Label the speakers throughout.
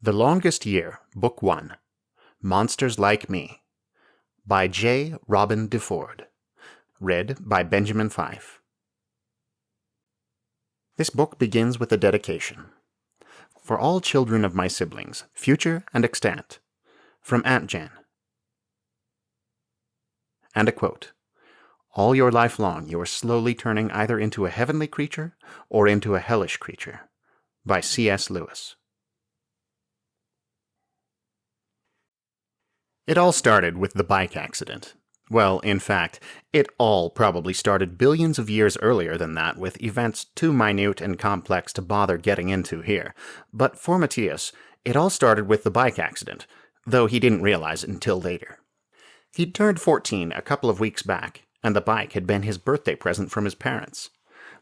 Speaker 1: The Longest Year, Book 1, Monsters Like Me, by J. Robin DeFord. Read by Benjamin Fife. This book begins with a dedication. For all children of my siblings, future and extant. From Aunt Jan. And a quote. All your life long you are slowly turning either into a heavenly creature or into a hellish creature. By C.S. Lewis. It all started with the bike accident. Well, in fact, it all probably started billions of years earlier than that with events too minute and complex to bother getting into here. But for Matías, it all started with the bike accident, though he didn't realize it until later. He'd turned 14 a couple of weeks back, and the bike had been his birthday present from his parents.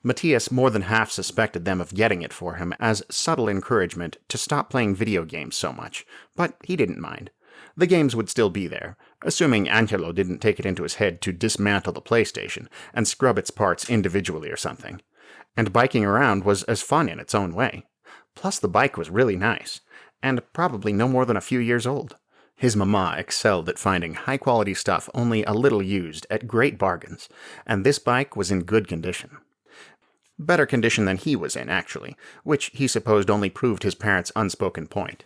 Speaker 1: Matías more than half suspected them of getting it for him as subtle encouragement to stop playing video games so much, but he didn't mind. The games would still be there, assuming Angelo didn't take it into his head to dismantle the PlayStation and scrub its parts individually or something. And biking around was as fun in its own way. Plus the bike was really nice, and probably no more than a few years old. His mama excelled at finding high-quality stuff only a little used at great bargains, and this bike was in good condition. Better condition than he was in, actually, which he supposed only proved his parents' unspoken point.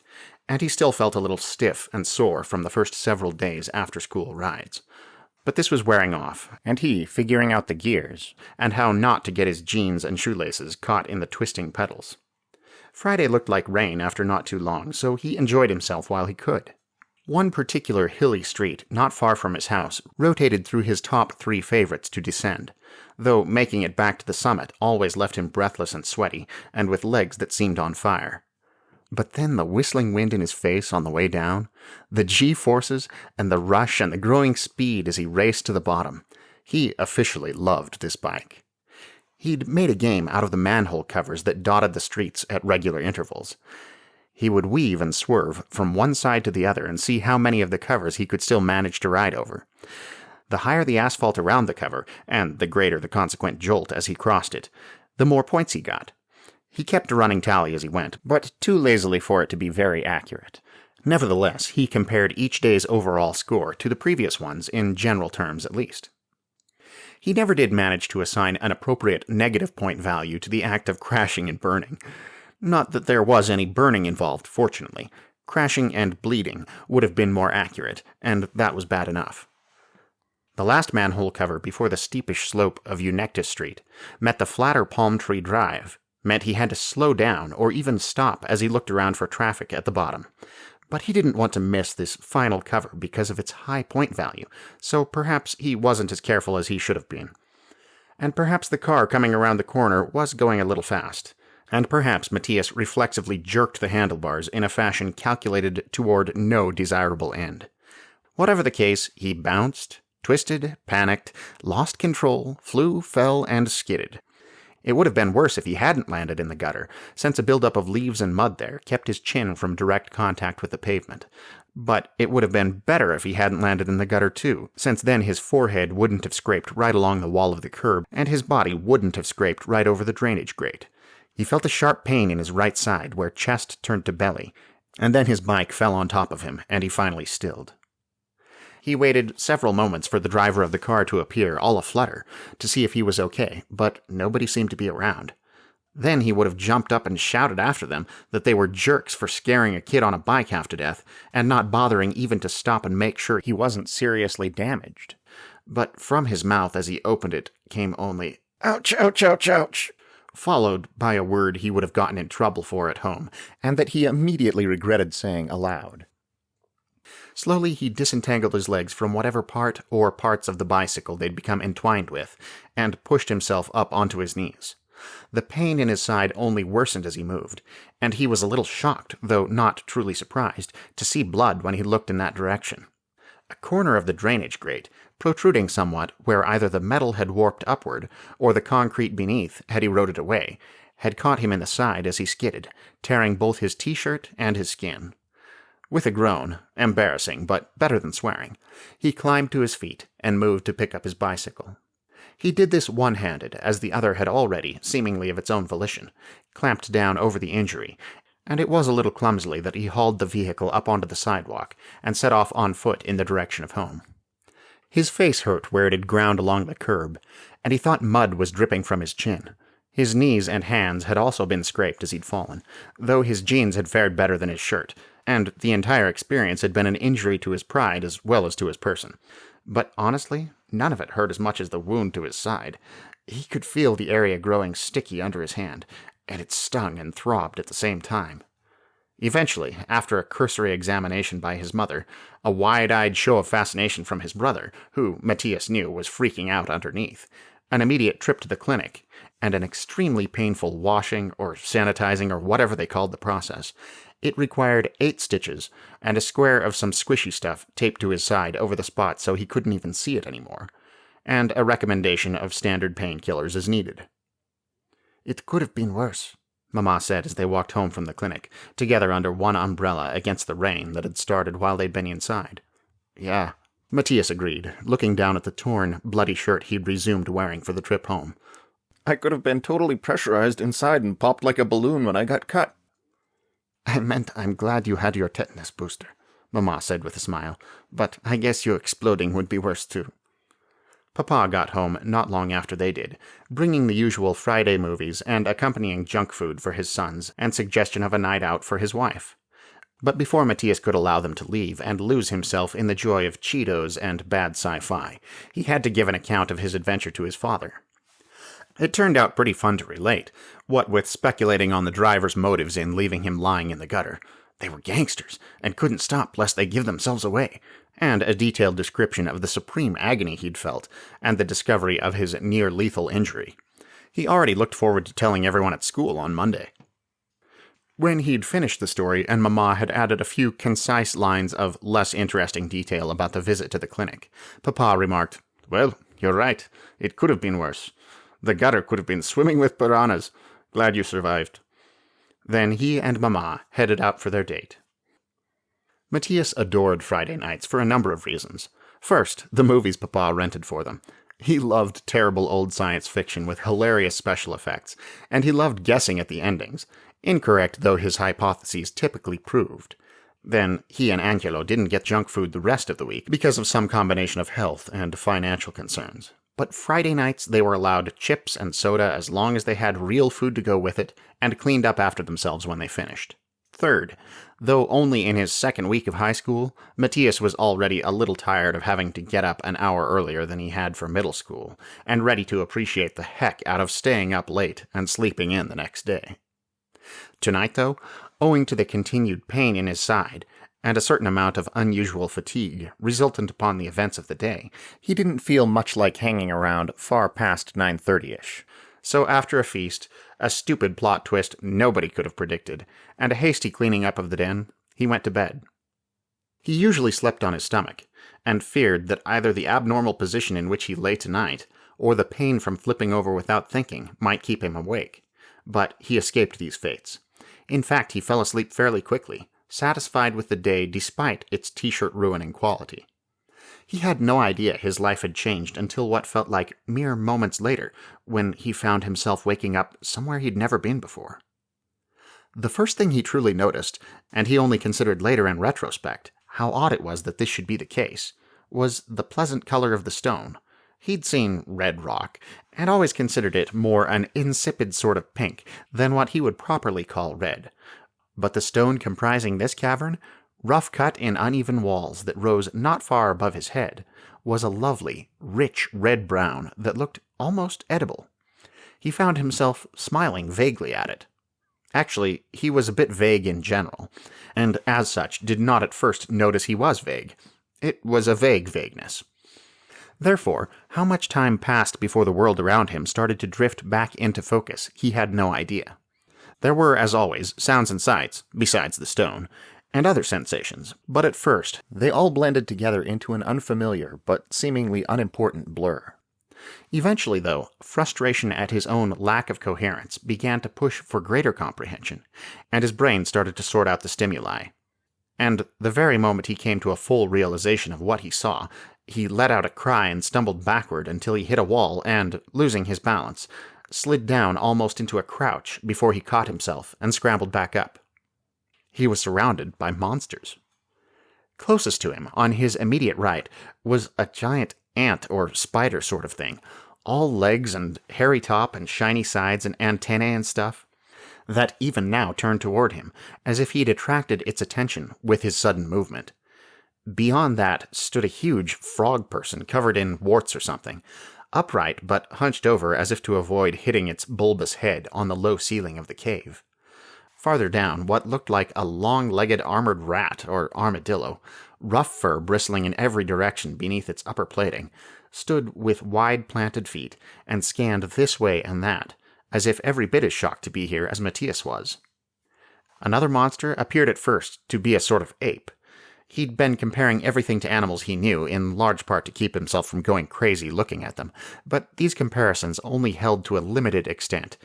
Speaker 1: And he still felt a little stiff and sore from the first several days after-school rides. But this was wearing off, and he figuring out the gears, and how not to get his jeans and shoelaces caught in the twisting pedals. Friday looked like rain after not too long, so he enjoyed himself while he could. One particular hilly street, not far from his house, rotated through his top 3 favorites to descend, though making it back to the summit always left him breathless and sweaty, and with legs that seemed on fire. But then the whistling wind in his face on the way down, the G-forces, and the rush and the growing speed as he raced to the bottom. He officially loved this bike. He'd made a game out of the manhole covers that dotted the streets at regular intervals. He would weave and swerve from one side to the other and see how many of the covers he could still manage to ride over. The higher the asphalt around the cover, and the greater the consequent jolt as he crossed it, the more points he got. He kept a running tally as he went, but too lazily for it to be very accurate. Nevertheless, he compared each day's overall score to the previous ones, in general terms at least. He never did manage to assign an appropriate negative point value to the act of crashing and burning. Not that there was any burning involved, fortunately. Crashing and bleeding would have been more accurate, and that was bad enough. The last manhole cover before the steepish slope of Unabridged Street met the flatter Palm Tree Drive, meant he had to slow down or even stop as he looked around for traffic at the bottom. But he didn't want to miss this final cover because of its high point value, so perhaps he wasn't as careful as he should have been. And perhaps the car coming around the corner was going a little fast. And perhaps Matías reflexively jerked the handlebars in a fashion calculated toward no desirable end. Whatever the case, he bounced, twisted, panicked, lost control, flew, fell, and skidded. It would have been worse if he hadn't landed in the gutter, since a buildup of leaves and mud there kept his chin from direct contact with the pavement. But it would have been better if he hadn't landed in the gutter too, since then his forehead wouldn't have scraped right along the wall of the curb, and his body wouldn't have scraped right over the drainage grate. He felt a sharp pain in his right side, where chest turned to belly, and then his bike fell on top of him, and he finally stilled. He waited several moments for the driver of the car to appear, all aflutter, to see if he was okay, but nobody seemed to be around. Then he would have jumped up and shouted after them that they were jerks for scaring a kid on a bike half to death, and not bothering even to stop and make sure he wasn't seriously damaged. But from his mouth as he opened it came only, "Ouch, ouch, ouch, ouch," followed by a word he would have gotten in trouble for at home, and that he immediately regretted saying aloud. Slowly he disentangled his legs from whatever part or parts of the bicycle they'd become entwined with, and pushed himself up onto his knees. The pain in his side only worsened as he moved, and he was a little shocked, though not truly surprised, to see blood when he looked in that direction. A corner of the drainage grate, protruding somewhat where either the metal had warped upward, or the concrete beneath had eroded away, had caught him in the side as he skidded, tearing both his t-shirt and his skin. With a groan, embarrassing but better than swearing, he climbed to his feet and moved to pick up his bicycle. He did this one-handed, as the other had already, seemingly of its own volition, clamped down over the injury, and it was a little clumsily that he hauled the vehicle up onto the sidewalk and set off on foot in the direction of home. His face hurt where it had ground along the curb, and he thought mud was dripping from his chin. His knees and hands had also been scraped as he'd fallen, though his jeans had fared better than his shirt, and the entire experience had been an injury to his pride as well as to his person. But honestly, none of it hurt as much as the wound to his side. He could feel the area growing sticky under his hand, and it stung and throbbed at the same time. Eventually, after a cursory examination by his mother, a wide-eyed show of fascination from his brother, who Matías knew was freaking out underneath, an immediate trip to the clinic, and an extremely painful washing or sanitizing or whatever they called the process, it required 8 stitches and a square of some squishy stuff taped to his side over the spot so he couldn't even see it anymore, and a recommendation of standard painkillers as needed. "It could have been worse," Mama said as they walked home from the clinic, together under one umbrella against the rain that had started while they'd been inside. "Yeah," Matías agreed, looking down at the torn, bloody shirt he'd resumed wearing for the trip home. "I could have been totally pressurized inside and popped like a balloon when I got cut." "I meant I'm glad you had your tetanus booster," Mama said with a smile, "but I guess you exploding would be worse too." Papa got home not long after they did, bringing the usual Friday movies and accompanying junk food for his sons and suggestion of a night out for his wife. But before Matías could allow them to leave and lose himself in the joy of Cheetos and bad sci-fi, he had to give an account of his adventure to his father. It turned out pretty fun to relate, what with speculating on the driver's motives in leaving him lying in the gutter. They were gangsters, and couldn't stop lest they give themselves away, and a detailed description of the supreme agony he'd felt, and the discovery of his near-lethal injury. He already looked forward to telling everyone at school on Monday. When he'd finished the story and Mama had added a few concise lines of less interesting detail about the visit to the clinic, Papa remarked, "Well, you're right. It could have been worse. The gutter could have been swimming with piranhas. Glad you survived." Then he and Mama headed out for their date. Matías adored Friday nights for a number of reasons. First, the movies Papa rented for them. He loved terrible old science fiction with hilarious special effects, and he loved guessing at the endings, incorrect though his hypotheses typically proved. Then he and Angelo didn't get junk food the rest of the week because of some combination of health and financial concerns. But Friday nights they were allowed chips and soda as long as they had real food to go with it and cleaned up after themselves when they finished. Third, though only in his second week of high school, Matías was already a little tired of having to get up an hour earlier than he had for middle school, and ready to appreciate the heck out of staying up late and sleeping in the next day. Tonight, though, owing to the continued pain in his side, and a certain amount of unusual fatigue resultant upon the events of the day, he didn't feel much like hanging around far past 9:30-ish. So after a feast, a stupid plot twist nobody could have predicted, and a hasty cleaning up of the den, he went to bed. He usually slept on his stomach, and feared that either the abnormal position in which he lay tonight, or the pain from flipping over without thinking, might keep him awake. But he escaped these fates. In fact, he fell asleep fairly quickly, satisfied with the day despite its t-shirt ruining quality. He had no idea his life had changed until what felt like mere moments later, when he found himself waking up somewhere he'd never been before. The first thing he truly noticed, and he only considered later in retrospect how odd it was that this should be the case, was the pleasant color of the stone. He'd seen red rock, and always considered it more an insipid sort of pink than what he would properly call red. But the stone comprising this cavern, rough cut in uneven walls that rose not far above his head, was a lovely, rich red-brown that looked almost edible. He found himself smiling vaguely at it. Actually, he was a bit vague in general, and as such did not at first notice he was vague. It was a vague vagueness. Therefore, how much time passed before the world around him started to drift back into focus, he had no idea. There were, as always, sounds and sights, besides the stone, and other sensations, but at first they all blended together into an unfamiliar but seemingly unimportant blur. Eventually, though, frustration at his own lack of coherence began to push for greater comprehension, and his brain started to sort out the stimuli. And the very moment he came to a full realization of what he saw, he let out a cry and stumbled backward until he hit a wall and, losing his balance, slid down almost into a crouch before he caught himself and scrambled back up. He was surrounded by monsters. Closest to him, on his immediate right, was a giant ant or spider sort of thing, all legs and hairy top and shiny sides and antennae and stuff, that even now turned toward him, as if he'd attracted its attention with his sudden movement. Beyond that stood a huge frog person covered in warts or something, upright but hunched over as if to avoid hitting its bulbous head on the low ceiling of the cave. Farther down, what looked like a long-legged armored rat or armadillo, rough fur bristling in every direction beneath its upper plating, stood with wide planted feet and scanned this way and that, as if every bit as shocked to be here as Matías was. Another monster appeared at first to be a sort of ape. He'd been comparing everything to animals he knew, in large part to keep himself from going crazy looking at them, but these comparisons only held to a limited extent.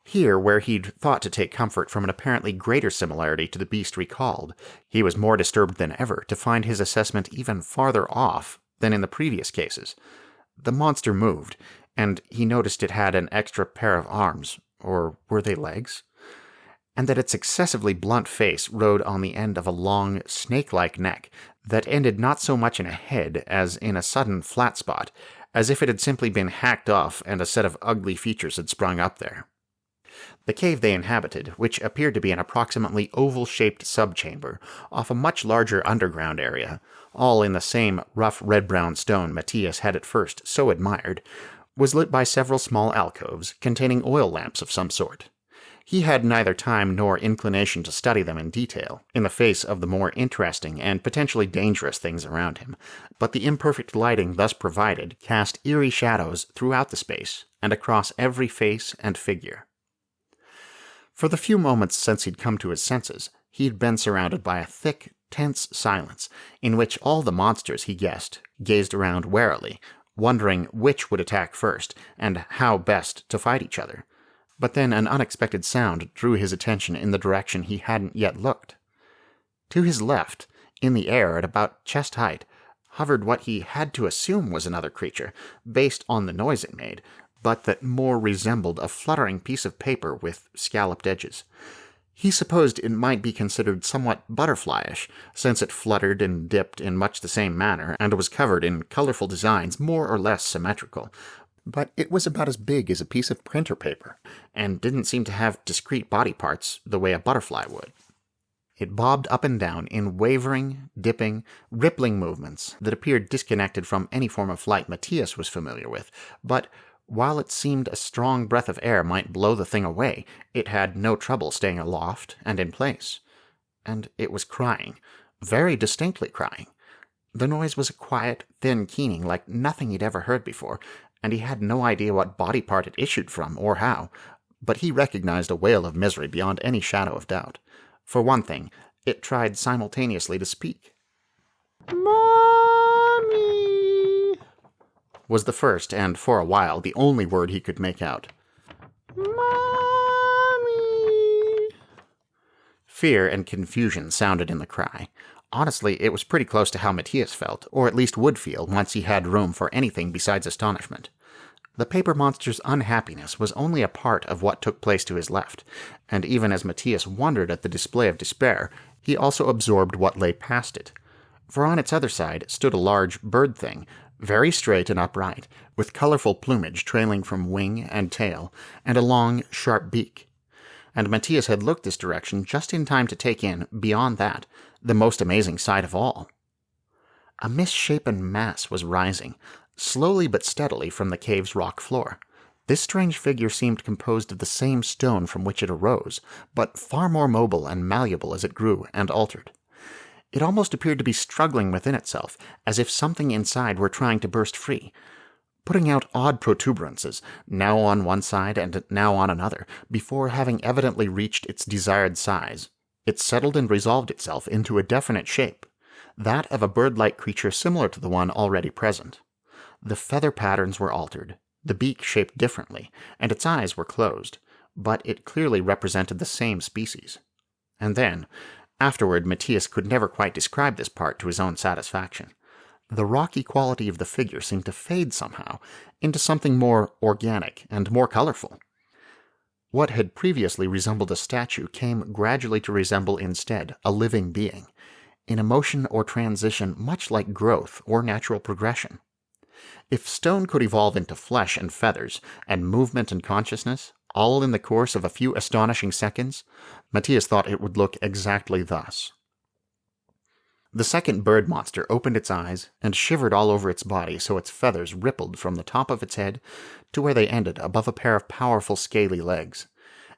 Speaker 1: Here, where he'd thought to take comfort from an apparently greater similarity to the beast recalled, he was more disturbed than ever to find his assessment even farther off than in the previous cases. The monster moved, and he noticed it had an extra pair of arms, or were they legs? And that its excessively blunt face rode on the end of a long, snake-like neck that ended not so much in a head as in a sudden flat spot, as if it had simply been hacked off and a set of ugly features had sprung up there. The cave they inhabited, which appeared to be an approximately oval-shaped subchamber off a much larger underground area, all in the same rough red-brown stone Matías had at first so admired, was lit by several small alcoves containing oil lamps of some sort. He had neither time nor inclination to study them in detail, in the face of the more interesting and potentially dangerous things around him, but the imperfect lighting thus provided cast eerie shadows throughout the space and across every face and figure. For the few moments since he'd come to his senses, he'd been surrounded by a thick, tense silence, in which all the monsters, he guessed, gazed around warily, wondering which would attack first, and how best to fight each other. But then an unexpected sound drew his attention in the direction he hadn't yet looked. To his left, in the air at about chest height, hovered what he had to assume was another creature, based on the noise it made, but that more resembled a fluttering piece of paper with scalloped edges. He supposed it might be considered somewhat butterflyish, since it fluttered and dipped in much the same manner and was covered in colorful designs more or less symmetrical, but it was about as big as a piece of printer paper, and didn't seem to have discrete body parts the way a butterfly would. It bobbed up and down in wavering, dipping, rippling movements that appeared disconnected from any form of flight Matías was familiar with, but while it seemed a strong breath of air might blow the thing away, it had no trouble staying aloft and in place. And it was crying, very distinctly crying. The noise was a quiet, thin keening like nothing he'd ever heard before, and he had no idea what body part it issued from or how, but he recognized a wail of misery beyond any shadow of doubt. For one thing, it tried simultaneously to speak. "Mommy!" was the first, and for a while the only word he could make out. "Mommy!" Fear and confusion sounded in the cry. Honestly, it was pretty close to how Matías felt, or at least would feel once he had room for anything besides astonishment. The paper monster's unhappiness was only a part of what took place to his left, and even as Matías wondered at the display of despair, he also absorbed what lay past it. For on its other side stood a large bird thing, very straight and upright, with colorful plumage trailing from wing and tail, and a long, sharp beak. And Matías had looked this direction just in time to take in, beyond that, the most amazing sight of all. A misshapen mass was rising, slowly but steadily from the cave's rock floor. This strange figure seemed composed of the same stone from which it arose, but far more mobile and malleable as it grew and altered. It almost appeared to be struggling within itself, as if something inside were trying to burst free, putting out odd protuberances, now on one side and now on another, before having evidently reached its desired size. It settled and resolved itself into a definite shape, that of a bird-like creature similar to the one already present. The feather patterns were altered, the beak shaped differently, and its eyes were closed, but it clearly represented the same species. And then, afterward, Matías could never quite describe this part to his own satisfaction. The rocky quality of the figure seemed to fade somehow into something more organic and more colorful. What had previously resembled a statue came gradually to resemble instead a living being, in a motion or transition much like growth or natural progression. If stone could evolve into flesh and feathers, and movement and consciousness, all in the course of a few astonishing seconds, Matías thought it would look exactly thus. The second bird monster opened its eyes and shivered all over its body so its feathers rippled from the top of its head to where they ended above a pair of powerful scaly legs.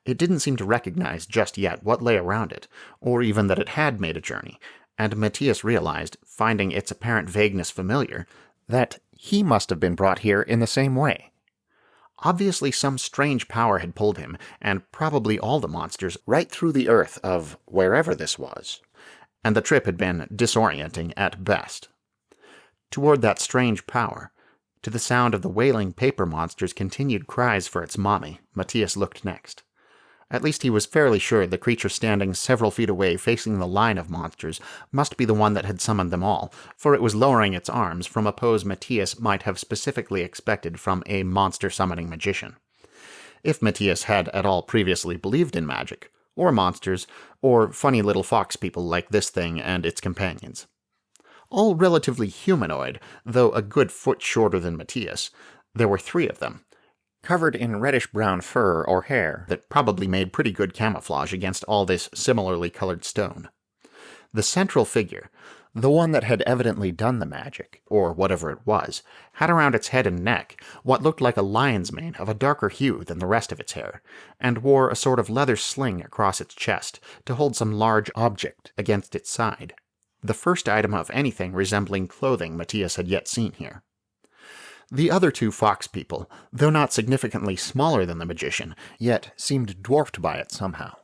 Speaker 1: It didn't seem to recognize just yet what lay around it, or even that it had made a journey, and Matías realized, finding its apparent vagueness familiar, that he must have been brought here in the same way. Obviously some strange power had pulled him, and probably all the monsters, right through the earth of wherever this was, and the trip had been disorienting at best. Toward that strange power, to the sound of the wailing paper monster's continued cries for its mommy, Matías looked next. At least he was fairly sure the creature standing several feet away facing the line of monsters must be the one that had summoned them all, for it was lowering its arms from a pose Matías might have specifically expected from a monster-summoning magician. If Matías had at all previously believed in magic, or monsters, or funny little fox people like this thing and its companions. All relatively humanoid, though a good foot shorter than Matías, there were 3 of them, covered in reddish-brown fur or hair that probably made pretty good camouflage against all this similarly colored stone. The central figure, the one that had evidently done the magic, or whatever it was, had around its head and neck what looked like a lion's mane of a darker hue than the rest of its hair, and wore a sort of leather sling across its chest to hold some large object against its side, the first item of anything resembling clothing Matías had yet seen here. The other 2 fox people, though not significantly smaller than the magician, yet seemed dwarfed by it somehow.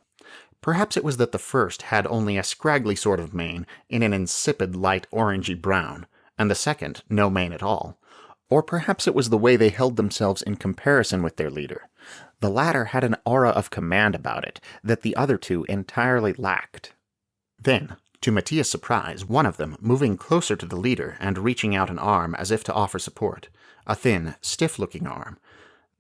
Speaker 1: Perhaps it was that the first had only a scraggly sort of mane in an insipid light orangey brown, and the second no mane at all. Or perhaps it was the way they held themselves in comparison with their leader. The latter had an aura of command about it that the other 2 entirely lacked. Then, to Matías' surprise, one of them, moving closer to the leader and reaching out an arm as if to offer support, a thin, stiff-looking arm,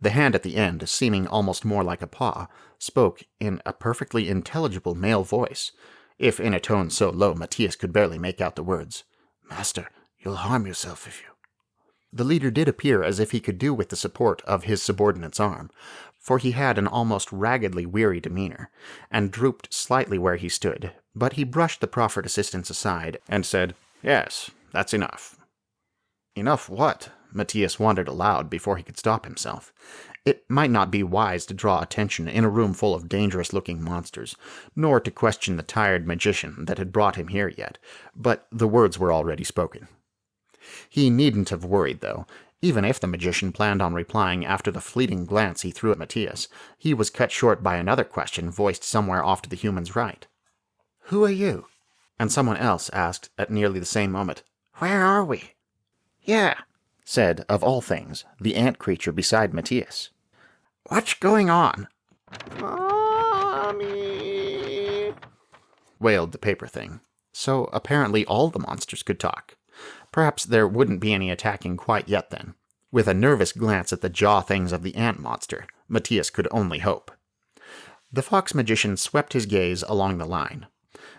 Speaker 1: the hand at the end seeming almost more like a paw, spoke in a perfectly intelligible male voice, if in a tone so low Matías could barely make out the words, "Master, you'll harm yourself if you—" The leader did appear as if he could do with the support of his subordinate's arm, for he had an almost raggedly weary demeanor, and drooped slightly where he stood, but he brushed the proffered assistance aside, and said, "Yes, that's enough." Enough what? Matías wondered aloud before he could stop himself. It might not be wise to draw attention in a room full of dangerous-looking monsters, nor to question the tired magician that had brought him here yet, but the words were already spoken. He needn't have worried, though. Even if the magician planned on replying after the fleeting glance he threw at Matías, he was cut short by another question voiced somewhere off to the human's right. "Who are you?" And someone else asked at nearly the same moment, "Where are we?" "Yeah," said, of all things, the ant creature beside Matías. "What's going on?" "Mommy," wailed the paper thing. So apparently all the monsters could talk. Perhaps there wouldn't be any attacking quite yet then. With a nervous glance at the jaw things of the ant monster, Matías could only hope. The fox magician swept his gaze along the line.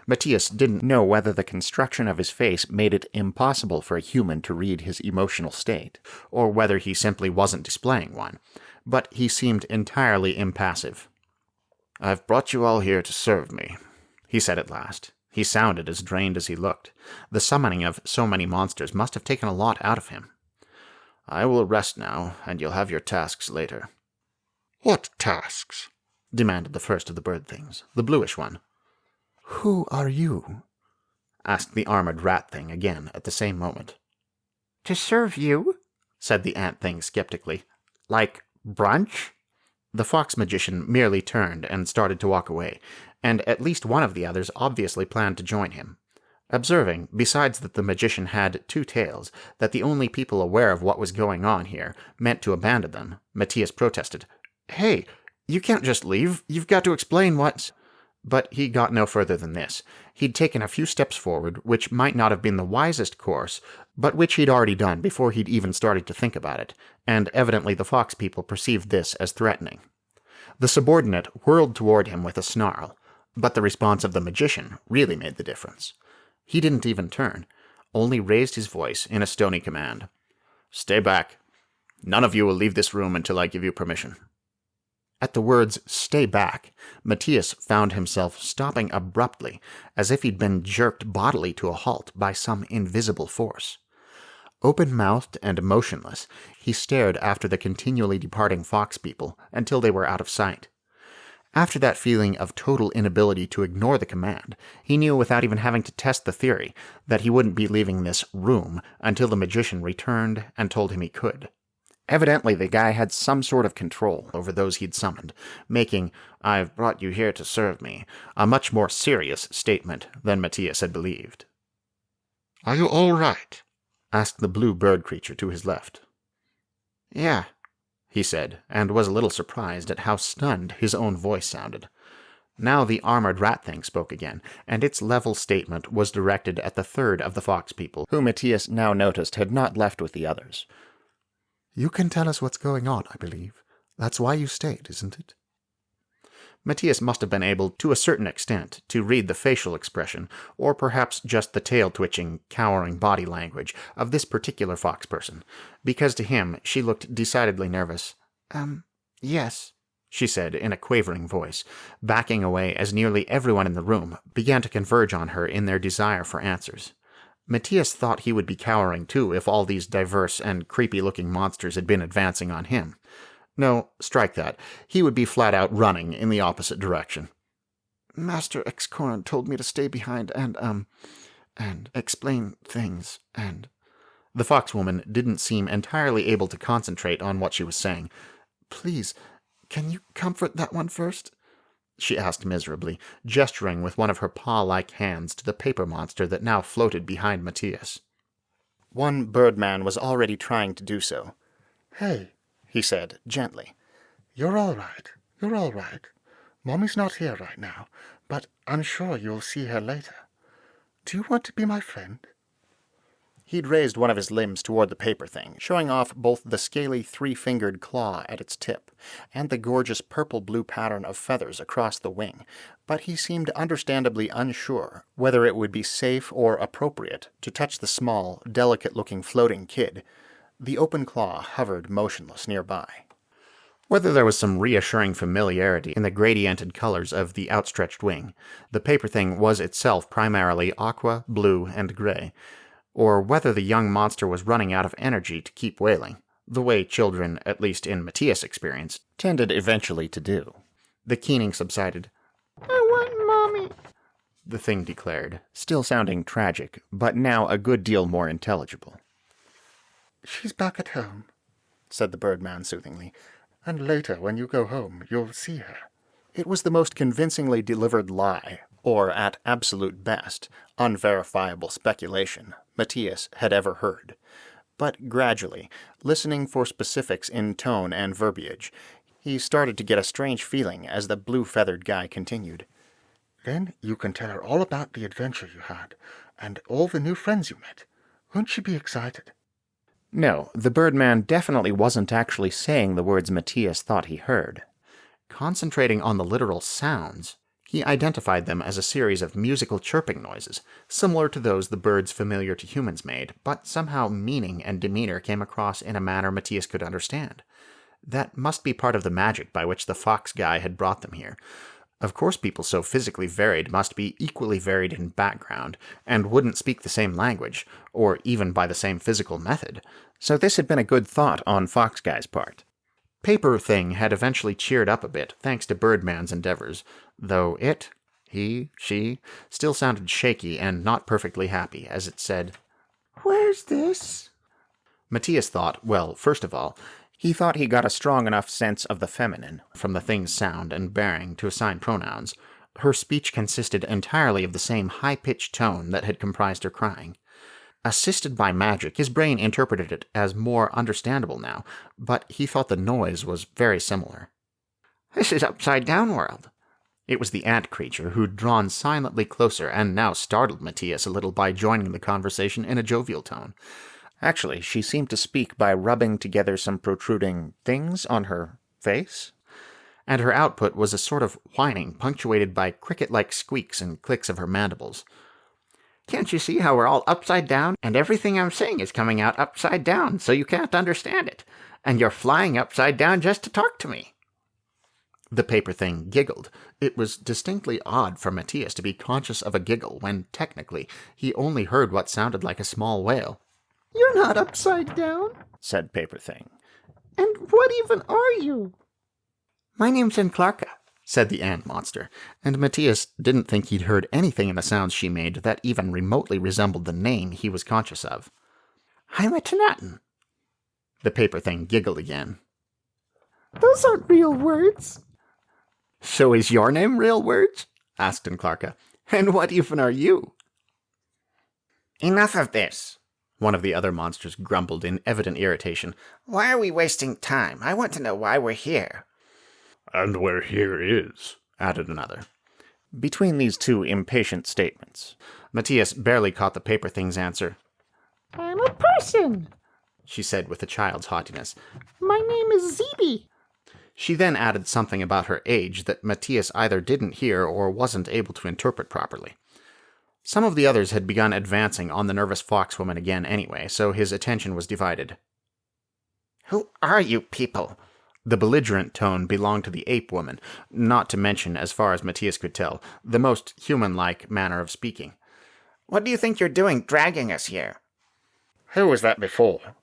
Speaker 1: Matías didn't know whether the construction of his face made it impossible for a human to read his emotional state, or whether he simply wasn't displaying one, but he seemed entirely impassive. "I've brought you all here to serve me," he said at last. He sounded as drained as he looked. The summoning of so many monsters must have taken a lot out of him. "I will rest now, and you'll have your tasks later." "What tasks?" demanded the first of the bird things, the bluish one. "Who are you?" asked the armored rat thing again at the same moment. "To serve you?" said the ant thing skeptically. "Like brunch?" The fox magician merely turned and started to walk away, and at least one of the others obviously planned to join him. Observing, besides that the magician had 2 tails, that the only people aware of what was going on here meant to abandon them, Matías protested. "Hey, you can't just leave. You've got to explain what—" But he got no further than this. He'd taken a few steps forward, which might not have been the wisest course, but which he'd already done before he'd even started to think about it, and evidently the fox people perceived this as threatening. The subordinate whirled toward him with a snarl, but the response of the magician really made the difference. He didn't even turn, only raised his voice in a stony command. "Stay back. None of you will leave this room until I give you permission." At the words, "stay back," Matías found himself stopping abruptly, as if he'd been jerked bodily to a halt by some invisible force. Open-mouthed and motionless, he stared after the continually departing fox people until they were out of sight. After that feeling of total inability to ignore the command, he knew without even having to test the theory that he wouldn't be leaving this room until the magician returned and told him he could. Evidently, the guy had some sort of control over those he'd summoned, making, "I've brought you here to serve me," a much more serious statement than Matías had believed.
Speaker 2: "Are you all right?"
Speaker 1: asked the blue bird creature to his left. "Yeah," he said, and was a little surprised at how stunned his own voice sounded. Now the armored rat thing spoke again, and its level statement was directed at the third of the fox people, who Matías now noticed had not left with the others.
Speaker 2: "You can tell us what's going on, I believe. That's why you stayed, isn't it?"
Speaker 1: Matías must have been able, to a certain extent, to read the facial expression, or perhaps just the tail-twitching, cowering body language of this particular fox person, because to him she looked decidedly nervous. Yes," she said in a quavering voice, backing away as nearly everyone in the room began to converge on her in their desire for answers. Matías thought he would be cowering too if all these diverse and creepy-looking monsters had been advancing on him. No, strike that. He would be flat out running in the opposite direction. "Master Excorn told me to stay behind and explain things, and..." The foxwoman didn't seem entirely able to concentrate on what she was saying. "Please, can you comfort that one first?" she asked miserably, gesturing with one of her paw-like hands to the paper monster that now floated behind Matías. One birdman was already trying to do so.
Speaker 2: "Hey,"
Speaker 1: he said, gently.
Speaker 2: "You're all right. You're all right. Mommy's not here right now, but I'm sure you'll see her later. Do you want to be my friend?"
Speaker 1: He'd raised one of his limbs toward the paper thing, showing off both the scaly three-fingered claw at its tip and the gorgeous purple-blue pattern of feathers across the wing, but he seemed understandably unsure whether it would be safe or appropriate to touch the small, delicate-looking floating kid. The open claw hovered motionless nearby. Whether there was some reassuring familiarity in the gradiented colors of the outstretched wing, the paper thing was itself primarily aqua, blue, and gray, or whether the young monster was running out of energy to keep wailing, the way children, at least in Matías' experience, tended eventually to do. The keening subsided. "I want Mommy," the thing declared, still sounding tragic, but now a good deal more intelligible.
Speaker 2: "She's back at home," said the birdman soothingly, "and later when you go home you'll see her."
Speaker 1: It was the most convincingly delivered lie, or at absolute best, unverifiable speculation, Matías had ever heard. But gradually, listening for specifics in tone and verbiage, he started to get a strange feeling as the blue-feathered guy continued.
Speaker 2: "Then you can tell her all about the adventure you had, and all the new friends you met. Won't she be excited?"
Speaker 1: No, the birdman definitely wasn't actually saying the words Matías thought he heard. Concentrating on the literal sounds, he identified them as a series of musical chirping noises, similar to those the birds familiar to humans made, but somehow meaning and demeanor came across in a manner Matías could understand. That must be part of the magic by which the fox guy had brought them here. Of course people so physically varied must be equally varied in background, and wouldn't speak the same language, or even by the same physical method, so this had been a good thought on Fox Guy's part. Paper Thing had eventually cheered up a bit, thanks to Birdman's endeavors, though she, still sounded shaky and not perfectly happy as it said, "Where's this?" Matías thought, well, first of all, he thought he got a strong enough sense of the feminine from the thing's sound and bearing to assign pronouns. Her speech consisted entirely of the same high-pitched tone that had comprised her crying. Assisted by magic, his brain interpreted it as more understandable now, but he thought the noise was very similar. "This is Upside-Down World." It was the ant creature who'd drawn silently closer and now startled Matías a little by joining the conversation in a jovial tone. Actually, she seemed to speak by rubbing together some protruding things on her face. and her output was a sort of whining punctuated by cricket-like squeaks and clicks of her mandibles.
Speaker 3: Can't you see how we're all upside down, and everything I'm saying is coming out upside down, so you can't understand it, and you're flying upside down just to talk to me?
Speaker 1: The paper thing giggled. It was distinctly odd for Matías to be conscious of a giggle when, technically, he only heard what sounded like a small wail.
Speaker 4: "You're not upside down," said Paper Thing. "And what even are you?"
Speaker 3: "My name's Clarka,"
Speaker 1: said the ant monster, and Matías didn't think he'd heard anything in the sounds she made that even remotely resembled the name he was conscious of.
Speaker 3: "I'm a Tanatin."
Speaker 1: The paper thing giggled again.
Speaker 4: "Those aren't real words."
Speaker 3: "So is your name real words?" asked Clarka. "And what even are you?"
Speaker 5: "Enough of this,"
Speaker 1: one of the other monsters grumbled in evident irritation.
Speaker 5: "Why are we wasting time? I want to know why we're here."
Speaker 6: "And where here is,"
Speaker 1: added another.
Speaker 4: Between these two impatient statements,
Speaker 1: Matías barely caught the paper thing's answer.
Speaker 4: "I'm a person,"
Speaker 1: she said with a child's haughtiness.
Speaker 4: "My name is Zeeby."
Speaker 1: She then added something about her age that Matías either didn't hear or wasn't able to interpret properly. Some of the others had begun advancing on the nervous foxwoman again anyway, so his attention was divided.
Speaker 5: "Who are you people?"
Speaker 1: The belligerent tone belonged to the ape woman, not to mention, as far as Matías could tell, the most human-like manner of speaking.
Speaker 5: "What do you think you're doing dragging us here?"
Speaker 2: Who was that before?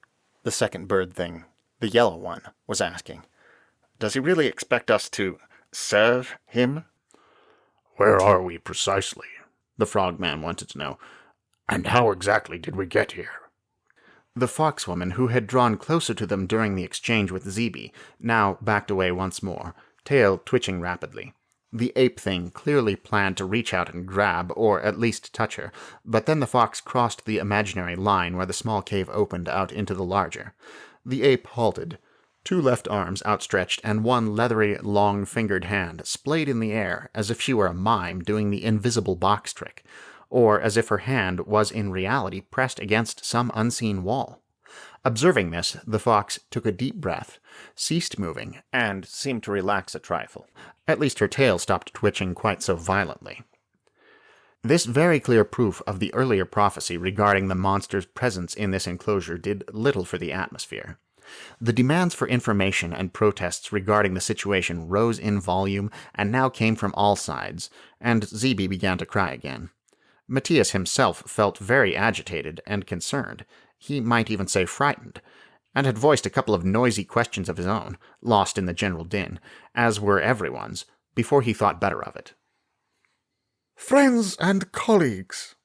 Speaker 2: The second bird thing, the yellow one, was asking. Does he really expect us to serve him?
Speaker 6: "Where are we precisely?"
Speaker 1: the frogman wanted to know.
Speaker 6: "And how exactly did we get here?"
Speaker 1: The foxwoman, who had drawn closer to them during the exchange with Zeeby, now backed away once more, tail twitching rapidly. The ape thing clearly planned to reach out and grab, or at least touch her, but then the fox crossed the imaginary line where the small cave opened out into the larger. The ape halted, two left arms outstretched and one leathery, long-fingered hand splayed in the air as if she were a mime doing the invisible box trick, or as if her hand was in reality pressed against some unseen wall. Observing this, the fox took a deep breath, ceased moving,
Speaker 4: and seemed to relax a trifle.
Speaker 1: At least her tail stopped twitching quite so violently. This very clear proof of the earlier prophecy regarding the monster's presence in this enclosure did little for the atmosphere. The demands for information and protests regarding the situation rose in volume and now came from all sides, and Zeeby began to cry again. Matías himself felt very agitated and concerned, he might even say frightened, and had voiced a couple of noisy questions of his own, lost in the general din, as were everyone's, before he thought better of it.
Speaker 2: "Friends and colleagues,"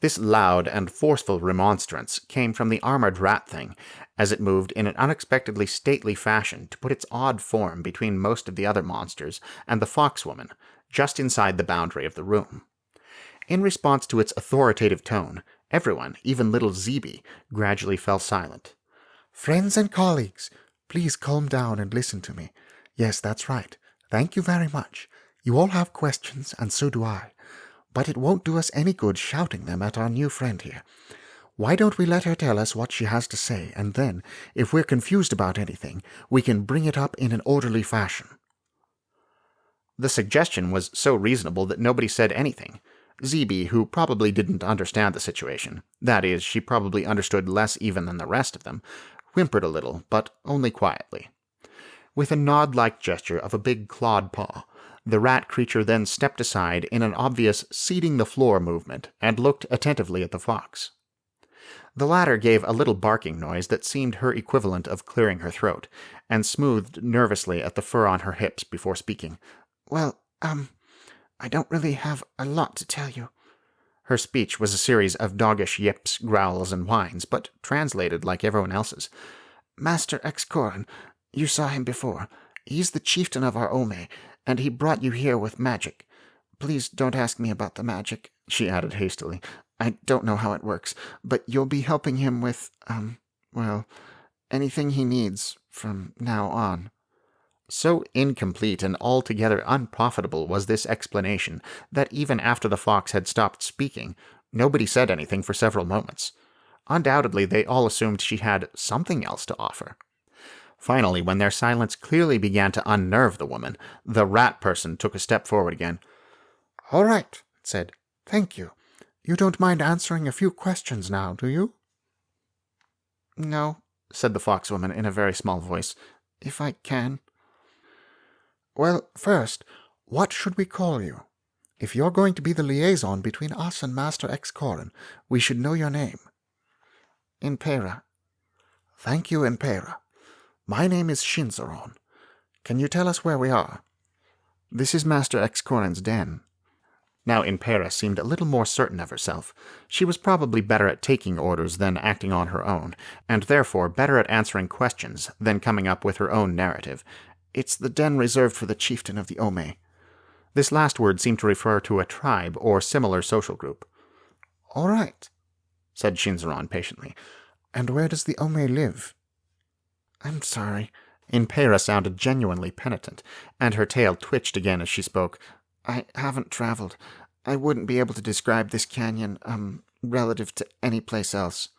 Speaker 1: this loud and forceful remonstrance came from the armored rat thing, as it moved in an unexpectedly stately fashion to put its odd form between most of the other monsters and the foxwoman, just inside the boundary of the room. In response to its authoritative tone, everyone, even little Zeeby, gradually fell silent.
Speaker 7: "Friends and colleagues, please calm down and listen to me. Yes, that's right. Thank you very much. You all have questions, and so do I. But it won't do us any good shouting them at our new friend here. Why don't we let her tell us what she has to say, and then, if we're confused about anything, we can bring it up in an orderly fashion."
Speaker 1: The suggestion was so reasonable that nobody said anything. Zeeby, who probably didn't understand the situation, that is, she probably understood less even than the rest of them, whimpered a little, but only quietly. With a nod-like gesture of a big clawed paw, the rat creature then stepped aside in an obvious seeding-the-floor movement and looked attentively at the fox. The latter gave a little barking noise that seemed her equivalent of clearing her throat, and smoothed nervously at the fur on her hips before speaking.
Speaker 7: "Well, I don't really have a lot to tell you."
Speaker 1: Her speech was a series of doggish yips, growls, and whines, but translated like everyone else's.
Speaker 7: "Master Excorin, you saw him before. He's the chieftain of our Ome, and he brought you here with magic. Please don't ask me about the magic," she added hastily. "I don't know how it works, but you'll be helping him with, anything he needs from now on." So incomplete and altogether unprofitable was this explanation that even after the fox had stopped speaking, nobody said anything for several moments. Undoubtedly, they all assumed she had something else to offer.
Speaker 1: Finally, when their silence clearly began to unnerve the woman, the rat person took a step forward again.
Speaker 7: All right, it said. Thank you. You don't mind answering a few questions now, do you?
Speaker 1: No, said the foxwoman in a very small voice, if I can.
Speaker 7: Well, first, what should we call you? If you're going to be the liaison between us and Master Excorin, we should know your name.
Speaker 1: Impera.
Speaker 7: Thank you, Impera. My name is Shinzaron. Can you tell us where we are?
Speaker 1: This is Master Excorin's den. Now Impera seemed a little more certain of herself. She was probably better at taking orders than acting on her own, and therefore better at answering questions than coming up with her own narrative. It's the den reserved for the chieftain of the Ome. This last word seemed to refer to a tribe or similar social group.
Speaker 7: All right,
Speaker 1: said Shinzaron patiently.
Speaker 7: And where does the Ome live?
Speaker 1: I'm sorry. Impera sounded genuinely penitent, and her tail twitched again as she spoke. I haven't traveled. I wouldn't be able to describe this canyon, relative to any place else.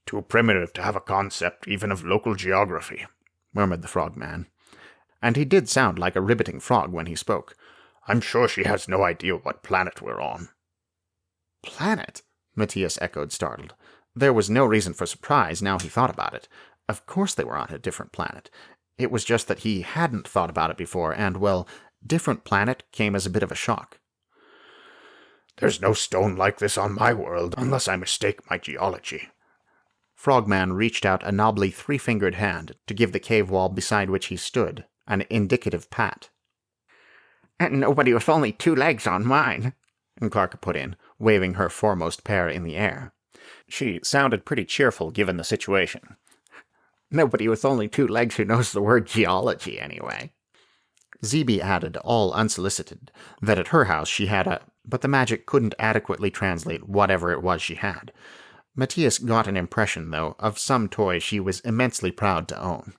Speaker 6: Too primitive to have a concept even of local geography,
Speaker 1: murmured the frogman. And he did sound like a riveting frog when he spoke.
Speaker 6: I'm sure she has no idea what planet we're on.
Speaker 1: Planet? Matías echoed, startled. There was no reason for surprise now he thought about it. Of course they were on a different planet. It was just that he hadn't thought about it before, and, well, different planet came as a bit of a shock.
Speaker 6: There's no stone like this on my world, unless I mistake my geology.
Speaker 1: Frogman reached out a knobbly three-fingered hand to give the cave wall beside which he stood an indicative pat.
Speaker 3: And nobody with only 2 legs on mine,
Speaker 1: Clark put in, waving her foremost pair in the air. She sounded pretty cheerful given the situation.
Speaker 3: Nobody with only 2 legs who knows the word geology, anyway.
Speaker 1: Zeeby added, all unsolicited, that at her house she had but the magic couldn't adequately translate whatever it was she had. Matías got an impression, though, of some toy she was immensely proud to own.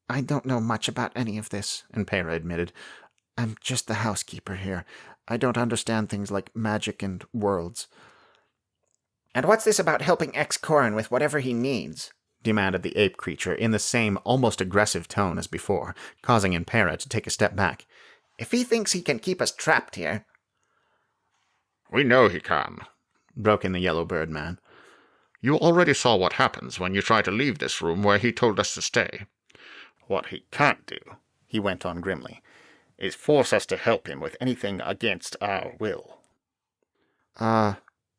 Speaker 1: I don't know much about any of this, Impera admitted. I'm just the housekeeper here. I don't understand things like magic and worlds.
Speaker 5: And what's this about helping Excorin with whatever he needs?
Speaker 1: Demanded the ape creature in the same almost aggressive tone as before, causing Impera to take a step back.
Speaker 5: If he thinks he can keep us trapped here...
Speaker 6: We know he can,
Speaker 1: broke in the yellow bird man.
Speaker 6: You already saw what happens when you try to leave this room where he told us to stay. What he can't do, he went on grimly, is force us to help him with anything against our will.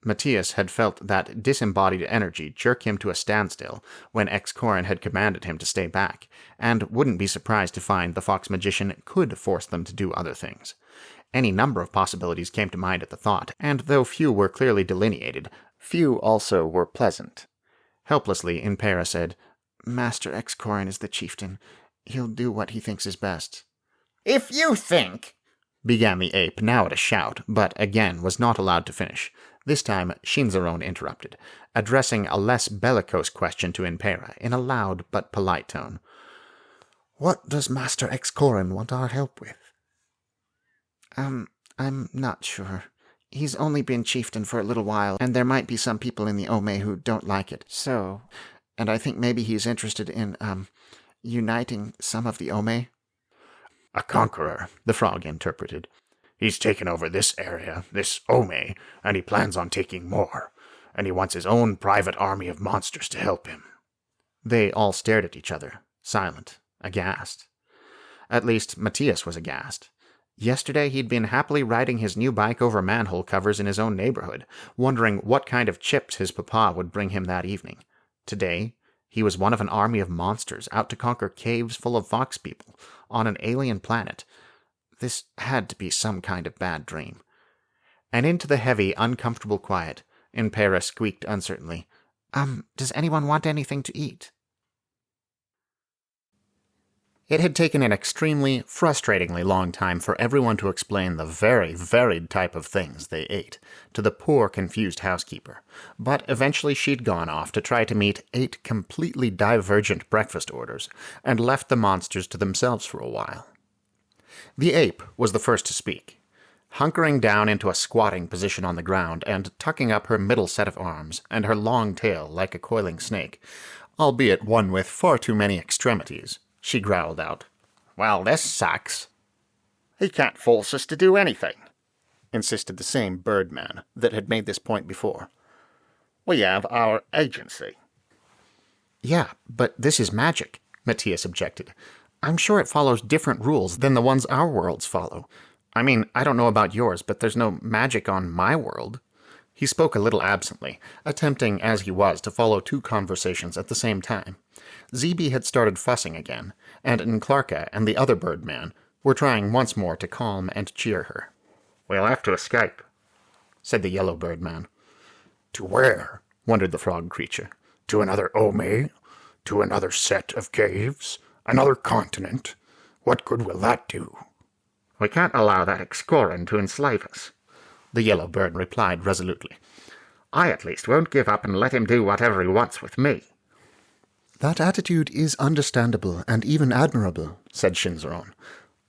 Speaker 1: Matías had felt that disembodied energy jerk him to a standstill when Excorin had commanded him to stay back, and wouldn't be surprised to find the fox magician could force them to do other things. Any number of possibilities came to mind at the thought, and though few were clearly delineated, few also were pleasant. Helplessly, Impera said, Master Excorin is the chieftain. He'll do what he thinks is best.
Speaker 5: If you think,
Speaker 1: began the ape, now at a shout, but again was not allowed to finish. This time Shinzaron interrupted, addressing a less bellicose question to Impera in a loud but polite tone.
Speaker 7: What does Master Excorin want our help with?
Speaker 1: I'm not sure. He's only been chieftain for a little while, and there might be some people in the Ome who don't like it. So, and I think maybe he's interested in, uniting some of the Ome.
Speaker 6: A conqueror, the frog interpreted. He's taken over this area, this Ome, and he plans on taking more. And he wants his own private army of monsters to help him.
Speaker 1: They all stared at each other, silent, aghast. At least Matías was aghast. Yesterday he'd been happily riding his new bike over manhole covers in his own neighborhood, wondering what kind of chips his papa would bring him that evening. Today, he was one of an army of monsters out to conquer caves full of fox people on an alien planet. This had to be some kind of bad dream. And into the heavy, uncomfortable quiet, Impera squeaked uncertainly, does anyone want anything to eat? It had taken an extremely, frustratingly long time for everyone to explain the very varied type of things they ate to the poor, confused housekeeper, but eventually she'd gone off to try to meet 8 completely divergent breakfast orders, and left the monsters to themselves for a while. The ape was the first to speak. Hunkering down into a squatting position on the ground and tucking up her middle set of arms and her long tail like a coiling snake, albeit one with far too many extremities. She growled out,
Speaker 5: Well, this sucks.
Speaker 6: He can't force us to do anything,
Speaker 1: insisted the same birdman that had made this point before.
Speaker 6: we have our agency.
Speaker 1: Yeah, but this is magic, Matías objected. I'm sure it follows different rules than the ones our worlds follow. I mean, I don't know about yours, but there's no magic on my world. He spoke a little absently, attempting as he was to follow two conversations at the same time. Zeeby had started fussing again, and N'Klarka and the other birdman were trying once more to calm and cheer her.
Speaker 6: We'll have to escape,
Speaker 1: said the yellow birdman.
Speaker 7: To where? Wondered the frog creature. To another Ome? To another set of caves? Another continent? What good will that do?
Speaker 6: We can't allow that Excoran to enslave us,
Speaker 1: the yellow bird replied resolutely.
Speaker 6: I at least won't give up and let him do whatever he wants with me.
Speaker 7: That attitude is understandable and even admirable, said Shinzaron,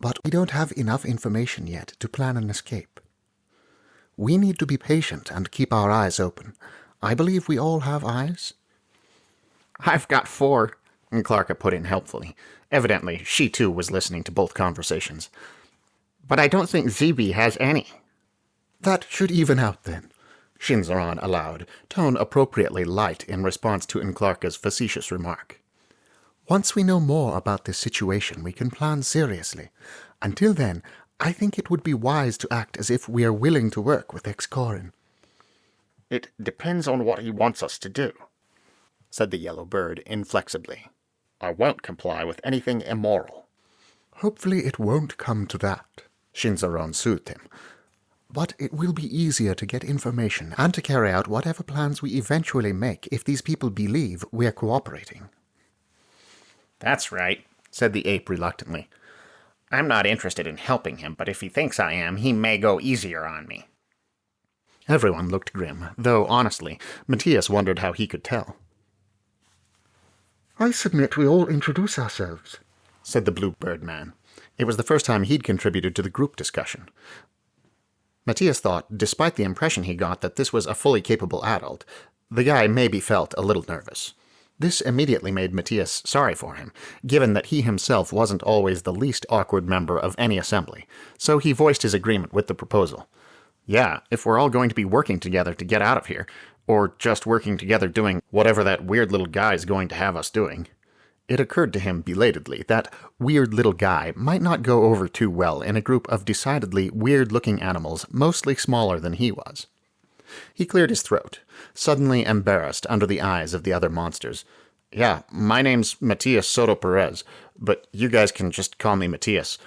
Speaker 7: but we don't have enough information yet to plan an escape. We need to be patient and keep our eyes open. I believe we all have eyes.
Speaker 1: I've got 4, N'Klarka put in helpfully. Evidently, she too was listening to both conversations.
Speaker 5: But I don't think Zeeby has any.
Speaker 7: That should even out then,
Speaker 1: Shinzaron allowed, tone appropriately light in response to N'Klarka's facetious remark.
Speaker 7: Once we know more about this situation, we can plan seriously. Until then, I think it would be wise to act as if we are willing to work with Excoran.
Speaker 6: It depends on what he wants us to do,
Speaker 1: said the yellow bird inflexibly.
Speaker 6: I won't comply with anything immoral.
Speaker 7: Hopefully it won't come to that, Shinzaron soothed him. But it will be easier to get information and to carry out whatever plans we eventually make if these people believe we're cooperating.
Speaker 1: That's right, said the ape reluctantly.
Speaker 5: I'm not interested in helping him, but if he thinks I am, he may go easier on me.
Speaker 1: Everyone looked grim, though, honestly, Matías wondered how he could tell.
Speaker 7: I submit we all introduce ourselves,
Speaker 1: said the bluebird man. It was the first time he'd contributed to the group discussion. Matías thought, despite the impression he got that this was a fully capable adult, the guy maybe felt a little nervous. This immediately made Matías sorry for him, given that he himself wasn't always the least awkward member of any assembly, so he voiced his agreement with the proposal. Yeah, if we're all going to be working together to get out of here, or just working together doing whatever that weird little guy's going to have us doing. It occurred to him belatedly that weird little guy might not go over too well in a group of decidedly weird-looking animals mostly smaller than he was. He cleared his throat, suddenly embarrassed under the eyes of the other monsters. Yeah, my name's Matías Soto Perez, but you guys can just call me Matías.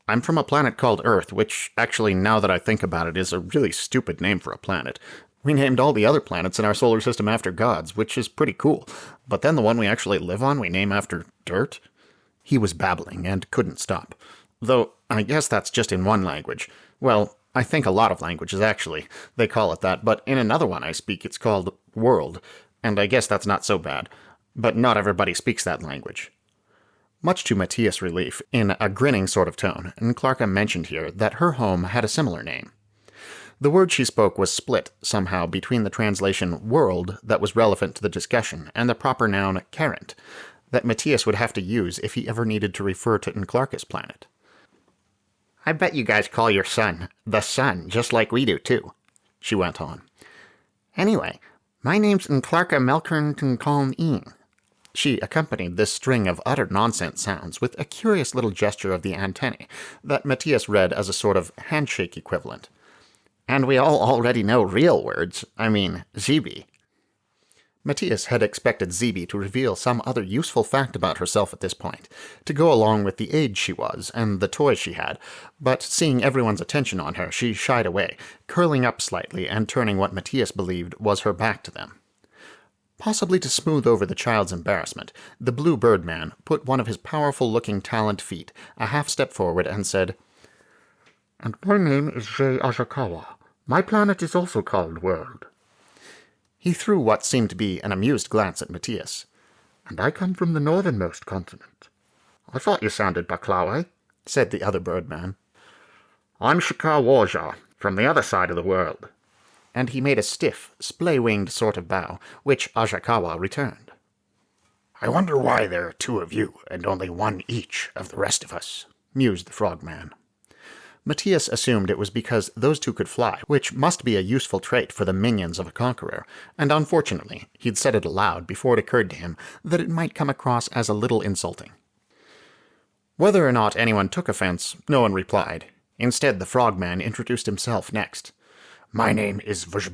Speaker 1: I'm from a planet called Earth, which, actually, now that I think about it, is a really stupid name for a planet. We named all the other planets in our solar system after gods, which is pretty cool. But then the one we actually live on we name after dirt? He was babbling and couldn't stop. Though, I guess that's just in one language. Well, I think a lot of languages, actually. They call it that, but in another one I speak it's called world, and I guess that's not so bad. But not everybody speaks that language. Much to Matías' relief, in a grinning sort of tone, N'Klarka mentioned here that her home had a similar name. The word she spoke was split, somehow, between the translation world that was relevant to the discussion and the proper noun current that Matías would have to use if he ever needed to refer to N'Klarka's planet.
Speaker 5: I bet you guys call your son the sun, just like we do, too, she went on. Anyway, my name's N'Klarka Melkern T'Nkon-Ing. She accompanied this string of utter nonsense sounds with a curious little gesture of the antennae that Matías read as a sort of handshake equivalent. And we all already know real words. I mean, Zeeby. Matías had expected Zeeby to reveal some other useful fact about herself at this point, to go along with the age she was and the toys she had, but seeing everyone's attention on her, she shied away, curling up slightly and turning what Matías believed was her back to them. Possibly to smooth over the child's embarrassment, the blue bird man put one of his powerful-looking taloned feet a half-step forward and said,
Speaker 6: And my name is Jay Ashikawa. My planet is also called World.
Speaker 1: He threw what seemed to be an amused glance at Matías.
Speaker 6: And I come from the northernmost continent. I thought you sounded Baklawe,
Speaker 1: said the other birdman.
Speaker 6: I'm Shikawaja, from the other side of the world.
Speaker 1: And he made a stiff, splay-winged sort of bow, which Ashikawa returned.
Speaker 6: I wonder why there are 2 of you and only 1 each of the rest of us, mused the frogman.
Speaker 1: Matías assumed it was because those 2 could fly, which must be a useful trait for the minions of a conqueror, and unfortunately, he'd said it aloud before it occurred to him that it might come across as a little insulting. Whether or not anyone took offense, no one replied. Instead, the frogman introduced himself next.
Speaker 6: My name is Verge,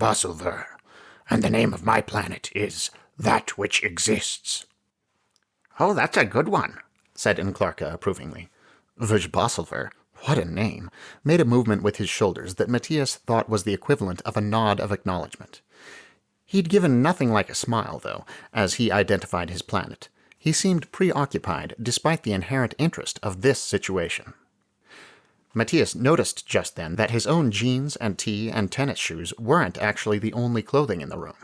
Speaker 6: and the name of my planet is That Which Exists.
Speaker 3: Oh, that's a good one,
Speaker 1: said N'Klarka approvingly. Verge, what a name, made a movement with his shoulders that Matías thought was the equivalent of a nod of acknowledgement. He'd given nothing like a smile, though, as he identified his planet. He seemed preoccupied, despite the inherent interest of this situation. Matías noticed just then that his own jeans and tee and tennis shoes weren't actually the only clothing in the room.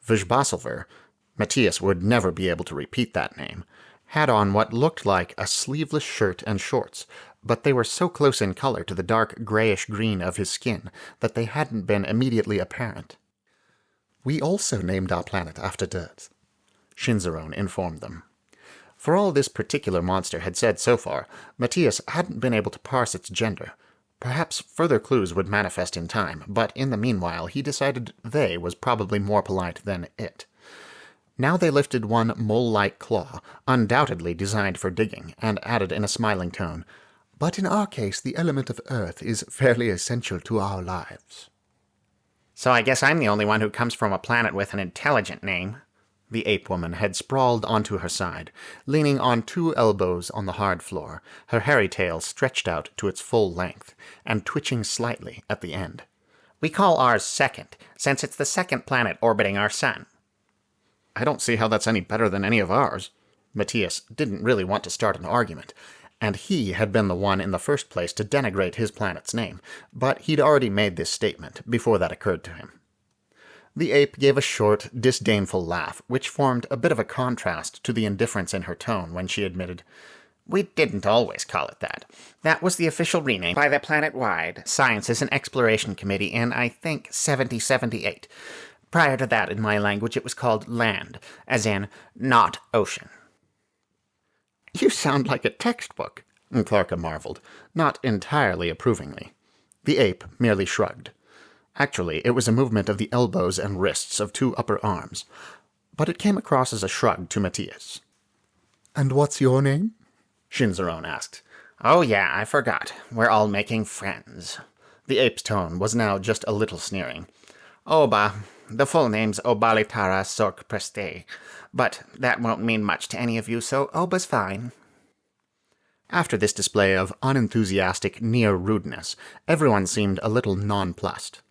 Speaker 1: Verge, Matías would never be able to repeat that name, had on what looked like a sleeveless shirt and shorts, but they were so close in color to the dark grayish-green of his skin that they hadn't been immediately apparent.
Speaker 7: We also named our planet after dirt,
Speaker 1: Shinzaron informed them. For all this particular monster had said so far, Matías hadn't been able to parse its gender. Perhaps further clues would manifest in time, but in the meanwhile he decided they was probably more polite than it. Now they lifted one mole-like claw, undoubtedly designed for digging, and added in a smiling tone,
Speaker 7: "But in our case, the element of earth is fairly essential to our lives."
Speaker 3: So I guess I'm the only one who comes from a planet with an intelligent name.
Speaker 1: The ape-woman had sprawled onto her side, leaning on 2 elbows on the hard floor, her hairy tail stretched out to its full length, and twitching slightly at the end.
Speaker 3: We call ours second, since it's the second planet orbiting our sun.
Speaker 1: I don't see how that's any better than any of ours. Matías didn't really want to start an argument, and he had been the one in the first place to denigrate his planet's name, but he'd already made this statement before that occurred to him. The ape gave a short, disdainful laugh, which formed a bit of a contrast to the indifference in her tone when she admitted,
Speaker 3: We didn't always call it that. That was the official rename by the planet-wide Sciences and Exploration Committee in, I think, 7078. Prior to that, in my language, it was called land, as in, not ocean.
Speaker 1: You sound like a textbook, N'Klarka marveled, not entirely approvingly. The ape merely shrugged. Actually, it was a movement of the elbows and wrists of 2 upper arms, but it came across as a shrug to Matías.
Speaker 7: "And what's your name?"
Speaker 1: Shinzaron asked.
Speaker 3: Oh yeah, I forgot. We're all making friends.
Speaker 1: The ape's tone was now just a little sneering.
Speaker 3: Oba. The full name's Obalitara Sork Preste, but that won't mean much to any of you, so Oba's fine.
Speaker 1: After this display of unenthusiastic near-rudeness, everyone seemed a little nonplussed.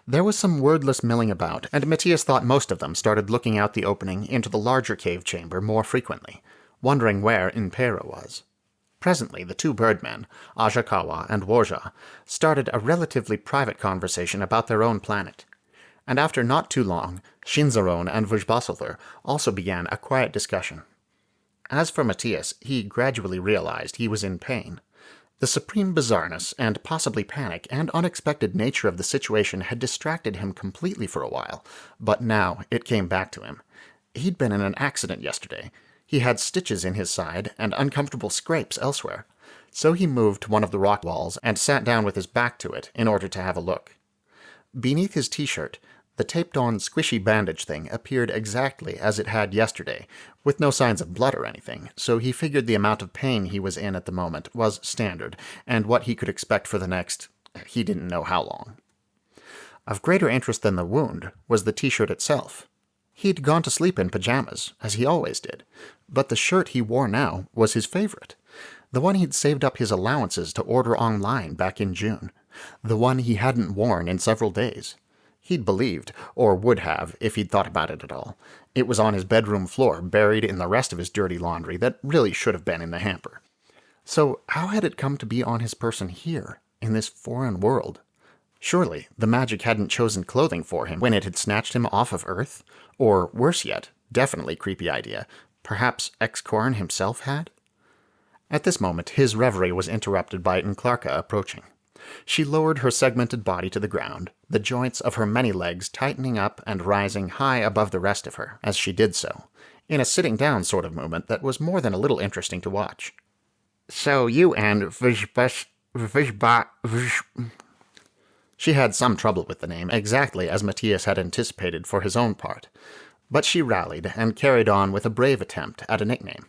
Speaker 1: There was some wordless milling about, and Matías thought most of them started looking out the opening into the larger cave chamber more frequently, wondering where Impera was. Presently, the 2 birdmen, Ajakawa and Worja, started a relatively private conversation about their own planet. And after not too long, Shinzaron and Verge also began a quiet discussion. As for Matías, he gradually realized he was in pain. The supreme bizarreness and possibly panic and unexpected nature of the situation had distracted him completely for a while, but now it came back to him. He'd been in an accident yesterday. He had stitches in his side and uncomfortable scrapes elsewhere. So he moved to one of the rock walls and sat down with his back to it in order to have a look. Beneath his t-shirt, the taped-on squishy bandage thing appeared exactly as it had yesterday, with no signs of blood or anything, so he figured the amount of pain he was in at the moment was standard, and what he could expect for the next, he didn't know how long. Of greater interest than the wound was the t-shirt itself. He'd gone to sleep in pajamas, as he always did, but the shirt he wore now was his favorite. The one he'd saved up his allowances to order online back in June. The one he hadn't worn in several days. He'd believed, or would have if he'd thought about it at all. It was on his bedroom floor, buried in the rest of his dirty laundry that really should have been in the hamper. So how had it come to be on his person here, in this foreign world? Surely the magic hadn't chosen clothing for him when it had snatched him off of Earth? Or, worse yet, definitely creepy idea, perhaps X-Corn himself had? At this moment his reverie was interrupted by N'Klarka approaching. She lowered her segmented body to the ground, the joints of her many legs tightening up and rising high above the rest of her as she did so. in a sitting-down sort of movement that was more than a little interesting to watch. "So you and She had some trouble with the name, exactly as Matías had anticipated for his own part, but she rallied and carried on with a brave attempt at a nickname.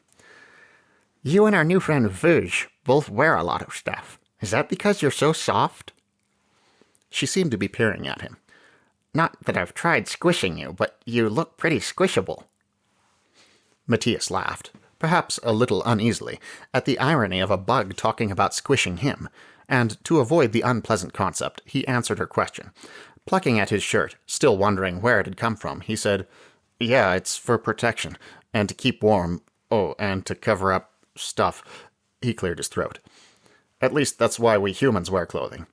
Speaker 1: "You and our new friend Verge both wear a lot of stuff. Is that because you're so soft?" She seemed to be peering at him. "Not that I've tried squishing you, but you look pretty squishable." Matías laughed, perhaps a little uneasily, at the irony of a bug talking about squishing him, and to avoid the unpleasant concept, he answered her question. Plucking at his shirt, still wondering where it had come from, he said, "Yeah, it's for protection, and to keep warm, and to cover up stuff." He cleared his throat. "At least that's why we humans wear clothing."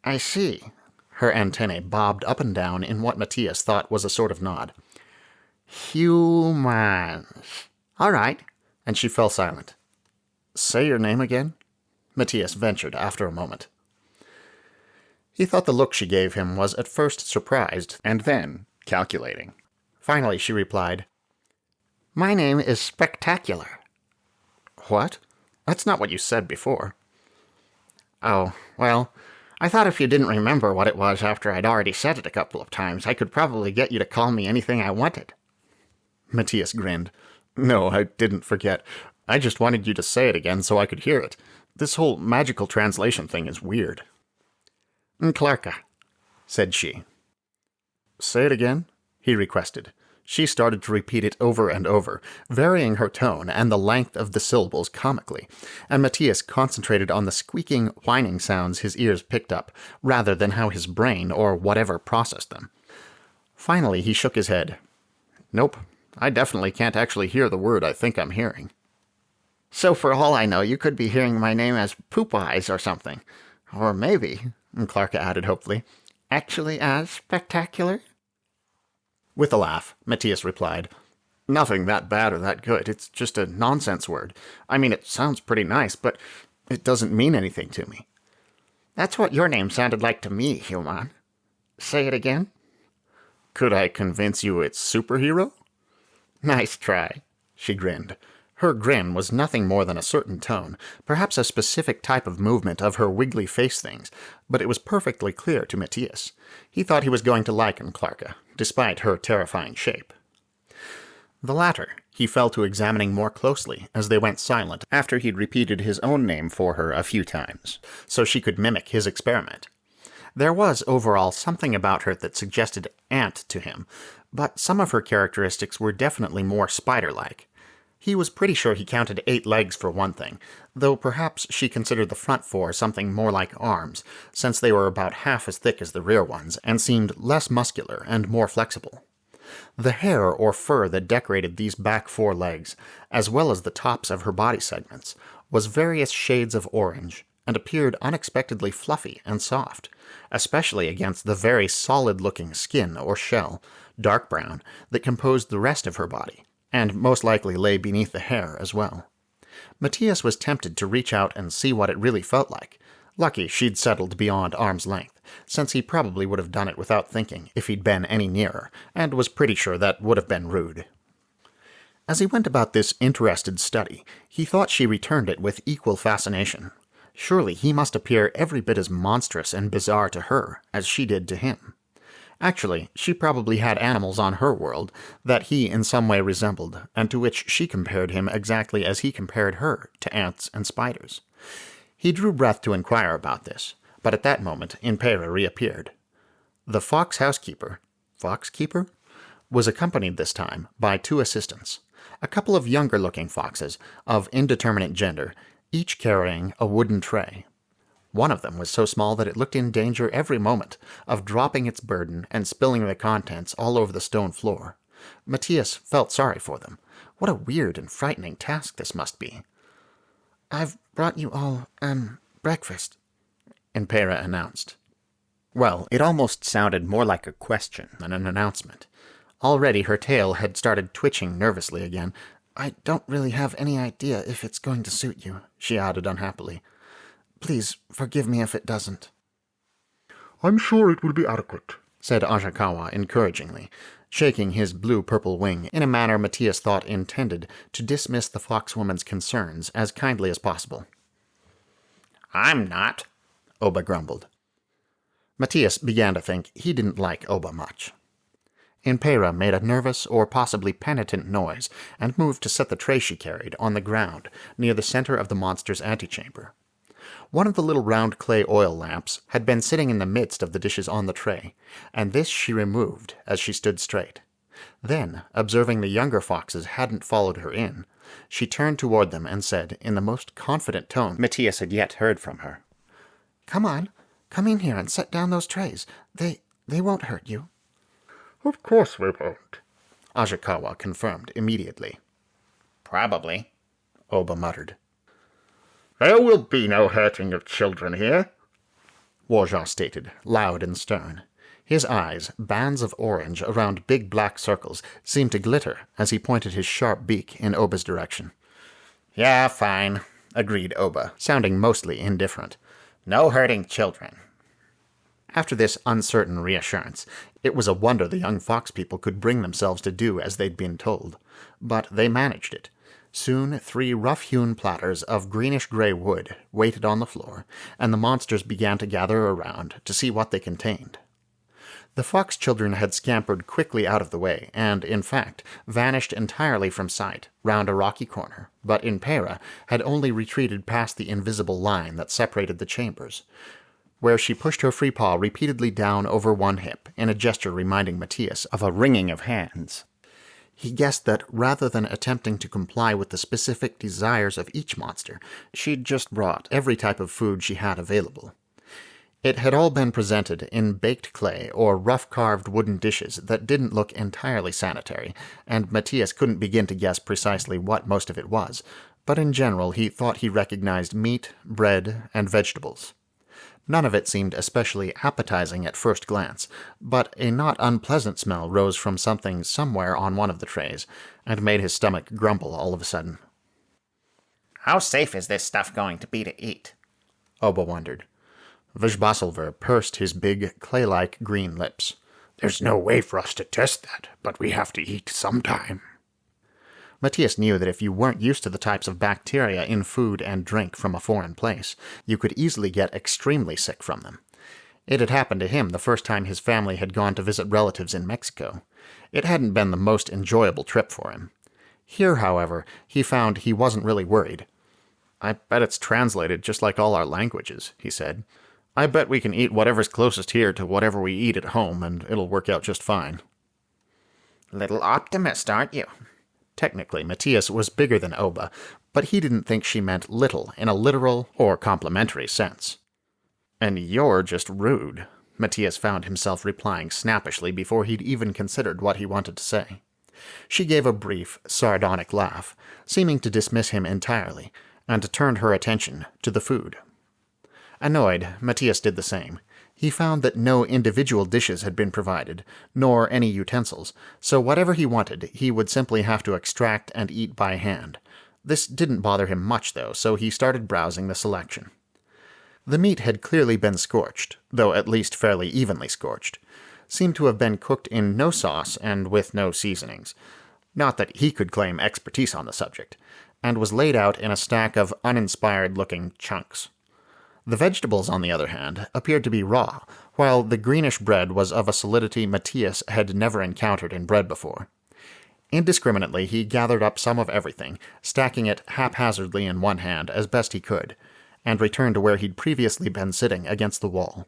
Speaker 1: "I see." Her antennae bobbed up and down in what Matías thought was a sort of nod. "Humans. All right." And she fell silent. "Say your name again?" Matías ventured after a moment. He thought the look she gave him was at first surprised, and then calculating. Finally she replied, "My name is Spectacular." "What? That's not what you said before." "Oh, well, I thought if you didn't remember what it was after I'd already said it a couple of times, I could probably get you to call me anything I wanted." Matías grinned. "No, I didn't forget. I just wanted you to say it again so I could hear it. This whole magical translation thing is weird." "Clarka," said she. "Say it again," he requested. She started to repeat it over and over, varying her tone and the length of the syllables comically, and Matías concentrated on the squeaking, whining sounds his ears picked up, rather than how his brain, or whatever, processed them. Finally he shook his head. "Nope, I definitely can't actually hear the word I think I'm hearing." "So for all I know, you could be hearing my name as Poop Eyes or something. Or maybe," Clarka added hopefully, "actually as Spectacular?" With a laugh, Matías replied, "Nothing that bad or that good. It's just a nonsense word. I mean, it sounds pretty nice, but it doesn't mean anything to me." "That's what your name sounded like to me, human. Say it again." "Could I convince you it's superhero?" "Nice try," she grinned. Her grin was nothing more than a certain tone, perhaps a specific type of movement of her wiggly face things, but it was perfectly clear to Matías. He thought he was going to like Clarka, despite her terrifying shape. The latter he fell to examining more closely as they went silent after he'd repeated his own name for her a few times, so she could mimic his experiment. There was, overall, something about her that suggested ant to him, but some of her characteristics were definitely more spider-like. He was pretty sure he counted 8 legs for one thing, though perhaps she considered the front 4 something more like arms, since they were about half as thick as the rear ones, and seemed less muscular and more flexible. The hair or fur that decorated these back 4 legs, as well as the tops of her body segments, was various shades of orange, and appeared unexpectedly fluffy and soft, especially against the very solid-looking skin or shell, dark brown, that composed the rest of her body, and most likely lay beneath the hair as well. Matías was tempted to reach out and see what it really felt like. Lucky she'd settled beyond arm's length, since he probably would have done it without thinking if he'd been any nearer, and was pretty sure that would have been rude. As he went about this interested study, he thought she returned it with equal fascination. Surely he must appear every bit as monstrous and bizarre to her as she did to him. Actually, she probably had animals on her world that he in some way resembled, and to which she compared him exactly as he compared her to ants and spiders. He drew breath to inquire about this, but at that moment Impera reappeared. The foxkeeper was accompanied this time by 2 assistants, a couple of younger-looking foxes of indeterminate gender, each carrying a wooden tray. One of them was so small that it looked in danger every moment of dropping its burden and spilling the contents all over the stone floor. Matías felt sorry for them. What a weird and frightening task this must be.
Speaker 7: "I've brought you all, breakfast,"
Speaker 1: Impera announced. Well, it almost sounded more like a question than an announcement. Already her tail had started twitching nervously again.
Speaker 7: "I don't really have any idea if it's going to suit you," she added unhappily. "Please forgive me if it doesn't."
Speaker 2: "I'm sure it will be adequate,"
Speaker 1: said Ashikawa encouragingly, shaking his blue-purple wing in a manner Matías thought intended to dismiss the foxwoman's concerns as kindly as possible.
Speaker 3: I'm not,
Speaker 1: Oba grumbled. Matías began to think he didn't like Oba much. Impera made a nervous or possibly penitent noise and moved to set the tray she carried on the ground near the center of the monster's antechamber. One of the little round clay oil lamps had been sitting in the midst of the dishes on the tray, and this she removed as she stood straight. Then, observing the younger foxes hadn't followed her in, she turned toward them and said, in the most confident tone Matías had yet heard from her,
Speaker 7: Come on, come in here and set down those trays. They won't hurt you.
Speaker 6: Of course we won't,
Speaker 1: Ashikawa confirmed immediately.
Speaker 3: probably.
Speaker 1: Oba muttered.
Speaker 6: There will be no hurting of children here,
Speaker 1: Warjaw stated, loud and stern. His eyes, bands of orange around big black circles, seemed to glitter as he pointed his sharp beak in Oba's direction.
Speaker 3: Yeah, fine,
Speaker 1: agreed Oba, sounding mostly indifferent.
Speaker 3: no hurting children.
Speaker 1: After this uncertain reassurance, it was a wonder the young fox people could bring themselves to do as they'd been told. But they managed it. Soon 3 rough-hewn platters of greenish-gray wood waited on the floor, and the monsters began to gather around to see what they contained. The fox children had scampered quickly out of the way, and, in fact, vanished entirely from sight, round a rocky corner, but Impera had only retreated past the invisible line that separated the chambers, where she pushed her free paw repeatedly down over one hip, in a gesture reminding Matías of a wringing of hands. He guessed that, rather than attempting to comply with the specific desires of each monster, she'd just brought every type of food she had available. It had all been presented in baked clay or rough-carved wooden dishes that didn't look entirely sanitary, and Matías couldn't begin to guess precisely what most of it was, but in general he thought he recognized meat, bread, and vegetables. None of it seemed especially appetizing at first glance, but a not unpleasant smell rose from something somewhere on one of the trays, and made his stomach grumble all of a sudden.
Speaker 3: How safe is this stuff going to be to eat?
Speaker 1: Oba wondered. Vizbasilver pursed his big, clay-like green lips.
Speaker 6: There's no way for us to test that, but we have to eat sometime.
Speaker 1: Matías knew that if you weren't used to the types of bacteria in food and drink from a foreign place, you could easily get extremely sick from them. It had happened to him the first time his family had gone to visit relatives in Mexico. It hadn't been the most enjoyable trip for him. Here, however, he found he wasn't really worried. I bet it's translated just like all our languages, he said. I bet we can eat whatever's closest here to whatever we eat at home, and it'll work out just fine.
Speaker 3: Little optimist, aren't you?
Speaker 1: Technically, Matías was bigger than Oba, but he didn't think she meant little in a literal or complimentary sense. And you're just rude, Matías found himself replying snappishly before he'd even considered what he wanted to say. She gave a brief, sardonic laugh, seeming to dismiss him entirely, and turned her attention to the food. Annoyed, Matías did the same. He found that no individual dishes had been provided, nor any utensils, so whatever he wanted, he would simply have to extract and eat by hand. This didn't bother him much, though, so he started browsing the selection. The meat had clearly been scorched, though at least fairly evenly scorched. Seemed to have been cooked in no sauce and with no seasonings. Not that he could claim expertise on the subject, and was laid out in a stack of uninspired-looking chunks. The vegetables, on the other hand, appeared to be raw, while the greenish bread was of a solidity Matías had never encountered in bread before. Indiscriminately, he gathered up some of everything, stacking it haphazardly in one hand as best he could, and returned to where he'd previously been sitting against the wall.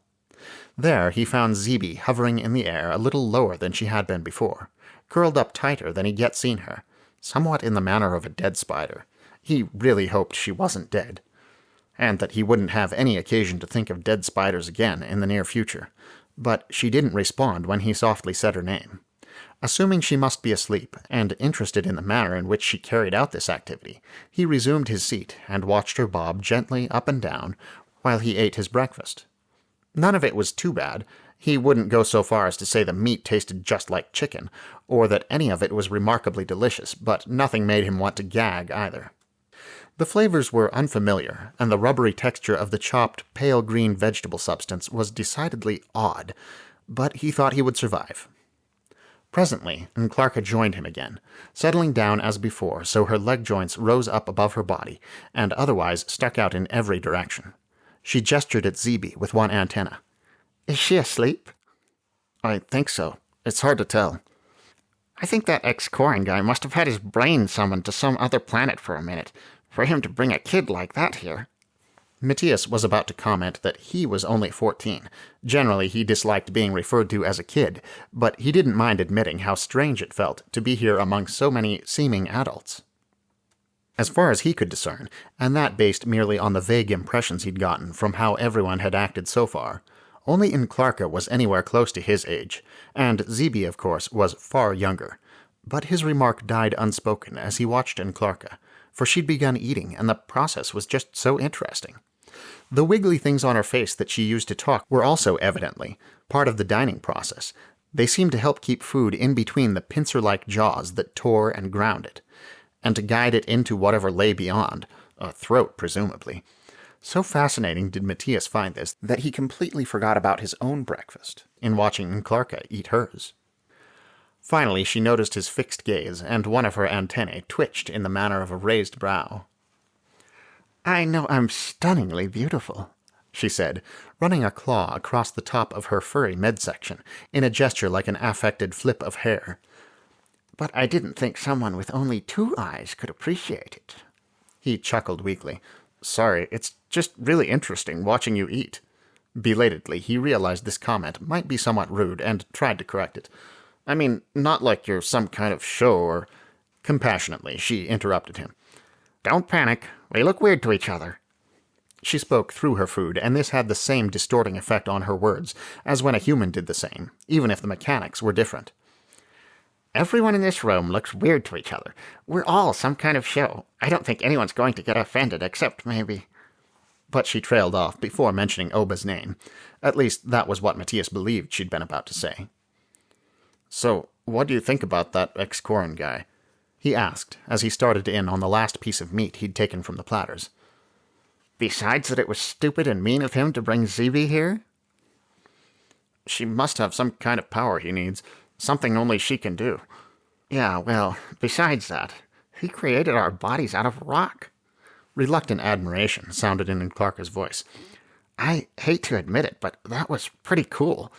Speaker 1: There he found Zibi hovering in the air a little lower than she had been before, curled up tighter than he'd yet seen her, somewhat in the manner of a dead spider. He really hoped she wasn't dead, and that he wouldn't have any occasion to think of dead spiders again in the near future. But she didn't respond when he softly said her name. Assuming she must be asleep, and interested in the manner in which she carried out this activity, he resumed his seat and watched her bob gently up and down while he ate his breakfast. None of it was too bad. He wouldn't go so far as to say the meat tasted just like chicken, or that any of it was remarkably delicious, but nothing made him want to gag either. The flavors were unfamiliar, and the rubbery texture of the chopped, pale green vegetable substance was decidedly odd, but he thought he would survive. Presently, Clarka joined him again, settling down as before so her leg joints rose up above her body and otherwise stuck out in every direction. She gestured at Zeeby with one antenna.
Speaker 5: Is she asleep?
Speaker 6: I think so. It's hard to tell.
Speaker 5: I think that ex-Corin guy must have had his brain summoned to some other planet for a minute, for him to bring a kid like that here.
Speaker 1: Matías was about to comment that he was only 14. Generally, he disliked being referred to as a kid, but he didn't mind admitting how strange it felt to be here among so many seeming adults. As far as he could discern, and that based merely on the vague impressions he'd gotten from how everyone had acted so far, only Clarka was anywhere close to his age, and Zeeby, of course, was far younger. But his remark died unspoken as he watched Clarka, for she'd begun eating, and the process was just so interesting. The wiggly things on her face that she used to talk were also evidently part of the dining process. They seemed to help keep food in between the pincer-like jaws that tore and ground it, and to guide it into whatever lay beyond, a throat presumably. So fascinating did Matías find this that he completely forgot about his own breakfast in watching Clarka eat hers. Finally, she noticed his fixed gaze, and one of her antennae twitched in the manner of a raised brow.
Speaker 5: I know I'm stunningly beautiful, she said, running a claw across the top of her furry midsection in a gesture like an affected flip of hair. But I didn't think someone with only 2 eyes could appreciate it.
Speaker 1: He chuckled weakly. Sorry, it's just really interesting watching you eat. Belatedly, he realized this comment might be somewhat rude and tried to correct it. I mean, not like you're some kind of show or... Compassionately, she interrupted him.
Speaker 5: Don't panic. We look weird to each other.
Speaker 1: She spoke through her food, and this had the same distorting effect on her words as when a human did the same, even if the mechanics were different.
Speaker 5: Everyone in this room looks weird to each other. We're all some kind of show. I don't think anyone's going to get offended, except maybe...
Speaker 1: But she trailed off before mentioning Oba's name. At least that was what Matías believed she'd been about to say. So, what do you think about that ex-Corin guy? He asked, as he started in on the last piece of meat he'd taken from the platters.
Speaker 5: Besides that it was stupid and mean of him to bring Zeeby here?
Speaker 6: She must have some kind of power he needs, something only she can do.
Speaker 5: Yeah, well, besides that, he created our bodies out of rock.
Speaker 1: Reluctant admiration sounded in Clarka's voice.
Speaker 5: I hate to admit it, but that was pretty cool.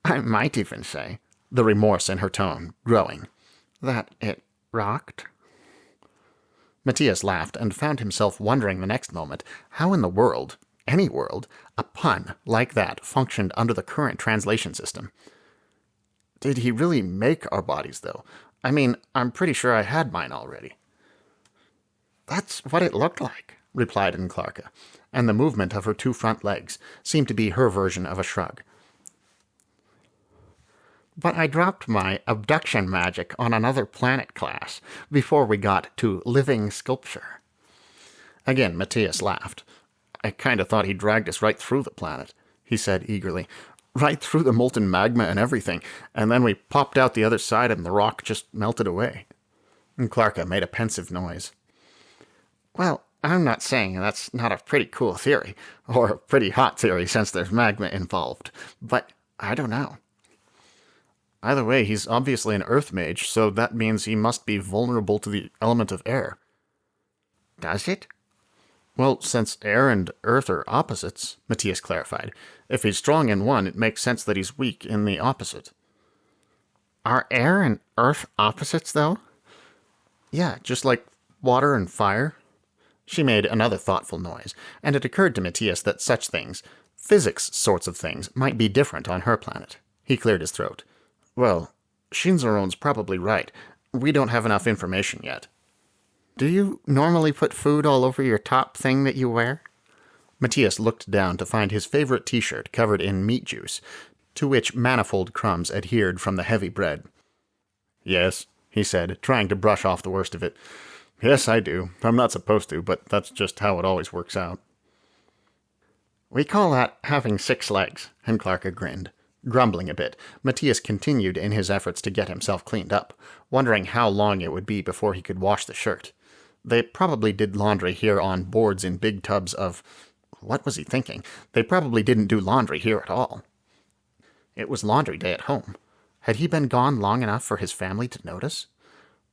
Speaker 5: I might even say,
Speaker 1: the remorse in her tone growing,
Speaker 5: that it rocked.
Speaker 1: Matías laughed and found himself wondering the next moment how in the world, any world, a pun like that functioned under the current translation system. Did he really make our bodies, though? I mean, I'm pretty sure I had mine already.
Speaker 5: That's what it looked like,
Speaker 1: replied Clarka, and the movement of her 2 front legs seemed to be her version of a shrug.
Speaker 5: But I dropped my abduction magic on another planet class before we got to living sculpture.
Speaker 1: Again, Matías laughed. I kind of thought he dragged us right through the planet, he said eagerly. Right through the molten magma and everything, and then we popped out the other side and the rock just melted away. Clarka made a pensive noise.
Speaker 5: Well, I'm not saying that's not a pretty cool theory, or a pretty hot theory since there's magma involved, but I don't know.
Speaker 1: Either way, he's obviously an earth mage, so that means he must be vulnerable to the element of air.
Speaker 5: Does it?
Speaker 1: Well, since air and earth are opposites, Matías clarified. If he's strong in one, it makes sense that he's weak in the opposite.
Speaker 5: Are air and earth opposites, though?
Speaker 1: Yeah, just like water and fire. She made another thoughtful noise, and it occurred to Matías that such things, physics sorts of things, might be different on her planet. He cleared his throat. Well, Shinzaron's probably right. We don't have enough information yet.
Speaker 5: Do you normally put food all over your top thing that you wear?
Speaker 1: Matías looked down to find his favorite t-shirt covered in meat juice, to which manifold crumbs adhered from the heavy bread. Yes, he said, trying to brush off the worst of it. Yes, I do. I'm not supposed to, but that's just how it always works out.
Speaker 5: We call that having 6 legs, and Clarka grinned.
Speaker 1: Grumbling a bit, Matías continued in his efforts to get himself cleaned up, wondering how long it would be before he could wash the shirt. They probably did laundry here on boards in big tubs of... What was he thinking? They probably didn't do laundry here at all.
Speaker 5: It was laundry day at home. Had he been gone long enough for his family to notice?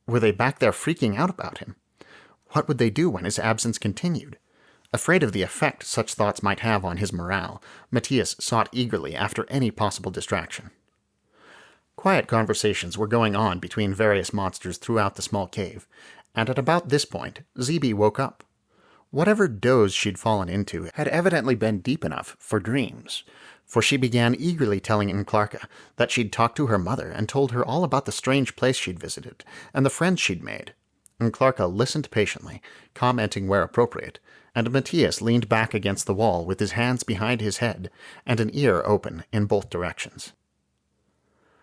Speaker 5: Were they back there freaking out about him? What would they do when his absence continued? Afraid of the effect such thoughts might have on his morale, Matías sought eagerly after any possible distraction. Quiet conversations were going on between various monsters throughout the small cave, and at about this point, Zeebe woke up. Whatever doze she'd fallen into had evidently been deep enough for dreams, for she began eagerly telling Nklarka that she'd talked to her mother and told her all about the strange place she'd visited and the friends she'd made. Nklarka listened patiently, commenting where appropriate, and Matías leaned back against the wall with his hands behind his head and an ear open in both directions.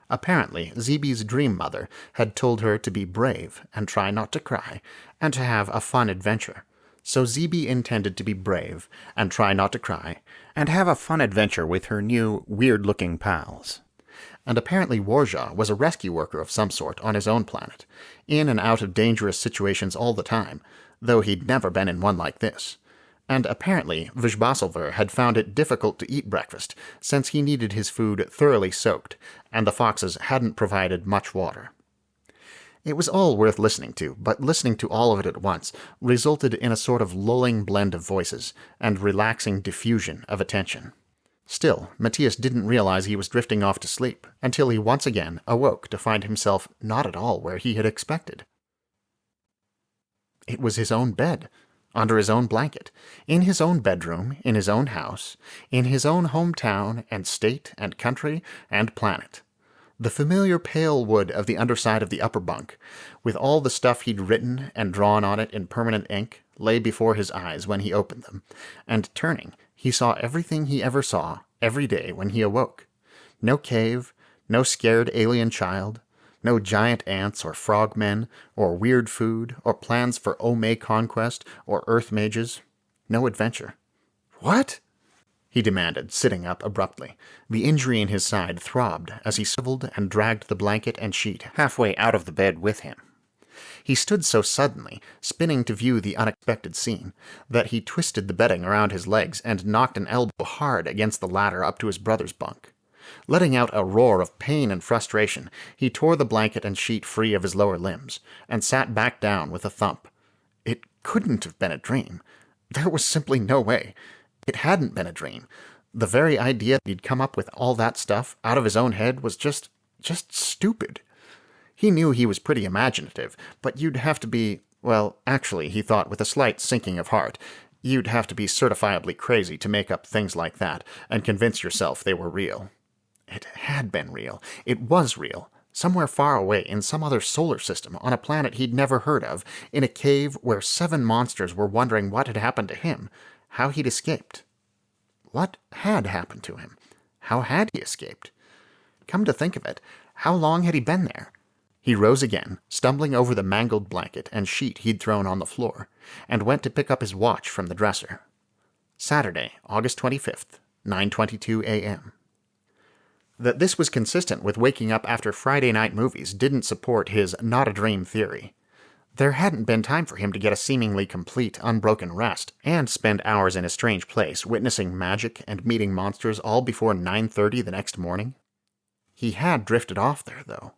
Speaker 5: Apparently, Zeebe's dream mother had told her to be brave and try not to cry and to have a fun adventure. So Zeebe intended to be brave and try not to cry and have a fun adventure with her new, weird-looking pals. And apparently Warja was a rescue worker of some sort on his own planet, in and out of dangerous situations all the time, though he'd never been in one like this. And apparently Vizbasilver had found it difficult to eat breakfast, since he needed his food thoroughly soaked, and the foxes hadn't provided much water. It was all worth listening to, but listening to all of it at once resulted in a sort of lulling blend of voices and relaxing diffusion of attention. Still, Matías didn't realize he was drifting off to sleep until he once again awoke to find himself not at all where he had expected. It was his own bed, under his own blanket, in his own bedroom, in his own house, in his own hometown and state and country and planet. The familiar pale wood of the underside of the upper bunk, with all the stuff he'd written and drawn on it in permanent ink, lay before his eyes when he opened them, and turning, he saw everything he ever saw every day when he awoke. No cave, no scared alien child, no giant ants or frogmen, or weird food, or plans for Ome conquest, or earth mages. No adventure. What? He demanded, sitting up abruptly. The injury in his side throbbed as he swiveled and dragged the blanket and sheet halfway out of the bed with him. He stood so suddenly, spinning to view the unexpected scene, that he twisted the bedding around his legs and knocked an elbow hard against the ladder up to his brother's bunk. Letting out a roar of pain and frustration, he tore the blanket and sheet free of his lower limbs, and sat back down with a thump. It couldn't have been a dream. There was simply no way. It hadn't been a dream. The very idea that he'd come up with all that stuff out of his own head was just stupid. He knew he was pretty imaginative, but you'd have to be, well, actually, he thought with a slight sinking of heart, you'd have to be certifiably crazy to make up things like that and convince yourself they were real. It had been real. It was real. Somewhere far away in some other solar system, on a planet he'd never heard of, in a cave where 7 monsters were wondering what had happened to him, how he'd escaped. What had happened to him? How had he escaped? Come to think of it, how long had he been there? He rose again, stumbling over the mangled blanket and sheet he'd thrown on the floor, and went to pick up his watch from the dresser. Saturday, August 25th, 9:22 a.m. That this was consistent with waking up after Friday night movies didn't support his not-a-dream theory. There hadn't been time for him to get a seemingly complete, unbroken rest, and spend hours in a strange place witnessing magic and meeting monsters all before 9:30 the next morning. He had drifted off there, though.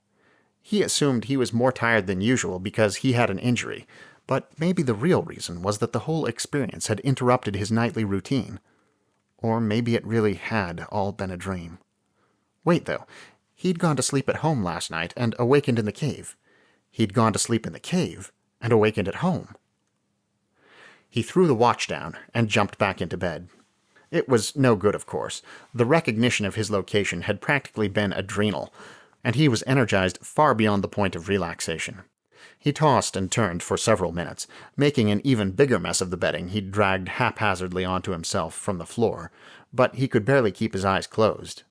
Speaker 5: He assumed he was more tired than usual because he had an injury, but maybe the real reason was that the whole experience had interrupted his nightly routine. Or maybe it really had all been a dream. Wait, though. He'd gone to sleep at home last night and awakened in the cave. He'd gone to sleep in the cave and awakened at home. He threw the watch down and jumped back into bed. It was no good, of course. The recognition of his location had practically been adrenal, and he was energized far beyond the point of relaxation. He tossed and turned for several minutes, making an even bigger mess of the bedding he'd dragged haphazardly onto himself from the floor, but he could barely keep his eyes closed.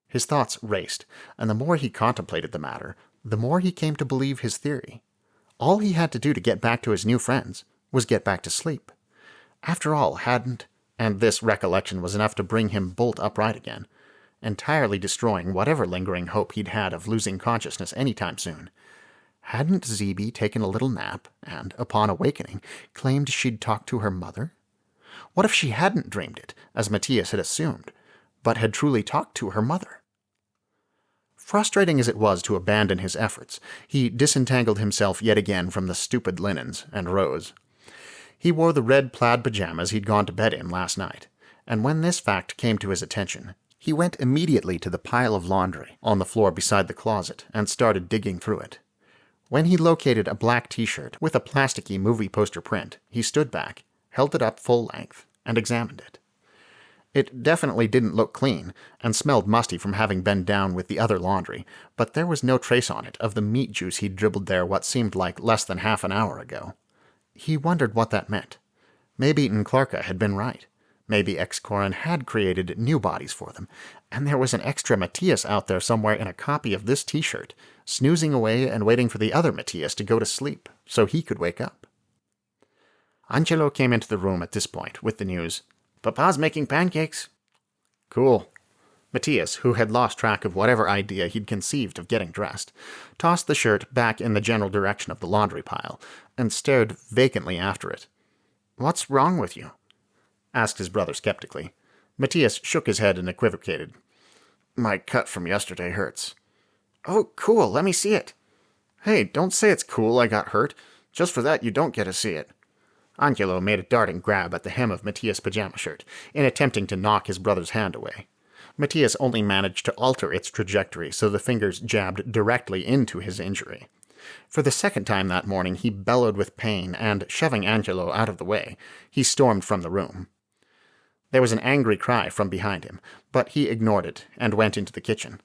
Speaker 5: His thoughts raced, and the more he contemplated the matter, the more he came to believe his theory. All he had to do to get back to his new friends was get back to sleep. After all, and this recollection was enough to bring him bolt upright again, entirely destroying whatever lingering hope he'd had of losing consciousness any time soon. Hadn't Zeebe taken a little nap and, upon awakening, claimed she'd talked to her mother? What if she hadn't dreamed it, as Matías had assumed, but had truly talked to her mother?
Speaker 1: Frustrating as it was to abandon his efforts, he disentangled himself yet again from the stupid linens and rose. He wore the red plaid pajamas he'd gone to bed in last night, and when this fact came to his attention, he went immediately to the pile of laundry on the floor beside the closet and started digging through it. When he located a black t-shirt with a plasticky movie poster print, he stood back, held it up full length, and examined it. It definitely didn't look clean, and smelled musty from having been down with the other laundry, but there was no trace on it of the meat juice he'd dribbled there what seemed like less than half an hour ago. He wondered what that meant. Maybe N'Clarka had been right. Maybe X-Corin had created new bodies for them, and there was an extra Matías out there somewhere in a copy of this t-shirt, snoozing away and waiting for the other Matías to go to sleep, so he could wake up. Angelo came into the room at this point with the news, "Papa's making pancakes." "Cool." Matías, who had lost track of whatever idea he'd conceived of getting dressed, tossed the shirt back in the general direction of the laundry pile, and stared vacantly after it. "What's wrong with you?" asked his brother skeptically. Matías shook his head and equivocated. "My cut from yesterday hurts." "Oh, cool, let me see it." "Hey, don't say it's cool I got hurt. Just for that you don't get to see it." Angelo made a darting grab at the hem of Matías' pajama shirt, in attempting to knock his brother's hand away. Matías only managed to alter its trajectory so the fingers jabbed directly into his injury. For the second time that morning he bellowed with pain, and, shoving Angelo out of the way, he stormed from the room. There was an angry cry from behind him, but he ignored it and went into the kitchen.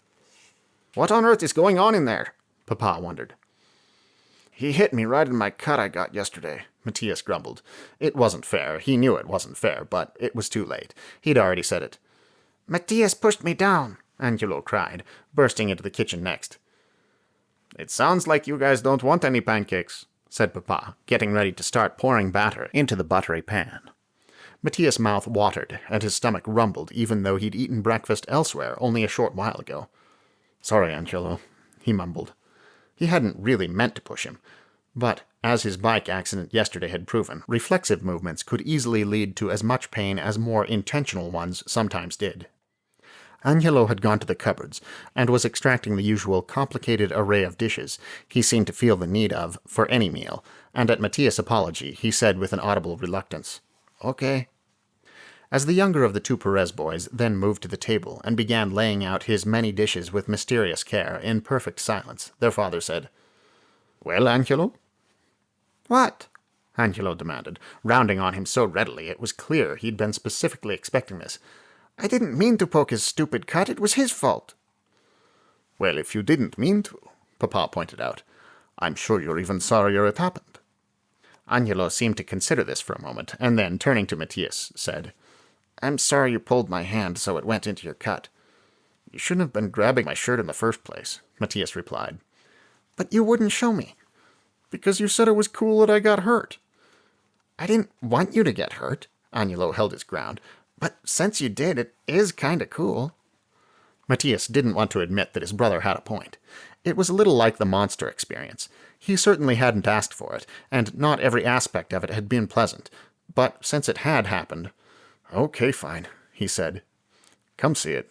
Speaker 1: "What on earth is going on in there?" Papa wondered. "He hit me right in my cut I got yesterday," Matías grumbled. It wasn't fair. He knew it wasn't fair, but it was too late. He'd already said it. "Matías pushed me down," Angelo cried, bursting into the kitchen next. "It sounds like you guys don't want any pancakes," said Papa, getting ready to start pouring batter into the buttery pan. Matías' mouth watered, and his stomach rumbled even though he'd eaten breakfast elsewhere only a short while ago. "Sorry, Angelo," he mumbled. He hadn't really meant to push him, but, as his bike accident yesterday had proven, reflexive movements could easily lead to as much pain as more intentional ones sometimes did. Angelo had gone to the cupboards, and was extracting the usual complicated array of dishes he seemed to feel the need of for any meal, and at Matías' apology he said with an audible reluctance, "Okay." As the younger of the two Perez boys then moved to the table and began laying out his many dishes with mysterious care in perfect silence, their father said, "Well, Angelo?" "What?" Angelo demanded, rounding on him so readily it was clear he'd been specifically expecting this. "I didn't mean to poke his stupid cut. It was his fault." "Well, if you didn't mean to," Papa pointed out, "I'm sure you're even sorrier it happened." Angelo seemed to consider this for a moment, and then, turning to Matías, said, "I'm sorry you pulled my hand so it went into your cut." "You shouldn't have been grabbing my shirt in the first place," Matías replied. "But you wouldn't show me." "Because you said it was cool that I got hurt." "I didn't want you to get hurt." Angelo held his ground. "But since you did, it is kinda cool." Matías didn't want to admit that his brother had a point. It was a little like the monster experience. He certainly hadn't asked for it, and not every aspect of it had been pleasant. But since it had happened... "Okay, fine," he said. "Come see it."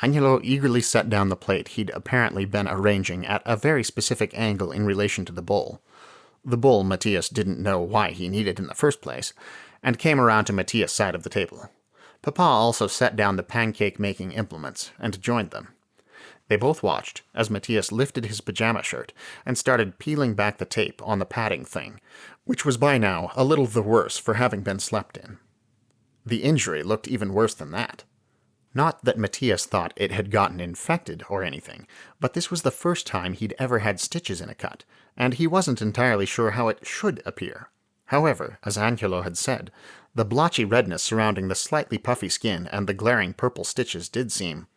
Speaker 1: Angelo eagerly set down the plate he'd apparently been arranging at a very specific angle in relation to the bowl. The bowl Matías didn't know why he needed in the first place, and came around to Matías' side of the table. Papa also set down the pancake-making implements and joined them. They both watched as Matías lifted his pajama shirt and started peeling back the tape on the padding thing, which was by now a little the worse for having been slept in. The injury looked even worse than that. Not that Matías thought it had gotten infected or anything, but this was the first time he'd ever had stitches in a cut, and he wasn't entirely sure how it should appear. However, as Angelo had said, the blotchy redness surrounding the slightly puffy skin and the glaring purple stitches did seem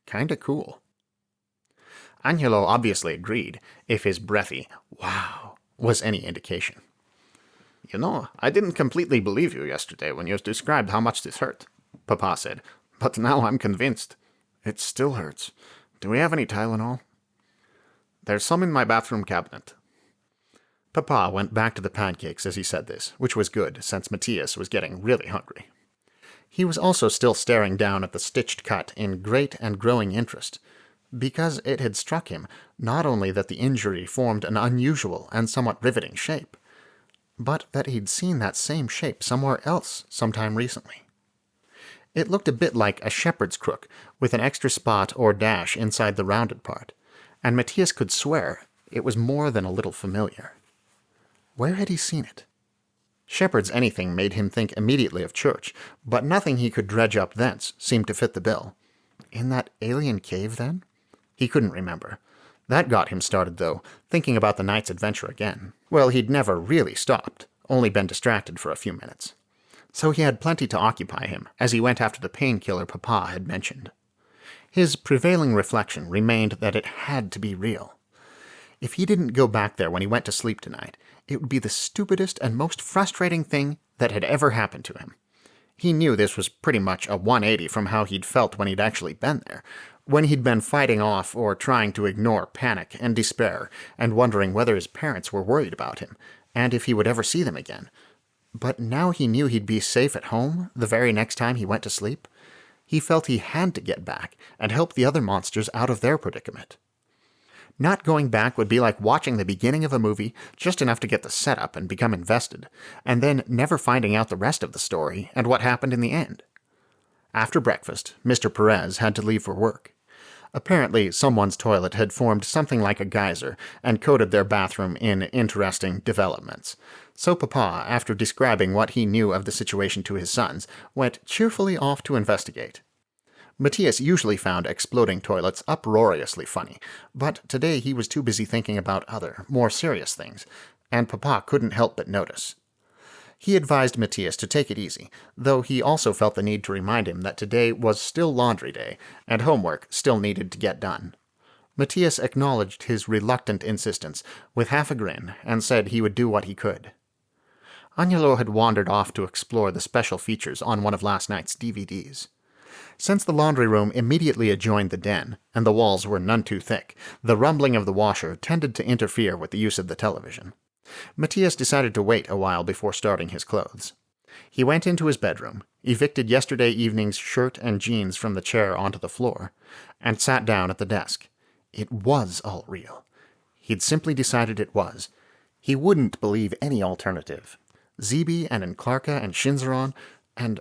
Speaker 1: kinda cool. Angelo obviously agreed, if his breathy "wow" was any indication. "You know, I didn't completely believe you yesterday when you described how much this hurt," Papa said, "but now I'm convinced. It still hurts. Do we have any Tylenol?" "There's some in my bathroom cabinet." Papa went back to the pancakes as he said this, which was good, since Matías was getting really hungry. He was also still staring down at the stitched cut in great and growing interest. because it had struck him not only that the injury formed an unusual and somewhat riveting shape, but that he'd seen that same shape somewhere else sometime recently. It looked a bit like a shepherd's crook, with an extra spot or dash inside the rounded part, and Matías could swear it was more than a little familiar. Where had he seen it? Shepherd's anything made him think immediately of church, but nothing he could dredge up thence seemed to fit the bill. In that alien cave, then? He couldn't remember. That got him started, though, thinking about the night's adventure again. Well, he'd never really stopped, only been distracted for a few minutes. So he had plenty to occupy him as he went after the painkiller Papa had mentioned. His prevailing reflection remained that it had to be real. If he didn't go back there when he went to sleep tonight, it would be the stupidest and most frustrating thing that had ever happened to him. He knew this was pretty much a 180 from how he'd felt when he'd actually been there, when he'd been fighting off or trying to ignore panic and despair and wondering whether his parents were worried about him, and if he would ever see them again. But now he knew he'd be safe at home the very next time he went to sleep. He felt he had to get back and help the other monsters out of their predicament. Not going back would be like watching the beginning of a movie just enough to get the setup and become invested, and then never finding out the rest of the story and what happened in the end. After breakfast, Mr. Perez had to leave for work. Apparently, someone's toilet had formed something like a geyser and coated their bathroom in interesting developments. So Papa, after describing what he knew of the situation to his sons, went cheerfully off to investigate. Matías usually found exploding toilets uproariously funny, but today he was too busy thinking about other, more serious things, and Papa couldn't help but notice. He advised Matías to take it easy, though he also felt the need to remind him that today was still laundry day, and homework still needed to get done. Matías acknowledged his reluctant insistence with half a grin and said he would do what he could. Agnello had wandered off to explore the special features on one of last night's DVDs. Since the laundry room immediately adjoined the den, and the walls were none too thick, the rumbling of the washer tended to interfere with the use of the television. Matías decided to wait a while before starting his clothes. He went into his bedroom, evicted yesterday evening's shirt and jeans from the chair onto the floor, and sat down at the desk. It was all real. He'd simply decided it was. He wouldn't believe any alternative. Zeebe and Enclarka and Shinzaron and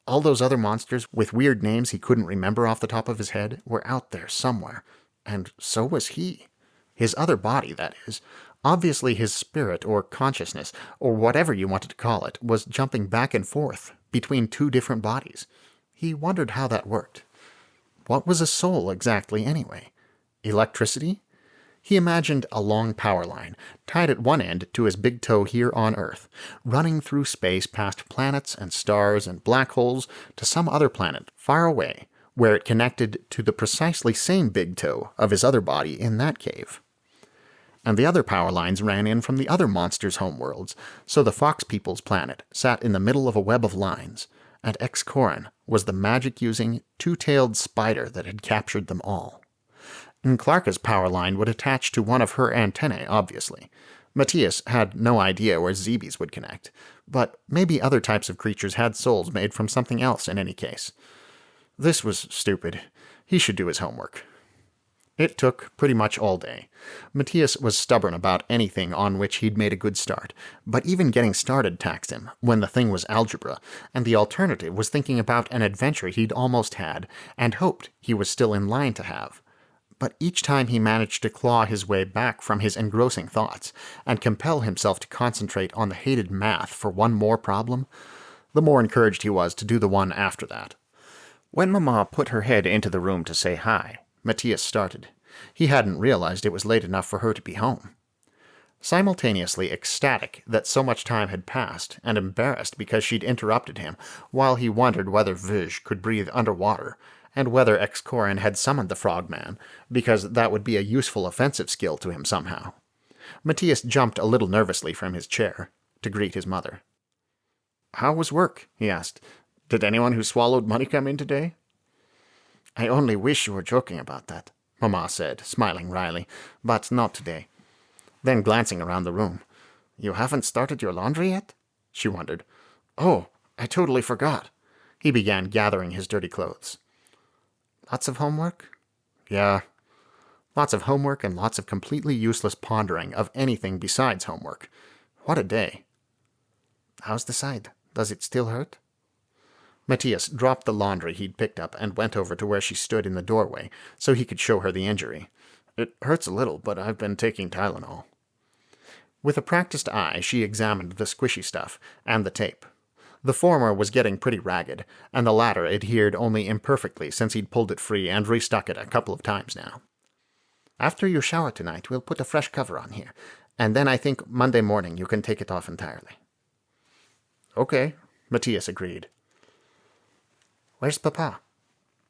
Speaker 1: all those other monsters with weird names he couldn't remember off the top of his head were out there somewhere. And so was he. His other body, that is. Obviously his spirit or consciousness, or whatever you wanted to call it, was jumping back and forth between two different bodies. He wondered how that worked. What was a soul exactly, anyway? Electricity? He imagined a long power line, tied at one end to his big toe here on Earth, running through space past planets and stars and black holes to some other planet far away, where it connected to the precisely same big toe of his other body in that cave. And the other power lines ran in from the other monsters' homeworlds, so the Fox People's planet sat in the middle of a web of lines, and Excorin was the magic-using, two-tailed spider that had captured them all. Enclarka's power line would attach to one of her antennae, obviously. Matías had no idea where Zeebe's would connect, but maybe other types of creatures had souls made from something else in any case. This was stupid. He should do his homework. It took pretty much all day. Matías was stubborn about anything on which he'd made a good start, but even getting started taxed him when the thing was algebra, and the alternative was thinking about an adventure he'd almost had and hoped he was still in line to have. But each time he managed to claw his way back from his engrossing thoughts and compel himself to concentrate on the hated math for one more problem, the more encouraged he was to do the one after that. When Mama put her head into the room to say hi, Matías started. He hadn't realized it was late enough for her to be home. Simultaneously ecstatic that so much time had passed, and embarrassed because she'd interrupted him while he wondered whether Verge could breathe underwater, and whether Excorin had summoned the frogman, because that would be a useful offensive skill to him somehow. Matías jumped a little nervously from his chair to greet his mother. "How was work?" he asked. "Did anyone who swallowed money come in today?" "I only wish you were joking about that," Mama said, smiling wryly, "but not today." Then glancing around the room, "You haven't started your laundry yet?" she wondered. "Oh, I totally forgot." He began gathering his dirty clothes. "Lots of homework?" "Yeah." Lots of homework and lots of completely useless pondering of anything besides homework. What a day. How's the side? Does it still hurt? Matías dropped the laundry he'd picked up and went over to where she stood in the doorway so he could show her the injury. It hurts a little, but I've been taking Tylenol. With a practiced eye, she examined the squishy stuff and the tape. The former was getting pretty ragged, and the latter adhered only imperfectly since he'd pulled it free and restuck it a couple of times now. After you shower tonight, we'll put a fresh cover on here, and then I think Monday morning you can take it off entirely. Okay, Matías agreed. Where's Papa?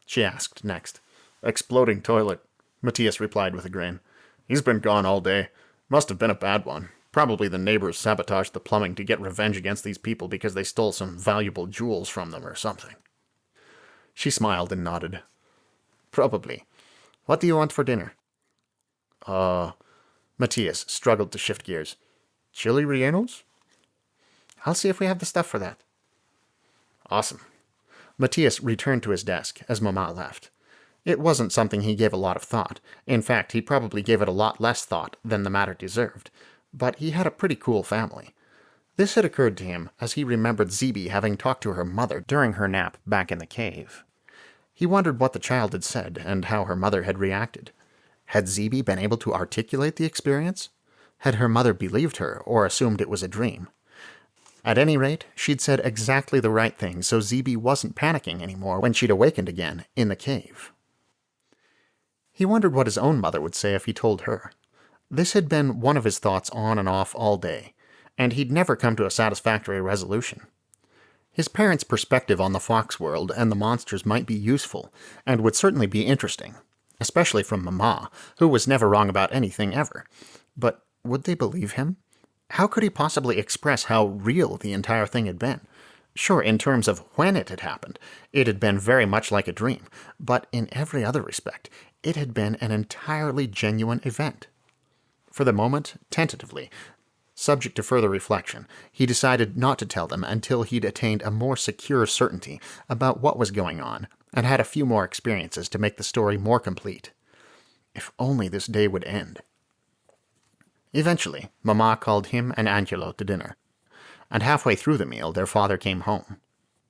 Speaker 1: She asked next. Exploding toilet, Matías replied with a grin. He's been gone all day. Must have been a bad one. Probably the neighbors sabotaged the plumbing to get revenge against these people because they stole some valuable jewels from them or something. She smiled and nodded. Probably. What do you want for dinner? Matías struggled to shift gears. Chili rellenos? I'll see if we have the stuff for that. Awesome. Matías returned to his desk as Mama left. It wasn't something he gave a lot of thought. In fact, he probably gave it a lot less thought than the matter deserved. But he had a pretty cool family. This had occurred to him as he remembered Zeebe having talked to her mother during her nap back in the cave. He wondered what the child had said and how her mother had reacted. Had Zeebe been able to articulate the experience? Had her mother believed her or assumed it was a dream? At any rate, she'd said exactly the right thing, so Zeebe wasn't panicking anymore when she'd awakened again in the cave. He wondered what his own mother would say if he told her. This had been one of his thoughts on and off all day, and he'd never come to a satisfactory resolution. His parents' perspective on the fox world and the monsters might be useful, and would certainly be interesting, especially from Mama, who was never wrong about anything ever. But would they believe him? How could he possibly express how real the entire thing had been? Sure, in terms of when it had happened, it had been very much like a dream, but in every other respect, it had been an entirely genuine event. For the moment, tentatively, subject to further reflection, he decided not to tell them until he'd attained a more secure certainty about what was going on and had a few more experiences to make the story more complete. If only this day would end. Eventually, Mama called him and Angelo to dinner, and halfway through the meal their father came home.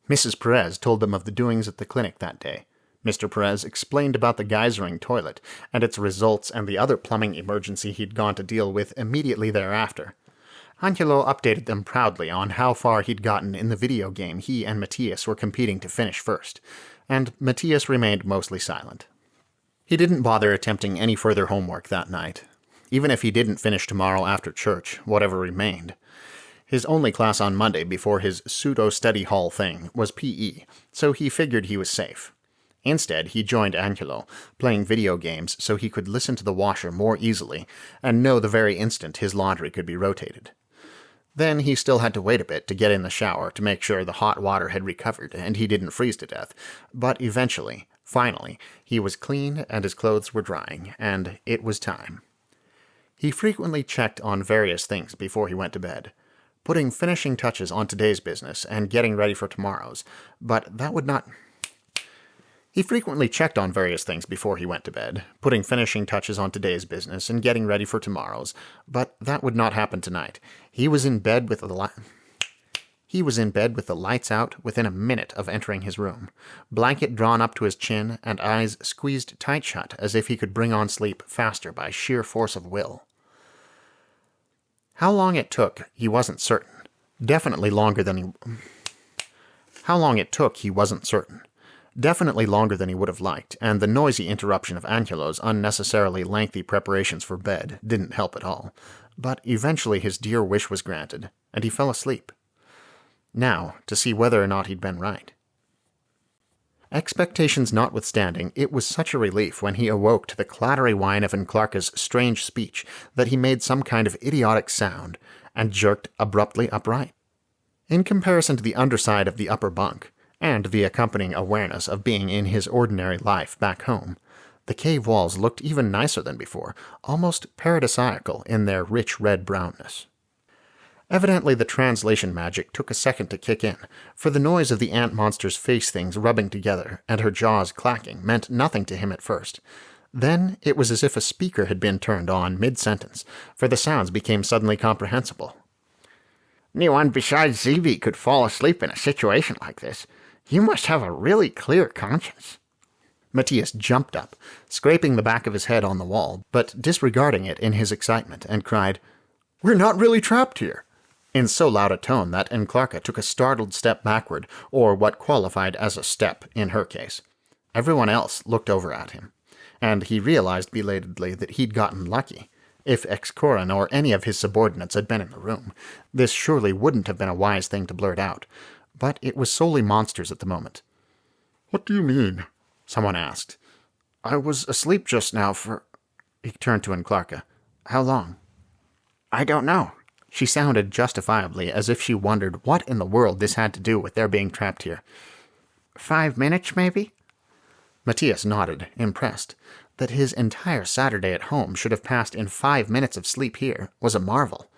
Speaker 1: Mrs. Perez told them of the doings at the clinic that day. Mr. Perez explained about the geysering toilet and its results and the other plumbing emergency he'd gone to deal with immediately thereafter. Angelo updated them proudly on how far he'd gotten in the video game he and Matías were competing to finish first, and Matías remained mostly silent. He didn't bother attempting any further homework that night, even if he didn't finish tomorrow after church, whatever remained. His only class on Monday before his pseudo-study hall thing was PE, so he figured he was safe. Instead, he joined Angelo, playing video games so he could listen to the washer more easily and know the very instant his laundry could be rotated. Then he still had to wait a bit to get in the shower to make sure the hot water had recovered and he didn't freeze to death, but eventually, finally, he was clean and his clothes were drying, and it was time. He frequently checked on various things before he went to bed, putting finishing touches on today's business and getting ready for tomorrow's, but that would not... He frequently checked on various things before he went to bed, putting finishing touches on today's business and getting ready for tomorrow's, but that would not happen tonight. He was in bed with the lights out within a minute of entering his room, blanket drawn up to his chin and eyes squeezed tight shut as if he could bring on sleep faster by sheer force of will. How long it took, he wasn't certain. Definitely longer than he would have liked, and the noisy interruption of Angelo's unnecessarily lengthy preparations for bed didn't help at all. But eventually his dear wish was granted, and he fell asleep. Now, to see whether or not he'd been right. Expectations notwithstanding, it was such a relief when he awoke to the clattery whine of Enclarka's strange speech that he made some kind of idiotic sound and jerked abruptly upright. In comparison to the underside of the upper bunk, and the accompanying awareness of being in his ordinary life back home, the cave walls looked even nicer than before, almost paradisiacal in their rich red brownness. Evidently the translation magic took a second to kick in, for the noise of the ant monster's face things rubbing together and her jaws clacking meant nothing to him at first. Then it was as if a speaker had been turned on mid-sentence, for the sounds became suddenly comprehensible.
Speaker 5: Anyone besides ZB could fall asleep in a situation like this. You must have a really clear conscience.
Speaker 1: Matías jumped up, scraping the back of his head on the wall, but disregarding it in his excitement, and cried, "We're not really trapped here," in so loud a tone that Enclarca took a startled step backward, or what qualified as a step in her case. Everyone else looked over at him, and he realized belatedly that he'd gotten lucky. If Excoran or any of his subordinates had been in the room, this surely wouldn't have been a wise thing to blurt out, but it was solely monsters at the moment.
Speaker 6: "What do you mean?"
Speaker 1: someone asked. "I was asleep just now for—" He turned to Enclarca. "How long?"
Speaker 5: "I don't know."
Speaker 1: She sounded justifiably as if she wondered what in the world this had to do with their being trapped here.
Speaker 5: 5 minutes, maybe?
Speaker 1: Matías nodded, impressed. That his entire Saturday at home should have passed in 5 minutes of sleep here was a marvel.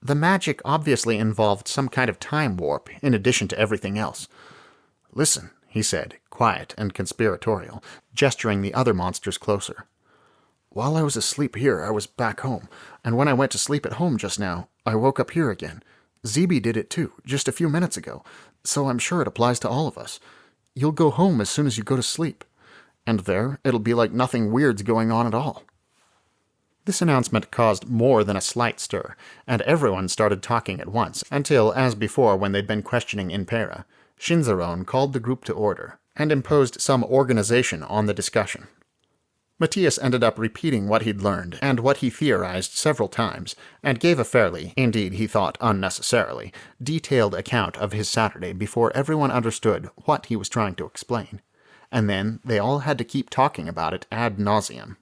Speaker 1: The magic obviously involved some kind of time warp in addition to everything else. "Listen," he said, quiet and conspiratorial, gesturing the other monsters closer. "While I was asleep here, I was back home, and when I went to sleep at home just now, I woke up here again. ZB did it too, just a few minutes ago, so I'm sure it applies to all of us. You'll go home as soon as you go to sleep, and there it'll be like nothing weird's going on at all." This announcement caused more than a slight stir, and everyone started talking at once, until, as before when they'd been questioning in Pera, Shinzaron called the group to order, and imposed some organization on the discussion. Matías ended up repeating what he'd learned, and what he theorized several times, and gave a fairly, indeed he thought unnecessarily, detailed account of his Saturday before everyone understood what he was trying to explain, and then they all had to keep talking about it ad nauseum.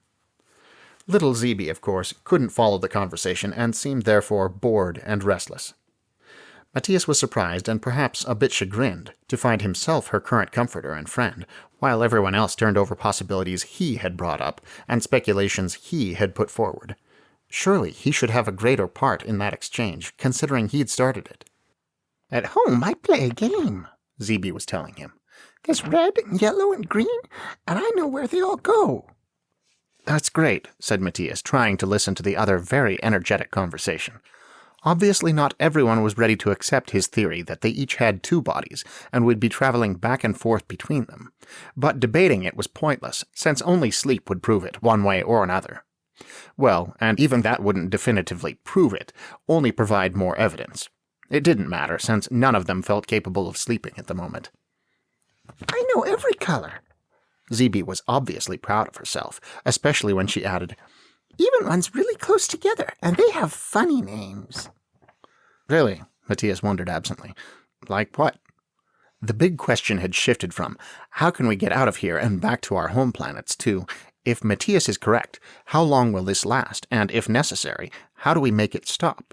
Speaker 1: Little ZB, of course, couldn't follow the conversation, and seemed therefore bored and restless. Matías was surprised and perhaps a bit chagrined to find himself her current comforter and friend, while everyone else turned over possibilities he had brought up and speculations he had put forward. Surely he should have a greater part in that exchange, considering he'd started it.
Speaker 3: "At home I play a game,"
Speaker 1: ZB was telling him.
Speaker 3: "There's red, yellow, and green, and I know where they all go."
Speaker 1: "That's great," said Matías, trying to listen to the other very energetic conversation. Obviously not everyone was ready to accept his theory that they each had 2 bodies and would be traveling back and forth between them, but debating it was pointless, since only sleep would prove it one way or another. Well, and even that wouldn't definitively prove it, only provide more evidence. It didn't matter, since none of them felt capable of sleeping at the moment.
Speaker 3: "I know every color."
Speaker 1: ZB was obviously proud of herself, especially when she added,
Speaker 3: "Even ones really close together, and they have funny names."
Speaker 1: "Really?" Matías wondered absently. "Like what?" The big question had shifted from, how can we get out of here and back to our home planets, to, if Matías is correct, how long will this last, and if necessary, how do we make it stop?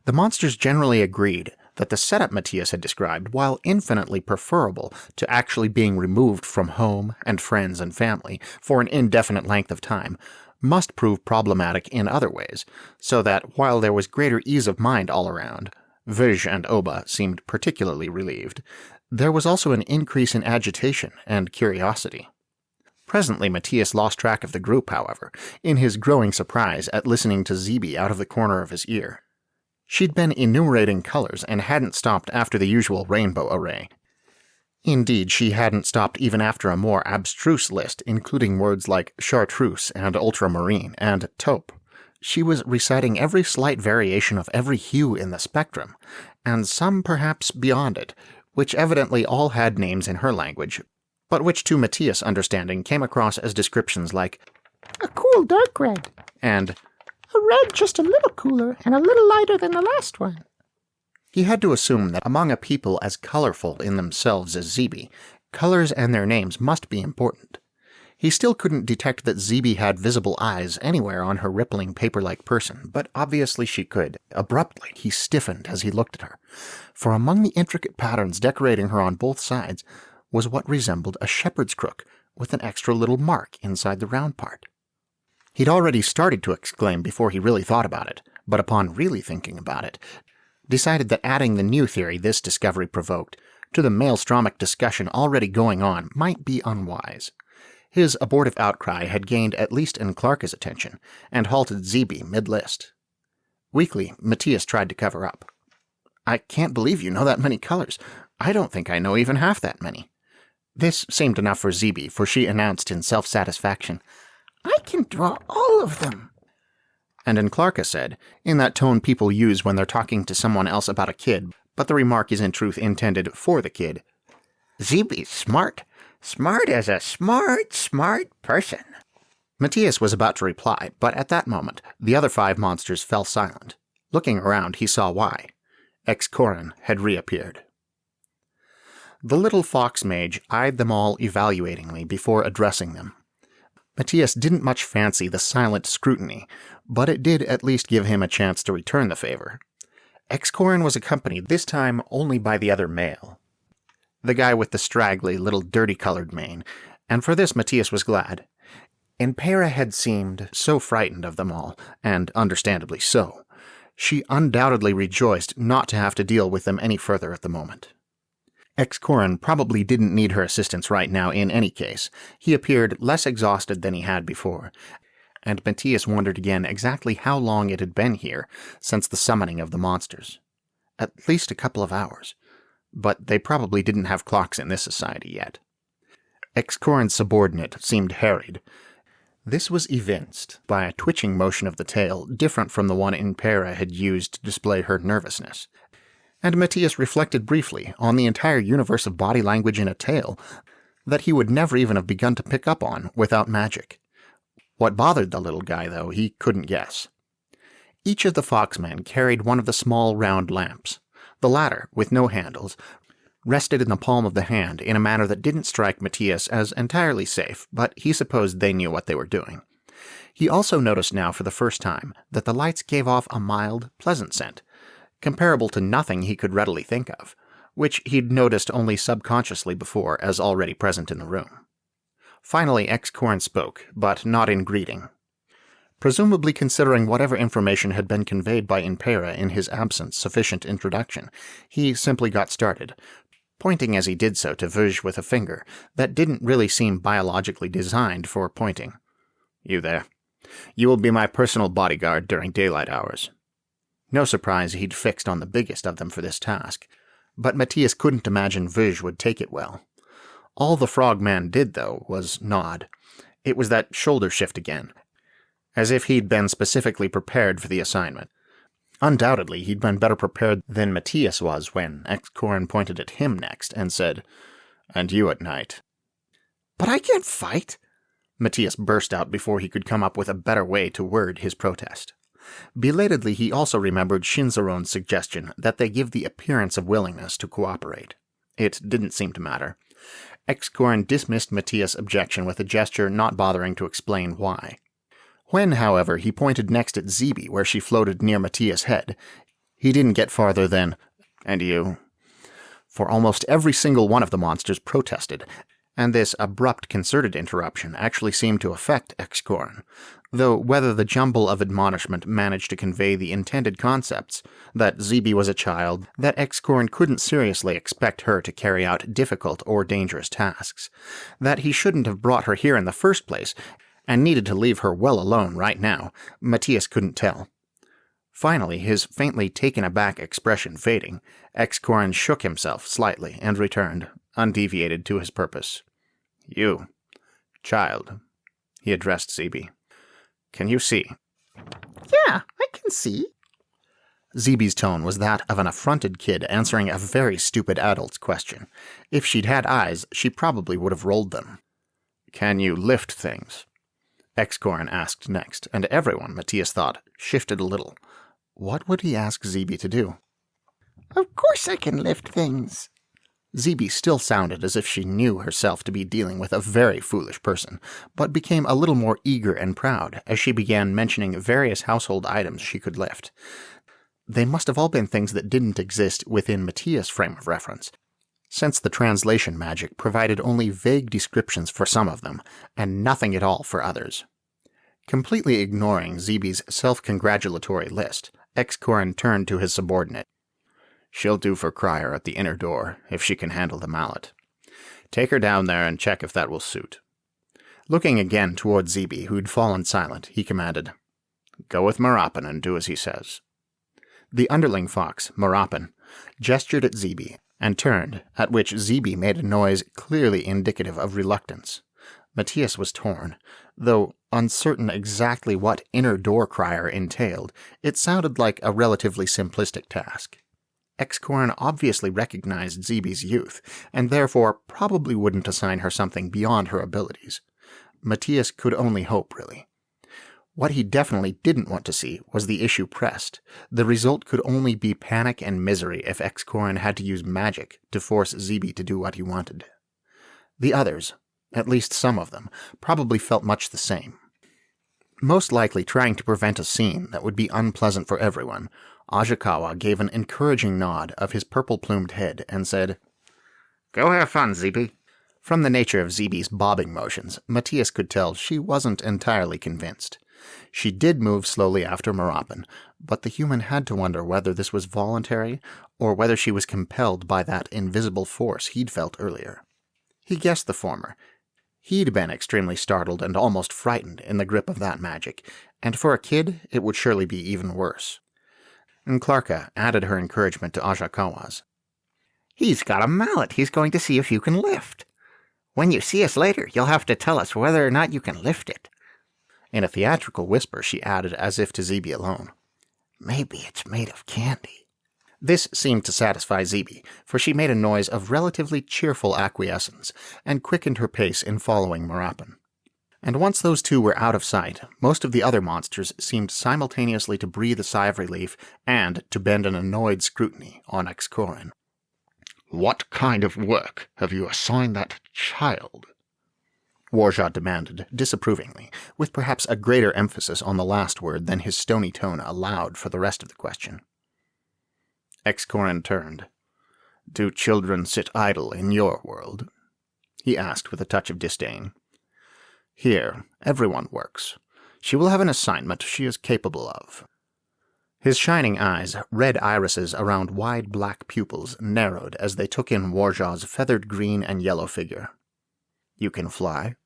Speaker 1: The monsters generally agreed that the setup Matías had described, while infinitely preferable to actually being removed from home and friends and family for an indefinite length of time, must prove problematic in other ways, so that while there was greater ease of mind all around, Verge and Oba seemed particularly relieved, there was also an increase in agitation and curiosity. Presently Matías lost track of the group, however, in his growing surprise at listening to ZB out of the corner of his ear. She'd been enumerating colors and hadn't stopped after the usual rainbow array. Indeed, she hadn't stopped even after a more abstruse list, including words like chartreuse and ultramarine and taupe. She was reciting every slight variation of every hue in the spectrum, and some perhaps beyond it, which evidently all had names in her language, but which to Matías' understanding came across as descriptions like
Speaker 3: "A cool dark red,"
Speaker 1: and
Speaker 3: "A red just a little cooler and a little lighter than the last one."
Speaker 1: He had to assume that among a people as colorful in themselves as ZB, colors and their names must be important. He still couldn't detect that ZB had visible eyes anywhere on her rippling paper-like person, but obviously she could. Abruptly, he stiffened as he looked at her, for among the intricate patterns decorating her on both sides was what resembled a shepherd's crook with an extra little mark inside the round part. He'd already started to exclaim before he really thought about it, but upon really thinking about it, decided that adding the new theory this discovery provoked to the maelstromic discussion already going on might be unwise. His abortive outcry had gained at least Clarka's attention, and halted Zeeby mid-list. Weakly, Matías tried to cover up. "I can't believe you know that many colors. I don't think I know even half that many." This seemed enough for Zeeby, for she announced in self-satisfaction,
Speaker 4: "I can draw all of them."
Speaker 1: And Clarka said, in that tone people use when they're talking to someone else about a kid, but the remark is in truth intended for the kid,
Speaker 3: "Zeeby's smart. Smart as a smart person."
Speaker 1: Matías was about to reply, but at that moment, the other 5 monsters fell silent. Looking around, he saw why. Excorin had reappeared. The little fox mage eyed them all evaluatingly before addressing them. Matías didn't much fancy the silent scrutiny, but it did at least give him a chance to return the favor. Excorin was accompanied this time only by the other male, the guy with the straggly, little dirty-colored mane, and for this Matías was glad. Impera had seemed so frightened of them all, and understandably so. She undoubtedly rejoiced not to have to deal with them any further at the moment. Excorin probably didn't need her assistance right now in any case. He appeared less exhausted than he had before, and Matías wondered again exactly how long it had been here since the summoning of the monsters. At least a couple of hours. But they probably didn't have clocks in this society yet. Excorin's subordinate seemed harried. This was evinced by a twitching motion of the tail different from the one Impera had used to display her nervousness. And Matías reflected briefly on the entire universe of body language in a tail that he would never even have begun to pick up on without magic. What bothered the little guy, though, he couldn't guess. Each of the foxmen carried one of the small round lamps. The latter, with no handles, rested in the palm of the hand in a manner that didn't strike Matías as entirely safe, but he supposed they knew what they were doing. He also noticed now for the first time that the lights gave off a mild, pleasant scent, comparable to nothing he could readily think of, which he'd noticed only subconsciously before as already present in the room. Finally, Excorin spoke, but not in greeting. Presumably considering whatever information had been conveyed by Impera in his absence sufficient introduction, he simply got started, pointing as he did so to Verge with a finger that didn't really seem biologically designed for pointing. "You there. You will be my personal bodyguard during daylight hours." No surprise he'd fixed on the biggest of them for this task, but Matías couldn't imagine Verge would take it well. All the frogman did, though, was nod. It was that shoulder shift again, as if he'd been specifically prepared for the assignment. Undoubtedly, he'd been better prepared than Matías was when Excorin pointed at him next and said, "And you at night."
Speaker 4: "But I can't fight!"
Speaker 1: Matías burst out before he could come up with a better way to word his protest. Belatedly, he also remembered Shinzaro's suggestion that they give the appearance of willingness to cooperate. It didn't seem to matter. Excorin dismissed Matías' objection with a gesture not bothering to explain why. When, however, he pointed next at Zeeby where she floated near Matías' head, he didn't get farther than, "And you?" For almost every single one of the monsters protested, and this abrupt, concerted interruption actually seemed to affect Excorin, though whether the jumble of admonishment managed to convey the intended concepts, that Zeeby was a child, that Excorin couldn't seriously expect her to carry out difficult or dangerous tasks, that he shouldn't have brought her here in the first place, and needed to leave her well alone right now, Matías couldn't tell. Finally, his faintly taken-aback expression fading, Excorin shook himself slightly and returned, undeviated, to his purpose. "You, child," he addressed Zeeby. "Can you see?"
Speaker 4: "Yeah, I can see."
Speaker 1: Zeeby's tone was that of an affronted kid answering a very stupid adult's question. If she'd had eyes, she probably would have rolled them. "Can you lift things?" Excorin asked next, and everyone, Matías thought, shifted a little. What would he ask Zeeby to do?
Speaker 4: "Of course I can lift things."
Speaker 1: Zeeby still sounded as if she knew herself to be dealing with a very foolish person, but became a little more eager and proud as she began mentioning various household items she could lift. They must have all been things that didn't exist within Matías' frame of reference, since the translation magic provided only vague descriptions for some of them, and nothing at all for others. Completely ignoring Zeeby's self-congratulatory list, Excorin turned to his subordinate. "She'll do for Crier at the inner door, if she can handle the mallet. Take her down there and check if that will suit." Looking again toward Zeeby, who'd fallen silent, he commanded, "Go with Marapin and do as he says." The underling fox, Marapin, gestured at Zeeby and turned, at which Zeeby made a noise clearly indicative of reluctance. Matías was torn. Though uncertain exactly what inner door crier entailed, it sounded like a relatively simplistic task. Excorin obviously recognized Zeeby's youth, and therefore probably wouldn't assign her something beyond her abilities. Matías could only hope, really. What he definitely didn't want to see was the issue pressed. The result could only be panic and misery if Excorin had to use magic to force Zeeby to do what he wanted. The others, at least some of them, probably felt much the same. Most likely trying to prevent a scene that would be unpleasant for everyone, Ajakawa gave an encouraging nod of his purple-plumed head and said,
Speaker 6: "Go have fun, Zeeby."
Speaker 1: From the nature of Zeeby's bobbing motions, Matías could tell she wasn't entirely convinced. She did move slowly after Marapin, but the human had to wonder whether this was voluntary or whether she was compelled by that invisible force he'd felt earlier. He guessed the former. He'd been extremely startled and almost frightened in the grip of that magic, and for a kid, it would surely be even worse. Clarka added her encouragement to Ajakawa's.
Speaker 3: "He's got a mallet he's going to see if you can lift. When you see us later, you'll have to tell us whether or not you can lift it."
Speaker 1: In a theatrical whisper, she added as if to Zeeby alone,
Speaker 3: "Maybe it's made of candy."
Speaker 1: This seemed to satisfy Zeeby, for she made a noise of relatively cheerful acquiescence, and quickened her pace in following Marapin. And once those two were out of sight, most of the other monsters seemed simultaneously to breathe a sigh of relief and to bend an annoyed scrutiny on Excorin.
Speaker 6: "What kind of work have you assigned that child?"
Speaker 1: Warja demanded, disapprovingly, with perhaps a greater emphasis on the last word than his stony tone allowed for the rest of the question. Excorin turned. "Do children sit idle in your world?" he asked with a touch of disdain. "Here, everyone works. She will have an assignment she is capable of." His shining eyes, red irises around wide black pupils, narrowed as they took in Warja's feathered green and yellow figure. "You can fly?"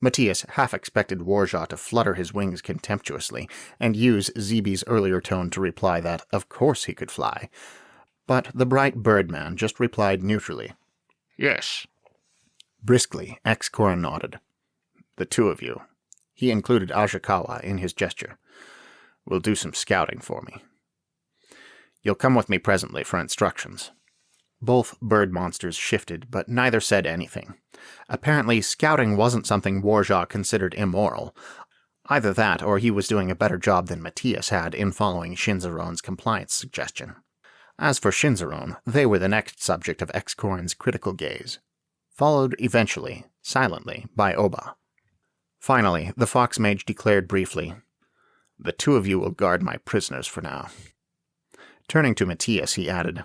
Speaker 1: Matías half expected Warja to flutter his wings contemptuously and use Zeeby's earlier tone to reply that, of course he could fly. But the bright birdman just replied neutrally.
Speaker 6: "Yes."
Speaker 1: Briskly, Excorin nodded. "The two of you," he included Ajakawa in his gesture, "will do some scouting for me. You'll come with me presently for instructions." Both bird monsters shifted, but neither said anything. Apparently, scouting wasn't something Warja considered immoral. Either that, or he was doing a better job than Matías had in following Shinzaron's compliance suggestion. As for Shinzaron, they were the next subject of Excorin's critical gaze, followed eventually, silently, by Oba. Finally, the fox mage declared briefly, "The two of you will guard my prisoners for now." Turning to Matías, he added,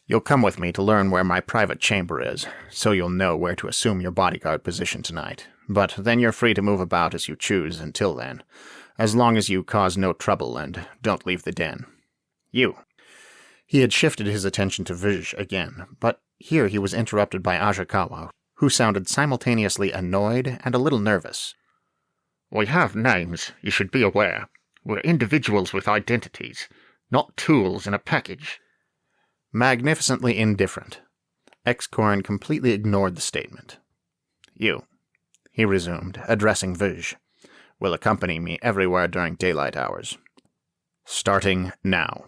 Speaker 1: "You'll come with me to learn where my private chamber is, so you'll know where to assume your bodyguard position tonight. But then you're free to move about as you choose until then, as long as you cause no trouble and don't leave the den. You." He had shifted his attention to Verge again, but here he was interrupted by Ajakawa, who sounded simultaneously annoyed and a little nervous.
Speaker 6: "We have names, you should be aware. We're individuals with identities, not tools in a package."
Speaker 1: Magnificently indifferent, Excorin completely ignored the statement. "You," he resumed, addressing Verge, "will accompany me everywhere during daylight hours. Starting now."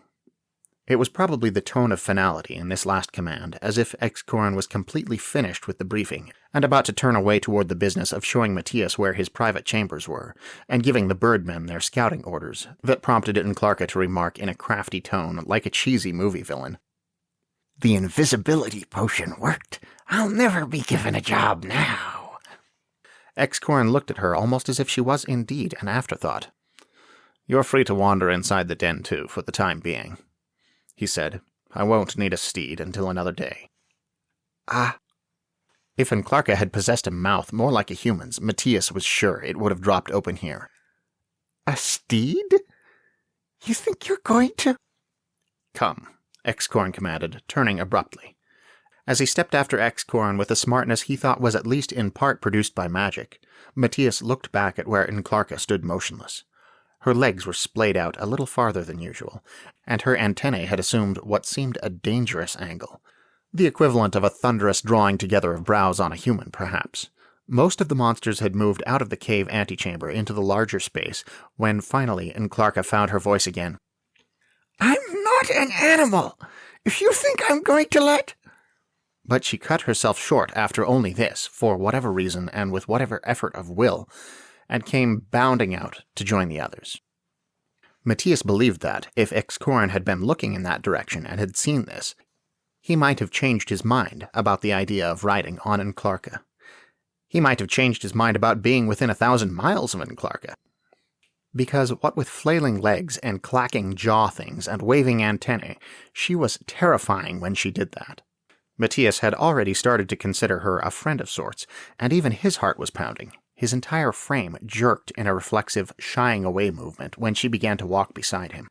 Speaker 1: It was probably the tone of finality in this last command, as if Excorin was completely finished with the briefing, and about to turn away toward the business of showing Matías where his private chambers were, and giving the birdmen their scouting orders, that prompted Clarka to remark in a crafty tone, like a cheesy movie villain,
Speaker 3: "The invisibility potion worked. I'll never be given a job now."
Speaker 1: Excorin looked at her almost as if she was indeed an afterthought. "You're free to wander inside the den, too, for the time being," he said. "I won't need a steed until another day."
Speaker 3: "Ah."
Speaker 1: If Clarka had possessed a mouth more like a human's, Matías was sure it would have dropped open here.
Speaker 3: "A steed? You think you're going to—"
Speaker 1: "Come," Excorin commanded, turning abruptly. As he stepped after X-Corn with a smartness he thought was at least in part produced by magic, Matías looked back at where N'Klarka stood motionless. Her legs were splayed out a little farther than usual, and her antennae had assumed what seemed a dangerous angle. The equivalent of a thunderous drawing together of brows on a human, perhaps. Most of the monsters had moved out of the cave antechamber into the larger space, when finally N'Klarka found her voice again.
Speaker 3: "I'm not an animal! If you think I'm going to let—"
Speaker 1: But she cut herself short after only this, for whatever reason and with whatever effort of will, and came bounding out to join the others. Matías believed that, if X-Corn had been looking in that direction and had seen this, he might have changed his mind about the idea of riding on N'Klarka. He might have changed his mind about being within 1,000 miles of N'Klarka. Because what with flailing legs and clacking jaw things and waving antennae, she was terrifying when she did that. Matías had already started to consider her a friend of sorts, and even his heart was pounding. His entire frame jerked in a reflexive, shying away movement when she began to walk beside him.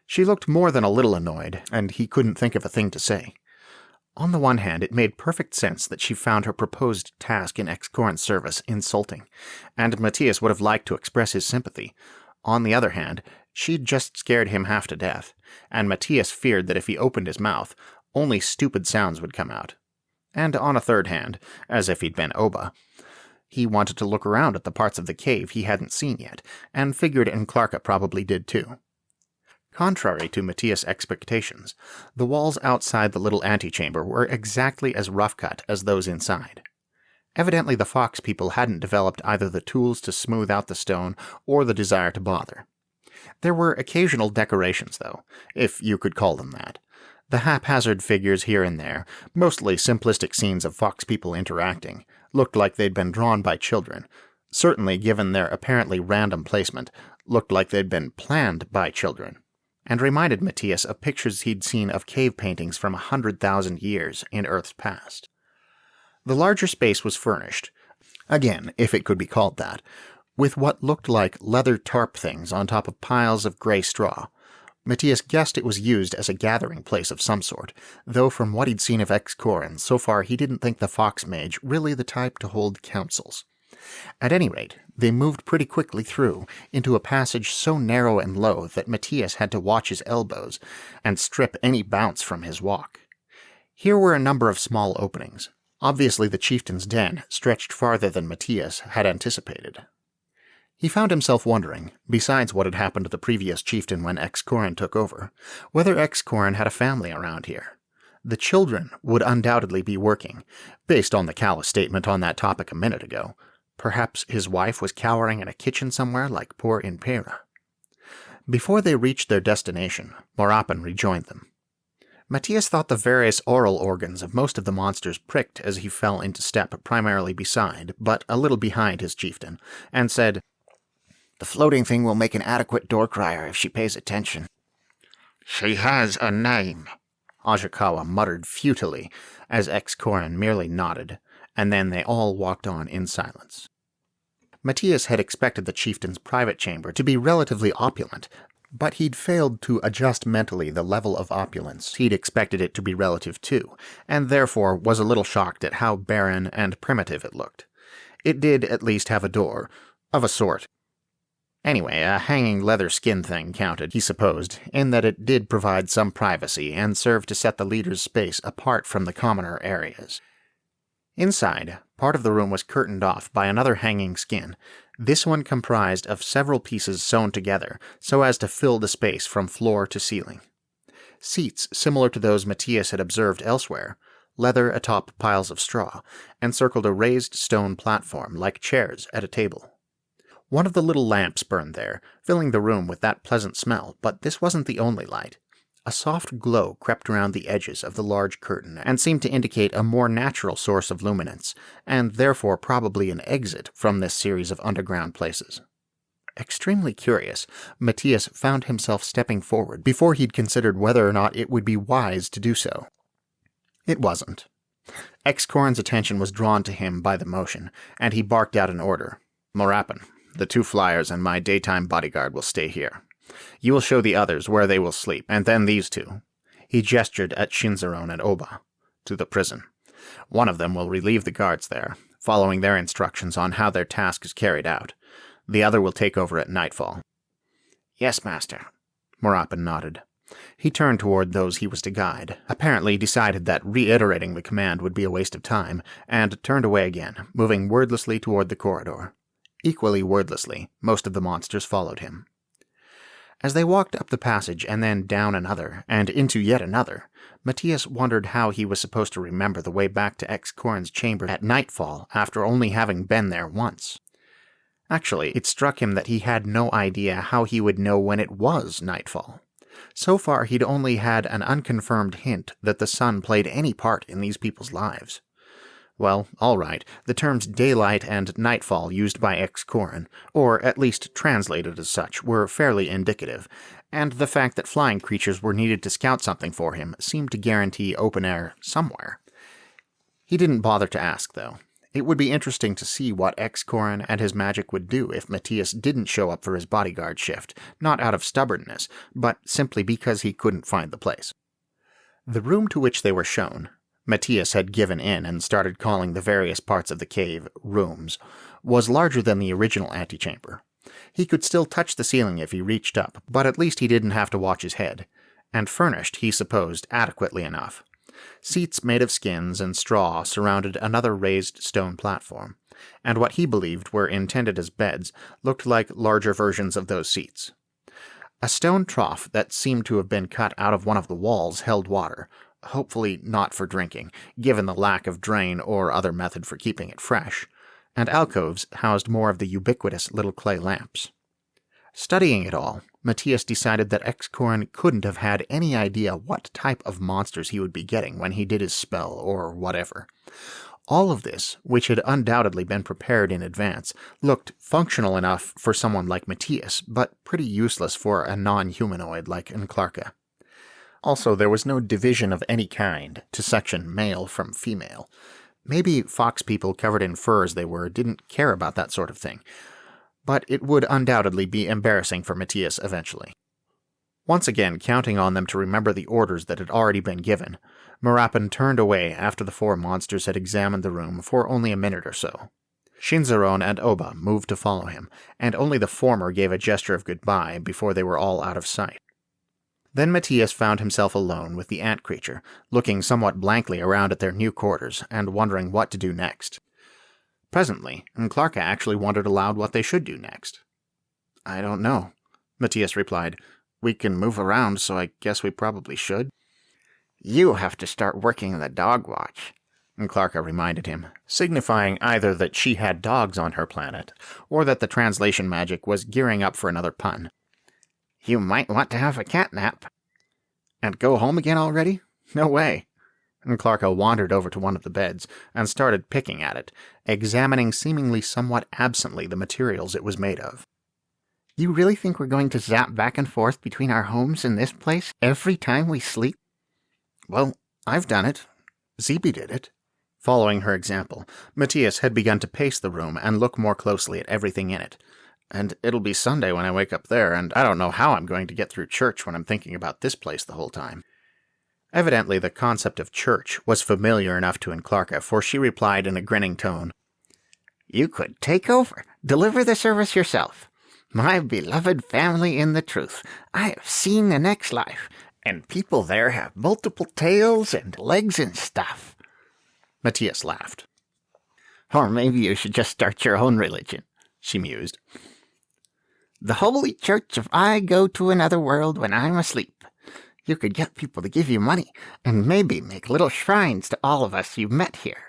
Speaker 1: She looked more than a little annoyed, and he couldn't think of a thing to say. On the one hand, it made perfect sense that she found her proposed task in X-Corn's service insulting, and Matías would have liked to express his sympathy. On the other hand, she'd just scared him half to death, and Matías feared that if he opened his mouth, only stupid sounds would come out. And on a third hand, as if he'd been Oba, he wanted to look around at the parts of the cave he hadn't seen yet, and figured N'Klarka probably did too. Contrary to Matías' expectations, the walls outside the little antechamber were exactly as rough-cut as those inside. Evidently the Fox people hadn't developed either the tools to smooth out the stone or the desire to bother. There were occasional decorations, though, if you could call them that. The haphazard figures here and there, mostly simplistic scenes of Fox people interacting, looked like they'd been drawn by children. Certainly, given their apparently random placement, looked like they'd been planned by children, and reminded Matías of pictures he'd seen of cave paintings from 100,000 years in Earth's past. The larger space was furnished, again, if it could be called that, with what looked like leather tarp things on top of piles of gray straw. Matías guessed it was used as a gathering place of some sort, though from what he'd seen of X-Corn, so far he didn't think the Fox Mage really the type to hold councils. At any rate, they moved pretty quickly through, into a passage so narrow and low that Matías had to watch his elbows and strip any bounce from his walk. Here were a number of small openings. Obviously the chieftain's den stretched farther than Matías had anticipated. He found himself wondering, besides what had happened to the previous chieftain when X-Corn took over, whether X-Corn had a family around here. The children would undoubtedly be working, based on the callous statement on that topic a minute ago. Perhaps his wife was cowering in a kitchen somewhere like poor Impera. Before they reached their destination, Morapan rejoined them. Matías thought the various oral organs of most of the monsters pricked as he fell into step primarily beside, but a little behind his chieftain, and said,
Speaker 3: "The floating thing will make an adequate door crier if she pays attention."
Speaker 6: "She has a name,"
Speaker 1: Ajakawa muttered futilely, as X-Corn merely nodded, and then they all walked on in silence. Matías had expected the chieftain's private chamber to be relatively opulent, but he'd failed to adjust mentally the level of opulence he'd expected it to be relative to, and therefore was a little shocked at how barren and primitive it looked. It did at least have a door, of a sort. Anyway, a hanging leather skin thing counted, he supposed, in that it did provide some privacy and served to set the leader's space apart from the commoner areas. Inside, part of the room was curtained off by another hanging skin, this one comprised of several pieces sewn together so as to fill the space from floor to ceiling. Seats similar to those Matías had observed elsewhere, leather atop piles of straw, encircled a raised stone platform like chairs at a table. One of the little lamps burned there, filling the room with that pleasant smell, but this wasn't the only light. A soft glow crept around the edges of the large curtain and seemed to indicate a more natural source of luminance, and therefore probably an exit from this series of underground places. Extremely curious, Matías found himself stepping forward before he'd considered whether or not it would be wise to do so. It wasn't. X-Corn's attention was drawn to him by the motion, and he barked out an order. "Morapan, the 2 flyers and my daytime bodyguard will stay here. You will show the others where they will sleep, and then these 2. He gestured at Shinzaron and Oba. to the prison. One of them will relieve the guards there, following their instructions on how their task is carried out. The other will take over at nightfall.
Speaker 3: Yes, master.
Speaker 1: Matías nodded. He turned toward those he was to guide, apparently decided that reiterating the command would be a waste of time, and turned away again, moving wordlessly toward the corridor. Equally wordlessly, most of the monsters followed him. As they walked up the passage and then down another, and into yet another, Matías wondered how he was supposed to remember the way back to X-Corin's chamber at nightfall after only having been there once. Actually, it struck him that he had no idea how he would know when it was nightfall. So far, he'd only had an unconfirmed hint that the sun played any part in these people's lives. Well, all right, the terms daylight and nightfall used by X-Corin, or at least translated as such, were fairly indicative, and the fact that flying creatures were needed to scout something for him seemed to guarantee open air somewhere. He didn't bother to ask, though. It would be interesting to see what X-Corin and his magic would do if Matías didn't show up for his bodyguard shift, not out of stubbornness, but simply because he couldn't find the place. The room to which they were shown, Matías had given in and started calling the various parts of the cave rooms, was larger than the original antechamber. He could still touch the ceiling if he reached up, but at least he didn't have to watch his head, and furnished, he supposed, adequately enough. Seats made of skins and straw surrounded another raised stone platform, and what he believed were intended as beds looked like larger versions of those seats. A stone trough that seemed to have been cut out of one of the walls held water, hopefully not for drinking, given the lack of drain or other method for keeping it fresh, and alcoves housed more of the ubiquitous little clay lamps. Studying it all, Matías decided that X-Corin couldn't have had any idea what type of monsters he would be getting when he did his spell or whatever. All of this, which had undoubtedly been prepared in advance, looked functional enough for someone like Matías, but pretty useless for a non-humanoid like Nklarka. Also, there was no division of any kind to section male from female. Maybe fox people covered in fur as they were didn't care about that sort of thing, but it would undoubtedly be embarrassing for Matías eventually. Once again counting on them to remember the orders that had already been given, Matías turned away after the four monsters had examined the room for only a minute or so. Shinzaron and Oba moved to follow him, and only the former gave a gesture of goodbye before they were all out of sight. Then Matías found himself alone with the ant creature, looking somewhat blankly around at their new quarters and wondering what to do next. Presently, Nklarka actually wondered aloud what they should do next. "I don't know," Matías replied. "We can move around, so I guess we probably should."
Speaker 3: "You have to start working the dog watch,"
Speaker 1: Nklarka reminded him, signifying either that she had dogs on her planet, or that the translation magic was gearing up for another pun.
Speaker 3: "You might want to have a cat nap."
Speaker 1: "And go home again already? No way." Nklarka wandered over to one of the beds and started picking at it, examining seemingly somewhat absently the materials it was made of.
Speaker 3: "You really think we're going to zap back and forth between our homes and this place every time we sleep?"
Speaker 1: "Well, I've done it. Zeeby did it." Following her example, Matías had begun to pace the room and look more closely at everything in it. "And it'll be Sunday when I wake up there, and I don't know how I'm going to get through church when I'm thinking about this place the whole time." Evidently, the concept of church was familiar enough to Nklarka, for she replied in a grinning tone,
Speaker 3: "You could take over, deliver the service yourself. My beloved family in the truth, I have seen the next life, and people there have multiple tails and legs and stuff."
Speaker 1: Matías laughed.
Speaker 3: "Or maybe you should just start your own religion," she mused. "The Holy Church if I go to another world when I'm asleep. You could get people to give you money, and maybe make little shrines to all of us you met here."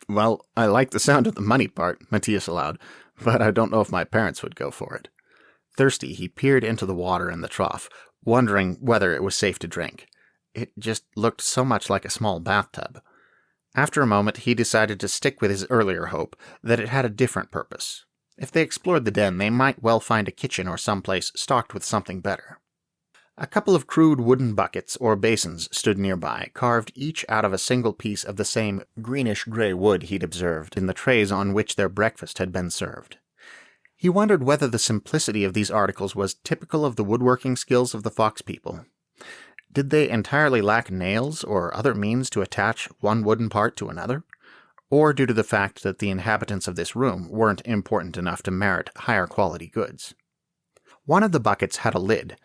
Speaker 1: "Well, I like the sound of the money part," Matías allowed, "but I don't know if my parents would go for it." Thirsty, he peered into the water in the trough, wondering whether it was safe to drink. It just looked so much like a small bathtub. After a moment, he decided to stick with his earlier hope that it had a different purpose. If they explored the den, they might well find a kitchen or someplace stocked with something better. A couple of crude wooden buckets or basins stood nearby, carved each out of a single piece of the same greenish-gray wood he'd observed in the trays on which their breakfast had been served. He wondered whether the simplicity of these articles was typical of the woodworking skills of the fox people. Did they entirely lack nails or other means to attach one wooden part to another? Or due to the fact that the inhabitants of this room weren't important enough to merit higher quality goods? One of the buckets had a lid,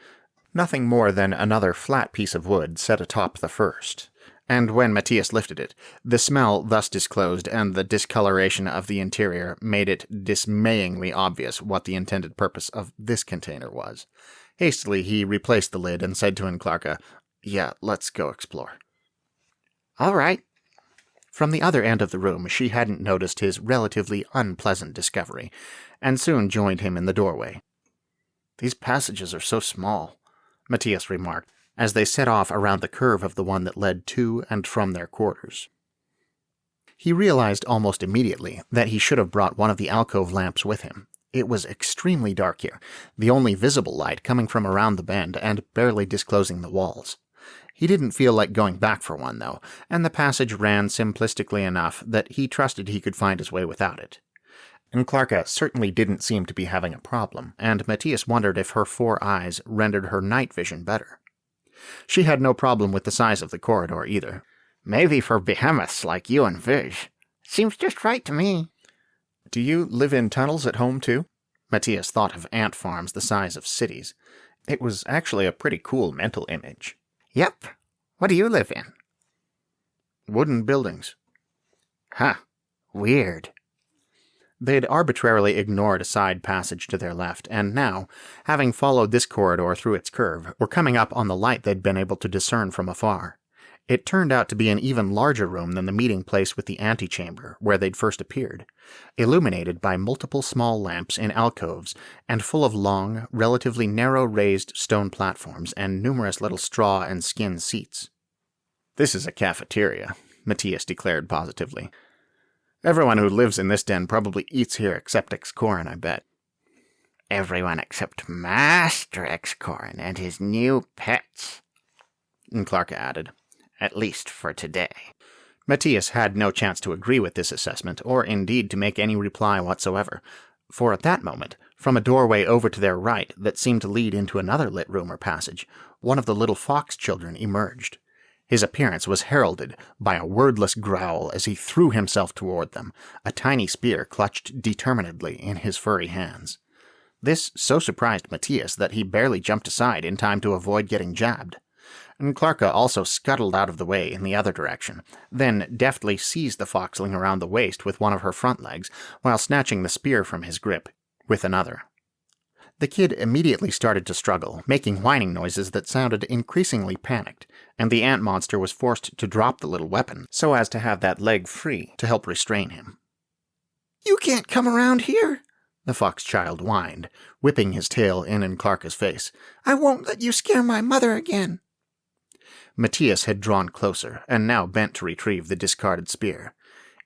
Speaker 1: nothing more than another flat piece of wood set atop the first, and when Matías lifted it, the smell thus disclosed and the discoloration of the interior made it dismayingly obvious what the intended purpose of this container was. Hastily, he replaced the lid and said to Enclarca, "Yeah, let's go explore."
Speaker 3: All right.
Speaker 1: From the other end of the room, she hadn't noticed his relatively unpleasant discovery, and soon joined him in the doorway. "These passages are so small," Matías remarked, as they set off around the curve of the one that led to and from their quarters. He realized almost immediately that he should have brought one of the alcove lamps with him. It was extremely dark here, the only visible light coming from around the bend and barely disclosing the walls. He didn't feel like going back for one, though, and the passage ran simplistically enough that he trusted he could find his way without it. Enclarca certainly didn't seem to be having a problem, and Matías wondered if her 4 eyes rendered her night vision better. She had no problem with the size of the corridor either.
Speaker 3: Maybe for behemoths like you and Verge. Seems just right to me.
Speaker 1: "Do you live in tunnels at home, too?" Matías thought of ant farms the size of cities. It was actually a pretty cool mental image.
Speaker 3: Yep. What do you live in?
Speaker 1: Wooden buildings.
Speaker 3: Huh. Weird.
Speaker 1: They'd arbitrarily ignored a side passage to their left, and now, having followed this corridor through its curve, were coming up on the light they'd been able to discern from afar. It turned out to be an even larger room than the meeting place with the antechamber, where they'd first appeared, illuminated by multiple small lamps in alcoves, and full of long, relatively narrow raised stone platforms and numerous little straw and skin seats. "This is a cafeteria," Matías declared positively. "Everyone who lives in this den probably eats here except Excorin, I bet."
Speaker 3: "Everyone except Master Excorin and his new pets,"
Speaker 1: Enclarca added.
Speaker 3: "At least for today."
Speaker 1: Matías had no chance to agree with this assessment, or indeed to make any reply whatsoever, for at that moment, from a doorway over to their right that seemed to lead into another lit room or passage, one of the little fox children emerged. His appearance was heralded by a wordless growl as he threw himself toward them, a tiny spear clutched determinedly in his furry hands. This so surprised Matías that he barely jumped aside in time to avoid getting jabbed. Enclarca also scuttled out of the way in the other direction, then deftly seized the foxling around the waist with one of her front legs, while snatching the spear from his grip with another. The kid immediately started to struggle, making whining noises that sounded increasingly panicked, and the ant monster was forced to drop the little weapon so as to have that leg free to help restrain him.
Speaker 3: "You can't come around here,"
Speaker 1: the fox child whined, whipping his tail in Enclarca's face.
Speaker 3: "I won't let you scare my mother again."
Speaker 1: Matías had drawn closer, and now bent to retrieve the discarded spear.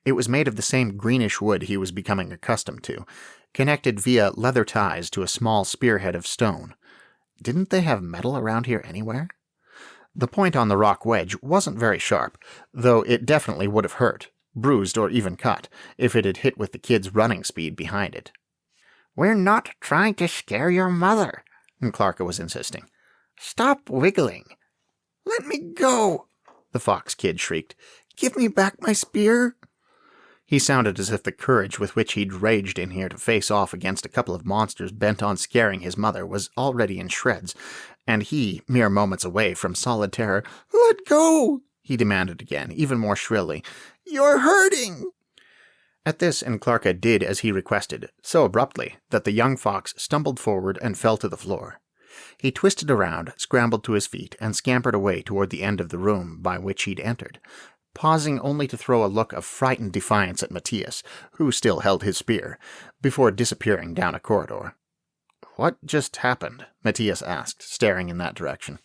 Speaker 1: It was made of the same greenish wood he was becoming accustomed to, connected via leather ties to a small spearhead of stone. Didn't they have metal around here anywhere? The point on the rock wedge wasn't very sharp, though it definitely would have hurt, bruised or even cut, if it had hit with the kid's running speed behind it.
Speaker 3: "We're not trying to scare your mother,"
Speaker 1: Enclarca was insisting.
Speaker 3: "Stop wiggling." "Let me go,"
Speaker 1: the fox kid shrieked.
Speaker 3: "Give me back my spear."
Speaker 1: He sounded as if the courage with which he'd raged in here to face off against a couple of monsters bent on scaring his mother was already in shreds, and he, mere moments away from solid terror.
Speaker 3: "Let go,"
Speaker 1: he demanded again, even more shrilly.
Speaker 3: "You're hurting."
Speaker 1: At this, Enclarca did as he requested, so abruptly that the young fox stumbled forward and fell to the floor. He twisted around, scrambled to his feet, and scampered away toward the end of the room by which he'd entered, pausing only to throw a look of frightened defiance at Matías, who still held his spear, before disappearing down a corridor. "What just happened?" Matías asked, staring in that direction.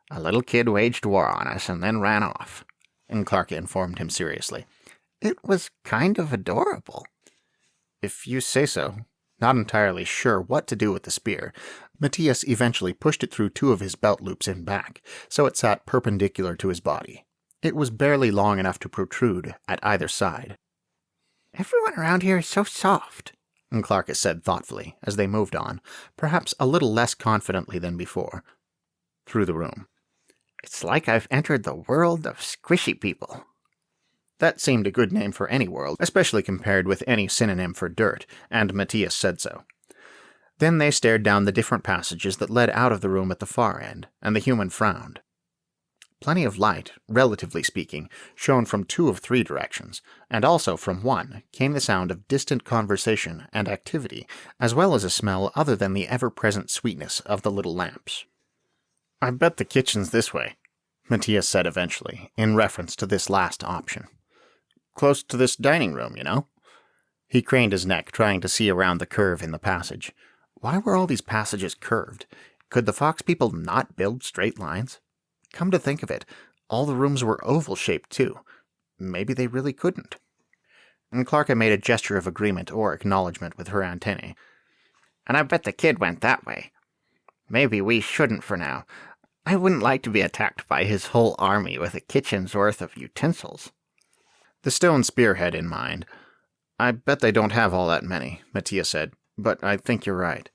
Speaker 3: "A little kid waged war on us and then ran off,"
Speaker 1: Enclarca informed him seriously.
Speaker 3: "It was kind of adorable."
Speaker 1: "If you say so." Not entirely sure what to do with the spear, Matías eventually pushed it through 2 of his belt loops and back, so it sat perpendicular to his body. It was barely long enough to protrude at either side.
Speaker 3: "Everyone around here is so soft,"
Speaker 1: Enclarca said thoughtfully, as they moved on, perhaps a little less confidently than before, through the room.
Speaker 3: It's like I've entered the world of squishy people.
Speaker 1: That seemed a good name for any world, especially compared with any synonym for dirt, and Matías said so. Then they stared down the different passages that led out of the room at the far end, and the human frowned. Plenty of light, relatively speaking, shone from 2 of 3 directions, and also from one came the sound of distant conversation and activity, as well as a smell other than the ever-present sweetness of the little lamps. "I bet the kitchen's this way," Matías said eventually, in reference to this last option. "Close to this dining room, you know?" He craned his neck, trying to see around the curve in the passage. Why were all these passages curved? Could the Fox people not build straight lines? Come to think of it, all the rooms were oval-shaped, too. Maybe they really couldn't. And Clarka made a gesture of agreement or acknowledgement with her antennae.
Speaker 3: "And I bet the kid went that way. Maybe we shouldn't for now. I wouldn't like to be attacked by his whole army with a kitchen's worth of utensils."
Speaker 1: The stone spearhead in mind. "I bet they don't have all that many," Matías said, "but I think you're right."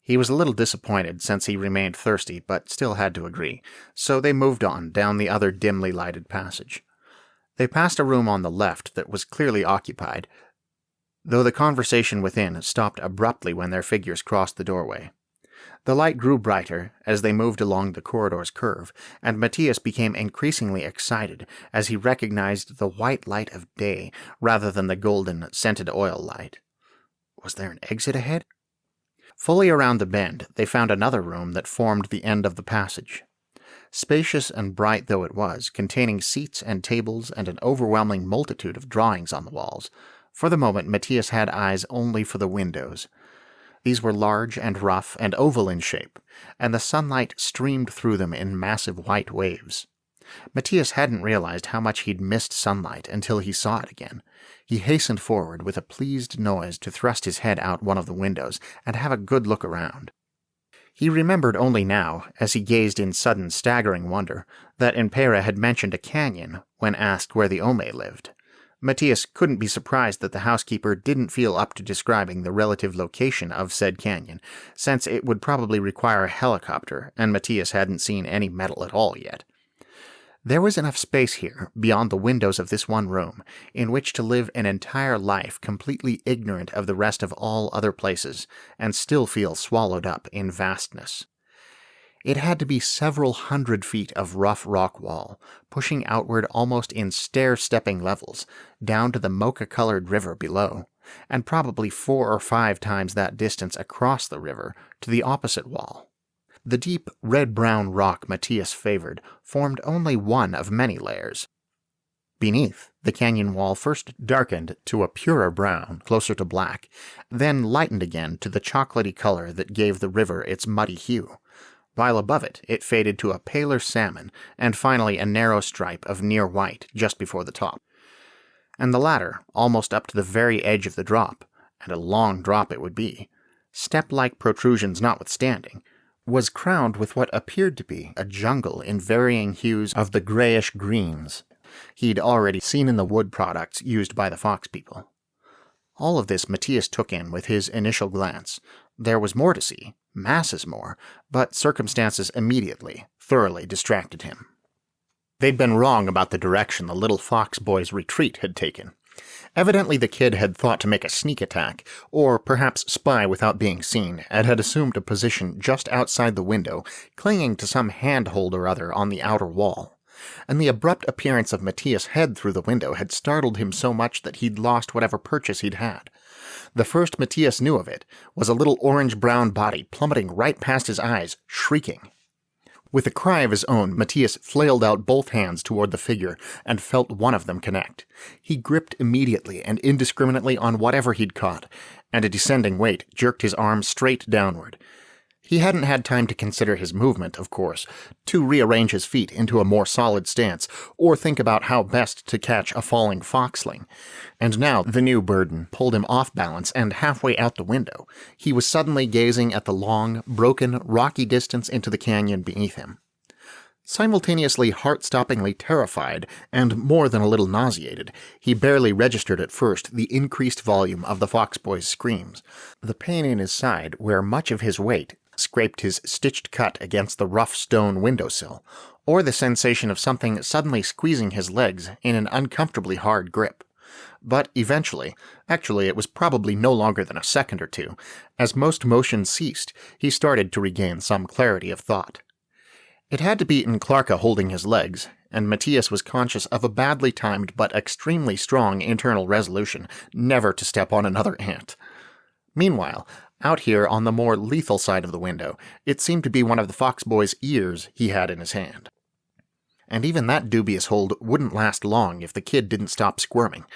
Speaker 1: He was a little disappointed since he remained thirsty, but still had to agree, so they moved on down the other dimly lighted passage. They passed a room on the left that was clearly occupied, though the conversation within stopped abruptly when their figures crossed the doorway. The light grew brighter as they moved along the corridor's curve, and Matías became increasingly excited as he recognized the white light of day rather than the golden, scented oil light. Was there an exit ahead? Fully around the bend, they found another room that formed the end of the passage. Spacious and bright though it was, containing seats and tables and an overwhelming multitude of drawings on the walls, for the moment Matías had eyes only for the windows. These were large and rough and oval in shape, and the sunlight streamed through them in massive white waves. Matías hadn't realized how much he'd missed sunlight until he saw it again. He hastened forward with a pleased noise to thrust his head out one of the windows and have a good look around. He remembered only now, as he gazed in sudden staggering wonder, that Impera had mentioned a canyon when asked where the Ome lived. Matías couldn't be surprised that the housekeeper didn't feel up to describing the relative location of said canyon, since it would probably require a helicopter, and Matías hadn't seen any metal at all yet. There was enough space here, beyond the windows of this one room, in which to live an entire life completely ignorant of the rest of all other places, and still feel swallowed up in vastness. It had to be several 100 feet of rough rock wall, pushing outward almost in stair-stepping levels, down to the mocha-colored river below, and probably 4 or 5 times that distance across the river to the opposite wall. The deep red-brown rock Matías favored formed only one of many layers. Beneath, the canyon wall first darkened to a purer brown, closer to black, then lightened again to the chocolatey color that gave the river its muddy hue, while above it faded to a paler salmon, and finally a narrow stripe of near white just before the top. And the latter, almost up to the very edge of the drop, and a long drop it would be, step-like protrusions notwithstanding, was crowned with what appeared to be a jungle in varying hues of the grayish greens he'd already seen in the wood products used by the Fox people. All of this Matías took in with his initial glance. There was more to see, masses more, but circumstances immediately, thoroughly distracted him. They'd been wrong about the direction the little Fox boy's retreat had taken. Evidently the kid had thought to make a sneak attack, or perhaps spy without being seen, and had assumed a position just outside the window, clinging to some handhold or other on the outer wall. And the abrupt appearance of Matías' head through the window had startled him so much that he'd lost whatever purchase he'd had. The first Matías knew of it was a little orange-brown body plummeting right past his eyes, shrieking. With a cry of his own, Matías flailed out both hands toward the figure and felt one of them connect. He gripped immediately and indiscriminately on whatever he'd caught, and a descending weight jerked his arm straight downward. He hadn't had time to consider his movement, of course, to rearrange his feet into a more solid stance, or think about how best to catch a falling foxling. And now the new burden pulled him off balance, and halfway out the window, he was suddenly gazing at the long, broken, rocky distance into the canyon beneath him. Simultaneously heart-stoppingly terrified, and more than a little nauseated, he barely registered at first the increased volume of the Fox boy's screams. The pain in his side, where much of his weight scraped his stitched cut against the rough stone windowsill, or the sensation of something suddenly squeezing his legs in an uncomfortably hard grip. But eventually, actually it was probably no longer than a second or two, as most motion ceased, he started to regain some clarity of thought. It had to be Clarka holding his legs, and Matías was conscious of a badly timed but extremely strong internal resolution never to step on another ant. Meanwhile, out here on the more lethal side of the window, it seemed to be one of the fox boy's ears he had in his hand. And even that dubious hold wouldn't last long if the kid didn't stop squirming.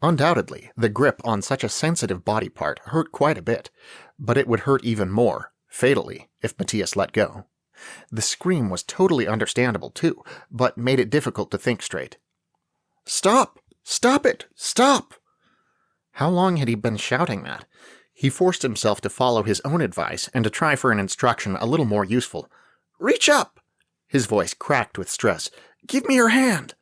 Speaker 1: Undoubtedly, the grip on such a sensitive body part hurt quite a bit, but it would hurt even more, fatally, if Matías let go. The scream was totally understandable, too, but made it difficult to think straight. "Stop! Stop it! Stop!" How long had he been shouting that? He forced himself to follow his own advice and to try for an instruction a little more useful. "Reach up!" His voice cracked with stress. "Give me your hand!"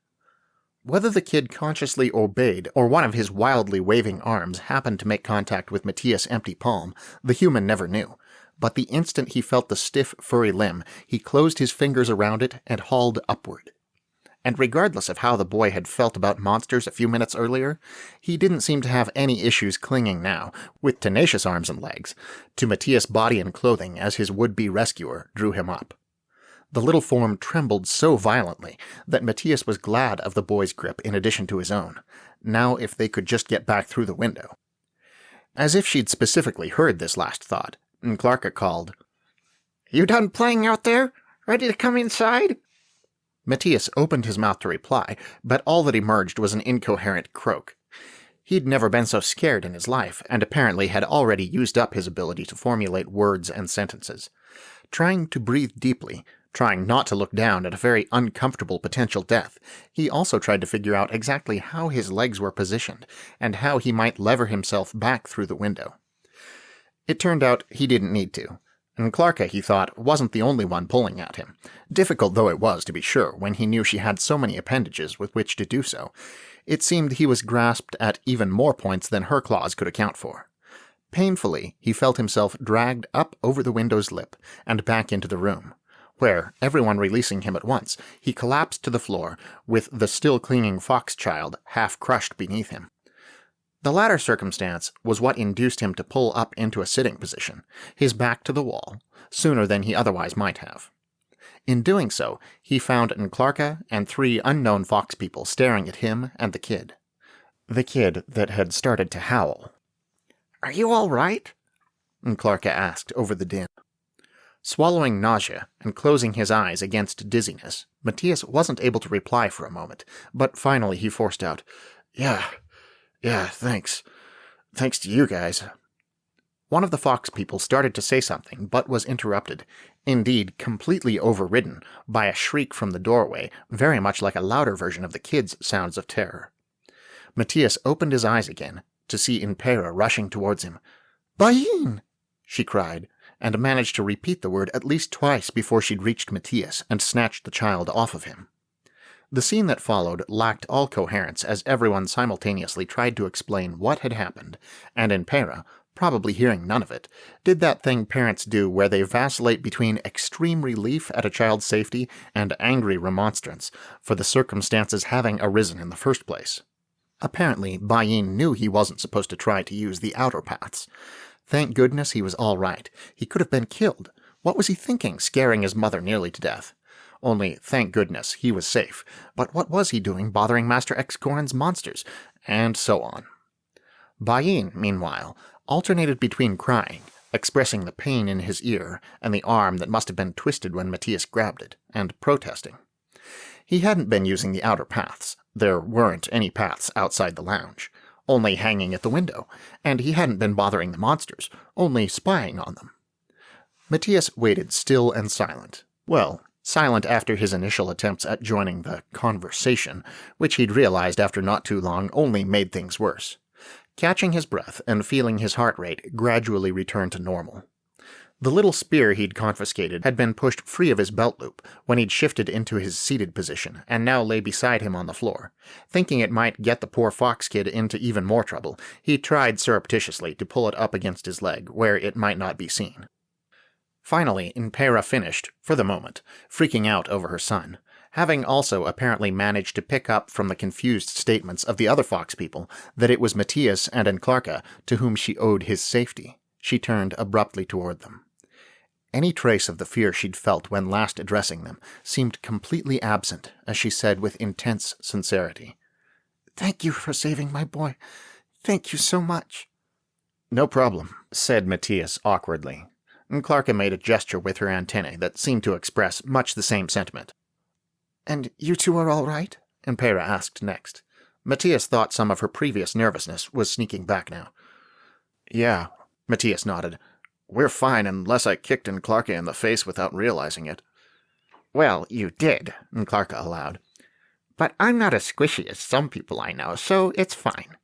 Speaker 1: Whether the kid consciously obeyed or one of his wildly waving arms happened to make contact with Matías' empty palm, the human never knew. But the instant he felt the stiff, furry limb, he closed his fingers around it and hauled upward. And regardless of how the boy had felt about monsters a few minutes earlier, he didn't seem to have any issues clinging now, with tenacious arms and legs, to Matías' body and clothing as his would-be rescuer drew him up. The little form trembled so violently that Matías was glad of the boy's grip in addition to his own. Now if they could just get back through the window. As if she'd specifically heard this last thought, Clarka called, "You done playing out there? Ready to come inside?" Matías opened his mouth to reply, but all that emerged was an incoherent croak. He'd never been so scared in his life, and apparently had already used up his ability to formulate words and sentences. Trying to breathe deeply, trying not to look down at a very uncomfortable potential death, he also tried to figure out exactly how his legs were positioned, and how he might lever himself back through the window. It turned out he didn't need to, and Clarka, he thought, wasn't the only one pulling at him. Difficult though it was, to be sure, when he knew she had so many appendages with which to do so. It seemed he was grasped at even more points than her claws could account for. Painfully, he felt himself dragged up over the window's lip and back into the room, where, everyone releasing him at once, he collapsed to the floor, with the still clinging fox child half crushed beneath him. The latter circumstance was what induced him to pull up into a sitting position, his back to the wall, sooner than he otherwise might have. In doing so, he found Clarka and 3 unknown fox people staring at him and the kid. The kid that had started to howl. "Are you all right?" Clarka asked over the din. Swallowing nausea and closing his eyes against dizziness, Matías wasn't able to reply for a moment, but finally he forced out, Yeah, thanks. Thanks to you guys." One of the fox people started to say something, but was interrupted, indeed completely overridden, by a shriek from the doorway, very much like a louder version of the kid's sounds of terror. Matías opened his eyes again, to see Impera rushing towards him. "Bayin!" she cried, and managed to repeat the word at least twice before she'd reached Matías and snatched the child off of him. The scene that followed lacked all coherence as everyone simultaneously tried to explain what had happened, and Impera, probably hearing none of it, did that thing parents do where they vacillate between extreme relief at a child's safety and angry remonstrance for the circumstances having arisen in the first place. Apparently, Bayin knew he wasn't supposed to try to use the outer paths. Thank goodness he was all right. He could have been killed. What was he thinking, scaring his mother nearly to death? Only, thank goodness, he was safe. But what was he doing bothering Master X-Corin's monsters? And so on. Bayin, meanwhile, alternated between crying, expressing the pain in his ear and the arm that must have been twisted when Matías grabbed it, and protesting. He hadn't been using the outer paths. There weren't any paths outside the lounge, only hanging at the window, and he hadn't been bothering the monsters, only spying on them. Matías waited still and silent. Well, silent after his initial attempts at joining the conversation, which he'd realized after not too long only made things worse. Catching his breath and feeling his heart rate gradually return to normal. The little spear he'd confiscated had been pushed free of his belt loop when he'd shifted into his seated position and now lay beside him on the floor. Thinking it might get the poor fox kid into even more trouble, he tried surreptitiously to pull it up against his leg where it might not be seen. Finally, Impera finished, for the moment, freaking out over her son. Having also apparently managed to pick up from the confused statements of the other fox people that it was Matías and Enclarca to whom she owed his safety, she turned abruptly toward them. Any trace of the fear she'd felt when last addressing them seemed completely absent as she said with intense sincerity,
Speaker 7: "Thank you for saving my boy. Thank you so much."
Speaker 1: "No problem," said Matías awkwardly. Enclarca made a gesture with her antennae that seemed to express much the same sentiment.
Speaker 7: "And you two are all right?"
Speaker 1: Impera asked next. Matías thought some of her previous nervousness was sneaking back now. "Yeah," Matías nodded. "We're fine unless I kicked Enclarca in the face without realizing it."
Speaker 3: "Well, you did," Enclarca allowed. "But I'm not as squishy as some people I know, so it's fine."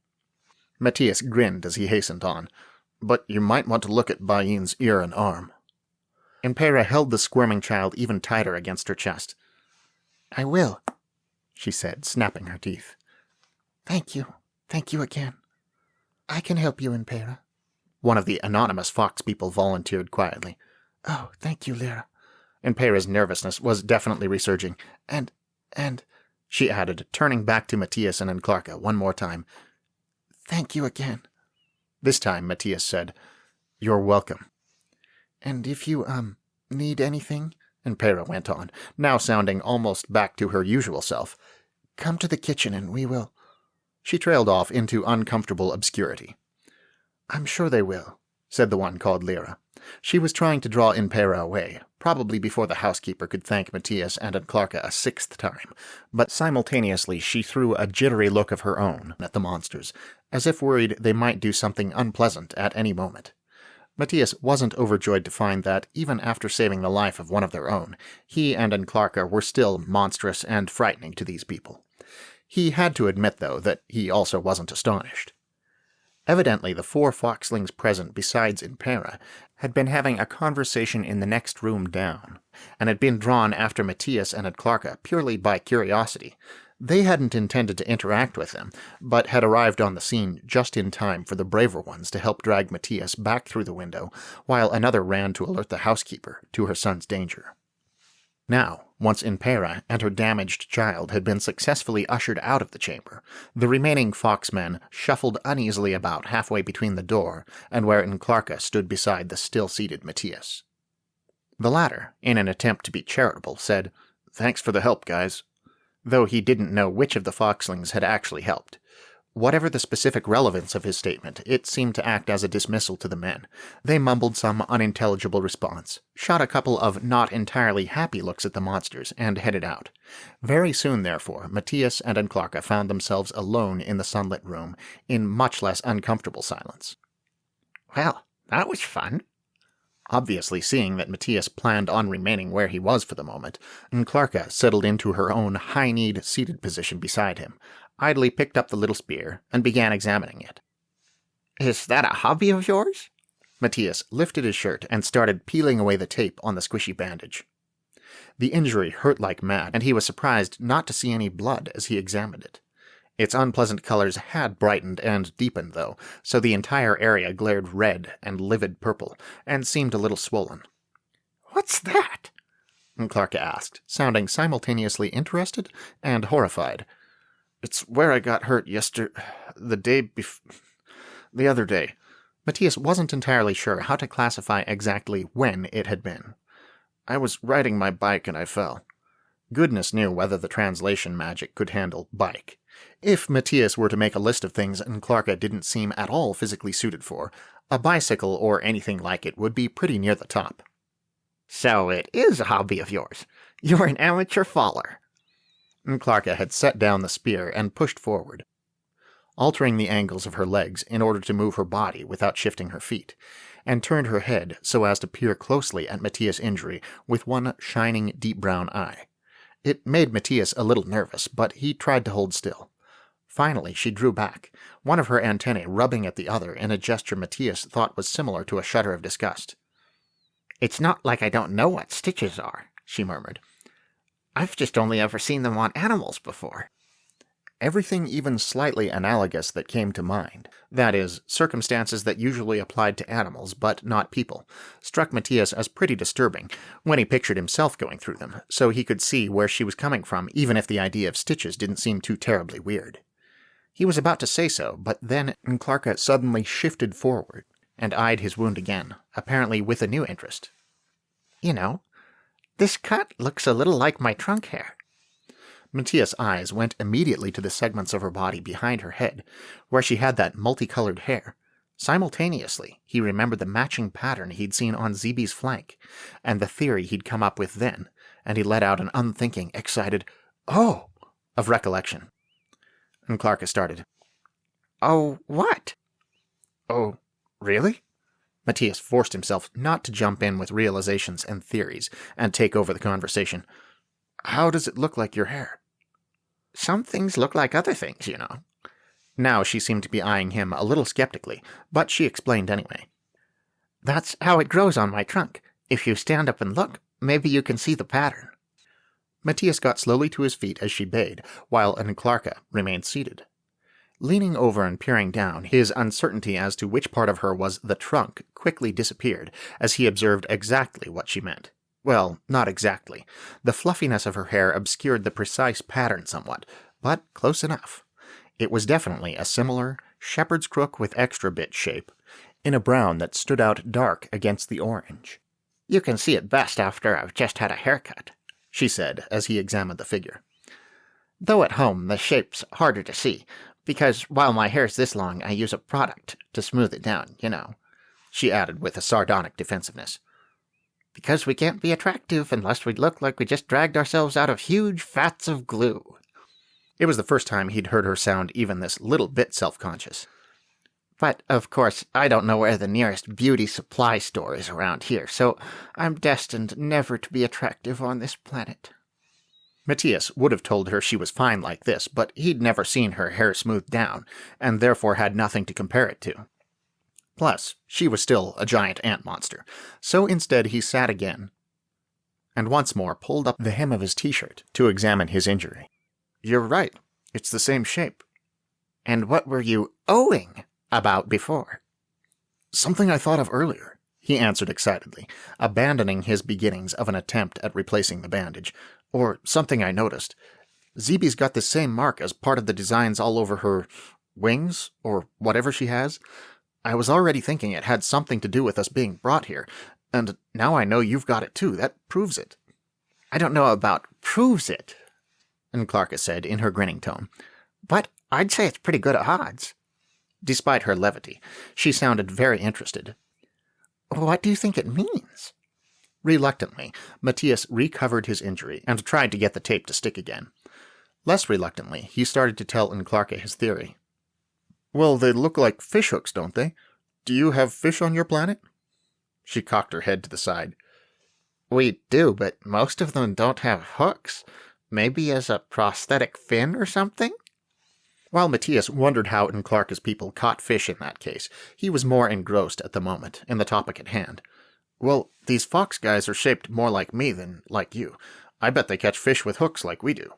Speaker 1: Matías grinned as he hastened on. "But you might want to look at Bain's ear and arm." Impera held the squirming child even tighter against her chest.
Speaker 7: "I will,"
Speaker 1: she said, snapping her teeth.
Speaker 7: "Thank you. Thank you again. I can help you, Impera."
Speaker 1: One of the anonymous fox people volunteered quietly.
Speaker 7: "Oh, thank you, Lyra."
Speaker 1: Impera's nervousness was definitely resurging.
Speaker 7: And,
Speaker 1: she added, turning back to Matías and Enclarca one more time,
Speaker 7: "Thank you again."
Speaker 1: This time Matías said, "You're welcome."
Speaker 7: "And if you, need anything,"
Speaker 1: Impera went on, now sounding almost back to her usual self,
Speaker 7: "come to the kitchen and we will—"
Speaker 1: She trailed off into uncomfortable obscurity.
Speaker 7: "I'm sure they will,"
Speaker 1: said the one called Lyra. She was trying to draw Impera away, probably before the housekeeper could thank Matías and Enclarca a sixth time, but simultaneously she threw a jittery look of her own at the monsters, as if worried they might do something unpleasant at any moment. Matías wasn't overjoyed to find that, even after saving the life of one of their own, he and Enclarca were still monstrous and frightening to these people. He had to admit, though, that he also wasn't astonished. Evidently, the 4 foxlings present besides Impera had been having a conversation in the next room down, and had been drawn after Matías and Enclarca purely by curiosity. They hadn't intended to interact with them, but had arrived on the scene just in time for the braver ones to help drag Matías back through the window, while another ran to alert the housekeeper to her son's danger. Now, once Impera and her damaged child had been successfully ushered out of the chamber, the remaining foxmen shuffled uneasily about halfway between the door and where Enclarca stood beside the still-seated Matías. The latter, in an attempt to be charitable, said, "Thanks for the help, guys," though he didn't know which of the foxlings had actually helped. Whatever the specific relevance of his statement, it seemed to act as a dismissal to the men. They mumbled some unintelligible response, shot a couple of not entirely happy looks at the monsters, and headed out. Very soon, therefore, Matías and Enclarca found themselves alone in the sunlit room, in much less uncomfortable silence.
Speaker 3: "Well, that was fun."
Speaker 1: Obviously seeing that Matías planned on remaining where he was for the moment, Enclarca settled into her own high-kneed seated position beside him, idly picked up the little spear, and began examining it.
Speaker 3: "Is that a hobby of yours?"
Speaker 1: Matías lifted his shirt and started peeling away the tape on the squishy bandage. The injury hurt like mad, and he was surprised not to see any blood as he examined it. Its unpleasant colors had brightened and deepened, though, so the entire area glared red and livid purple, and seemed a little swollen.
Speaker 3: "What's that?"
Speaker 1: Enclarca asked, sounding simultaneously interested and horrified. "It's where I got hurt the other day." Matías wasn't entirely sure how to classify exactly when it had been. "I was riding my bike and I fell." Goodness knew whether the translation magic could handle bike. If Matías were to make a list of things Enclarca didn't seem at all physically suited for, a bicycle or anything like it would be pretty near the top.
Speaker 3: "So it is a hobby of yours. You're an amateur faller."
Speaker 1: Enclarca had set down the spear and pushed forward, altering the angles of her legs in order to move her body without shifting her feet, and turned her head so as to peer closely at Matías' injury with one shining deep brown eye. It made Matías a little nervous, but he tried to hold still. Finally, she drew back, one of her antennae rubbing at the other in a gesture Matías thought was similar to a shudder of disgust.
Speaker 3: "It's not like I don't know what stitches are," she murmured. "I've just only ever seen them on animals before."
Speaker 1: Everything even slightly analogous that came to mind, that is, circumstances that usually applied to animals but not people, struck Matías as pretty disturbing when he pictured himself going through them, so he could see where she was coming from even if the idea of stitches didn't seem too terribly weird. He was about to say so, but then Clarka suddenly shifted forward and eyed his wound again, apparently with a new interest.
Speaker 3: You know, this cut looks a little like my trunk hair.
Speaker 1: Matías' eyes went immediately to the segments of her body behind her head, where she had that multicolored hair. Simultaneously, he remembered the matching pattern he'd seen on Zeeby's flank, and the theory he'd come up with then, and he let out an unthinking, excited, "Oh!" of recollection. And Clarka started.
Speaker 3: "Oh, what?"
Speaker 1: "Oh, really?" Matías forced himself not to jump in with realizations and theories and take over the conversation. "How does it look like your hair?"
Speaker 3: "Some things look like other things, you know."
Speaker 1: Now she seemed to be eyeing him a little skeptically, but she explained anyway.
Speaker 3: "That's how it grows on my trunk. If you stand up and look, maybe you can see the pattern."
Speaker 1: Matías got slowly to his feet as she bade, while Clarka remained seated. Leaning over and peering down, his uncertainty as to which part of her was the trunk quickly disappeared as he observed exactly what she meant. Well, not exactly. The fluffiness of her hair obscured the precise pattern somewhat, but close enough. It was definitely a similar shepherd's crook with extra bit shape, in a brown that stood out dark against the orange.
Speaker 3: "You can see it best after I've just had a haircut,"
Speaker 1: she said as he examined the figure.
Speaker 3: "Though at home the shape's harder to see, because while my hair's this long I use a product to smooth it down, you know,"
Speaker 1: she added with a sardonic defensiveness.
Speaker 3: "Because we can't be attractive unless we look like we just dragged ourselves out of huge fats of glue."
Speaker 1: It was the first time he'd heard her sound even this little bit self-conscious.
Speaker 3: "But, of course, I don't know where the nearest beauty supply store is around here, so I'm destined never to be attractive on this planet."
Speaker 1: Matías would have told her she was fine like this, but he'd never seen her hair smoothed down, and therefore had nothing to compare it to. Plus, she was still a giant ant monster, so instead he sat again, and once more pulled up the hem of his t-shirt to examine his injury. "You're right. It's the same shape."
Speaker 3: "And what were you owing about before?"
Speaker 1: "Something I thought of earlier," he answered excitedly, abandoning his beginnings of an attempt at replacing the bandage. "Or something I noticed. Zeeby's got the same mark as part of the designs all over her wings, or whatever she has. I was already thinking it had something to do with us being brought here, and now I know you've got it too. That proves it."
Speaker 3: "I don't know about proves it," Clarka said in her grinning tone, "but I'd say it's pretty good odds."
Speaker 1: Despite her levity, she sounded very interested.
Speaker 3: "What do you think it means?"
Speaker 1: Reluctantly, Matías recovered his injury and tried to get the tape to stick again. Less reluctantly, he started to tell Clarka his theory. "Well, they look like fish hooks, don't they? Do you have fish on your planet?" She cocked her head to the side.
Speaker 3: "We do, but most of them don't have hooks. Maybe as a prosthetic fin or something?"
Speaker 1: While Matías wondered how Clarka's people caught fish in that case, he was more engrossed at the moment in the topic at hand. "Well, these fox guys are shaped more like me than like you. I bet they catch fish with hooks like we do."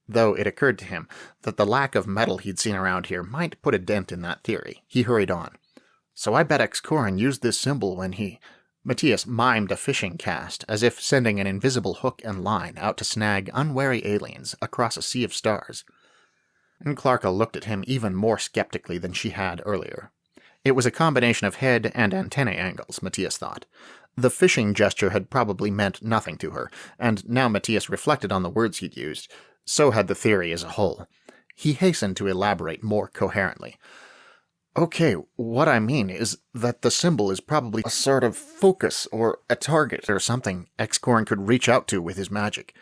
Speaker 1: Though it occurred to him that the lack of metal he'd seen around here might put a dent in that theory, he hurried on. "So I bet X-Corin used this symbol when he—" Matías mimed a fishing cast, as if sending an invisible hook and line out to snag unwary aliens across a sea of stars. Clarka looked at him even more skeptically than she had earlier. It was a combination of head and antennae angles, Matías thought. The fishing gesture had probably meant nothing to her, and now Matías reflected on the words he'd used. So had the theory as a whole. He hastened to elaborate more coherently. "Okay, what I mean is that the symbol is probably a sort of focus or a target or something X-Corin could reach out to with his magic.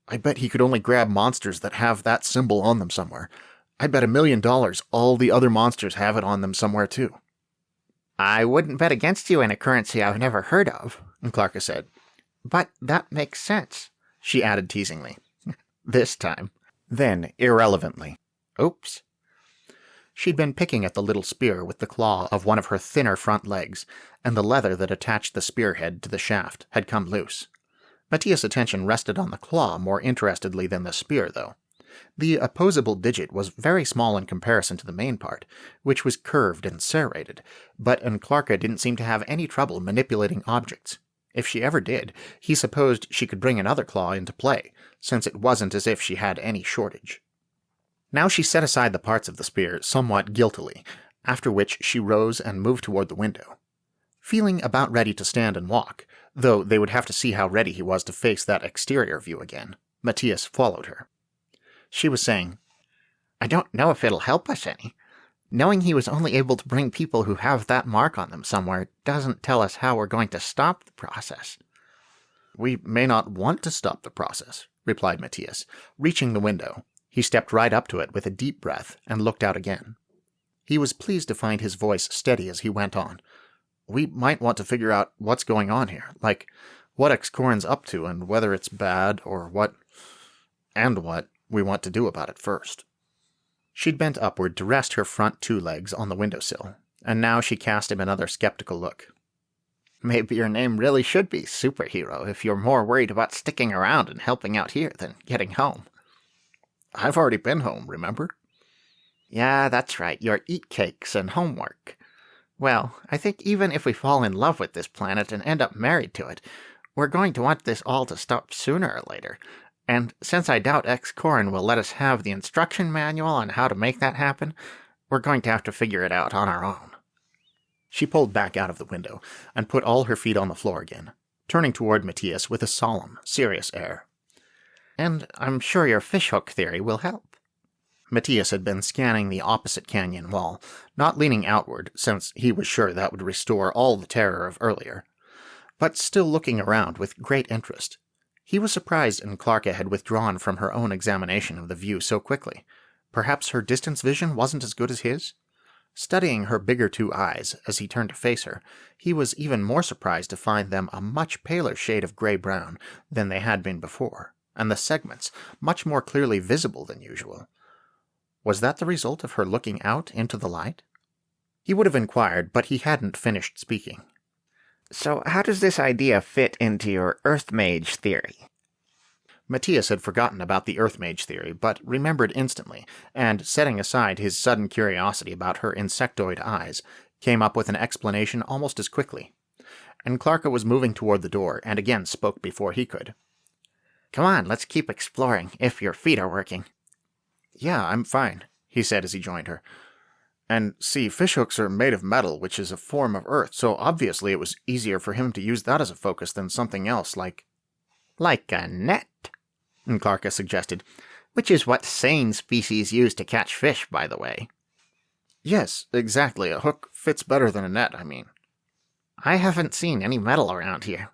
Speaker 1: I bet he could only grab monsters that have that symbol on them somewhere. I bet $1 million all the other monsters have it on them somewhere too."
Speaker 3: "I wouldn't bet against you in a currency I've never heard of,"
Speaker 1: Clarka said.
Speaker 3: "But that makes sense,"
Speaker 1: she added teasingly.
Speaker 3: "This time."
Speaker 1: Then, irrelevantly,
Speaker 3: "Oops."
Speaker 1: She'd been picking at the little spear with the claw of one of her thinner front legs, and the leather that attached the spearhead to the shaft had come loose. Matías' attention rested on the claw more interestedly than the spear, though. The opposable digit was very small in comparison to the main part, which was curved and serrated, but Clarka didn't seem to have any trouble manipulating objects. If she ever did, he supposed she could bring another claw into play, since it wasn't as if she had any shortage. Now she set aside the parts of the spear somewhat guiltily, after which she rose and moved toward the window. Feeling about ready to stand and walk, though they would have to see how ready he was to face that exterior view again, Matías followed her. She was saying,
Speaker 3: I don't know if it'll help us any. Knowing he was only able to bring people who have that mark on them somewhere doesn't tell us how we're going to stop the process.
Speaker 1: We may not want to stop the process, replied Matías. Reaching the window, he stepped right up to it with a deep breath and looked out again. He was pleased to find his voice steady as he went on. We might want to figure out what's going on here, like what Excorin's up to and whether it's bad or what we want to do about it first. She'd bent upward to rest her front 2 legs on the windowsill, and now she cast him another skeptical look.
Speaker 3: Maybe your name really should be Superhero if you're more worried about sticking around and helping out here than getting home.
Speaker 1: I've already been home, remember?
Speaker 3: Yeah, that's right, your eat cakes and homework. Well, I think even if we fall in love with this planet and end up married to it, we're going to want this all to stop sooner or later. And since I doubt Excorin will let us have the instruction manual on how to make that happen, we're going to have to figure it out on our own.
Speaker 1: She pulled back out of the window and put all her feet on the floor again, turning toward Matías with a solemn, serious air.
Speaker 3: And I'm sure your fishhook theory will help.
Speaker 1: Matías had been scanning the opposite canyon wall, not leaning outward, since he was sure that would restore all the terror of earlier, but still looking around with great interest. He was surprised Clarka had withdrawn from her own examination of the view so quickly. Perhaps her distance vision wasn't as good as his? Studying her bigger 2 eyes as he turned to face her, he was even more surprised to find them a much paler shade of gray-brown than they had been before, and the segments much more clearly visible than usual. Was that the result of her looking out into the light? He would have inquired, but he hadn't finished speaking.
Speaker 3: So how does this idea fit into your Earth Mage theory?
Speaker 1: Matías had forgotten about the Earth Mage theory, but remembered instantly, and, setting aside his sudden curiosity about her insectoid eyes, came up with an explanation almost as quickly. And Clarka was moving toward the door, and again spoke before he could.
Speaker 3: Come on, let's keep exploring, if your feet are working.
Speaker 1: Yeah, I'm fine, he said as he joined her. And see, fishhooks are made of metal, which is a form of earth, so obviously it was easier for him to use that as a focus than something else like...
Speaker 3: Like a net, Clarka suggested, which is what sane species use to catch fish, by the way.
Speaker 1: Yes, exactly. A hook fits better than a net, I mean.
Speaker 3: I haven't seen any metal around here.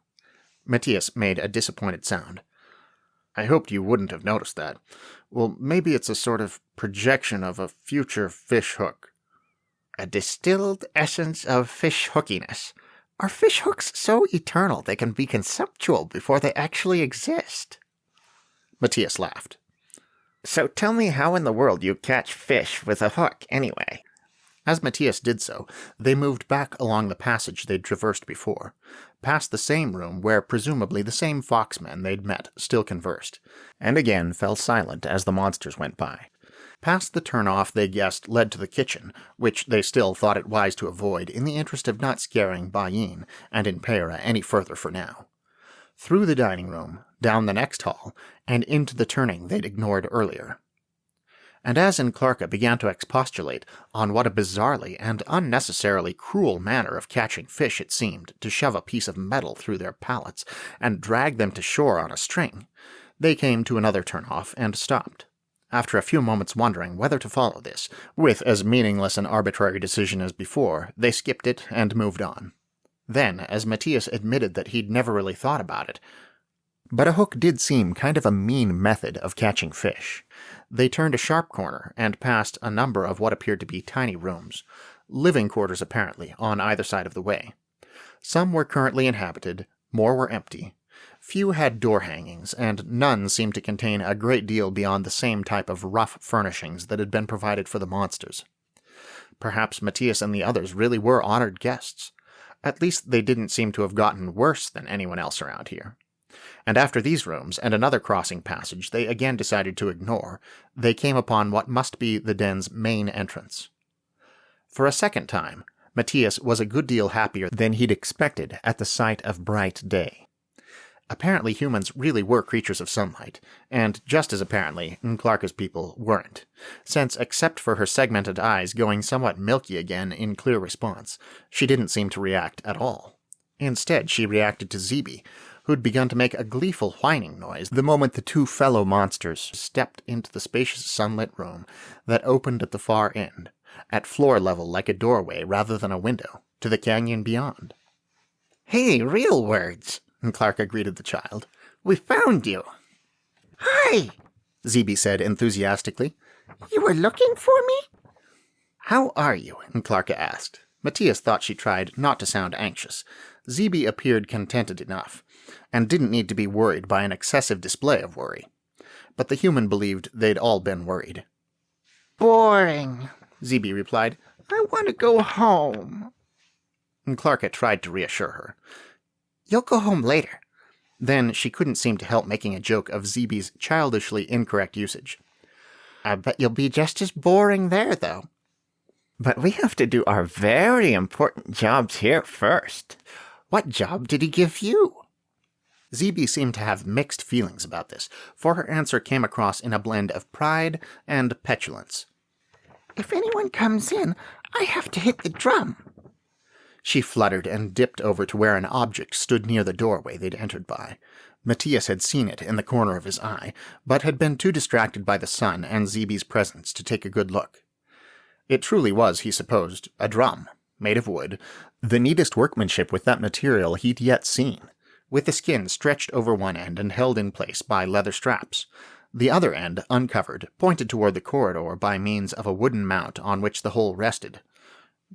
Speaker 1: Matías made a disappointed sound. I hoped you wouldn't have noticed that. Well, maybe it's a sort of projection of a future fish hook.
Speaker 3: A distilled essence of fish hookiness. Are fish hooks so eternal they can be conceptual before they actually exist?
Speaker 1: Matías laughed.
Speaker 3: So tell me how in the world you catch fish with a hook, anyway.
Speaker 1: As Matías did so, they moved back along the passage they'd traversed before, past the same room where presumably the same foxmen they'd met still conversed, and again fell silent as the monsters went by. Past the turn-off they guessed led to the kitchen, which they still thought it wise to avoid in the interest of not scaring Bayin and Impera any further for now. Through the dining room, down the next hall, and into the turning they'd ignored earlier. And as Clarka began to expostulate on what a bizarrely and unnecessarily cruel manner of catching fish it seemed to shove a piece of metal through their palates and drag them to shore on a string, they came to another turn-off and stopped. After a few moments wondering whether to follow this, with as meaningless an arbitrary decision as before, they skipped it and moved on. Then, as Matías admitted that he'd never really thought about it, but a hook did seem kind of a mean method of catching fish, they turned a sharp corner and passed a number of what appeared to be tiny rooms, living quarters apparently, on either side of the way. Some were currently inhabited, more were empty. Few had door hangings, and none seemed to contain a great deal beyond the same type of rough furnishings that had been provided for the monsters. Perhaps Matías and the others really were honored guests. At least they didn't seem to have gotten worse than anyone else around here. And after these rooms and another crossing passage they again decided to ignore, they came upon what must be the den's main entrance. For a second time, Matías was a good deal happier than he'd expected at the sight of bright day. Apparently humans really were creatures of sunlight, and just as apparently, Clarka's people weren't, since except for her segmented eyes going somewhat milky again in clear response, she didn't seem to react at all. Instead, she reacted to Zeeby, who'd begun to make a gleeful whining noise the moment the two fellow monsters stepped into the spacious sunlit room that opened at the far end, at floor level like a doorway rather than a window, to the canyon beyond.
Speaker 3: "Hey, real words," Clarka greeted the child. "We found you."
Speaker 5: "Hi,"
Speaker 1: Zeeby said enthusiastically.
Speaker 5: "You were looking for me?"
Speaker 1: "How are you?" Clarka asked. Matías thought she tried not to sound anxious. Zeeby appeared contented enough, and didn't need to be worried by an excessive display of worry. But the human believed they'd all been worried.
Speaker 5: "Boring,"
Speaker 1: Zeeby replied.
Speaker 5: "I want to go home."
Speaker 1: Clarka tried to reassure her.
Speaker 5: "You'll go home later."
Speaker 1: Then she couldn't seem to help making a joke of Zeeby's childishly incorrect usage.
Speaker 5: "I bet you'll be just as boring there, though."
Speaker 3: "But we have to do our very important jobs here first."
Speaker 5: "What job did he give you?"
Speaker 1: Zeeby seemed to have mixed feelings about this, for her answer came across in a blend of pride and petulance.
Speaker 5: "If anyone comes in, I have to hit the drum."
Speaker 1: She fluttered and dipped over to where an object stood near the doorway they'd entered by. Matías had seen it in the corner of his eye, but had been too distracted by the sun and Zeeby's presence to take a good look. It truly was, he supposed, a drum, made of wood, the neatest workmanship with that material he'd yet seen, with the skin stretched over one end and held in place by leather straps. The other end, uncovered, pointed toward the corridor by means of a wooden mount on which the whole rested.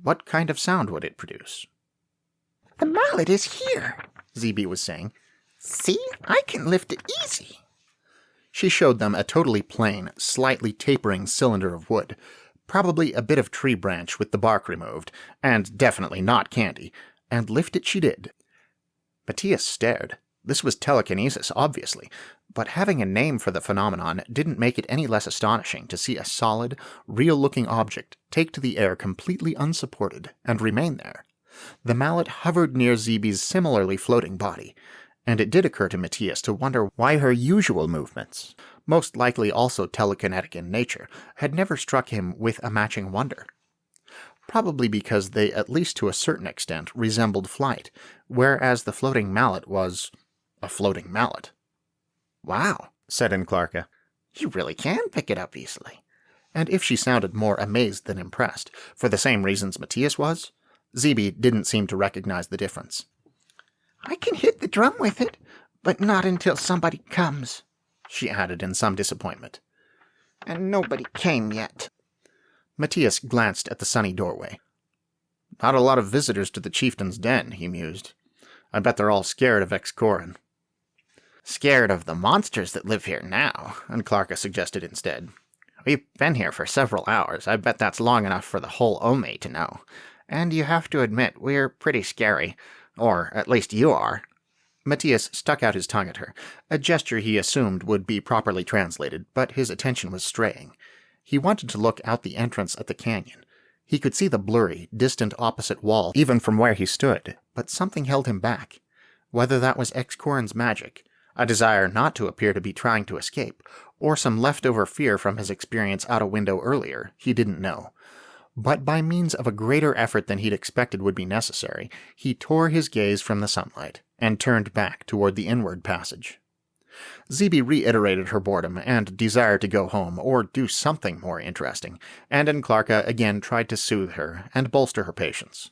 Speaker 1: What kind of sound would it produce?
Speaker 5: "The mallet is here,"
Speaker 1: Zeeby was saying.
Speaker 5: "See? I can lift it easy."
Speaker 1: She showed them a totally plain, slightly tapering cylinder of wood, probably a bit of tree branch with the bark removed, and definitely not candy, and lift it she did. Matías stared. This was telekinesis, obviously, but having a name for the phenomenon didn't make it any less astonishing to see a solid, real-looking object take to the air completely unsupported and remain there. The mallet hovered near Zeeby's similarly floating body, and it did occur to Matías to wonder why her usual movements, most likely also telekinetic in nature, had never struck him with a matching wonder. Probably because they, at least to a certain extent, resembled flight, whereas the floating mallet was a floating mallet.
Speaker 5: "Wow,"
Speaker 1: said Clarka.
Speaker 5: "You really can pick it up easily."
Speaker 1: And if she sounded more amazed than impressed, for the same reasons Matías was, Zeeby didn't seem to recognize the difference.
Speaker 5: "I can hit the drum with it, but not until somebody comes,"
Speaker 1: she added in some disappointment.
Speaker 5: "And nobody came yet."
Speaker 1: Matías glanced at the sunny doorway. Not a lot of visitors to the chieftain's den, he mused. I bet they're all scared of Excorin.
Speaker 3: "Scared of the monsters that live here now," Clarka suggested instead. "We've been here for several hours. I bet that's long enough for the whole Ome to know. And you have to admit, we're pretty scary. Or at least you are."
Speaker 1: Matías stuck out his tongue at her, a gesture he assumed would be properly translated, but his attention was straying. He wanted to look out the entrance at the canyon. He could see the blurry, distant opposite wall even from where he stood, but something held him back. Whether that was Excorin's magic, a desire not to appear to be trying to escape, or some leftover fear from his experience out a window earlier, he didn't know. But by means of a greater effort than he'd expected would be necessary, he tore his gaze from the sunlight and turned back toward the inward passage. Zeeby reiterated her boredom and desire to go home or do something more interesting, and Clarka again tried to soothe her and bolster her patience.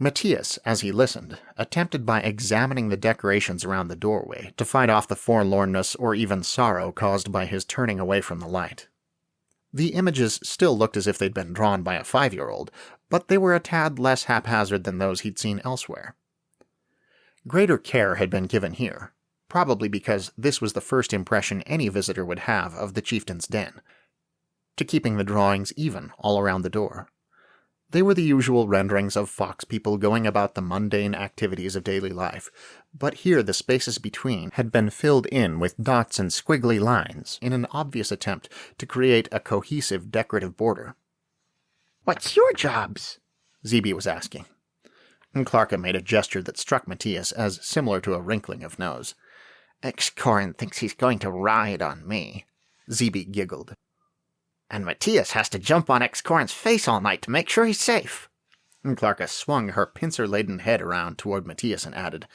Speaker 1: Matías, as he listened, attempted by examining the decorations around the doorway to fight off the forlornness or even sorrow caused by his turning away from the light. The images still looked as if they'd been drawn by a 5-year-old, but they were a tad less haphazard than those he'd seen elsewhere. Greater care had been given here, probably because this was the first impression any visitor would have of the chieftain's den, to keeping the drawings even all around the door. They were the usual renderings of fox people going about the mundane activities of daily life, but here the spaces between had been filled in with dots and squiggly lines in an obvious attempt to create a cohesive decorative border.
Speaker 3: "What's your jobs?"
Speaker 1: Zeeby was asking. And Clarka made a gesture that struck Matías as similar to a wrinkling of nose.
Speaker 3: "Excorn thinks he's going to ride on me,"
Speaker 1: Zeeby giggled.
Speaker 3: "And Matías has to jump on Excorn's face all night to make sure he's safe."
Speaker 1: And Clarka swung her pincer-laden head around toward Matías and added,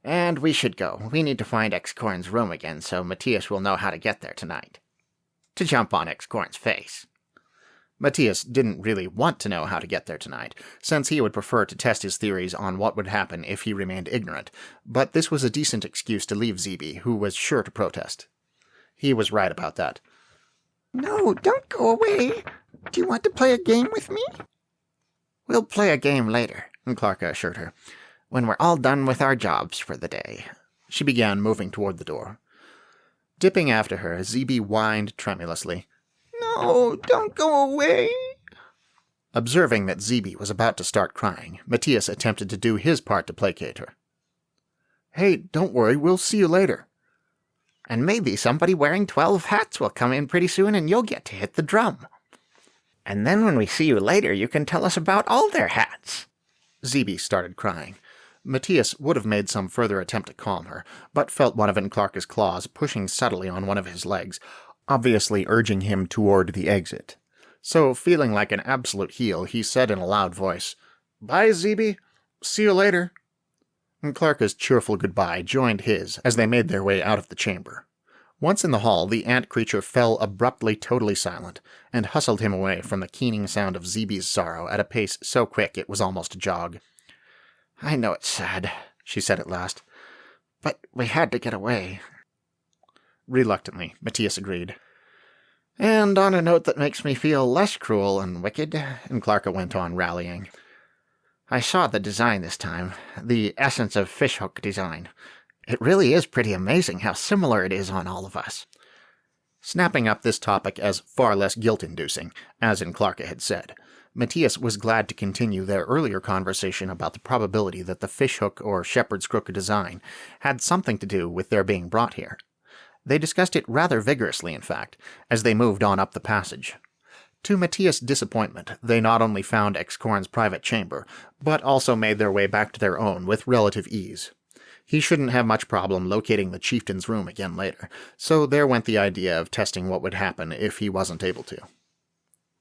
Speaker 3: "And we should go. We need to find Excorn's room again so Matías will know how to get there tonight. To jump on Excorn's face."
Speaker 1: Matías didn't really want to know how to get there tonight, since he would prefer to test his theories on what would happen if he remained ignorant, but this was a decent excuse to leave Zeeby, who was sure to protest. He was right about that.
Speaker 3: "No, don't go away. Do you want to play a game with me?" "We'll play a game later," Clarka assured her, "when we're all done with our jobs for the day."
Speaker 1: She began moving toward the door. Dipping after her, Zeeby whined tremulously,
Speaker 3: "No, don't go away."
Speaker 1: Observing that Zeeby was about to start crying, Matías attempted to do his part to placate her. "Hey, don't worry, we'll see you later."
Speaker 3: "And maybe somebody wearing 12 hats will come in pretty soon and you'll get to hit the drum. And then when we see you later, you can tell us about all their hats."
Speaker 1: Zeeby started crying. Matías would have made some further attempt to calm her, but felt one of Clarka's claws pushing subtly on one of his legs, obviously urging him toward the exit. So, feeling like an absolute heel, he said in a loud voice, "Bye, Zeeby. See you later." And Clarka's cheerful goodbye joined his as they made their way out of the chamber. Once in the hall, the ant creature fell abruptly totally silent, and hustled him away from the keening sound of Zeeby's sorrow at a pace so quick it was almost a jog.
Speaker 3: "I know it's sad," she said at last, "but we had to get away."
Speaker 1: Reluctantly, Matías agreed.
Speaker 3: "And on a note that makes me feel less cruel and wicked," and Clarka went on rallying, "I saw the design this time, the essence of fishhook design. It really is pretty amazing how similar it is on all of us."
Speaker 1: Snapping up this topic as far less guilt-inducing, as Clarka had said, Matías was glad to continue their earlier conversation about the probability that the fishhook or shepherd's crook design had something to do with their being brought here. They discussed it rather vigorously, in fact, as they moved on up the passage. To Matías' disappointment, they not only found Excorn's private chamber, but also made their way back to their own with relative ease. He shouldn't have much problem locating the chieftain's room again later, so there went the idea of testing what would happen if he wasn't able to.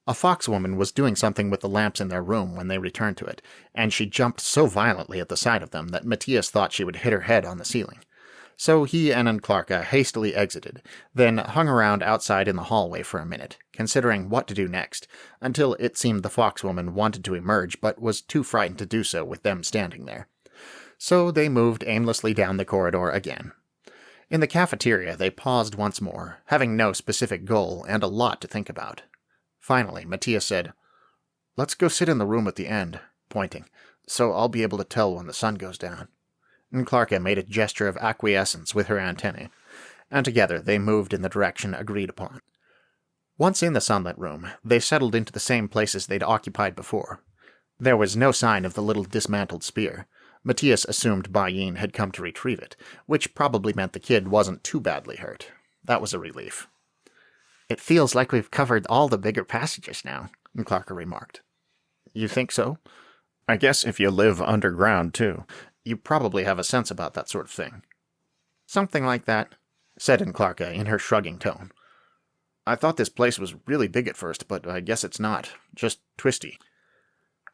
Speaker 1: A foxwoman was doing something with the lamps in their room when they returned to it, and she jumped so violently at the sight of them that Matías thought she would hit her head on the ceiling. So he and Clarka hastily exited, then hung around outside in the hallway for a minute, considering what to do next, until it seemed the foxwoman wanted to emerge but was too frightened to do so with them standing there. So they moved aimlessly down the corridor again. In the cafeteria they paused once more, having no specific goal and a lot to think about. Finally, Matías said, "Let's go sit in the room at the end," pointing, "so I'll be able to tell when the sun goes down." And Clarka made a gesture of acquiescence with her antennae, and together they moved in the direction agreed upon. Once in the sunlit room, they settled into the same places they'd occupied before. There was no sign of the little dismantled spear. Matías assumed Bayin had come to retrieve it, which probably meant the kid wasn't too badly hurt. That was a relief.
Speaker 3: "It feels like we've covered all the bigger passages now,"
Speaker 1: Clarka remarked. "You think so? I guess if you live underground, too, you probably have a sense about that sort of thing."
Speaker 3: "Something like that,"
Speaker 1: said Clarka in her shrugging tone. "I thought this place was really big at first, but I guess it's not. Just twisty."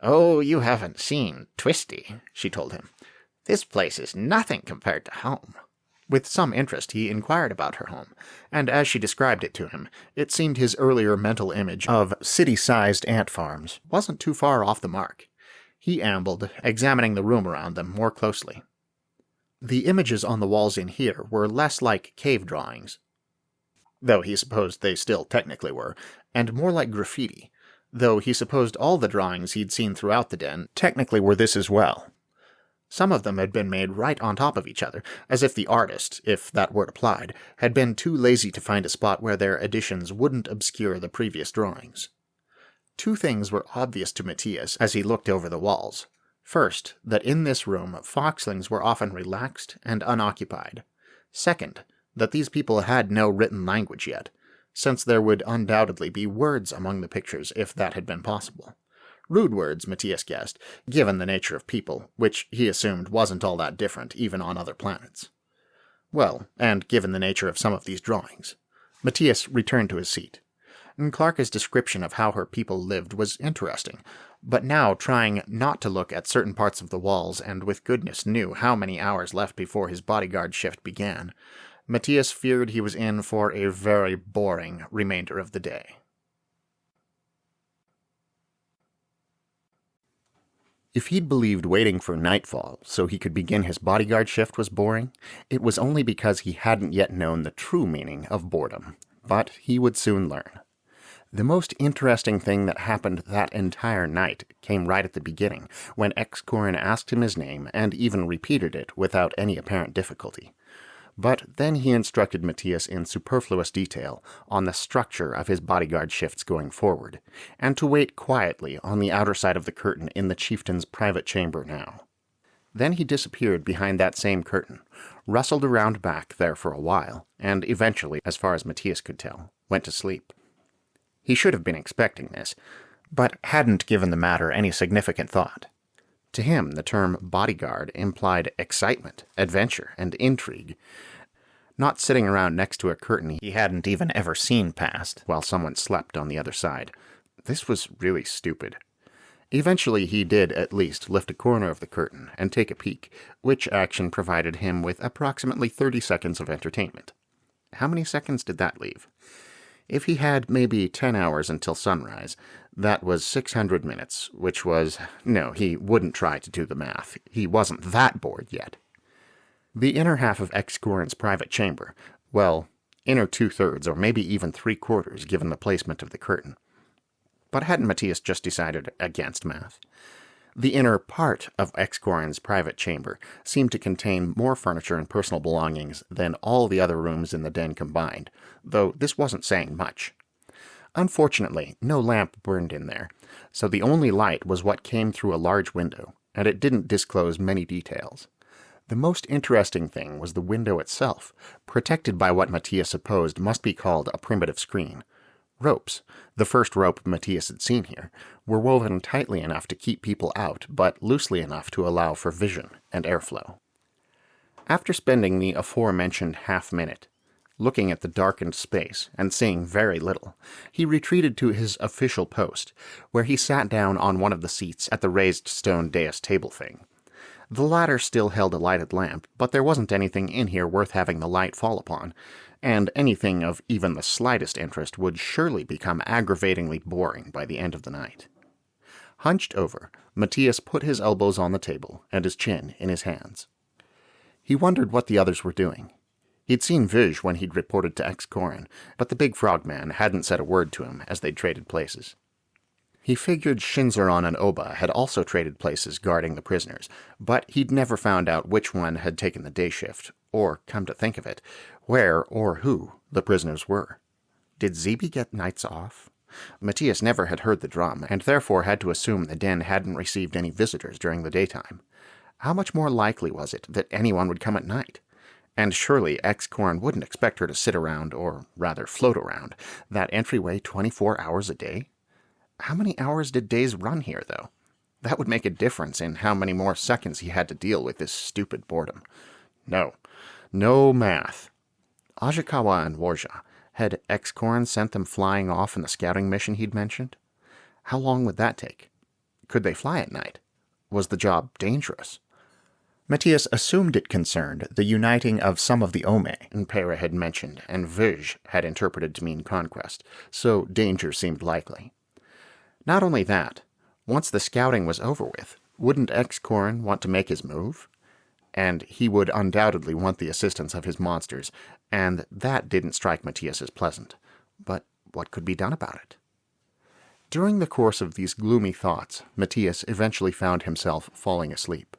Speaker 3: "Oh, you haven't seen Twisty," she told him. "This place is nothing compared to home."
Speaker 1: With some interest, he inquired about her home, and as she described it to him, it seemed his earlier mental image of city-sized ant farms wasn't too far off the mark. He ambled, examining the room around them more closely. The images on the walls in here were less like cave drawings, though he supposed they still technically were, and more like graffiti, though he supposed all the drawings he'd seen throughout the den technically were this as well. Some of them had been made right on top of each other, as if the artist, if that word applied, had been too lazy to find a spot where their additions wouldn't obscure the previous drawings. Two things were obvious to Matías as he looked over the walls. First, that in this room, foxlings were often relaxed and unoccupied. Second, that these people had no written language yet, since there would undoubtedly be words among the pictures if that had been possible. Rude words, Matías guessed, given the nature of people, which he assumed wasn't all that different even on other planets. Well, and given the nature of some of these drawings. Matías returned to his seat. Clarka's description of how her people lived was interesting, but now trying not to look at certain parts of the walls and with goodness knew how many hours left before his bodyguard shift began, Matías feared he was in for a very boring remainder of the day. If he'd believed waiting for nightfall so he could begin his bodyguard shift was boring, it was only because he hadn't yet known the true meaning of boredom. But he would soon learn. The most interesting thing that happened that entire night came right at the beginning, when X-Corin asked him his name and even repeated it without any apparent difficulty. But then he instructed Matías in superfluous detail on the structure of his bodyguard shifts going forward, and to wait quietly on the outer side of the curtain in the chieftain's private chamber now. Then he disappeared behind that same curtain, rustled around back there for a while, and eventually, as far as Matías could tell, went to sleep. He should have been expecting this, but hadn't given the matter any significant thought. To him, the term bodyguard implied excitement, adventure, and intrigue. Not sitting around next to a curtain he hadn't even ever seen past while someone slept on the other side. This was really stupid. Eventually he did at least lift a corner of the curtain and take a peek, which action provided him with approximately 30 seconds of entertainment. How many seconds did that leave? If he had maybe 10 hours until sunrise, that was 600 minutes, which was... No, he wouldn't try to do the math. He wasn't that bored yet. The inner half of X-Corin's private chamber, well, inner 2/3 or maybe even 3/4 given the placement of the curtain. But hadn't Matías just decided against math? The inner part of X-Corin's private chamber seemed to contain more furniture and personal belongings than all the other rooms in the den combined, though this wasn't saying much. Unfortunately, no lamp burned in there, so the only light was what came through a large window, and it didn't disclose many details. The most interesting thing was the window itself, protected by what Matías supposed must be called a primitive screen. Ropes, the first rope Matías had seen here, were woven tightly enough to keep people out, but loosely enough to allow for vision and airflow. After spending the aforementioned half-minute, looking at the darkened space and seeing very little, he retreated to his official post, where he sat down on one of the seats at the raised stone dais table thing. The latter still held a lighted lamp, but there wasn't anything in here worth having the light fall upon, and anything of even the slightest interest would surely become aggravatingly boring by the end of the night. Hunched over, Matías put his elbows on the table and his chin in his hands. He wondered what the others were doing. He'd seen Verge when he'd reported to X-Corin, but the big frogman hadn't said a word to him as they'd traded places. He figured Shinzaron and Oba had also traded places guarding the prisoners, but he'd never found out which one had taken the day shift, or, come to think of it, where or who the prisoners were. Did Zeeby get nights off? Matías never had heard the drum, and therefore had to assume the den hadn't received any visitors during the daytime. How much more likely was it that anyone would come at night? And surely X-Corin wouldn't expect her to sit around, or rather float around, that entryway 24 hours a day? How many hours did days run here, though? That would make a difference in how many more seconds he had to deal with this stupid boredom. No math. Ajikawa and Warja, had X-Corin sent them flying off in the scouting mission he'd mentioned? How long would that take? Could they fly at night? Was the job dangerous? Matías assumed it concerned the uniting of some of the Ome Pera had mentioned, and Verge had interpreted to mean conquest, so danger seemed likely. Not only that, once the scouting was over with, wouldn't X-Corin want to make his move? And he would undoubtedly want the assistance of his monsters, and that didn't strike Matías as pleasant. But what could be done about it? During the course of these gloomy thoughts, Matías eventually found himself falling asleep.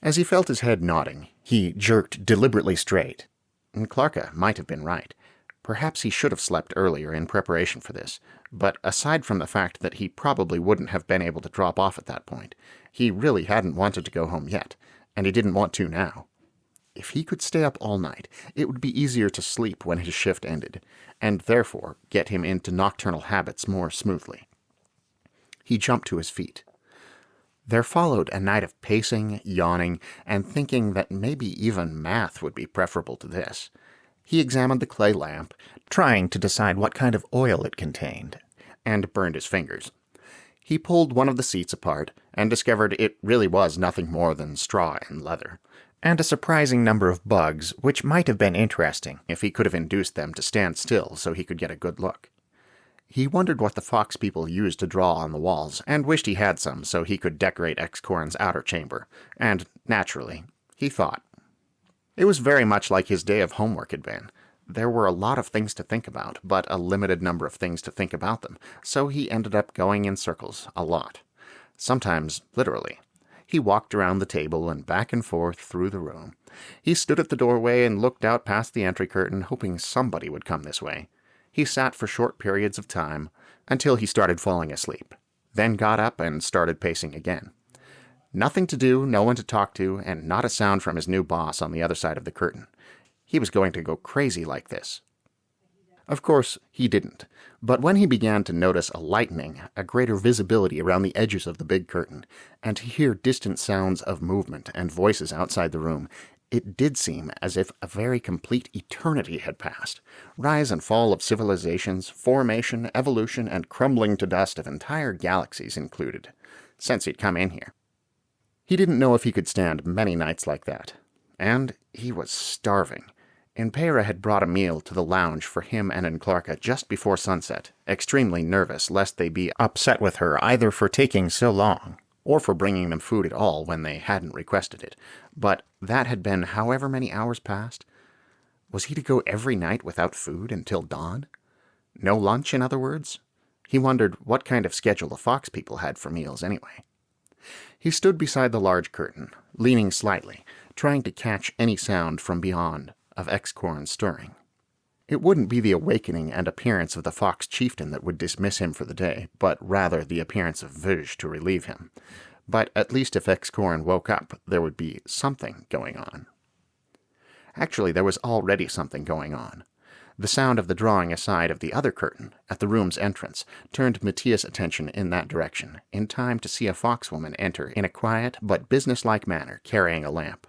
Speaker 1: As he felt his head nodding, he jerked deliberately straight. Clarka might have been right. Perhaps he should have slept earlier in preparation for this, but aside from the fact that he probably wouldn't have been able to drop off at that point, he really hadn't wanted to go home yet, and he didn't want to now. If he could stay up all night, it would be easier to sleep when his shift ended, and therefore get him into nocturnal habits more smoothly. He jumped to his feet. There followed a night of pacing, yawning, and thinking that maybe even math would be preferable to this. He examined the clay lamp, trying to decide what kind of oil it contained, and burned his fingers. He pulled one of the seats apart and discovered it really was nothing more than straw and leather, and a surprising number of bugs, which might have been interesting if he could have induced them to stand still so he could get a good look. He wondered what the fox people used to draw on the walls, and wished he had some so he could decorate X-Corn's outer chamber, and, naturally, he thought. It was very much like his day of homework had been. There were a lot of things to think about, but a limited number of things to think about them, so he ended up going in circles a lot. Sometimes, literally. He walked around the table and back and forth through the room. He stood at the doorway and looked out past the entry curtain, hoping somebody would come this way. He sat for short periods of time, until he started falling asleep, then got up and started pacing again. Nothing to do, no one to talk to, and not a sound from his new boss on the other side of the curtain. He was going to go crazy like this. Of course, he didn't, but when he began to notice a lightening, a greater visibility around the edges of the big curtain, and to hear distant sounds of movement and voices outside the room, it did seem as if a very complete eternity had passed. Rise and fall of civilizations, formation, evolution, and crumbling to dust of entire galaxies included, since he'd come in here. He didn't know if he could stand many nights like that, and he was starving. Impera had brought a meal to the lounge for him and Enclarca just before sunset, extremely nervous lest they be upset with her either for taking so long, or for bringing them food at all when they hadn't requested it. But that had been however many hours past. Was he to go every night without food until dawn? No lunch, in other words? He wondered what kind of schedule the fox people had for meals anyway. He stood beside the large curtain, leaning slightly, trying to catch any sound from beyond of X-Corn stirring. It wouldn't be the awakening and appearance of the fox chieftain that would dismiss him for the day, but rather the appearance of Verge to relieve him. But at least if X-Corn woke up, there would be something going on. Actually, there was already something going on. The sound of the drawing aside of the other curtain at the room's entrance turned Matías' attention in that direction, in time to see a foxwoman enter in a quiet but businesslike manner, carrying a lamp.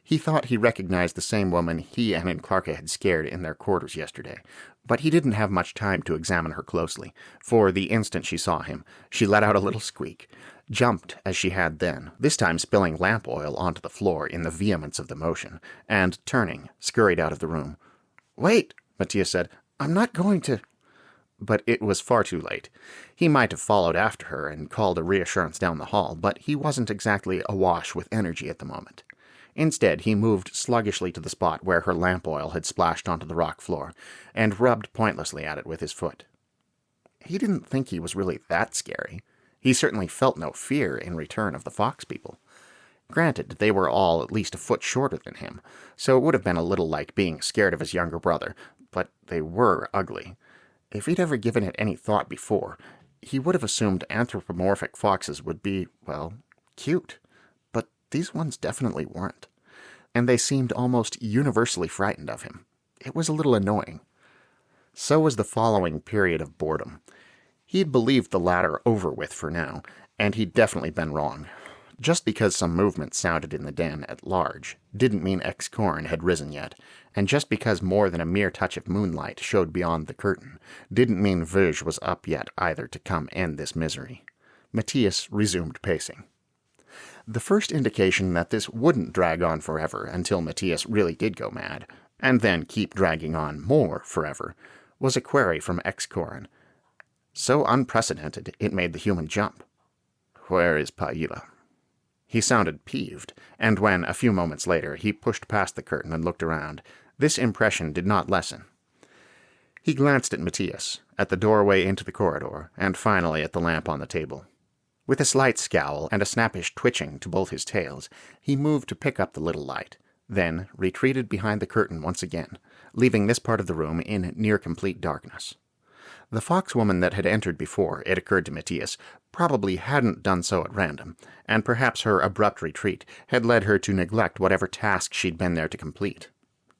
Speaker 1: He thought he recognized the same woman he and Enclarca had scared in their quarters yesterday, but he didn't have much time to examine her closely, for the instant she saw him, she let out a little squeak, jumped as she had then, this time spilling lamp oil onto the floor in the vehemence of the motion, and, turning, scurried out of the room. "Wait," Matías said. "I'm not going to—" But it was far too late. He might have followed after her and called a reassurance down the hall, but he wasn't exactly awash with energy at the moment. Instead, he moved sluggishly to the spot where her lamp oil had splashed onto the rock floor, and rubbed pointlessly at it with his foot. He didn't think he was really that scary. He certainly felt no fear in return of the fox people. Granted, they were all at least a foot shorter than him, so it would have been a little like being scared of his younger brother, but they were ugly. If he'd ever given it any thought before, he would have assumed anthropomorphic foxes would be, well, cute. These ones definitely weren't, and they seemed almost universally frightened of him. It was a little annoying. So was the following period of boredom. He'd believed the latter over with for now, and he'd definitely been wrong. Just because some movement sounded in the den at large didn't mean X-Corn had risen yet, and just because more than a mere touch of moonlight showed beyond the curtain didn't mean Verge was up yet either to come end this misery. Matías resumed pacing. The first indication that this wouldn't drag on forever until Matías really did go mad, and then keep dragging on more forever, was a query from X-Corn. So unprecedented, it made the human jump. "Where is Paila?" He sounded peeved, and when, a few moments later, he pushed past the curtain and looked around, this impression did not lessen. He glanced at Matías, at the doorway into the corridor, and finally at the lamp on the table. With a slight scowl and a snappish twitching to both his tails, he moved to pick up the little light, then retreated behind the curtain once again, leaving this part of the room in near-complete darkness. The foxwoman that had entered before, it occurred to Matías, probably hadn't done so at random, and perhaps her abrupt retreat had led her to neglect whatever task she'd been there to complete.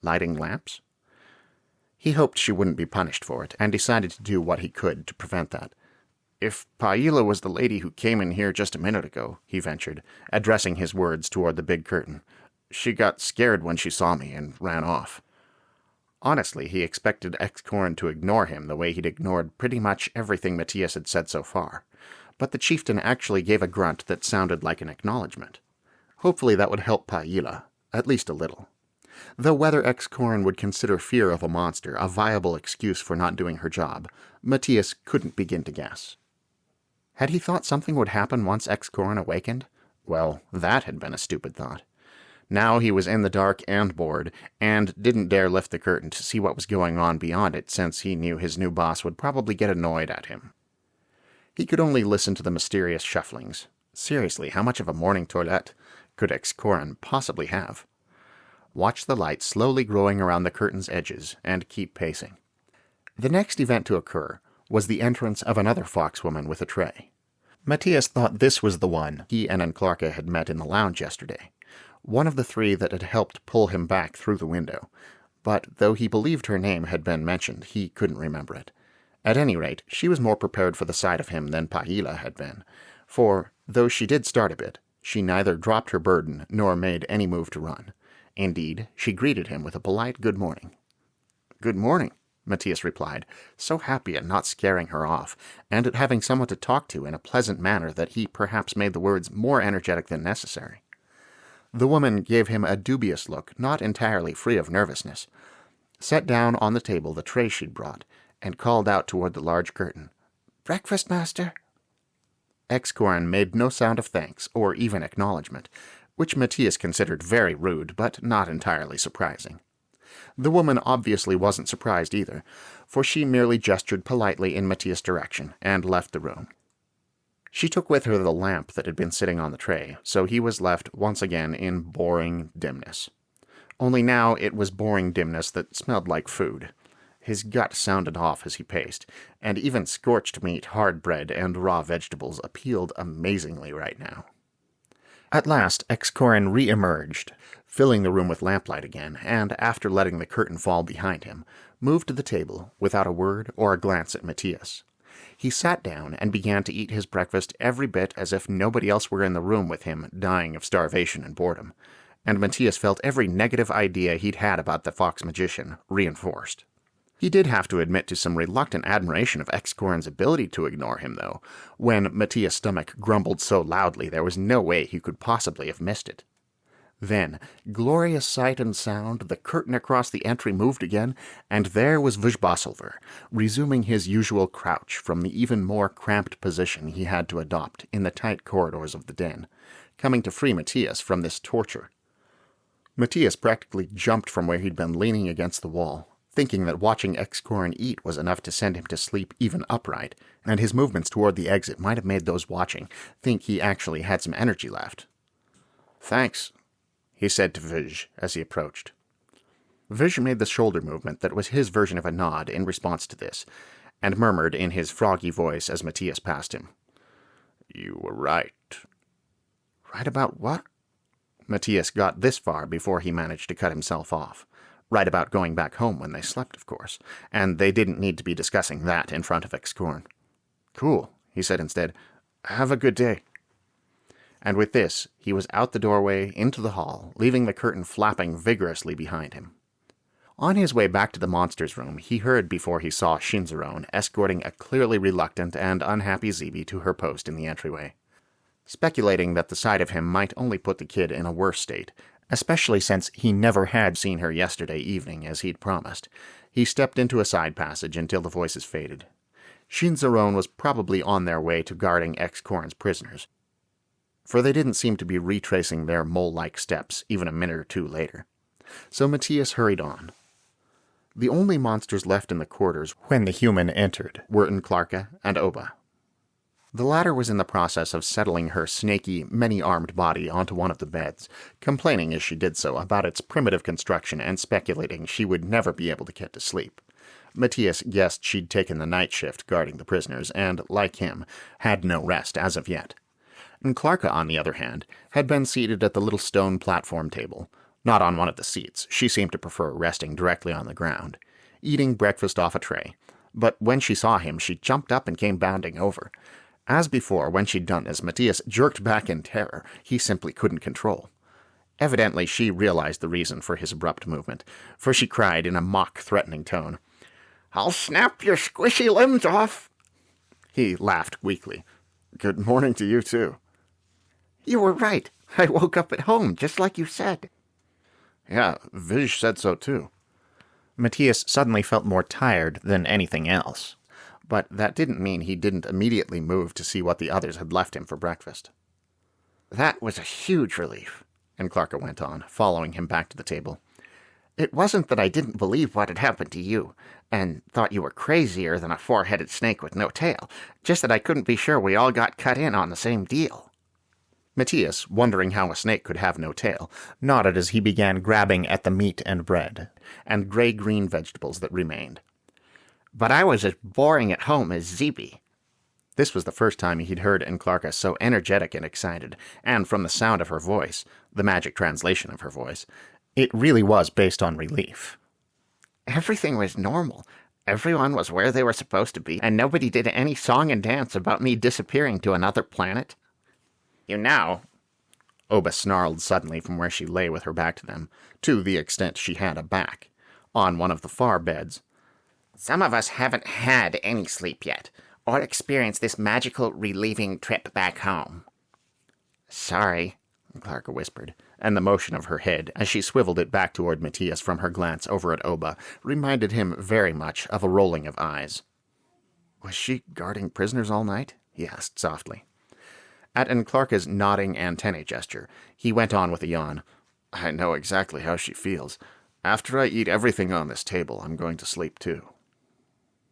Speaker 1: Lighting lamps? He hoped she wouldn't be punished for it, and decided to do what he could to prevent that. "If Paila was the lady who came in here just a minute ago," he ventured, addressing his words toward the big curtain, "she got scared when she saw me and ran off." Honestly, he expected Excorin to ignore him the way he'd ignored pretty much everything Matías had said so far, but the chieftain actually gave a grunt that sounded like an acknowledgement. Hopefully that would help Paila, at least a little. Though whether Excorin would consider fear of a monster a viable excuse for not doing her job, Matías couldn't begin to guess. Had he thought something would happen once Excorin awakened? Well, that had been a stupid thought. Now he was in the dark and bored, and didn't dare lift the curtain to see what was going on beyond it, since he knew his new boss would probably get annoyed at him. He could only listen to the mysterious shufflings. Seriously, how much of a morning toilette could Excorin possibly have? Watch the light slowly growing around the curtain's edges, and keep pacing. The next event to occur was the entrance of another foxwoman with a tray. Matías thought this was the one he and Enclarca had met in the lounge yesterday, one of the three that had helped pull him back through the window, but though he believed her name had been mentioned, he couldn't remember it. At any rate, she was more prepared for the sight of him than Paila had been, for, though she did start a bit, she neither dropped her burden nor made any move to run. Indeed, she greeted him with a polite good morning. "Good morning," Matías replied, so happy at not scaring her off, and at having someone to talk to in a pleasant manner that he perhaps made the words more energetic than necessary. The woman gave him a dubious look, not entirely free of nervousness, set down on the table the tray she'd brought, and called out toward the large curtain, "Breakfast, master." Excorin made no sound of thanks, or even acknowledgement, which Matías considered very rude, but not entirely surprising. The woman obviously wasn't surprised either, for she merely gestured politely in Matías' direction, and left the room. She took with her the lamp that had been sitting on the tray, so he was left once again in boring dimness. Only now it was boring dimness that smelled like food. His gut sounded off as he paced, and even scorched meat, hard bread, and raw vegetables appealed amazingly right now. At last, Excorin re-emerged, filling the room with lamplight again, and, after letting the curtain fall behind him, moved to the table without a word or a glance at Matías. He sat down and began to eat his breakfast every bit as if nobody else were in the room with him, dying of starvation and boredom, and Matías felt every negative idea he'd had about the fox magician reinforced. He did have to admit to some reluctant admiration of Excorin's ability to ignore him, though, when Matías' stomach grumbled so loudly there was no way he could possibly have missed it. Then, glorious sight and sound, the curtain across the entry moved again, and there was Vujbasilver, resuming his usual crouch from the even more cramped position he had to adopt in the tight corridors of the den, coming to free Matías from this torture. Matías practically jumped from where he'd been leaning against the wall, thinking that watching Excorin eat was enough to send him to sleep even upright, and his movements toward the exit might have made those watching think he actually had some energy left. "Thanks," he said to Vuj as he approached. Vuj made the shoulder movement that was his version of a nod in response to this, and murmured in his froggy voice as Matías passed him, "You were right." "Right about what?" Matías got this far before he managed to cut himself off. Right about going back home when they slept, of course, and they didn't need to be discussing that in front of Excorin. "Cool," he said instead. "Have a good day." And with this, he was out the doorway into the hall, leaving the curtain flapping vigorously behind him. On his way back to the monster's room, he heard before he saw Shinzaron escorting a clearly reluctant and unhappy Zebi to her post in the entryway. Speculating that the sight of him might only put the kid in a worse state, especially since he never had seen her yesterday evening as he'd promised, he stepped into a side passage until the voices faded. Shinzaron was probably on their way to guarding Excorin's prisoners, for they didn't seem to be retracing their mole-like steps even a minute or two later. So Matías hurried on. The only monsters left in the quarters when the human entered were Enclarca and Oba. The latter was in the process of settling her snaky, many-armed body onto one of the beds, complaining as she did so about its primitive construction and speculating she would never be able to get to sleep. Matías guessed she'd taken the night shift guarding the prisoners and, like him, had no rest as of yet. And Clarka, on the other hand, had been seated at the little stone platform table. Not on one of the seats, she seemed to prefer resting directly on the ground, eating breakfast off a tray. But when she saw him, she jumped up and came bounding over. As before, when she'd done this, Matías jerked back in terror he simply couldn't control. Evidently, she realized the reason for his abrupt movement, for she cried in a mock-threatening tone, "I'll snap your squishy limbs off!" He laughed weakly. "Good morning to you, too."
Speaker 3: "You were right. I woke up at home, just like you said."
Speaker 6: "Yeah, Vish said so, too."
Speaker 1: Matías suddenly felt more tired than anything else. But that didn't mean he didn't immediately move to see what the others had left him for breakfast.
Speaker 3: "That was a huge relief,"
Speaker 1: and Clarka went on, following him back to the table.
Speaker 3: "It wasn't that I didn't believe what had happened to you, and thought you were crazier than a four-headed snake with no tail, just that I couldn't be sure we all got cut in on the same deal."
Speaker 1: Matías, wondering how a snake could have no tail, nodded as he began grabbing at the meat and bread, and gray-green vegetables that remained.
Speaker 3: "But I was as boring at home as Zeeby."
Speaker 1: This was the first time he'd heard Clarka so energetic and excited, and from the sound of her voice, the magic translation of her voice, it really was based on relief.
Speaker 3: "Everything was normal. Everyone was where they were supposed to be, and nobody did any song and dance about me disappearing to another planet. You know,"
Speaker 1: Oba snarled suddenly from where she lay with her back to them, to the extent she had a back, on one of the far beds.
Speaker 3: "some of us haven't had any sleep yet, or experienced this magical relieving trip back home." "Sorry,"
Speaker 1: Clarka whispered, and the motion of her head, as she swiveled it back toward Matías from her glance over at Oba, reminded him very much of a rolling of eyes. "Was she guarding prisoners all night?" he asked softly. At Clarka's nodding antennae gesture, he went on with a yawn. "I know exactly how she feels. After I eat everything on this table, I'm going to sleep too."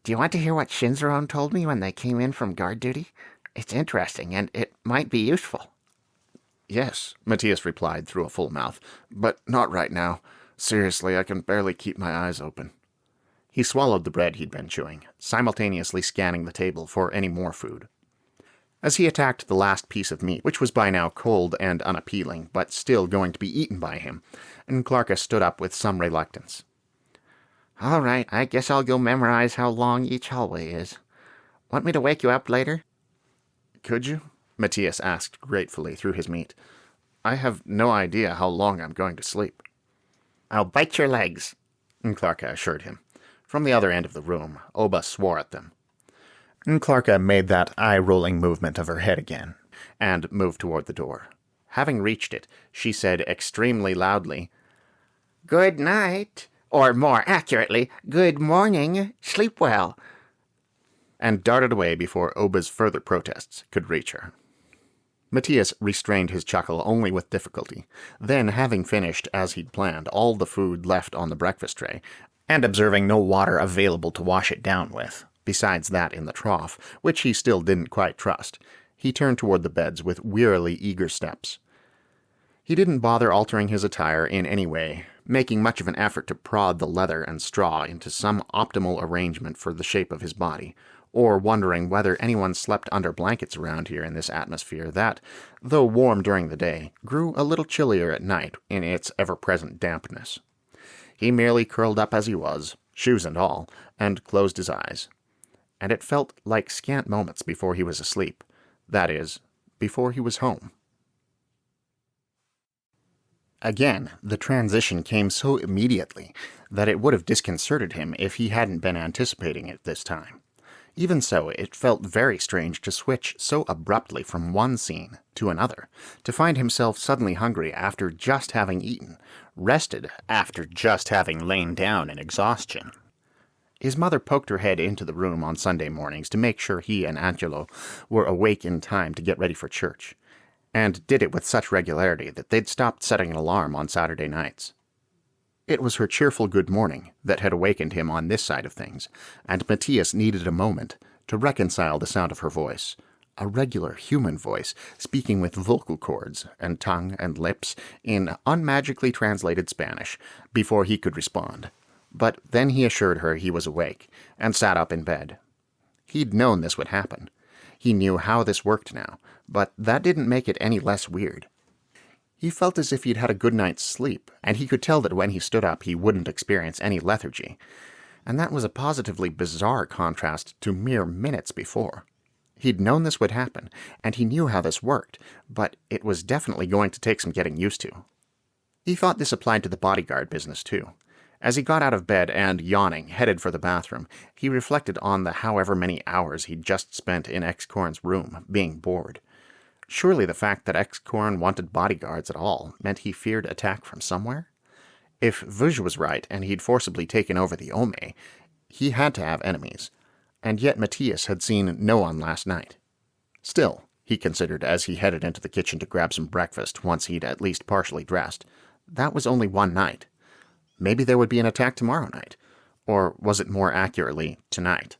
Speaker 3: "Do you want to hear what Shinzaron told me when they came in from guard duty? It's interesting, and it might be useful."
Speaker 1: "Yes," Matías replied through a full mouth, "but not right now. Seriously, I can barely keep my eyes open." He swallowed the bread he'd been chewing, simultaneously scanning the table for any more food. As he attacked the last piece of meat, which was by now cold and unappealing, but still going to be eaten by him, Clarka stood up with some reluctance.
Speaker 3: "All right, I guess I'll go memorize how long each hallway is. Want me to wake you up later?"
Speaker 1: "Could you?" Matías asked gratefully through his meat. "I have no idea how long I'm going to sleep."
Speaker 3: "I'll bite your legs,"
Speaker 1: Clarka assured him. From the other end of the room, Oba swore at them. Clarka made that eye-rolling movement of her head again, and moved toward the door. Having reached it, she said extremely loudly,
Speaker 3: "Good night, or more accurately, good morning. Sleep well,"
Speaker 1: and darted away before Oba's further protests could reach her. Matías restrained his chuckle only with difficulty. Then, having finished, as he'd planned, all the food left on the breakfast tray, and observing no water available to wash it down with, besides that in the trough, which he still didn't quite trust, he turned toward the beds with wearily eager steps. He didn't bother altering his attire in any way, making much of an effort to prod the leather and straw into some optimal arrangement for the shape of his body, or wondering whether anyone slept under blankets around here in this atmosphere that, though warm during the day, grew a little chillier at night in its ever-present dampness. He merely curled up as he was, shoes and all, and closed his eyes. And it felt like scant moments before he was asleep. That is, before he was home. Again, the transition came so immediately that it would have disconcerted him if he hadn't been anticipating it this time. Even so, it felt very strange to switch so abruptly from one scene to another, to find himself suddenly hungry after just having eaten, rested after just having lain down in exhaustion. His mother poked her head into the room on Sunday mornings to make sure he and Angelo were awake in time to get ready for church, and did it with such regularity that they'd stopped setting an alarm on Saturday nights. It was her cheerful good morning that had awakened him on this side of things, and Matías needed a moment to reconcile the sound of her voice, A regular human voice, speaking with vocal cords and tongue and lips in unmagically translated Spanish, before he could respond. But then he assured her he was awake, and sat up in bed. He'd known this would happen. He knew how this worked now, but that didn't make it any less weird. He felt as if he'd had a good night's sleep, and he could tell that when he stood up he wouldn't experience any lethargy. And that was a positively bizarre contrast to mere minutes before. He'd known this would happen, and he knew how this worked, but it was definitely going to take some getting used to. He thought this applied to the bodyguard business, too. As he got out of bed and, yawning, headed for the bathroom, he reflected on the however many hours he'd just spent in X-Corn's room, being bored. Surely the fact that X-Corn wanted bodyguards at all meant he feared attack from somewhere? If Verge was right and he'd forcibly taken over the Ome, he had to have enemies. And yet Matías had seen no one last night. Still, he considered as he headed into the kitchen to grab some breakfast once he'd at least partially dressed, that was only one night. Maybe there would be an attack tomorrow night. Or was it more accurately, tonight?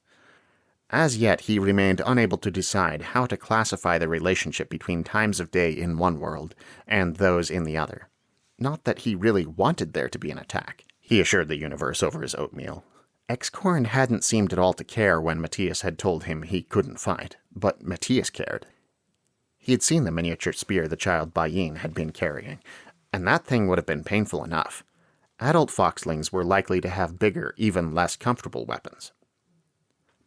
Speaker 1: As yet, he remained unable to decide how to classify the relationship between times of day in one world and those in the other. Not that he really wanted there to be an attack, he assured the universe over his oatmeal. X-Corn hadn't seemed at all to care when Matías had told him he couldn't fight, but Matías cared. He had seen the miniature spear the child Bayin had been carrying, and that thing would have been painful enough. Adult foxlings were likely to have bigger, even less comfortable weapons.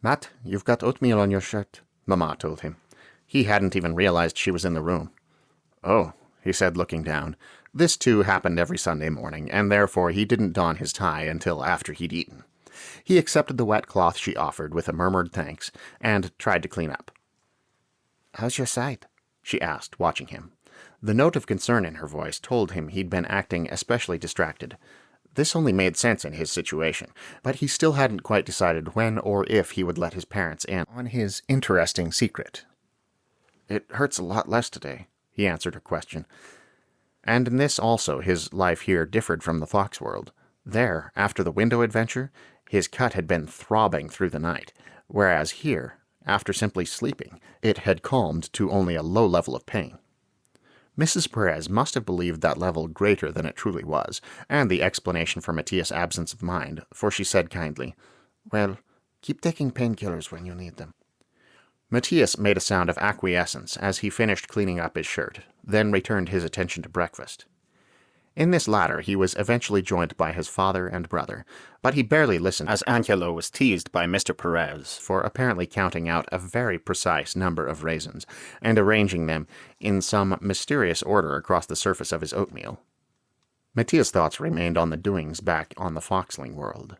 Speaker 1: "Matt, you've got oatmeal on your shirt," Mama told him. He hadn't even realized she was in the room. "Oh," he said, looking down. This, too, happened every Sunday morning, and therefore he didn't don his tie until after he'd eaten. He accepted the wet cloth she offered with a murmured thanks, and tried to clean up. "How's your sight?" she asked, watching him. The note of concern in her voice told him he'd been acting especially distracted. This only made sense in his situation, but he still hadn't quite decided when or if he would let his parents in on his interesting secret. "It hurts a lot less today," he answered her question. And in this also his life here differed from the fox world. There, after the window adventure, his cut had been throbbing through the night, whereas here, after simply sleeping, it had calmed to only a low level of pain. Mrs. Perez must have believed that level greater than it truly was, and the explanation for Matías' absence of mind, for she said kindly, "Well, keep taking painkillers when you need them." Matías made a sound of acquiescence as he finished cleaning up his shirt, then returned his attention to breakfast. In this latter, he was eventually joined by his father and brother, but he barely listened as Angelo was teased by Mr. Perez for apparently counting out a very precise number of raisins and arranging them in some mysterious order across the surface of his oatmeal. Matías' thoughts remained on the doings back on the foxling world.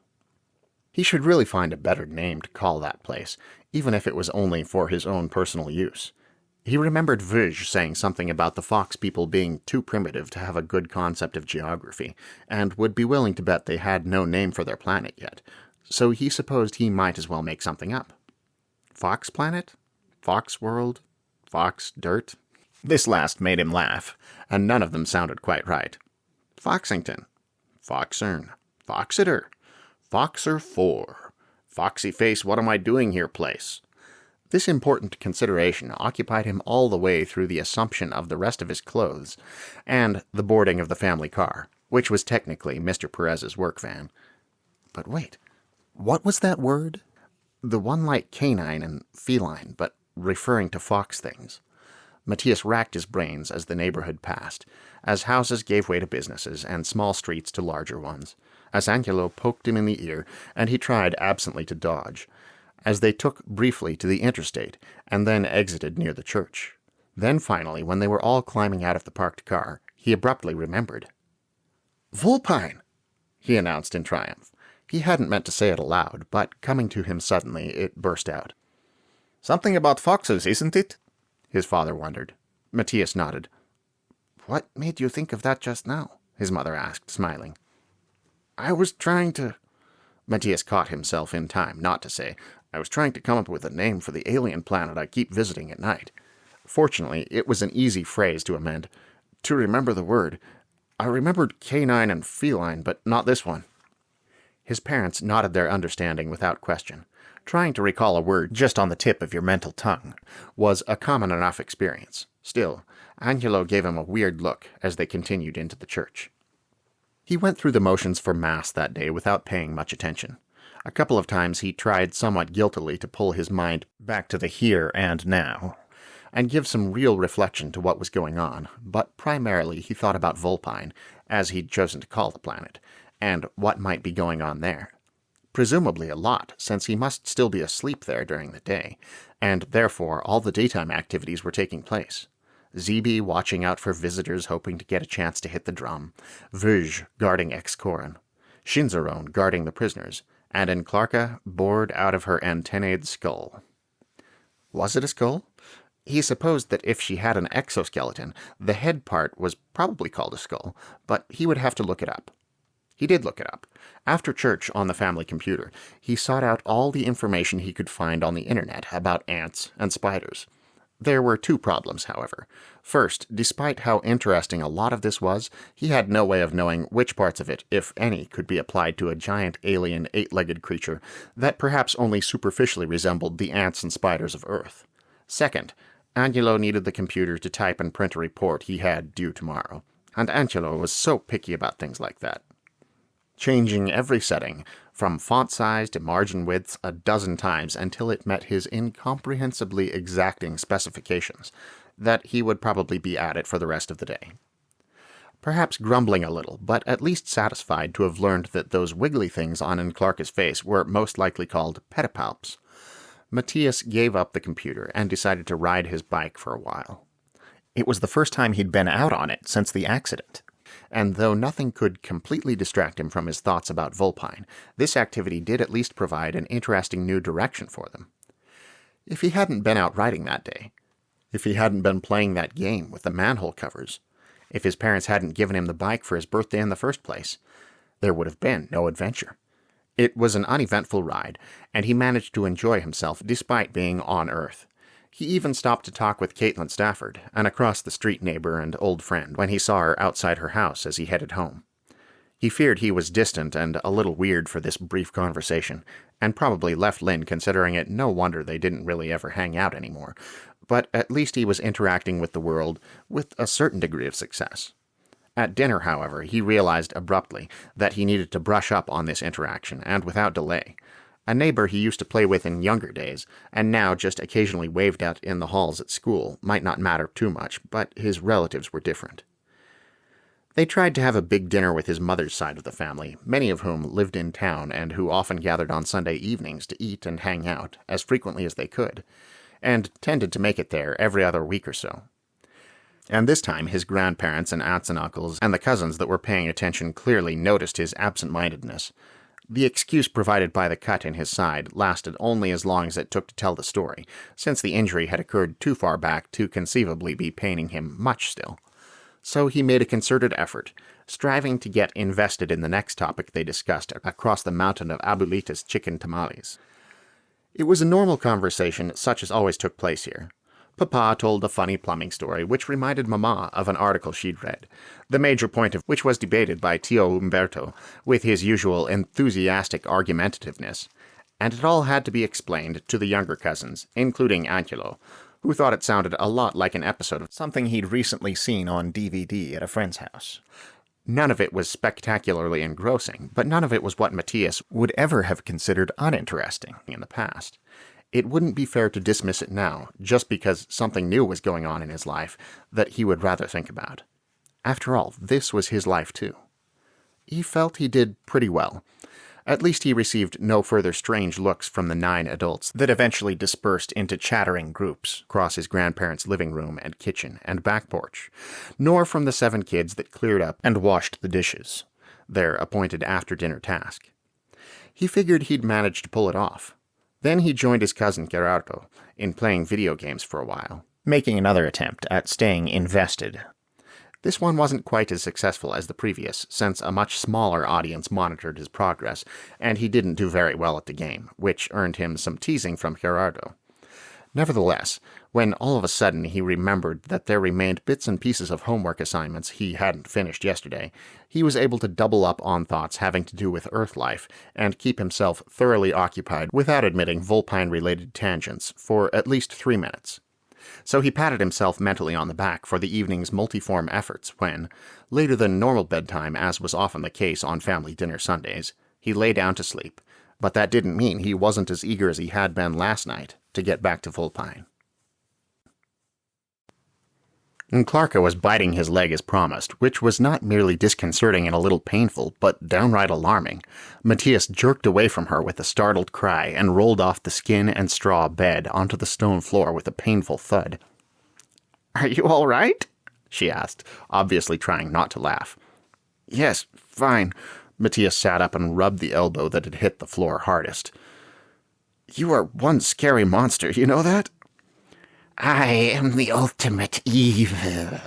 Speaker 1: He should really find a better name to call that place, even if it was only for his own personal use. He remembered Verge saying something about the fox people being too primitive to have a good concept of geography, and would be willing to bet they had no name for their planet yet, so he supposed he might as well make something up. Fox planet? Fox world? Fox dirt? This last made him laugh, and none of them sounded quite right. Foxington. Foxern. Foxeter. Foxer 4. Foxy face, what am I doing here place? This important consideration occupied him all the way through the assumption of the rest of his clothes, and the boarding of the family car, which was technically Mr. Perez's work van. But wait, what was that word? The one like canine and feline, but referring to fox things. Matías racked his brains as the neighborhood passed, as houses gave way to businesses and small streets to larger ones, as Angelo poked him in the ear, and he tried absently to dodge, as they took briefly to the interstate, and then exited near the church. Then finally, when they were all climbing out of the parked car, he abruptly remembered. "Vulpine!" he announced in triumph. He hadn't meant to say it aloud, but coming to him suddenly, it burst out. "Something about foxes, isn't it?" his father wondered. Matías nodded. "What made you think of that just now?" his mother asked, smiling. "I was trying to—" Matías caught himself in time not to say, "I was trying to come up with a name for the alien planet I keep visiting at night." Fortunately, it was an easy phrase to amend. To remember the word. I remembered canine and feline, but not this one. His parents nodded their understanding without question. Trying to recall a word just on the tip of your mental tongue was a common enough experience. Still, Angelo gave him a weird look as they continued into the church. He went through the motions for Mass that day without paying much attention. A couple of times he tried somewhat guiltily to pull his mind back to the here and now, and give some real reflection to what was going on, but primarily he thought about Vulpine, as he'd chosen to call the planet, and what might be going on there. Presumably a lot, since he must still be asleep there during the day, and therefore all the daytime activities were taking place. Zeebe watching out for visitors hoping to get a chance to hit the drum, Verge guarding Excorin, Shinzarone guarding the prisoners, and Enclarka bored out of her antennaed skull. Was it a skull? He supposed that if she had an exoskeleton, the head part was probably called a skull, but he would have to look it up. He did look it up. After church on the family computer, he sought out all the information he could find on the internet about ants and spiders. There were two problems, however. First, despite how interesting a lot of this was, he had no way of knowing which parts of it, if any, could be applied to a giant alien eight-legged creature that perhaps only superficially resembled the ants and spiders of Earth. Second, Angelo needed the computer to type and print a report he had due tomorrow, and Angelo was so picky about things like that. Changing every setting, from font size to margin width a dozen times until it met his incomprehensibly exacting specifications, that he would probably be at it for the rest of the day. Perhaps grumbling a little, but at least satisfied to have learned that those wiggly things on Enclarka's face were most likely called pedipalps, Matías gave up the computer and decided to ride his bike for a while. It was the first time he'd been out on it since the accident. And though nothing could completely distract him from his thoughts about Vulpine, this activity did at least provide an interesting new direction for them. If he hadn't been out riding that day, if he hadn't been playing that game with the manhole covers, if his parents hadn't given him the bike for his birthday in the first place, there would have been no adventure. It was an uneventful ride, and he managed to enjoy himself despite being on Earth. He even stopped to talk with Caitlin Stafford, an across-the-street neighbor and old friend, when he saw her outside her house as he headed home. He feared he was distant and a little weird for this brief conversation, and probably left Lynn considering it no wonder they didn't really ever hang out anymore, but at least he was interacting with the world with a certain degree of success. At dinner, however, he realized abruptly that he needed to brush up on this interaction, and without delay. A neighbor he used to play with in younger days, and now just occasionally waved at in the halls at school, might not matter too much, but his relatives were different. They tried to have a big dinner with his mother's side of the family, many of whom lived in town and who often gathered on Sunday evenings to eat and hang out as frequently as they could, and tended to make it there every other week or so. And this time his grandparents and aunts and uncles and the cousins that were paying attention clearly noticed his absent-mindedness. The excuse provided by the cut in his side lasted only as long as it took to tell the story, since the injury had occurred too far back to conceivably be paining him much still. So he made a concerted effort, striving to get invested in the next topic they discussed across the mountain of Abuelita's chicken tamales. It was a normal conversation such as always took place here. Papa told a funny plumbing story which reminded Mama of an article she'd read, the major point of which was debated by Tio Umberto with his usual enthusiastic argumentativeness, and it all had to be explained to the younger cousins, including Angelo, who thought it sounded a lot like an episode of something he'd recently seen on DVD at a friend's house. None of it was spectacularly engrossing, but none of it was what Matías would ever have considered uninteresting in the past. It wouldn't be fair to dismiss it now, just because something new was going on in his life that he would rather think about. After all, this was his life too. He felt he did pretty well. At least he received no further strange looks from the 9 adults that eventually dispersed into chattering groups across his grandparents' living room and kitchen and back porch, nor from the 7 kids that cleared up and washed the dishes, their appointed after-dinner task. He figured he'd managed to pull it off. Then he joined his cousin Gerardo in playing video games for a while, making another attempt at staying invested. This one wasn't quite as successful as the previous, since a much smaller audience monitored his progress, and he didn't do very well at the game, which earned him some teasing from Gerardo. Nevertheless, when all of a sudden he remembered that there remained bits and pieces of homework assignments he hadn't finished yesterday, he was able to double up on thoughts having to do with Earth life and keep himself thoroughly occupied without admitting Vulpine-related tangents for at least 3 minutes. So he patted himself mentally on the back for the evening's multiform efforts when, later than normal bedtime as was often the case on family dinner Sundays, he lay down to sleep. But that didn't mean he wasn't as eager as he had been last night to get back to Vulpine. Clarka was biting his leg as promised, which was not merely disconcerting and a little painful, but downright alarming. Matías jerked away from her with a startled cry and rolled off the skin and straw bed onto the stone floor with a painful thud.
Speaker 5: "Are you all right?"
Speaker 1: she asked, obviously trying not to laugh.
Speaker 5: "Yes, fine."
Speaker 1: Matías sat up and rubbed the elbow that had hit the floor hardest.
Speaker 5: "You are one scary monster, you know that?"
Speaker 3: "I am the ultimate evil,"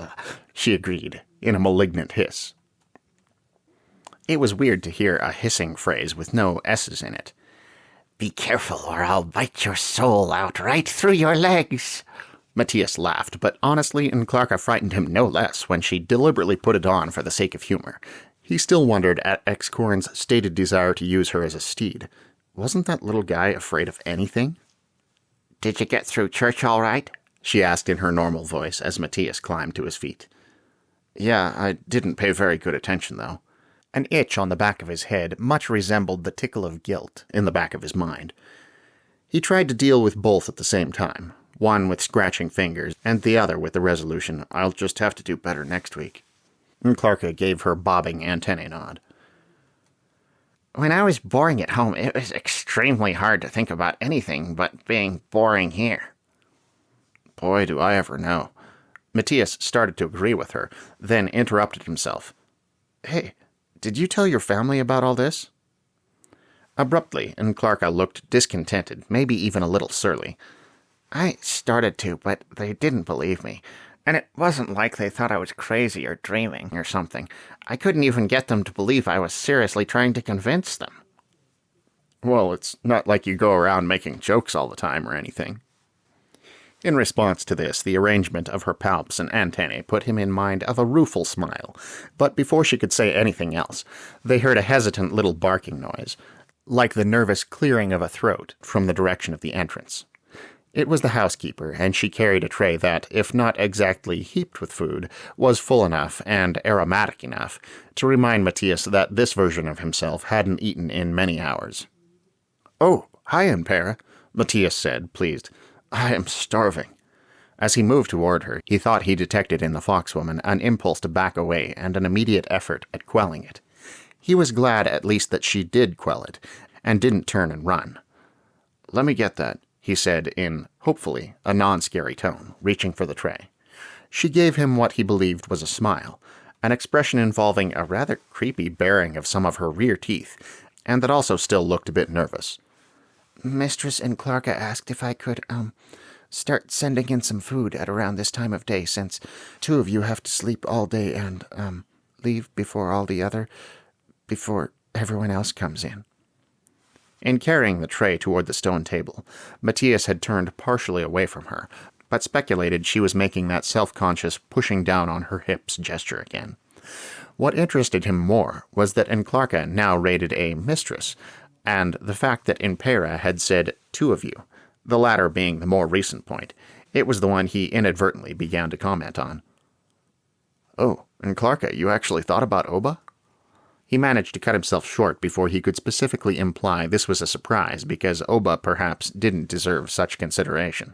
Speaker 1: she agreed, in a malignant hiss. It was weird to hear a hissing phrase with no S's in it.
Speaker 3: "Be careful or I'll bite your soul out right through your legs."
Speaker 1: Matías laughed, but honestly, Clarka frightened him no less when she deliberately put it on for the sake of humor. He still wondered at Excorn's stated desire to use her as a steed. Wasn't that little guy afraid of anything?
Speaker 3: "Did you get through church all right?"
Speaker 1: she asked in her normal voice as Matías climbed to his feet. Yeah, I didn't pay very good attention, though. An itch on the back of his head much resembled the tickle of guilt in the back of his mind. He tried to deal with both at the same time, one with scratching fingers, and the other with the resolution, I'll just have to do better next week. Clarka gave her bobbing antennae nod.
Speaker 3: "When I was boring at home, it was extremely hard to think about anything but being boring here."
Speaker 1: Boy, do I ever know. Matías started to agree with her, then interrupted himself. Hey, did you tell your family about all this? Abruptly, Clarka looked discontented, maybe even a little surly.
Speaker 3: "I started to, but they didn't believe me. And it wasn't like they thought I was crazy or dreaming or something. I couldn't even get them to believe I was seriously trying to convince them."
Speaker 1: Well, it's not like you go around making jokes all the time or anything. In response to this, the arrangement of her palps and antennae put him in mind of a rueful smile, but before she could say anything else, they heard a hesitant little barking noise, like the nervous clearing of a throat from the direction of the entrance. It was the housekeeper, and she carried a tray that, if not exactly heaped with food, was full enough and aromatic enough to remind Matías that this version of himself hadn't eaten in many hours. "Oh, hi, Impera," Matías said, pleased. "I am starving." As he moved toward her, he thought he detected in the foxwoman an impulse to back away and an immediate effort at quelling it. He was glad at least that she did quell it, and didn't turn and run. "Let me get that," he said in, hopefully, a non-scary tone, reaching for the tray. She gave him what he believed was a smile, an expression involving a rather creepy baring of some of her rear teeth, and that also still looked a bit nervous.
Speaker 3: "Mistress and Clarka asked if I could, start sending in some food at around this time of day, since 2 of you have to sleep all day and, leave before everyone else comes in."
Speaker 1: In carrying the tray toward the stone table, Matías had turned partially away from her, but speculated she was making that self-conscious pushing down on her hips gesture again. What interested him more was that Clarka now rated a mistress, and the fact that Impera had said 2 of you, the latter being the more recent point. It was the one he inadvertently began to comment on. "Oh, Clarka, you actually thought about Oba?" He managed to cut himself short before he could specifically imply this was a surprise because Oba perhaps didn't deserve such consideration.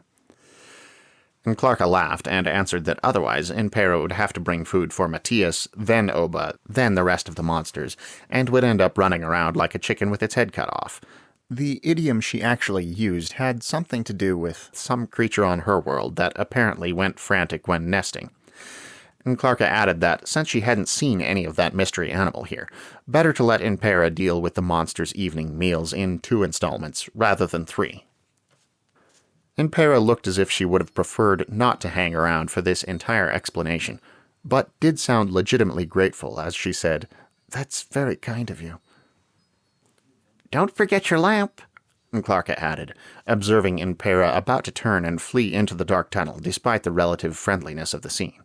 Speaker 1: Clarka laughed and answered that otherwise Impera would have to bring food for Matías, then Oba, then the rest of the monsters, and would end up running around like a chicken with its head cut off. The idiom she actually used had something to do with some creature on her world that apparently went frantic when nesting. Clarka added that, since she hadn't seen any of that mystery animal here, better to let Impera deal with the monster's evening meals in 2 installments rather than 3. Impera looked as if she would have preferred not to hang around for this entire explanation, but did sound legitimately grateful as she said, "That's very kind of you."
Speaker 3: "Don't forget your lamp,"
Speaker 1: Clarka added, observing Impera about to turn and flee into the dark tunnel despite the relative friendliness of the scene.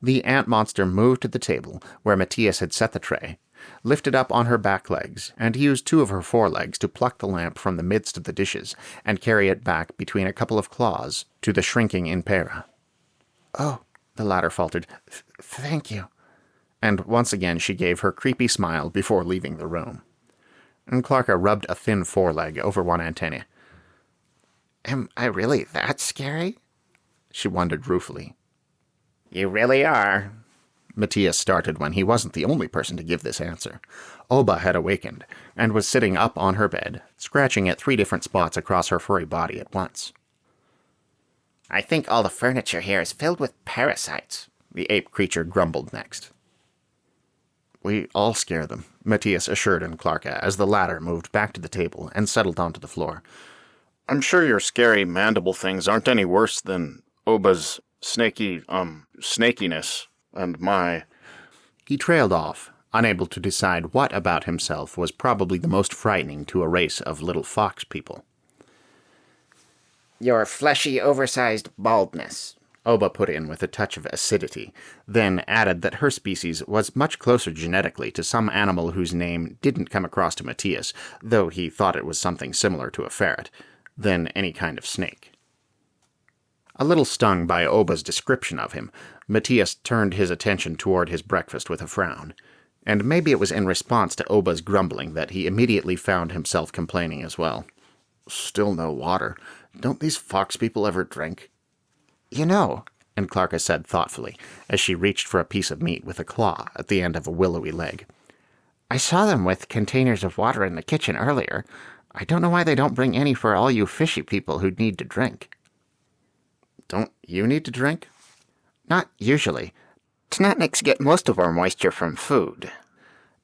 Speaker 1: The ant monster moved to the table where Matías had set the tray, lifted up on her back legs, and used 2 of her forelegs to pluck the lamp from the midst of the dishes and carry it back between a couple of claws to the shrinking Impera.
Speaker 5: "Oh," the latter faltered. "Thank you."
Speaker 1: And once again she gave her creepy smile before leaving the room. And Clarka rubbed a thin foreleg over one antenna.
Speaker 5: "Am I really that scary?"
Speaker 1: she wondered ruefully.
Speaker 3: You really are.
Speaker 1: Matías started when he wasn't the only person to give this answer. Oba had awakened, and was sitting up on her bed, scratching at 3 different spots across her furry body at once.
Speaker 3: I think all the furniture here is filled with parasites,
Speaker 1: the ape creature grumbled next. We all scare them, Matías assured Clarka as the latter moved back to the table and settled onto the floor.
Speaker 6: I'm sure your scary mandible things aren't any worse than Oba's snakiness and my...
Speaker 1: He trailed off, unable to decide what about himself was probably the most frightening to a race of little fox people.
Speaker 3: Your fleshy, oversized baldness,
Speaker 1: Oba put in with a touch of acidity, then added that her species was much closer genetically to some animal whose name didn't come across to Matías, though he thought it was something similar to a ferret, than any kind of snake. A little stung by Oba's description of him, Matías turned his attention toward his breakfast with a frown, and maybe it was in response to Oba's grumbling that he immediately found himself complaining as well. Still no water. Don't these fox people ever drink?
Speaker 5: You know,
Speaker 1: and Clarka said thoughtfully, as she reached for a piece of meat with a claw at the end of a willowy leg.
Speaker 5: I saw them with containers of water in the kitchen earlier. I don't know why they don't bring any for all you fishy people who need to drink.
Speaker 1: Don't you need to drink?
Speaker 5: Not usually.
Speaker 3: Tnatniks get most of our moisture from food.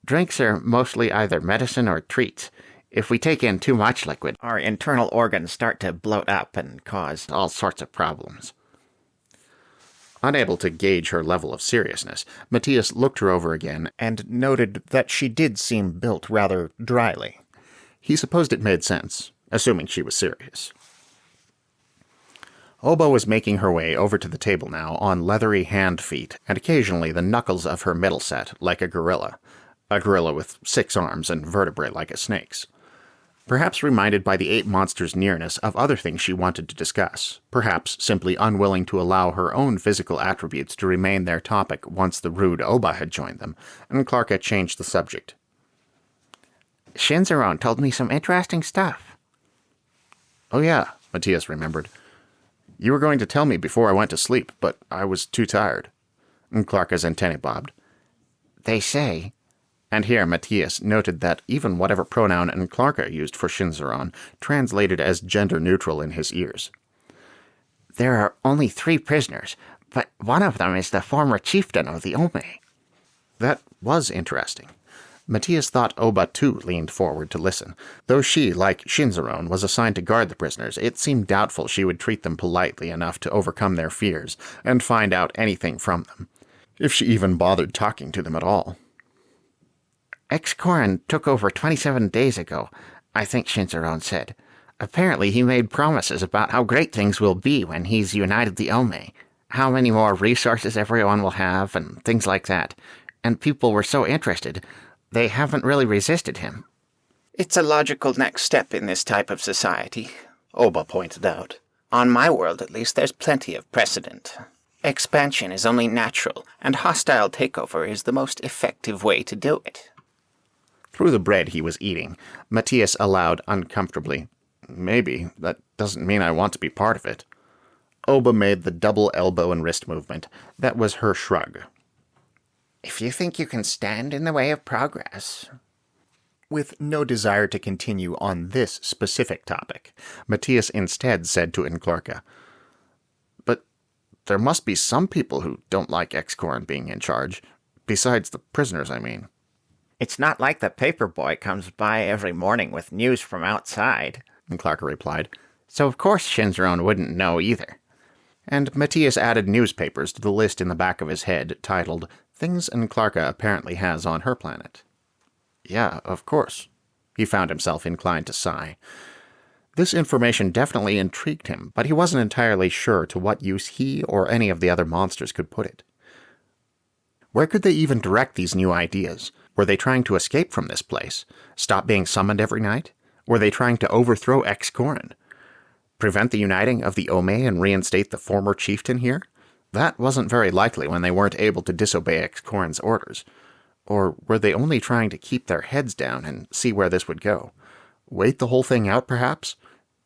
Speaker 5: Drinks are mostly either medicine or treats. If we take in too much liquid,
Speaker 3: our internal organs start to bloat up and cause
Speaker 1: all sorts of problems. Unable to gauge her level of seriousness, Matías looked her over again and noted that she did seem built rather dryly. He supposed it made sense, assuming she was serious. Oba was making her way over to the table now on leathery hand feet and occasionally the knuckles of her middle set like a gorilla with 6 arms and vertebrae like a snake's. Perhaps reminded by the ape monster's nearness of other things she wanted to discuss, perhaps simply unwilling to allow her own physical attributes to remain their topic once the rude Oba had joined them, and Clarka changed the subject.
Speaker 5: Shinzaron told me some interesting stuff.
Speaker 1: Oh yeah, Matías remembered. You were going to tell me before I went to sleep, but I was too tired. And Clarka's antennae bobbed.
Speaker 5: They say...
Speaker 1: And here Matías noted that even whatever pronoun Clarka used for Shinzaron translated as gender-neutral in his ears.
Speaker 5: There are only 3 prisoners, but one of them is the former chieftain of the Ome.
Speaker 1: That was interesting. Matías thought Oba too leaned forward to listen. Though she, like Shinzaron, was assigned to guard the prisoners, it seemed doubtful she would treat them politely enough to overcome their fears and find out anything from them, if she even bothered talking to them at all.
Speaker 5: Ex-Koran took over 27 days ago, I think Shinzaron said. Apparently he made promises about how great things will be when he's united the Ome, how many more resources everyone will have, and things like that. And people were so interested, they haven't really resisted him.
Speaker 3: It's a logical next step in this type of society, Oba pointed out. On my world, at least, there's plenty of precedent. Expansion is only natural, and hostile takeover is the most effective way to do it.
Speaker 1: Through the bread he was eating, Matías allowed uncomfortably, Maybe. That doesn't mean I want to be part of it. Oba made the double elbow and wrist movement. That was her shrug.
Speaker 3: If you think you can stand in the way of progress...
Speaker 1: With no desire to continue on this specific topic, Matías instead said to Clarka, But there must be some people who don't like Ex-Koran being in charge. Besides the prisoners, I mean.
Speaker 3: It's not like the paper boy comes by every morning with news from outside,
Speaker 1: Clarka replied.
Speaker 3: So of course Shinzaron wouldn't know either.
Speaker 1: And Matías added newspapers to the list in the back of his head, titled, Things Clarka apparently has on her planet. Yeah, of course. He found himself inclined to sigh. This information definitely intrigued him, but he wasn't entirely sure to what use he or any of the other monsters could put it. Where could they even direct these new ideas? Were they trying to escape from this place? Stop being summoned every night? Were they trying to overthrow Excorin? Prevent the uniting of the Ome and reinstate the former chieftain here? That wasn't very likely when they weren't able to disobey Excorin's orders. Or were they only trying to keep their heads down and see where this would go? Wait the whole thing out, perhaps?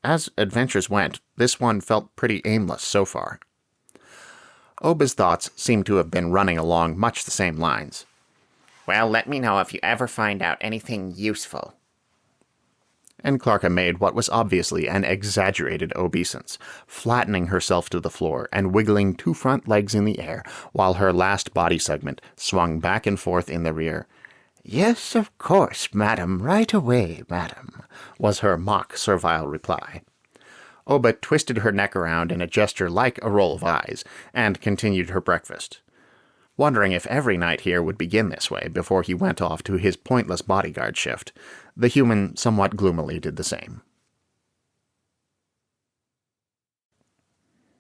Speaker 1: As adventures went, this one felt pretty aimless so far. Oba's thoughts seemed to have been running along much the same lines.
Speaker 3: Well, let me know if you ever find out anything useful.
Speaker 1: And Clarka made what was obviously an exaggerated obeisance, flattening herself to the floor and wiggling 2 front legs in the air, while her last body segment swung back and forth in the rear.
Speaker 5: Yes, of course, madam, right away, madam, was her mock servile reply.
Speaker 1: Oba twisted her neck around in a gesture like a roll of eyes, and continued her breakfast, wondering if every night here would begin this way before he went off to his pointless bodyguard shift. The human somewhat gloomily did the same.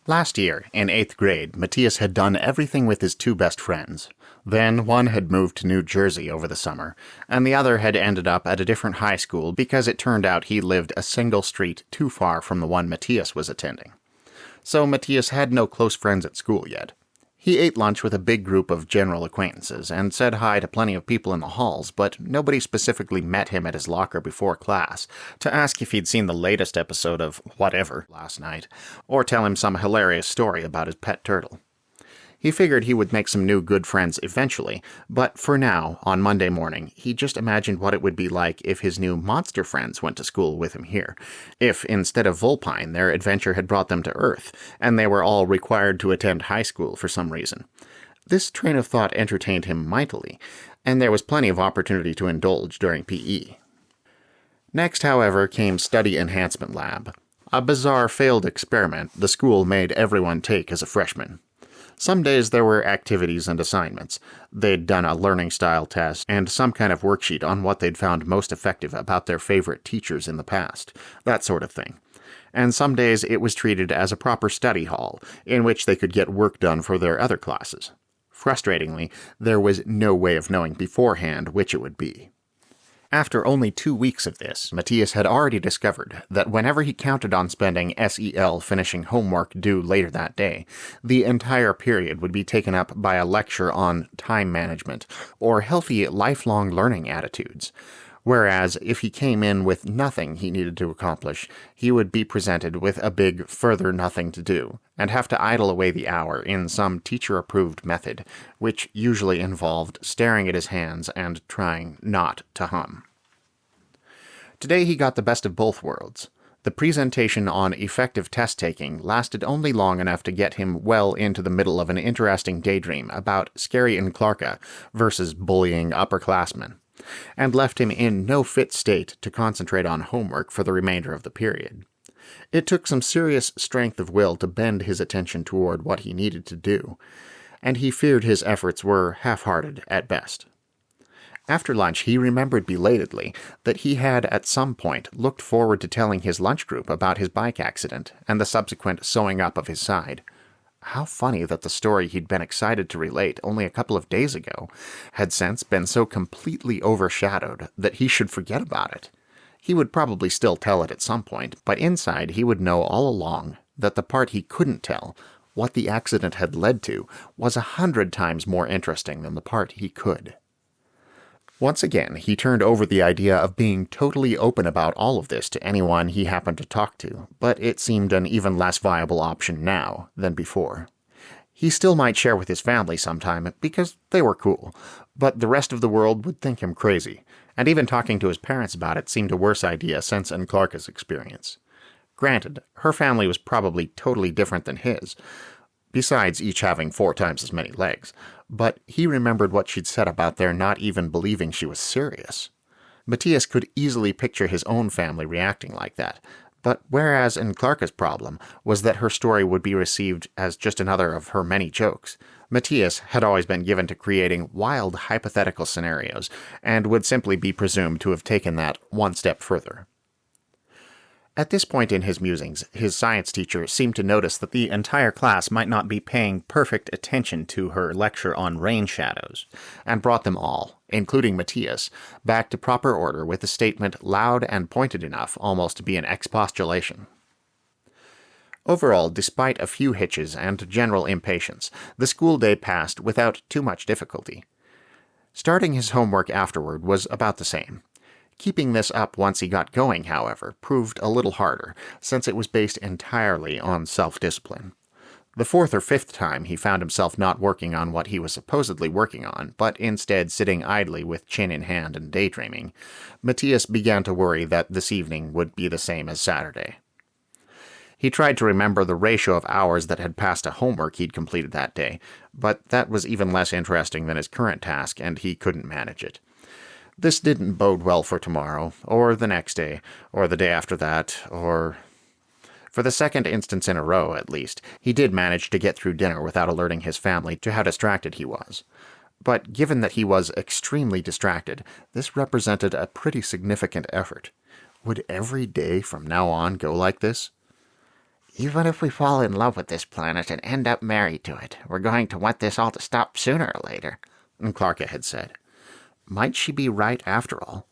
Speaker 1: Last year, in 8th grade, Matías had done everything with his 2 best friends. Then one had moved to New Jersey over the summer, and the other had ended up at a different high school because it turned out he lived a single street too far from the one Matías was attending. So Matías had no close friends at school yet. He ate lunch with a big group of general acquaintances and said hi to plenty of people in the halls, but nobody specifically met him at his locker before class to ask if he'd seen the latest episode of whatever last night, or tell him some hilarious story about his pet turtle. He figured he would make some new good friends eventually, but for now, on Monday morning, he just imagined what it would be like if his new monster friends went to school with him here. If, instead of Vulpine, their adventure had brought them to Earth, and they were all required to attend high school for some reason. This train of thought entertained him mightily, and there was plenty of opportunity to indulge during PE. Next, however, came Study Enhancement Lab, a bizarre failed experiment the school made everyone take as a freshman. Some days there were activities and assignments. They'd done a learning style test and some kind of worksheet on what they'd found most effective about their favorite teachers in the past, that sort of thing. And some days it was treated as a proper study hall, in which they could get work done for their other classes. Frustratingly, there was no way of knowing beforehand which it would be. After only 2 weeks of this, Matías had already discovered that whenever he counted on spending SEL finishing homework due later that day, the entire period would be taken up by a lecture on time management or healthy lifelong learning attitudes. Whereas if he came in with nothing he needed to accomplish, he would be presented with a big further nothing to do, and have to idle away the hour in some teacher-approved method, which usually involved staring at his hands and trying not to hum. Today he got the best of both worlds. The presentation on effective test-taking lasted only long enough to get him well into the middle of an interesting daydream about Scary and Clarka versus bullying upperclassmen, and left him in no fit state to concentrate on homework for the remainder of the period. It took some serious strength of will to bend his attention toward what he needed to do, and he feared his efforts were half-hearted at best. After lunch, he remembered belatedly that he had at some point looked forward to telling his lunch group about his bike accident and the subsequent sewing up of his side. How funny that the story he'd been excited to relate only a couple of days ago had since been so completely overshadowed that he should forget about it. He would probably still tell it at some point, but inside he would know all along that the part he couldn't tell, what the accident had led to, was 100 times more interesting than the part he could. Once again, he turned over the idea of being totally open about all of this to anyone he happened to talk to, but it seemed an even less viable option now than before. He still might share with his family sometime, because they were cool, but the rest of the world would think him crazy, and even talking to his parents about it seemed a worse idea since Clarka's experience. Granted, her family was probably totally different than his, besides each having 4 times as many legs, but he remembered what she'd said about their not even believing she was serious. Matías could easily picture his own family reacting like that, but whereas Clarka's problem was that her story would be received as just another of her many jokes, Matías had always been given to creating wild hypothetical scenarios, and would simply be presumed to have taken that one step further. At this point in his musings, his science teacher seemed to notice that the entire class might not be paying perfect attention to her lecture on rain shadows, and brought them all, including Matías, back to proper order with a statement loud and pointed enough almost to be an expostulation. Overall, despite a few hitches and general impatience, the school day passed without too much difficulty. Starting his homework afterward was about the same. Keeping this up once he got going, however, proved a little harder, since it was based entirely on self-discipline. The fourth or fifth time he found himself not working on what he was supposedly working on, but instead sitting idly with chin in hand and daydreaming, Matías began to worry that this evening would be the same as Saturday. He tried to remember the ratio of hours that had passed to homework he'd completed that day, but that was even less interesting than his current task, and he couldn't manage it. This didn't bode well for tomorrow, or the next day, or the day after that, or... For the second instance in a row, at least, he did manage to get through dinner without alerting his family to how distracted he was. But given that he was extremely distracted, this represented a pretty significant effort. Would every day from now on go like this?
Speaker 3: Even if we fall in love with this planet and end up married to it, we're going to want this all to stop sooner or later,
Speaker 1: Clarka had said. Might she be right after all?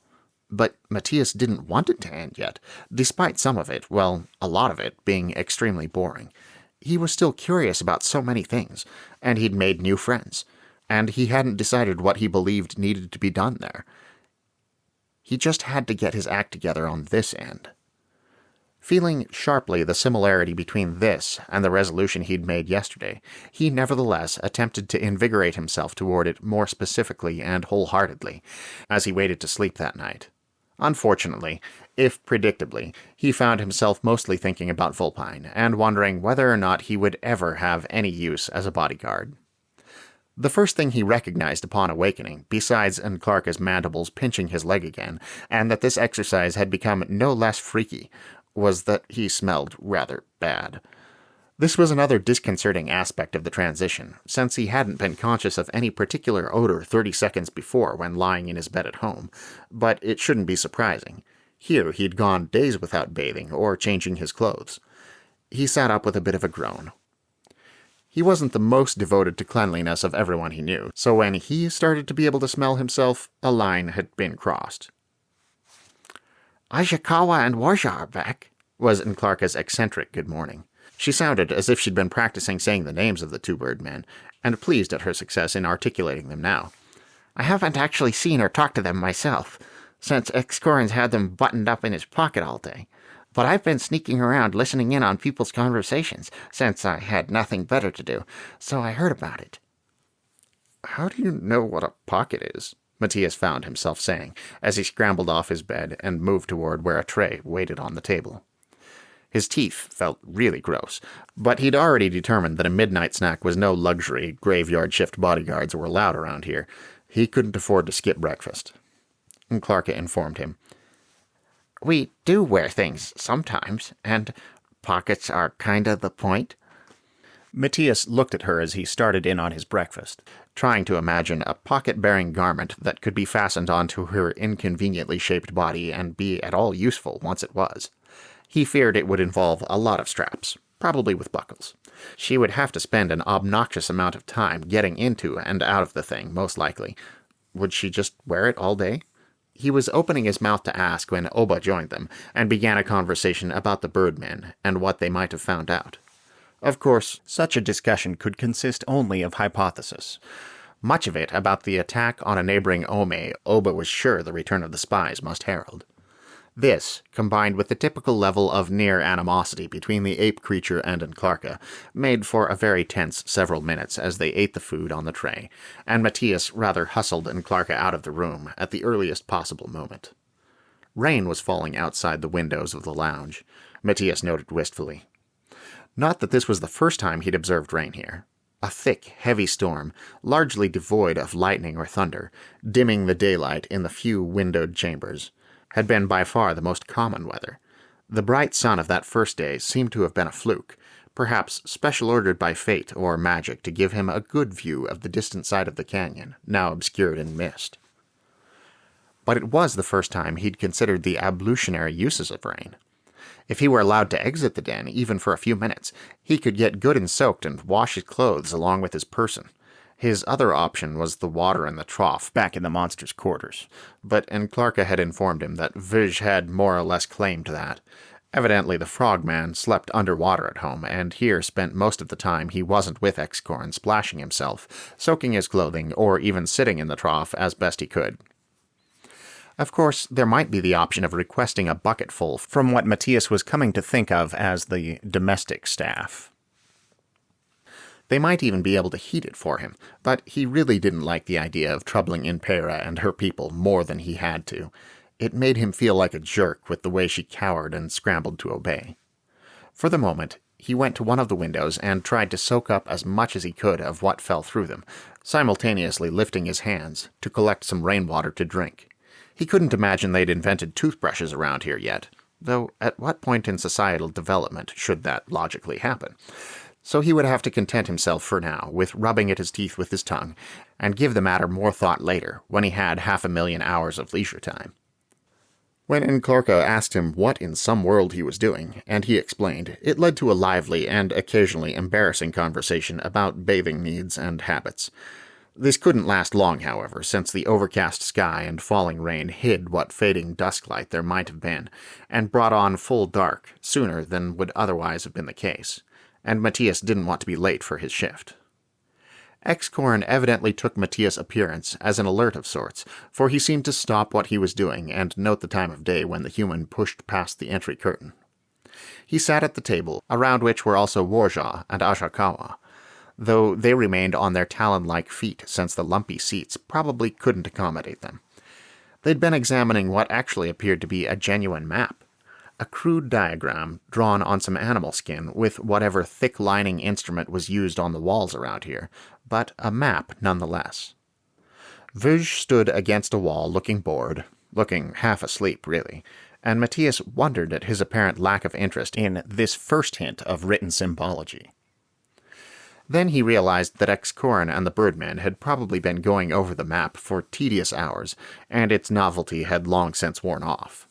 Speaker 1: But Matías didn't want it to end yet, despite some of it, well, a lot of it, being extremely boring. He was still curious about so many things, and he'd made new friends, and he hadn't decided what he believed needed to be done there. He just had to get his act together on this end. Feeling sharply the similarity between this and the resolution he'd made yesterday, he nevertheless attempted to invigorate himself toward it more specifically and wholeheartedly, as he waited to sleep that night. Unfortunately, if predictably, he found himself mostly thinking about Vulpine, and wondering whether or not he would ever have any use as a bodyguard. The first thing he recognized upon awakening, besides Clarka's mandibles pinching his leg again, and that this exercise had become no less freaky, was that he smelled rather bad. This was another disconcerting aspect of the transition, since he hadn't been conscious of any particular odor 30 seconds before when lying in his bed at home, but it shouldn't be surprising. Here he'd gone days without bathing or changing his clothes. He sat up with a bit of a groan. He wasn't the most devoted to cleanliness of everyone he knew, so when he started to be able to smell himself, a line had been crossed.
Speaker 3: Ashikawa and Warsha are back,
Speaker 1: was Clarka's eccentric good morning. She sounded as if she'd been practicing saying the names of the two Birdmen, and pleased at her success in articulating them now.
Speaker 3: I haven't actually seen or talked to them myself, since Excorian's had them buttoned up in his pocket all day. But I've been sneaking around listening in on people's conversations, since I had nothing better to do, so I heard about it.
Speaker 1: How do you know what a pocket is? Matías found himself saying, as he scrambled off his bed and moved toward where a tray waited on the table. His teeth felt really gross, but he'd already determined that a midnight snack was no luxury graveyard shift bodyguards were allowed around here. He couldn't afford to skip breakfast. Clarka informed him.
Speaker 3: We do wear things sometimes, and pockets are kinda the point.
Speaker 1: Matías looked at her as he started in on his breakfast, trying to imagine a pocket-bearing garment that could be fastened onto her inconveniently shaped body and be at all useful once it was. He feared it would involve a lot of straps, probably with buckles. She would have to spend an obnoxious amount of time getting into and out of the thing, most likely. Would she just wear it all day? He was opening his mouth to ask when Oba joined them, and began a conversation about the Birdmen and what they might have found out. Of course, such a discussion could consist only of hypothesis. Much of it about the attack on a neighboring Ome, Oba was sure the return of the spies must herald. This, combined with the typical level of near animosity between the ape creature and Clarka, made for a very tense several minutes as they ate the food on the tray, and Matías rather hustled Clarka out of the room at the earliest possible moment. Rain was falling outside the windows of the lounge, Matías noted wistfully. Not that this was the first time he'd observed rain here. A thick, heavy storm, largely devoid of lightning or thunder, dimming the daylight in the few windowed chambers, had been by far the most common weather. The bright sun of that first day seemed to have been a fluke, perhaps special ordered by fate or magic to give him a good view of the distant side of the canyon, now obscured in mist. But it was the first time he'd considered the ablutionary uses of rain.
Speaker 5: If he were allowed to exit the den, even for a few minutes, he could get good and soaked and wash his clothes along with his person. His other option was the water in the trough back in the monster's quarters, but Clarka had informed him that Verge had more or less claimed that. Evidently, the frogman slept underwater at home, and here spent most of the time he wasn't with Excorn splashing himself, soaking his clothing, or even sitting in the trough as best he could. Of course, there might be the option of requesting a bucketful from what Matías was coming to think of as the domestic staff. They might even be able to heat it for him, but he really didn't like the idea of troubling Impera and her people more than he had to. It made him feel like a jerk with the way she cowered and scrambled to obey. For the moment, he went to one of the windows and tried to soak up as much as he could of what fell through them, simultaneously lifting his hands to collect some rainwater to drink. He couldn't imagine they'd invented toothbrushes around here yet, though at what point in societal development should that logically happen? So he would have to content himself for now with rubbing at his teeth with his tongue, and give the matter more thought later, when he had 500,000 hours of leisure time. When Clarka asked him what in some world he was doing, and he explained, it led to a lively and occasionally embarrassing conversation about bathing needs and habits. This couldn't last long, however, since the overcast sky and falling rain hid what fading dusklight there might have been, and brought on full dark sooner than would otherwise have been the case, and Matías didn't want to be late for his shift. Excorn evidently took Matías' appearance as an alert of sorts, for he seemed to stop what he was doing and note the time of day when the human pushed past the entry curtain. He sat at the table, around which were also Warja and Ashikawa, though they remained on their talon-like feet since the lumpy seats probably couldn't accommodate them. They'd been examining what actually appeared to be a genuine map, a crude diagram drawn on some animal skin with whatever thick-lining instrument was used on the walls around here, but a map nonetheless. Verge stood against a wall looking bored, looking half asleep, really, and Matías wondered at his apparent lack of interest in this first hint of written symbology. Then he realized that Excorn and the Birdman had probably been going over the map for tedious hours, and its novelty had long since worn off.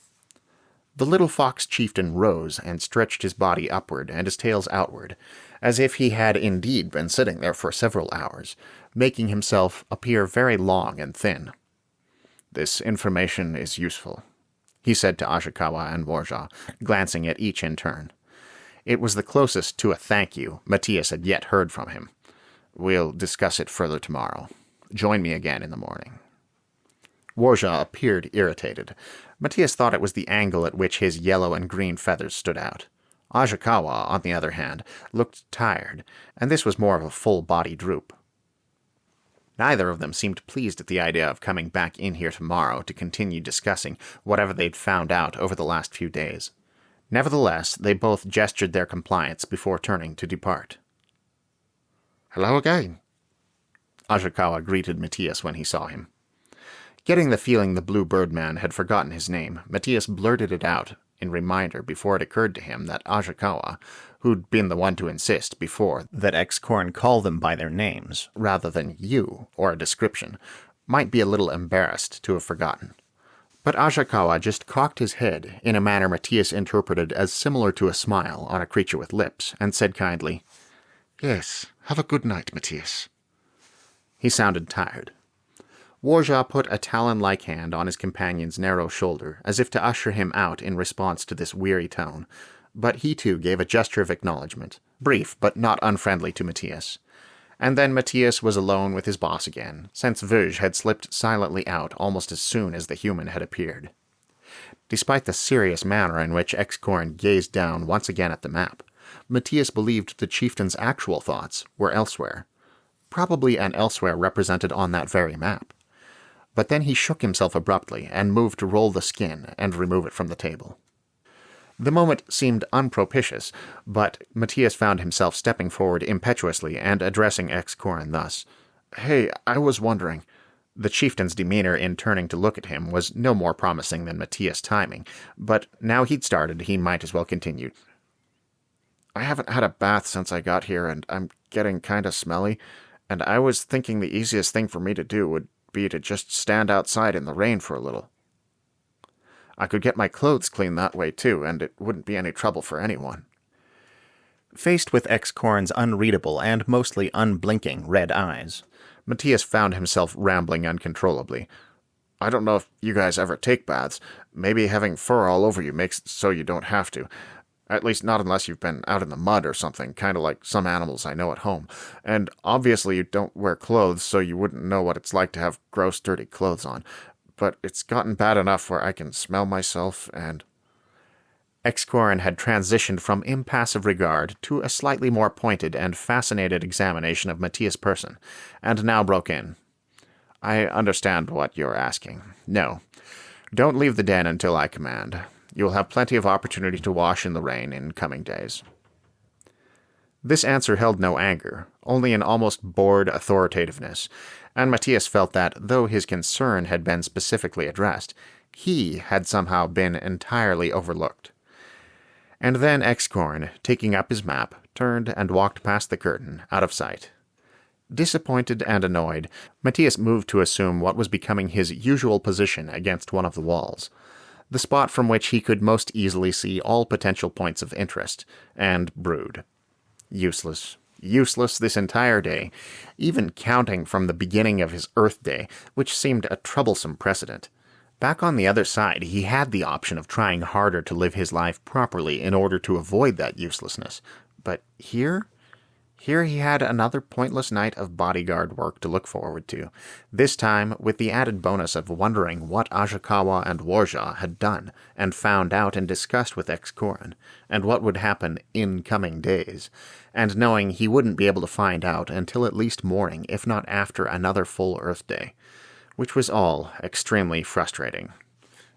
Speaker 5: The little fox chieftain rose and stretched his body upward and his tails outward, as if he had indeed been sitting there for several hours, making himself appear very long and thin. "This information is useful," he said to Ashikawa and Warja, glancing at each in turn. It was the closest to a thank you Matías had yet heard from him. "We'll discuss it further tomorrow. Join me again in the morning." Warja appeared irritated. Matías thought it was the angle at which his yellow and green feathers stood out. Ashikawa, on the other hand, looked tired, and this was more of a full-body droop. Neither of them seemed pleased at the idea of coming back in here tomorrow to continue discussing whatever they'd found out over the last few days. Nevertheless, they both gestured their compliance before turning to depart.
Speaker 6: "Hello again,"
Speaker 5: Ashikawa greeted Matías when he saw him. Getting the feeling the Blue Birdman had forgotten his name, Matías blurted it out in reminder before it occurred to him that Ashikawa, who'd been the one to insist before that Excorn call them by their names, rather than you, or a description, might be a little embarrassed to have forgotten. But Ashikawa just cocked his head in a manner Matías interpreted as similar to a smile on a creature with lips, and said kindly,
Speaker 6: "Yes, have a good night, Matías."
Speaker 5: He sounded tired. Warja put a talon-like hand on his companion's narrow shoulder, as if to usher him out in response to this weary tone, but he too gave a gesture of acknowledgement, brief but not unfriendly to Matías. And then Matías was alone with his boss again, since Verge had slipped silently out almost as soon as the human had appeared. Despite the serious manner in which Excorn gazed down once again at the map, Matías believed the chieftain's actual thoughts were elsewhere, probably an elsewhere represented on that very map. But then he shook himself abruptly and moved to roll the skin and remove it from the table. The moment seemed unpropitious, but Matías found himself stepping forward impetuously and addressing Excorn thus. "Hey, I was wondering—" The chieftain's demeanor in turning to look at him was no more promising than Matías' timing, but now he'd started, he might as well continue. "I haven't had a bath since I got here, and I'm getting kinda smelly, and I was thinking the easiest thing for me to do would be to just stand outside in the rain for a little."
Speaker 6: I could get my clothes clean that way too, and it wouldn't be any trouble for anyone.
Speaker 1: Faced with X-Corn's unreadable and mostly unblinking red eyes, Matías found himself rambling uncontrollably.
Speaker 6: I don't know if you guys ever take baths. Maybe having fur all over you makes it so you don't have to. At least not unless you've been out in the mud or something, kind of like some animals I know at home. And obviously you don't wear clothes, so you wouldn't know what it's like to have gross, dirty clothes on. But it's gotten bad enough where I can smell myself and...
Speaker 1: X-Corn had transitioned from impassive regard to a slightly more pointed and fascinated examination of Matías' person, and now broke in.
Speaker 6: I understand what you're asking. No, don't leave the den until I command. You'll have plenty of opportunity to wash in the rain in coming days.
Speaker 1: This answer held no anger, only an almost bored authoritativeness, and Matías felt that, though his concern had been specifically addressed, he had somehow been entirely overlooked. And then X-Corn, taking up his map, turned and walked past the curtain, out of sight. Disappointed and annoyed, Matías moved to assume what was becoming his usual position against one of the walls, the spot from which he could most easily see all potential points of interest, and brood. Useless. Useless this entire day, even counting from the beginning of his Earth Day, which seemed a troublesome precedent. Back on the other side, he had the option of trying harder to live his life properly in order to avoid that uselessness. But here he had another pointless night of bodyguard work to look forward to, this time with the added bonus of wondering what Ashikawa and Warja had done and found out and discussed with X-Corn, and what would happen in coming days, and knowing he wouldn't be able to find out until at least morning, if not after another full Earth Day, which was all extremely frustrating.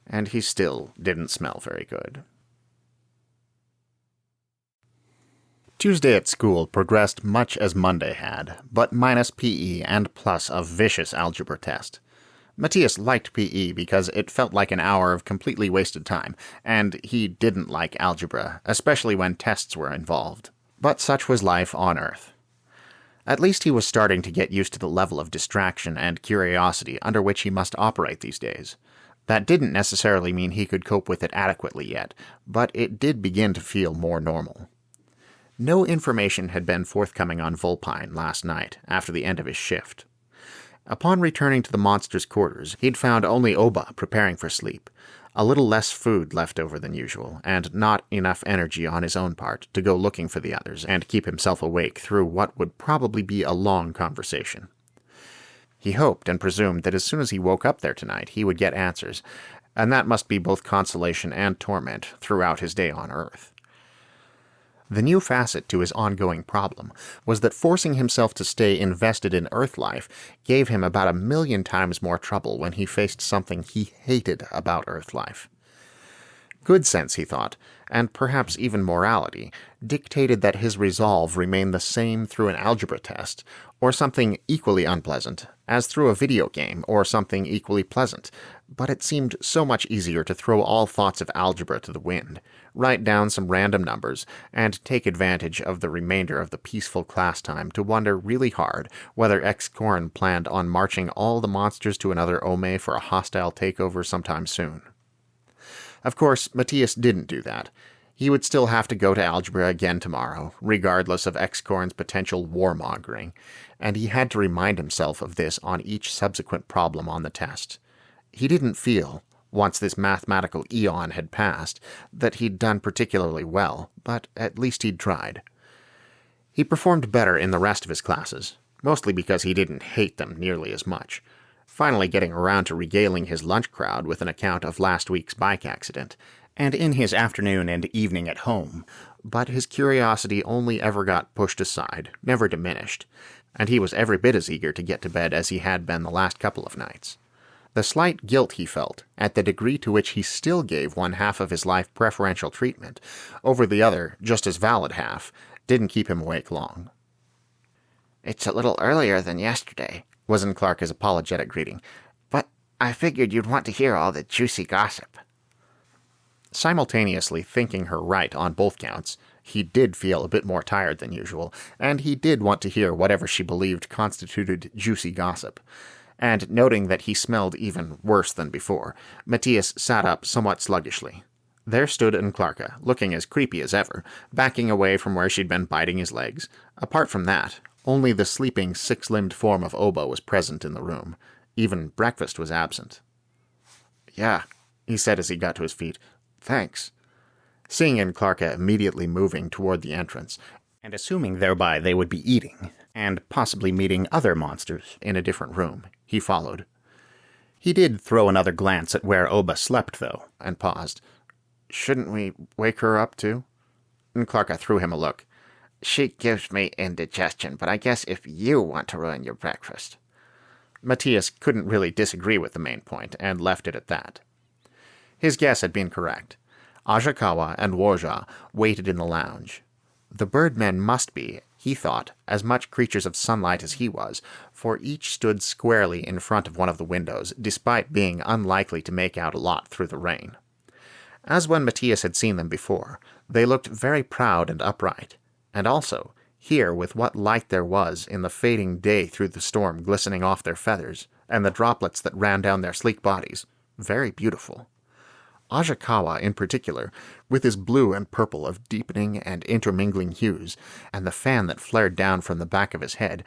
Speaker 1: And he still didn't smell very good. Tuesday at school progressed much as Monday had, but minus PE and plus a vicious algebra test. Matías liked PE because it felt like an hour of completely wasted time, and he didn't like algebra, especially when tests were involved. But such was life on Earth. At least he was starting to get used to the level of distraction and curiosity under which he must operate these days. That didn't necessarily mean he could cope with it adequately yet, but it did begin to feel more normal. No information had been forthcoming on Vulpine last night, after the end of his shift. Upon returning to the monster's quarters, he'd found only Oba preparing for sleep, a little less food left over than usual, and not enough energy on his own part to go looking for the others and keep himself awake through what would probably be a long conversation. He hoped and presumed that as soon as he woke up there tonight, he would get answers, and that must be both consolation and torment throughout his day on Earth. The new facet to his ongoing problem was that forcing himself to stay invested in Earth life gave him about 1,000,000 times more trouble when he faced something he hated about Earth life. Good sense, he thought, and perhaps even morality, dictated that his resolve remain the same through an algebra test, or something equally unpleasant, as through a video game, or something equally pleasant, but it seemed so much easier to throw all thoughts of algebra to the wind, write down some random numbers, and take advantage of the remainder of the peaceful class time to wonder really hard whether X-Corn planned on marching all the monsters to another Ome for a hostile takeover sometime soon. Of course, Matías didn't do that. He would still have to go to algebra again tomorrow, regardless of X-Corn's potential warmongering, and he had to remind himself of this on each subsequent problem on the test. He didn't feel, once this mathematical eon had passed, that he'd done particularly well, but at least he'd tried. He performed better in the rest of his classes, mostly because he didn't hate them nearly as much, finally getting around to regaling his lunch crowd with an account of last week's bike accident, and in his afternoon and evening at home, but his curiosity only ever got pushed aside, never diminished, and he was every bit as eager to get to bed as he had been the last couple of nights. The slight guilt he felt, at the degree to which he still gave one half of his life preferential treatment, over the other, just as valid half, didn't keep him awake long.
Speaker 3: "It's a little earlier than yesterday," wasn't Clarka's apologetic greeting, "but I figured you'd want to hear all the juicy gossip."
Speaker 1: Simultaneously thinking her right on both counts, he did feel a bit more tired than usual, and he did want to hear whatever she believed constituted juicy gossip. and noting that he smelled even worse than before, Matías sat up somewhat sluggishly. There stood Clarka, looking as creepy as ever, backing away from where she'd been biting his legs. Apart from that, only the sleeping, six-limbed form of Oba was present in the room. Even breakfast was absent. "Yeah," he said as he got to his feet. "Thanks." Seeing Clarka immediately moving toward the entrance, and assuming thereby they would be eating, and possibly meeting other monsters in a different room, he followed. He did throw another glance at where Oba slept, though, and paused. "Shouldn't we wake her up, too?" Clarka threw him a look.
Speaker 3: "She gives me indigestion, but I guess if you want to ruin your breakfast."
Speaker 1: Matías couldn't really disagree with the main point, and left it at that. His guess had been correct. Ajakawa and Warja waited in the lounge. The birdmen must be, he thought, as much creatures of sunlight as he was, for each stood squarely in front of one of the windows, despite being unlikely to make out a lot through the rain. As when Matías had seen them before, they looked very proud and upright, and also, here with what light there was in the fading day through the storm glistening off their feathers, and the droplets that ran down their sleek bodies, very beautiful. Ajakawa, in particular, with his blue and purple of deepening and intermingling hues, and the fan that flared down from the back of his head,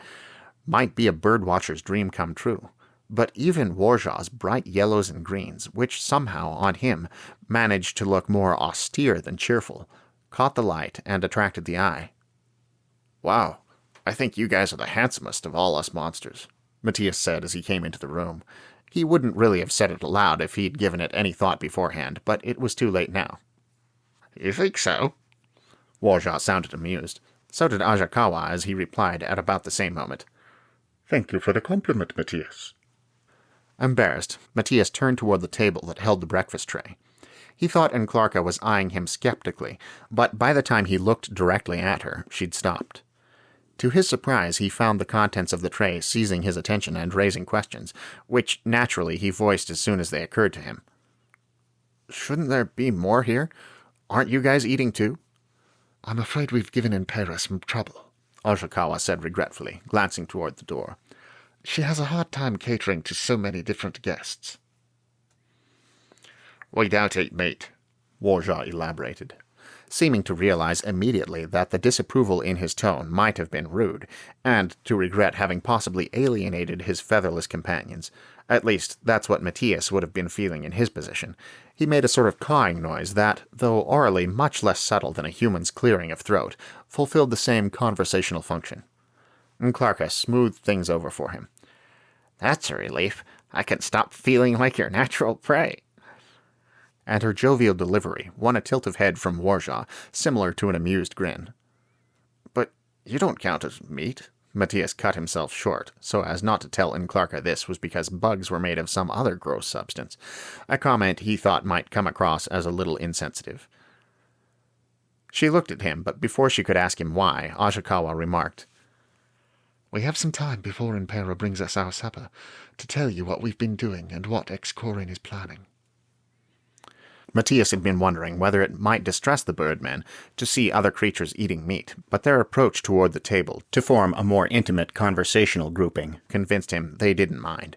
Speaker 1: might be a birdwatcher's dream come true. But even Warja's bright yellows and greens, which somehow, on him, managed to look more austere than cheerful, caught the light and attracted the eye. "Wow, I think you guys are the handsomest of all us monsters," Matías said as he came into the room. He wouldn't really have said it aloud if he'd given it any thought beforehand, but it was too late now.
Speaker 6: "You think so?"
Speaker 1: Warja sounded amused. So did Ajakawa as he replied at about the same moment.
Speaker 2: "Thank you for the compliment, Matías."
Speaker 1: Embarrassed, Matías turned toward the table that held the breakfast tray. He thought Clarka was eyeing him skeptically, but by the time he looked directly at her, she'd stopped. To his surprise, he found the contents of the tray seizing his attention and raising questions, which naturally he voiced as soon as they occurred to him. "Shouldn't there be more here? Aren't you guys eating too?"
Speaker 7: "I'm afraid we've given Impera some trouble,"
Speaker 1: Ajakawa said regretfully, glancing toward the door.
Speaker 7: "She has a hard time catering to so many different guests."
Speaker 6: "We don't eat meat,"
Speaker 1: Warja elaborated, seeming to realize immediately that the disapproval in his tone might have been rude, and to regret having possibly alienated his featherless companions. At least, that's what Matías would have been feeling in his position. He made a sort of cawing noise that, though orally much less subtle than a human's clearing of throat, fulfilled the same conversational function. Clarka smoothed things over for him.
Speaker 3: "That's a relief. I can stop feeling like your natural prey."
Speaker 1: And her jovial delivery won a tilt of head from Warja, similar to an amused grin. "But you don't count as meat," Matías cut himself short, so as not to tell Clarka this was because bugs were made of some other gross substance, a comment he thought might come across as a little insensitive. She looked at him, but before she could ask him why, Ajakawa remarked,
Speaker 7: "We have some time before Impera brings us our supper to tell you what we've been doing and what Excorin is planning."
Speaker 1: Matías had been wondering whether it might distress the birdmen to see other creatures eating meat, but their approach toward the table to form a more intimate conversational grouping convinced him they didn't mind.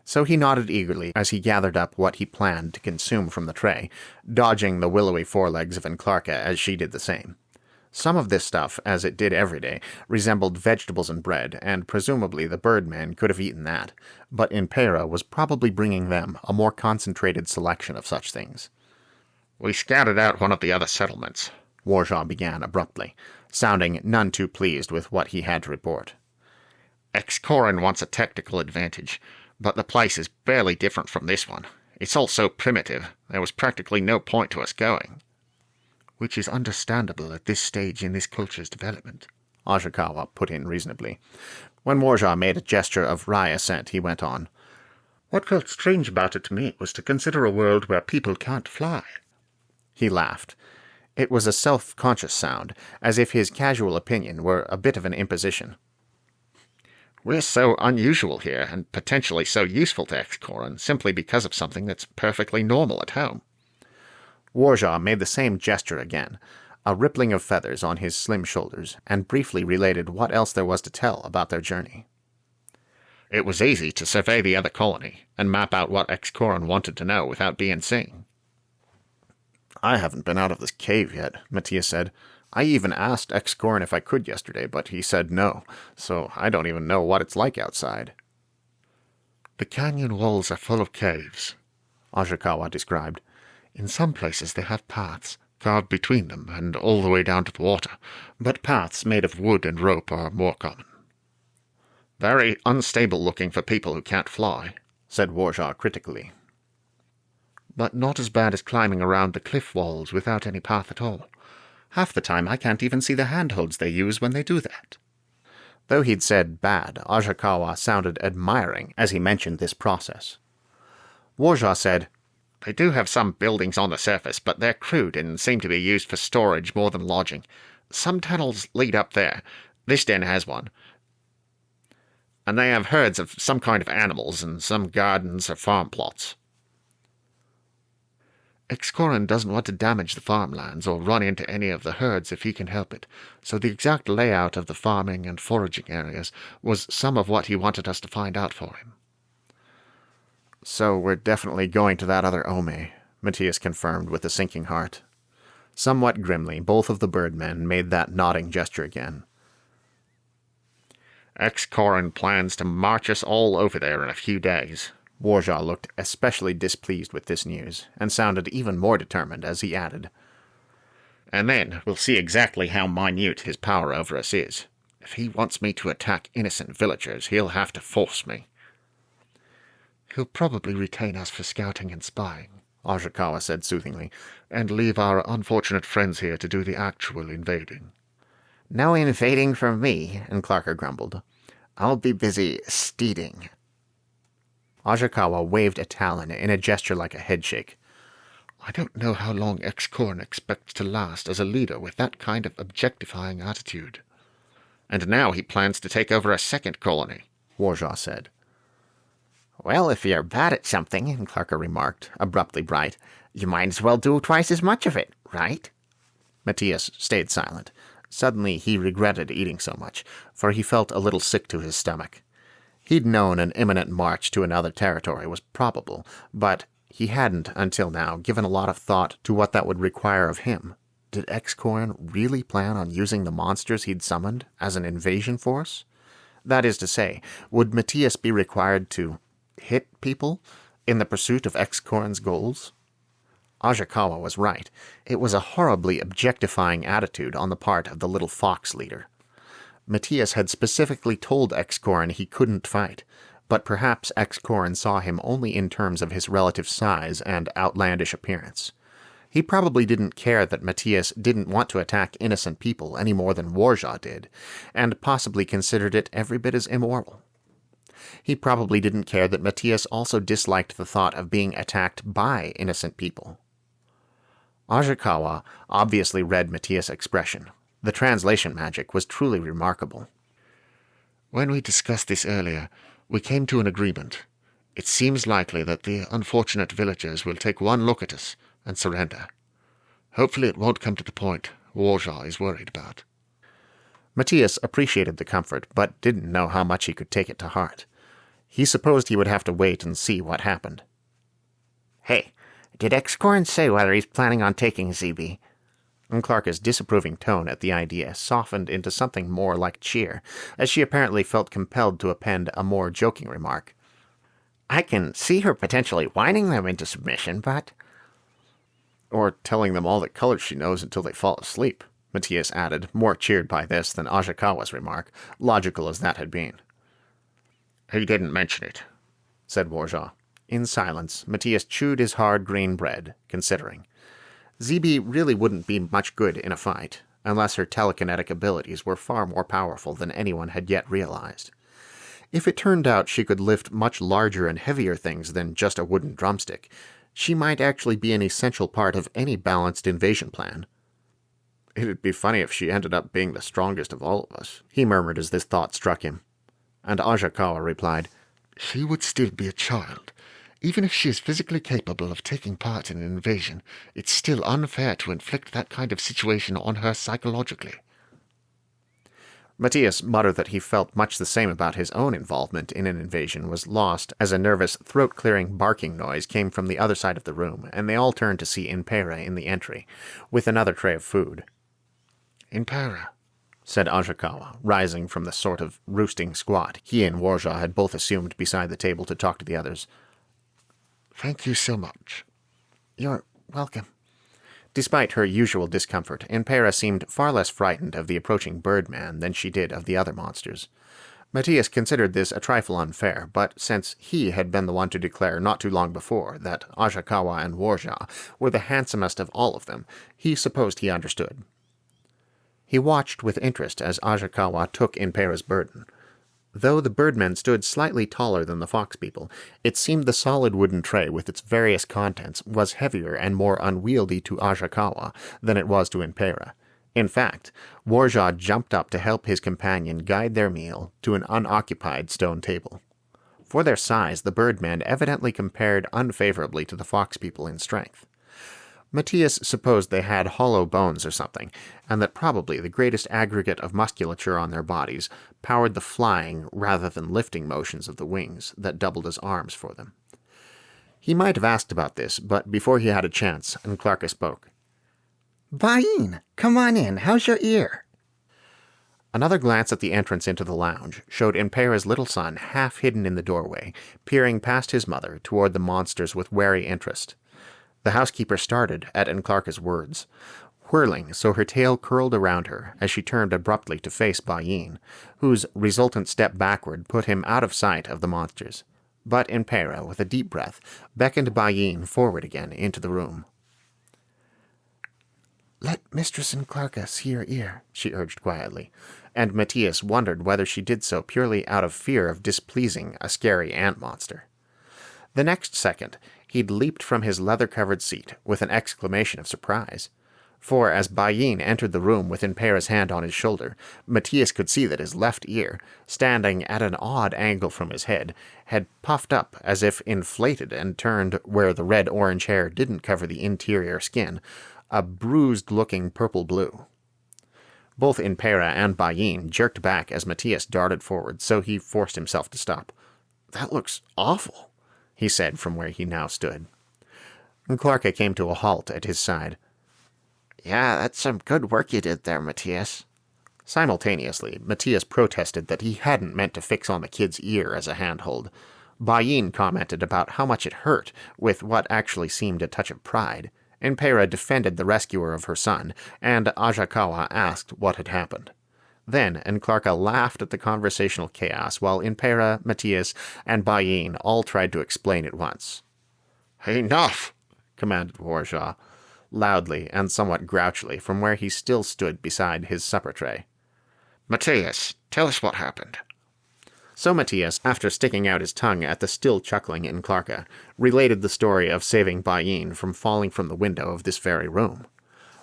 Speaker 1: So he nodded eagerly as he gathered up what he planned to consume from the tray, dodging the willowy forelegs of Clarka as she did the same. Some of this stuff, as it did every day, resembled vegetables and bread, and presumably the birdmen could have eaten that, but Impera was probably bringing them a more concentrated selection of such things.
Speaker 6: "We scouted out one of the other settlements,"
Speaker 1: Warja began abruptly, sounding none too pleased with what he had to report.
Speaker 6: "Excorin wants a technical advantage, but the place is barely different from this one. It's all so primitive, there was practically no point to us going."
Speaker 7: "Which is understandable at this stage in this culture's development,"
Speaker 1: Ajakawa put in reasonably. When Warja made a gesture of wry assent, he went on.
Speaker 2: "What felt strange about it to me was to consider a world where people can't fly."
Speaker 1: He laughed. It was a self-conscious sound, as if his casual opinion were a bit of an imposition.
Speaker 6: "We're so unusual here, and potentially so useful to Excorin, simply because of something that's perfectly normal at home."
Speaker 1: Warja made the same gesture again, a rippling of feathers on his slim shoulders, and briefly related what else there was to tell about their journey.
Speaker 6: It was easy to survey the other colony and map out what Excorin wanted to know without being seen.
Speaker 1: I haven't been out of this cave yet, Matías said. I even asked Excorin if I could yesterday, but he said no, so I don't even know what it's like outside.
Speaker 2: The canyon walls are full of caves,
Speaker 1: Ashikawa described.
Speaker 2: In some places they have paths carved between them and all the way down to the water, but paths made of wood and rope are more common.
Speaker 6: Very unstable looking for people who can't fly,
Speaker 1: said Warjaw critically.
Speaker 2: But not as bad as climbing around the cliff walls without any path at all. Half the time I can't even see the handholds they use when they do that.
Speaker 1: Though he'd said bad, Ashikawa sounded admiring as he mentioned this process. Warjaw said,
Speaker 6: They do have some buildings on the surface, but they're crude and seem to be used for storage more than lodging. Some tunnels lead up there. This den has one. And they have herds of some kind of animals and some gardens or farm plots.
Speaker 2: Excorin doesn't want to damage the farmlands or run into any of the herds if he can help it, so the exact layout of the farming and foraging areas was some of what he wanted us to find out for him.
Speaker 1: So we're definitely going to that other Ome, Matías confirmed with a sinking heart. Somewhat grimly, both of the birdmen made that nodding gesture again.
Speaker 6: Excorin plans to march us all over there in a few days.
Speaker 1: Warjaw looked especially displeased with this news, and sounded even more determined as he added,
Speaker 6: And then we'll see exactly how minute his power over us is. If he wants me to attack innocent villagers, he'll have to force me.
Speaker 2: He'll probably retain us for scouting and spying,
Speaker 1: Ashikawa said soothingly,
Speaker 2: and leave our unfortunate friends here to do the actual invading.
Speaker 3: No invading from me, and Clarker grumbled. I'll be busy steeding.
Speaker 1: Ashikawa waved a talon in a gesture like a headshake.
Speaker 2: I don't know how long Excorin expects to last as a leader with that kind of objectifying attitude.
Speaker 6: And now he plans to take over a second colony,
Speaker 1: Warjaw said.
Speaker 3: Well, if you're bad at something, Clarker remarked, abruptly bright, you might as well do twice as much of it, right?
Speaker 1: Matías stayed silent. Suddenly he regretted eating so much, for he felt a little sick to his stomach. He'd known an imminent march to another territory was probable, but he hadn't, until now, given a lot of thought to what that would require of him. Did Excorin really plan on using the monsters he'd summoned as an invasion force? That is to say, would Matías be required to hit people in the pursuit of Excorin's goals? Ashikawa was right. It was a horribly objectifying attitude on the part of the little fox leader. Matías had specifically told Excorin he couldn't fight, but perhaps Excorin saw him only in terms of his relative size and outlandish appearance. He probably didn't care that Matías didn't want to attack innocent people any more than Warjaw did, and possibly considered it every bit as immoral. He probably didn't care that Matías also disliked the thought of being attacked by innocent people. Ashikawa obviously read Matías' expression. The translation magic was truly remarkable.
Speaker 2: When we discussed this earlier, we came to an agreement. It seems likely that the unfortunate villagers will take one look at us and surrender. Hopefully it won't come to the point Warjaw is worried about.
Speaker 1: Matías appreciated the comfort, but didn't know how much he could take it to heart. He supposed he would have to wait and see what happened.
Speaker 3: Hey, did Excorin say whether he's planning on taking ZB?
Speaker 1: And Clarka's disapproving tone at the idea softened into something more like cheer, as she apparently felt compelled to append a more joking remark.
Speaker 3: I can see her potentially whining them into submission, but...
Speaker 1: Or telling them all the colors she knows until they fall asleep, Matías added, more cheered by this than Ashikawa's remark, logical as that had been.
Speaker 6: He didn't mention it,
Speaker 1: said Warjaw. In silence, Matías chewed his hard green bread, considering. ZB really wouldn't be much good in a fight, unless her telekinetic abilities were far more powerful than anyone had yet realized. If it turned out she could lift much larger and heavier things than just a wooden drumstick, she might actually be an essential part of any balanced invasion plan. It'd be funny if she ended up being the strongest of all of us, he murmured as this thought struck him. And Ashikawa replied,
Speaker 2: She would still be a child. Even if she is physically capable of taking part in an invasion, it's still unfair to inflict that kind of situation on her psychologically.
Speaker 1: Matías muttered that he felt much the same about his own involvement in an invasion was lost as a nervous, throat-clearing barking noise came from the other side of the room, and they all turned to see Impera in the entry, with another tray of food.
Speaker 2: Impera,
Speaker 1: said Ajakawa, rising from the sort of roosting squat he and Warja had both assumed beside the table to talk to the others.
Speaker 2: Thank you so much.
Speaker 3: You're welcome.
Speaker 1: Despite her usual discomfort, Impera seemed far less frightened of the approaching Birdman than she did of the other monsters. Matías considered this a trifle unfair, but since he had been the one to declare not too long before that Ajakawa and Warja were the handsomest of all of them, he supposed he understood. He watched with interest as Ajakawa took Impera's burden. Though the Birdmen stood slightly taller than the Fox people, it seemed the solid wooden tray with its various contents was heavier and more unwieldy to Ajakawa than it was to Impera. In fact, Warja jumped up to help his companion guide their meal to an unoccupied stone table. For their size, the Birdmen evidently compared unfavorably to the Fox people in strength. Matías supposed they had hollow bones or something, and that probably the greatest aggregate of musculature on their bodies powered the flying rather than lifting motions of the wings that doubled as arms for them. He might have asked about this, but before he had a chance, Clarka spoke.
Speaker 3: Bain, come on in. How's your ear?
Speaker 1: Another glance at the entrance into the lounge showed Impera's little son half hidden in the doorway, peering past his mother toward the monsters with wary interest. The housekeeper started at Clarka's words, whirling so her tail curled around her as she turned abruptly to face Bayin, whose resultant step backward put him out of sight of the monsters. But Impera, with a deep breath, beckoned Bayin forward again into the room.
Speaker 3: Let Mistress Clarka see your ear, she urged quietly,
Speaker 1: and Matías wondered whether she did so purely out of fear of displeasing a scary ant monster. The next second, he'd leaped from his leather-covered seat with an exclamation of surprise. For as Bayin entered the room with Impera's hand on his shoulder, Matías could see that his left ear, standing at an odd angle from his head, had puffed up as if inflated and turned, where the red-orange hair didn't cover the interior skin, a bruised-looking purple-blue. Both Impera and Bayin jerked back as Matías darted forward, so he forced himself to stop. "That looks awful," he said from where he now stood. Clarka came to a halt at his side.
Speaker 3: "Yeah, that's some good work you did there, Matías."
Speaker 1: Simultaneously, Matías protested that he hadn't meant to fix on the kid's ear as a handhold. Bayin commented about how much it hurt, with what actually seemed a touch of pride. Impera defended the rescuer of her son, and Ajakawa asked what had happened. Then Clarka laughed at the conversational chaos, while Impera, Matías, and Bayin all tried to explain at once.
Speaker 6: "Enough!"
Speaker 1: commanded Warja, loudly and somewhat grouchily from where he still stood beside his supper tray.
Speaker 6: "Matías, tell us what happened."
Speaker 1: So Matías, after sticking out his tongue at the still chuckling Clarka, related the story of saving Bayin from falling from the window of this very room.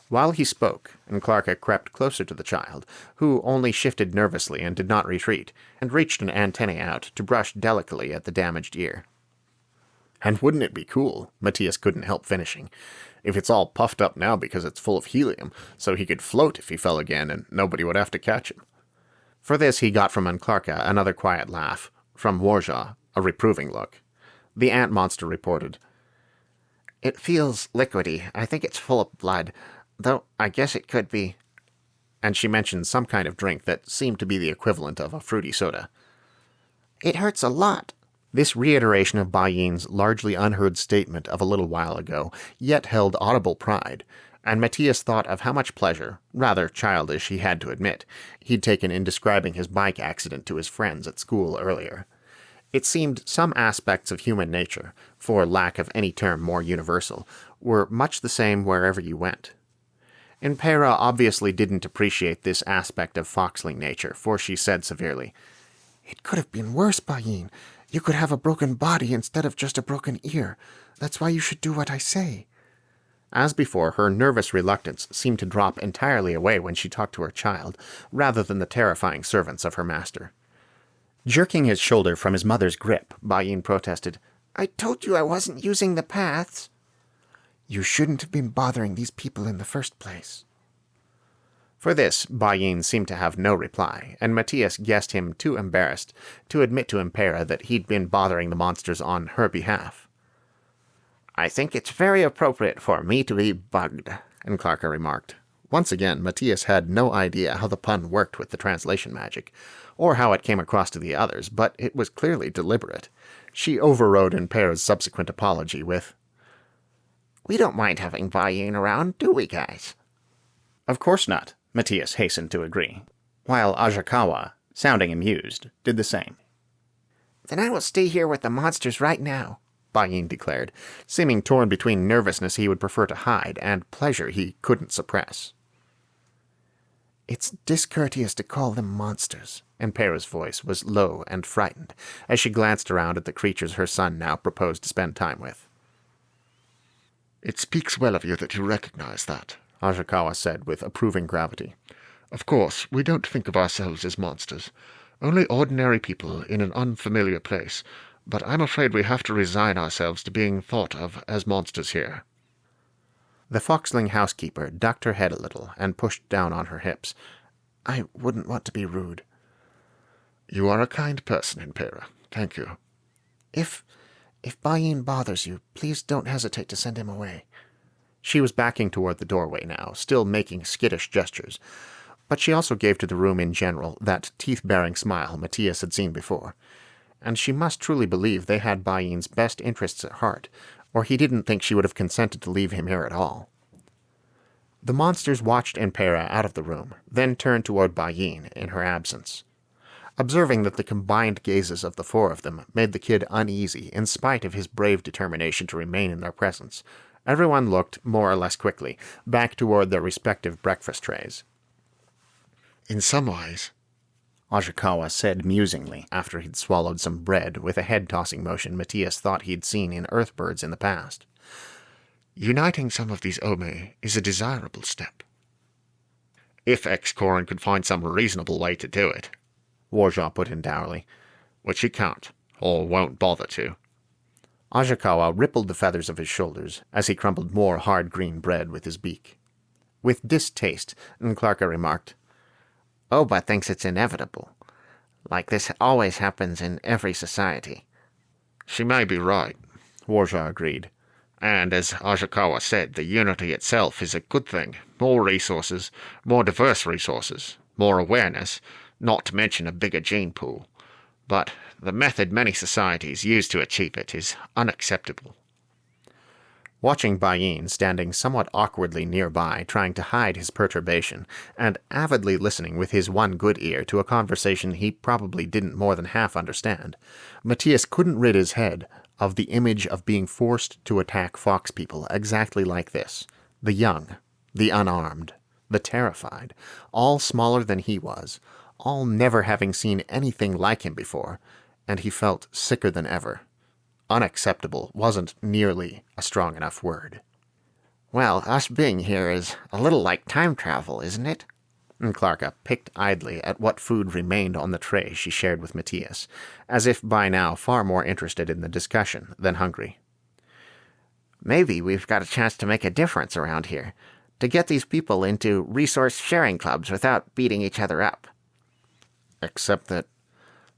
Speaker 1: While he spoke, Clarka crept closer to the child, who only shifted nervously and did not retreat, and reached an antennae out to brush delicately at the damaged ear. "And wouldn't it be cool," Matías couldn't help finishing, "if it's all puffed up now because it's full of helium, so he could float if he fell again and nobody would have to catch him?" For this he got from Clarka another quiet laugh, from Warja a reproving look. The ant monster reported,
Speaker 3: "It feels liquidy. I think it's full of blood, though I guess it could be."
Speaker 1: And she mentioned some kind of drink that seemed to be the equivalent of a fruity soda.
Speaker 3: "It hurts a lot."
Speaker 1: This reiteration of Bayin's largely unheard statement of a little while ago yet held audible pride, and Matías thought of how much pleasure, rather childish he had to admit, he'd taken in describing his bike accident to his friends at school earlier. It seemed some aspects of human nature, for lack of any term more universal, were much the same wherever you went. Impera obviously didn't appreciate this aspect of foxling nature, for she said severely,
Speaker 3: "It could have been worse, Bayin. You could have a broken body instead of just a broken ear. That's why you should do what I say."
Speaker 1: As before, her nervous reluctance seemed to drop entirely away when she talked to her child, rather than the terrifying servants of her master. Jerking his shoulder from his mother's grip, Bayin protested,
Speaker 3: "I told you I wasn't using the paths." "You shouldn't have been bothering these people in the first place."
Speaker 1: For this, Bayin seemed to have no reply, and Matías guessed him too embarrassed to admit to Impera that he'd been bothering the monsters on her behalf.
Speaker 5: I think it's very appropriate for me to be bugged,
Speaker 1: Clarka remarked. Once again, Matías had no idea how the pun worked with the translation magic, or how it came across to the others, but it was clearly deliberate. She overrode Impera's subsequent apology with,
Speaker 5: We don't mind having Bayin around, do we, guys?
Speaker 1: Of course not, Matías hastened to agree, while Ajakawa, sounding amused, did the same.
Speaker 5: Then I will stay here with the monsters right now,
Speaker 1: Bayin declared, seeming torn between nervousness he would prefer to hide and pleasure he couldn't suppress.
Speaker 7: It's discourteous to call them monsters.
Speaker 1: Impera's voice was low and frightened as she glanced around at the creatures her son now proposed to spend time with.
Speaker 2: It speaks well of you that you recognize that,
Speaker 1: Ajakawa said with approving gravity.
Speaker 2: Of course, we don't think of ourselves as monsters, only ordinary people in an unfamiliar place, but I'm afraid we have to resign ourselves to being thought of as monsters here.
Speaker 1: The foxling housekeeper ducked her head a little and pushed down on her hips.
Speaker 7: I wouldn't want to be rude.
Speaker 2: You are a kind person, Impera. Thank you.
Speaker 7: If Bayin bothers you, please don't hesitate to send him away.
Speaker 1: She was backing toward the doorway now, still making skittish gestures, but she also gave to the room in general that teeth-baring smile Matías had seen before, and she must truly believe they had Bayin's best interests at heart, or he didn't think she would have consented to leave him here at all. The monsters watched Impera out of the room, then turned toward Bayin in her absence. Observing that the combined gazes of the four of them made the kid uneasy in spite of his brave determination to remain in their presence, everyone looked, more or less quickly, back toward their respective breakfast trays.
Speaker 2: In some ways,
Speaker 1: Ajakawa said musingly after he'd swallowed some bread with a head-tossing motion Matías thought he'd seen in earthbirds in the past.
Speaker 2: Uniting some of these Ome is a desirable step. If X-Corin could find some reasonable way to do it,
Speaker 1: Warjaw put in dourly,
Speaker 2: which he can't, or won't bother to.
Speaker 1: Ajakawa rippled the feathers of his shoulders as he crumbled more hard green bread with his beak. With distaste, Clarka remarked,
Speaker 5: Oba thinks it's inevitable. Like this always happens in every society.
Speaker 2: She may be right,
Speaker 1: Warjaw agreed.
Speaker 2: And as Ajakawa said, the unity itself is a good thing. More resources, more diverse resources, more awareness, not to mention a bigger gene pool. But the method many societies use to achieve it is unacceptable.
Speaker 1: Watching Bayin standing somewhat awkwardly nearby, trying to hide his perturbation, and avidly listening with his one good ear to a conversation he probably didn't more than half understand, Matías couldn't rid his head of the image of being forced to attack fox people exactly like this. The young, the unarmed, the terrified, all smaller than he was, all never having seen anything like him before, and he felt sicker than ever. Unacceptable wasn't nearly a strong enough word.
Speaker 5: Well, us being here is a little like time travel, isn't it?
Speaker 1: Clarka picked idly at what food remained on the tray she shared with Matías, as if by now far more interested in the discussion than hungry.
Speaker 5: Maybe we've got a chance to make a difference around here, to get these people into resource-sharing clubs without beating each other up.
Speaker 1: Except that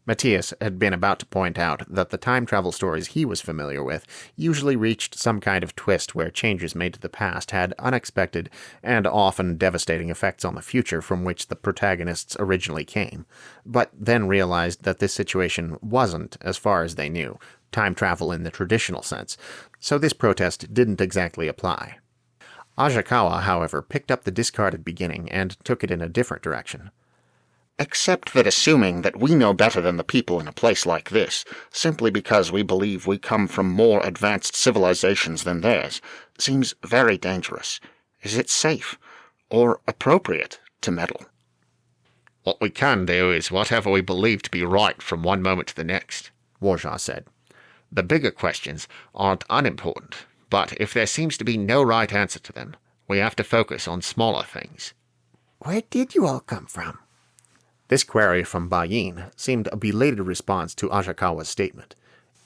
Speaker 1: Matías had been about to point out that the time travel stories he was familiar with usually reached some kind of twist where changes made to the past had unexpected and often devastating effects on the future from which the protagonists originally came, but then realized that this situation wasn't, as far as they knew, time travel in the traditional sense, so this protest didn't exactly apply. Ajakawa, however, picked up the discarded beginning and took it in a different direction.
Speaker 6: Except that assuming that we know better than the people in a place like this, simply because we believe we come from more advanced civilizations than theirs, seems very dangerous. Is it safe or appropriate to meddle?
Speaker 2: What we can do is whatever we believe to be right from one moment to the next,
Speaker 1: Warjaw said.
Speaker 2: The bigger questions aren't unimportant, but if there seems to be no right answer to them, we have to focus on smaller things.
Speaker 7: Where did you all come from?
Speaker 1: This query from Bayin seemed a belated response to Ajakawa's statement.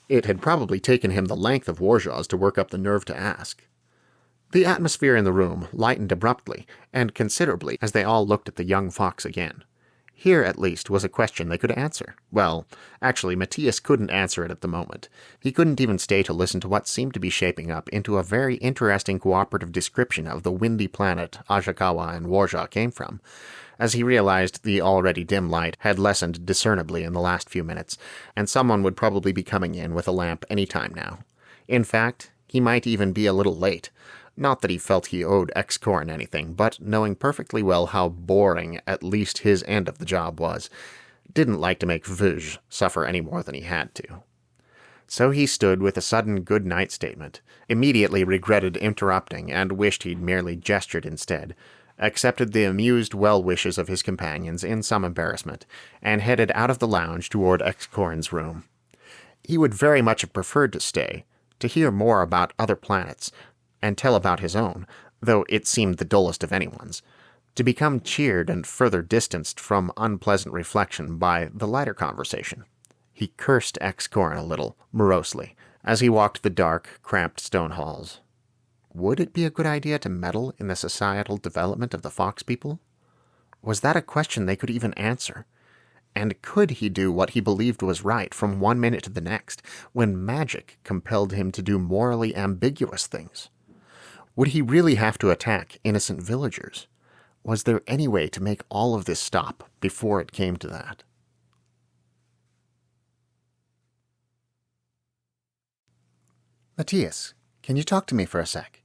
Speaker 1: It had probably taken him the length of Warjaw's to work up the nerve to ask. The atmosphere in the room lightened abruptly and considerably as they all looked at the young fox again. Here, at least, was a question they could answer. Well, actually, Matías couldn't answer it at the moment. He couldn't even stay to listen to what seemed to be shaping up into a very interesting cooperative description of the windy planet Ashikawa and Warja came from, as he realized the already dim light had lessened discernibly in the last few minutes, and someone would probably be coming in with a lamp any time now. In fact, he might even be a little late. Not that he felt he owed X-Corn anything, but knowing perfectly well how boring at least his end of the job was, didn't like to make Verge suffer any more than he had to. So he stood with a sudden good-night statement, immediately regretted interrupting and wished he'd merely gestured instead, accepted the amused well-wishes of his companions in some embarrassment, and headed out of the lounge toward X-Corn's room. He would very much have preferred to stay, to hear more about other planets, and tell about his own, though it seemed the dullest of anyone's, to become cheered and further distanced from unpleasant reflection by the lighter conversation. He cursed X-Corn a little, morosely, as he walked the dark, cramped stone halls. Would it be a good idea to meddle in the societal development of the Fox people? Was that a question they could even answer? And could he do what he believed was right from one minute to the next, when magic compelled him to do morally ambiguous things? Would he really have to attack innocent villagers? Was there any way to make all of this stop before it came to that?
Speaker 5: Matías, can you talk to me for a sec?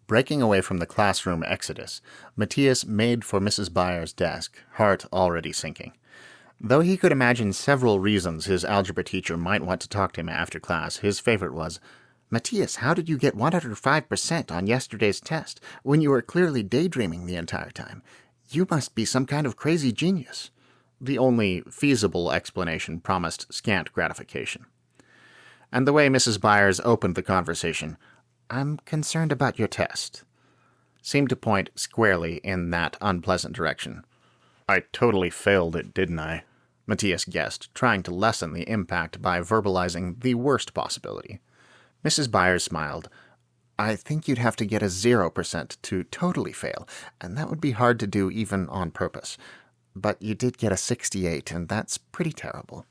Speaker 5: Breaking away from the classroom exodus, Matías made for Mrs. Byers' desk, heart already sinking. Though he could imagine several reasons his algebra teacher might want to talk to him after class, his favorite was, "Matías, how did you get 105% on yesterday's test when you were clearly daydreaming the entire time? You must be some kind of crazy genius." The only feasible explanation promised scant gratification. And the way Mrs. Byers opened the conversation, "I'm concerned about your test," seemed to point squarely in that unpleasant direction.
Speaker 1: "I totally failed it, didn't I?" Matías guessed, trying to lessen the impact by verbalizing the worst possibility.
Speaker 5: Mrs. Byers smiled. "I think you'd have to get a 0% to totally fail, and that would be hard to do even on purpose. But you did get a 68, and that's pretty terrible."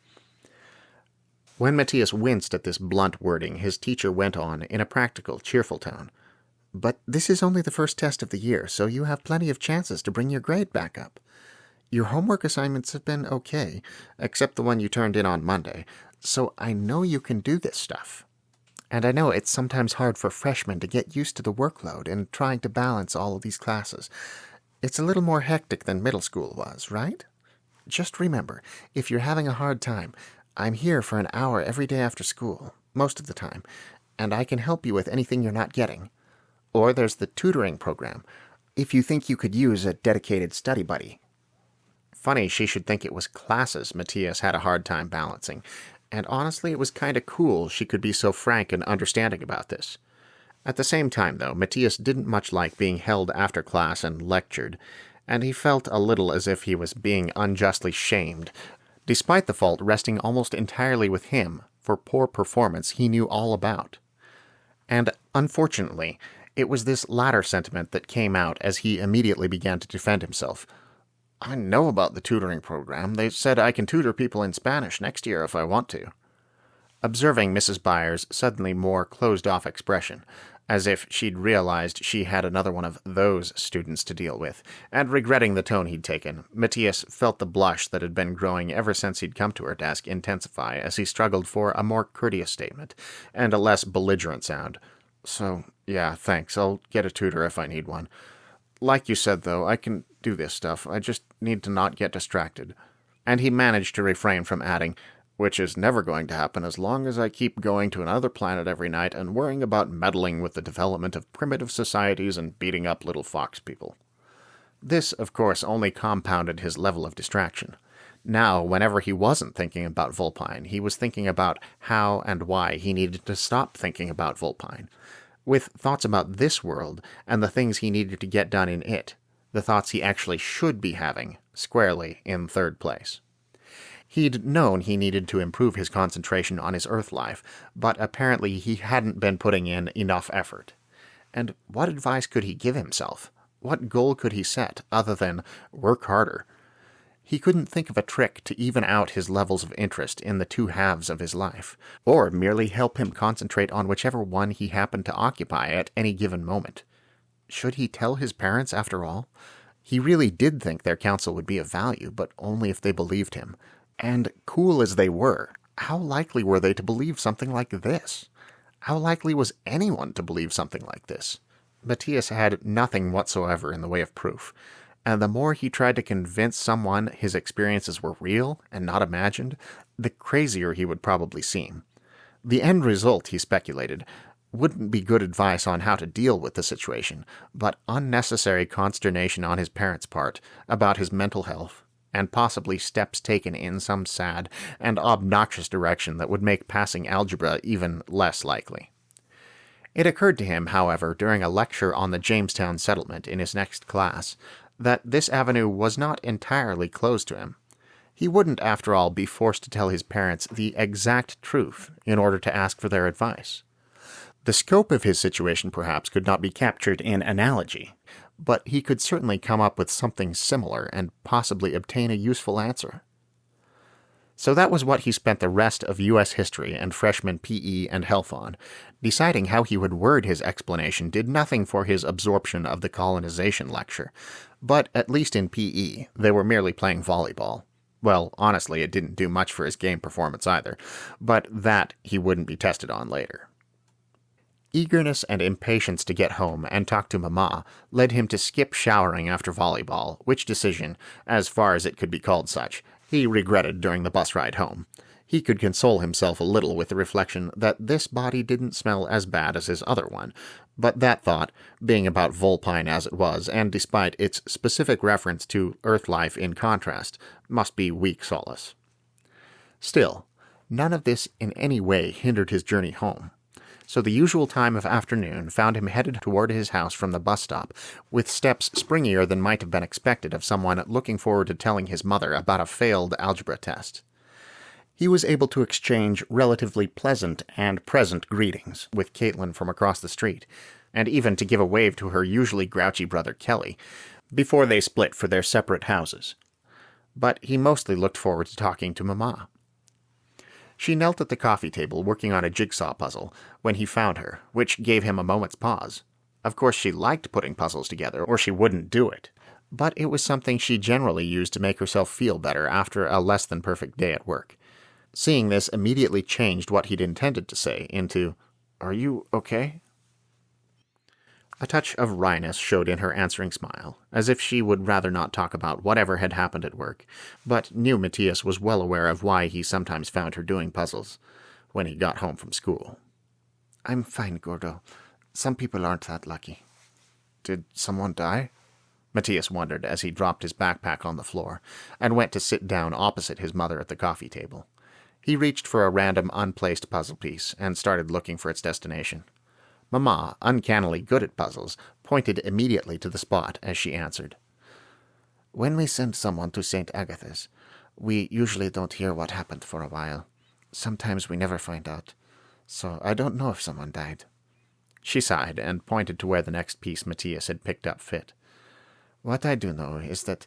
Speaker 5: When Matías winced at this blunt wording, his teacher went on in a practical, cheerful tone. "But this is only the first test of the year, so you have plenty of chances to bring your grade back up. Your homework assignments have been okay, except the one you turned in on Monday, so I know you can do this stuff. And I know it's sometimes hard for freshmen to get used to the workload and trying to balance all of these classes. It's a little more hectic than middle school was, right? Just remember, if you're having a hard time, I'm here for an hour every day after school, most of the time, and I can help you with anything you're not getting. Or there's the tutoring program, if you think you could use a dedicated study buddy." Funny she should think it was classes Matías had a hard time balancing, and honestly it was kinda cool she could be so frank and understanding about this. At the same time, though, Matías didn't much like being held after class and lectured, and he felt a little as if he was being unjustly shamed, despite the fault resting almost entirely with him for poor performance he knew all about. And, unfortunately, it was this latter sentiment that came out as he immediately began to defend himself. "I know about the tutoring program. They said I can tutor people in Spanish next year if I want to." Observing Mrs. Byers' suddenly more closed-off expression, as if she'd realized she had another one of those students to deal with, and regretting the tone he'd taken, Matías felt the blush that had been growing ever since he'd come to her desk intensify as he struggled for a more courteous statement, and a less belligerent sound. "So, yeah, thanks. I'll get a tutor if I need one. Like you said, though, I can do this stuff. I just need to not get distracted." And he managed to refrain from adding, "Which is never going to happen as long as I keep going to another planet every night and worrying about meddling with the development of primitive societies and beating up little fox people." This, of course, only compounded his level of distraction. Now, whenever he wasn't thinking about Vulpine, he was thinking about how and why he needed to stop thinking about Vulpine, with thoughts about this world and the things he needed to get done in it, the thoughts he actually should be having, squarely in third place. He'd known he needed to improve his concentration on his Earth life, but apparently he hadn't been putting in enough effort.
Speaker 1: And what advice could he give himself? What goal could he set, other than work harder? He couldn't think of a trick to even out his levels of interest in the two halves of his life, or merely help him concentrate on whichever one he happened to occupy at any given moment. Should he tell his parents, after all? He really did think their counsel would be of value, but only if they believed him. And cool as they were, how likely were they to believe something like this? How likely was anyone to believe something like this? Matías had nothing whatsoever in the way of proof, and the more he tried to convince someone his experiences were real and not imagined, the crazier he would probably seem. The end result, he speculated, wouldn't be good advice on how to deal with the situation, but unnecessary consternation on his parents' part about his mental health, and possibly steps taken in some sad and obnoxious direction that would make passing algebra even less likely. It occurred to him, however, during a lecture on the Jamestown settlement in his next class, that this avenue was not entirely closed to him. He wouldn't, after all, be forced to tell his parents the exact truth in order to ask for their advice. The scope of his situation, perhaps, could not be captured in analogy, but he could certainly come up with something similar and possibly obtain a useful answer. So that was what he spent the rest of U.S. history and freshman PE and health on. Deciding how he would word his explanation did nothing for his absorption of the colonization lecture, but at least in PE, they were merely playing volleyball. Well, honestly, it didn't do much for his game performance either, but that he wouldn't be tested on later. Eagerness and impatience to get home and talk to Mama led him to skip showering after volleyball, which decision, as far as it could be called such, he regretted during the bus ride home. He could console himself a little with the reflection that this body didn't smell as bad as his other one, but that thought, being about Volpine as it was, and despite its specific reference to Earth life in contrast, must be weak solace. Still, none of this in any way hindered his journey home. So the usual time of afternoon found him headed toward his house from the bus stop, with steps springier than might have been expected of someone looking forward to telling his mother about a failed algebra test. He was able to exchange relatively pleasant and present greetings with Caitlin from across the street, and even to give a wave to her usually grouchy brother Kelly, before they split for their separate houses. But he mostly looked forward to talking to Mama. She knelt at the coffee table working on a jigsaw puzzle when he found her, which gave him a moment's pause. Of course she liked putting puzzles together, or she wouldn't do it. But it was something she generally used to make herself feel better after a less-than-perfect day at work. Seeing this immediately changed what he'd intended to say into, "Are you okay?" A touch of wryness showed in her answering smile, as if she would rather not talk about whatever had happened at work, but knew Matías was well aware of why he sometimes found her doing puzzles when he got home from school.
Speaker 2: "I'm fine, Gordo. Some people aren't that lucky." "Did someone die?"
Speaker 1: Matías wondered as he dropped his backpack on the floor and went to sit down opposite his mother at the coffee table. He reached for a random unplaced puzzle piece and started looking for its destination. Mama, uncannily good at puzzles, pointed immediately to the spot as she answered.
Speaker 2: "When we send someone to St. Agatha's, we usually don't hear what happened for a while. Sometimes we never find out, so I don't know if someone died."
Speaker 1: She sighed and pointed to where the next piece Matías had picked up fit.
Speaker 2: "What I do know is that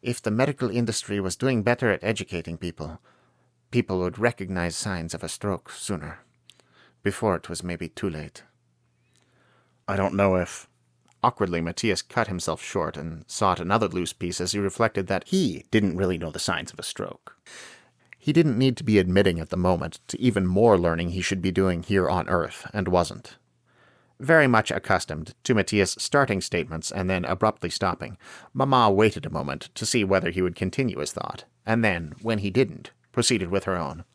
Speaker 2: if the medical industry was doing better at educating people, people would recognize signs of a stroke sooner, before it was maybe too late."
Speaker 1: "I don't know if—" Awkwardly, Matías cut himself short and sought another loose piece as he reflected that he didn't really know the signs of a stroke. He didn't need to be admitting at the moment to even more learning he should be doing here on Earth, and wasn't. Very much accustomed to Matías starting statements and then abruptly stopping, Mama waited a moment to see whether he would continue his thought, and then, when he didn't, proceeded with her own.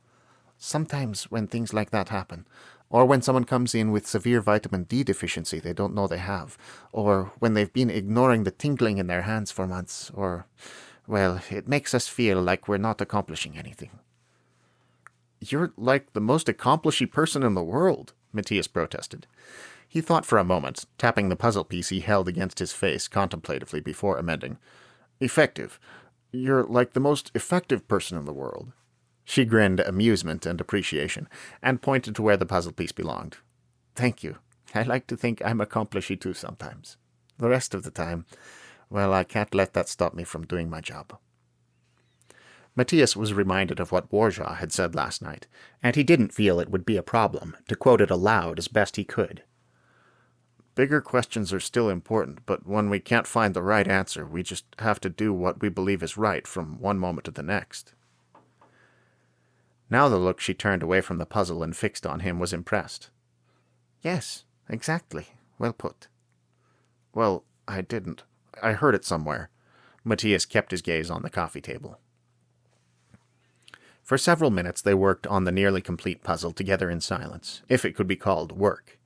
Speaker 2: "Sometimes when things like that happen, or when someone comes in with severe vitamin D deficiency they don't know they have, or when they've been ignoring the tingling in their hands for months, or, well, it makes us feel like we're not accomplishing anything."
Speaker 1: "You're like the most accomplishy person in the world," Matías protested. He thought for a moment, tapping the puzzle piece he held against his face contemplatively before amending. "Effective. You're like the most effective person in the world." She grinned amusement and appreciation, and pointed to where the puzzle piece belonged.
Speaker 2: "Thank you."
Speaker 5: I like to think I'm accomplishy too sometimes. The rest of the time, well, I can't let that stop me from doing my job. Matías was reminded of what Borja had said last night, and he didn't feel it would be a problem to quote it aloud as best he could. Bigger questions are still important, but when we can't find the right answer, we just have to do what we believe is right from one moment to the next. Now the look she turned away from the puzzle and fixed on him was impressed. Yes, exactly. Well put. Well, I didn't. I heard it somewhere. Matías kept his gaze on the coffee table. For several minutes they worked on the nearly complete puzzle together in silence, if it could be called work.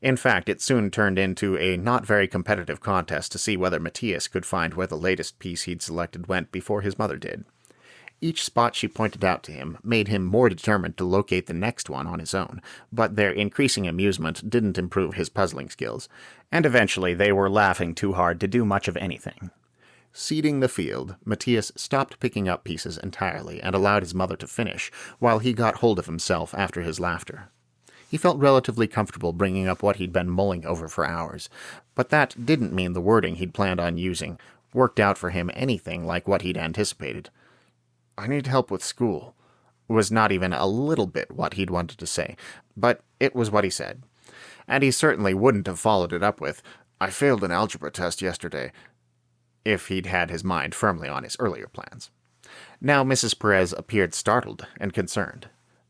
Speaker 5: In fact, it soon turned into a not very competitive contest to see whether Matías could find where the latest piece he'd selected went before his mother did. Each spot she pointed out to him made him more determined to locate the next one on his own, but their increasing amusement didn't improve his puzzling skills, and eventually they were laughing too hard to do much of anything. Seeding the field, Matías stopped picking up pieces entirely and allowed his mother to finish, while he got hold of himself after his laughter. He felt relatively comfortable bringing up what he'd been mulling over for hours, but that didn't mean the wording he'd planned on using worked out for him anything like what he'd anticipated. "I need help with school," was not even a little bit what he'd wanted to say, but it was what he said. And he certainly wouldn't have followed it up with, "I failed an algebra test yesterday," if he'd had his mind firmly on his earlier plans. Now Mrs. Perez appeared startled and concerned.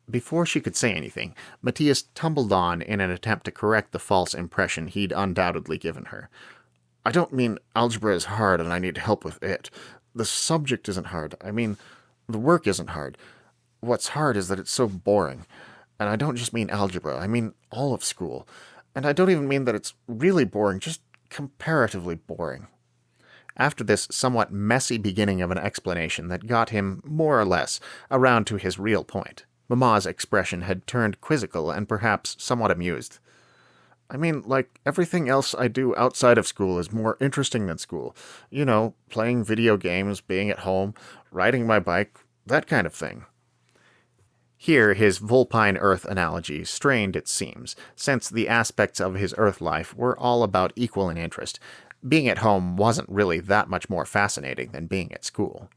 Speaker 5: Before she could say anything, Matías tumbled on in an attempt to correct the false impression he'd undoubtedly given her. "I don't mean algebra is hard and I need help with it. The subject isn't hard. I mean, the work isn't hard. What's hard is that it's so boring. And I don't just mean algebra. I mean all of school. And I don't even mean that it's really boring, just comparatively boring." After this somewhat messy beginning of an explanation that got him, more or less, around to his real point, Mamma's expression had turned quizzical and perhaps somewhat amused. "I mean, like, everything else I do outside of school is more interesting than school. You know, playing video games, being at home, riding my bike, that kind of thing." Here his vulpine earth analogy strained its seams, since the aspects of his earth life were all about equal in interest. Being at home wasn't really that much more fascinating than being at school.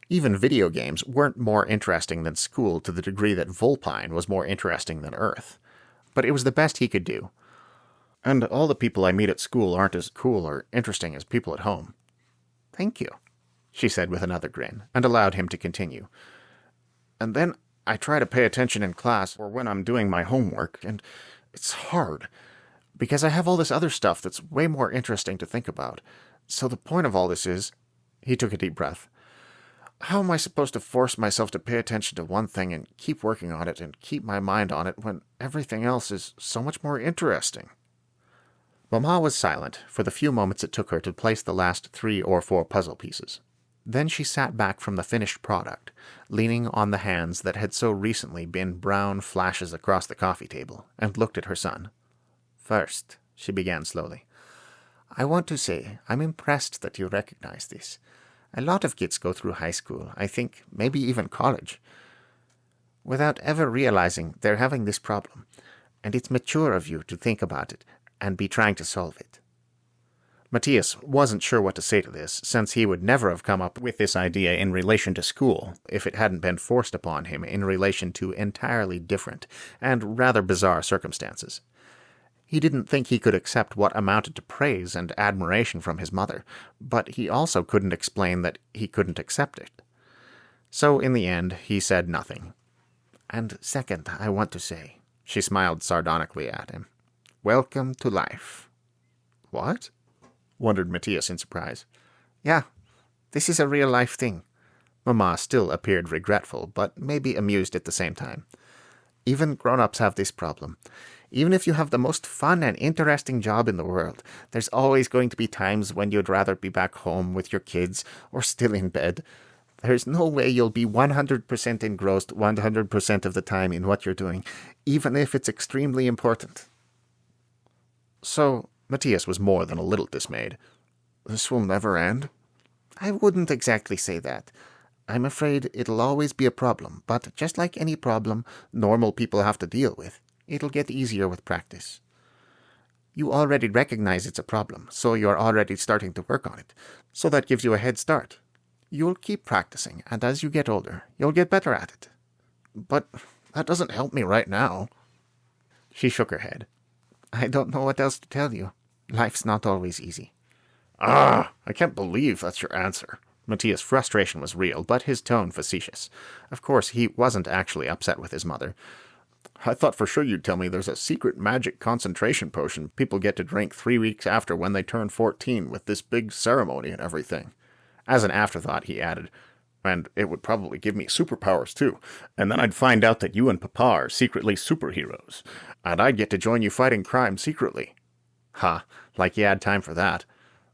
Speaker 5: Even video games weren't more interesting than school to the degree that vulpine was more interesting than earth. But it was the best he could do. "And all the people I meet at school aren't as cool or interesting as people at home." "Thank you," she said with another grin, and allowed him to continue. "And then I try to pay attention in class or when I'm doing my homework, and it's hard, because I have all this other stuff that's way more interesting to think about. So the point of all this is," he took a deep breath, "how am I supposed to force myself to pay attention to one thing and keep working on it and keep my mind on it when everything else is so much more interesting?" Mamma was silent for the few moments it took her to place the last 3 or 4 puzzle pieces. Then she sat back from the finished product, leaning on the hands that had so recently been brown flashes across the coffee table, and looked at her son. "First," she began slowly, "I want to say I'm impressed that you recognize this. A lot of kids go through high school, I think, maybe even college, without ever realizing they're having this problem, and it's mature of you to think about it and be trying to solve it." Matías wasn't sure what to say to this, since he would never have come up with this idea in relation to school if it hadn't been forced upon him in relation to entirely different and rather bizarre circumstances. He didn't think he could accept what amounted to praise and admiration from his mother, but he also couldn't explain that he couldn't accept it. So in the end, he said nothing. "And second, I want to say," she smiled sardonically at him, "welcome to life." "What?" wondered Matías in surprise. "Yeah, this is a real-life thing." Mamma still appeared regretful, but maybe amused at the same time. "Even grown-ups have this problem. Even if you have the most fun and interesting job in the world, there's always going to be times when you'd rather be back home with your kids or still in bed. There's no way you'll be 100% engrossed 100% of the time in what you're doing, even if it's extremely important." So Matías was more than a little dismayed. "This will never end?" "I wouldn't exactly say that. I'm afraid it'll always be a problem, but just like any problem normal people have to deal with, it'll get easier with practice. You already recognize it's a problem, so you're already starting to work on it. So that gives you a head start. You'll keep practicing, and as you get older, you'll get better at it.
Speaker 2: But that doesn't help me right now.
Speaker 5: She shook her head. I don't know what else to tell you. Life's not always easy.
Speaker 2: I can't believe that's your answer.
Speaker 1: Matías' frustration was real, but his tone facetious. Of course, he wasn't actually upset with his mother.
Speaker 2: I thought for sure you'd tell me there's a secret magic concentration potion people get to drink 3 weeks after when they turn 14 with this big ceremony and everything.
Speaker 1: As an afterthought, he added, and it would probably give me superpowers too, and then I'd find out that you and Papa are secretly superheroes,
Speaker 2: and I'd get to join you fighting crime secretly.
Speaker 1: Ha, like you had time for that.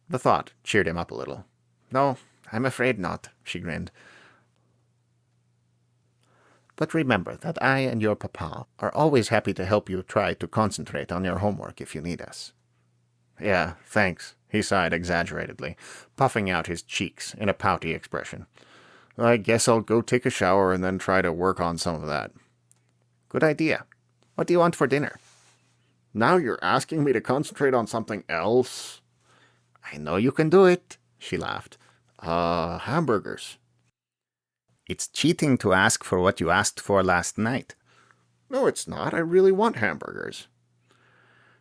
Speaker 1: The thought cheered him up a little.
Speaker 5: No, I'm afraid not, she grinned. But remember that I and your papa are always happy to help you try to concentrate on your homework if you need us.
Speaker 1: Yeah, thanks, he sighed exaggeratedly, puffing out his cheeks in a pouty expression. I guess I'll go take a shower and then try to work on some of that.
Speaker 5: Good idea. What do you want for dinner?
Speaker 2: Now you're asking me to concentrate on something else?
Speaker 5: I know you can do it, she laughed.
Speaker 2: Hamburgers.
Speaker 1: It's cheating to ask for what you asked for last night.
Speaker 2: No, it's not. I really want hamburgers.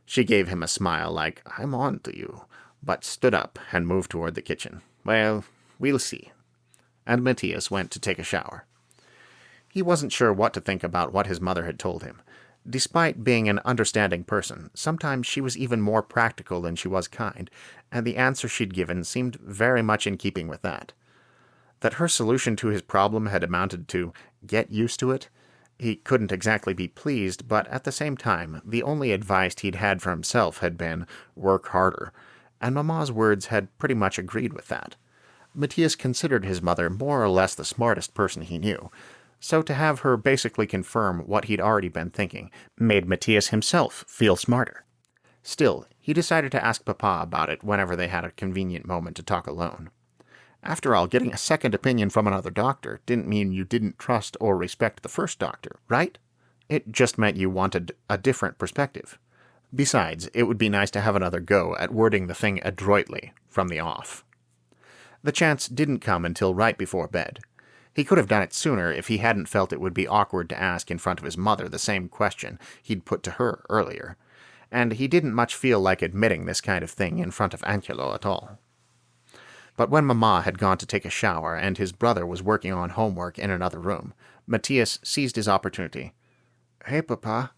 Speaker 1: She gave him a smile like, I'm on to you, but stood up and moved toward the kitchen. Well, we'll see. And Matías went to take a shower. He wasn't sure what to think about what his mother had told him. Despite being an understanding person, sometimes she was even more practical than she was kind, and the answer she'd given seemed very much in keeping with that. That her solution to his problem had amounted to get used to it, he couldn't exactly be pleased, but at the same time, the only advice he'd had for himself had been, work harder, and Mama's words had pretty much agreed with that. Matías considered his mother more or less the smartest person he knew, so to have her basically confirm what he'd already been thinking made Matías himself feel smarter. Still, he decided to ask Papa about it whenever they had a convenient moment to talk alone. After all, getting a second opinion from another doctor didn't mean you didn't trust or respect the first doctor, right? It just meant you wanted a different perspective. Besides, it would be nice to have another go at wording the thing adroitly from the off. The chance didn't come until right before bed. He could have done it sooner if he hadn't felt it would be awkward to ask in front of his mother the same question he'd put to her earlier, and he didn't much feel like admitting this kind of thing in front of Angelo at all. But when Mama had gone to take a shower and his brother was working on homework in another room, Matías seized his opportunity.
Speaker 5: Hey, Papa,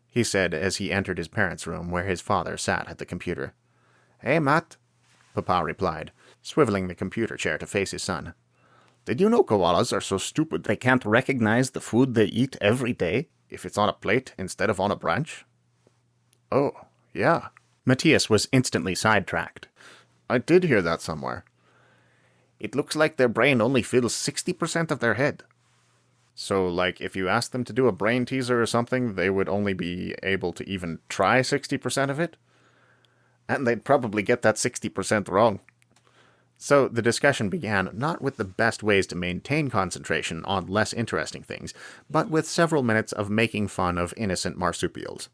Speaker 1: he said as he entered his parents' room where his father sat at the computer.
Speaker 5: Hey, Matt,
Speaker 1: Papa replied, swiveling the computer chair to face his son.
Speaker 2: Did you know koalas are so stupid they can't recognize the food they eat every day if it's on a plate instead of on a branch?
Speaker 1: Oh, yeah. Matías was instantly sidetracked.
Speaker 2: I did hear that somewhere.
Speaker 5: It looks like their brain only fills 60% of their head.
Speaker 1: So, like, if you asked them to do a brain teaser or something, they would only be able to even try 60% of it?
Speaker 5: And they'd probably get that 60% wrong.
Speaker 1: So the discussion began not with the best ways to maintain concentration on less interesting things, but with several minutes of making fun of innocent marsupials.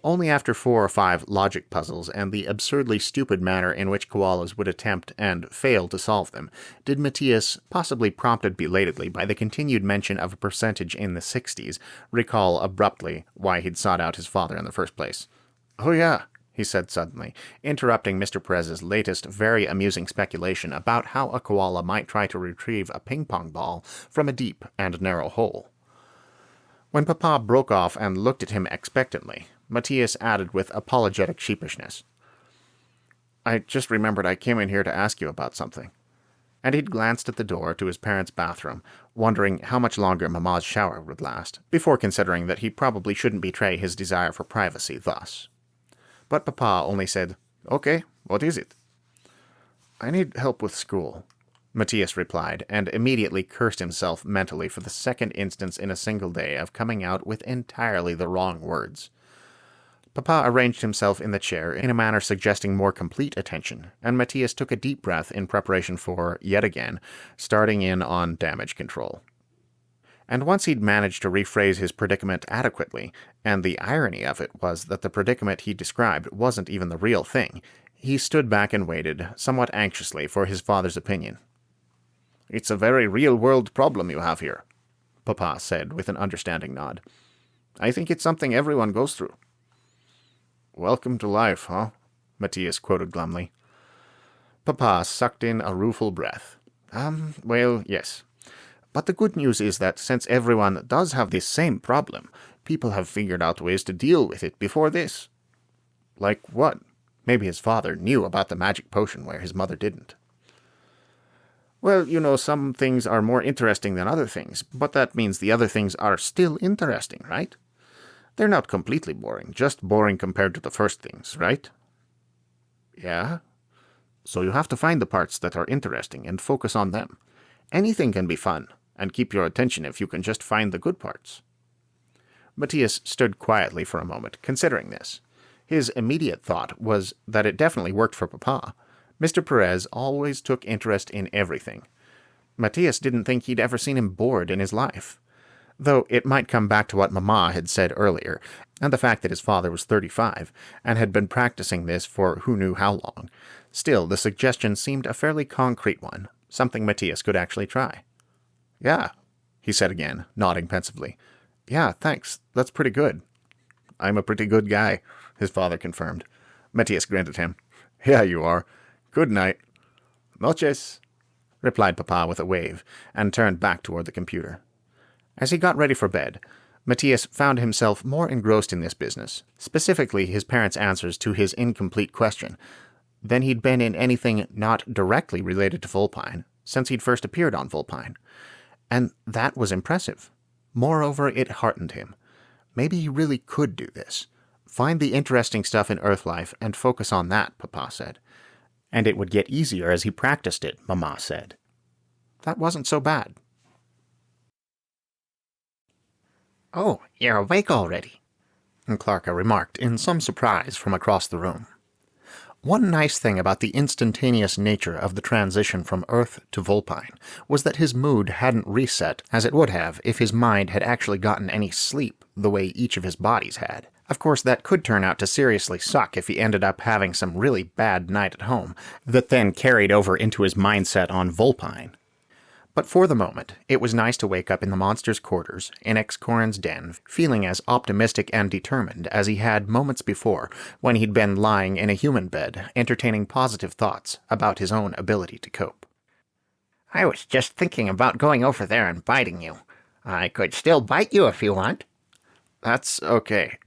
Speaker 1: Only after 4 or 5 logic puzzles and the absurdly stupid manner in which koalas would attempt and fail to solve them did Matías, possibly prompted belatedly by the continued mention of a percentage in the 60s, recall abruptly why he'd sought out his father in the first place. Oh yeah, he said suddenly, interrupting Mr. Perez's latest very amusing speculation about how a koala might try to retrieve a ping-pong ball from a deep and narrow hole. When Papa broke off and looked at him expectantly, Matías added with apologetic sheepishness, I just remembered I came in here to ask you about something. And he'd glanced at the door to his parents' bathroom, wondering how much longer Mama's shower would last, before considering that he probably shouldn't betray his desire for privacy thus. But Papa only said, Okay, what is it? I need help with school, Matías replied, and immediately cursed himself mentally for the second instance in a single day of coming out with entirely the wrong words. Papa arranged himself in the chair in a manner suggesting more complete attention, and Matías took a deep breath in preparation for, yet again, starting in on damage control. And once he'd managed to rephrase his predicament adequately, and the irony of it was that the predicament he described wasn't even the real thing, he stood back and waited, somewhat anxiously, for his father's opinion. "It's a very real-world problem you have here," Papa said with an understanding nod. "I think it's something everyone goes through." "Welcome to life, huh?" Matías quoted glumly. Papa sucked in a rueful breath. Well, yes. But the good news is that since everyone does have this same problem, people have figured out ways to deal with it before this." "Like what?" Maybe his father knew about the magic potion where his mother didn't. "Well, some things are more interesting than other things, but that means the other things are still interesting, right? They're not completely boring, just boring compared to the first things, right?" "Yeah." "So you have to find the parts that are interesting and focus on them. Anything can be fun, and keep your attention if you can just find the good parts." Matías stood quietly for a moment, considering this. His immediate thought was that it definitely worked for Papa. Mr. Perez always took interest in everything. Matías didn't think he'd ever seen him bored in his life. Though it might come back to what Mama had said earlier, and the fact that his father was 35, and had been practicing this for who knew how long. Still, the suggestion seemed a fairly concrete one, something Matías could actually try. "Yeah," he said again, nodding pensively. "Yeah, thanks. That's pretty good." "I'm a pretty good guy," his father confirmed. Matías grinned at him. "Yeah, you are. Good night." "Noches," replied Papa with a wave, and turned back toward the computer. As he got ready for bed, Matías found himself more engrossed in this business, specifically his parents' answers to his incomplete question, than he'd been in anything not directly related to Vulpine since he'd first appeared on Vulpine. And that was impressive. Moreover, it heartened him. Maybe he really could do this. Find the interesting stuff in Earth life and focus on that, Papa said. And it would get easier as he practiced it, Mama said. That wasn't so bad.
Speaker 3: "Oh, you're awake already,"
Speaker 1: Clarka remarked in some surprise from across the room. One nice thing about the instantaneous nature of the transition from Earth to Vulpine was that his mood hadn't reset as it would have if his mind had actually gotten any sleep the way each of his bodies had. Of course, that could turn out to seriously suck if he ended up having some really bad night at home that then carried over into his mindset on Vulpine. But for the moment, it was nice to wake up in the monster's quarters, in X-Corin's den, feeling as optimistic and determined as he had moments before when he'd been lying in a human bed, entertaining positive thoughts about his own ability to cope.
Speaker 3: "I was just thinking about going over there and biting you. I could still bite you if you want."
Speaker 1: "That's okay."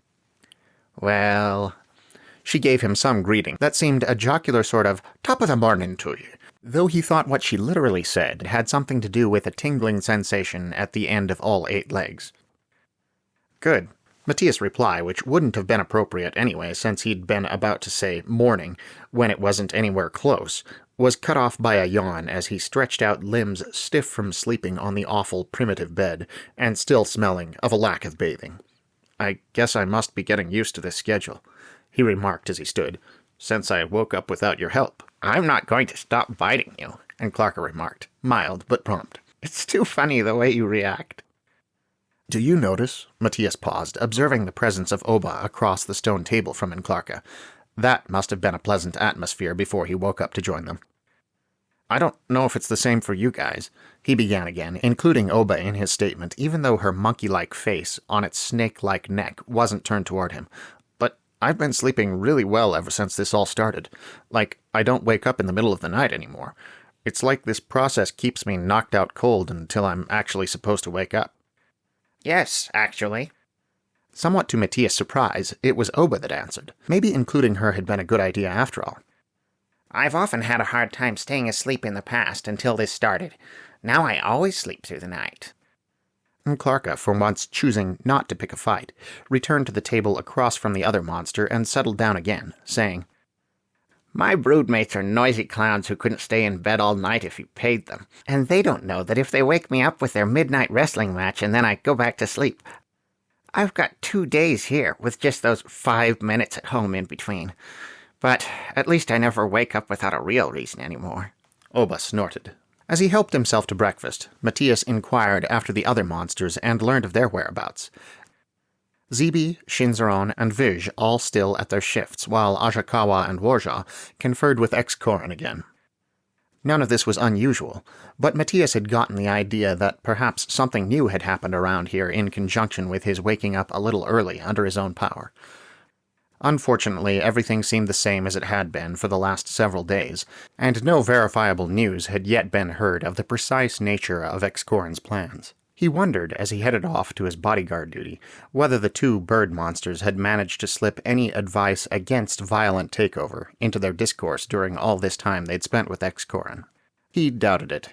Speaker 3: "Well..."
Speaker 1: She gave him some greeting that seemed a jocular sort of top of the morning to you, though he thought what she literally said had something to do with a tingling sensation at the end of all 8 legs. Good. Matías' reply, which wouldn't have been appropriate anyway since he'd been about to say morning when it wasn't anywhere close, was cut off by a yawn as he stretched out limbs stiff from sleeping on the awful primitive bed and still smelling of a lack of bathing. "I guess I must be getting used to this schedule," he remarked as he stood, "since I woke up without your help."
Speaker 3: "I'm not going to stop biting you,"
Speaker 1: and Clarka remarked, mild but prompt.
Speaker 3: "It's too funny the way you react."
Speaker 1: "Do you notice?" Matías paused, observing the presence of Oba across the stone table from Clarka. That must have been a pleasant atmosphere before he woke up to join them. "I don't know if it's the same for you guys," he began again, including Oba in his statement, even though her monkey-like face on its snake-like neck wasn't turned toward him. "I've been sleeping really well ever since this all started. Like, I don't wake up in the middle of the night anymore. It's like this process keeps me knocked out cold until I'm actually supposed to wake up."
Speaker 3: "Yes, actually."
Speaker 1: Somewhat to Matías' surprise, it was Oba that answered. Maybe including her had been a good idea after all.
Speaker 3: "I've often had a hard time staying asleep in the past until this started. Now I always sleep through the night."
Speaker 1: Clarka, for once choosing not to pick a fight, returned to the table across from the other monster and settled down again, saying,
Speaker 3: "My broodmates are noisy clowns who couldn't stay in bed all night if you paid them, and they don't know that if they wake me up with their midnight wrestling match and then I go back to sleep. I've got 2 days here with just those 5 minutes at home in between. But at least I never wake up without a real reason anymore."
Speaker 1: Oba snorted. As he helped himself to breakfast, Matías inquired after the other monsters and learned of their whereabouts. Zibi, Shinzaron, and Vij all still at their shifts, while Ajakawa and Warja conferred with Excorin again. None of this was unusual, but Matías had gotten the idea that perhaps something new had happened around here in conjunction with his waking up a little early under his own power. Unfortunately, everything seemed the same as it had been for the last several days, and no verifiable news had yet been heard of the precise nature of Excorin's plans. He wondered, as he headed off to his bodyguard duty, whether the two bird monsters had managed to slip any advice against violent takeover into their discourse during all this time they'd spent with Excorin. He doubted it.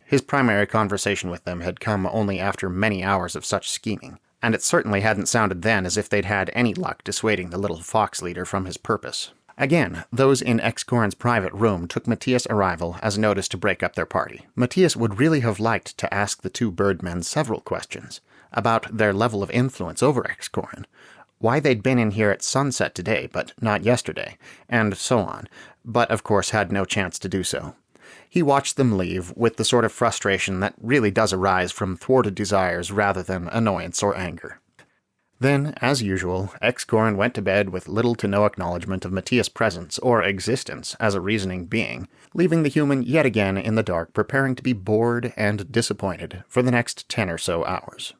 Speaker 1: His primary conversation with them had come only after many hours of such scheming, and it certainly hadn't sounded then as if they'd had any luck dissuading the little fox leader from his purpose. Again, those in Excorin's private room took Matías' arrival as notice to break up their party. Matías would really have liked to ask the two birdmen several questions about their level of influence over Excorin, why they'd been in here at sunset today but not yesterday, and so on, but of course had no chance to do so. He watched them leave with the sort of frustration that really does arise from thwarted desires rather than annoyance or anger. Then, as usual, Excorin went to bed with little to no acknowledgement of Matías' presence or existence as a reasoning being, leaving the human yet again in the dark, preparing to be bored and disappointed for the next 10 or so hours.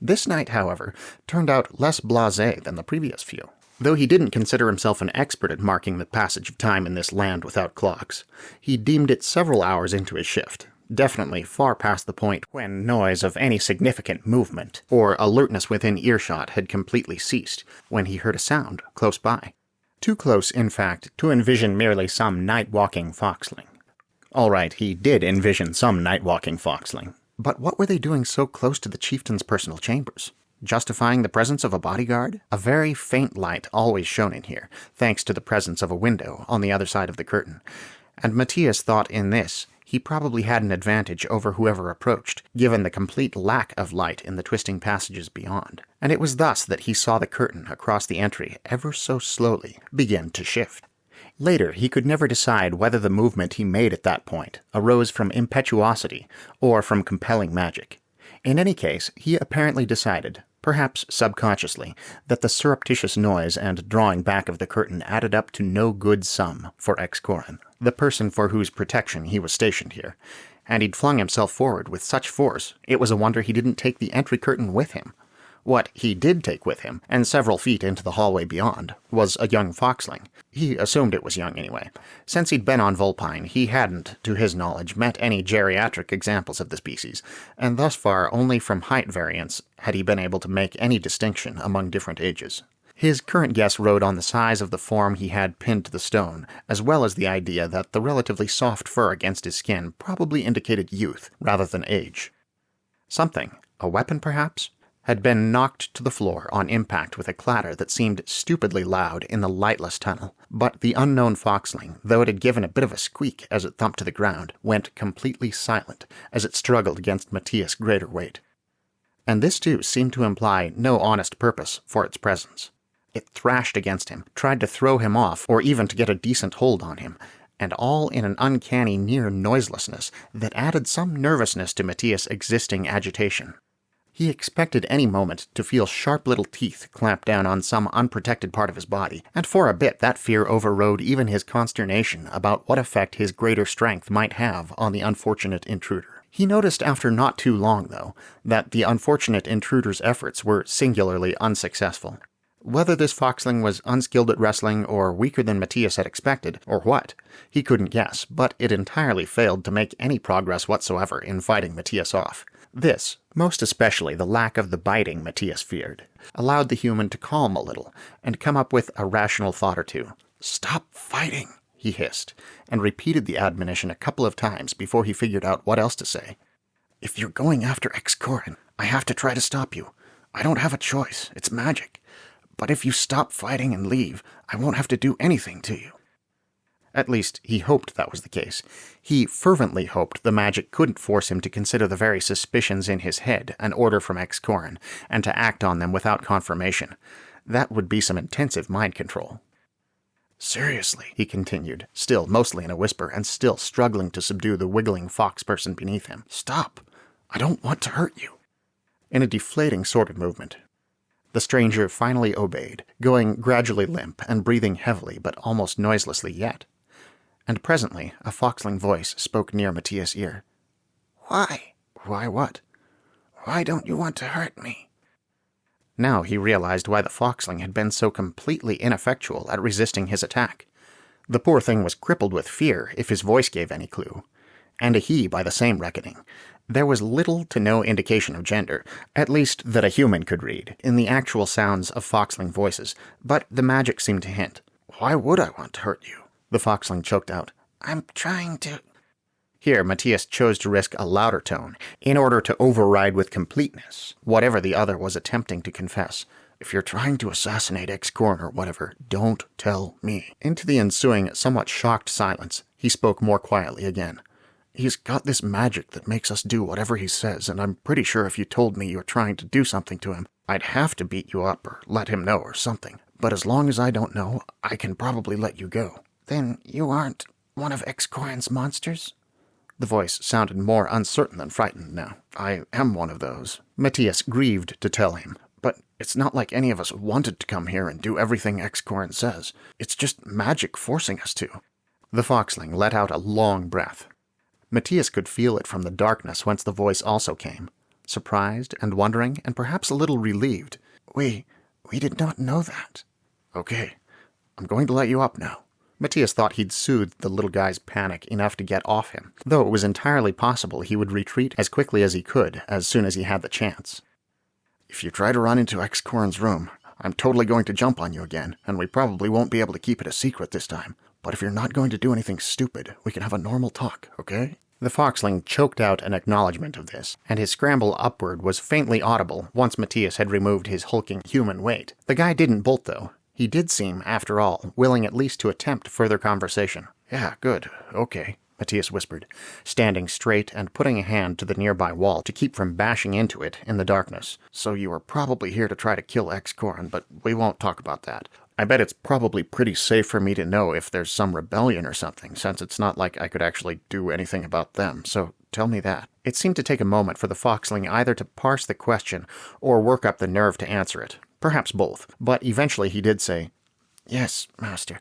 Speaker 1: This night, however, turned out less blasé than the previous few. Though he didn't consider himself an expert at marking the passage of time in this land without clocks, he deemed it several hours into his shift, definitely far past the point when noise of any significant movement or alertness within earshot had completely ceased, when he heard a sound close by. Too close, in fact, to envision merely some night-walking foxling. All right, he did envision some night-walking foxling. But what were they doing so close to the chieftain's personal chambers? Justifying the presence of a bodyguard? A very faint light always shone in here, thanks to the presence of a window on the other side of the curtain, and Matías thought in this he probably had an advantage over whoever approached, given the complete lack of light in the twisting passages beyond. And it was thus that he saw the curtain across the entry ever so slowly begin to shift. Later, he could never decide whether the movement he made at that point arose from impetuosity or from compelling magic. In any case, he apparently decided, perhaps subconsciously, that the surreptitious noise and drawing back of the curtain added up to no good sum for Excorin, the person for whose protection he was stationed here, and he'd flung himself forward with such force it was a wonder he didn't take the entry curtain with him. What he did take with him, and several feet into the hallway beyond, was a young foxling. He assumed it was young anyway. Since he'd been on Vulpine, he hadn't, to his knowledge, met any geriatric examples of the species, and thus far only from height variance had he been able to make any distinction among different ages. His current guess rode on the size of the form he had pinned to the stone, as well as the idea that the relatively soft fur against his skin probably indicated youth rather than age. Something, a weapon perhaps, had been knocked to the floor on impact with a clatter that seemed stupidly loud in the lightless tunnel, but the unknown foxling, though it had given a bit of a squeak as it thumped to the ground, went completely silent as it struggled against Matías' greater weight. And this too seemed to imply no honest purpose for its presence. It thrashed against him, tried to throw him off, or even to get a decent hold on him, and all in an uncanny near noiselessness that added some nervousness to Matías' existing agitation. He expected any moment to feel sharp little teeth clamp down on some unprotected part of his body, and for a bit that fear overrode even his consternation about what effect his greater strength might have on the unfortunate intruder. He noticed after not too long, though, that the unfortunate intruder's efforts were singularly unsuccessful. Whether this foxling was unskilled at wrestling or weaker than Matías had expected, or what, he couldn't guess, but it entirely failed to make any progress whatsoever in fighting Matías off. This, most especially the lack of the biting Matías feared, allowed the human to calm a little and come up with a rational thought or two. "Stop fighting," he hissed, and repeated the admonition a couple of times before he figured out what else to say. "If you're going after Excorin, I have to try to stop you. I don't have a choice. It's magic. But if you stop fighting and leave, I won't have to do anything to you." At least, he hoped that was the case. He fervently hoped the magic couldn't force him to consider the very suspicions in his head an order from Excorin, and to act on them without confirmation. That would be some intensive mind control. Seriously, he continued, still mostly in a whisper and still struggling to subdue the wiggling fox person beneath him. Stop! I don't want to hurt you. In a deflating sort of movement, the stranger finally obeyed, going gradually limp and breathing heavily but almost noiselessly yet. And presently a foxling voice spoke near Matías' ear.
Speaker 3: Why?
Speaker 1: Why what?
Speaker 3: Why don't you want to hurt me?
Speaker 1: Now he realized why the foxling had been so completely ineffectual at resisting his attack. The poor thing was crippled with fear, if his voice gave any clue. And a he by the same reckoning. There was little to no indication of gender, at least that a human could read, in the actual sounds of foxling voices, but the magic seemed to hint. Why would I want to hurt you? The foxling choked out.
Speaker 3: I'm trying to...
Speaker 1: Here Matías chose to risk a louder tone, in order to override with completeness whatever the other was attempting to confess. If you're trying to assassinate X-Corn or whatever, don't tell me. Into the ensuing, somewhat shocked silence, he spoke more quietly again. He's got this magic that makes us do whatever he says, and I'm pretty sure if you told me you're trying to do something to him, I'd have to beat you up or let him know or something. But as long as I don't know, I can probably let you go.
Speaker 3: Then you aren't one of X-Corn's monsters?
Speaker 1: The voice sounded more uncertain than frightened now. I am one of those. Matías grieved to tell him, but it's not like any of us wanted to come here and do everything X-Corn says. It's just magic forcing us to. The foxling let out a long breath. Matías could feel it from the darkness whence the voice also came, surprised and wondering and perhaps a little relieved. We did not know that. Okay, I'm going to let you up now. Matías thought he'd soothed the little guy's panic enough to get off him, though it was entirely possible he would retreat as quickly as he could as soon as he had the chance. If you try to run into X-Corn's room, I'm totally going to jump on you again, and we probably won't be able to keep it a secret this time. But if you're not going to do anything stupid, we can have a normal talk, okay? The foxling choked out an acknowledgement of this, and his scramble upward was faintly audible once Matías had removed his hulking human weight. The guy didn't bolt, though. He did seem, after all, willing at least to attempt further conversation. Yeah, good. Okay, Matías whispered, standing straight and putting a hand to the nearby wall to keep from bashing into it in the darkness. So you were probably here to try to kill X-Corn, but we won't talk about that. I bet it's probably pretty safe for me to know if there's some rebellion or something, since it's not like I could actually do anything about them, so tell me that. It seemed to take a moment for the foxling either to parse the question or work up the nerve to answer it. Perhaps both, but eventually he did say, Yes, master.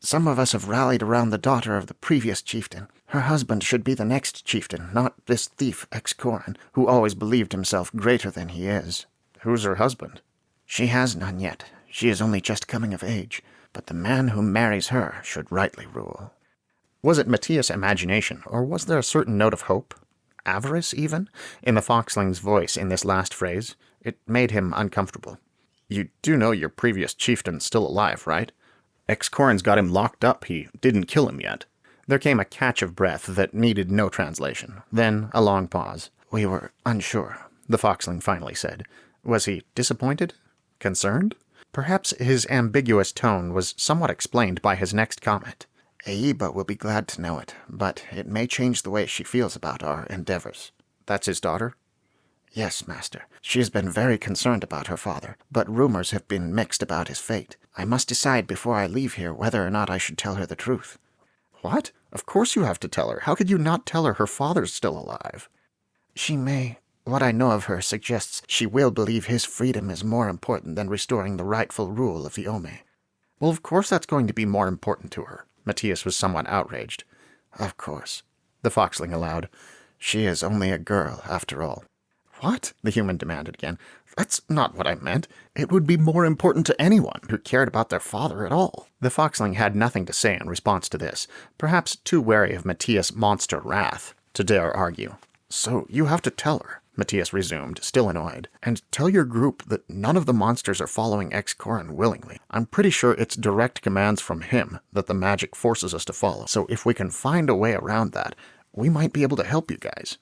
Speaker 1: Some of us have rallied around the daughter of the previous chieftain. Her husband should be the next chieftain, not this thief X-Corn, who always believed himself greater than he is. Who's her husband? She has none yet. She is only just coming of age, but the man who marries her should rightly rule. Was it Matías' imagination, or was there a certain note of hope? Avarice, even? In the foxling's voice in this last phrase? It made him uncomfortable. You do know your previous chieftain's still alive, right? X-Corn's got him locked up. He didn't kill him yet. There came a catch of breath that needed no translation. Then a long pause. We were unsure, the foxling finally said. Was he disappointed? Concerned? Perhaps his ambiguous tone was somewhat explained by his next comment. Aiba will be glad to know it, but it may change the way she feels about our endeavors. That's his daughter? Yes, master. She has been very concerned about her father, but rumors have been mixed about his fate. I must decide before I leave here whether or not I should tell her the truth. What? Of course you have to tell her. How could you not tell her her father's still alive? She may. What I know of her suggests she will believe his freedom is more important than restoring the rightful rule of the Ome. Well, of course that's going to be more important to her. Matías was somewhat outraged. Of course, the foxling allowed. She is only a girl, after all. What? The human demanded again. That's not what I meant. It would be more important to anyone who cared about their father at all. The foxling had nothing to say in response to this, perhaps too wary of Matías' monster wrath to dare argue. So you have to tell her, Matías resumed, still annoyed, and tell your group that none of the monsters are following X-Corn willingly. I'm pretty sure it's direct commands from him that the magic forces us to follow, so if we can find a way around that, we might be able to help you guys.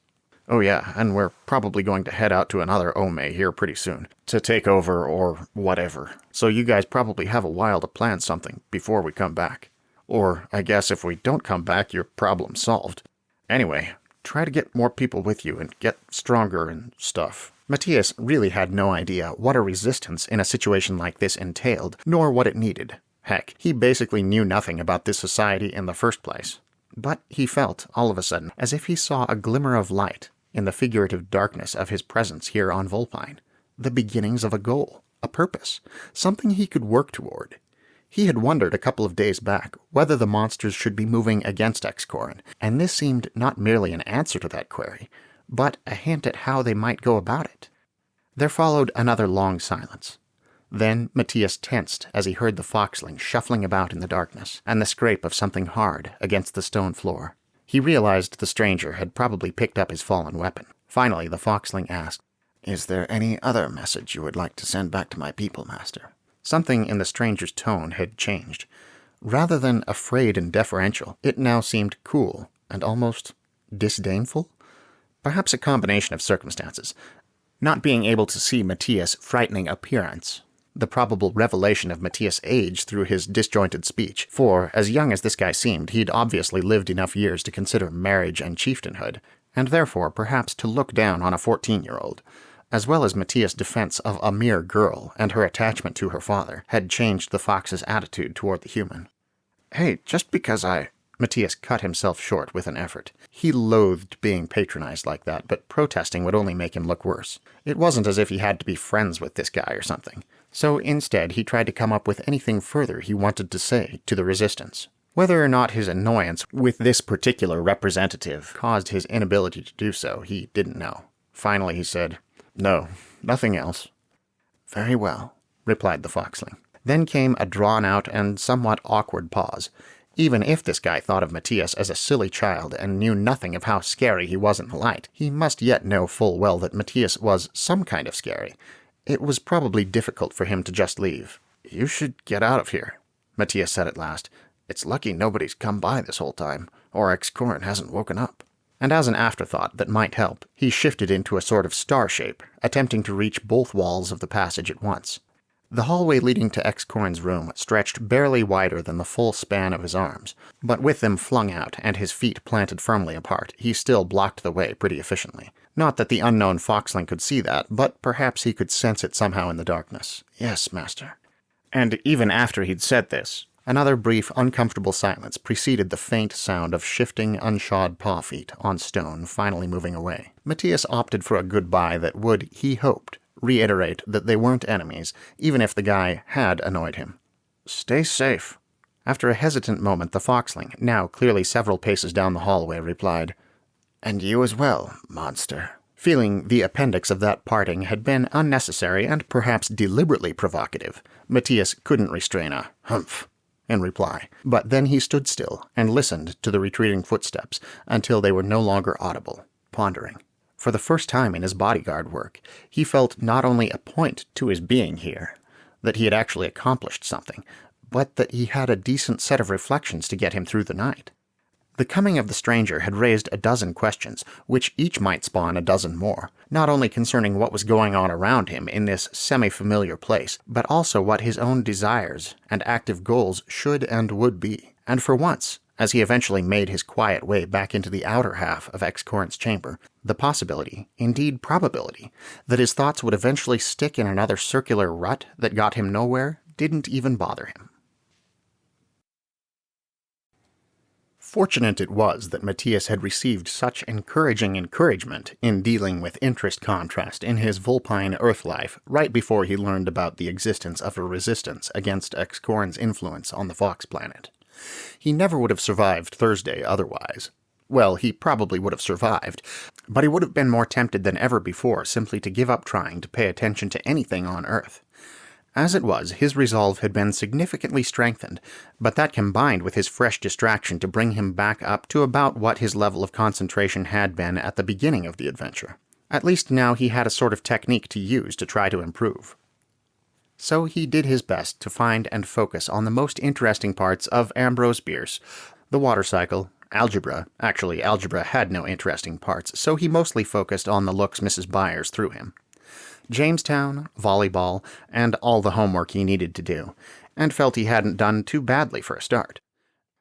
Speaker 1: Oh yeah, and we're probably going to head out to another Ome here pretty soon, to take over or whatever, so you guys probably have a while to plan something before we come back. Or, I guess if we don't come back, your problem's solved. Anyway, try to get more people with you and get stronger and stuff. Matías really had no idea what a resistance in a situation like this entailed, nor what it needed. Heck, he basically knew nothing about this society in the first place. But he felt, all of a sudden, as if he saw a glimmer of light in the figurative darkness of his presence here on Vulpine. The beginnings of a goal, a purpose, something he could work toward. He had wondered a couple of days back whether the monsters should be moving against Excorin, and this seemed not merely an answer to that query, but a hint at how they might go about it. There followed another long silence. Then Matías tensed as he heard the foxling shuffling about in the darkness, and the scrape of something hard against the stone floor. He realized the stranger had probably picked up his fallen weapon. Finally, the foxling asked,
Speaker 5: "Is there any other message you would like to send back to my people, master?"
Speaker 1: Something in the stranger's tone had changed. Rather than afraid and deferential, it now seemed cool and almost disdainful. Perhaps a combination of circumstances. Not being able to see Matías' frightening appearance, the probable revelation of Matías' age through his disjointed speech, for, as young as this guy seemed, he'd obviously lived enough years to consider marriage and chieftainhood, and therefore perhaps to look down on a 14-year-old, as well as Matías' defense of a mere girl and her attachment to her father, had changed the fox's attitude toward the human. "Hey, just because Matías cut himself short with an effort. He loathed being patronized like that, but protesting would only make him look worse. It wasn't as if he had to be friends with this guy or something. So instead, he tried to come up with anything further he wanted to say to the resistance. Whether or not his annoyance with this particular representative caused his inability to do so, he didn't know. Finally, he said, "No, nothing else."
Speaker 5: "Very well,"
Speaker 1: replied the foxling. Then came a drawn-out and somewhat awkward pause. Even if this guy thought of Matías as a silly child and knew nothing of how scary he was in the light, he must yet know full well that Matías was some kind of scary. It was probably difficult for him to just leave.
Speaker 5: "You should get out of here," Matías said at last. "It's lucky nobody's come by this whole time, or Excorin hasn't woken up."
Speaker 1: And as an afterthought that might help, he shifted into a sort of star shape, attempting to reach both walls of the passage at once. The hallway leading to Excorin's room stretched barely wider than the full span of his arms, but with them flung out and his feet planted firmly apart, he still blocked the way pretty efficiently. Not that the unknown foxling could see that, but perhaps he could sense it somehow in the darkness.
Speaker 5: "Yes, master."
Speaker 1: And even after he'd said this, another brief, uncomfortable silence preceded the faint sound of shifting, unshod paw feet on stone finally moving away. Matías opted for a goodbye that would, he hoped, reiterate that they weren't enemies, even if the guy had annoyed him. "Stay safe." After a hesitant moment, the foxling, now clearly several paces down the hallway, replied,
Speaker 5: "And you as well, monster."
Speaker 1: Feeling the appendix of that parting had been unnecessary and perhaps deliberately provocative, Matías couldn't restrain a "humph" in reply. But then he stood still and listened to the retreating footsteps until they were no longer audible, pondering. For the first time in his bodyguard work, he felt not only a point to his being here, that he had actually accomplished something, but that he had a decent set of reflections to get him through the night. The coming of the stranger had raised a dozen questions, which each might spawn a dozen more, not only concerning what was going on around him in this semi-familiar place, but also what his own desires and active goals should and would be. And for once, as he eventually made his quiet way back into the outer half of Excorin's chamber, the possibility, indeed probability, that his thoughts would eventually stick in another circular rut that got him nowhere didn't even bother him. Fortunate it was that Matías had received such encouraging encouragement in dealing with interest contrast in his Vulpine Earth life right before he learned about the existence of a resistance against Excorin's influence on the Fox planet. He never would have survived Thursday otherwise. Well, he probably would have survived, but he would have been more tempted than ever before simply to give up trying to pay attention to anything on Earth. As it was, his resolve had been significantly strengthened, but that combined with his fresh distraction to bring him back up to about what his level of concentration had been at the beginning of the adventure. At least now he had a sort of technique to use to try to improve. So he did his best to find and focus on the most interesting parts of Ambrose Bierce, the water cycle, algebra. Actually, algebra had no interesting parts, so he mostly focused on the looks Mrs. Byers threw him. Jamestown, volleyball, and all the homework he needed to do, and felt he hadn't done too badly for a start.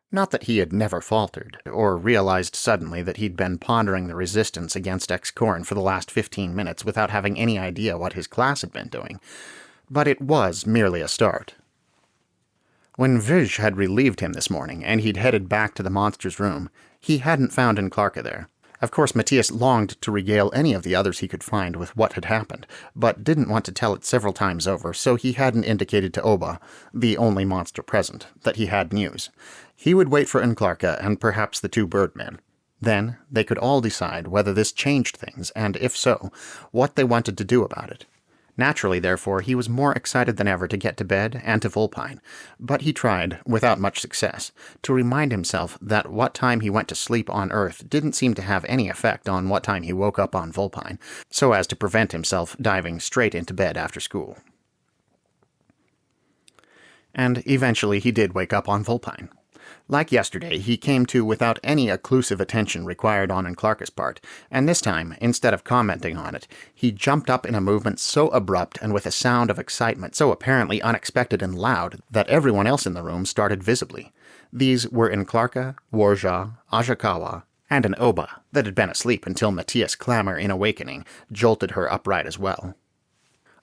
Speaker 1: Not that he had never faltered, or realized suddenly that he'd been pondering the resistance against Excorin for the last 15 minutes without having any idea what his class had been doing, but it was merely a start. When Verge had relieved him this morning, and he'd headed back to the monster's room, he hadn't found Clarka there. Of course, Matías longed to regale any of the others he could find with what had happened, but didn't want to tell it several times over, so he hadn't indicated to Oba, the only monster present, that he had news. He would wait for Clarka and perhaps the two birdmen. Then they could all decide whether this changed things, and if so, what they wanted to do about it. Naturally, therefore, he was more excited than ever to get to bed and to Vulpine, but he tried, without much success, to remind himself that what time he went to sleep on Earth didn't seem to have any effect on what time he woke up on Vulpine, so as to prevent himself diving straight into bed after school. And eventually he did wake up on Vulpine. Like yesterday, he came to without any occlusive attention required on Clarka's part, and this time, instead of commenting on it, he jumped up in a movement so abrupt and with a sound of excitement so apparently unexpected and loud that everyone else in the room started visibly. These were Clarka, Warja, Ajakawa, and an Oba that had been asleep until Matías' clamor in awakening jolted her upright as well.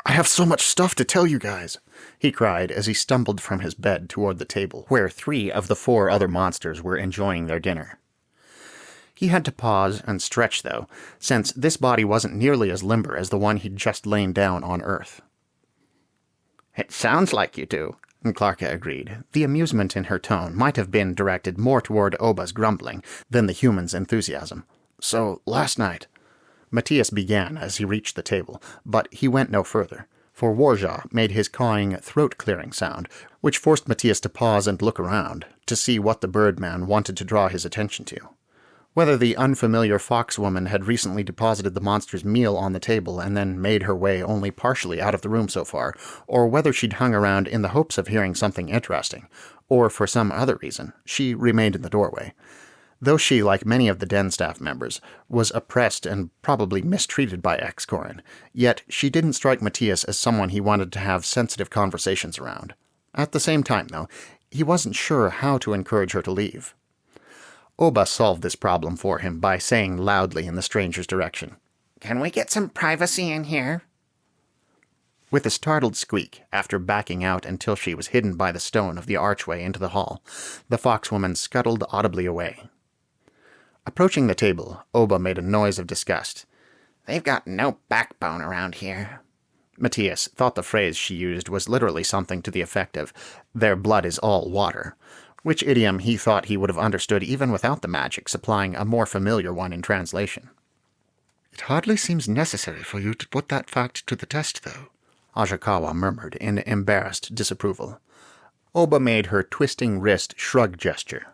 Speaker 7: I have so much stuff to tell you guys,
Speaker 1: he cried as he stumbled from his bed toward the table, where 3 of the 4 other monsters were enjoying their dinner. He had to pause and stretch, though, since this body wasn't nearly as limber as the one he'd just lain down on Earth.
Speaker 3: It sounds like you do,
Speaker 1: Clarka agreed. The amusement in her tone might have been directed more toward Oba's grumbling than the human's enthusiasm. So, last night, Matías began as he reached the table, but he went no further, for Warja made his cawing, throat-clearing sound, which forced Matías to pause and look around to see what the birdman wanted to draw his attention to. Whether the unfamiliar foxwoman had recently deposited the monster's meal on the table and then made her way only partially out of the room so far, or whether she'd hung around in the hopes of hearing something interesting, or for some other reason, she remained in the doorway. Though she, like many of the den staff members, was oppressed and probably mistreated by ex-Corin, yet she didn't strike Matías as someone he wanted to have sensitive conversations around. At the same time, though, he wasn't sure how to encourage her to leave. Oba solved this problem for him by saying loudly in the stranger's direction,
Speaker 3: "Can we get some privacy in here?"
Speaker 1: With a startled squeak, after backing out until she was hidden by the stone of the archway into the hall, the foxwoman scuttled audibly away. Approaching the table, Oba made a noise of disgust.
Speaker 3: "They've got no backbone around here."
Speaker 1: Matías thought the phrase she used was literally something to the effect of, "Their blood is all water," which idiom he thought he would have understood even without the magic supplying a more familiar one in translation.
Speaker 2: It hardly seems necessary for you to put that fact to the test, though,
Speaker 1: Ajakawa murmured in embarrassed disapproval. Oba made her twisting wrist shrug gesture.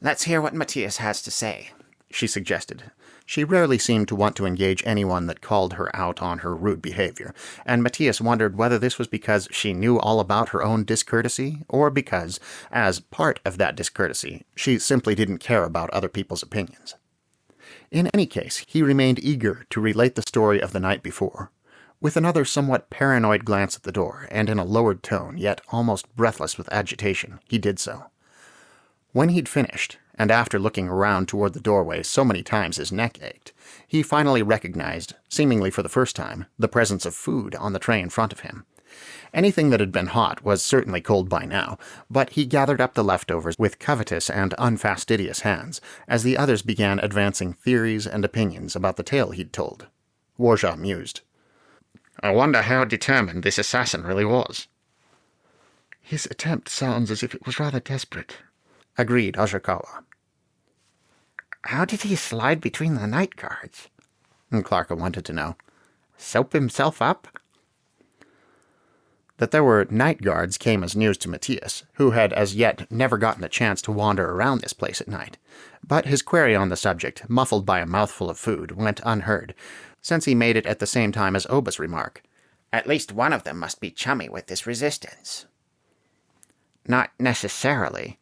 Speaker 3: "Let's hear what Matías has to say,"
Speaker 1: she suggested. She rarely seemed to want to engage anyone that called her out on her rude behavior, and Matías wondered whether this was because she knew all about her own discourtesy, or because, as part of that discourtesy, she simply didn't care about other people's opinions. In any case, he remained eager to relate the story of the night before. With another somewhat paranoid glance at the door, and in a lowered tone, yet almost breathless with agitation, he did so. When he'd finished, and after looking around toward the doorway so many times his neck ached, he finally recognized, seemingly for the first time, the presence of food on the tray in front of him. Anything that had been hot was certainly cold by now, but he gathered up the leftovers with covetous and unfastidious hands, as the others began advancing theories and opinions about the tale he'd told. Warja mused.
Speaker 6: "I wonder how determined this assassin really was."
Speaker 2: His attempt sounds as if it was rather desperate,
Speaker 1: agreed Ajakawa.
Speaker 3: "How did he slide between the night guards?"
Speaker 1: Clarka wanted to know.
Speaker 3: "Soap himself up?"
Speaker 1: That there were night guards came as news to Matías, who had as yet never gotten a chance to wander around this place at night. But his query on the subject, muffled by a mouthful of food, went unheard, since he made it at the same time as Oba's remark.
Speaker 3: "At least one of them must be chummy with this resistance."
Speaker 5: Not necessarily.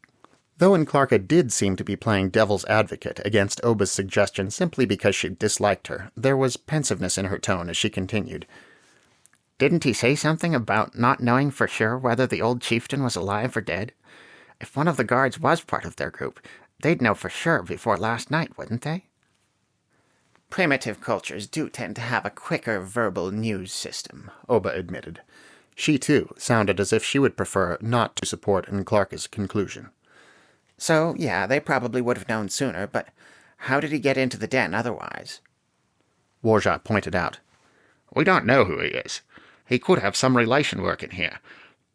Speaker 1: Though Clarka did seem to be playing devil's advocate against Oba's suggestion simply because she disliked her, there was pensiveness in her tone as she continued.
Speaker 5: Didn't he say something about not knowing for sure whether the old chieftain was alive or dead? If one of the guards was part of their group, they'd know for sure before last night, wouldn't they?
Speaker 3: Primitive cultures do tend to have a quicker verbal news system,
Speaker 1: Oba admitted. She, too, sounded as if she would prefer not to support Clarka's conclusion.
Speaker 3: So, yeah, they probably would have known sooner, but how did he get into the den otherwise?
Speaker 1: Warja pointed out.
Speaker 6: We don't know who he is. He could have some relation working here,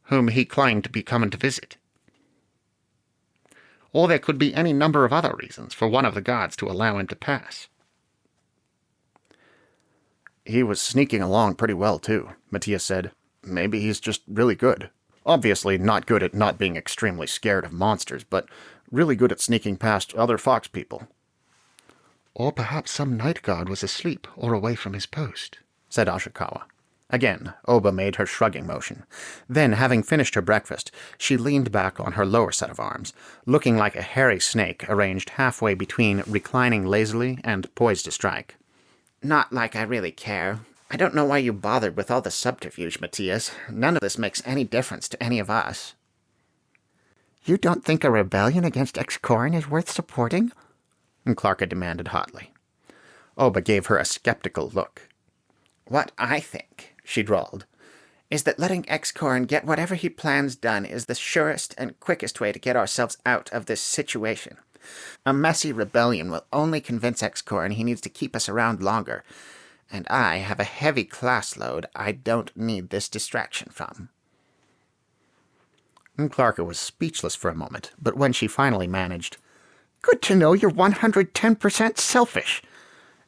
Speaker 6: whom he claimed to be coming to visit. Or there could be any number of other reasons for one of the guards to allow him to pass.
Speaker 1: He was sneaking along pretty well, too, Matías said. Maybe he's just really good. Obviously not good at not being extremely scared of monsters, but really good at sneaking past other fox people.
Speaker 2: Or perhaps some night guard was asleep or away from his post,
Speaker 1: said Ashikawa. Again, Oba made her shrugging motion. Then, having finished her breakfast, she leaned back on her lower set of arms, looking like a hairy snake arranged halfway between reclining lazily and poised to strike.
Speaker 3: Not like I really care. I don't know why you bothered with all the subterfuge, Matías. None of this makes any difference to any of us.
Speaker 5: You don't think a rebellion against Excorin is worth supporting?
Speaker 1: Clarka demanded hotly. Oba gave her a skeptical look.
Speaker 3: What I think, she drawled, is that letting Excorin get whatever he plans done is the surest and quickest way to get ourselves out of this situation. A messy rebellion will only convince Excorin he needs to keep us around longer, and I have a heavy class load I don't need this distraction from.
Speaker 1: Clarka was speechless for a moment, but when she finally managed,
Speaker 5: Good to know you're 110% selfish.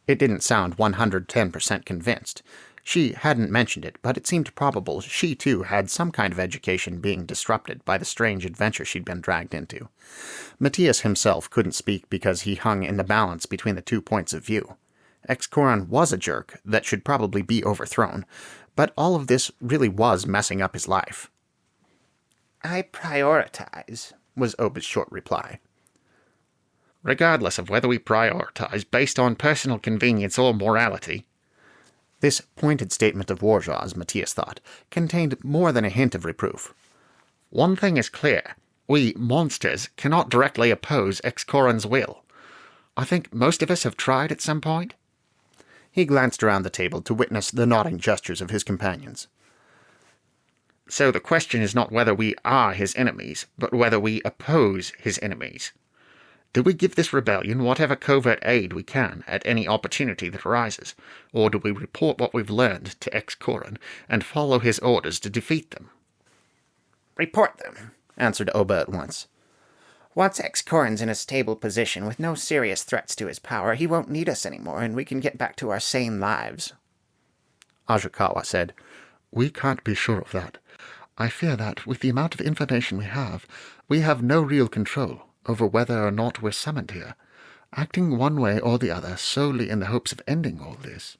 Speaker 1: It didn't sound 110% convinced. She hadn't mentioned it, but it seemed probable she, too, had some kind of education being disrupted by the strange adventure she'd been dragged into. Matías himself couldn't speak because he hung in the balance between the 2 points of view. Excorin was a jerk that should probably be overthrown, but all of this really was messing up his life.
Speaker 3: I prioritize,
Speaker 1: was Oba's short reply.
Speaker 6: Regardless of whether we prioritize based on personal convenience or morality.
Speaker 1: This pointed statement of Warja's, Matías thought, contained more than a hint of reproof.
Speaker 6: One thing is clear. We, monsters, cannot directly oppose Excorin's will. I think most of us have tried at some point.
Speaker 1: He glanced around the table to witness the nodding gestures of his companions.
Speaker 6: So the question is not whether we are his enemies, but whether we oppose his enemies. Do we give this rebellion whatever covert aid we can at any opportunity that arises, or do we report what we've learned to Excorin and follow his orders to defeat them?
Speaker 3: Report them, answered Oba at once. Once Excorin's in a stable position with no serious threats to his power, he won't need us anymore, and we can get back to our sane lives.
Speaker 1: Ashikawa said,
Speaker 2: We can't be sure of that. I fear that, with the amount of information we have no real control over whether or not we're summoned here, acting one way or the other solely in the hopes of ending all this.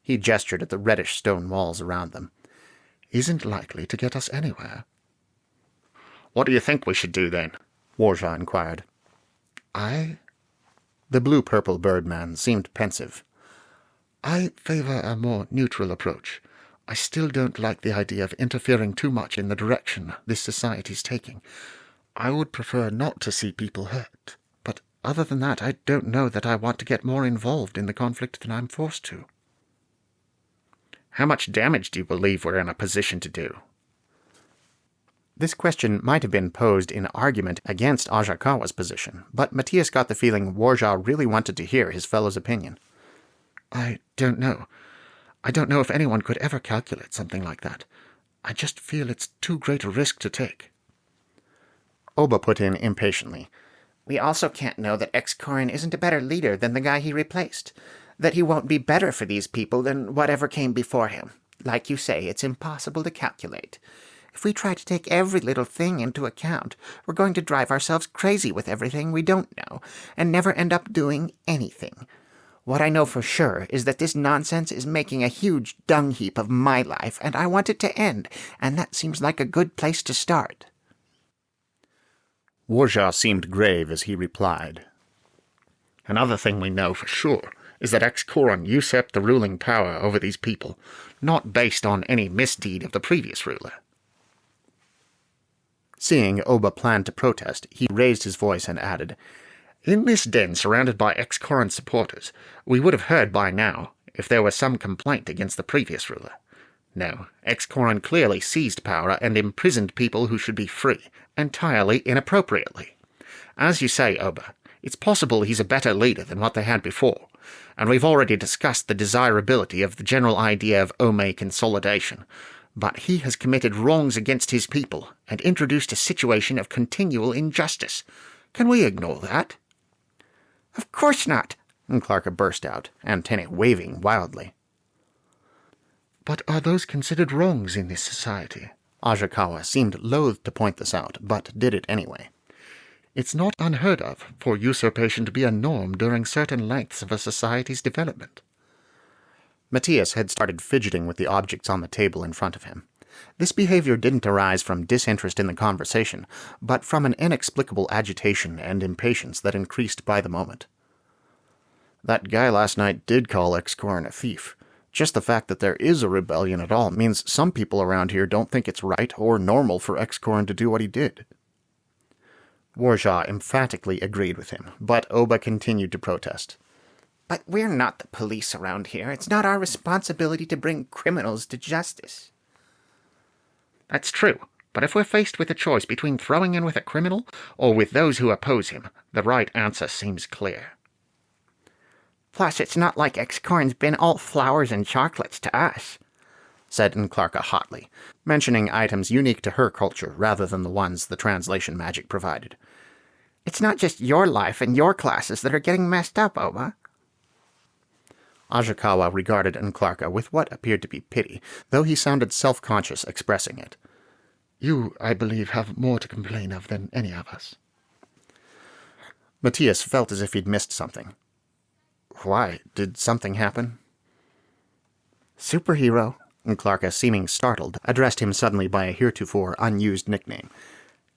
Speaker 1: He gestured at the reddish stone walls around them.
Speaker 2: Isn't likely to get us anywhere.
Speaker 6: What do you think we should do, then?
Speaker 1: Warja inquired.
Speaker 2: The
Speaker 1: blue-purple birdman seemed pensive.
Speaker 2: I favor a more neutral approach. I still don't like the idea of interfering too much in the direction this society's taking. I would prefer not to see people hurt, but other than that, I don't know that I want to get more involved in the conflict than I'm forced to.
Speaker 6: How much damage do you believe we're in a position to do?
Speaker 1: This question might have been posed in argument against Ashikawa's position, but Matías got the feeling Warja really wanted to hear his fellow's opinion.
Speaker 2: I don't know. I don't know if anyone could ever calculate something like that. I just feel it's too great a risk to take.
Speaker 1: Oba put in impatiently.
Speaker 3: We also can't know that Excorin isn't a better leader than the guy he replaced, that he won't be better for these people than whatever came before him. Like you say, it's impossible to calculate. If we try to take every little thing into account, we're going to drive ourselves crazy with everything we don't know, and never end up doing anything. What I know for sure is that this nonsense is making a huge dung heap of my life, and I want it to end, and that seems like a good place to start.
Speaker 1: Warja seemed grave as he replied.
Speaker 6: Another thing we know for sure is that Excorin usurped the ruling power over these people, not based on any misdeed of the previous ruler.
Speaker 1: Seeing Oba planned to protest, he raised his voice and added,
Speaker 6: In this den surrounded by Excorin supporters, we would have heard by now if there was some complaint against the previous ruler.
Speaker 2: No, Excorin clearly seized power and imprisoned people who should be free, entirely inappropriately. As you say, Oba, it's possible he's a better leader than what they had before, and we've already discussed the desirability of the general idea of Ome consolidation. But he has committed wrongs against his people and introduced a situation of continual injustice. Can we ignore that?
Speaker 3: Of course not,
Speaker 1: Clarka burst out, antennae waving wildly.
Speaker 2: But are those considered wrongs in this society?
Speaker 1: Ajakawa seemed loath to point this out, but did it anyway.
Speaker 2: It's not unheard of for usurpation to be a norm during certain lengths of a society's development.
Speaker 1: Matías had started fidgeting with the objects on the table in front of him. This behavior didn't arise from disinterest in the conversation, but from an inexplicable agitation and impatience that increased by the moment. That guy last night did call Excorin a thief. Just the fact that there is a rebellion at all means some people around here don't think it's right or normal for Excorin to do what he did. Warjaw emphatically agreed with him, but Oba continued to protest.
Speaker 3: But we're not the police around here. It's not our responsibility to bring criminals to justice.
Speaker 2: That's true, but if we're faced with a choice between throwing in with a criminal or with those who oppose him, the right answer seems clear.
Speaker 3: Plus, it's not like Excorin's been all flowers and chocolates to us,
Speaker 1: said Clarka hotly, mentioning items unique to her culture rather than the ones the translation magic provided.
Speaker 3: It's not just your life and your classes that are getting messed up, Oba.
Speaker 1: Ajakawa regarded Clarka with what appeared to be pity, though he sounded self-conscious expressing it.
Speaker 2: You, I believe, have more to complain of than any of us.
Speaker 1: Matías felt as if he'd missed something. Why? Did something happen?
Speaker 3: Superhero,
Speaker 1: Clarka, seeming startled, addressed him suddenly by a heretofore unused nickname.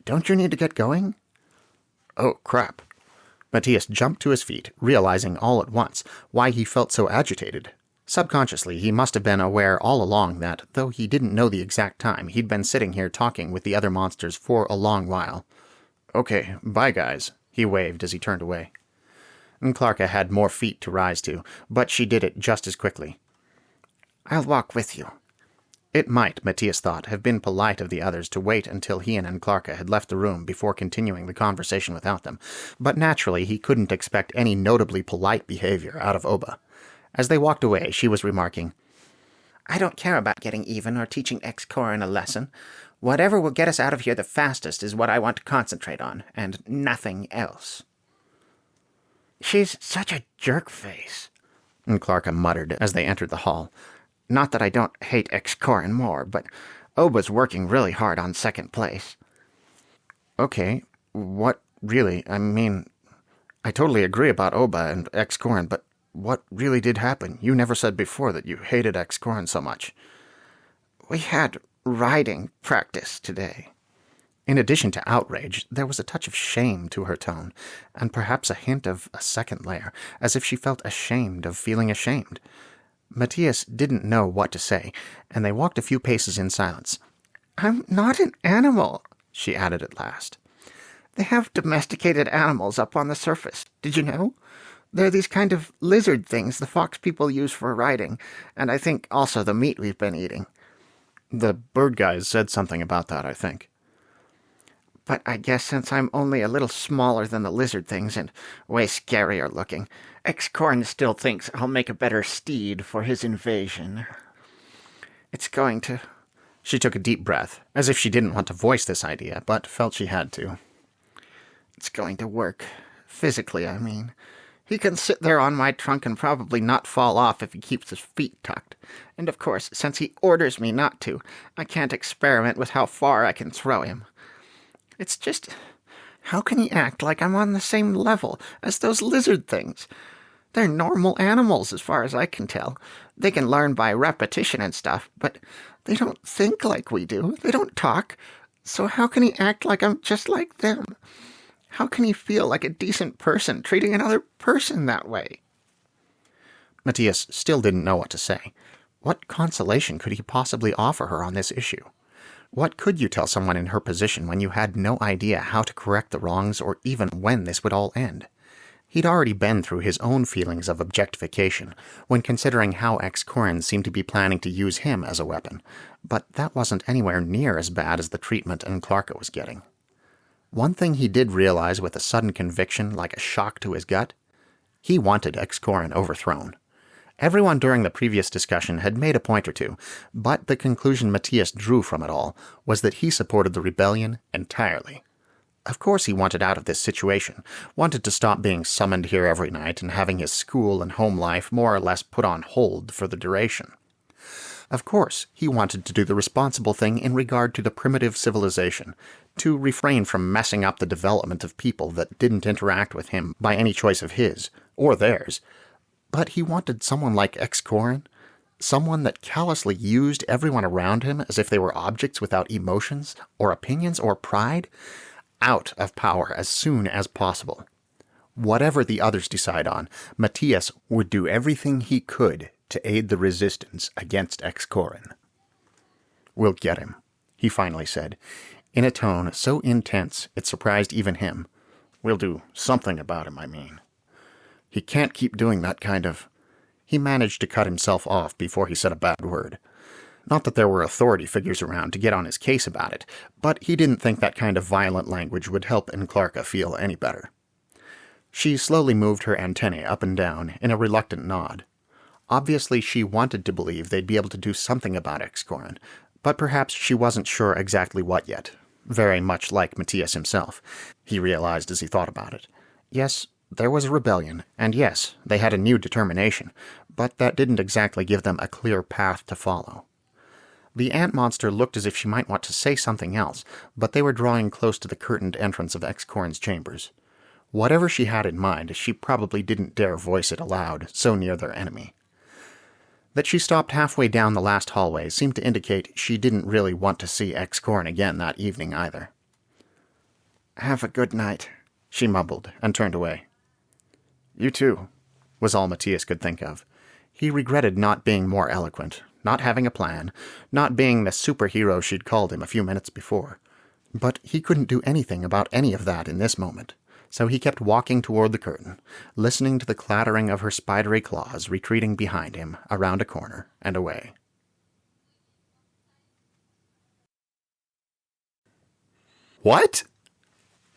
Speaker 1: Don't you need to get going? Oh, crap. Matías jumped to his feet, realizing all at once why he felt so agitated. Subconsciously, he must have been aware all along that, though he didn't know the exact time, he'd been sitting here talking with the other monsters for a long while. Okay, bye, guys, he waved as he turned away. Clarka had more feet to rise to, but she did it just as quickly.
Speaker 3: I'll walk with you.
Speaker 1: It might, Matías thought, have been polite of the others to wait until he and Clarka had left the room before continuing the conversation without them, but naturally he couldn't expect any notably polite behavior out of Oba. As they walked away, she was remarking,
Speaker 3: I don't care about getting even or teaching Excorin a lesson. Whatever will get us out of here the fastest is what I want to concentrate on, and nothing else. She's such a jerk-face,
Speaker 1: Clarka muttered as they entered the hall.
Speaker 3: Not that I don't hate Excorin more, but Oba's working really hard on second place.
Speaker 1: Okay, what really? I mean, I totally agree about Oba and Excorin, but what really did happen? You never said before that you hated Excorin so much.
Speaker 3: We had riding practice today.
Speaker 1: In addition to outrage, there was a touch of shame to her tone, and perhaps a hint of a second layer, as if she felt ashamed of feeling ashamed. Matías didn't know what to say, and they walked a few paces in silence.
Speaker 3: I'm not an animal,
Speaker 1: she added at last.
Speaker 3: They have domesticated animals up on the surface. Did you know? They're these kind of lizard things the fox people use for riding, and I think also the meat we've been eating.
Speaker 1: The bird guys said something about that, I think.
Speaker 3: But I guess since I'm only a little smaller than the lizard things and way scarier looking, Excorin still thinks I'll make a better steed for his invasion. It's going to...
Speaker 1: She took a deep breath, as if she didn't want to voice this idea, but felt she had to.
Speaker 3: It's going to work. Physically, I mean. He can sit there on my trunk and probably not fall off if he keeps his feet tucked. And of course, since he orders me not to, I can't experiment with how far I can throw him. It's just, how can he act like I'm on the same level as those lizard things? They're normal animals as far as I can tell. They can learn by repetition and stuff, but they don't think like we do. They don't talk. So how can he act like I'm just like them? How can he feel like a decent person treating another person that way?
Speaker 1: Matías still didn't know what to say. What consolation could he possibly offer her on this issue? What could you tell someone in her position when you had no idea how to correct the wrongs or even when this would all end? He'd already been through his own feelings of objectification when considering how ex-Corin seemed to be planning to use him as a weapon, but that wasn't anywhere near as bad as the treatment Clarka was getting. One thing he did realize with a sudden conviction like a shock to his gut: he wanted ex-Corin overthrown. Everyone during the previous discussion had made a point or two, but the conclusion Matías drew from it all was that he supported the rebellion entirely. Of course he wanted out of this situation, wanted to stop being summoned here every night and having his school and home life more or less put on hold for the duration. Of course he wanted to do the responsible thing in regard to the primitive civilization, to refrain from messing up the development of people that didn't interact with him by any choice of his, or theirs. But he wanted someone like ex-Corin, someone that callously used everyone around him as if they were objects without emotions, or opinions, or pride, out of power as soon as possible. Whatever the others decide on, Matías would do everything he could to aid the resistance against ex-Corin. "We'll get him," he finally said, in a tone so intense it surprised even him. "We'll do something about him, I mean. He can't keep doing that kind of—" He managed to cut himself off before he said a bad word. Not that there were authority figures around to get on his case about it, but he didn't think that kind of violent language would help Clarka feel any better. She slowly moved her antennae up and down in a reluctant nod. Obviously she wanted to believe they'd be able to do something about ex-Corin, but perhaps she wasn't sure exactly what yet. Very much like Matías himself, he realized as he thought about it. Yes, there was a rebellion, and yes, they had a new determination, but that didn't exactly give them a clear path to follow. The ant monster looked as if she might want to say something else, but they were drawing close to the curtained entrance of ex-Corin's chambers. Whatever she had in mind, she probably didn't dare voice it aloud, so near their enemy. That she stopped halfway down the last hallway seemed to indicate she didn't really want to see ex-Corin again that evening either. "Have a good night," she mumbled, and turned away. "You too," was all Matías could think of. He regretted not being more eloquent, not having a plan, not being the superhero she'd called him a few minutes before. But he couldn't do anything about any of that in this moment, so he kept walking toward the curtain, listening to the clattering of her spidery claws retreating behind him, around a corner, and away. "What?"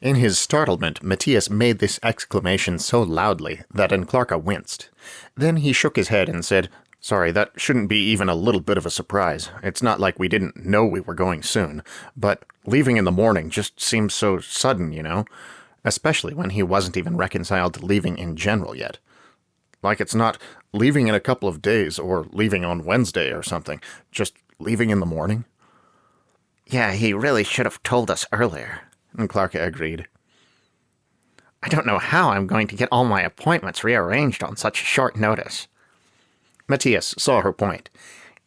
Speaker 1: In his startlement, Matías made this exclamation so loudly that Clarka winced. Then he shook his head and said, "Sorry, that shouldn't be even a little bit of a surprise. It's not like we didn't know we were going soon, but leaving in the morning just seems so sudden, you know? Especially when he wasn't even reconciled to leaving in general yet. Like it's not leaving in a couple of days or leaving on Wednesday or something, just leaving in the morning."
Speaker 3: "Yeah, he really should have told us earlier,"
Speaker 1: Clarka agreed.
Speaker 3: "I don't know how I'm going to get all my appointments rearranged on such short notice."
Speaker 1: Matías saw her point.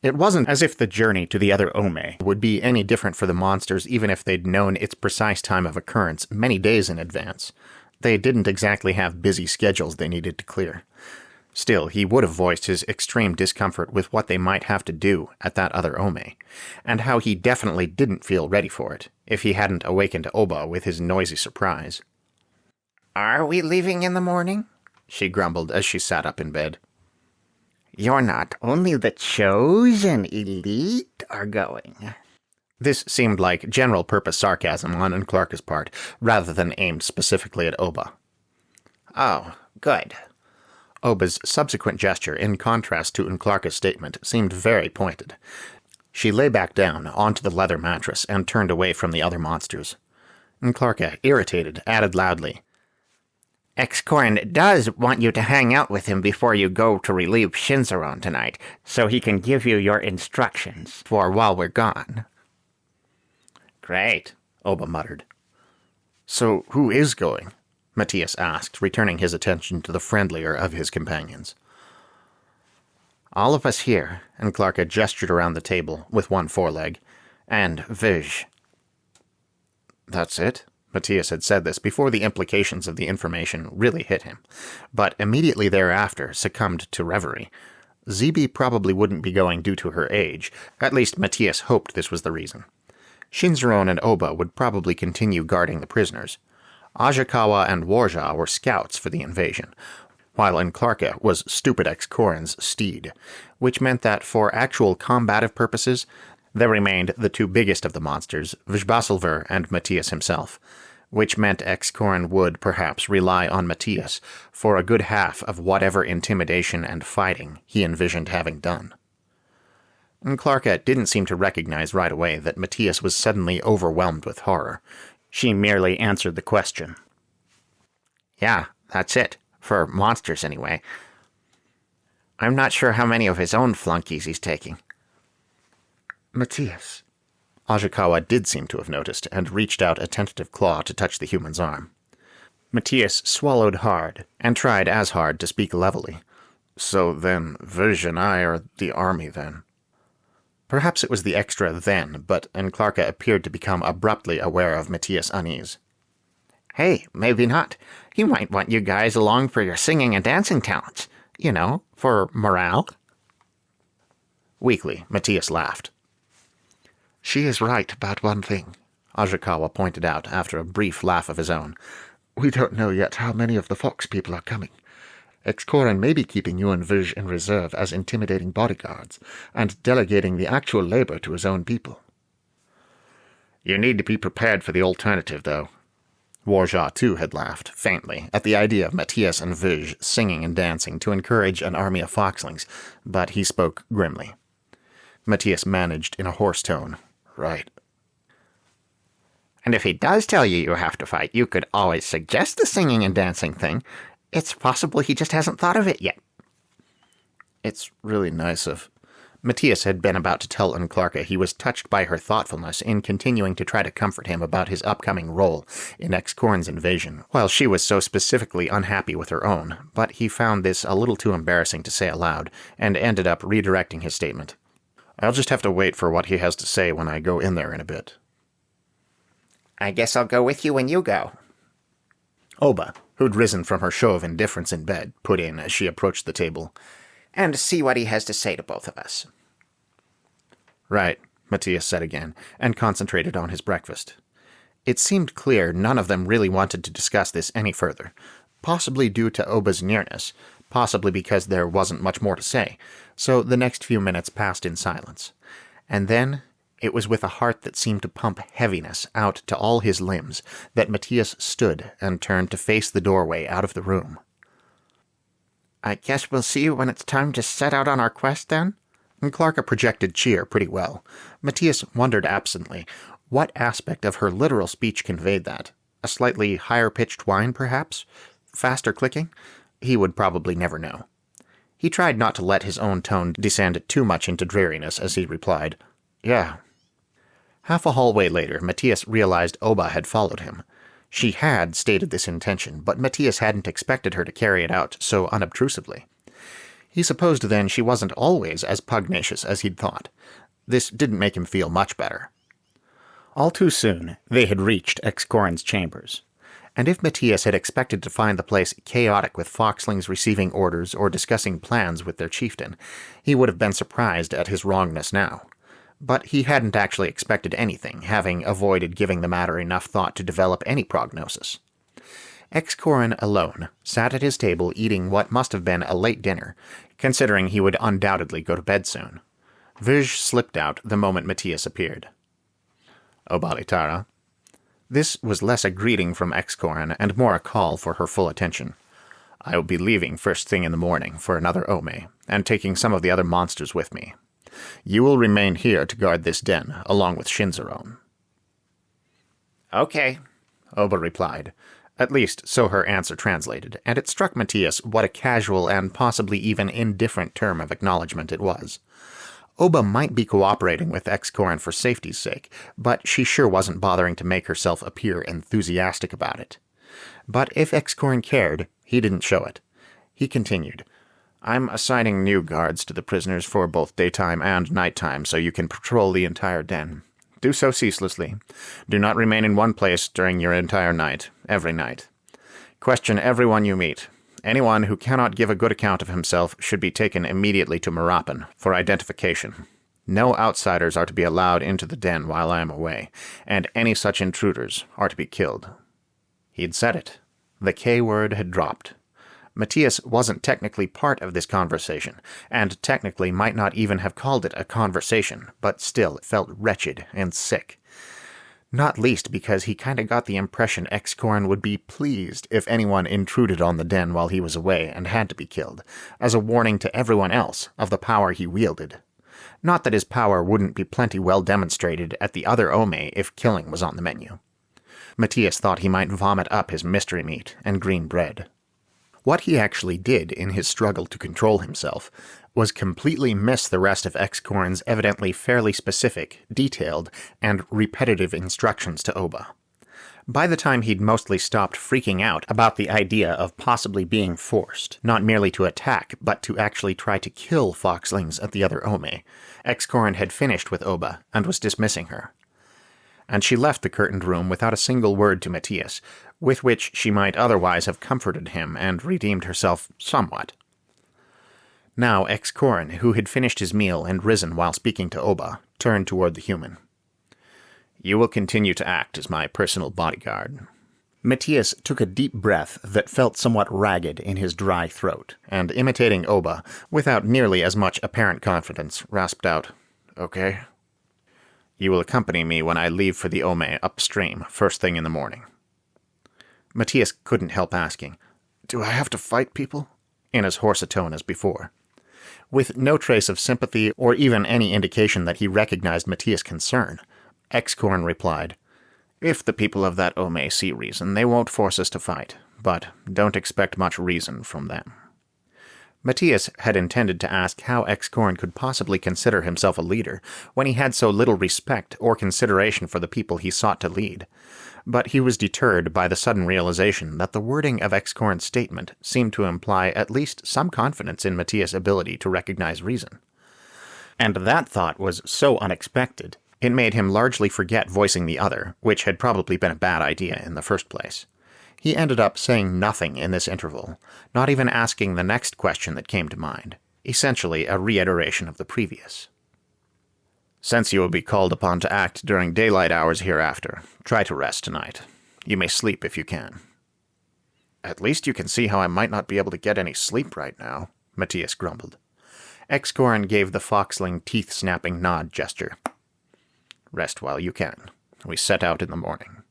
Speaker 1: It wasn't as if the journey to the other Ome would be any different for the monsters even if they'd known its precise time of occurrence many days in advance. They didn't exactly have busy schedules they needed to clear. Still, he would have voiced his extreme discomfort with what they might have to do at that other Ome, and how he definitely didn't feel ready for it if he hadn't awakened Oba with his noisy surprise.
Speaker 3: "Are we leaving in the morning?"
Speaker 1: she grumbled as she sat up in bed.
Speaker 3: "You're not only the chosen elite are going."
Speaker 1: This seemed like general-purpose sarcasm on Clarka's part, rather than aimed specifically at Oba.
Speaker 3: "Oh, good."
Speaker 1: Oba's subsequent gesture, in contrast to Clarka's statement, seemed very pointed. She lay back down onto the leather mattress and turned away from the other monsters. Clarka, irritated, added loudly,
Speaker 3: "Ex-Corin does want you to hang out with him before you go to relieve Shinzaron tonight, so he can give you your instructions for while we're gone."
Speaker 1: "Great," Oba muttered. "So who is going?" Matías asked, returning his attention to the friendlier of his companions. "All of us here," and Clarka gestured around the table with one foreleg, "and Verge." "That's it?" Matías had said this before the implications of the information really hit him, but immediately thereafter succumbed to reverie. Zebi probably wouldn't be going due to her age. At least Matías hoped this was the reason. Shinzaron and Oba would probably continue guarding the prisoners. Ajakawa and Warja were scouts for the invasion, while Nklarka was Stupid Ex-Korin's steed, which meant that for actual combative purposes, there remained the two biggest of the monsters, Vizbasilver and Matías himself, which meant Ex-Korin would perhaps rely on Matías for a good half of whatever intimidation and fighting he envisioned having done. Nklarka didn't seem to recognize right away that Matías was suddenly overwhelmed with horror. She merely answered the question.
Speaker 5: Yeah, that's it. For monsters, anyway. I'm not sure how many of his own flunkies he's taking.
Speaker 2: Matías.
Speaker 1: Ajakawa did seem to have noticed, and reached out a tentative claw to touch the human's arm. Matías swallowed hard, and tried as hard to speak levelly.
Speaker 6: So then, Verge and I are the army, then.
Speaker 1: Perhaps it was the extra then, but Nklarka appeared to become abruptly aware of Matías' unease.
Speaker 5: Hey, maybe not. He might want you guys along for your singing and dancing talents. You know, for morale.
Speaker 1: Weakly, Matías laughed.
Speaker 2: She is right about one thing,
Speaker 1: Ajakawa pointed out after a brief laugh of his own.
Speaker 2: We don't know yet how many of the Fox people are coming. Ex-Korin may be keeping you and Verge in reserve as intimidating bodyguards, and delegating the actual labor to his own people.
Speaker 6: You need to be prepared for the alternative, though.
Speaker 1: Warja, too, had laughed, faintly, at the idea of Matías and Verge singing and dancing to encourage an army of foxlings, but he spoke grimly. Matías managed in a hoarse tone.
Speaker 6: Right.
Speaker 5: And if he does tell you you have to fight, you could always suggest the singing and dancing thing. It's possible he just hasn't thought of it yet.
Speaker 1: It's really nice of... Matías had been about to tell Nklarka he was touched by her thoughtfulness in continuing to try to comfort him about his upcoming role in Ex-Korin's invasion, while she was so specifically unhappy with her own, but he found this a little too embarrassing to say aloud, and ended up redirecting his statement. I'll just have to wait for what he has to say when I go in there in a bit.
Speaker 3: I guess I'll go with you when you go.
Speaker 1: Oba, who'd risen from her show of indifference in bed, put in as she approached the table.
Speaker 3: And see what he has to say to both of us.
Speaker 1: Right, Matías said again, and concentrated on his breakfast. It seemed clear none of them really wanted to discuss this any further, possibly due to Oba's nearness, possibly because there wasn't much more to say, so the next few minutes passed in silence. And then, it was with a heart that seemed to pump heaviness out to all his limbs that Matías stood and turned to face the doorway out of the room.
Speaker 5: I guess we'll see you when it's time to set out on our quest, then?
Speaker 1: Nklarka projected cheer pretty well. Matías wondered absently what aspect of her literal speech conveyed that. A slightly higher-pitched whine, perhaps? Faster clicking? He would probably never know. He tried not to let his own tone descend too much into dreariness as he replied, Yeah. Half a hallway later, Matías realized Oba had followed him. She had stated this intention, but Matías hadn't expected her to carry it out so unobtrusively. He supposed then she wasn't always as pugnacious as he'd thought. This didn't make him feel much better. All too soon, they had reached Ex-Korin's chambers. And if Matías had expected to find the place chaotic with foxlings receiving orders or discussing plans with their chieftain, he would have been surprised at his wrongness now. But he hadn't actually expected anything, having avoided giving the matter enough thought to develop any prognosis. Ex-Korin alone sat at his table eating what must have been a late dinner, considering he would undoubtedly go to bed soon. Verge slipped out the moment Matías appeared. Obalitara. This was less a greeting from Ex-Korin and more a call for her full attention. I will be leaving first thing in the morning for another Ome, and taking some of the other monsters with me. You will remain here to guard this den, along with Shinzaron.
Speaker 3: Okay,
Speaker 1: Oba replied. At least, so her answer translated, and it struck Matías what a casual and possibly even indifferent term of acknowledgement it was. Oba might be cooperating with Ex-Korin for safety's sake, but she sure wasn't bothering to make herself appear enthusiastic about it. But if Ex-Korin cared, he didn't show it. He continued, I'm assigning new guards to the prisoners for both daytime and nighttime so you can patrol the entire den. Do so ceaselessly. Do not remain in one place during your entire night, every night. Question everyone you meet. Anyone who cannot give a good account of himself should be taken immediately to Marapen for identification. No outsiders are to be allowed into the den while I am away, and any such intruders are to be killed. He'd said it. The K-word had dropped. Matías wasn't technically part of this conversation, and technically might not even have called it a conversation, but still it felt wretched and sick. Not least because he kinda got the impression X-Corn would be pleased if anyone intruded on the den while he was away and had to be killed, as a warning to everyone else of the power he wielded. Not that his power wouldn't be plenty well demonstrated at the other Ome if killing was on the menu. Matías thought he might vomit up his mystery meat and green bread. What he actually did in his struggle to control himself was completely miss the rest of X-Corn's evidently fairly specific, detailed, and repetitive instructions to Oba. By the time he'd mostly stopped freaking out about the idea of possibly being forced, not merely to attack, but to actually try to kill foxlings at the other Ome, X-Corn had finished with Oba and was dismissing her. And she left the curtained room without a single word to Matías, with which she might otherwise have comforted him and redeemed herself somewhat. Now X-Corn, who had finished his meal and risen while speaking to Oba, turned toward the human. "You will continue to act as my personal bodyguard." Matías took a deep breath that felt somewhat ragged in his dry throat, and imitating Oba, without nearly as much apparent confidence, rasped out, "Okay." "You will accompany me when I leave for the Ome upstream, first thing in the morning." Matías couldn't help asking, "Do I have to fight people?" in as hoarse a tone as before. With no trace of sympathy or even any indication that he recognized Matías' concern, X-Corn replied, "If the people of that Ome see reason, they won't force us to fight, but don't expect much reason from them." Matías had intended to ask how X-Corn could possibly consider himself a leader when he had so little respect or consideration for the people he sought to lead, but he was deterred by the sudden realization that the wording of X-Corn's statement seemed to imply at least some confidence in Matías' ability to recognize reason. And that thought was so unexpected, it made him largely forget voicing the other, which had probably been a bad idea in the first place. He ended up saying nothing in this interval, not even asking the next question that came to mind, essentially a reiteration of the previous. "Since you will be called upon to act during daylight hours hereafter, try to rest tonight. You may sleep if you can." "At least you can see how I might not be able to get any sleep right now," Matías grumbled. X-Corn gave the foxling teeth-snapping nod gesture. "Rest while you can. We set out in the morning."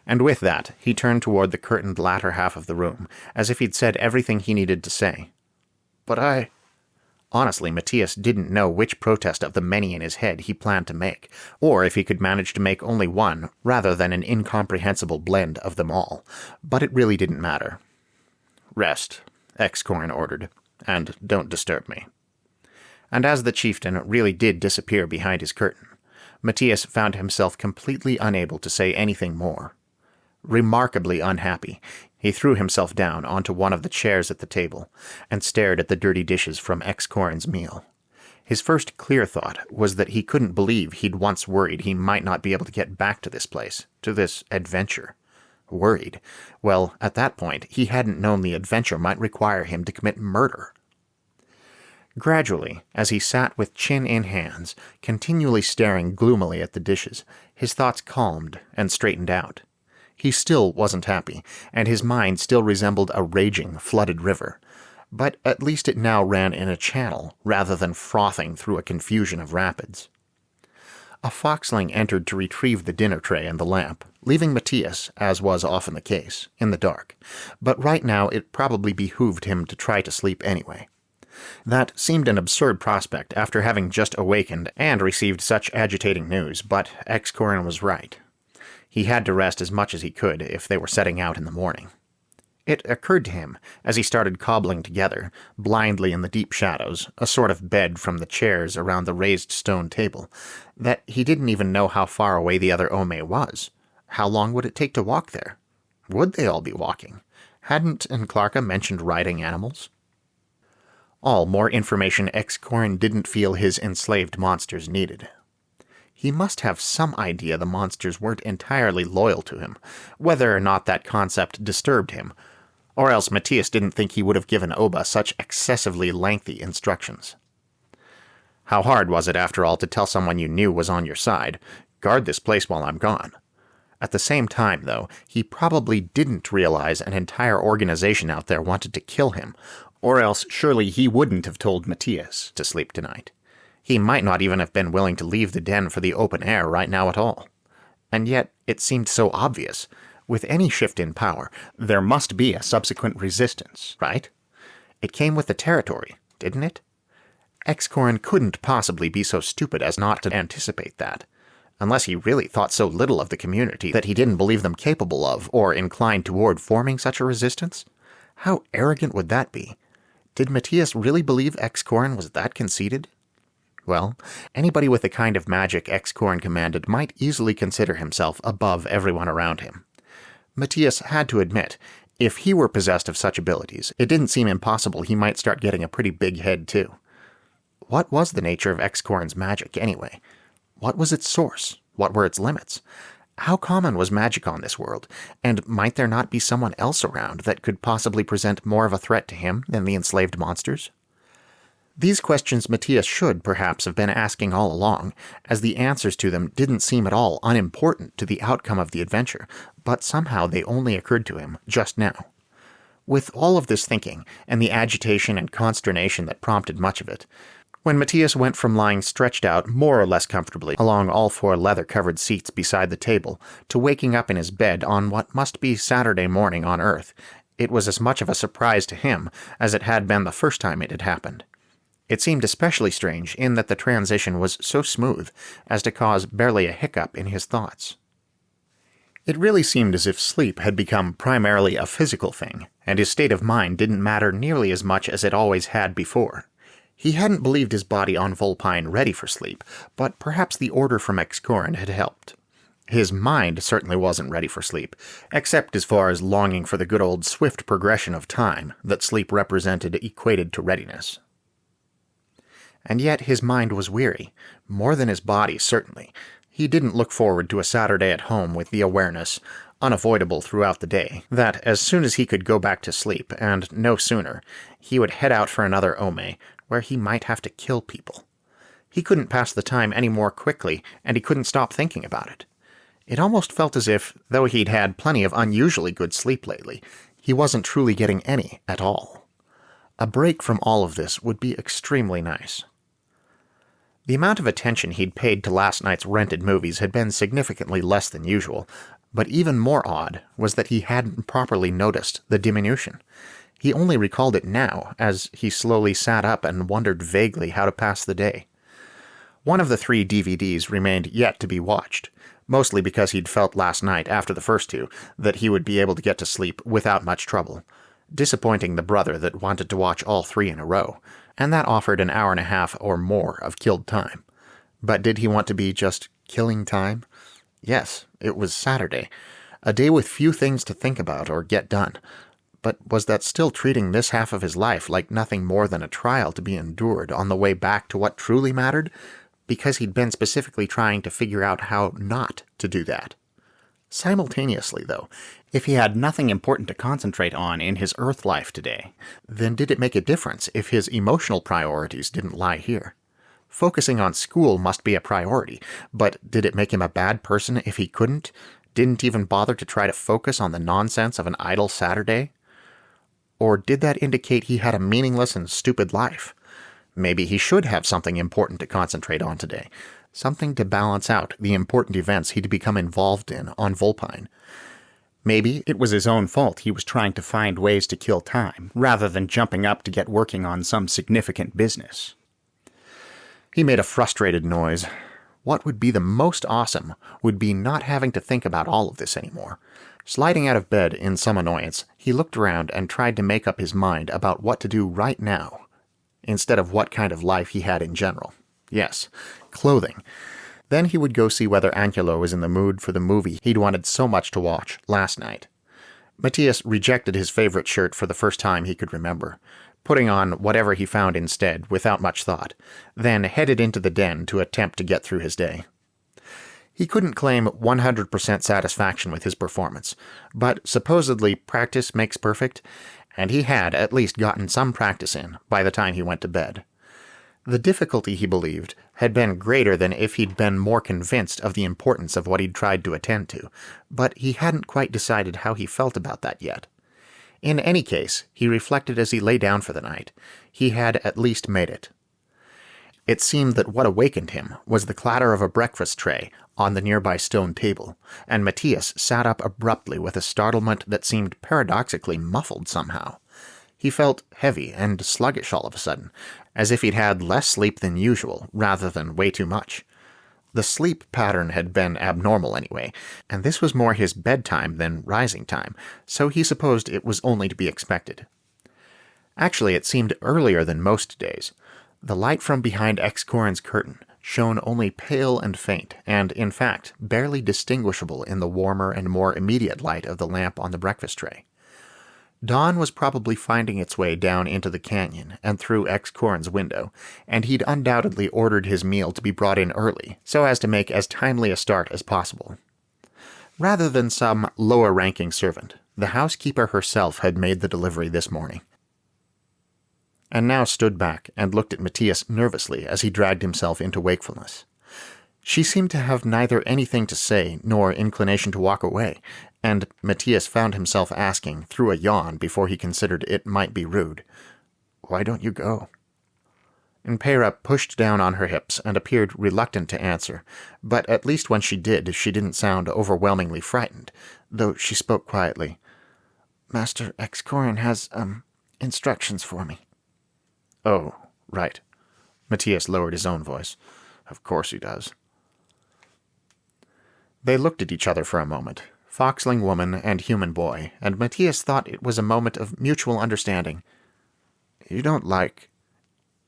Speaker 1: And with that, he turned toward the curtained latter half of the room, as if he'd said everything he needed to say. "But I—" Honestly, Matías didn't know which protest of the many in his head he planned to make, or if he could manage to make only one, rather than an incomprehensible blend of them all, but it really didn't matter. "Rest," X-Corn ordered, "and don't disturb me." And as the chieftain really did disappear behind his curtain, Matías found himself completely unable to say anything more. Remarkably unhappy, he threw himself down onto one of the chairs at the table and stared at the dirty dishes from X-Corn's meal. His first clear thought was that he couldn't believe he'd once worried he might not be able to get back to this place, to this adventure. Worried? Well, at that point, he hadn't known the adventure might require him to commit murder. Gradually, as he sat with chin in hands, continually staring gloomily at the dishes, his thoughts calmed and straightened out. He still wasn't happy, and his mind still resembled a raging, flooded river. But at least it now ran in a channel, rather than frothing through a confusion of rapids. A foxling entered to retrieve the dinner tray and the lamp, leaving Matías, as was often the case, in the dark. But right now it probably behooved him to try to sleep anyway. That seemed an absurd prospect after having just awakened and received such agitating news, but X-Corn was right. He had to rest as much as he could if they were setting out in the morning. It occurred to him, as he started cobbling together, blindly in the deep shadows, a sort of bed from the chairs around the raised stone table, that he didn't even know how far away the other Ome was. How long would it take to walk there? Would they all be walking? Hadn't Clarka mentioned riding animals? All more information X-Corn didn't feel his enslaved monsters needed. He must have some idea the monsters weren't entirely loyal to him, whether or not that concept disturbed him, or else Matías didn't think he would have given Oba such excessively lengthy instructions. How hard was it, after all, to tell someone you knew was on your side, "Guard this place while I'm gone"? At the same time, though, he probably didn't realize an entire organization out there wanted to kill him, or else surely he wouldn't have told Matías to sleep tonight. He might not even have been willing to leave the den for the open air right now at all. And yet, it seemed so obvious. With any shift in power, there must be a subsequent resistance, right? It came with the territory, didn't it? X-Corin couldn't possibly be so stupid as not to anticipate that. Unless he really thought so little of the community that he didn't believe them capable of, or inclined toward forming such a resistance? How arrogant would that be? Did Matías really believe X-Corin was that conceited? Well, anybody with the kind of magic X-Corin commanded might easily consider himself above everyone around him. Matías had to admit, if he were possessed of such abilities, it didn't seem impossible he might start getting a pretty big head too. What was the nature of X-Corin's magic, anyway? What was its source? What were its limits? How common was magic on this world? And might there not be someone else around that could possibly present more of a threat to him than the enslaved monsters? These questions Matías should, perhaps, have been asking all along, as the answers to them didn't seem at all unimportant to the outcome of the adventure, but somehow they only occurred to him just now. With all of this thinking, and the agitation and consternation that prompted much of it, when Matías went from lying stretched out more or less comfortably along all four leather-covered seats beside the table to waking up in his bed on what must be Saturday morning on Earth, it was as much of a surprise to him as it had been the first time it had happened. It seemed especially strange in that the transition was so smooth as to cause barely a hiccup in his thoughts. It really seemed as if sleep had become primarily a physical thing, and his state of mind didn't matter nearly as much as it always had before. He hadn't believed his body on Volpine ready for sleep, but perhaps the order from X-Corin had helped. His mind certainly wasn't ready for sleep, except as far as longing for the good old swift progression of time that sleep represented equated to readiness. And yet his mind was weary, more than his body, certainly. He didn't look forward to a Saturday at home with the awareness, unavoidable throughout the day, that as soon as he could go back to sleep, and no sooner, he would head out for another Ome, where he might have to kill people. He couldn't pass the time any more quickly, and he couldn't stop thinking about it. It almost felt as if, though he'd had plenty of unusually good sleep lately, he wasn't truly getting any at all. A break from all of this would be extremely nice. The amount of attention he'd paid to last night's rented movies had been significantly less than usual, but even more odd was that he hadn't properly noticed the diminution. He only recalled it now, as he slowly sat up and wondered vaguely how to pass the day. One of the 3 DVDs remained yet to be watched, mostly because he'd felt last night, after the first 2, that he would be able to get to sleep without much trouble, disappointing the brother that wanted to watch all 3 in a row, and that offered an hour and a half or more of killed time. But did he want to be just killing time? Yes, it was Saturday, a day with few things to think about or get done. But was that still treating this half of his life like nothing more than a trial to be endured on the way back to what truly mattered, because he'd been specifically trying to figure out how not to do that? Simultaneously, though, if he had nothing important to concentrate on in his Earth life today, then did it make a difference if his emotional priorities didn't lie here? Focusing on school must be a priority, but did it make him a bad person if he didn't even bother to try to focus on the nonsense of an idle Saturday? Or did that indicate he had a meaningless and stupid life? Maybe he should have something important to concentrate on today, something to balance out the important events he'd become involved in on Volpine. Maybe it was his own fault he was trying to find ways to kill time, rather than jumping up to get working on some significant business. He made a frustrated noise. What would be the most awesome would be not having to think about all of this anymore. Sliding out of bed in some annoyance, he looked around and tried to make up his mind about what to do right now, instead of what kind of life he had in general. Yes, clothing. Then he would go see whether Angelo was in the mood for the movie he'd wanted so much to watch last night. Matías rejected his favorite shirt for the first time he could remember, putting on whatever he found instead without much thought, then headed into the den to attempt to get through his day. He couldn't claim 100% satisfaction with his performance, but supposedly practice makes perfect, and he had at least gotten some practice in by the time he went to bed. The difficulty, he believed, had been greater than if he'd been more convinced of the importance of what he'd tried to attend to, but he hadn't quite decided how he felt about that yet. In any case, he reflected as he lay down for the night, he had at least made it. It seemed that what awakened him was the clatter of a breakfast tray on the nearby stone table, and Matías sat up abruptly with a startlement that seemed paradoxically muffled somehow. He felt heavy and sluggish all of a sudden, as if he'd had less sleep than usual, rather than way too much. The sleep pattern had been abnormal anyway, and this was more his bedtime than rising time, so he supposed it was only to be expected. Actually, it seemed earlier than most days. The light from behind Excorin's curtain shone only pale and faint, and, in fact, barely distinguishable in the warmer and more immediate light of the lamp on the breakfast tray. Dawn was probably finding its way down into the canyon and through Excorin's window, and he'd undoubtedly ordered his meal to be brought in early, so as to make as timely a start as possible. Rather than some lower-ranking servant, the housekeeper herself had made the delivery this morning, and now stood back and looked at Matías nervously as he dragged himself into wakefulness. She seemed to have neither anything to say nor inclination to walk away, and Matías found himself asking, through a yawn before he considered it might be rude, "Why don't you go?" Impera pushed down on her hips and appeared reluctant to answer, but at least when she didn't sound overwhelmingly frightened, though she spoke quietly. "Master Excorin has, instructions for me." "Oh, right." Matías lowered his own voice. "Of course he does." They looked at each other for a moment, foxling woman and human boy, and Matías thought it was a moment of mutual understanding. "You don't like—"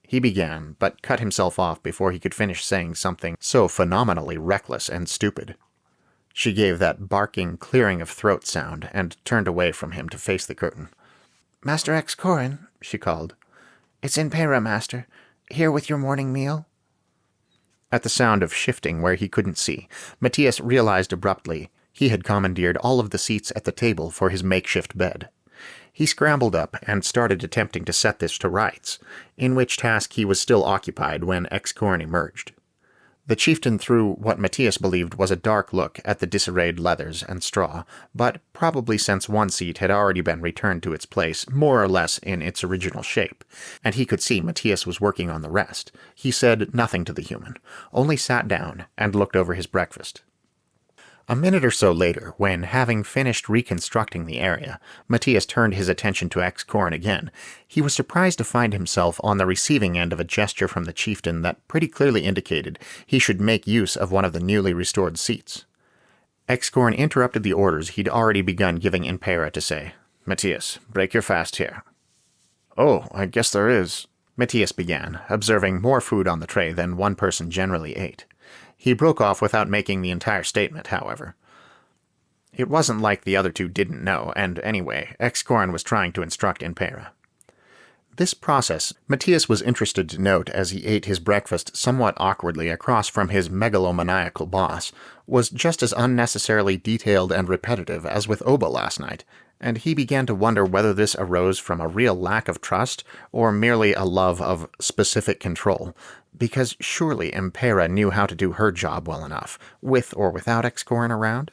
Speaker 1: he began, but cut himself off before he could finish saying something so phenomenally reckless and stupid. She gave that barking, clearing of throat sound, and turned away from him to face the curtain. "Master Excorin," she called. "It's Impera, master. Here with your morning meal." At the sound of shifting where he couldn't see, Matías realized abruptly he had commandeered all of the seats at the table for his makeshift bed. He scrambled up and started attempting to set this to rights, in which task he was still occupied when Excorin emerged. The chieftain threw what Matías believed was a dark look at the disarrayed leathers and straw, but probably since one seat had already been returned to its place more or less in its original shape, and he could see Matías was working on the rest, he said nothing to the human, only sat down and looked over his breakfast. A minute or so later, when, having finished reconstructing the area, Matías turned his attention to Excorin again, he was surprised to find himself on the receiving end of a gesture from the chieftain that pretty clearly indicated he should make use of one of the newly restored seats. Excorin interrupted the orders he'd already begun giving Impera to say, "Matías, break your fast here." "Oh, I guess there is," Matías began, observing more food on the tray than one person generally ate. He broke off without making the entire statement, however. It wasn't like the other two didn't know, and anyway, Excorin was trying to instruct Impera. This process, Matías was interested to note as he ate his breakfast somewhat awkwardly across from his megalomaniacal boss, was just as unnecessarily detailed and repetitive as with Oba last night, and he began to wonder whether this arose from a real lack of trust or merely a love of specific control, because surely Impera knew how to do her job well enough, with or without Excorin around.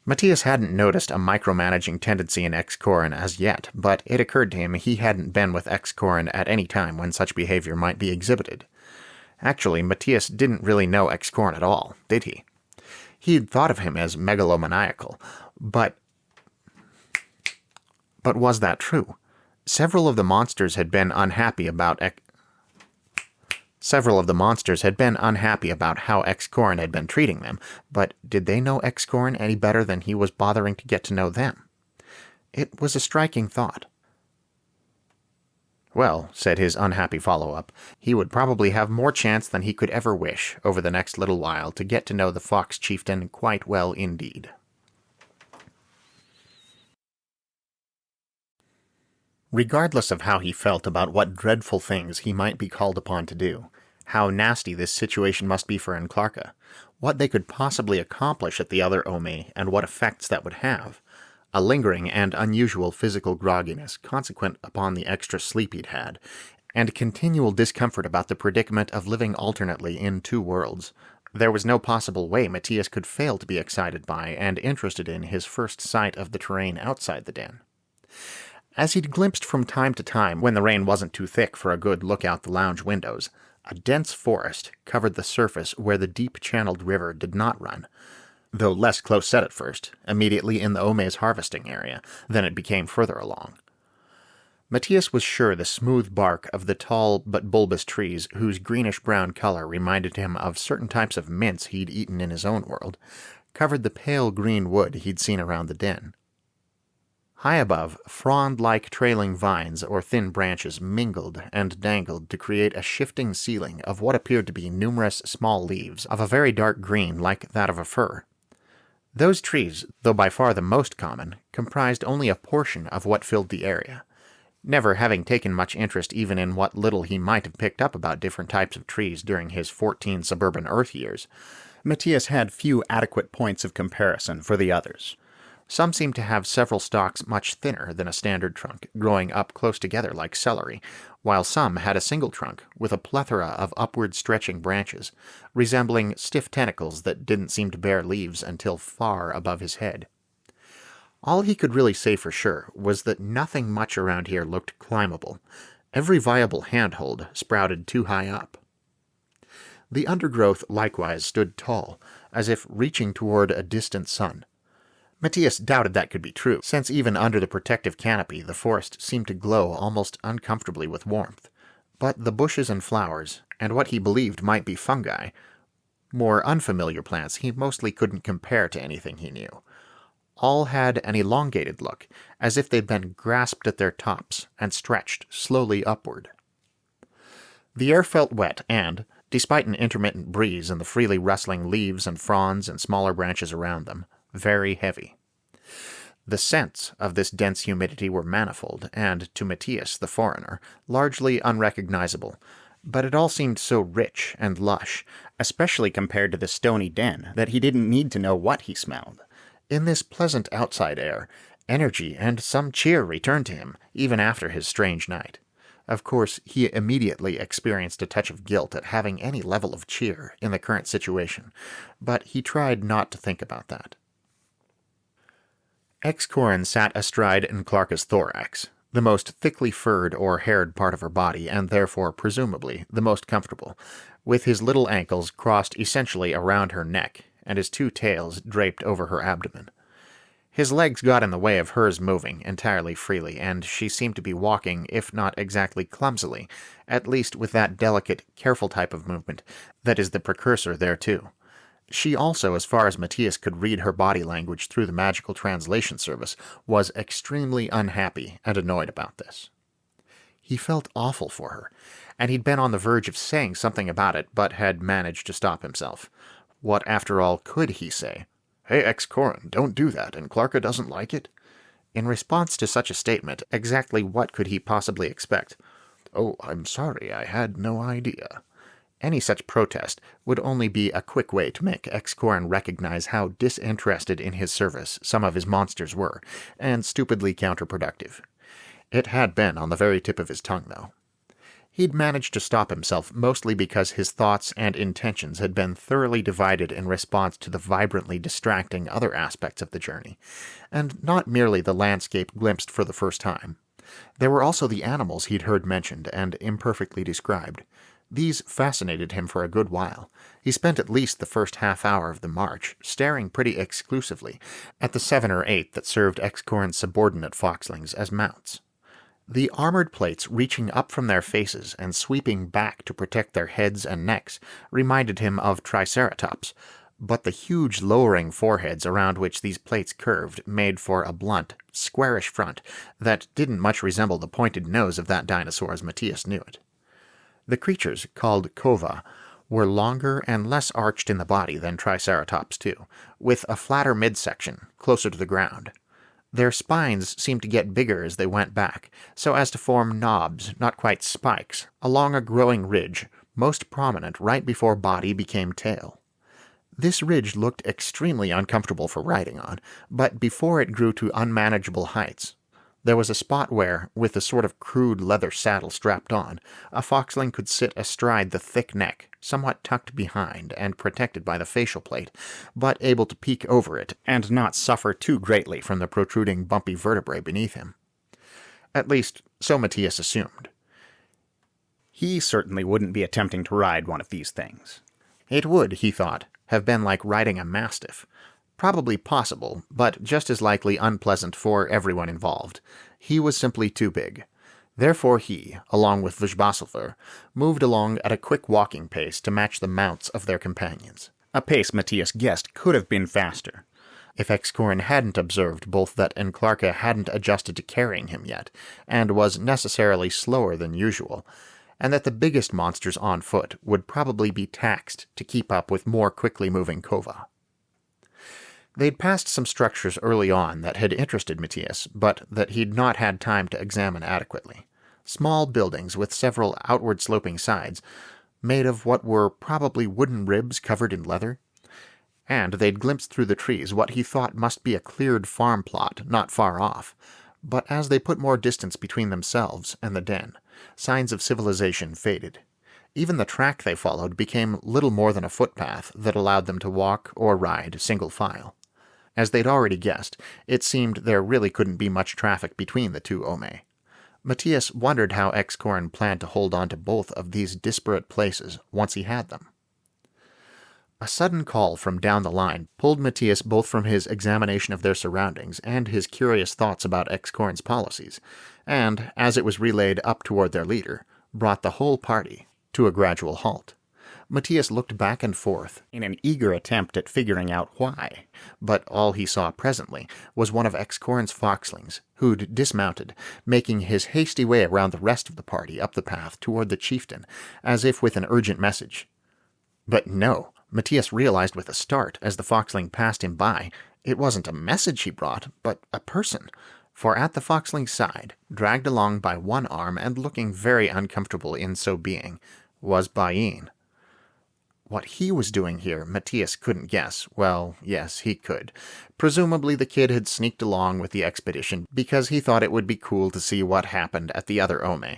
Speaker 1: Matías hadn't noticed a micromanaging tendency in Excorin as yet, but it occurred to him he hadn't been with Excorin at any time when such behavior might be exhibited. Actually, Matías didn't really know Excorin at all, did he? He'd thought of him as megalomaniacal, but was that true? Several of the monsters had been unhappy about how Excorin had been treating them, but did they know Excorin any better than he was bothering to get to know them? It was a striking thought. Well, said his unhappy follow-up, he would probably have more chance than he could ever wish over the next little while to get to know the fox chieftain quite well indeed. Regardless of how he felt about what dreadful things he might be called upon to do, how nasty this situation must be for Enclarca, what they could possibly accomplish at the other Ome, and what effects that would have, a lingering and unusual physical grogginess consequent upon the extra sleep he'd had, and continual discomfort about the predicament of living alternately in two worlds. There was no possible way Matías could fail to be excited by and interested in his first sight of the terrain outside the den. As he'd glimpsed from time to time when the rain wasn't too thick for a good look out the lounge windows, a dense forest covered the surface where the deep-channeled river did not run, though less close set at first, immediately in the Ome's harvesting area, than it became further along. Matías was sure the smooth bark of the tall but bulbous trees, whose greenish-brown color reminded him of certain types of mints he'd eaten in his own world, covered the pale green wood he'd seen around the den. High above, frond-like trailing vines or thin branches mingled and dangled to create a shifting ceiling of what appeared to be numerous small leaves of a very dark green like that of a fir. Those trees, though by far the most common, comprised only a portion of what filled the area. Never having taken much interest even in what little he might have picked up about different types of trees during his 14 suburban Earth years, Matías had few adequate points of comparison for the others. Some seemed to have several stalks much thinner than a standard trunk, growing up close together like celery, while some had a single trunk with a plethora of upward-stretching branches, resembling stiff tentacles that didn't seem to bear leaves until far above his head. All he could really say for sure was that nothing much around here looked climbable. Every viable handhold sprouted too high up. The undergrowth likewise stood tall, as if reaching toward a distant sun. Matías doubted that could be true, since even under the protective canopy the forest seemed to glow almost uncomfortably with warmth. But the bushes and flowers, and what he believed might be fungi, more unfamiliar plants he mostly couldn't compare to anything he knew, all had an elongated look, as if they'd been grasped at their tops and stretched slowly upward. The air felt wet and, despite an intermittent breeze and the freely rustling leaves and fronds and smaller branches around them, very heavy. The scents of this dense humidity were manifold, and, to Matías, the foreigner, largely unrecognizable, but it all seemed so rich and lush, especially compared to the stony den, that he didn't need to know what he smelled. In this pleasant outside air, energy and some cheer returned to him, even after his strange night. Of course, he immediately experienced a touch of guilt at having any level of cheer in the current situation, but he tried not to think about that. Ex-Corin sat astride Enclarka's thorax, the most thickly furred or haired part of her body, and therefore, presumably, the most comfortable, with his little ankles crossed essentially around her neck, and his two tails draped over her abdomen. His legs got in the way of hers moving entirely freely, and she seemed to be walking, if not exactly clumsily, at least with that delicate, careful type of movement that is the precursor thereto. She also, as far as Matías could read her body language through the magical translation service, was extremely unhappy and annoyed about this. He felt awful for her, and he'd been on the verge of saying something about it, but had managed to stop himself. What, after all, could he say? "Hey, Ex-Corin, don't do that, and Clarka doesn't like it?" In response to such a statement, exactly what could he possibly expect? "Oh, I'm sorry, I had no idea." Any such protest would only be a quick way to make Ex-Corin recognize how disinterested in his service some of his monsters were, and stupidly counterproductive. It had been on the very tip of his tongue, though. He'd managed to stop himself mostly because his thoughts and intentions had been thoroughly divided in response to the vibrantly distracting other aspects of the journey, and not merely the landscape glimpsed for the first time. There were also the animals he'd heard mentioned and imperfectly described. These fascinated him for a good while. He spent at least the first half-hour of the march staring pretty exclusively at the 7 or 8 that served Ex-Corin's subordinate foxlings as mounts. The armored plates reaching up from their faces and sweeping back to protect their heads and necks reminded him of triceratops, but the huge lowering foreheads around which these plates curved made for a blunt, squarish front that didn't much resemble the pointed nose of that dinosaur as Matías knew it. The creatures, called kova, were longer and less arched in the body than triceratops too, with a flatter midsection, closer to the ground. Their spines seemed to get bigger as they went back, so as to form knobs, not quite spikes, along a growing ridge, most prominent right before body became tail. This ridge looked extremely uncomfortable for riding on, but before it grew to unmanageable heights. There was a spot where, with a sort of crude leather saddle strapped on, a foxling could sit astride the thick neck, somewhat tucked behind and protected by the facial plate, but able to peek over it and not suffer too greatly from the protruding bumpy vertebrae beneath him. At least, so Matías assumed. He certainly wouldn't be attempting to ride one of these things. It would, he thought, have been like riding a mastiff. Probably possible, but just as likely unpleasant for everyone involved. He was simply too big. Therefore he, along with Vizbasilver, moved along at a quick walking pace to match the mounts of their companions. A pace Matías guessed could have been faster, if Excorin hadn't observed both that Enclarca hadn't adjusted to carrying him yet, and was necessarily slower than usual, and that the biggest monsters on foot would probably be taxed to keep up with more quickly moving Kova. They'd passed some structures early on that had interested Matías, but that he'd not had time to examine adequately. Small buildings with several outward-sloping sides, made of what were probably wooden ribs covered in leather. And they'd glimpsed through the trees what he thought must be a cleared farm plot not far off. But as they put more distance between themselves and the den, signs of civilization faded. Even the track they followed became little more than a footpath that allowed them to walk or ride single file. As they'd already guessed, it seemed there really couldn't be much traffic between the two Ome. Matías wondered how Excorin planned to hold on to both of these disparate places once he had them. A sudden call from down the line pulled Matías both from his examination of their surroundings and his curious thoughts about Excorin's policies, and, as it was relayed up toward their leader, brought the whole party to a gradual halt. Matías looked back and forth in an eager attempt at figuring out why, but all he saw presently was one of Excorin's foxlings, who'd dismounted, making his hasty way around the rest of the party up the path toward the chieftain, as if with an urgent message. But no, Matías realized with a start as the foxling passed him by, it wasn't a message he brought, but a person. For at the foxling's side, dragged along by one arm and looking very uncomfortable in so being, was Bayin. What he was doing here, Matías couldn't guess. Well, yes, he could. Presumably the kid had sneaked along with the expedition because he thought it would be cool to see what happened at the other Ome.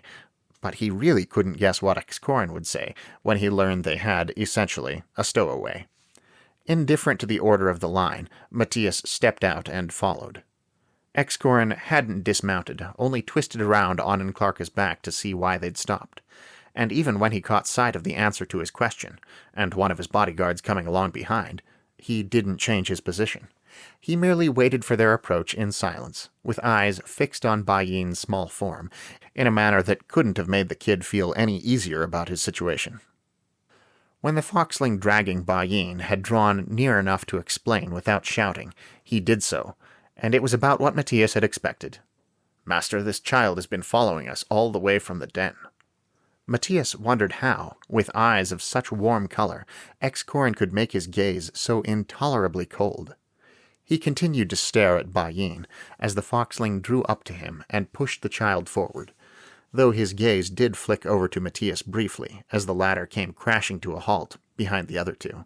Speaker 1: But he really couldn't guess what Excorin would say when he learned they had, essentially, a stowaway. Indifferent to the order of the line, Matías stepped out and followed. Excorin hadn't dismounted, only twisted around on Enclarca's back to see why they'd stopped. And even when he caught sight of the answer to his question, and one of his bodyguards coming along behind, he didn't change his position. He merely waited for their approach in silence, with eyes fixed on Bayin's small form, in a manner that couldn't have made the kid feel any easier about his situation. When the foxling dragging Bayin had drawn near enough to explain without shouting, he did so, and it was about what Matías had expected. "Master, this child has been following us all the way from the den." Matías wondered how, with eyes of such warm color, Excorin could make his gaze so intolerably cold. He continued to stare at Bayin as the foxling drew up to him and pushed the child forward, though his gaze did flick over to Matías briefly as the latter came crashing to a halt behind the other two.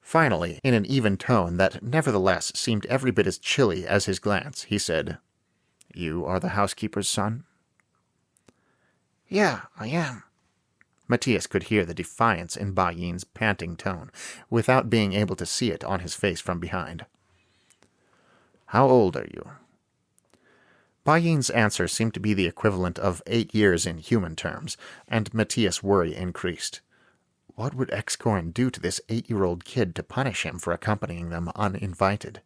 Speaker 1: Finally, in an even tone that nevertheless seemed every bit as chilly as his glance, he said, "You are the housekeeper's son?"
Speaker 3: "Yeah, I am."
Speaker 1: Matías could hear the defiance in Bayin's panting tone, without being able to see it on his face from behind. "How old are you?" Bayin's answer seemed to be the equivalent of 8 years in human terms, and Matías' worry increased. What would Excorin do to this 8-year-old kid to punish him for accompanying them uninvited?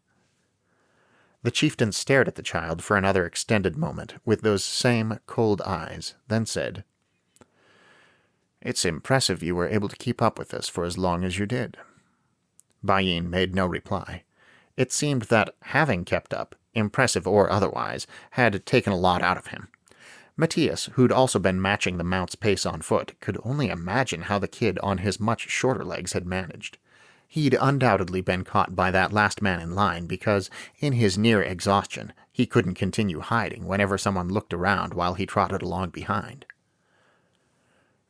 Speaker 1: The chieftain stared at the child for another extended moment with those same cold eyes, then said, "It's impressive you were able to keep up with us for as long as you did." Bayin made no reply. It seemed that, having kept up, impressive or otherwise, had taken a lot out of him. Matías, who'd also been matching the mount's pace on foot, could only imagine how the kid on his much shorter legs had managed. He'd undoubtedly been caught by that last man in line because, in his near exhaustion, he couldn't continue hiding whenever someone looked around while he trotted along behind.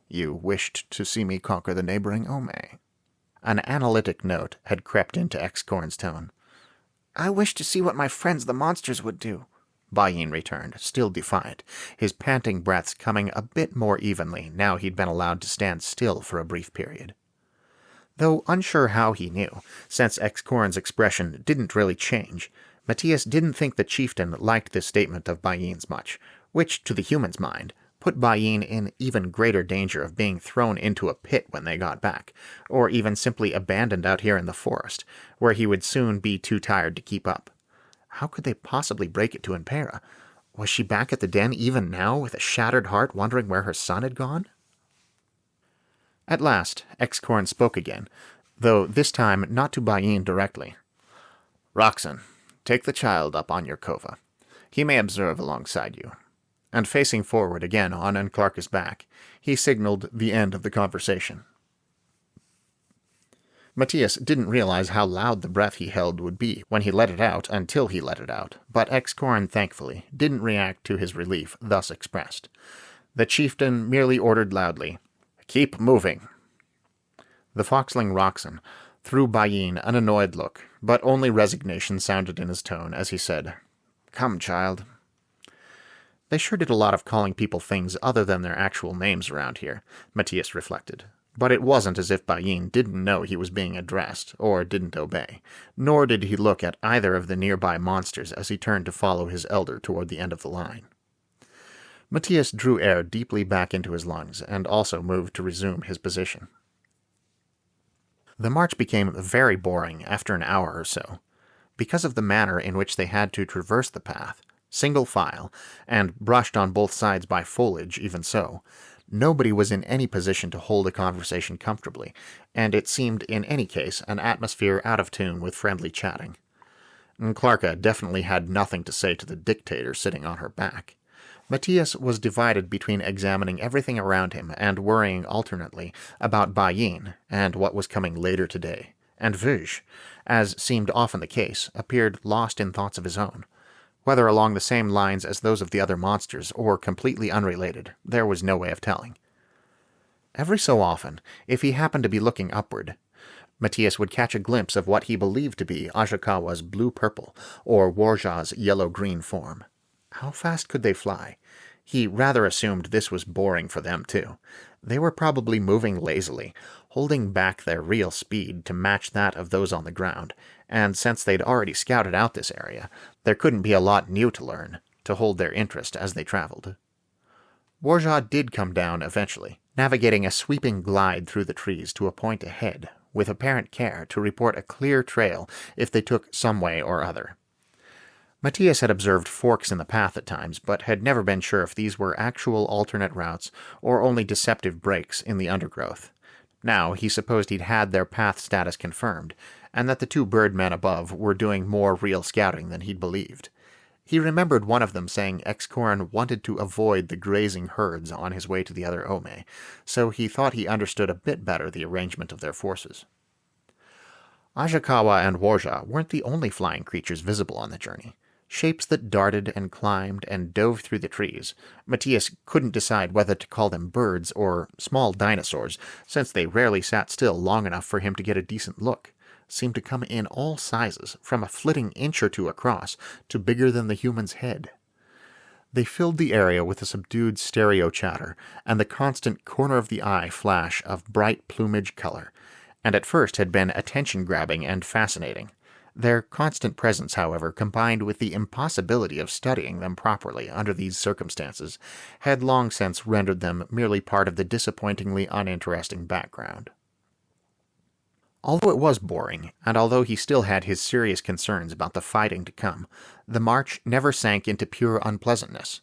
Speaker 1: "You wished to see me conquer the neighboring Ome." An analytic note had crept into Excorin's tone.
Speaker 3: "I wish to see what my friends the monsters would do."
Speaker 1: Bayin returned, still defiant, his panting breaths coming a bit more evenly now he'd been allowed to stand still for a brief period. Though unsure how he knew, since Excorin's expression didn't really change, Matías didn't think the chieftain liked this statement of Bayin's much, which, to the human's mind, put Bayin in even greater danger of being thrown into a pit when they got back, or even simply abandoned out here in the forest, where he would soon be too tired to keep up. How could they possibly break it to Impera? Was she back at the den even now, with a shattered heart wondering where her son had gone? At last, Excorin spoke again, though this time not to Bayin directly. "Roxan, take the child up on your kova. He may observe alongside you." And facing forward again on Enclarka's back, he signaled the end of the conversation. Matías didn't realize how loud the breath he held would be when he let it out until he let it out, but Excorin, thankfully, didn't react to his relief thus expressed. The chieftain merely ordered loudly, "Keep moving." The foxling Roxan threw Bayin an annoyed look, but only resignation sounded in his tone as he said, "Come, child." They sure did a lot of calling people things other than their actual names around here, Matías reflected. But it wasn't as if Bayin didn't know he was being addressed, or didn't obey, nor did he look at either of the nearby monsters as he turned to follow his elder toward the end of the line. Matías drew air deeply back into his lungs, and also moved to resume his position. The march became very boring after an hour or so. Because of the manner in which they had to traverse the path, single file, and brushed on both sides by foliage even so, nobody was in any position to hold a conversation comfortably, and it seemed in any case an atmosphere out of tune with friendly chatting. Clarka definitely had nothing to say to the dictator sitting on her back. Matías was divided between examining everything around him and worrying alternately about Bayin and what was coming later today, and Verge, as seemed often the case, appeared lost in thoughts of his own. Whether along the same lines as those of the other monsters, or completely unrelated, there was no way of telling. Every so often, if he happened to be looking upward, Matías would catch a glimpse of what he believed to be Ashikawa's blue-purple, or Warja's yellow-green form. How fast could they fly? He rather assumed this was boring for them, too. They were probably moving lazily, holding back their real speed to match that of those on the ground, and since they'd already scouted out this area, there couldn't be a lot new to learn, to hold their interest as they traveled. Warja did come down eventually, navigating a sweeping glide through the trees to a point ahead, with apparent care to report a clear trail if they took some way or other. Matías had observed forks in the path at times, but had never been sure if these were actual alternate routes or only deceptive breaks in the undergrowth. Now he supposed he'd had their path status confirmed, and that the two birdmen above were doing more real scouting than he'd believed. He remembered one of them saying Excorin wanted to avoid the grazing herds on his way to the other Ome, so he thought he understood a bit better the arrangement of their forces. Ashikawa and Warja weren't the only flying creatures visible on the journey. Shapes that darted and climbed and dove through the trees. Matías couldn't decide whether to call them birds or small dinosaurs, since they rarely sat still long enough for him to get a decent look. Seemed to come in all sizes, from a flitting inch or two across to bigger than the human's head. They filled the area with a subdued stereo chatter and the constant corner-of-the-eye flash of bright plumage color, and at first had been attention-grabbing and fascinating. Their constant presence, however, combined with the impossibility of studying them properly under these circumstances, had long since rendered them merely part of the disappointingly uninteresting background. Although it was boring, and although he still had his serious concerns about the fighting to come, the march never sank into pure unpleasantness.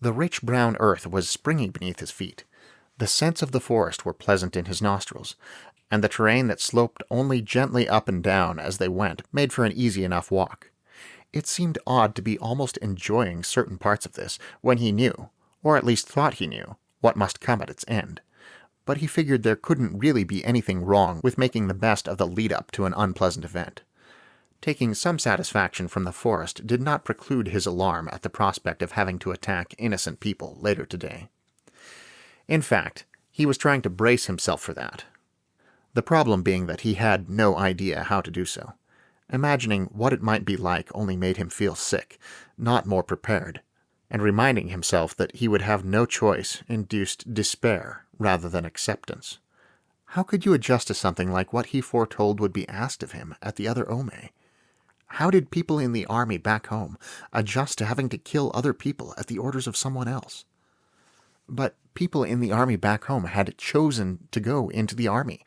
Speaker 1: The rich brown earth was springy beneath his feet. The scents of the forest were pleasant in his nostrils, and the terrain that sloped only gently up and down as they went made for an easy enough walk. It seemed odd to be almost enjoying certain parts of this when he knew, or at least thought he knew, what must come at its end. But he figured there couldn't really be anything wrong with making the best of the lead-up to an unpleasant event. Taking some satisfaction from the forest did not preclude his alarm at the prospect of having to attack innocent people later today. In fact, he was trying to brace himself for that. The problem being that he had no idea how to do so. Imagining what it might be like only made him feel sick, not more prepared, and reminding himself that he would have no choice induced despair rather than acceptance. How could you adjust to something like what he foretold would be asked of him at the other Ome? How did people in the army back home adjust to having to kill other people at the orders of someone else? But people in the army back home had chosen to go into the army.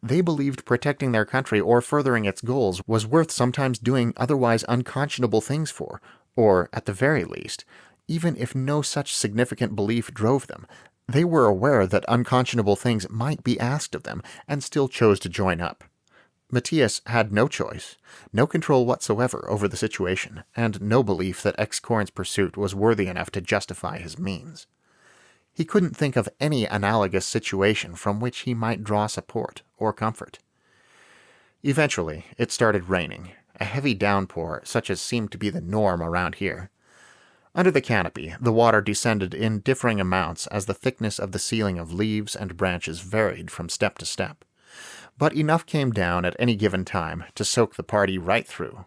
Speaker 1: They believed protecting their country or furthering its goals was worth sometimes doing otherwise unconscionable things for, or, at the very least, even if no such significant belief drove them, they were aware that unconscionable things might be asked of them and still chose to join up. Matías had no choice, no control whatsoever over the situation, and no belief that Excorn's pursuit was worthy enough to justify his means. He couldn't think of any analogous situation from which he might draw support or comfort. Eventually, it started raining, a heavy downpour such as seemed to be the norm around here. Under the canopy, the water descended in differing amounts as the thickness of the ceiling of leaves and branches varied from step to step, but enough came down at any given time to soak the party right through.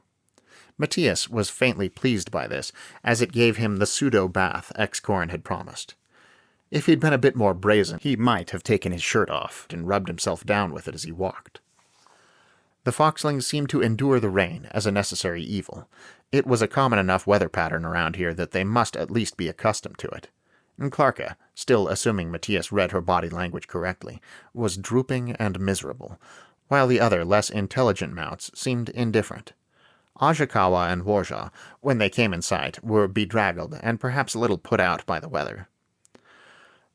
Speaker 1: Matías was faintly pleased by this, as it gave him the pseudo-bath Excorn had promised. If he'd been a bit more brazen, he might have taken his shirt off and rubbed himself down with it as he walked. The foxlings seemed to endure the rain as a necessary evil. It was a common enough weather pattern around here that they must at least be accustomed to it. And Clarka, still assuming Matías read her body language correctly, was drooping and miserable, while the other, less intelligent mounts seemed indifferent. Ajakawa and Warja, when they came in sight, were bedraggled and perhaps a little put out by the weather.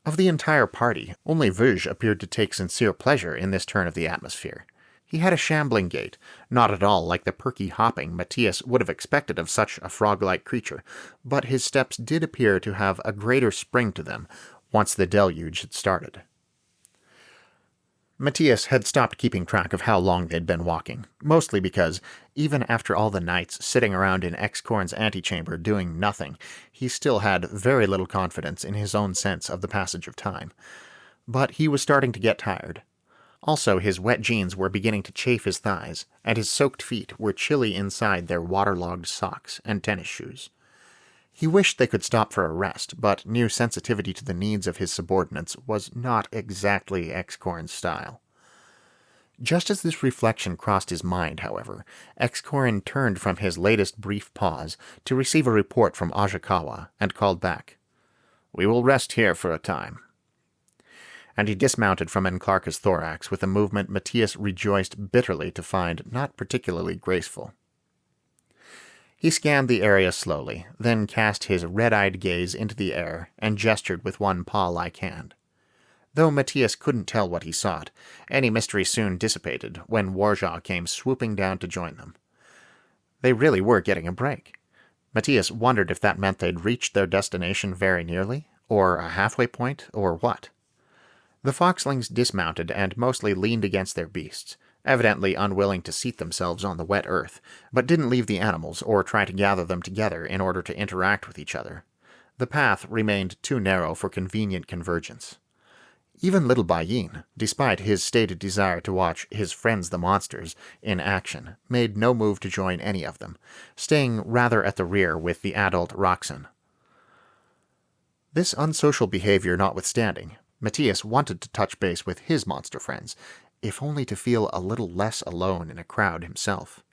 Speaker 1: Of the entire party, only Verge appeared to take sincere pleasure in this turn of the atmosphere. He had a shambling gait, not at all like the perky hopping Matías would have expected of such a frog-like creature, but his steps did appear to have a greater spring to them once the deluge had started. Matías had stopped keeping track of how long they'd been walking, mostly because, even after all the nights sitting around in Excorn's antechamber doing nothing, he still had very little confidence in his own sense of the passage of time. But he was starting to get tired. Also, his wet jeans were beginning to chafe his thighs, and his soaked feet were chilly inside their waterlogged socks and tennis shoes. He wished they could stop for a rest, but knew sensitivity to the needs of his subordinates was not exactly Excorn's style. Just as this reflection crossed his mind, however, Excorn turned from his latest brief pause to receive a report from Ajakawa and called back, "We will rest here for a time." And he dismounted from Enclarka's thorax with a movement Matías rejoiced bitterly to find not particularly graceful. He scanned the area slowly, then cast his red-eyed gaze into the air and gestured with one paw-like hand. Though Matías couldn't tell what he sought, any mystery soon dissipated when Warja came swooping down to join them. They really were getting a break. Matías wondered if that meant they'd reached their destination very nearly, or a halfway point, or what. The foxlings dismounted and mostly leaned against their beasts, evidently unwilling to seat themselves on the wet earth, but didn't leave the animals or try to gather them together in order to interact with each other. The path remained too narrow for convenient convergence. Even little Bayin, despite his stated desire to watch his friends the monsters in action, made no move to join any of them, staying rather at the rear with the adult Roxan. This unsocial behavior notwithstanding, Matías wanted to touch base with his monster friends, if only to feel a little less alone in a crowd himself.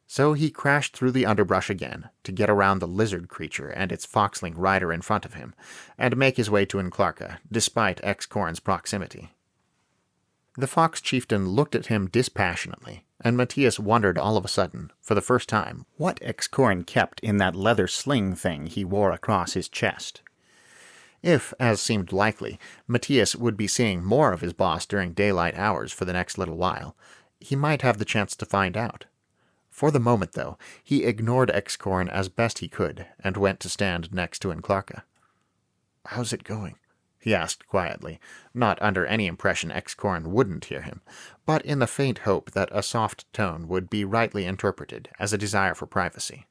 Speaker 1: So he crashed through the underbrush again, to get around the lizard creature and its foxling rider in front of him, and make his way to Enclarka, despite Excorn's proximity. The fox chieftain looked at him dispassionately, and Matías wondered all of a sudden, for the first time, what Excorn kept in that leather sling thing he wore across his chest. If, as seemed likely, Matías would be seeing more of his boss during daylight hours for the next little while, he might have the chance to find out. For the moment, though, he ignored Excorn as best he could and went to stand next to Enclarka. "How's it going?" he asked quietly, not under any impression Excorn wouldn't hear him, but in the faint hope that a soft tone would be rightly interpreted as a desire for privacy.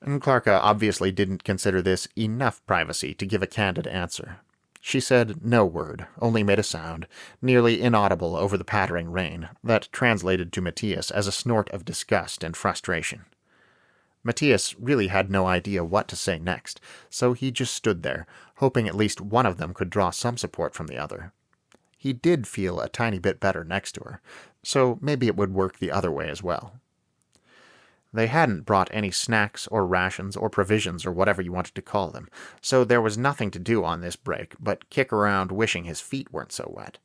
Speaker 1: Enclarka obviously didn't consider this enough privacy to give a candid answer. She said no word, only made a sound, nearly inaudible over the pattering rain, that translated to Matías as a snort of disgust and frustration. Matías really had no idea what to say next, so he just stood there, hoping at least one of them could draw some support from the other. He did feel a tiny bit better next to her, so maybe it would work the other way as well. They hadn't brought any snacks or rations or provisions or whatever you wanted to call them, so there was nothing to do on this break but kick around wishing his feet weren't so wet.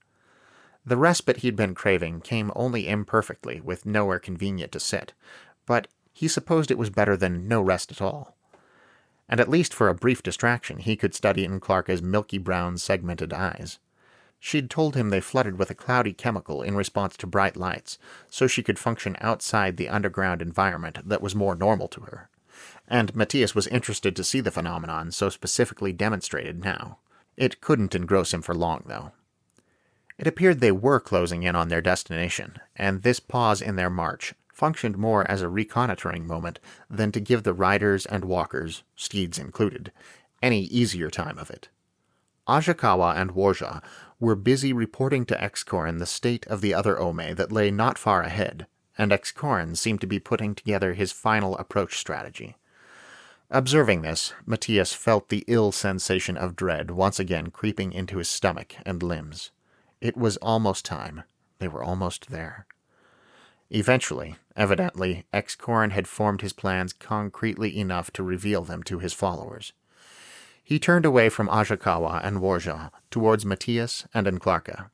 Speaker 1: The respite he'd been craving came only imperfectly with nowhere convenient to sit, but he supposed it was better than no rest at all. And at least for a brief distraction he could study Clarka's milky brown segmented eyes. She'd told him they fluttered with a cloudy chemical in response to bright lights, so she could function outside the underground environment that was more normal to her. And Matías was interested to see the phenomenon so specifically demonstrated now. It couldn't engross him for long, though. It appeared they were closing in on their destination, and this pause in their march functioned more as a reconnoitering moment than to give the riders and walkers, steeds included, any easier time of it. Ashikawa and Warja were busy reporting to Excorin the state of the other Ome that lay not far ahead, and Excorin seemed to be putting together his final approach strategy. Observing this, Matías felt the ill sensation of dread once again creeping into his stomach and limbs. It was almost time. They were almost there. Eventually, evidently, Excorin had formed his plans concretely enough to reveal them to his followers. He turned away from Ashikawa and Warja towards Matías and Clarka.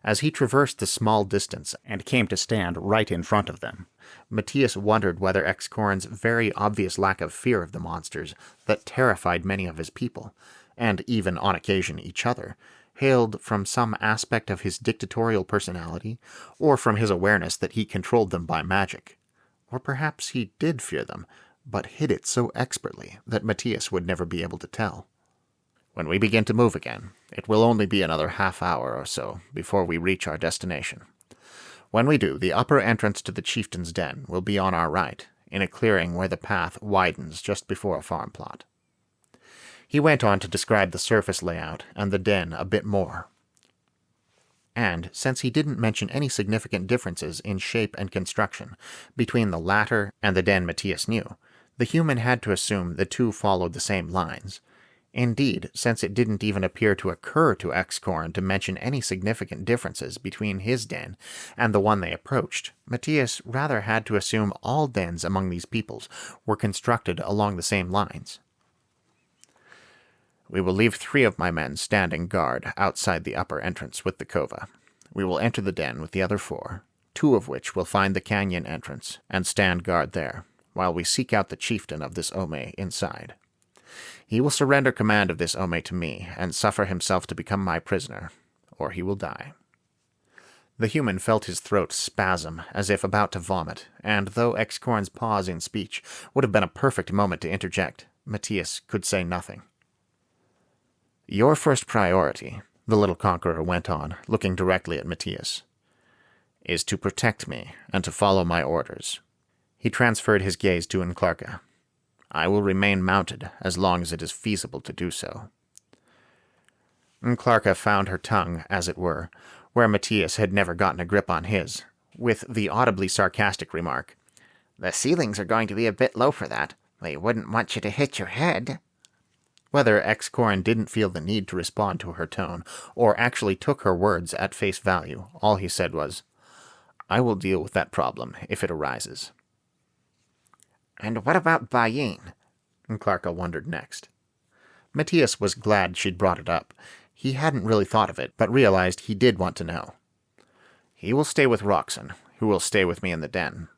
Speaker 1: As he traversed the small distance and came to stand right in front of them, Matías wondered whether Excorin's very obvious lack of fear of the monsters that terrified many of his people, and even on occasion each other, hailed from some aspect of his dictatorial personality, or from his awareness that he controlled them by magic. Or perhaps he did fear them, but hid it so expertly that Matías would never be able to tell. When we begin to move again, it will only be another half-hour or so before we reach our destination. When we do, the upper entrance to the chieftain's den will be on our right, in a clearing where the path widens just before a farm plot. He went on to describe the surface layout and the den a bit more. And, since he didn't mention any significant differences in shape and construction between the latter and the den Matías knew, the human had to assume the two followed the same lines. Indeed, since it didn't even appear to occur to Excorin to mention any significant differences between his den and the one they approached, Matías rather had to assume all dens among these peoples were constructed along the same lines. We will leave 3 of my men standing guard outside the upper entrance with the Kova. We will enter the den with the other 4, 2 of which will find the canyon entrance and stand guard there, while we seek out the chieftain of this Ome inside. He will surrender command of this Ome to me and suffer himself to become my prisoner, or he will die. The human felt his throat spasm as if about to vomit, and though Excorin's pause in speech would have been a perfect moment to interject, Matías could say nothing. Your first priority, the little conqueror went on, looking directly at Matías, is to protect me and to follow my orders. He transferred his gaze to Clarka. I will remain mounted as long as it is feasible to do so. Clarka found her tongue, as it were, where Matías had never gotten a grip on his, with the audibly sarcastic remark, "The ceilings are going to be a bit low for that. They wouldn't want you to hit your head." Whether Excorin didn't feel the need to respond to her tone, or actually took her words at face value, all he said was, "I will deal with that problem if it arises."
Speaker 3: "And what about Bayin?"
Speaker 1: Clarka wondered next. Matías was glad she'd brought it up. He hadn't really thought of it, but realized he did want to know. "He will stay with Roxanne, who will stay with me in the den."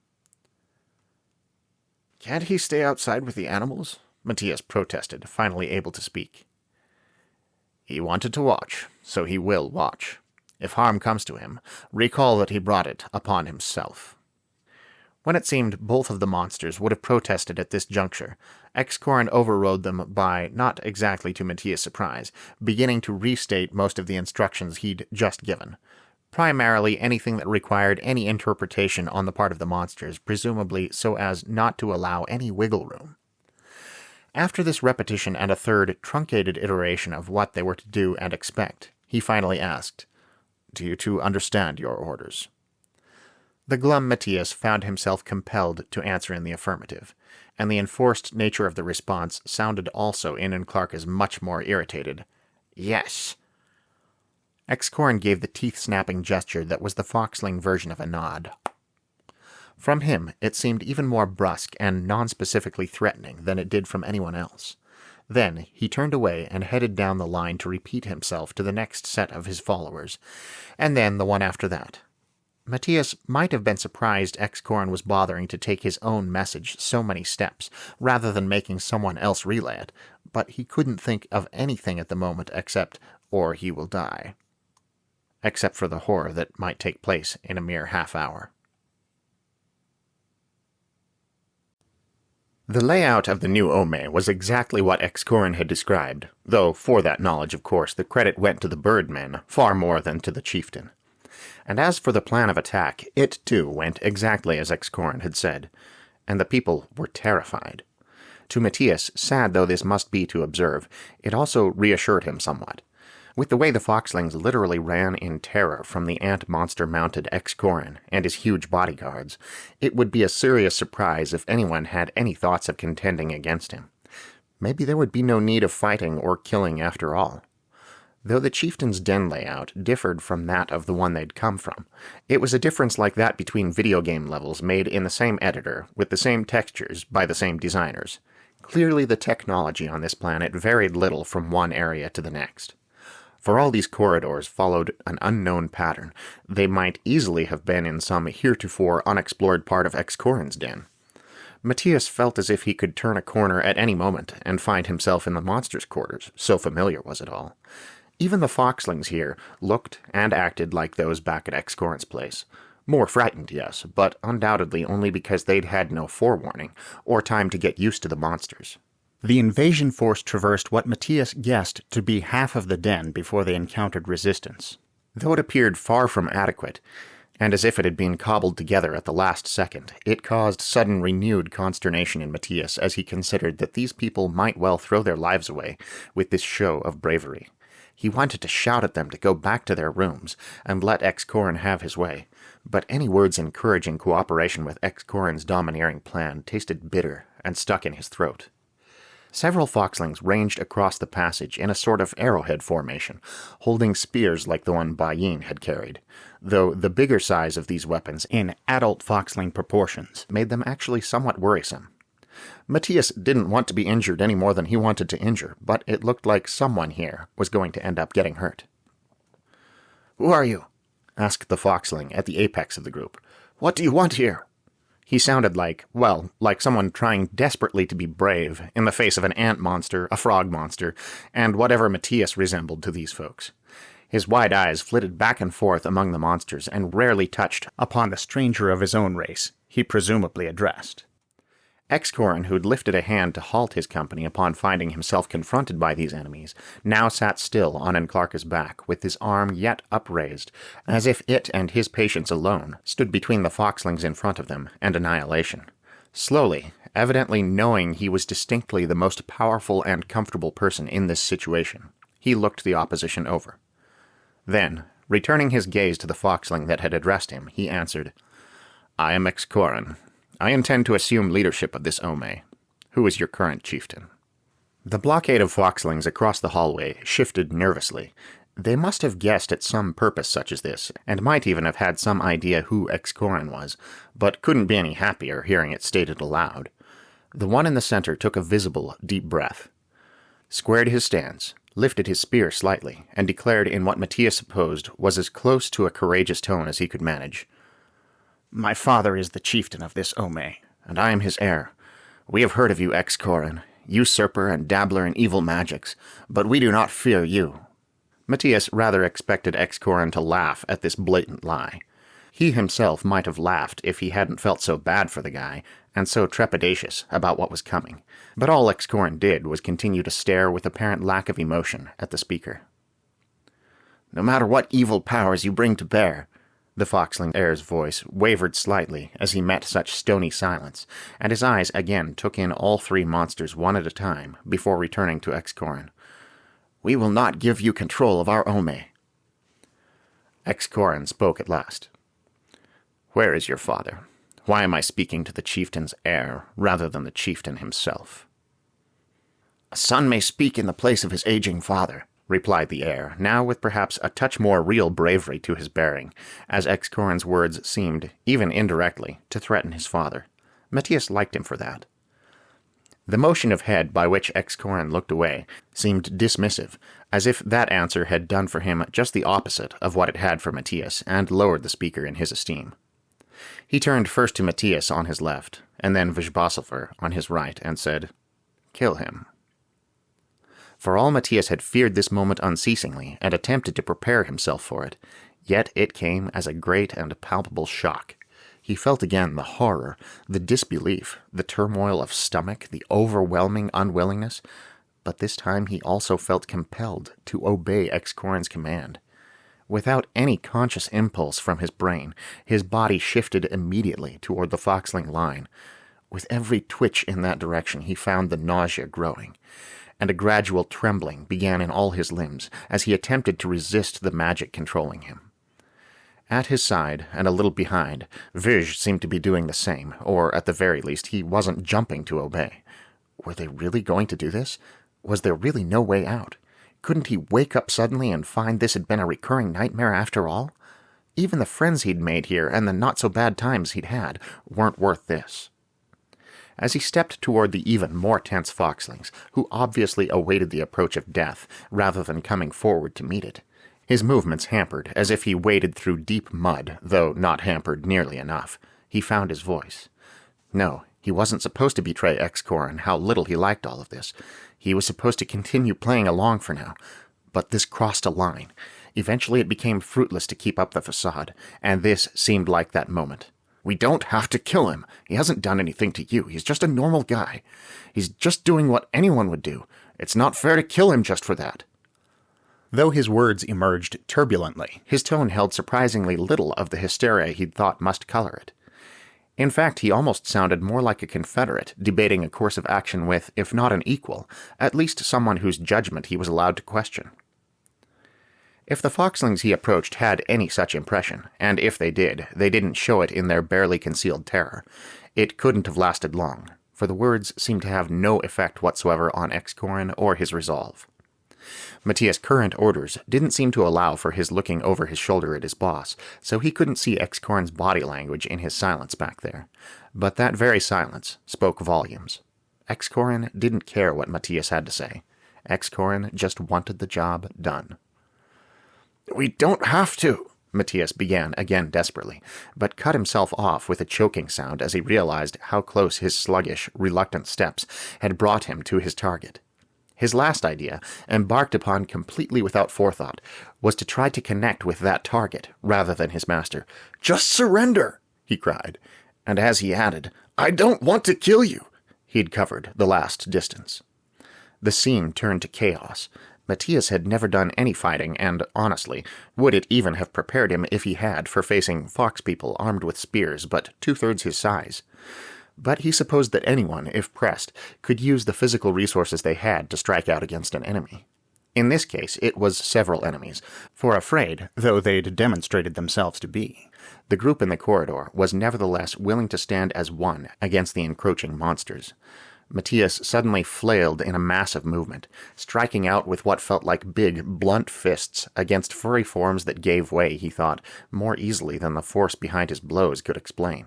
Speaker 1: "Can't he stay outside with the animals?" Matías protested, finally able to speak. "He wanted to watch, so he will watch. If harm comes to him, recall that he brought it upon himself." When it seemed both of the monsters would have protested at this juncture, Excorin overrode them by, not exactly to Matías' surprise, beginning to restate most of the instructions he'd just given. Primarily anything that required any interpretation on the part of the monsters, presumably so as not to allow any wiggle room. After this repetition and a third, truncated iteration of what they were to do and expect, he finally asked, "Do you two understand your orders?" The glum Matías found himself compelled to answer in the affirmative, and the enforced nature of the response sounded also in Clarka's much more irritated, "Yes." Excorin gave the teeth-snapping gesture that was the foxling version of a nod. From him, it seemed even more brusque and non-specifically threatening than it did from anyone else. Then he turned away and headed down the line to repeat himself to the next set of his followers, and then the one after that. Matías might have been surprised Excorin was bothering to take his own message so many steps, rather than making someone else relay it, but he couldn't think of anything at the moment except, "or he will die." Except for the horror that might take place in a mere half-hour. The layout of the new Ome was exactly what Excorin had described, though for that knowledge, of course, the credit went to the birdmen far more than to the chieftain. And as for the plan of attack, it, too, went exactly as Excorin had said, and the people were terrified. To Matías, sad though this must be to observe, it also reassured him somewhat. With the way the foxlings literally ran in terror from the ant-monster-mounted Excorin and his huge bodyguards, it would be a serious surprise if anyone had any thoughts of contending against him. Maybe there would be no need of fighting or killing after all. Though the chieftain's den layout differed from that of the one they'd come from, it was a difference like that between video game levels made in the same editor, with the same textures, by the same designers. Clearly the technology on this planet varied little from one area to the next. For all these corridors followed an unknown pattern, they might easily have been in some heretofore unexplored part of Excorin's den. Matías felt as if he could turn a corner at any moment and find himself in the monster's quarters, so familiar was it all. Even the foxlings here looked and acted like those back at Excorin's place. More frightened, yes, but undoubtedly only because they'd had no forewarning, or time to get used to the monsters. The invasion force traversed what Matías guessed to be half of the den before they encountered resistance. Though it appeared far from adequate, and as if it had been cobbled together at the last second, it caused sudden renewed consternation in Matías as he considered that these people might well throw their lives away with this show of bravery. He wanted to shout at them to go back to their rooms and let Excorin have his way, but any words encouraging cooperation with Excorin's domineering plan tasted bitter and stuck in his throat. Several foxlings ranged across the passage in a sort of arrowhead formation, holding spears like the one Bayin had carried, though the bigger size of these weapons, in adult foxling proportions, made them actually somewhat worrisome. Matías didn't want to be injured any more than he wanted to injure, but it looked like someone here was going to end up getting hurt. "Who are you?" asked the foxling at the apex of the group. "What do you want here?" He sounded like someone trying desperately to be brave in the face of an ant monster, a frog monster, and whatever Matías resembled to these folks. His wide eyes flitted back and forth among the monsters and rarely touched upon the stranger of his own race he presumably addressed. Excorin, who'd lifted a hand to halt his company upon finding himself confronted by these enemies, now sat still on Clarka's back, with his arm yet upraised, as if it and his patience alone stood between the foxlings in front of them and annihilation. Slowly, evidently knowing he was distinctly the most powerful and comfortable person in this situation, he looked the opposition over. Then, returning his gaze to the foxling that had addressed him, he answered, "I am Excorin. I intend to assume leadership of this Ome. Who is your current chieftain?" The blockade of foxlings across the hallway shifted nervously. They must have guessed at some purpose such as this, and might even have had some idea who Excorin was, but couldn't be any happier hearing it stated aloud. The one in the center took a visible, deep breath, squared his stance, lifted his spear slightly, and declared in what Matías supposed was as close to a courageous tone as he could manage. "My father is the chieftain of this Ome, and I am his heir. We have heard of you, Excorin, usurper and dabbler in evil magics, but we do not fear you." Matías rather expected Excorin to laugh at this blatant lie. He himself might have laughed if he hadn't felt so bad for the guy, and so trepidatious about what was coming, but all Excorin did was continue to stare with apparent lack of emotion at the speaker. "No matter what evil powers you bring to bear, The foxling heir's voice wavered slightly as he met such stony silence, and his eyes again took in all three monsters one at a time before returning to Excorin. "We will not give you control of our Ome." Excorin spoke at last. "Where is your father? Why am I speaking to the chieftain's heir rather than the chieftain himself?" "A son may speak in the place of his aging father," replied the heir, now with perhaps a touch more real bravery to his bearing, as Excorin's words seemed, even indirectly, to threaten his father. Matías liked him for that. The motion of head by which Excorin looked away seemed dismissive, as if that answer had done for him just the opposite of what it had for Matías, and lowered the speaker in his esteem. He turned first to Matías on his left, and then Vizbasilver on his right, and said, "Kill him." For all Matías had feared this moment unceasingly, and attempted to prepare himself for it, yet it came as a great and palpable shock. He felt again the horror, the disbelief, the turmoil of stomach, the overwhelming unwillingness, but this time he also felt compelled to obey Excorin's command. Without any conscious impulse from his brain, his body shifted immediately toward the foxling line. With every twitch in that direction he found the nausea growing, and a gradual trembling began in all his limbs as he attempted to resist the magic controlling him. At his side, and a little behind, Verge seemed to be doing the same, or at the very least he wasn't jumping to obey. Were they really going to do this? Was there really no way out? Couldn't he wake up suddenly and find this had been a recurring nightmare after all? Even the friends he'd made here and the not-so-bad times he'd had weren't worth this. As he stepped toward the even more tense foxlings, who obviously awaited the approach of death rather than coming forward to meet it, his movements hampered as if he waded through deep mud, though not hampered nearly enough, he found his voice. No, he wasn't supposed to betray Excorin, how little he liked all of this. He was supposed to continue playing along for now, but this crossed a line. Eventually it became fruitless to keep up the facade, and this seemed like that moment. "We don't have to kill him. He hasn't done anything to you. He's just a normal guy. He's just doing what anyone would do. It's not fair to kill him just for that." Though his words emerged turbulently, his tone held surprisingly little of the hysteria he'd thought must color it. In fact, he almost sounded more like a Confederate, debating a course of action with, if not an equal, at least someone whose judgment he was allowed to question. If the foxlings he approached had any such impression, and if they did, they didn't show it in their barely concealed terror, it couldn't have lasted long, for the words seemed to have no effect whatsoever on Excorin or his resolve. Matías' current orders didn't seem to allow for his looking over his shoulder at his boss, so he couldn't see Excorin's body language in his silence back there. But that very silence spoke volumes. Excorin didn't care what Matías had to say. Excorin just wanted the job done. "We don't have to," Matías began again desperately, but cut himself off with a choking sound as he realized how close his sluggish, reluctant steps had brought him to his target. His last idea, embarked upon completely without forethought, was to try to connect with that target rather than his master. "Just surrender," he cried, and as he added, "I don't want to kill you," he'd covered the last distance. The scene turned to chaos. Matías had never done any fighting, and, honestly, would it even have prepared him if he had for facing fox people armed with spears but 2/3 his size? But he supposed that anyone, if pressed, could use the physical resources they had to strike out against an enemy. In this case, it was several enemies, for afraid, though they'd demonstrated themselves to be, the group in the corridor was nevertheless willing to stand as one against the encroaching monsters. Matías suddenly flailed in a massive movement, striking out with what felt like big, blunt fists against furry forms that gave way, he thought, more easily than the force behind his blows could explain.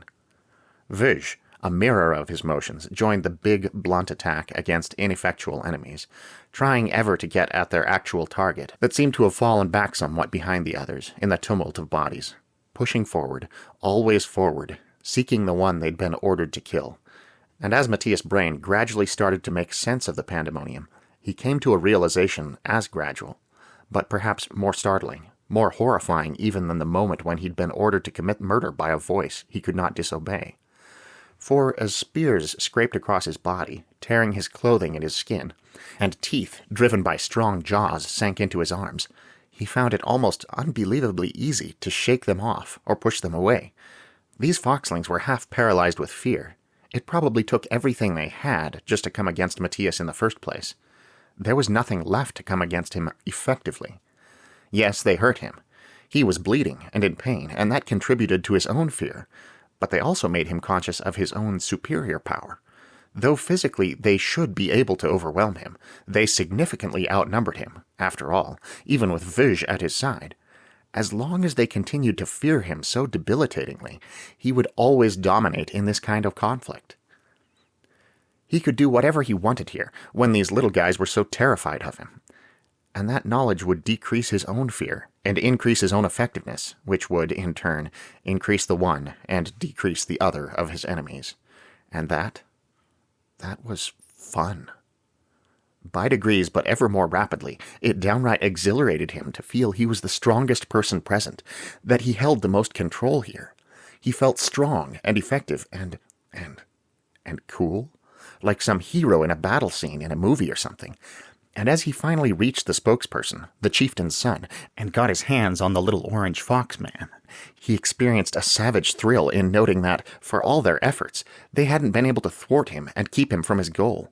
Speaker 1: Verge, a mirror of his motions, joined the big, blunt attack against ineffectual enemies, trying ever to get at their actual target that seemed to have fallen back somewhat behind the others in the tumult of bodies, pushing forward, always forward, seeking the one they'd been ordered to kill. And as Matías' brain gradually started to make sense of the pandemonium, he came to a realization as gradual, but perhaps more startling, more horrifying even than the moment when he'd been ordered to commit murder by a voice he could not disobey. For as spears scraped across his body, tearing his clothing and his skin, and teeth driven by strong jaws sank into his arms, He found it almost unbelievably easy to shake them off or push them away. These foxlings were half paralyzed with fear. It probably took everything they had just to come against Matías in the first place. There was nothing left to come against him effectively. Yes, they hurt him. He was bleeding and in pain, and that contributed to his own fear, but they also made him conscious of his own superior power. Though physically they should be able to overwhelm him, they significantly outnumbered him, after all, even with Verge at his side. As long as they continued to fear him so debilitatingly, he would always dominate in this kind of conflict. He could do whatever he wanted here, when these little guys were so terrified of him. And that knowledge would decrease his own fear, and increase his own effectiveness, which would, in turn, increase the one and decrease the other of his enemies. And that was fun. By degrees, but ever more rapidly, it downright exhilarated him to feel he was the strongest person present, that he held the most control here. He felt strong and effective and cool, like some hero in a battle scene in a movie or something. And as he finally reached the spokesperson, the chieftain's son, and got his hands on the little orange fox man, he experienced a savage thrill in noting that, for all their efforts, they hadn't been able to thwart him and keep him from his goal.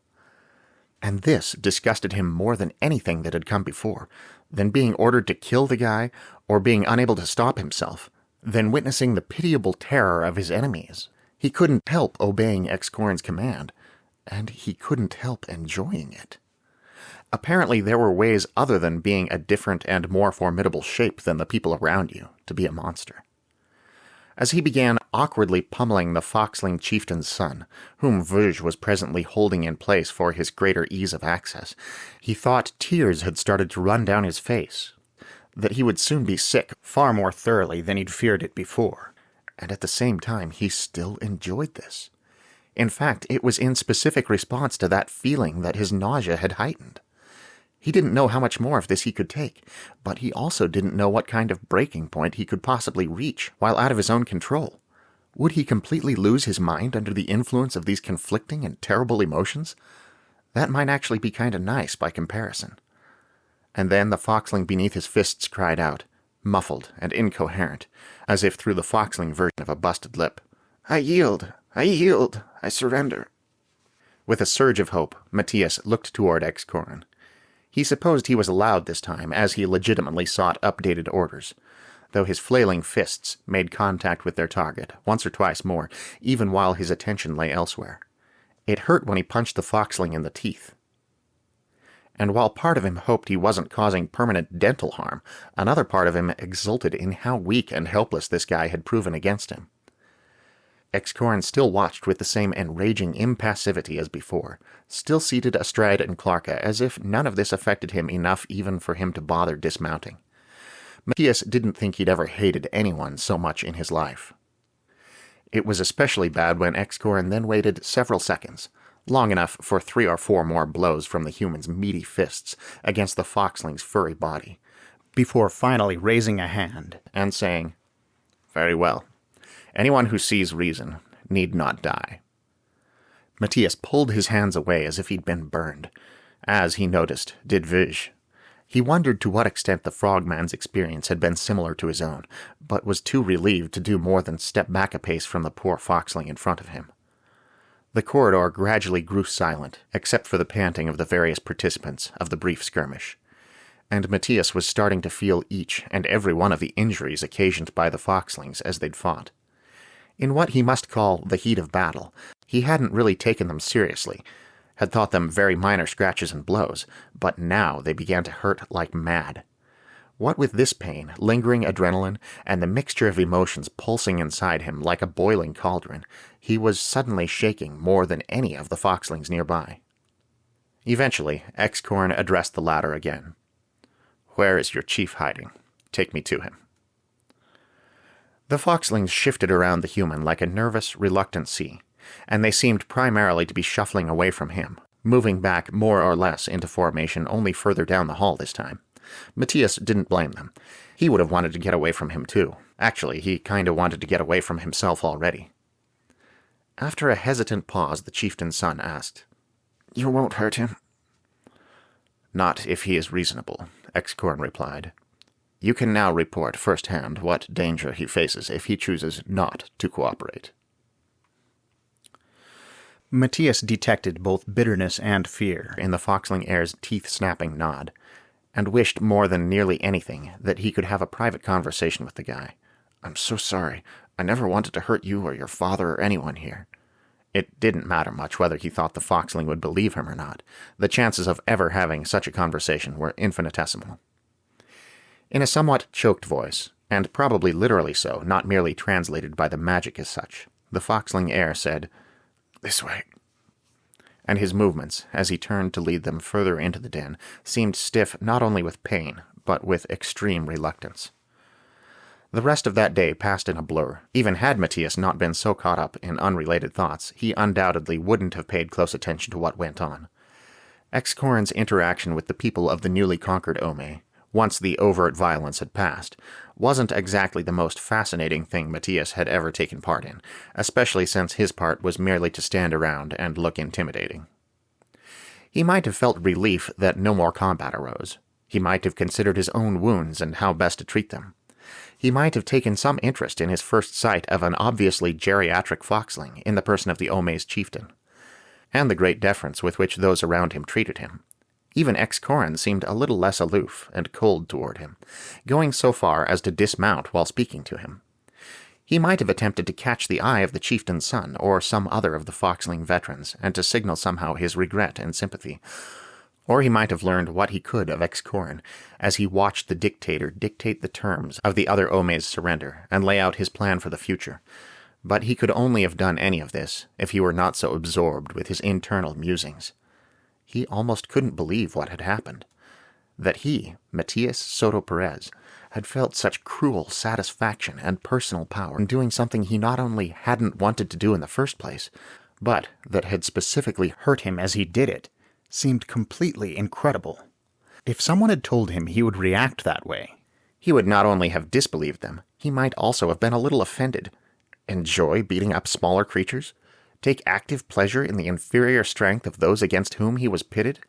Speaker 1: And this disgusted him more than anything that had come before, than being ordered to kill the guy, or being unable to stop himself, than witnessing the pitiable terror of his enemies. He couldn't help obeying Excorn's command, and he couldn't help enjoying it. Apparently there were ways other than being a different and more formidable shape than the people around you to be a monster. As he began awkwardly pummeling the foxling chieftain's son, whom Verge was presently holding in place for his greater ease of access, he thought tears had started to run down his face, that he would soon be sick far more thoroughly than he'd feared it before, and at the same time he still enjoyed this. In fact, it was in specific response to that feeling that his nausea had heightened. He didn't know how much more of this he could take, but he also didn't know what kind of breaking point he could possibly reach while out of his own control. Would he completely lose his mind under the influence of these conflicting and terrible emotions? That might actually be kind of nice by comparison. And then the foxling beneath his fists cried out, muffled and incoherent, as if through the foxling version of a busted lip. "I yield! I yield! I surrender!" With a surge of hope, Matías looked toward Excorn. He supposed he was allowed this time, as he legitimately sought updated orders, though his flailing fists made contact with their target, once or twice more, even while his attention lay elsewhere. It hurt when he punched the foxling in the teeth. And while part of him hoped he wasn't causing permanent dental harm, another part of him exulted in how weak and helpless this guy had proven against him. Excorn still watched with the same enraging impassivity as before, still seated astride Clarka, as if none of this affected him enough even for him to bother dismounting. Matías didn't think he'd ever hated anyone so much in his life. It was especially bad when Excorn then waited several seconds, long enough for 3 or 4 more blows from the human's meaty fists against the foxling's furry body, before finally raising a hand and saying, "Very well. Anyone who sees reason need not die." Matías pulled his hands away as if he'd been burned, as, he noticed, did Verge. He wondered to what extent the frogman's experience had been similar to his own, but was too relieved to do more than step back a pace from the poor foxling in front of him. The corridor gradually grew silent, except for the panting of the various participants of the brief skirmish, and Matías was starting to feel each and every one of the injuries occasioned by the foxlings as they'd fought. In what he must call the heat of battle, he hadn't really taken them seriously, had thought them very minor scratches and blows, but now they began to hurt like mad. What with this pain, lingering adrenaline, and the mixture of emotions pulsing inside him like a boiling cauldron, he was suddenly shaking more than any of the foxlings nearby. Eventually, Excorn addressed the latter again. "Where is your chief hiding? Take me to him." The foxlings shifted around the human like a nervous, reluctant sea, and they seemed primarily to be shuffling away from him, moving back more or less into formation only further down the hall this time. Matías didn't blame them. He would have wanted to get away from him too. Actually, he kind of wanted to get away from himself already. After a hesitant pause, the chieftain's son asked, "You won't hurt him?" "Not if he is reasonable," Excorn replied.
Speaker 2: You can now report firsthand what danger he faces if he chooses not to cooperate.
Speaker 1: Matías detected both bitterness and fear in the foxling heir's teeth-snapping nod, and wished more than nearly anything that he could have a private conversation with the guy.
Speaker 2: I'm so sorry. I never wanted to hurt you or your father or anyone here.
Speaker 1: It didn't matter much whether he thought the foxling would believe him or not. The chances of ever having such a conversation were infinitesimal. In a somewhat choked voice, and probably literally so, not merely translated by the magic as such, the foxling heir said,
Speaker 2: "This way."
Speaker 1: And his movements, as he turned to lead them further into the den, seemed stiff not only with pain, but with extreme reluctance. The rest of that day passed in a blur. Even had Matías not been so caught up in unrelated thoughts, he undoubtedly wouldn't have paid close attention to what went on. Excorin's interaction with the people of the newly conquered Ome, once the overt violence had passed, wasn't exactly the most fascinating thing Matías had ever taken part in, especially since his part was merely to stand around and look intimidating. He might have felt relief that no more combat arose. He might have considered his own wounds and how best to treat them. He might have taken some interest in his first sight of an obviously geriatric foxling in the person of the Ome's chieftain, and the great deference with which those around him treated him. Even Excorin seemed a little less aloof and cold toward him, going so far as to dismount while speaking to him. He might have attempted to catch the eye of the chieftain's son or some other of the foxling veterans and to signal somehow his regret and sympathy. Or he might have learned what he could of Excorin as he watched the dictator dictate the terms of the other Ome's surrender and lay out his plan for the future. But he could only have done any of this if he were not so absorbed with his internal musings. He almost couldn't believe what had happened. That he, Matías Soto Perez, had felt such cruel satisfaction and personal power in doing something he not only hadn't wanted to do in the first place, but that had specifically hurt him as he did it, seemed completely incredible. If someone had told him he would react that way, he would not only have disbelieved them, he might also have been a little offended. Enjoy beating up smaller creatures? Take active pleasure in the inferior strength of those against whom he was pitted?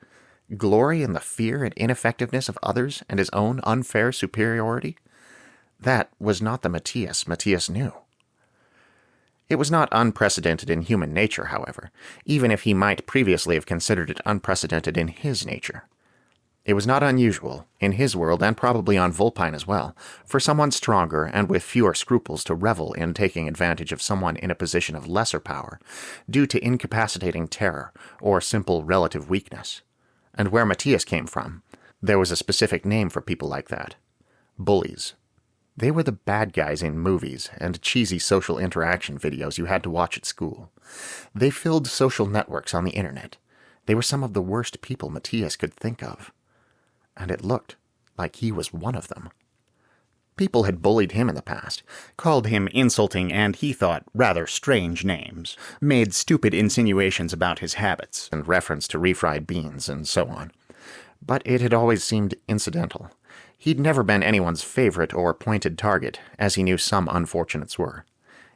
Speaker 1: Glory in the fear and ineffectiveness of others and his own unfair superiority? That was not the Matías knew. It was not unprecedented in human nature, however, even if he might previously have considered it unprecedented in his nature. It was not unusual, in his world and probably on Vulpine as well, for someone stronger and with fewer scruples to revel in taking advantage of someone in a position of lesser power, due to incapacitating terror or simple relative weakness. And where Matías came from, there was a specific name for people like that. Bullies. They were the bad guys in movies and cheesy social interaction videos you had to watch at school. They filled social networks on the internet. They were some of the worst people Matías could think of. And it looked like he was one of them. People had bullied him in the past, called him insulting and, he thought, rather strange names, made stupid insinuations about his habits, and reference to refried beans and so on. But it had always seemed incidental. He'd never been anyone's favorite or pointed target, as he knew some unfortunates were.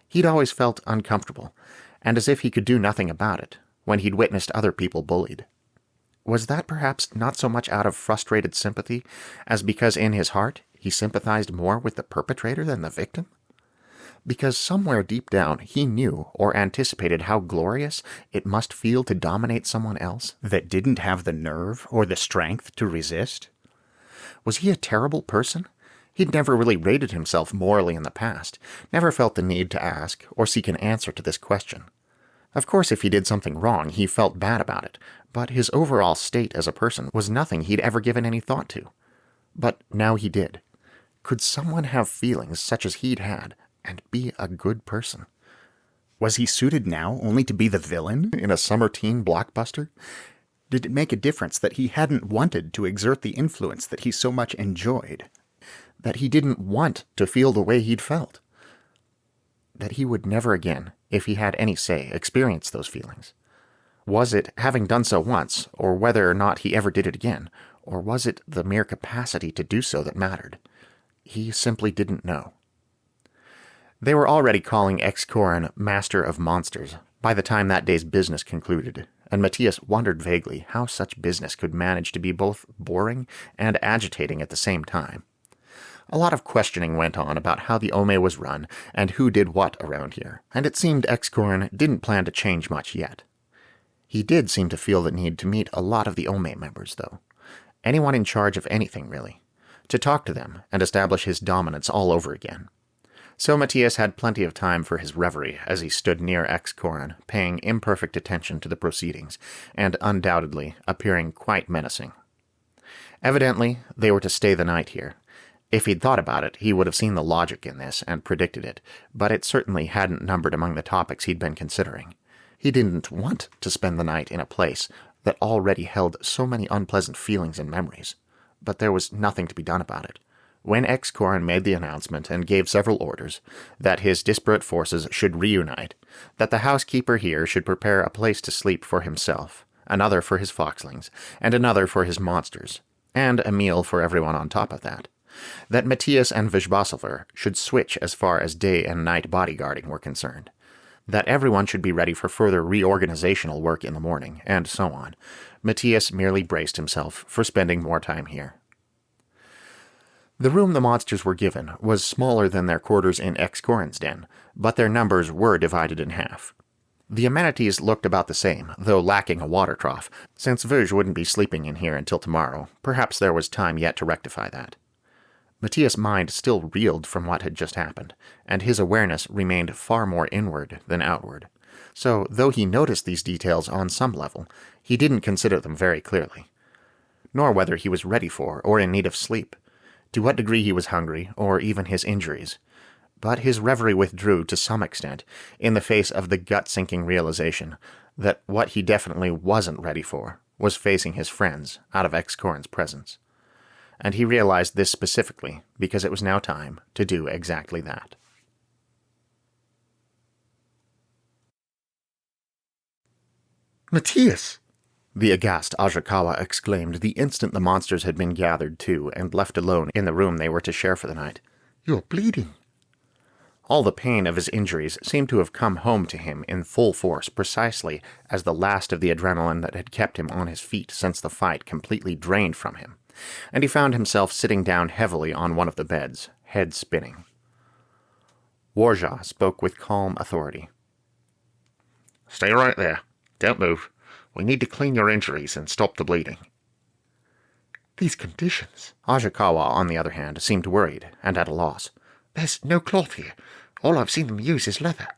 Speaker 1: He'd always felt uncomfortable, and as if he could do nothing about it, when he'd witnessed other people bullied. Was that perhaps not so much out of frustrated sympathy, as because in his heart he sympathized more with the perpetrator than the victim? Because somewhere deep down he knew or anticipated how glorious it must feel to dominate someone else that didn't have the nerve or the strength to resist? Was he a terrible person? He'd never really rated himself morally in the past, never felt the need to ask or seek an answer to this question. Of course, if he did something wrong, he felt bad about it, but his overall state as a person was nothing he'd ever given any thought to. But now he did. Could someone have feelings such as he'd had and be a good person? Was he suited now only to be the villain in a summer teen blockbuster? Did it make a difference that he hadn't wanted to exert the influence that he so much enjoyed? That he didn't want to feel the way he'd felt? That he would never again, if he had any say, experience those feelings? Was it having done so once, or whether or not he ever did it again, or was it the mere capacity to do so that mattered? He simply didn't know. They were already calling Excorin Master of Monsters by the time that day's business concluded, and Matías wondered vaguely how such business could manage to be both boring and agitating at the same time. A lot of questioning went on about how the Ome was run and who did what around here, and it seemed Excorin didn't plan to change much yet. He did seem to feel the need to meet a lot of the Ome members, though. Anyone in charge of anything, really. To talk to them and establish his dominance all over again. So Matías had plenty of time for his reverie as he stood near Excorin, paying imperfect attention to the proceedings, and undoubtedly appearing quite menacing. Evidently, they were to stay the night here. If he'd thought about it, he would have seen the logic in this and predicted it, but it certainly hadn't numbered among the topics he'd been considering. He didn't want to spend the night in a place that already held so many unpleasant feelings and memories, but there was nothing to be done about it. When Excorin made the announcement and gave several orders that his disparate forces should reunite, that the housekeeper here should prepare a place to sleep for himself, another for his foxlings, and another for his monsters, and a meal for everyone on top of that, that Matías and Vizbasilver should switch as far as day and night bodyguarding were concerned, that everyone should be ready for further reorganizational work in the morning, and so on. Matías merely braced himself for spending more time here. The room the monsters were given was smaller than their quarters in Excorin's den, but their numbers were divided in half. The amenities looked about the same, though lacking a water trough. Since Verge wouldn't be sleeping in here until tomorrow, perhaps there was time yet to rectify that. Matías' mind still reeled from what had just happened, and his awareness remained far more inward than outward. So, though he noticed these details on some level, he didn't consider them very clearly. Nor whether he was ready for or in need of sleep, to what degree he was hungry, or even his injuries. But his reverie withdrew to some extent in the face of the gut-sinking realization that what he definitely wasn't ready for was facing his friends out of Excorin's presence. And he realized this specifically because it was now time to do exactly that.
Speaker 2: Matías!
Speaker 1: The aghast Ajakawa exclaimed the instant the monsters had been gathered to and left alone in the room they were to share for the night.
Speaker 2: You're bleeding.
Speaker 1: All the pain of his injuries seemed to have come home to him in full force precisely as the last of the adrenaline that had kept him on his feet since the fight completely drained from him, and he found himself sitting down heavily on one of the beds, head spinning. Warja spoke with calm authority.
Speaker 6: Stay right there. Don't move. We need to clean your injuries and stop the bleeding.
Speaker 2: These conditions.
Speaker 1: Ajakawa, on the other hand, seemed worried and at a loss.
Speaker 2: There's no cloth here. All I've seen them use is leather.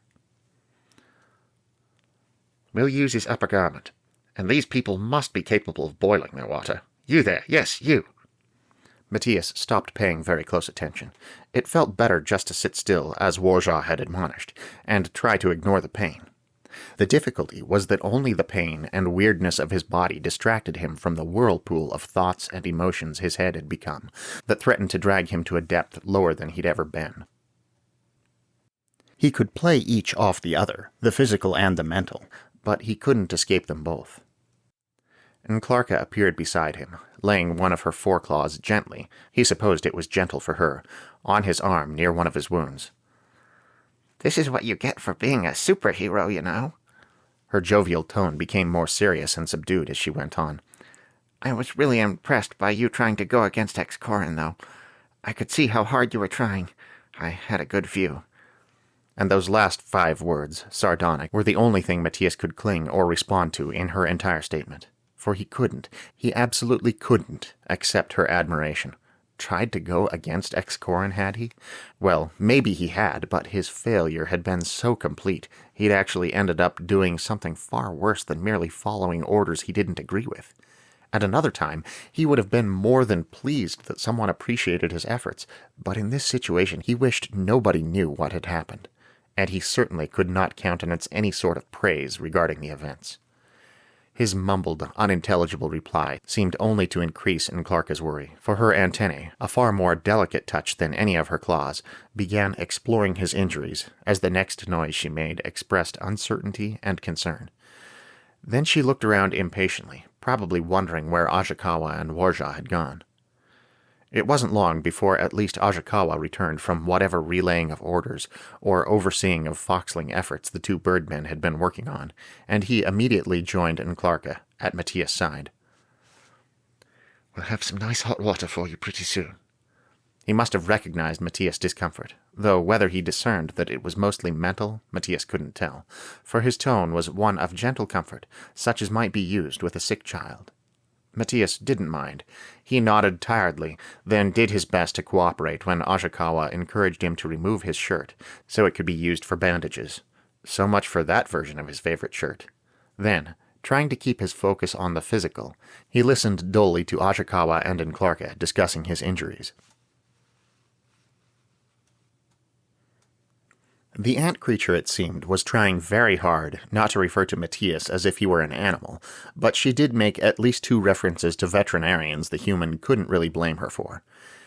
Speaker 6: We'll use his upper garment, and these people must be capable of boiling their water. You there, yes, you.
Speaker 1: Matías stopped paying very close attention. It felt better just to sit still, as Warja had admonished, and try to ignore the pain. The difficulty was that only the pain and weirdness of his body distracted him from the whirlpool of thoughts and emotions his head had become, that threatened to drag him to a depth lower than he'd ever been. He could play each off the other, the physical and the mental, but he couldn't escape them both. Clarka appeared beside him, laying one of her foreclaws gently, he supposed it was gentle for her, on his arm near one of his wounds.
Speaker 3: This is what you get for being a superhero, you know.
Speaker 1: Her jovial tone became more serious and subdued as she went on.
Speaker 3: I was really impressed by you trying to go against Excorin, though. I could see how hard you were trying. I had a good view.
Speaker 1: And those last 5 words, sardonic, were the only thing Matías could cling or respond to in her entire statement. For he absolutely couldn't accept her admiration. Tried to go against Excorin, had he? Well, maybe he had, but his failure had been so complete, he'd actually ended up doing something far worse than merely following orders he didn't agree with. At another time, he would have been more than pleased that someone appreciated his efforts, but in this situation he wished nobody knew what had happened, and he certainly could not countenance any sort of praise regarding the events. His mumbled, unintelligible reply seemed only to increase Clarka's worry, for her antennae, a far more delicate touch than any of her claws, began exploring his injuries as the next noise she made expressed uncertainty and concern. Then she looked around impatiently, probably wondering where Ajakawa and Warja had gone. It wasn't long before at least Ajakawa returned from whatever relaying of orders or overseeing of foxling efforts the 2 birdmen had been working on, and he immediately joined Clarka at Matías' side.
Speaker 2: We'll have some nice hot water for you pretty soon.
Speaker 1: He must have recognized Matías' discomfort, though whether he discerned that it was mostly mental, Matías couldn't tell, for his tone was one of gentle comfort, such as might be used with a sick child. Matías didn't mind. He nodded tiredly, then did his best to cooperate when Ashikawa encouraged him to remove his shirt, so it could be used for bandages. So much for that version of his favorite shirt. Then, trying to keep his focus on the physical, he listened dully to Ashikawa and Clarka discussing his injuries. The ant creature, it seemed, was trying very hard not to refer to Matías as if he were an animal, but she did make at least 2 references to veterinarians the human couldn't really blame her for.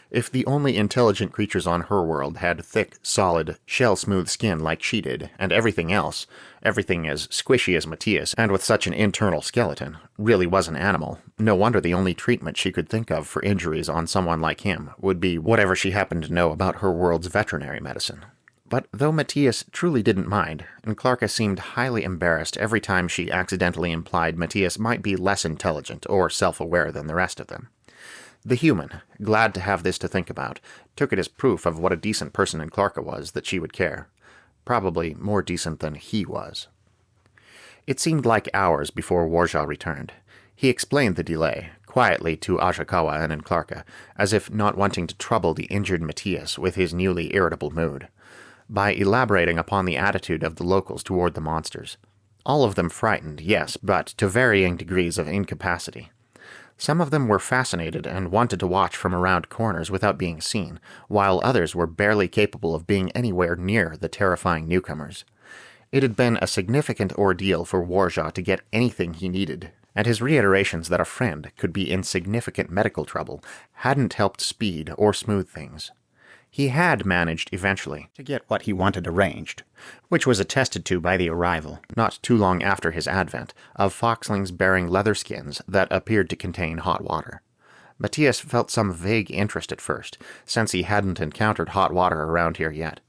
Speaker 1: If the only intelligent creatures on her world had thick, solid, shell-smooth skin like she did, and everything else, everything as squishy as Matías and with such an internal skeleton, really was an animal, no wonder the only treatment she could think of for injuries on someone like him would be whatever she happened to know about her world's veterinary medicine. But though Matías truly didn't mind, and Clarka seemed highly embarrassed every time she accidentally implied Matías might be less intelligent or self-aware than the rest of them. The human, glad to have this to think about, took it as proof of what a decent person Clarka was that she would care. Probably more decent than he was. It seemed like hours before Warja returned. He explained the delay, quietly to Ashikawa and Clarka, as if not wanting to trouble the injured Matías with his newly irritable mood, by elaborating upon the attitude of the locals toward the monsters. All of them frightened, yes, but to varying degrees of incapacity. Some of them were fascinated and wanted to watch from around corners without being seen, while others were barely capable of being anywhere near the terrifying newcomers. It had been a significant ordeal for Warja to get anything he needed, and his reiterations that a friend could be in significant medical trouble hadn't helped speed or smooth things. He had managed, eventually, to get what he wanted arranged, which was attested to by the arrival, not too long after his advent, of foxlings bearing leather skins that appeared to contain hot water. Matías felt some vague interest at first, since he hadn't encountered hot water around here yet,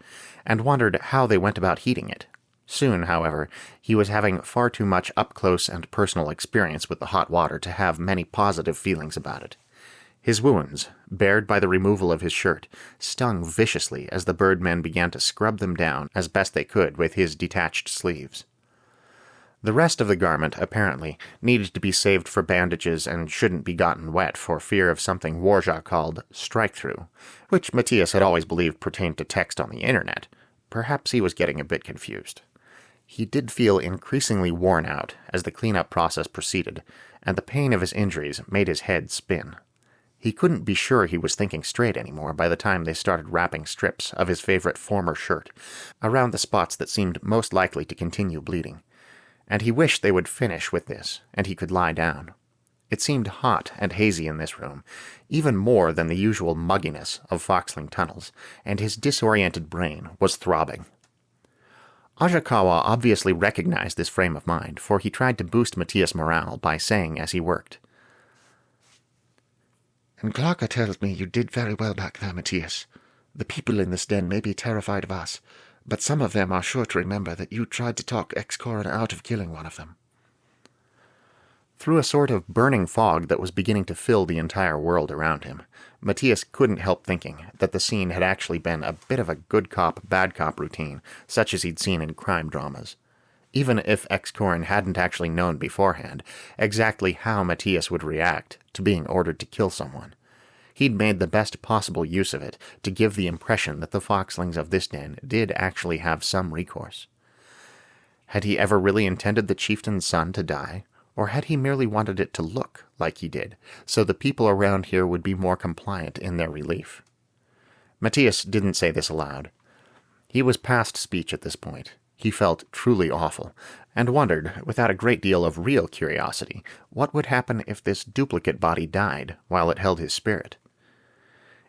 Speaker 1: and wondered how they went about heating it. Soon, however, he was having far too much up-close and personal experience with the hot water to have many positive feelings about it. His wounds, bared by the removal of his shirt, stung viciously as the birdmen began to scrub them down as best they could with his detached sleeves. The rest of the garment, apparently, needed to be saved for bandages and shouldn't be gotten wet for fear of something Warja called strike-through, which Matías had always believed pertained to text on the internet. Perhaps he was getting a bit confused. He did feel increasingly worn out as the cleanup process proceeded, and the pain of his injuries made his head spin. He couldn't be sure he was thinking straight anymore by the time they started wrapping strips of his favorite former shirt around the spots that seemed most likely to continue bleeding, and he wished they would finish with this, and he could lie down. It seemed hot and hazy in this room, even more than the usual mugginess of Foxling tunnels, and his disoriented brain was throbbing. Ashikawa obviously recognized this frame of mind, for he tried to boost Matías' morale by saying as he worked,
Speaker 2: "And Clarka tells me you did very well back there, Matías. The people in this den may be terrified of us, but some of them are sure to remember that you tried to talk Ex-Corin out of killing one of them."
Speaker 1: Through a sort of burning fog that was beginning to fill the entire world around him, Matías couldn't help thinking that the scene had actually been a bit of a good cop, bad cop routine, such as he'd seen in crime dramas. Even if Ex-Corin hadn't actually known beforehand exactly how Matías would react to being ordered to kill someone, he'd made the best possible use of it to give the impression that the foxlings of this den did actually have some recourse. Had he ever really intended the chieftain's son to die, or had he merely wanted it to look like he did, so the people around here would be more compliant in their relief? Matías didn't say this aloud. He was past speech at this point. He felt truly awful, and wondered, without a great deal of real curiosity, what would happen if this duplicate body died while it held his spirit.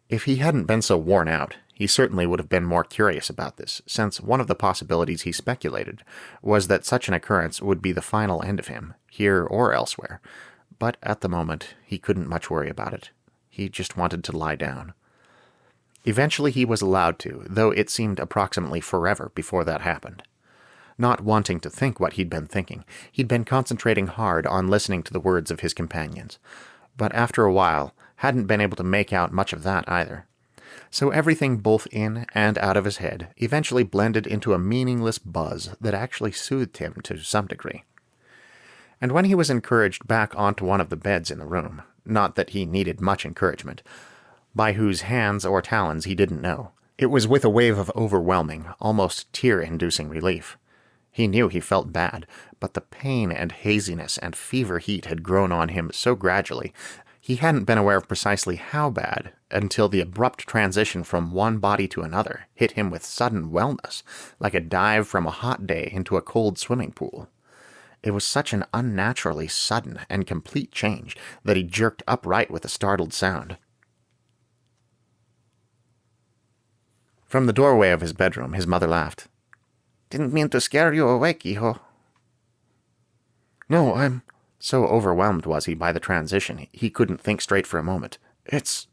Speaker 1: If he hadn't been so worn out, he certainly would have been more curious about this, since one of the possibilities he speculated was that such an occurrence would be the final end of him, here or elsewhere. But at the moment, he couldn't much worry about it. He just wanted to lie down. Eventually he was allowed to, though it seemed approximately forever before that happened. Not wanting to think what he'd been thinking, he'd been concentrating hard on listening to the words of his companions, but after a while hadn't been able to make out much of that either. So everything both in and out of his head eventually blended into a meaningless buzz that actually soothed him to some degree. And when he was encouraged back onto one of the beds in the room, not that he needed much encouragement, by whose hands or talons he didn't know, it was with a wave of overwhelming, almost tear-inducing relief. He knew he felt bad, but the pain and haziness and fever heat had grown on him so gradually, he hadn't been aware of precisely how bad until the abrupt transition from one body to another hit him with sudden wellness, like a dive from a hot day into a cold swimming pool. It was such an unnaturally sudden and complete change that he jerked upright with a startled sound. From the doorway of his bedroom, his mother laughed.
Speaker 3: "Didn't mean to scare you awake, hijo."
Speaker 1: "No, I'm—" So overwhelmed was he by the transition, he couldn't think straight for a moment. "It's—"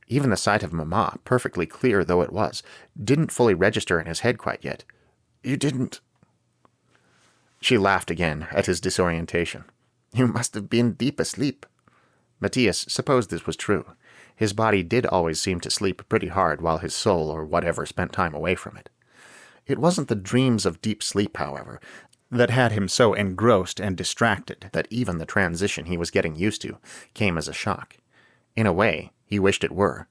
Speaker 1: Even the sight of Mama, perfectly clear though it was, didn't fully register in his head quite yet. "You didn't—" She laughed again at his disorientation. "You must have been deep asleep." Matías supposed this was true. His body did always seem to sleep pretty hard while his soul or whatever spent time away from it. It wasn't the dreams of deep sleep, however, that had him so engrossed and distracted that even the transition he was getting used to came as a shock. In a way, he wished it were.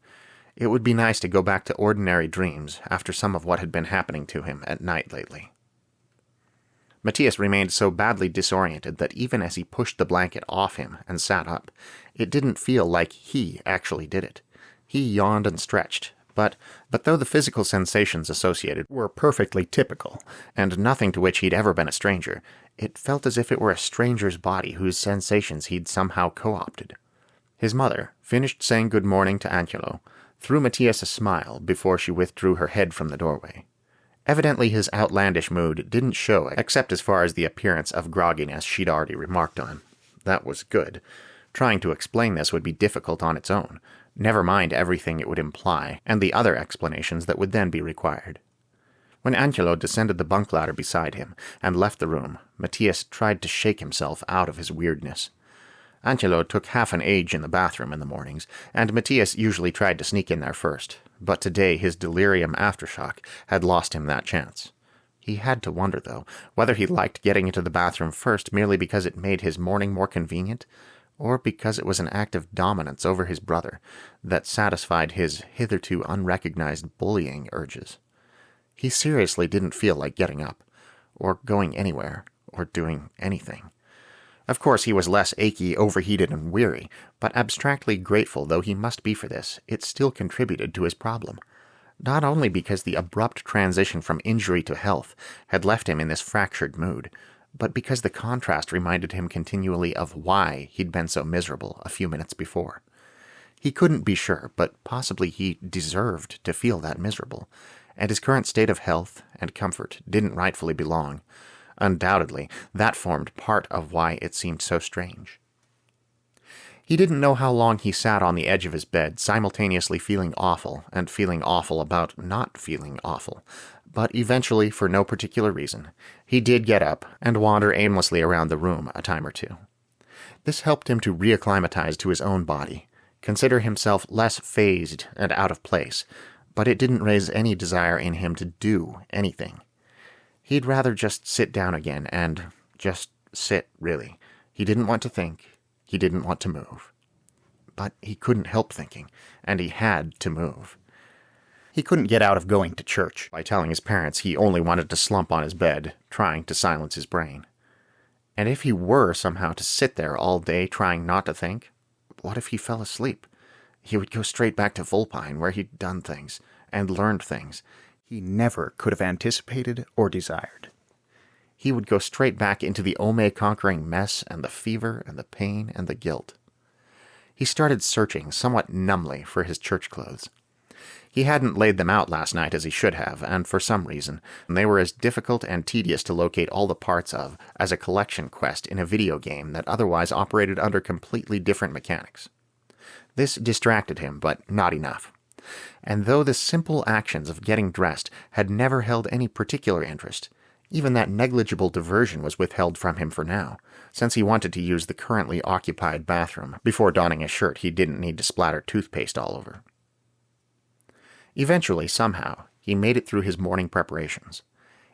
Speaker 1: It would be nice to go back to ordinary dreams after some of what had been happening to him at night lately. Matías remained so badly disoriented that even as he pushed the blanket off him and sat up, it didn't feel like he actually did it. He yawned and stretched, but though the physical sensations associated were perfectly typical, and nothing to which he'd ever been a stranger, it felt as if it were a stranger's body whose sensations he'd somehow co-opted. His mother, finished saying good morning to Angelo, threw Matías a smile before she withdrew her head from the doorway. Evidently his outlandish mood didn't show except as far as the appearance of grogginess she'd already remarked on. That was good. Trying to explain this would be difficult on its own, never mind everything it would imply and the other explanations that would then be required. When Angelo descended the bunk ladder beside him and left the room, Matías tried to shake himself out of his weirdness. Angelo took half an age in the bathroom in the mornings, and Matías usually tried to sneak in there first, but today his delirium aftershock had lost him that chance. He had to wonder, though, whether he liked getting into the bathroom first merely because it made his morning more convenient, or because it was an act of dominance over his brother that satisfied his hitherto unrecognized bullying urges. He seriously didn't feel like getting up, or going anywhere, or doing anything. Of course, he was less achy, overheated, and weary, but abstractly grateful though he must be for this, it still contributed to his problem. Not only because the abrupt transition from injury to health had left him in this fractured mood, but because the contrast reminded him continually of why he'd been so miserable a few minutes before. He couldn't be sure, but possibly he deserved to feel that miserable, and his current state of health and comfort didn't rightfully belong. Undoubtedly, that formed part of why it seemed so strange. He didn't know how long he sat on the edge of his bed, simultaneously feeling awful and feeling awful about not feeling awful, but eventually, for no particular reason, he did get up and wander aimlessly around the room a time or two. This helped him to reacclimatize to his own body, consider himself less phased and out of place, but it didn't raise any desire in him to do anything. He'd rather just sit down again and just sit, really. He didn't want to think. He didn't want to move. But he couldn't help thinking, and he had to move. He couldn't get out of going to church by telling his parents he only wanted to slump on his bed, trying to silence his brain. And if he were somehow to sit there all day trying not to think, what if he fell asleep? He would go straight back to Vulpine, where he'd done things, and learned things he never could have anticipated or desired. He would go straight back into the Ome-conquering mess and the fever and the pain and the guilt. He started searching somewhat numbly for his church clothes. He hadn't laid them out last night as he should have, and for some reason, they were as difficult and tedious to locate all the parts of as a collection quest in a video game that otherwise operated under completely different mechanics. This distracted him, but not enough. And though the simple actions of getting dressed had never held any particular interest, even that negligible diversion was withheld from him for now, since he wanted to use the currently occupied bathroom before donning a shirt he didn't need to splatter toothpaste all over. Eventually, somehow, he made it through his morning preparations.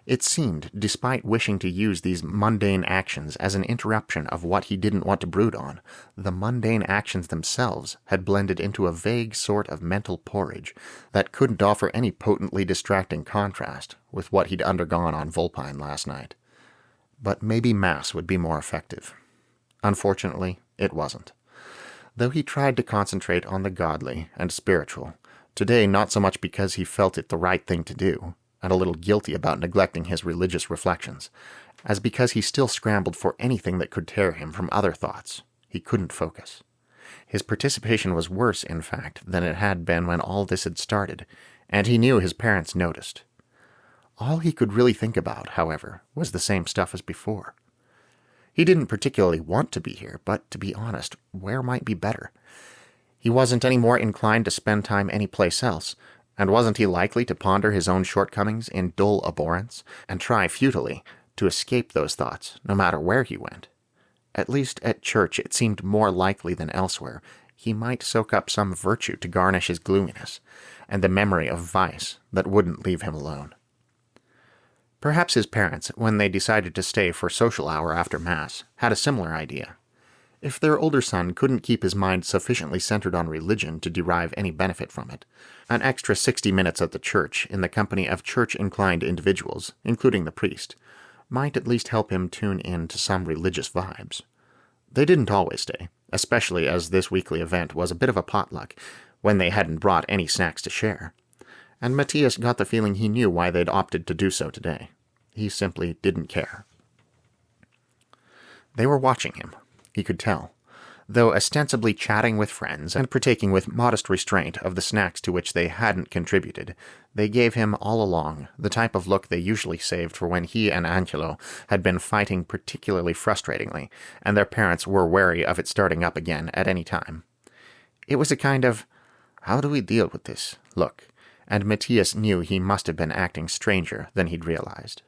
Speaker 1: It seemed, despite wishing to use these mundane actions as an interruption of what he didn't want to brood on, the mundane actions themselves had blended into a vague sort of mental porridge that couldn't offer any potently distracting contrast with what he'd undergone on Vulpine last night. But maybe Mass would be more effective. Unfortunately, it wasn't. Though he tried to concentrate on the godly and spiritual, today not so much because he felt it the right thing to do, and a little guilty about neglecting his religious reflections, as because he still scrambled for anything that could tear him from other thoughts. He couldn't focus. His participation was worse, in fact, than it had been when all this had started, and he knew his parents noticed. All he could really think about, however, was the same stuff as before. He didn't particularly want to be here, but to be honest, where might be better? He wasn't any more inclined to spend time anyplace else, and wasn't he likely to ponder his own shortcomings in dull abhorrence, and try futilely to escape those thoughts, no matter where he went? At least at church it seemed more likely than elsewhere he might soak up some virtue to garnish his gloominess, and the memory of vice that wouldn't leave him alone. Perhaps his parents, when they decided to stay for social hour after Mass, had a similar idea. If their older son couldn't keep his mind sufficiently centered on religion to derive any benefit from it, an extra 60 minutes at the church in the company of church-inclined individuals, including the priest, might at least help him tune in to some religious vibes. They didn't always stay, especially as this weekly event was a bit of a potluck, when they hadn't brought any snacks to share. And Matías got the feeling he knew why they'd opted to do so today. He simply didn't care. They were watching him, he could tell, though ostensibly chatting with friends and partaking with modest restraint of the snacks to which they hadn't contributed. They gave him all along the type of look they usually saved for when he and Angelo had been fighting particularly frustratingly, and their parents were wary of it starting up again at any time. It was a kind of, "how do we deal with this?" look, and Matías knew he must have been acting stranger than he'd realized.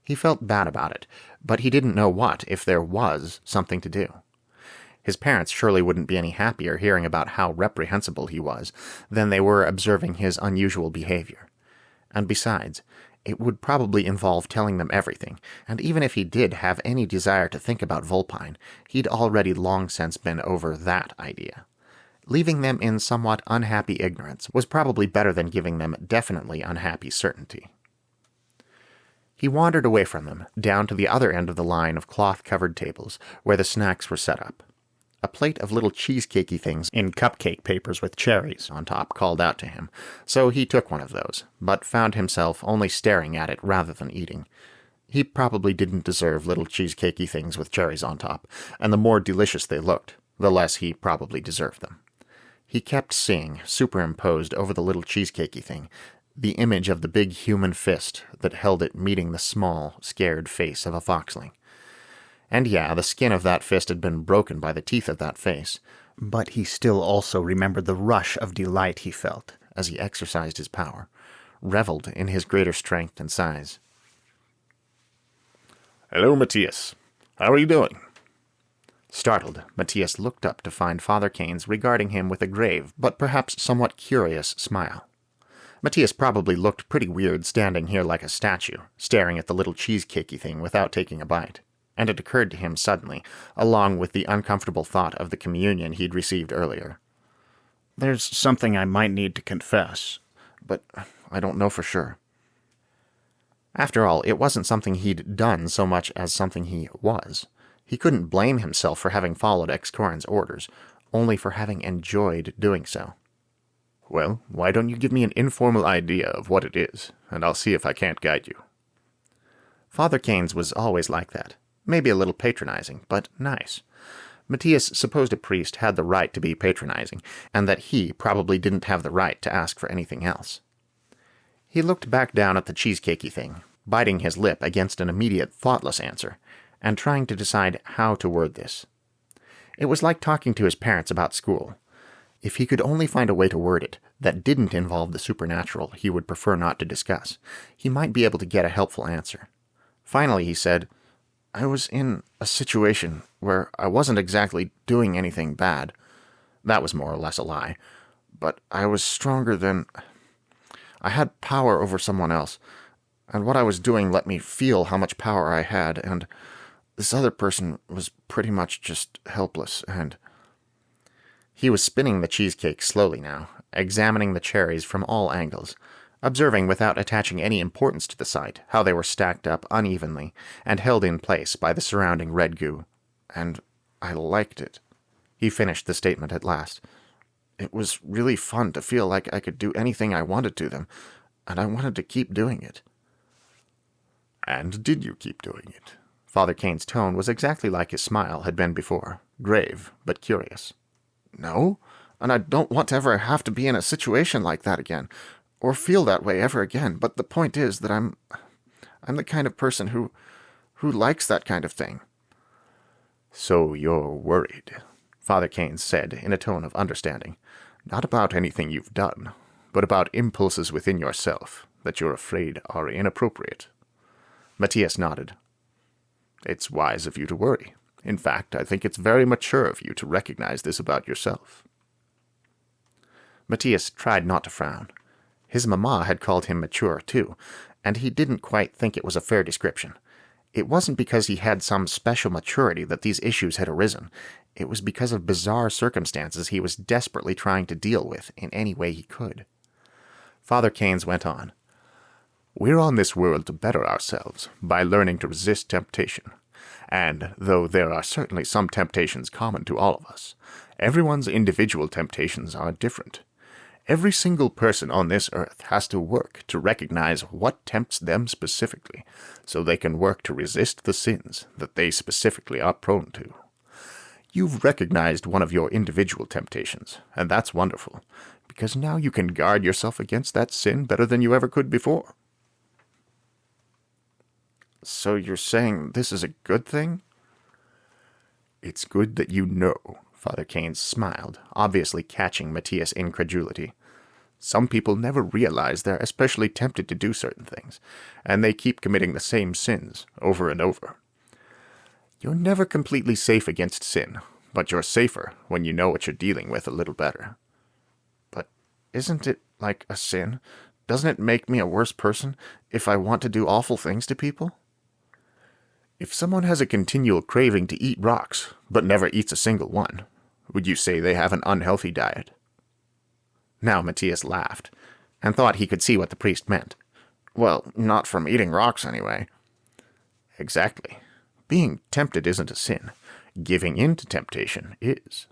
Speaker 1: He felt bad about it, but he didn't know what if there was something to do. His parents surely wouldn't be any happier hearing about how reprehensible he was than they were observing his unusual behavior. And besides, it would probably involve telling them everything, and even if he did have any desire to think about Vulpine, he'd already long since been over that idea. Leaving them in somewhat unhappy ignorance was probably better than giving them definitely unhappy certainty. He wandered away from them, down to the other end of the line of cloth-covered tables, where the snacks were set up. A plate of little cheesecakey things in cupcake papers with cherries on top called out to him, so he took one of those, but found himself only staring at it rather than eating. He probably didn't deserve little cheesecakey things with cherries on top, and the more delicious they looked, the less he probably deserved them. He kept seeing, superimposed over the little cheesecakey thing, the image of the big human fist that held it meeting the small, scared face of a foxling. And yeah, the skin of that fist had been broken by the teeth of that face, but he still also remembered the rush of delight he felt as he exercised his power, reveled in his greater strength and size.
Speaker 6: "Hello, Matías. How are you doing?"
Speaker 1: Startled, Matías looked up to find Father Canes regarding him with a grave, but perhaps somewhat curious smile. Matías probably looked pretty weird standing here like a statue, staring at the little cheesecakey thing without taking a bite, and it occurred to him suddenly, along with the uncomfortable thought of the communion he'd received earlier.
Speaker 5: "There's something I might need to confess,
Speaker 1: but I don't know for sure." After all, it wasn't something he'd done so much as something he was. He couldn't blame himself for having followed Excorin's orders, only for having enjoyed doing so.
Speaker 6: "Well, why don't you give me an informal idea of what it is, and I'll see if I can't guide you."
Speaker 1: Father Canes was always like that, maybe a little patronizing, but nice. Matías supposed a priest had the right to be patronizing, and that he probably didn't have the right to ask for anything else. He looked back down at the cheesecakey thing, biting his lip against an immediate thoughtless answer, and trying to decide how to word this. It was like talking to his parents about school. If he could only find a way to word it that didn't involve the supernatural he would prefer not to discuss, he might be able to get a helpful answer. Finally, he said, "I was in a situation where I wasn't exactly doing anything bad. That was more or less a lie. But I was stronger than...
Speaker 2: I had power over someone else, and what I was doing let me feel how much power I had, and this other person was pretty much just helpless, and...
Speaker 1: He was spinning the cheesecake slowly now, examining the cherries from all angles, observing without attaching any importance to the sight how they were stacked up unevenly and held in place by the surrounding red goo.
Speaker 2: And I liked it. He finished the statement at last. It was really fun to feel like I could do anything I wanted to them, and I wanted to keep doing it.
Speaker 6: And did you keep doing it?
Speaker 1: Father Kane's tone was exactly like his smile had been before, grave but curious.
Speaker 2: No, and I don't want to ever have to be in a situation like that again, or feel that way ever again, but the point is that I'm the kind of person who likes that kind of thing.
Speaker 6: So you're worried, Father Kane said in a tone of understanding. Not about anything you've done, but about impulses within yourself that you're afraid are inappropriate.
Speaker 1: Matías nodded.
Speaker 6: It's wise of you to worry. In fact, I think it's very mature of you to recognize this about yourself.
Speaker 1: Matías tried not to frown. His mamma had called him mature, too, and he didn't quite think it was a fair description. It wasn't because he had some special maturity that these issues had arisen. It was because of bizarre circumstances he was desperately trying to deal with in any way he could. Father Kanes went on.
Speaker 6: We're on this world to better ourselves by learning to resist temptation. And, though there are certainly some temptations common to all of us, everyone's individual temptations are different. Every single person on this earth has to work to recognize what tempts them specifically, so they can work to resist the sins that they specifically are prone to. You've recognized one of your individual temptations, and that's wonderful, because now you can guard yourself against that sin better than you ever could before.
Speaker 2: So you're saying this is a good thing?
Speaker 6: It's good that you know,
Speaker 1: Father Kanes smiled, obviously catching Matías' incredulity.
Speaker 6: Some people never realize they're especially tempted to do certain things, and they keep committing the same sins over and over. You're never completely safe against sin, but you're safer when you know what you're dealing with a little better.
Speaker 2: But isn't it like a sin? Doesn't it make me a worse person if I want to do awful things to people?
Speaker 6: If someone has a continual craving to eat rocks, but never eats a single one, would you say they have an unhealthy diet?
Speaker 1: Now Matías laughed, and thought he could see what the priest meant.
Speaker 2: Well, not from eating rocks, anyway.
Speaker 6: Exactly. Being tempted isn't a sin. Giving in to temptation is.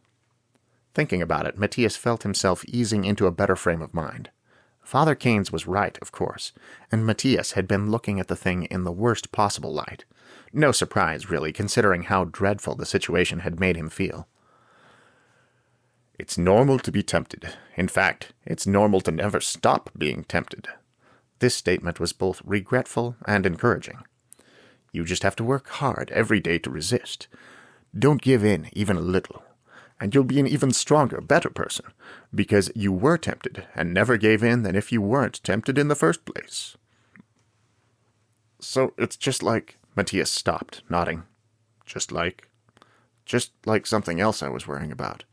Speaker 1: Thinking about it, Matías felt himself easing into a better frame of mind. Father Kanes was right, of course, and Matías had been looking at the thing in the worst possible light. No surprise, really, considering how dreadful the situation had made him feel.
Speaker 6: It's normal to be tempted. In fact, it's normal to never stop being tempted.
Speaker 1: This statement was both regretful and encouraging.
Speaker 6: You just have to work hard every day to resist. Don't give in even a little, and you'll be an even stronger, better person, because you were tempted and never gave in than if you weren't tempted in the first place.
Speaker 2: So it's just like...
Speaker 1: Matías stopped, nodding.
Speaker 6: Just like
Speaker 2: something else I was worrying about.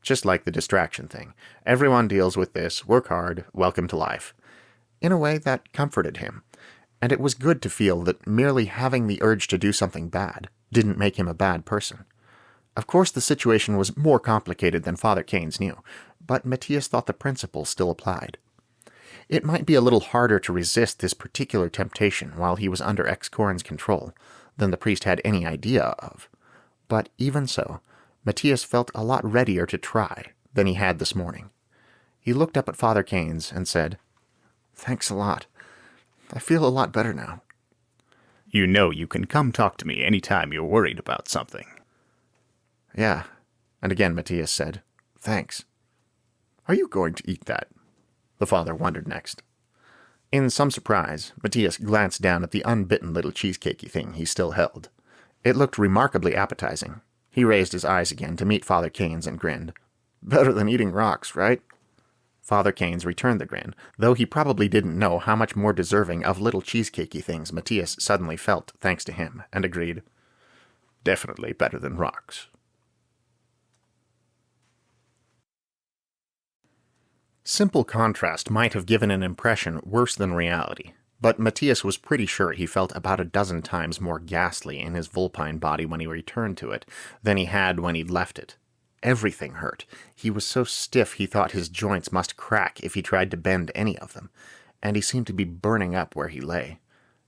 Speaker 1: Just like the distraction thing. Everyone deals with this, work hard, welcome to life. In a way, that comforted him, and it was good to feel that merely having the urge to do something bad didn't make him a bad person. Of course, the situation was more complicated than Father Kanes knew, but Matías thought the principle still applied. It might be a little harder to resist this particular temptation while he was under ex-Corin's control than the priest had any idea of, but even so, Matías felt a lot readier to try than he had this morning. He looked up at Father Kanes and said,
Speaker 2: "Thanks a lot. I feel a lot better now."
Speaker 6: You know you can come talk to me any time you're worried about something.
Speaker 2: Yeah.
Speaker 1: And again Matías said,
Speaker 2: "Thanks."
Speaker 6: Are you going to eat that?
Speaker 1: The father wondered next. In some surprise, Matías glanced down at the unbitten little cheesecakey thing he still held. It looked remarkably appetizing. He raised his eyes again to meet Father Kanes and grinned.
Speaker 2: "Better than eating rocks, right?"
Speaker 1: Father Kanes returned the grin, though he probably didn't know how much more deserving of little cheesecakey things Matías suddenly felt thanks to him, and agreed.
Speaker 6: Definitely better than rocks.
Speaker 1: Simple contrast might have given an impression worse than reality, but Matías was pretty sure he felt about a dozen times more ghastly in his vulpine body when he returned to it than he had when he'd left it. Everything hurt. He was so stiff he thought his joints must crack if he tried to bend any of them, and he seemed to be burning up where he lay.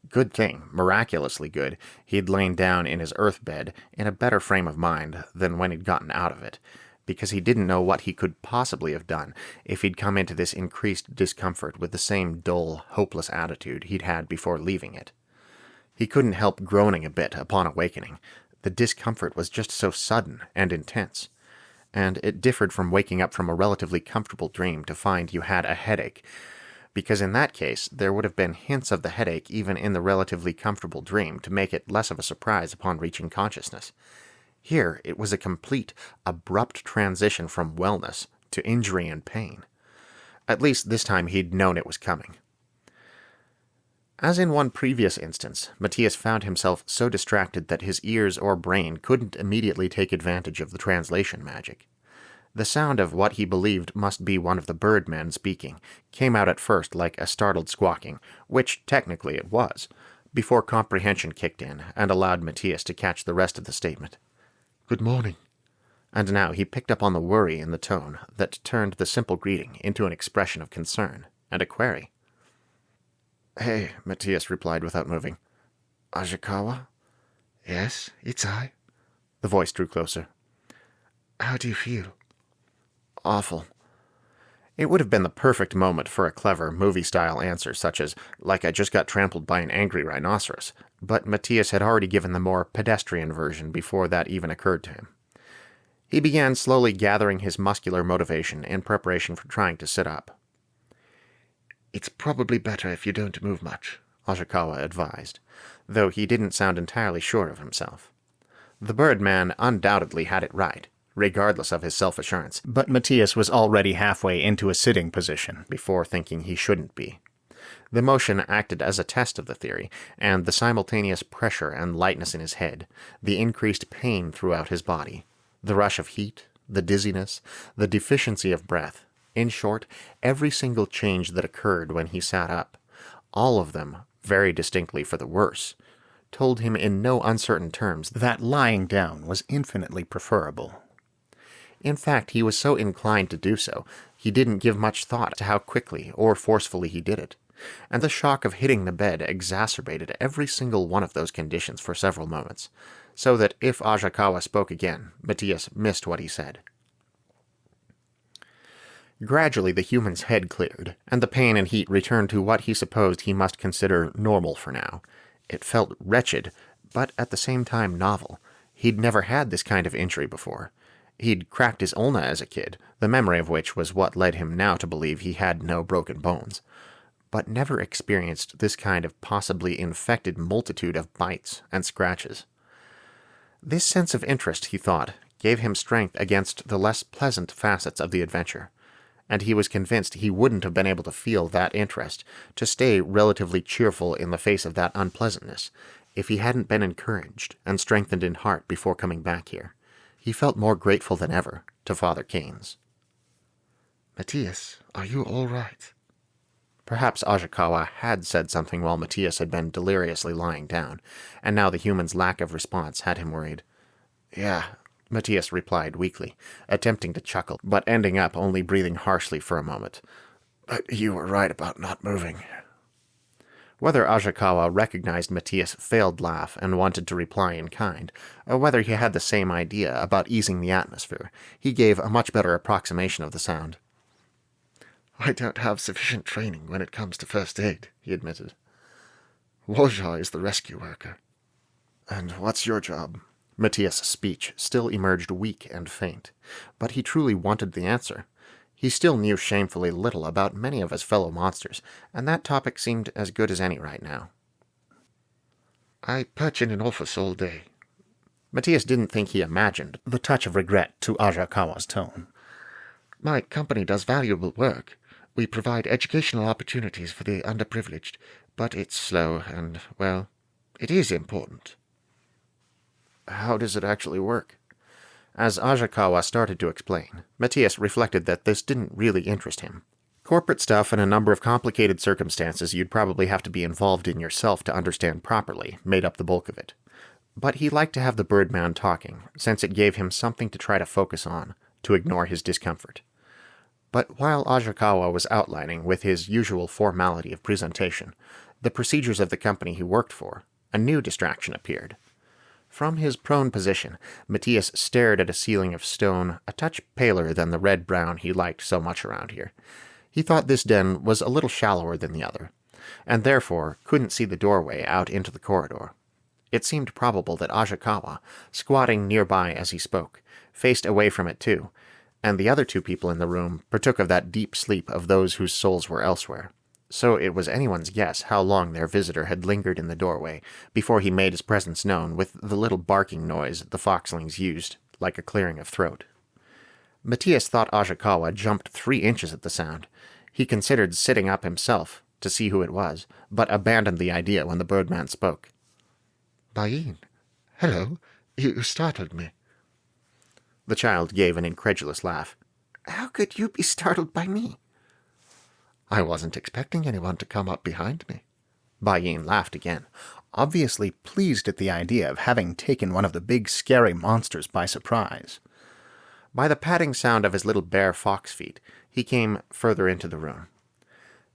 Speaker 1: Good thing, miraculously good, he'd lain down in his earth bed in a better frame of mind than when he'd gotten out of it, because he didn't know what he could possibly have done if he'd come into this increased discomfort with the same dull, hopeless attitude he'd had before leaving it. He couldn't help groaning a bit upon awakening. The discomfort was just so sudden and intense, and it differed from waking up from a relatively comfortable dream to find you had a headache, because in that case there would have been hints of the headache even in the relatively comfortable dream to make it less of a surprise upon reaching consciousness. Here it was a complete, abrupt transition from wellness to injury and pain. At least this time he'd known it was coming. As in one previous instance, Matías found himself so distracted that his ears or brain couldn't immediately take advantage of the translation magic. The sound of what he believed must be one of the birdmen speaking came out at first like a startled squawking, which technically it was, before comprehension kicked in and allowed Matías to catch the rest of the statement.
Speaker 2: Good morning.
Speaker 1: And now he picked up on the worry in the tone that turned the simple greeting into an expression of concern and a query.
Speaker 2: Hey, Matías replied without moving. Ashikawa?
Speaker 7: Yes, it's I.
Speaker 1: The voice drew closer.
Speaker 7: How do you feel?
Speaker 2: Awful.
Speaker 1: It would have been the perfect moment for a clever, movie-style answer such as, like I just got trampled by an angry rhinoceros, but Matías had already given the more pedestrian version before that even occurred to him. He began slowly gathering his muscular motivation in preparation for trying to sit up.
Speaker 7: It's probably better if you don't move much,
Speaker 1: Ashikawa advised, though he didn't sound entirely sure of himself. The Birdman undoubtedly had it right, regardless of his self-assurance, but Matías was already halfway into a sitting position before thinking he shouldn't be. The motion acted as a test of the theory, and the simultaneous pressure and lightness in his head, the increased pain throughout his body, the rush of heat, the dizziness, the deficiency of breath, in short, every single change that occurred when he sat up, all of them very distinctly for the worse, told him in no uncertain terms that lying down was infinitely preferable. In fact, he was so inclined to do so, he didn't give much thought to how quickly or forcefully he did it, and the shock of hitting the bed exacerbated every single one of those conditions for several moments, so that if Ashikawa spoke again, Matías missed what he said. Gradually the human's head cleared, and the pain and heat returned to what he supposed he must consider normal for now. It felt wretched, but at the same time novel. He'd never had this kind of injury before. He'd cracked his ulna as a kid, the memory of which was what led him now to believe he had no broken bones, but never experienced this kind of possibly infected multitude of bites and scratches. This sense of interest, he thought, gave him strength against the less pleasant facets of the adventure, and he was convinced he wouldn't have been able to feel that interest, to stay relatively cheerful in the face of that unpleasantness, if he hadn't been encouraged and strengthened in heart before coming back here. He felt more grateful than ever to Father Keynes.
Speaker 7: Matías, are you all right?
Speaker 1: Perhaps Ashikawa had said something while Matías had been deliriously lying down, and now the human's lack of response had him worried. Yeah, Matías replied weakly, attempting to chuckle, but ending up only breathing harshly for a moment.
Speaker 2: But you were right about not moving.
Speaker 1: Whether Ashikawa recognized Matías' failed laugh and wanted to reply in kind, or whether he had the same idea about easing the atmosphere, he gave a much better approximation of the sound.
Speaker 7: I don't have sufficient training when it comes to first aid, he admitted. Wojja is the rescue worker.
Speaker 2: And what's your job?
Speaker 1: Matías' speech still emerged weak and faint, but he truly wanted the answer. He still knew shamefully little about many of his fellow monsters, and that topic seemed as good as any right now.
Speaker 7: I perch in an office all day.
Speaker 1: Matías didn't think he imagined the touch of regret to Ashikawa's tone.
Speaker 7: My company does valuable work. We provide educational opportunities for the underprivileged, but it's slow and, well, it is important.
Speaker 1: How does it actually work? As Ashikawa started to explain, Matías reflected that this didn't really interest him. Corporate stuff and a number of complicated circumstances you'd probably have to be involved in yourself to understand properly made up the bulk of it. But he liked to have the Birdman talking, since it gave him something to try to focus on, to ignore his discomfort. But while Ajakawa was outlining, with his usual formality of presentation, the procedures of the company he worked for, a new distraction appeared. From his prone position, Matthias stared at a ceiling of stone a touch paler than the red-brown he liked so much around here. He thought this den was a little shallower than the other, and therefore couldn't see the doorway out into the corridor. It seemed probable that Ajakawa, squatting nearby as he spoke, faced away from it too, and the other two people in the room partook of that deep sleep of those whose souls were elsewhere. So it was anyone's guess how long their visitor had lingered in the doorway before he made his presence known with the little barking noise the foxlings used, like a clearing of throat. Matthias thought Ajakawa jumped 3 inches at the sound. He considered sitting up himself to see who it was, but abandoned the idea when the Birdman spoke.
Speaker 2: Bayin, hello. You startled me.
Speaker 1: The child gave an incredulous laugh.
Speaker 3: How could you be startled by me?
Speaker 2: I wasn't expecting anyone to come up behind me.
Speaker 1: Bayin laughed again, obviously pleased at the idea of having taken one of the big scary monsters by surprise. By the padding sound of his little bare fox feet, he came further into the room.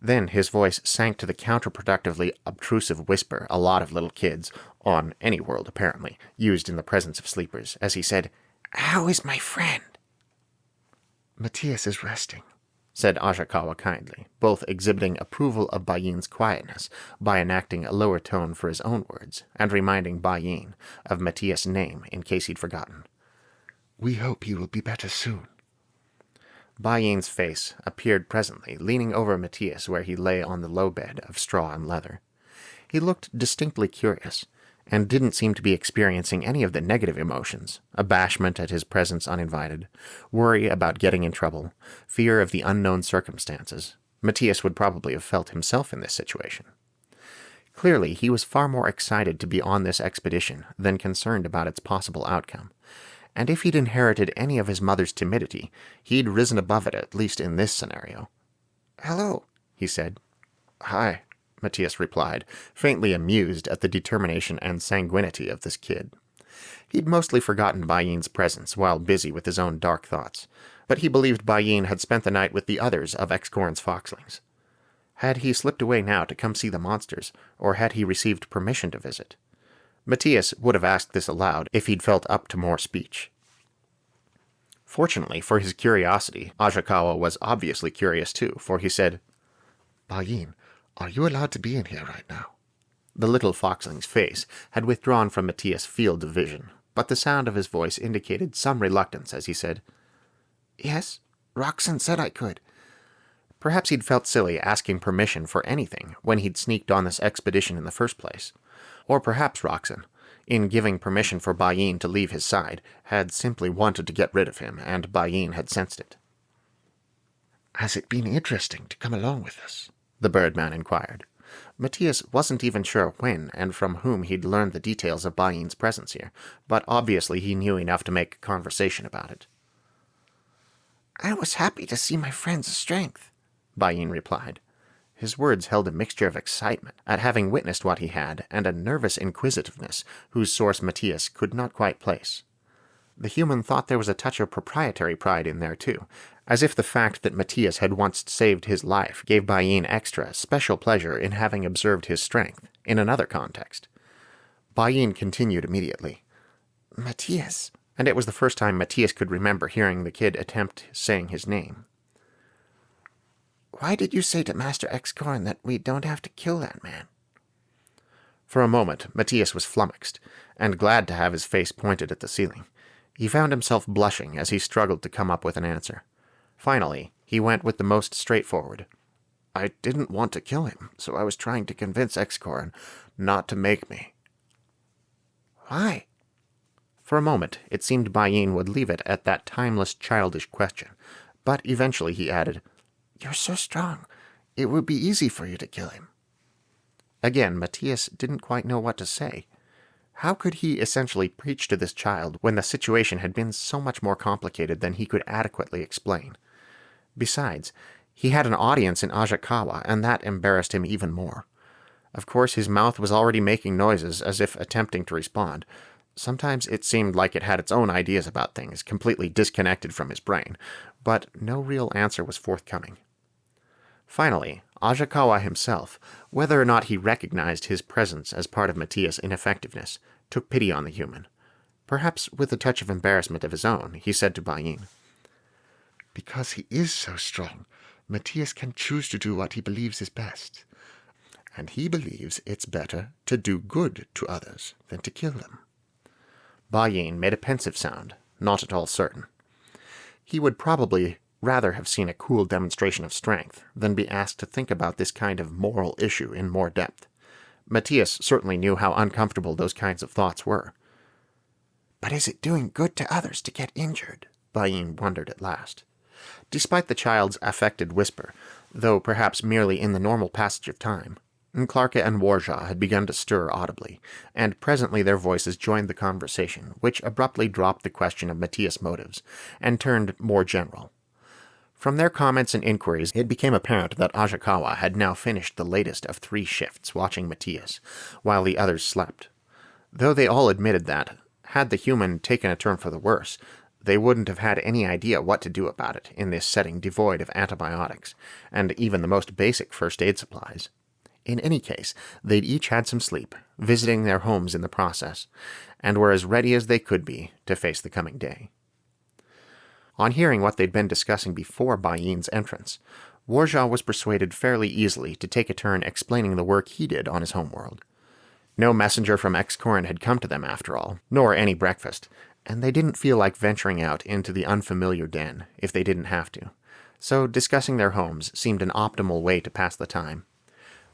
Speaker 1: Then his voice sank to the counterproductively obtrusive whisper a lot of little kids, on any world apparently, used in the presence of sleepers, as he said, "How is my friend?"
Speaker 2: Matthias is resting,
Speaker 1: said Ajakawa kindly, both exhibiting approval of Bayin's quietness by enacting a lower tone for his own words, and reminding Bayin of Matthias' name in case he'd forgotten.
Speaker 2: We hope he will be better soon.
Speaker 1: Bayin's face appeared presently, leaning over Matthias where he lay on the low bed of straw and leather. He looked distinctly curious, and didn't seem to be experiencing any of the negative emotions, abashment at his presence uninvited, worry about getting in trouble, fear of the unknown circumstances. Matthias would probably have felt himself in this situation. Clearly, he was far more excited to be on this expedition than concerned about its possible outcome. And if he'd inherited any of his mother's timidity, he'd risen above it, at least in this scenario. "Hello," he said. "Hi," Matthias replied, faintly amused at the determination and sanguinity of this kid. He'd mostly forgotten Bayin's presence while busy with his own dark thoughts, but he believed Bayin had spent the night with the others of Excorn's foxlings. Had he slipped away now to come see the monsters, or had he received permission to visit? Matthias would have asked this aloud if he'd felt up to more speech. Fortunately for his curiosity, Ajakawa was obviously curious too, for he said,
Speaker 2: Bayin, are you allowed to be in here right now?
Speaker 1: The little foxling's face had withdrawn from Matthias' field of vision, but the sound of his voice indicated some reluctance as he said, "Yes, Roxanne said I could." Perhaps he'd felt silly asking permission for anything when he'd sneaked on this expedition in the first place. Or perhaps Roxanne, in giving permission for Bayin to leave his side, had simply wanted to get rid of him, and Bayin had sensed it.
Speaker 2: Has it been interesting to come along with us?
Speaker 1: The Birdman inquired. Matthias wasn't even sure when and from whom he'd learned the details of Bayin's presence here, but obviously he knew enough to make conversation about it. "I was happy to see my friend's strength," Bayin replied. His words held a mixture of excitement at having witnessed what he had, and a nervous inquisitiveness whose source Matthias could not quite place. The human thought there was a touch of proprietary pride in there, too, as if the fact that Matthias had once saved his life gave Bayin extra, special pleasure in having observed his strength, in another context. Bayin continued immediately. "Matthias," and it was the first time Matthias could remember hearing the kid attempt saying his name. "Why did you say to Master Excorn that we don't have to kill that man?" For a moment, Matthias was flummoxed, and glad to have his face pointed at the ceiling. He found himself blushing as he struggled to come up with an answer. Finally, he went with the most straightforward. "I didn't want to kill him, so I was trying to convince Excorn not to make me." "Why?" For a moment, it seemed Bayin would leave it at that timeless, childish question, but eventually he added, "You're so strong. It would be easy for you to kill him." Again, Matthias didn't quite know what to say. How could he essentially preach to this child when the situation had been so much more complicated than he could adequately explain? Besides,
Speaker 8: He had an audience in Ajakawa, and that embarrassed him even more. Of course, his mouth was already making noises as if attempting to respond. Sometimes it seemed like it had its own ideas about things, completely disconnected from his brain, but no real answer was forthcoming. Finally, Ajakawa himself, whether or not he recognized his presence as part of Matías' ineffectiveness, took pity on the human. Perhaps with a touch of embarrassment of his own, he said to Bayin,
Speaker 2: Because he is so strong, Matías can choose to do what he believes is best. And he believes it's better to do good to others than to kill them.
Speaker 8: Bayin made a pensive sound, not at all certain. He would probably rather have seen a cool demonstration of strength than be asked to think about this kind of moral issue in more depth. Matías certainly knew how uncomfortable those kinds of thoughts were.
Speaker 5: But is it doing good to others to get injured?
Speaker 8: Bayin wondered at last. Despite the child's affected whisper, though perhaps merely in the normal passage of time, Clarka and Warja had begun to stir audibly, and presently their voices joined the conversation, which abruptly dropped the question of Matías' motives, and turned more general. From their comments and inquiries, it became apparent that Ajakawa had now finished the latest of 3 shifts watching Matías, while the others slept. Though they all admitted that, had the human taken a turn for the worse, they wouldn't have had any idea what to do about it in this setting devoid of antibiotics, and even the most basic first aid supplies. In any case, they'd each had some sleep, visiting their homes in the process, and were as ready as they could be to face the coming day. On hearing what they'd been discussing before Bayin's entrance, Warja was persuaded fairly easily to take a turn explaining the work he did on his homeworld. No messenger from Excorin had come to them after all, nor any breakfast, and they didn't feel like venturing out into the unfamiliar den if they didn't have to, so discussing their homes seemed an optimal way to pass the time.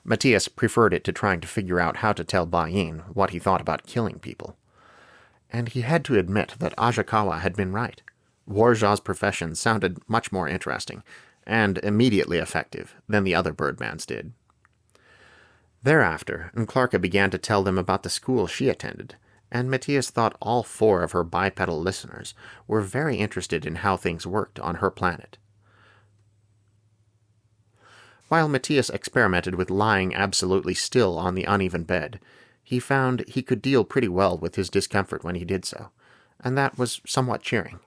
Speaker 8: Matías preferred it to trying to figure out how to tell Bayin what he thought about killing people. And he had to admit that Ajakawa had been right. Warja's profession sounded much more interesting, and immediately effective, than the other birdman's did. Thereafter, Clarka began to tell them about the school she attended, and Matías thought all 4 of her bipedal listeners were very interested in how things worked on her planet. While Matías experimented with lying absolutely still on the uneven bed, he found he could deal pretty well with his discomfort when he did so, and that was somewhat cheering.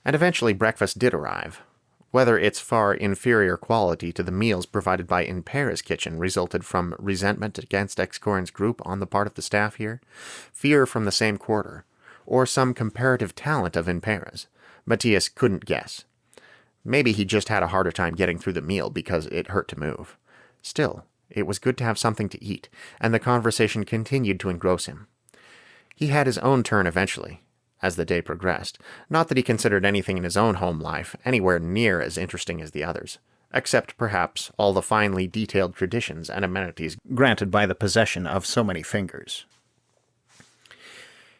Speaker 8: And eventually breakfast did arrive. Whether its far inferior quality to the meals provided by Impera's kitchen resulted from resentment against Excorin's group on the part of the staff here, fear from the same quarter, or some comparative talent of Impera's, Matías couldn't guess. Maybe he just had a harder time getting through the meal because it hurt to move. Still, it was good to have something to eat, and the conversation continued to engross him. He had his own turn eventually, as the day progressed, not that he considered anything in his own home life anywhere near as interesting as the others, except perhaps all the finely detailed traditions and amenities granted by the possession of so many fingers.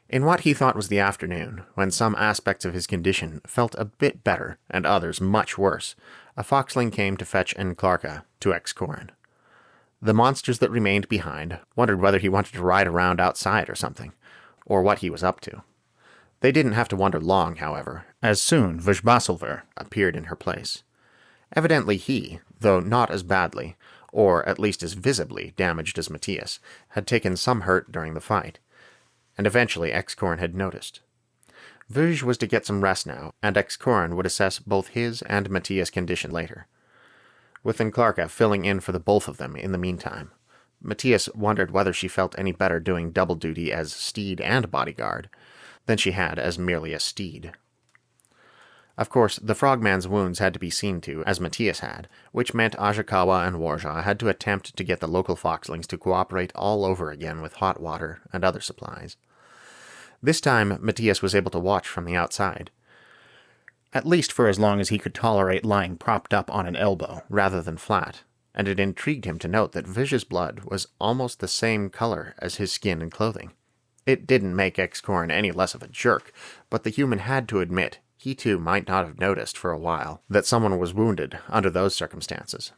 Speaker 8: In what he thought was the afternoon, when some aspects of his condition felt a bit better and others much worse, a foxling came to fetch Clarka to Excorin. The monsters that remained behind wondered whether he wanted to ride around outside or something, or what he was up to. They didn't have to wonder long, however, as soon Vizbasilver appeared in her place. Evidently he, though not as badly, or at least as visibly damaged as Matías, had taken some hurt during the fight, and eventually Excorin had noticed. Vij was to get some rest now, and Excorin would assess both his and Matías' condition later, with Clarka filling in for the both of them in the meantime. Matías wondered whether she felt any better doing double duty as steed and bodyguard than she had as merely a steed. Of course, the frogman's wounds had to be seen to, as Matías had, which meant Ajakawa and Warja had to attempt to get the local foxlings to cooperate all over again with hot water and other supplies. This time, Matías was able to watch from the outside, at least for as long as he could tolerate lying propped up on an elbow rather than flat, and it intrigued him to note that Viz's blood was almost the same color as his skin and clothing. It didn't make Excorin any less of a jerk, but the human had to admit he too might not have noticed for a while that someone was wounded under those circumstances.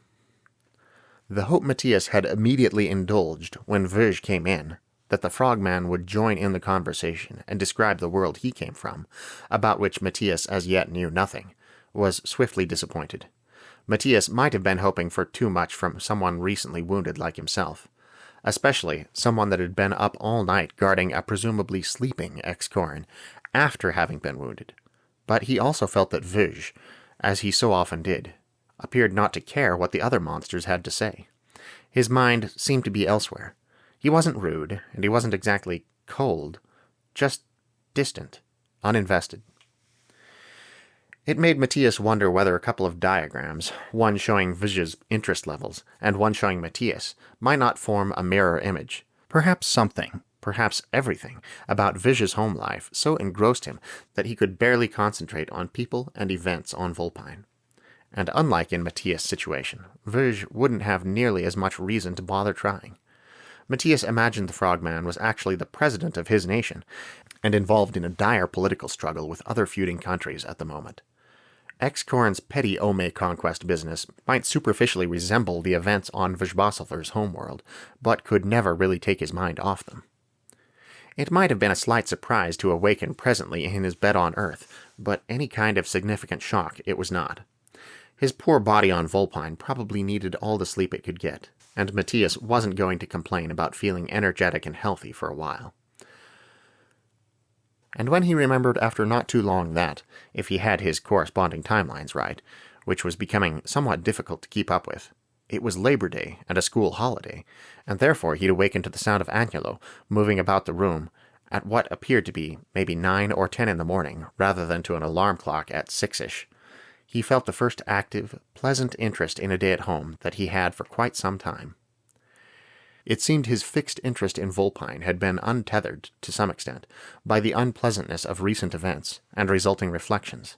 Speaker 8: The hope Matías had immediately indulged when Verge came in, that the frogman would join in the conversation and describe the world he came from, about which Matías as yet knew nothing, was swiftly disappointed. Matías might have been hoping for too much from someone recently wounded like himself, especially someone that had been up all night guarding a presumably sleeping ex-Corin after having been wounded. But he also felt that Verge, as he so often did, appeared not to care what the other monsters had to say. His mind seemed to be elsewhere. He wasn't rude, and he wasn't exactly cold, just distant, uninvested. It made Matías wonder whether a couple of diagrams, one showing Verge's interest levels and one showing Matías, might not form a mirror image. Perhaps something, perhaps everything, about Verge's home life so engrossed him that he could barely concentrate on people and events on Vulpine. And unlike in Matías' situation, Verge wouldn't have nearly as much reason to bother trying. Matías imagined the Frogman was actually the president of his nation, and involved in a dire political struggle with other feuding countries at the moment. Ex-Corin's petty Ome conquest business might superficially resemble the events on Vizsbasilver's homeworld, but could never really take his mind off them. It might have been a slight surprise to awaken presently in his bed on Earth, but any kind of significant shock it was not. His poor body on Vulpine probably needed all the sleep it could get, and Matías wasn't going to complain about feeling energetic and healthy for a while. And when he remembered after not too long that, if he had his corresponding timelines right, which was becoming somewhat difficult to keep up with, it was Labor Day and a school holiday, and therefore he'd awakened to the sound of Angelo moving about the room at what appeared to be maybe 9 or 10 in the morning, rather than to an alarm clock at 6-ish. He felt the first active, pleasant interest in a day at home that he had for quite some time. It seemed his fixed interest in Vulpine had been untethered, to some extent, by the unpleasantness of recent events and resulting reflections.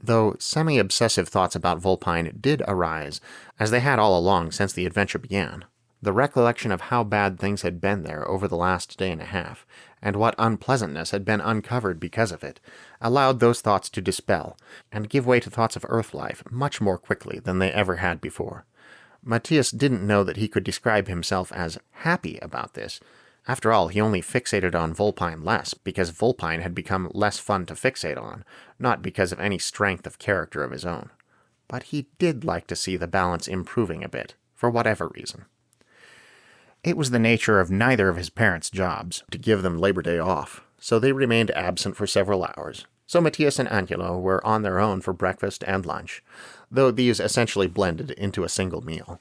Speaker 8: Though semi-obsessive thoughts about Vulpine did arise, as they had all along since the adventure began, the recollection of how bad things had been there over the last day and a half, and what unpleasantness had been uncovered because of it, allowed those thoughts to dispel, and give way to thoughts of Earth life much more quickly than they ever had before. Matías didn't know that he could describe himself as happy about this. After all, he only fixated on Vulpine less because Vulpine had become less fun to fixate on, not because of any strength of character of his own. But he did like to see the balance improving a bit, for whatever reason. It was the nature of neither of his parents' jobs to give them Labor Day off, so they remained absent for several hours. So Matías and Angelo were on their own for breakfast and lunch, though these essentially blended into a single meal.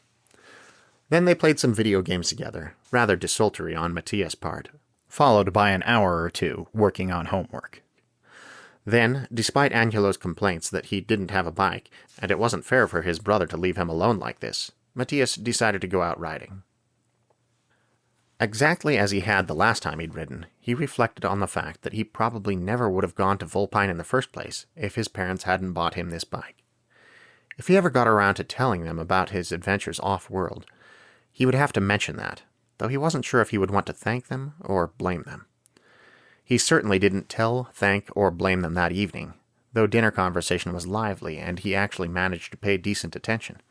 Speaker 8: Then they played some video games together, rather desultory on Matías' part,
Speaker 1: followed by an hour or two working on homework.
Speaker 8: Then, despite Angelo's complaints that he didn't have a bike, and it wasn't fair for his brother to leave him alone like this, Matías decided to go out riding. Exactly as he had the last time he'd ridden, he reflected on the fact that he probably never would have gone to Vulpine in the first place if his parents hadn't bought him this bike. If he ever got around to telling them about his adventures off-world, he would have to mention that, though he wasn't sure if he would want to thank them or blame them. He certainly didn't tell, thank, or blame them that evening, though dinner conversation was lively and he actually managed to pay decent attention.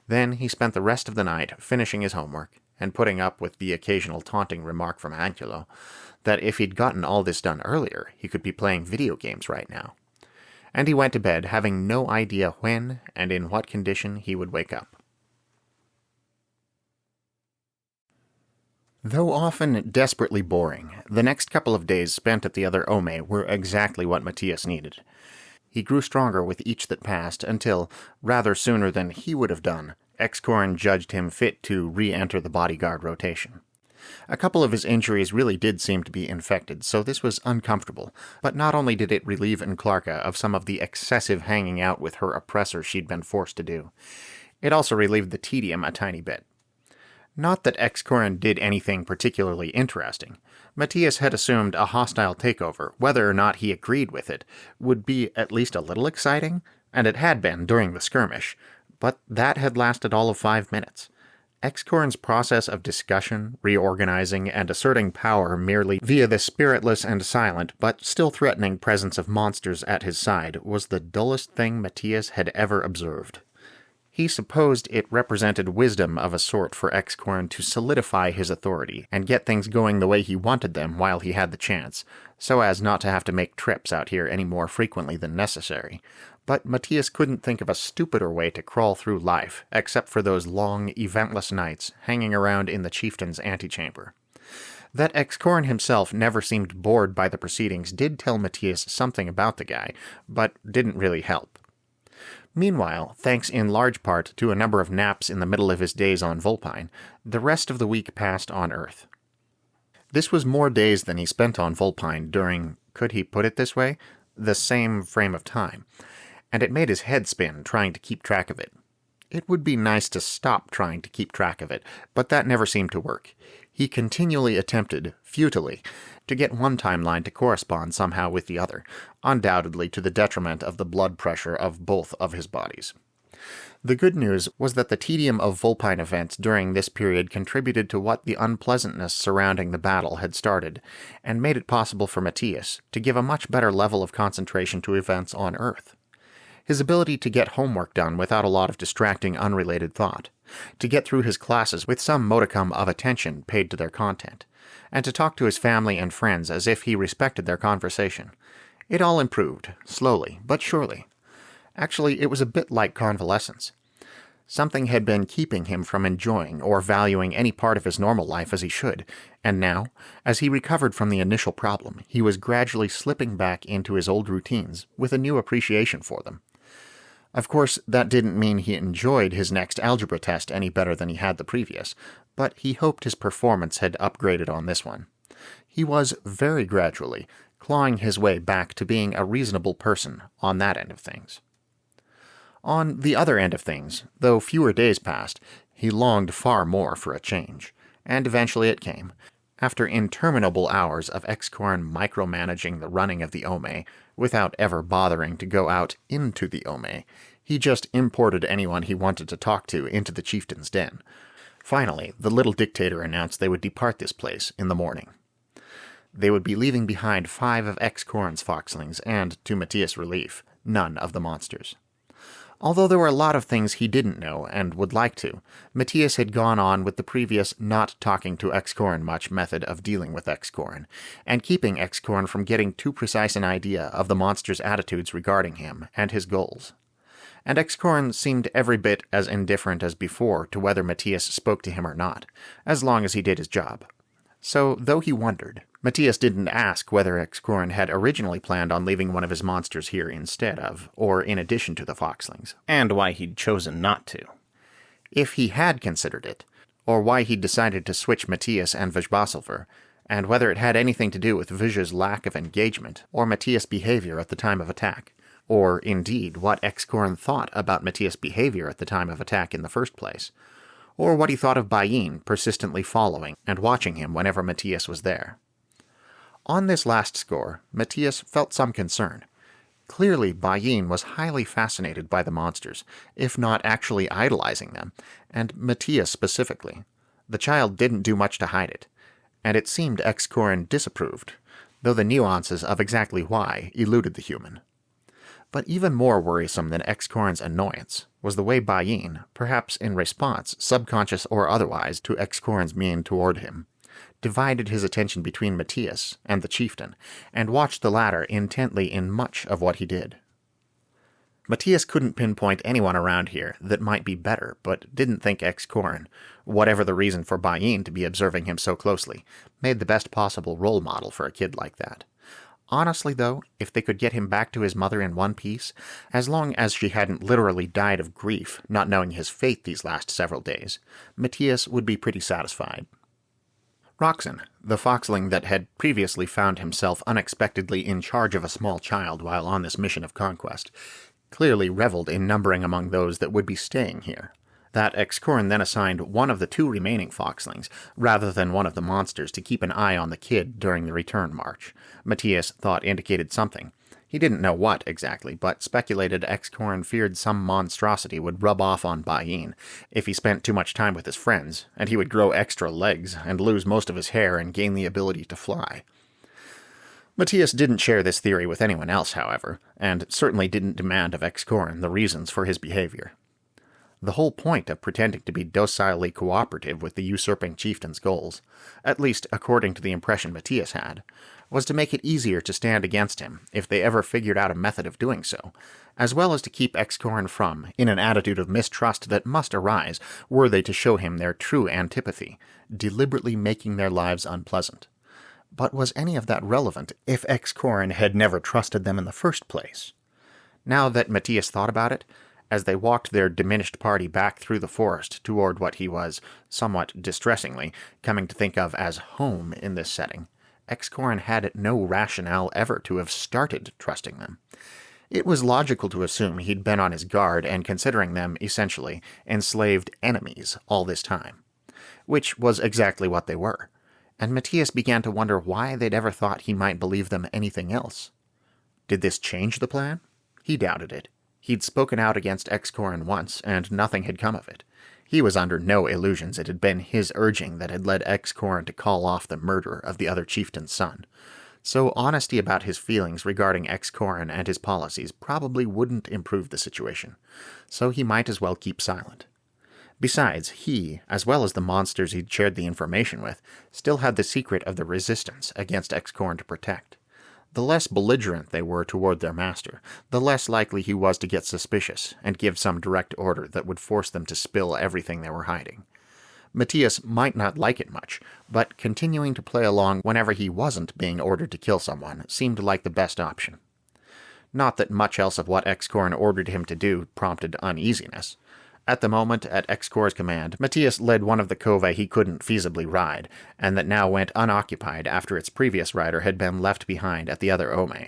Speaker 8: Then he spent the rest of the night finishing his homework, and putting up with the occasional taunting remark from Angelo that if he'd gotten all this done earlier, he could be playing video games right now. And he went to bed having no idea when and in what condition he would wake up.
Speaker 1: Though often desperately boring, the next couple of days spent at the other Ome were exactly what Matías needed. He grew stronger with each that passed until, rather sooner than he would have done, Ex-Corin judged him fit to re-enter the bodyguard rotation. A couple of his injuries really did seem to be infected, so this was uncomfortable, but not only did it relieve Nklarka of some of the excessive hanging out with her oppressor she'd been forced to do, it also relieved the tedium a tiny bit. Not that Ex-Corin did anything particularly interesting. Matías had assumed a hostile takeover, whether or not he agreed with it, would be at least a little exciting, and it had been during the skirmish, but that had lasted all of 5 minutes. Ex-Corin's process of discussion, reorganizing, and asserting power merely via the spiritless and silent, but still threatening presence of monsters at his side was the dullest thing Matías had ever observed. He supposed it represented wisdom of a sort for Ex-Corin to solidify his authority and get things going the way he wanted them while he had the chance, so as not to have to make trips out here any more frequently than necessary.
Speaker 8: but Matías couldn't think of a stupider way to crawl through life, except for those long, eventless nights hanging around in the chieftain's antechamber. That Excorin himself never seemed bored by the proceedings did tell Matías something about the guy, but didn't really help. Meanwhile, thanks in large part to a number of naps in the middle of his days on Vulpine, the rest of the week passed on Earth. This was more days than he spent on Vulpine during, could he put it this way, the same frame of time, and it made his head spin trying to keep track of it. It would be nice to stop trying to keep track of it, but that never seemed to work. He continually attempted, futilely, to get one timeline to correspond somehow with the other, undoubtedly to the detriment of the blood pressure of both of his bodies. The good news was that the tedium of Vulpine events during this period contributed to what the unpleasantness surrounding the battle had started, and made it possible for Matías to give a much better level of concentration to events on Earth. His ability to get homework done without a lot of distracting, unrelated thought, to get through his classes with some modicum of attention paid to their content, and to talk to his family and friends as if he respected their conversation. It all improved, slowly but surely. Actually, it was a bit like convalescence. Something had been keeping him from enjoying or valuing any part of his normal life as he should, and now, as he recovered from the initial problem, he was gradually slipping back into his old routines with a new appreciation for them. Of course, that didn't mean he enjoyed his next algebra test any better than he had the previous, but he hoped his performance had upgraded on this one. He was, very gradually, clawing his way back to being a reasonable person on that end of things. On the other end of things, though fewer days passed, he longed far more for a change, and eventually it came. After interminable hours of Excorin micromanaging the running of the Ome, without ever bothering to go out into the Ome, he just imported anyone he wanted to talk to into the chieftain's den. Finally, the little dictator announced they would depart this place in the morning. They would be leaving behind 5 of Excorin's foxlings and, to Matías' relief, none of the monsters. Although there were a lot of things he didn't know and would like to, Matías had gone on with the previous not talking to Excorin much method of dealing with Excorin, and keeping Excorin from getting too precise an idea of the monster's attitudes regarding him and his goals. And Excorin seemed every bit as indifferent as before to whether Matías spoke to him or not, as long as he did his job. So, though he wondered, Matías didn't ask whether Excorin had originally planned on leaving one of his monsters here instead of, or in addition to the foxlings, and why he'd chosen not to. If he had considered it, or why he'd decided to switch Matías and Vizbasilver, and whether it had anything to do with Viz's lack of engagement, or Matías' behavior at the time of attack, or, indeed, what Excorin thought about Matías' behavior at the time of attack in the first place, or what he thought of Bayin persistently following and watching him whenever Matías was there. On this last score, Matías felt some concern. Clearly, Bayin was highly fascinated by the monsters, if not actually idolizing them, and Matías specifically. The child didn't do much to hide it, and it seemed Excorin disapproved, though the nuances of exactly why eluded the human. But even more worrisome than Excorin's annoyance was the way Bayin, perhaps in response, subconscious or otherwise, to Excorin's mien toward him, divided his attention between Matías and the chieftain, and watched the latter intently in much of what he did. Matías couldn't pinpoint anyone around here that might be better, but didn't think Excorin, whatever the reason for Bayin to be observing him so closely, made the best possible role model for a kid like that. Honestly, though, if they could get him back to his mother in one piece, as long as she hadn't literally died of grief, not knowing his fate these last several days, Matías would be pretty satisfied. Roxen, the foxling that had previously found himself unexpectedly in charge of a small child while on this mission of conquest, clearly reveled in numbering among those that would be staying here. That Excorin then assigned one of the 2 remaining foxlings, rather than one of the monsters, to keep an eye on the kid during the return march. Matías thought indicated something. He didn't know what, exactly, but speculated Excorin feared some monstrosity would rub off on Bayin if he spent too much time with his friends, and he would grow extra legs and lose most of his hair and gain the ability to fly. Matías didn't share this theory with anyone else, however, and certainly didn't demand of Excorin the reasons for his behavior. the whole point of pretending to be docilely cooperative with the usurping chieftain's goals, at least according to the impression Matías had, was to make it easier to stand against him if they ever figured out a method of doing so, as well as to keep Excorin from, in an attitude of mistrust that must arise were they to show him their true antipathy, deliberately making their lives unpleasant. But was any of that relevant if Excorin had never trusted them in the first place? Now that Matías thought about it, as they walked their diminished party back through the forest toward what he was, somewhat distressingly, coming to think of as home in this setting, Excorin had no rationale ever to have started trusting them. It was logical to assume he'd been on his guard and considering them, essentially, enslaved enemies all this time. Which was exactly what they were. And Matías began to wonder why they'd ever thought he might believe them anything else. Did this change the plan? He doubted it. He'd spoken out against Excorin once, and nothing had come of it. He was under no illusions it had been his urging that had led Excorin to call off the murder of the other chieftain's son. So honesty about his feelings regarding Excorin and his policies probably wouldn't improve the situation, so he might as well keep silent. Besides, he, as well as the monsters he'd shared the information with, still had the secret of the resistance against Excorin to protect. The less belligerent they were toward their master, the less likely he was to get suspicious and give some direct order that would force them to spill everything they were hiding. Matías might not like it much, but continuing to play along whenever he wasn't being ordered to kill someone seemed like the best option. Not that much else of what Excorin ordered him to do prompted uneasiness. At the moment, at Excor's command, Matías led one of the cova he couldn't feasibly ride, and that now went unoccupied after its previous rider had been left behind at the other Ome,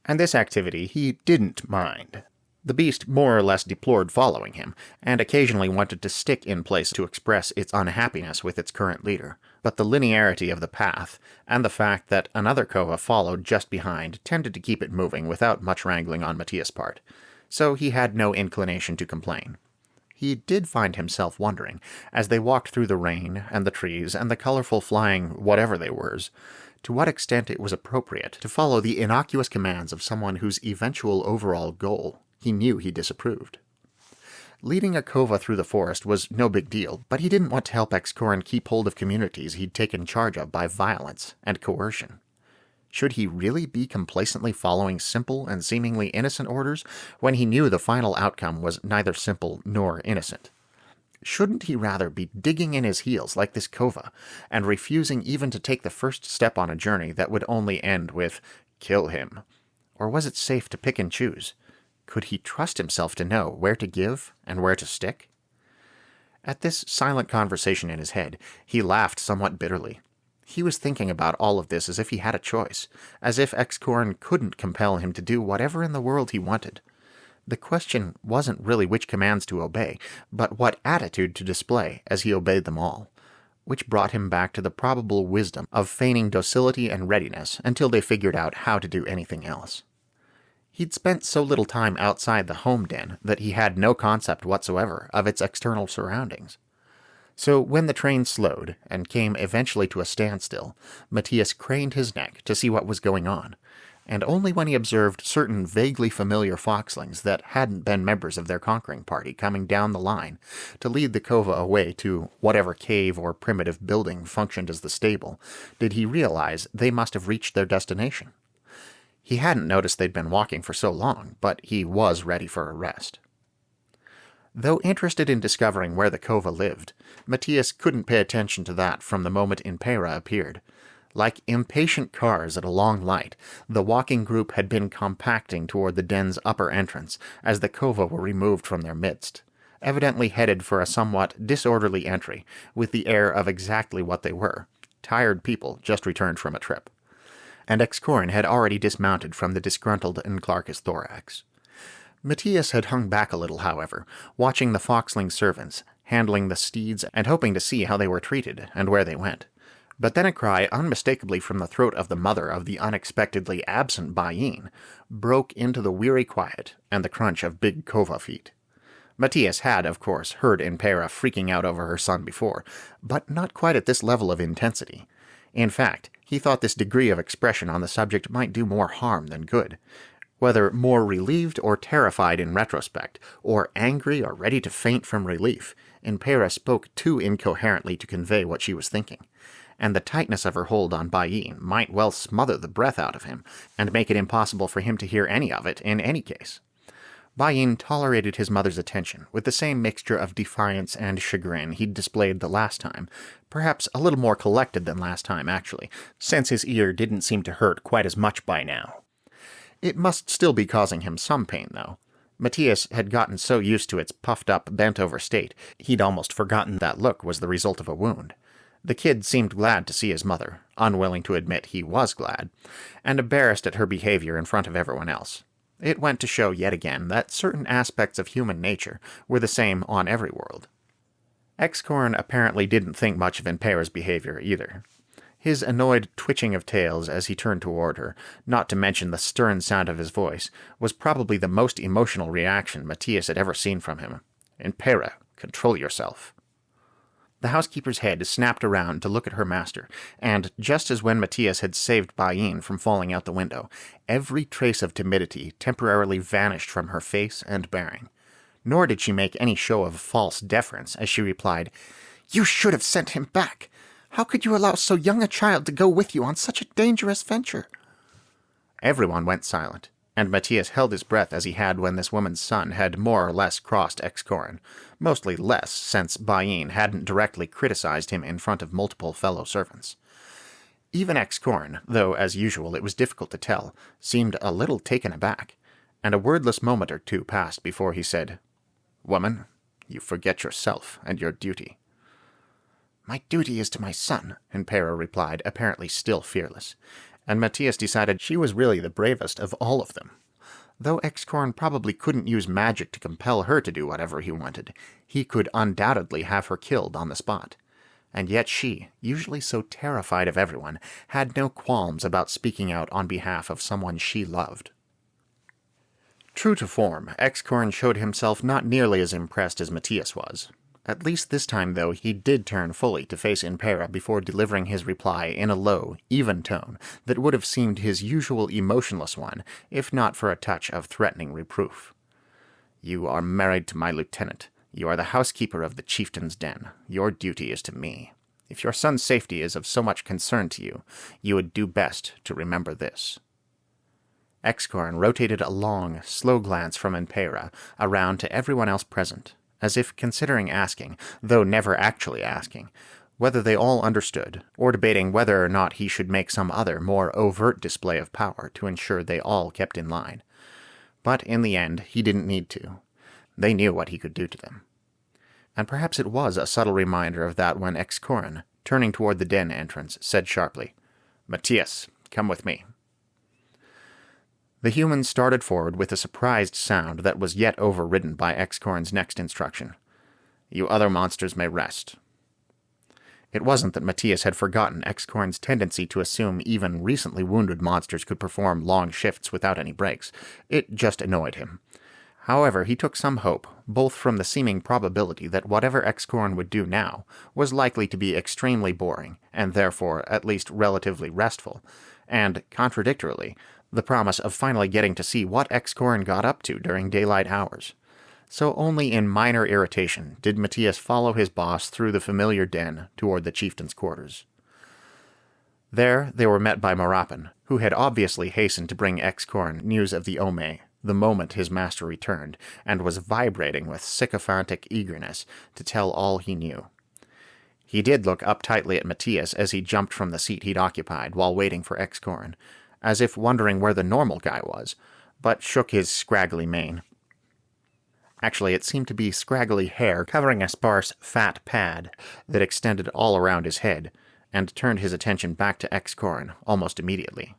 Speaker 8: and this activity he didn't mind. The beast more or less deplored following him, and occasionally wanted to stick in place to express its unhappiness with its current leader, but the linearity of the path, and the fact that another cova followed just behind, tended to keep it moving without much wrangling on Matías' part, so he had no inclination to complain. He did find himself wondering, as they walked through the rain and the trees and the colorful flying whatever they were, to what extent it was appropriate to follow the innocuous commands of someone whose eventual overall goal he knew he disapproved. Leading a cova through the forest was no big deal, but he didn't want to help Excorin keep hold of communities he'd taken charge of by violence and coercion. Should he really be complacently following simple and seemingly innocent orders when he knew the final outcome was neither simple nor innocent? Shouldn't he rather be digging in his heels like this cova and refusing even to take the first step on a journey that would only end with, "Kill him"? Or was it safe to pick and choose? Could he trust himself to know where to give and where to stick? At this silent conversation in his head, he laughed somewhat bitterly. He was thinking about all of this as if he had a choice, as if Excorin couldn't compel him to do whatever in the world he wanted. The question wasn't really which commands to obey, but what attitude to display as he obeyed them all, which brought him back to the probable wisdom of feigning docility and readiness until they figured out how to do anything else. He'd spent so little time outside the home den that he had no concept whatsoever of its external surroundings. So when the train slowed and came eventually to a standstill, Matías craned his neck to see what was going on, and only when he observed certain vaguely familiar foxlings that hadn't been members of their conquering party coming down the line to lead the cova away to whatever cave or primitive building functioned as the stable, did he realize they must have reached their destination. He hadn't noticed they'd been walking for so long, but he was ready for a rest. Though interested in discovering where the cova lived, Matías couldn't pay attention to that from the moment Impera appeared. Like impatient cars at a long light, the walking group had been compacting toward the den's upper entrance as the cova were removed from their midst, evidently headed for a somewhat disorderly entry, with the air of exactly what they were, tired people just returned from a trip. And Excorin had already dismounted from the disgruntled Enclarcus thorax. Matías had hung back a little, however, watching the foxling servants, handling the steeds and hoping to see how they were treated and where they went. But then a cry unmistakably from the throat of the mother of the unexpectedly absent Bayin broke into the weary quiet and the crunch of big cova feet. Matías had, of course, heard Impera freaking out over her son before, but not quite at this level of intensity. In fact, he thought this degree of expression on the subject might do more harm than good. Whether more relieved or terrified in retrospect, or angry or ready to faint from relief, Impera spoke too incoherently to convey what she was thinking, and the tightness of her hold on Bayin might well smother the breath out of him, and make it impossible for him to hear any of it in any case. Bayin tolerated his mother's attention with the same mixture of defiance and chagrin he'd displayed the last time, perhaps a little more collected than last time, actually, since his ear didn't seem to hurt quite as much by now. It must still be causing him some pain, though. Matías had gotten so used to its puffed-up, bent-over state, he'd almost forgotten that look was the result of a wound. The kid seemed glad to see his mother, unwilling to admit he was glad, and embarrassed at her behavior in front of everyone else. It went to show yet again that certain aspects of human nature were the same on every world. X-Corn apparently didn't think much of Impera's behavior either. His annoyed twitching of tails as he turned toward her, not to mention the stern sound of his voice, was probably the most emotional reaction Matías had ever seen from him. "Impera, control yourself." The housekeeper's head snapped around to look at her master, and just as when Matías had saved Bayin from falling out the window, every trace of timidity temporarily vanished from her face and bearing. Nor did she make any show of false deference as she replied, "You should have sent him back. How could you allow so young a child to go with you on such a dangerous venture?" Everyone went silent, and Matías held his breath as he had when this woman's son had more or less crossed X-Corn, mostly less, since Bayin hadn't directly criticized him in front of multiple fellow servants. Even X-Corn, though as usual it was difficult to tell, seemed a little taken aback, and a wordless moment or two passed before he said, "Woman, you forget yourself and your duty." "My duty is to my son," Impera replied, apparently still fearless, and Matías decided she was really the bravest of all of them. Though X-Corn probably couldn't use magic to compel her to do whatever he wanted, he could undoubtedly have her killed on the spot. And yet she, usually so terrified of everyone, had no qualms about speaking out on behalf of someone she loved. True to form, X-Corn showed himself not nearly as impressed as Matías was. At least this time, though, he did turn fully to face Impera before delivering his reply in a low, even tone that would have seemed his usual emotionless one, if not for a touch of threatening reproof. "You are married to my lieutenant. You are the housekeeper of the chieftain's den. Your duty is to me. If your son's safety is of so much concern to you, you would do best to remember this." X-Corn rotated a long, slow glance from Impera around to everyone else present, as if considering asking, though never actually asking, whether they all understood, or debating whether or not he should make some other, more overt display of power to ensure they all kept in line. But in the end, he didn't need to. They knew what he could do to them. And perhaps it was a subtle reminder of that when X-Corn, turning toward the den entrance, said sharply, "Matías, come with me." The human started forward with a surprised sound that was yet overridden by X-Corn's next instruction. "You other monsters may rest." It wasn't that Matías had forgotten X-Corn's tendency to assume even recently wounded monsters could perform long shifts without any breaks. It just annoyed him. However, he took some hope, both from the seeming probability that whatever X-Corn would do now was likely to be extremely boring, and therefore at least relatively restful, and, contradictorily, the promise of finally getting to see what X-Corn got up to during daylight hours. So only in minor irritation did Matías follow his boss through the familiar den toward the chieftain's quarters. There they were met by Marapen, who had obviously hastened to bring X-Corn news of the Ome the moment his master returned, and was vibrating with sycophantic eagerness to tell all he knew. He did look up tightly at Matías as he jumped from the seat he'd occupied while waiting for X-Corn, as if wondering where the normal guy was, but shook his scraggly mane. Actually, it seemed to be scraggly hair covering a sparse, fat pad that extended all around his head, and turned his attention back to X-Corn almost immediately.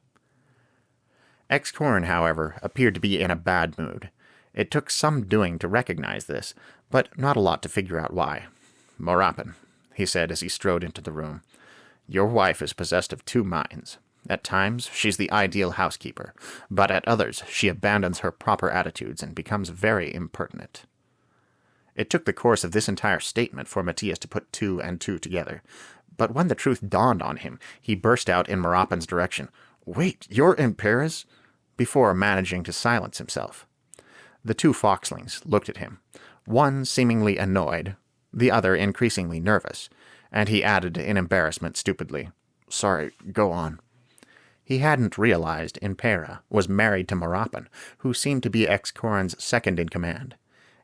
Speaker 8: X-Corn, however, appeared to be in a bad mood. It took some doing to recognize this, but not a lot to figure out why. "Marapen," he said as he strode into the room, "your wife is possessed of two minds. At times, she's the ideal housekeeper, but at others, she abandons her proper attitudes and becomes very impertinent." It took the course of this entire statement for Matías to put two and two together, but when the truth dawned on him, he burst out in Marapen's direction. "Wait, you're Impera's?" before managing to silence himself. The two foxlings looked at him, one seemingly annoyed, the other increasingly nervous, and he added in embarrassment stupidly, "Sorry, go on." He hadn't realized Impera was married to Marapan, who seemed to be Excorin's second-in-command.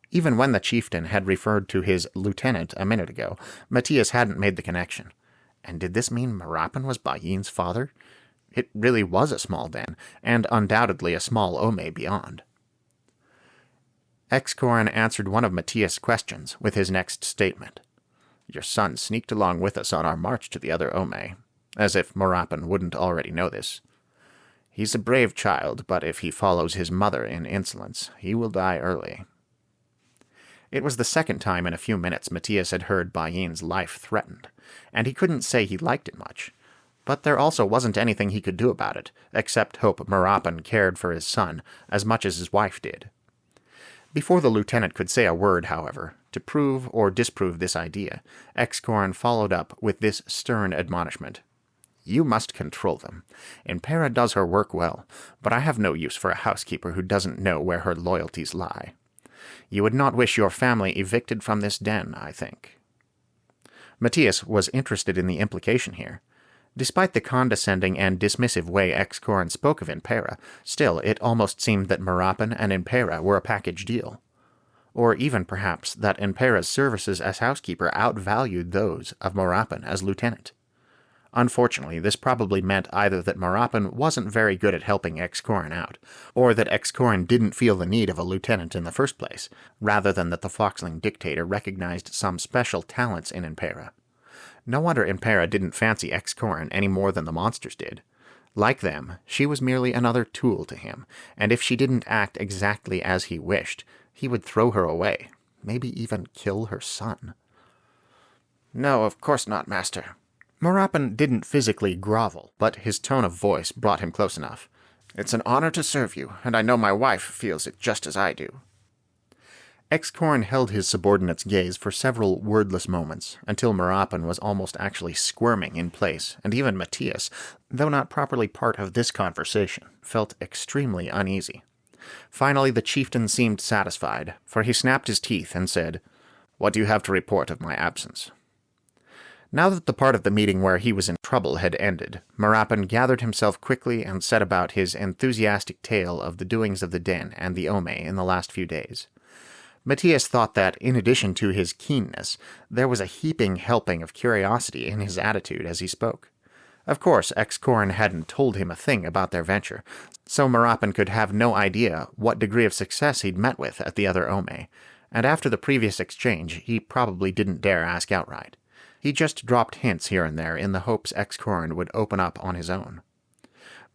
Speaker 8: Even when the chieftain had referred to his lieutenant a minute ago, Matías hadn't made the connection. And did this mean Marapan was Bayin's father? It really was a small den, and undoubtedly a small Ome beyond. Excorin answered one of Matías' questions with his next statement. "Your son sneaked along with us on our march to the other Ome," as if Marapan wouldn't already know this. "He's a brave child, but if he follows his mother in insolence, he will die early." It was the second time in a few minutes Matías had heard Bayin's life threatened, and he couldn't say he liked it much. But there also wasn't anything he could do about it, except hope Marapan cared for his son as much as his wife did. Before the lieutenant could say a word, however, to prove or disprove this idea, Excorin followed up with this stern admonishment. "You must control them. Impera does her work well, but I have no use for a housekeeper who doesn't know where her loyalties lie. You would not wish your family evicted from this den, I think." Matías was interested in the implication here. Despite the condescending and dismissive way Excorin spoke of Impera, still it almost seemed that Marapan and Impera were a package deal. Or even, perhaps, that Impera's services as housekeeper outvalued those of Marapan as lieutenant. Unfortunately, this probably meant either that Marapan wasn't very good at helping Excorin out, or that Excorin didn't feel the need of a lieutenant in the first place, rather than that the Foxling dictator recognized some special talents in Impera. No wonder Impera didn't fancy Excorin any more than the monsters did. Like them, she was merely another tool to him, and if she didn't act exactly as he wished, he would throw her away, maybe even kill her son. "No, of course not, master." Marapan didn't physically grovel, but his tone of voice brought him close enough. "It's an honor to serve you, and I know my wife feels it just as I do." Excorin held his subordinate's gaze for several wordless moments, until Marapan was almost actually squirming in place, and even Matías, though not properly part of this conversation, felt extremely uneasy. Finally the chieftain seemed satisfied, for he snapped his teeth and said, "What do you have to report of my absence?" Now that the part of the meeting where he was in trouble had ended, Marapan gathered himself quickly and set about his enthusiastic tale of the doings of the den and the Ome in the last few days. Matías thought that, in addition to his keenness, there was a heaping helping of curiosity in his attitude as he spoke. Of course, Excorin hadn't told him a thing about their venture, so Marapan could have no idea what degree of success he'd met with at the other Ome, and after the previous exchange, he probably didn't dare ask outright. He just dropped hints here and there in the hopes Excorin would open up on his own.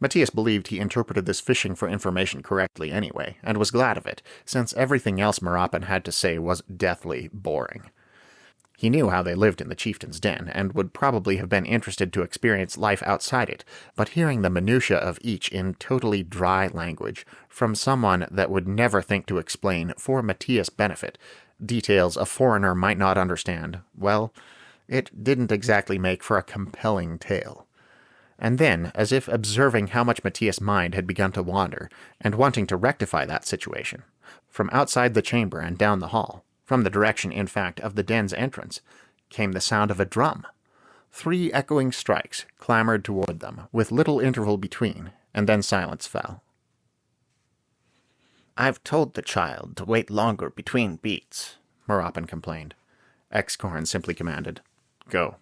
Speaker 8: Matías believed he interpreted this fishing for information correctly anyway, and was glad of it, since everything else Marapan had to say was deathly boring. He knew how they lived in the chieftain's den, and would probably have been interested to experience life outside it, but hearing the minutiae of each in totally dry language, from someone that would never think to explain, for Matías' benefit, details a foreigner might not understand, well, it didn't exactly make for a compelling tale. And then, as if observing how much Matías' mind had begun to wander, and wanting to rectify that situation, from outside the chamber and down the hall, from the direction, in fact, of the den's entrance, came the sound of a drum. 3 echoing strikes clamored toward them, with little interval between, and then silence fell.
Speaker 3: "I've told the child to wait longer between beats,"
Speaker 8: Marapan complained. Excorin simply commanded, "Go."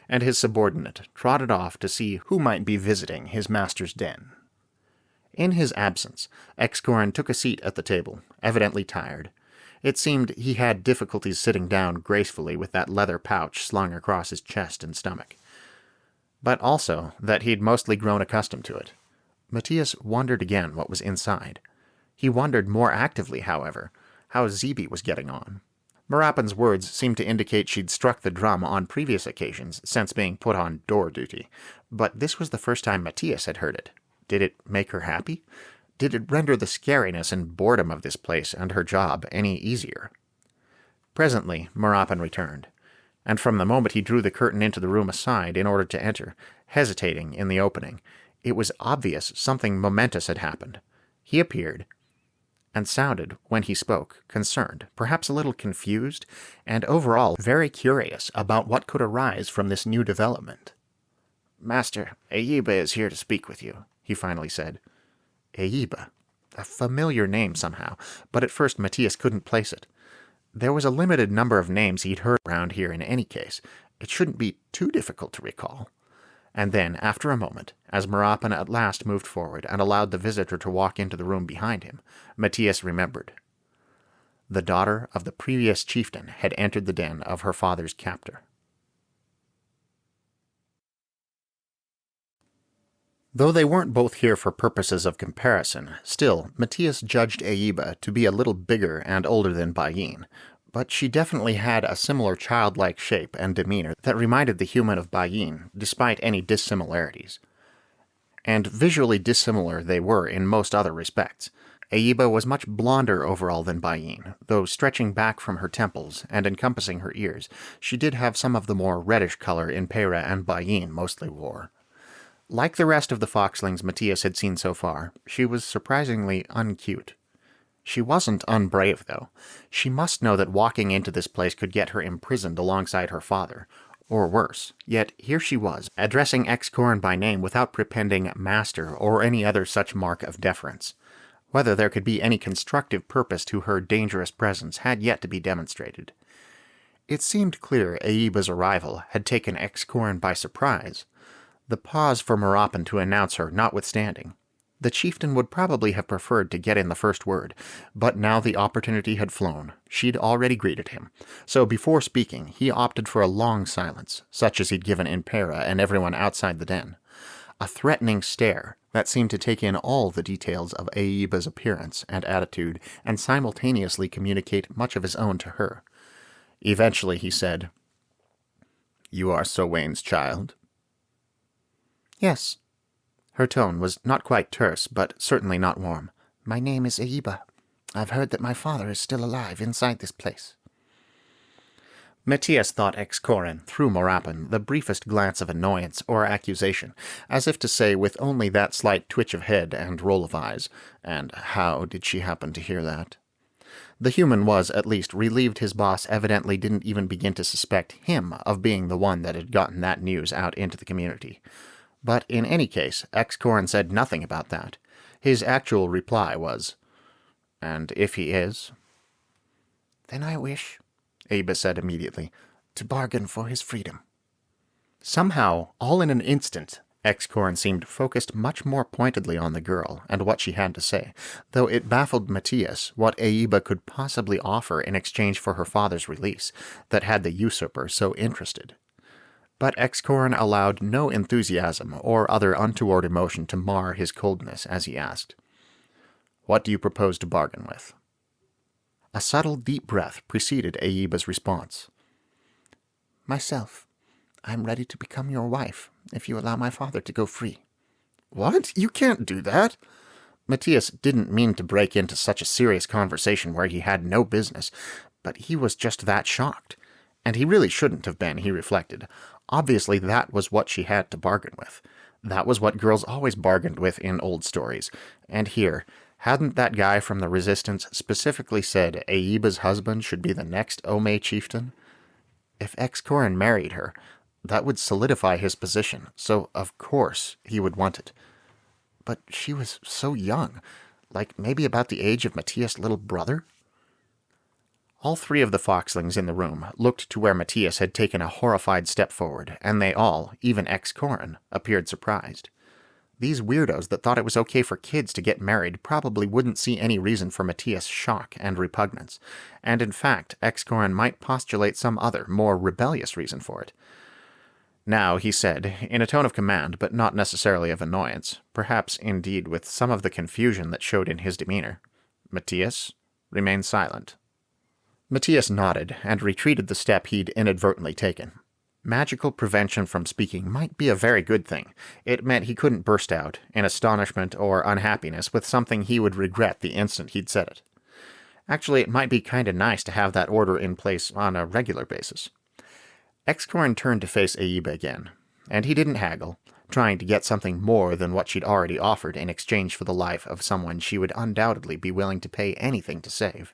Speaker 8: And his subordinate trotted off to see who might be visiting his master's den. In his absence, Excorin took a seat at the table, evidently tired. It seemed he had difficulties sitting down gracefully with that leather pouch slung across his chest and stomach. But also that he'd mostly grown accustomed to it. Matías wondered again what was inside. He wondered more actively, however, how Zeebe was getting on. Marapan's words seemed to indicate she'd struck the drum on previous occasions since being put on door duty, but this was the first time Matías had heard it. Did it make her happy? Did it render the scariness and boredom of this place and her job any easier? Presently, Marapan returned, and from the moment he drew the curtain into the room aside in order to enter, hesitating in the opening, It was obvious something momentous had happened. He appeared, and sounded, when he spoke, concerned, perhaps a little confused, and overall very curious about what could arise from this new development.
Speaker 2: "Master, Ayiba is here to speak with you," he finally said.
Speaker 8: Ayiba. A familiar name somehow, but at first Matías couldn't place it. There was a limited number of names he'd heard around here in any case. It shouldn't be too difficult to recall. And then, after a moment, as Marapan at last moved forward and allowed the visitor to walk into the room behind him, Matías remembered. The daughter of the previous chieftain had entered the den of her father's captor. Though they weren't both here for purposes of comparison, still, Matías judged Ayiba to be a little bigger and older than Bayin, but she definitely had a similar childlike shape and demeanor that reminded the human of Bayin, despite any dissimilarities. And visually dissimilar they were in most other respects. Ayiba was much blonder overall than Bayin, though stretching back from her temples and encompassing her ears, she did have some of the more reddish color Impera and Bayin mostly wore. Like the rest of the foxlings Matías had seen so far, she was surprisingly uncute. She wasn't unbrave, though. She must know that walking into this place could get her imprisoned alongside her father, or worse. Yet here she was, addressing Excorin by name without prepending master or any other such mark of deference. Whether there could be any constructive purpose to her dangerous presence had yet to be demonstrated. It seemed clear Ayiba's arrival had taken Excorin by surprise. The pause for Marapan to announce her notwithstanding, the chieftain would probably have preferred to get in the first word, but now the opportunity had flown. She'd already greeted him, so before speaking, he opted for a long silence, such as he'd given Impera and everyone outside the den. A threatening stare that seemed to take in all the details of Ayiba's appearance and attitude and simultaneously communicate much of his own to her. Eventually he said, "You are Sowain's child?"
Speaker 3: "Yes."
Speaker 8: Her tone was not quite terse, but certainly not warm.
Speaker 3: "My name is Ayiba. I've heard that my father is still alive inside this place."
Speaker 8: Matías thought Excorin threw Marapan the briefest glance of annoyance or accusation, as if to say with only that slight twitch of head and roll of eyes, "And how did she happen to hear that?" The human was, at least, relieved his boss evidently didn't even begin to suspect him of being the one that had gotten that news out into the community. But in any case, Excorin said nothing about that. His actual reply was, "And if he is?"
Speaker 3: "Then I wish," Ayiba said immediately, "to bargain for his freedom."
Speaker 8: Somehow, all in an instant, Excorin seemed focused much more pointedly on the girl and what she had to say, though it baffled Matías what Ayiba could possibly offer in exchange for her father's release that had the usurper so interested. But Excorin allowed no enthusiasm or other untoward emotion to mar his coldness as he asked, "What do you propose to bargain with?" A subtle, deep breath preceded Ayiba's response.
Speaker 3: "Myself. I'm ready to become your wife, if you allow my father to go free."
Speaker 8: "What? You can't do that!" Matías didn't mean to break into such a serious conversation where he had no business, but he was just that shocked. And he really shouldn't have been, he reflected. Obviously that was what she had to bargain with. That was what girls always bargained with in old stories. And here, hadn't that guy from the Resistance specifically said Ayiba's husband should be the next Ome chieftain? If Excorin married her, that would solidify his position, so of course he would want it. But she was so young, like maybe about the age of Matías' little brother? All three of the foxlings in the room looked to where Matías had taken a horrified step forward, and they all, even Excorin, appeared surprised. These weirdos that thought it was okay for kids to get married probably wouldn't see any reason for Matías' shock and repugnance, and in fact, Excorin might postulate some other, more rebellious reason for it. Now, he said, in a tone of command, but not necessarily of annoyance, perhaps, indeed, with some of the confusion that showed in his demeanor, "Matías, remain silent." Matías nodded and retreated the step he'd inadvertently taken. Magical prevention from speaking might be a very good thing. It meant he couldn't burst out, in astonishment or unhappiness, with something he would regret the instant he'd said it. Actually, it might be kind of nice to have that order in place on a regular basis. Excorin turned to face Ayiba again, and he didn't haggle, trying to get something more than what she'd already offered in exchange for the life of someone she would undoubtedly be willing to pay anything to save.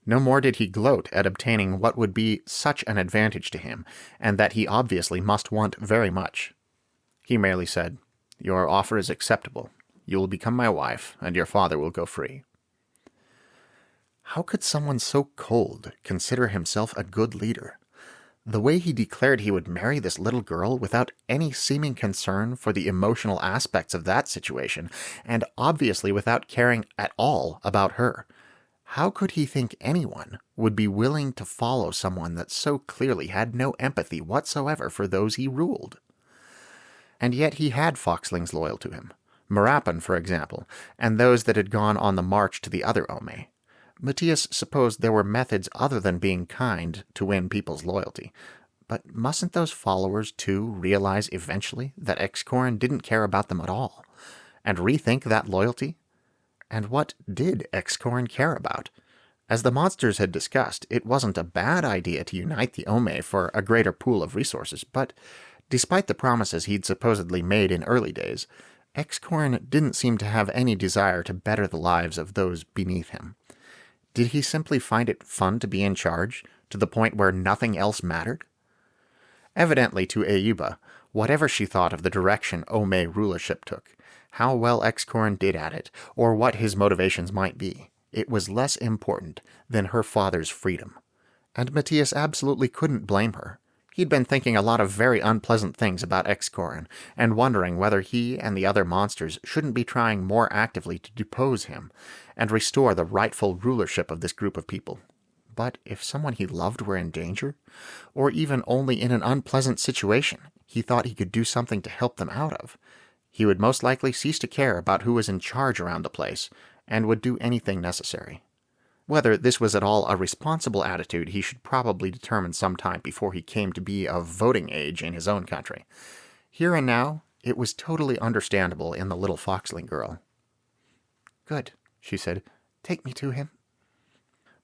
Speaker 8: No more did he gloat at obtaining what would be such an advantage to him, and that he obviously must want very much. He merely said, "Your offer is acceptable. You will become my wife, and your father will go free." How could someone so cold consider himself a good leader? The way he declared he would marry this little girl without any seeming concern for the emotional aspects of that situation, and obviously without caring at all about her. How could he think anyone would be willing to follow someone that so clearly had no empathy whatsoever for those he ruled? And yet he had foxlings loyal to him. Marapan, for example, and those that had gone on the march to the other Ome. Matías supposed there were methods other than being kind to win people's loyalty. But mustn't those followers, too, realize eventually that Excorin didn't care about them at all, and rethink that loyalty? And what did Excorin care about? As the monsters had discussed, it wasn't a bad idea to unite the Ome for a greater pool of resources, but despite the promises he'd supposedly made in early days, Excorin didn't seem to have any desire to better the lives of those beneath him. Did he simply find it fun to be in charge, to the point where nothing else mattered? Evidently to Ayuba, whatever she thought of the direction Ome rulership took, how well Excorin did at it, or what his motivations might be, it was less important than her father's freedom. And Matías absolutely couldn't blame her. He'd been thinking a lot of very unpleasant things about Excorin, and wondering whether he and the other monsters shouldn't be trying more actively to depose him, and restore the rightful rulership of this group of people. But if someone he loved were in danger, or even only in an unpleasant situation he thought he could do something to help them out of, he would most likely cease to care about who was in charge around the place, and would do anything necessary. Whether this was at all a responsible attitude he should probably determine some time before he came to be of voting age in his own country. Here and now, it was totally understandable in the little foxling girl. "Good," she said. "Take me to him."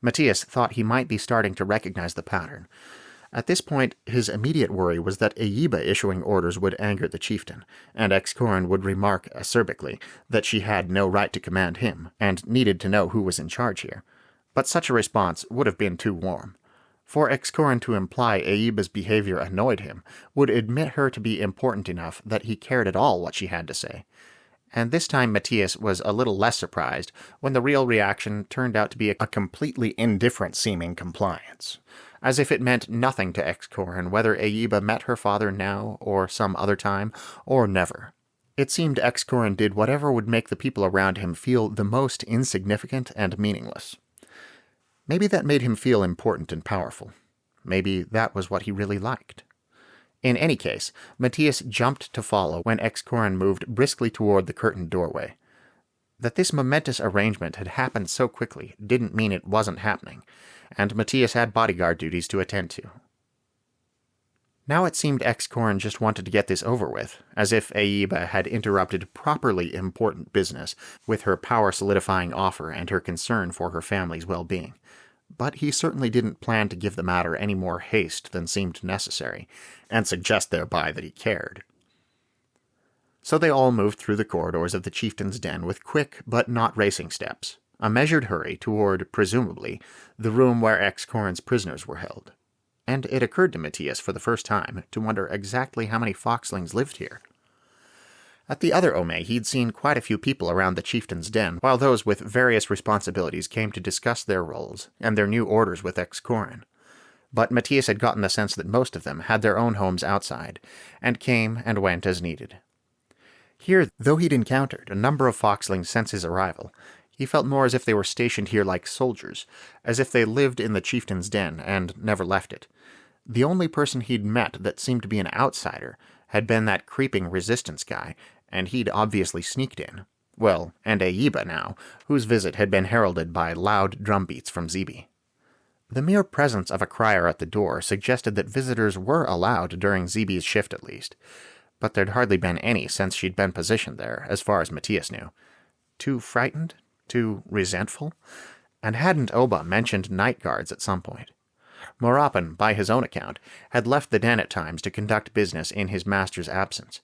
Speaker 8: Matías thought he might be starting to recognize the pattern. At this point, his immediate worry was that Ayuba issuing orders would anger the chieftain, and Excorin would remark acerbically that she had no right to command him, and needed to know who was in charge here. But such a response would have been too warm. For Excorin to imply Ayuba's behavior annoyed him would admit her to be important enough that he cared at all what she had to say. And this time Matías was a little less surprised when the real reaction turned out to be a completely indifferent-seeming compliance, as if it meant nothing to Excorin whether Ayuba met her father now or some other time, or never. It seemed Excorin did whatever would make the people around him feel the most insignificant and meaningless. Maybe that made him feel important and powerful. Maybe that was what he really liked. In any case, Matías jumped to follow when Excorin moved briskly toward the curtained doorway. That this momentous arrangement had happened so quickly didn't mean it wasn't happening, and Matías had bodyguard duties to attend to. Now it seemed Excorin just wanted to get this over with, as if Ayuba had interrupted properly important business with her power-solidifying offer and her concern for her family's well-being. But he certainly didn't plan to give the matter any more haste than seemed necessary, and suggest thereby that he cared. So they all moved through the corridors of the chieftain's den with quick but not racing steps, a measured hurry toward, presumably, the room where Excorin's prisoners were held. And it occurred to Matías for the first time to wonder exactly how many foxlings lived here. At the other Ome, he'd seen quite a few people around the chieftain's den, while those with various responsibilities came to discuss their roles and their new orders with Excorin. But Matías had gotten the sense that most of them had their own homes outside, and came and went as needed. Here, though he'd encountered a number of foxlings since his arrival, he felt more as if they were stationed here like soldiers, as if they lived in the chieftain's den and never left it. The only person he'd met that seemed to be an outsider had been that creeping resistance guy, and he'd obviously sneaked in. Well, and Ayuba now, whose visit had been heralded by loud drumbeats from Zebi. The mere presence of a crier at the door suggested that visitors were allowed during Zebi's shift at least, but there'd hardly been any since she'd been positioned there, as far as Matías knew. Too frightened? Too resentful? And hadn't Oba mentioned night guards at some point? Marapan, by his own account, had left the den at times to conduct business in his master's absence.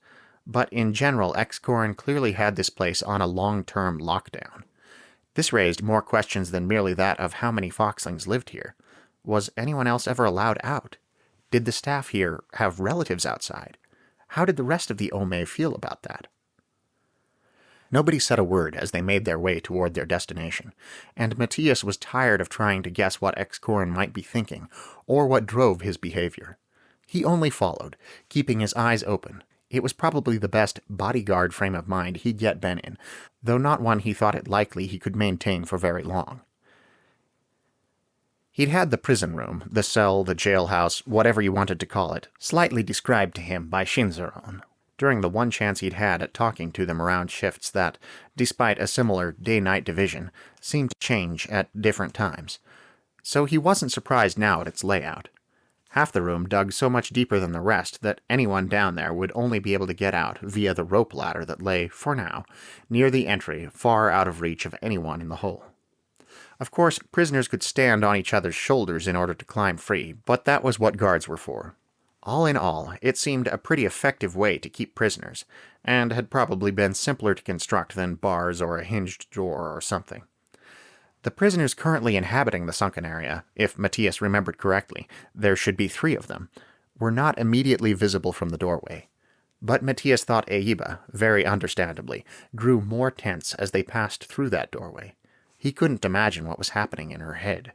Speaker 8: but in general, Excorin clearly had this place on a long-term lockdown. This raised more questions than merely that of how many foxlings lived here. Was anyone else ever allowed out? Did the staff here have relatives outside? How did the rest of the Ome feel about that? Nobody said a word as they made their way toward their destination, and Matías was tired of trying to guess what Excorin might be thinking, or what drove his behavior. He only followed, keeping his eyes open. It was probably the best bodyguard frame of mind he'd yet been in, though not one he thought it likely he could maintain for very long. He'd had the prison room, the cell, the jailhouse, whatever you wanted to call it, slightly described to him by Shinzaron, during the one chance he'd had at talking to them around shifts that, despite a similar day-night division, seemed to change at different times. So he wasn't surprised now at its layout. Half the room dug so much deeper than the rest that anyone down there would only be able to get out via the rope ladder that lay, for now, near the entry, far out of reach of anyone in the hole. Of course, prisoners could stand on each other's shoulders in order to climb free, but that was what guards were for. All in all, it seemed a pretty effective way to keep prisoners, and had probably been simpler to construct than bars or a hinged door or something. The prisoners currently inhabiting the sunken area, if Matías remembered correctly, there should be 3 of them, were not immediately visible from the doorway. But Matías thought Eiba, very understandably, grew more tense as they passed through that doorway. He couldn't imagine what was happening in her head.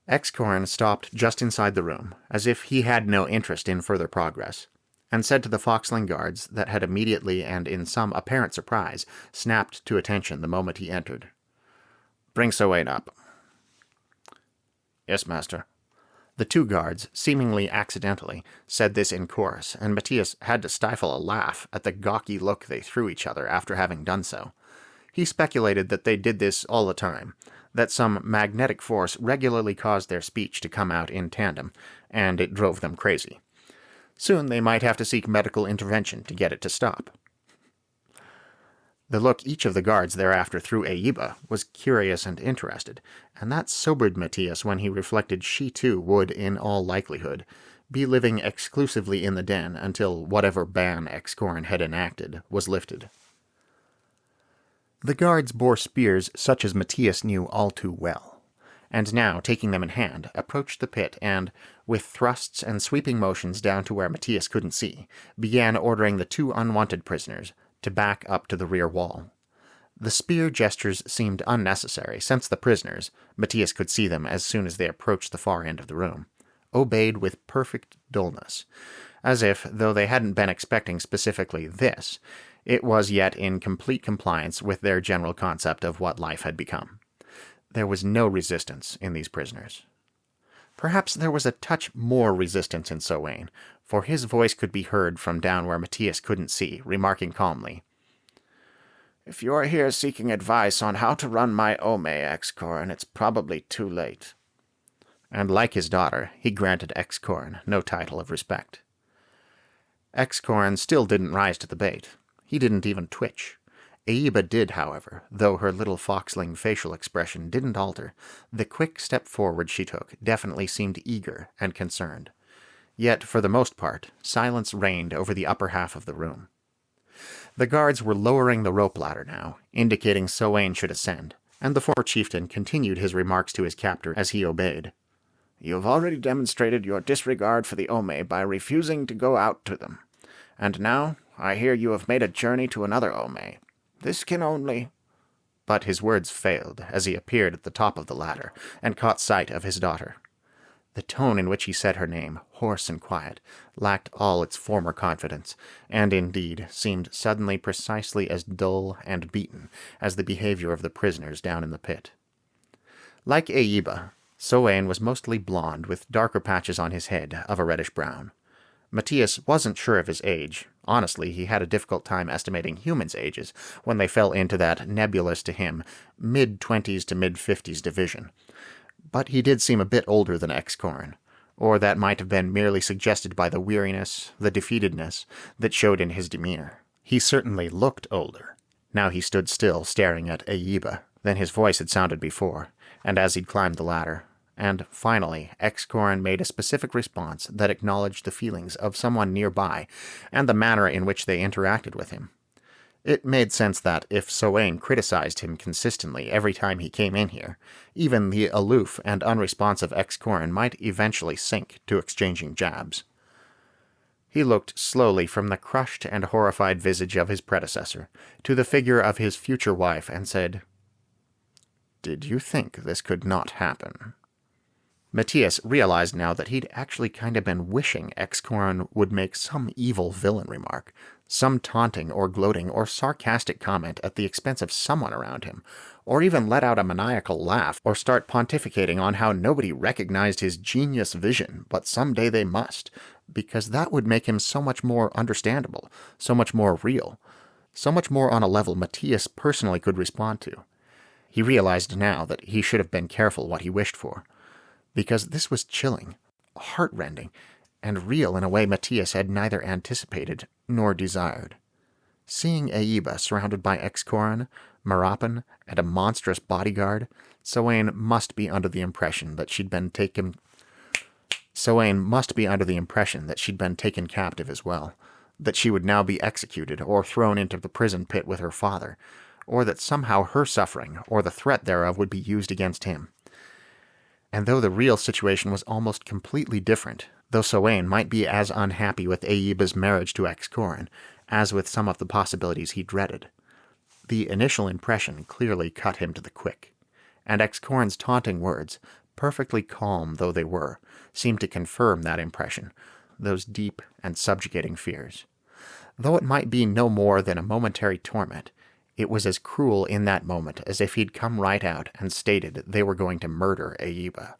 Speaker 8: Excorin stopped just inside the room, as if he had no interest in further progress, and said to the foxling guards that had immediately and in some apparent surprise snapped to attention the moment he entered. "Bring Sowain up."
Speaker 6: "Yes, master."
Speaker 8: The 2 guards, seemingly accidentally, said this in chorus, and Matías had to stifle a laugh at the gawky look they threw each other after having done so. He speculated that they did this all the time, that some magnetic force regularly caused their speech to come out in tandem, and it drove them crazy. Soon they might have to seek medical intervention to get it to stop. The look each of the guards thereafter threw Eiba was curious and interested, and that sobered Matías when he reflected she too would, in all likelihood, be living exclusively in the den until whatever ban Excorin had enacted was lifted. The guards bore spears such as Matías knew all too well, and now, taking them in hand, approached the pit and, with thrusts and sweeping motions down to where Matías couldn't see, began ordering the 2 unwanted prisoners to back up to the rear wall. The spear gestures seemed unnecessary, since the prisoners, Matías could see them as soon as they approached the far end of the room, obeyed with perfect dullness, as if, though they hadn't been expecting specifically this, it was yet in complete compliance with their general concept of what life had become. There was no resistance in these prisoners. Perhaps there was a touch more resistance in Sowain, for his voice could be heard from down where Matías couldn't see, remarking calmly, "If you're here seeking advice on how to run my Ome, Excorin, it's probably too late." And like his daughter, he granted Excorin no title of respect. Excorin still didn't rise to the bait. He didn't even twitch. Eiba did, however, though her little foxling facial expression didn't alter. The quick step forward she took definitely seemed eager and concerned. Yet, for the most part, silence reigned over the upper half of the room. The guards were lowering the rope ladder now, indicating Sowain should ascend, and the former chieftain continued his remarks to his captor as he obeyed. "You have already demonstrated your disregard for the Ome by refusing to go out to them. And now, I hear you have made a journey to another Ome. This can only—" But his words failed as he appeared at the top of the ladder and caught sight of his daughter. The tone in which he said her name, hoarse and quiet, lacked all its former confidence, and indeed seemed suddenly precisely as dull and beaten as the behavior of the prisoners down in the pit. Like Eiba, Sowain was mostly blond with darker patches on his head of a reddish-brown. Matías wasn't sure of his age. Honestly, he had a difficult time estimating humans' ages when they fell into that nebulous to him mid-20s to mid-50s division. But he did seem a bit older than Excorin, or that might have been merely suggested by the weariness, the defeatedness, that showed in his demeanor. He certainly looked older. Now he stood still, staring at Eiba. Then his voice had sounded before, and as he'd climbed the ladder, and finally, Excorin made a specific response that acknowledged the feelings of someone nearby and the manner in which they interacted with him. It made sense that if Sowain criticized him consistently every time he came in here, even the aloof and unresponsive Excorin might eventually sink to exchanging jabs. He looked slowly from the crushed and horrified visage of his predecessor to the figure of his future wife and said, "Did you think this could not happen?" Matías realized now that he'd actually kind of been wishing Excorin would make some evil villain remark, some taunting or gloating or sarcastic comment at the expense of someone around him, or even let out a maniacal laugh or start pontificating on how nobody recognized his genius vision, but someday they must, because that would make him so much more understandable, so much more real, so much more on a level Matías personally could respond to. He realized now that he should have been careful what he wished for, because this was chilling, heartrending, and real in a way Matías had neither anticipated nor desired. Seeing Aiba surrounded by Excorin, Marapan, and a monstrous bodyguard, Sowain must be under the impression that she'd been taken captive as well, that she would now be executed or thrown into the prison pit with her father, or that somehow her suffering or the threat thereof would be used against him. And though the real situation was almost completely different, though Sowain might be as unhappy with Aiba's marriage to Excorin as with some of the possibilities he dreaded, the initial impression clearly cut him to the quick, and Excorin's taunting words, perfectly calm though they were, seemed to confirm that impression, those deep and subjugating fears. Though it might be no more than a momentary torment, it was as cruel in that moment as if he'd come right out and stated they were going to murder Aiba.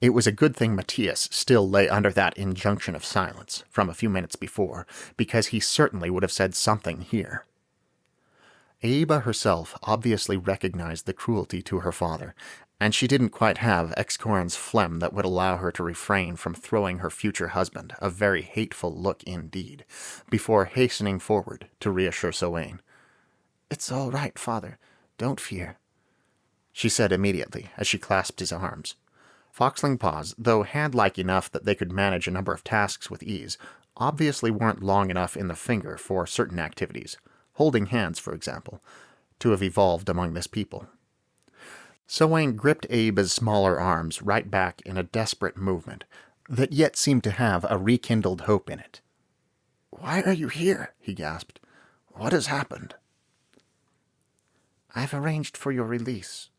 Speaker 8: It was a good thing Matías still lay under that injunction of silence from a few minutes before, because he certainly would have said something here. Aiba herself obviously recognized the cruelty to her father, and she didn't quite have Excorin's phlegm that would allow her to refrain from throwing her future husband a very hateful look indeed, before hastening forward to reassure Sowain. "It's all right, father. Don't fear," she said immediately as she clasped his arms. Foxling paws, though hand-like enough that they could manage a number of tasks with ease, obviously weren't long enough in the finger for certain activities, holding hands, for example, to have evolved among this people. Sowain gripped Aiba's smaller arms right back in a desperate movement that yet seemed to have a rekindled hope in it. "Why are you here?" he gasped. "What has happened?" "I've arranged for your release."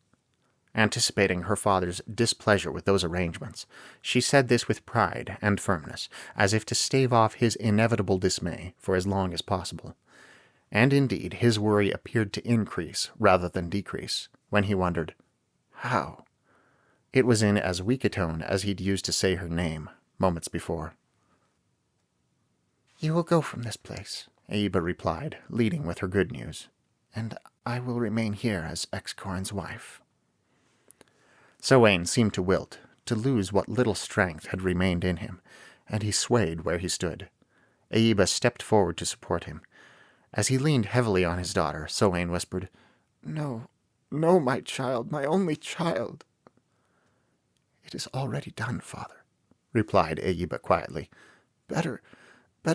Speaker 8: Anticipating her father's displeasure with those arrangements, she said this with pride and firmness, as if to stave off his inevitable dismay for as long as possible. And indeed, his worry appeared to increase rather than decrease, when he wondered, how? It was in as weak a tone as he'd used to say her name moments before. "You will go from this place," Aiba replied, leading with her good news, "and I will remain here as Excorin's wife." Sowain seemed to wilt, to lose what little strength had remained in him, and he swayed where he stood. Aiba stepped forward to support him. As he leaned heavily on his daughter, Sowain whispered, "No, no, my child, my only child." "It is already done, father," replied Aiba quietly. Better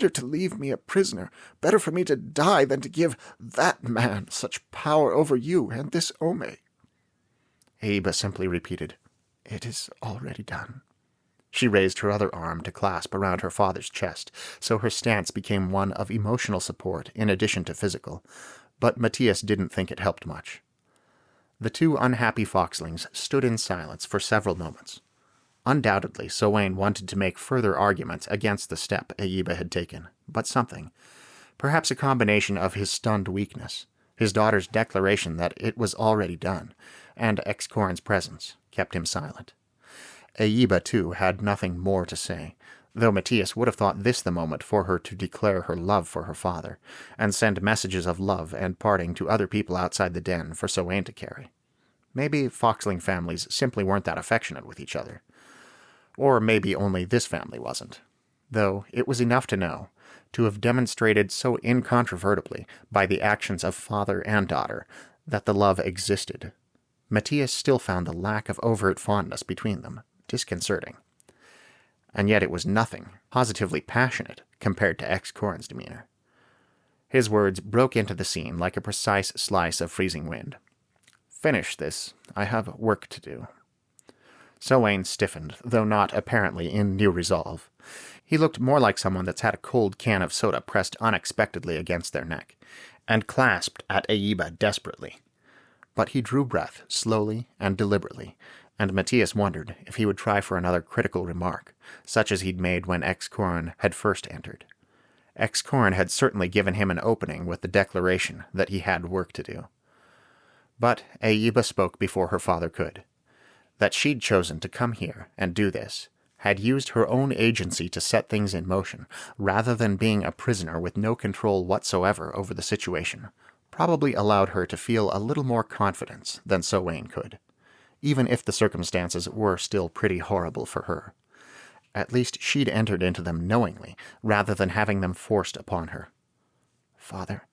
Speaker 8: to leave me a prisoner, better for me to die than to give that man such power over you and this Ome." Aiba simply repeated, "It is already done." She raised her other arm to clasp around her father's chest, so her stance became one of emotional support in addition to physical, but Matías didn't think it helped much. The two unhappy foxlings stood in silence for several moments. Undoubtedly, Sowain wanted to make further arguments against the step Aiba had taken, but something, perhaps a combination of his stunned weakness, his daughter's declaration that it was already done, and Excorin's presence, kept him silent. Aiba, too, had nothing more to say, though Matías would have thought this the moment for her to declare her love for her father, and send messages of love and parting to other people outside the den for Sowain to carry. Maybe foxling families simply weren't that affectionate with each other. Or maybe only this family wasn't. Though it was enough to know, to have demonstrated so incontrovertibly by the actions of father and daughter, that the love existed. Matías still found the lack of overt fondness between them disconcerting. And yet it was nothing positively passionate compared to Excorin's demeanor. His words broke into the scene like a precise slice of freezing wind. "Finish this. I have work to do." Selwyn stiffened, though not apparently in new resolve. He looked more like someone that's had a cold can of soda pressed unexpectedly against their neck, and clasped at Aiba desperately. But he drew breath slowly and deliberately, and Matías wondered if he would try for another critical remark, such as he'd made when Excorin had first entered. Excorin had certainly given him an opening with the declaration that he had work to do. But Aiba spoke before her father could. That she'd chosen to come here and do this, had used her own agency to set things in motion, rather than being a prisoner with no control whatsoever over the situation, probably allowed her to feel a little more confidence than Selwyn could, even if the circumstances were still pretty horrible for her. At least she'd entered into them knowingly, rather than having them forced upon her. "Father,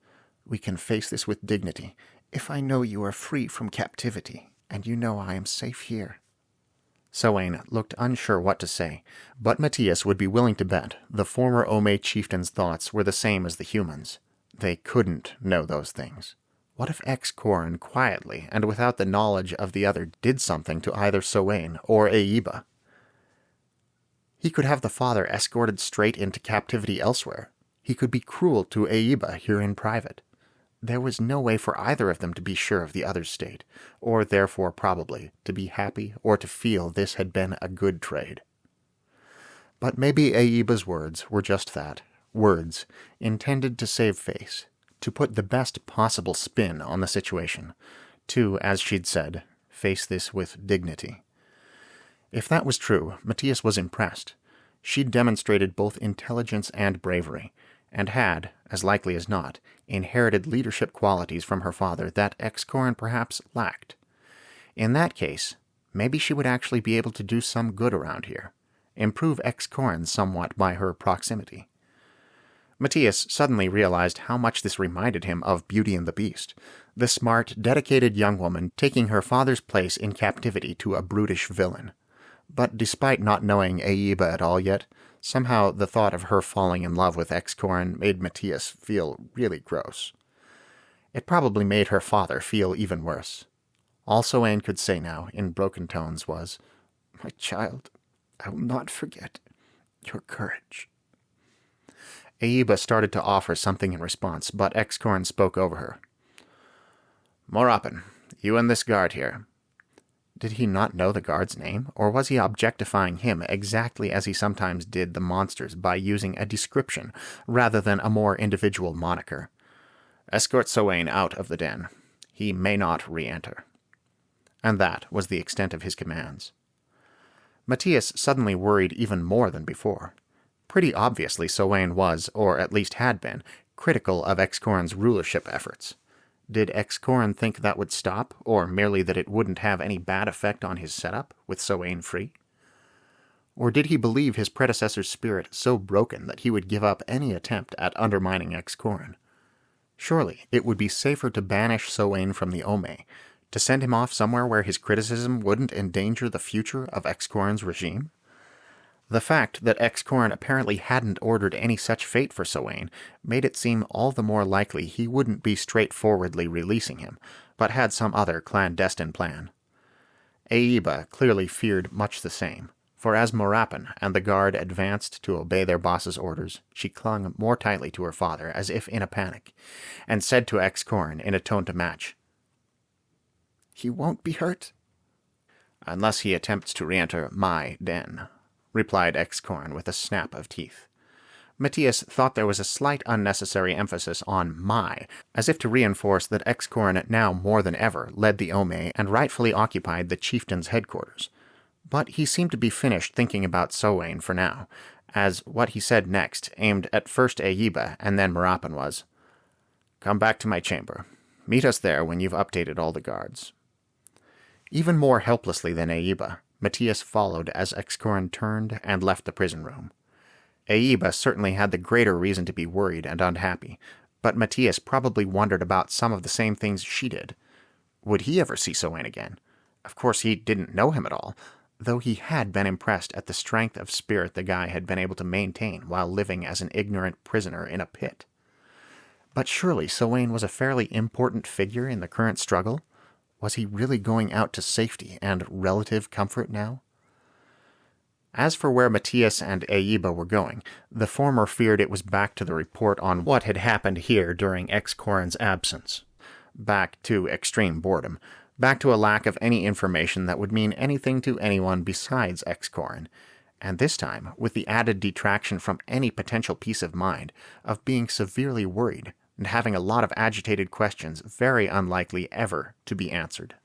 Speaker 8: we can face this with dignity, if I know you are free from captivity, and you know I am safe here." Selwyn looked unsure what to say, but Matías would be willing to bet the former Ome chieftain's thoughts were the same as the humans. They couldn't know those things. What if Excorin quietly and without the knowledge of the other did something to either Selwyn or Aiba? He could have the father escorted straight into captivity elsewhere. He could be cruel to Aiba here in private. There was no way for either of them to be sure of the other's state, or therefore probably to be happy or to feel this had been a good trade. But maybe Aiba's words were just that, words intended to save face, to put the best possible spin on the situation, to, as she'd said, face this with dignity. If that was true, Matías was impressed. She'd demonstrated both intelligence and bravery, and had, as likely as not, inherited leadership qualities from her father that Excorin perhaps lacked. In that case, maybe she would actually be able to do some good around here, improve Excorin somewhat by her proximity. Matías suddenly realized how much this reminded him of Beauty and the Beast, the smart, dedicated young woman taking her father's place in captivity to a brutish villain. But despite not knowing Aiba at all yet, somehow the thought of her falling in love with Excorin made Matías feel really gross. It probably made her father feel even worse. All Selwyn could say now, in broken tones, was, "My child, I will not forget your courage." Aiba started to offer something in response, but Excorin spoke over her. "Morapan, you and this guard here." Did he not know the guard's name, or was he objectifying him exactly as he sometimes did the monsters by using a description rather than a more individual moniker? "Escort Selwyn out of the den. He may not re-enter." And that was the extent of his commands. Matías suddenly worried even more than before. Pretty obviously Selwyn was, or at least had been, critical of Excorin's rulership efforts. Did Excorin think that would stop, or merely that it wouldn't have any bad effect on his setup, with Selwyn free? Or did he believe his predecessor's spirit so broken that he would give up any attempt at undermining Excorin? Surely it would be safer to banish Selwyn from the Ome, to send him off somewhere where his criticism wouldn't endanger the future of Excorin's regime? The fact that Excorin apparently hadn't ordered any such fate for Selwyn made it seem all the more likely he wouldn't be straightforwardly releasing him, but had some other clandestine plan. Aiba clearly feared much the same, for as Morapan and the guard advanced to obey their boss's orders, she clung more tightly to her father as if in a panic, and said to Excorin in a tone to match, "He won't be hurt?" "Unless he attempts to re-enter my den," replied Excorin with a snap of teeth. Matías thought there was a slight unnecessary emphasis on my, as if to reinforce that Excorin now more than ever led the Ome and rightfully occupied the chieftain's headquarters. But he seemed to be finished thinking about Selwyn for now, as what he said next, aimed at first Aiba and then Morapan, was, "Come back to my chamber. Meet us there when you've updated all the guards." Even more helplessly than Aiba, Matías followed as Excorin turned and left the prison room. Aiba certainly had the greater reason to be worried and unhappy, but Matías probably wondered about some of the same things she did. Would he ever see Selwyn again? Of course, he didn't know him at all, though he had been impressed at the strength of spirit the guy had been able to maintain while living as an ignorant prisoner in a pit. But surely Sylvain was a fairly important figure in the current struggle. Was he really going out to safety and relative comfort now? As for where Matías and Aiba were going, the former feared it was back to the report on what had happened here during X-Corin's absence. Back to extreme boredom. Back to a lack of any information that would mean anything to anyone besides X-Corin. And this time, with the added detraction from any potential peace of mind, of being severely worried and having a lot of agitated questions very unlikely ever to be answered.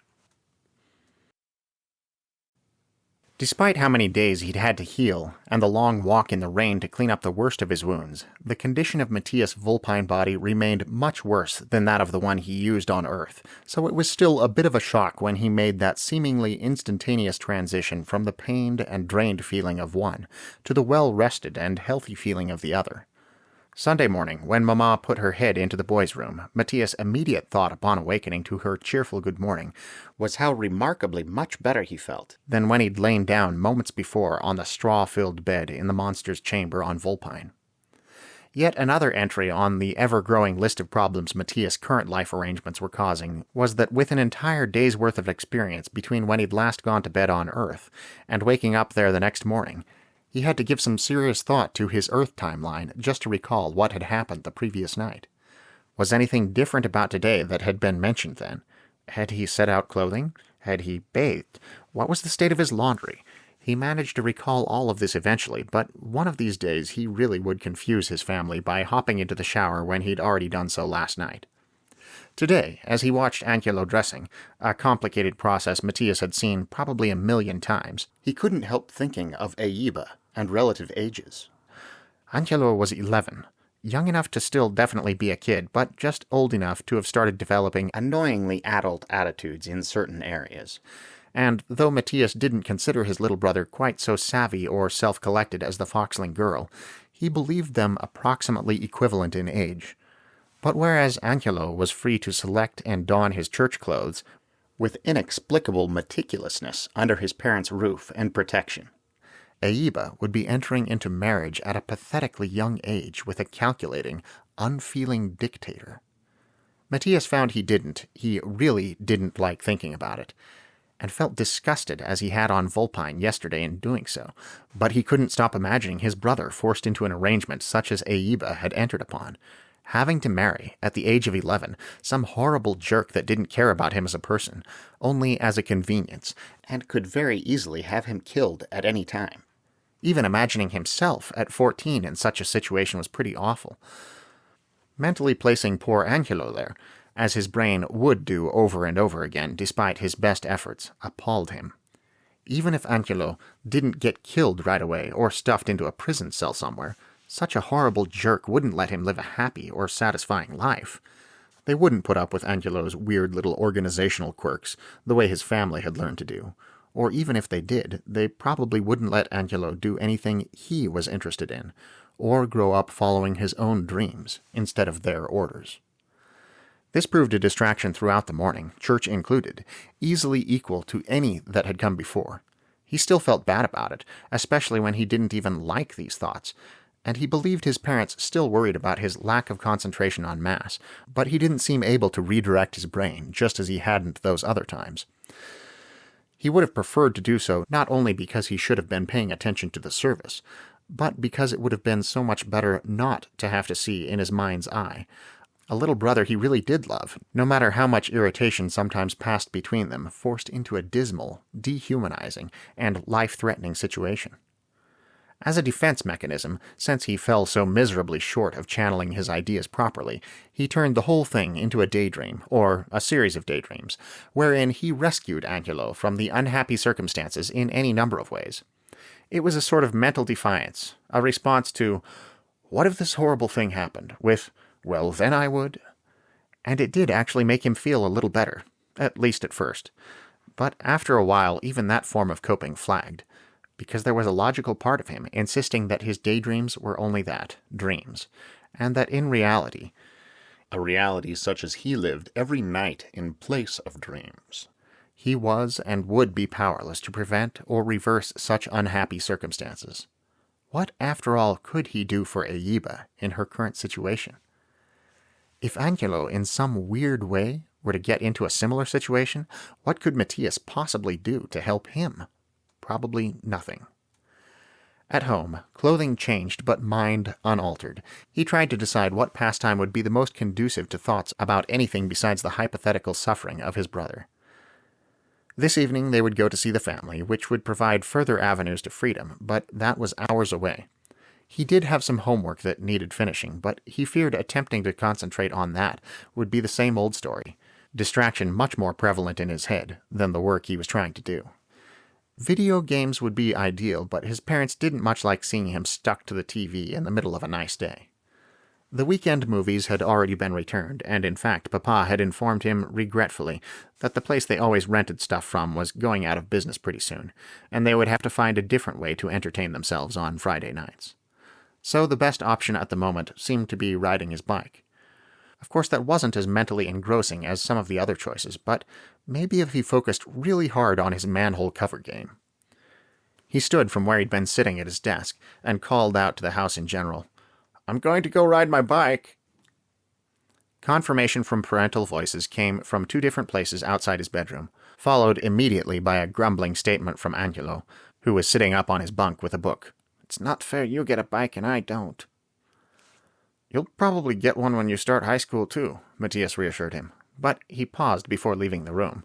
Speaker 8: Despite how many days he'd had to heal, and the long walk in the rain to clean up the worst of his wounds, the condition of Matías' vulpine body remained much worse than that of the one he used on Earth, so it was still a bit of a shock when he made that seemingly instantaneous transition from the pained and drained feeling of one to the well-rested and healthy feeling of the other. Sunday morning, when Mama put her head into the boys' room, Matías' immediate thought upon awakening to her cheerful good morning was how remarkably much better he felt than when he'd lain down moments before on the straw-filled bed in the monster's chamber on Vulpine. Yet another entry on the ever-growing list of problems Matías' current life arrangements were causing was that with an entire day's worth of experience between when he'd last gone to bed on Earth and waking up there the next morning, he had to give some serious thought to his Earth timeline just to recall what had happened the previous night. Was anything different about today that had been mentioned then? Had he set out clothing? Had he bathed? What was the state of his laundry? He managed to recall all of this eventually, but one of these days he really would confuse his family by hopping into the shower when he'd already done so last night. Today, as he watched Angelo dressing, a complicated process Matías had seen probably 1,000,000 times, he couldn't help thinking of Aiba and relative ages. Angelo was 11, young enough to still definitely be a kid, but just old enough to have started developing annoyingly adult attitudes in certain areas. And though Matías didn't consider his little brother quite so savvy or self-collected as the foxling girl, he believed them approximately equivalent in age. But whereas Angelo was free to select and don his church clothes with inexplicable meticulousness under his parents' roof and protection, Aiba would be entering into marriage at a pathetically young age with a calculating, unfeeling dictator. Matías found he really didn't like thinking about it, and felt disgusted as he had on Vulpine yesterday in doing so, but he couldn't stop imagining his brother forced into an arrangement such as Aiba had entered upon, having to marry, at the age of 11, some horrible jerk that didn't care about him as a person, only as a convenience, and could very easily have him killed at any time. Even imagining himself at 14 in such a situation was pretty awful. Mentally placing poor Angelo there, as his brain would do over and over again despite his best efforts, appalled him. Even if Angelo didn't get killed right away or stuffed into a prison cell somewhere, such a horrible jerk wouldn't let him live a happy or satisfying life. They wouldn't put up with Angelo's weird little organizational quirks, the way his family had learned to do. Or even if they did, they probably wouldn't let Angelo do anything he was interested in, or grow up following his own dreams instead of their orders. This proved a distraction throughout the morning, church included, easily equal to any that had come before. He still felt bad about it, especially when he didn't even like these thoughts, and he believed his parents still worried about his lack of concentration on Mass, but he didn't seem able to redirect his brain, just as he hadn't those other times. He would have preferred to do so not only because he should have been paying attention to the service, but because it would have been so much better not to have to see in his mind's eye a little brother he really did love, no matter how much irritation sometimes passed between them, forced into a dismal, dehumanizing, and life-threatening situation. As a defense mechanism, since he fell so miserably short of channeling his ideas properly, he turned the whole thing into a daydream, or a series of daydreams, wherein he rescued Angelo from the unhappy circumstances in any number of ways. It was a sort of mental defiance, a response to, "What if this horrible thing happened?" with, "Well, then I would." And it did actually make him feel a little better, at least at first. But after a while, even that form of coping flagged, because there was a logical part of him insisting that his daydreams were only that, dreams, and that in reality,
Speaker 1: a reality such as he lived every night in place of dreams,
Speaker 8: He was and would be powerless to prevent or reverse such unhappy circumstances. What, after all, could he do for Eiba in her current situation? If Angelo, in some weird way, were to get into a similar situation, what could Matías possibly do to help him? Probably nothing. At home, clothing changed but mind unaltered, he tried to decide what pastime would be the most conducive to thoughts about anything besides the hypothetical suffering of his brother. This evening they would go to see the family, which would provide further avenues to freedom, but that was hours away. He did have some homework that needed finishing, but he feared attempting to concentrate on that would be the same old story, distraction much more prevalent in his head than the work he was trying to do. Video games would be ideal, but his parents didn't much like seeing him stuck to the TV in the middle of a nice day. The weekend movies had already been returned, and in fact Papa had informed him regretfully that the place they always rented stuff from was going out of business pretty soon, and they would have to find a different way to entertain themselves on Friday nights. So the best option at the moment seemed to be riding his bike. Of course, that wasn't as mentally engrossing as some of the other choices, but maybe if he focused really hard on his manhole cover game. He stood from where he'd been sitting at his desk and called out to the house in general, "I'm going to go ride my bike." Confirmation from parental voices came from 2 different places outside his bedroom, followed immediately by a grumbling statement from Angelo, who was sitting up on his bunk with a book. "It's not fair you get a bike and I don't." "You'll probably get one when you start high school, too," Matías reassured him, but he paused before leaving the room.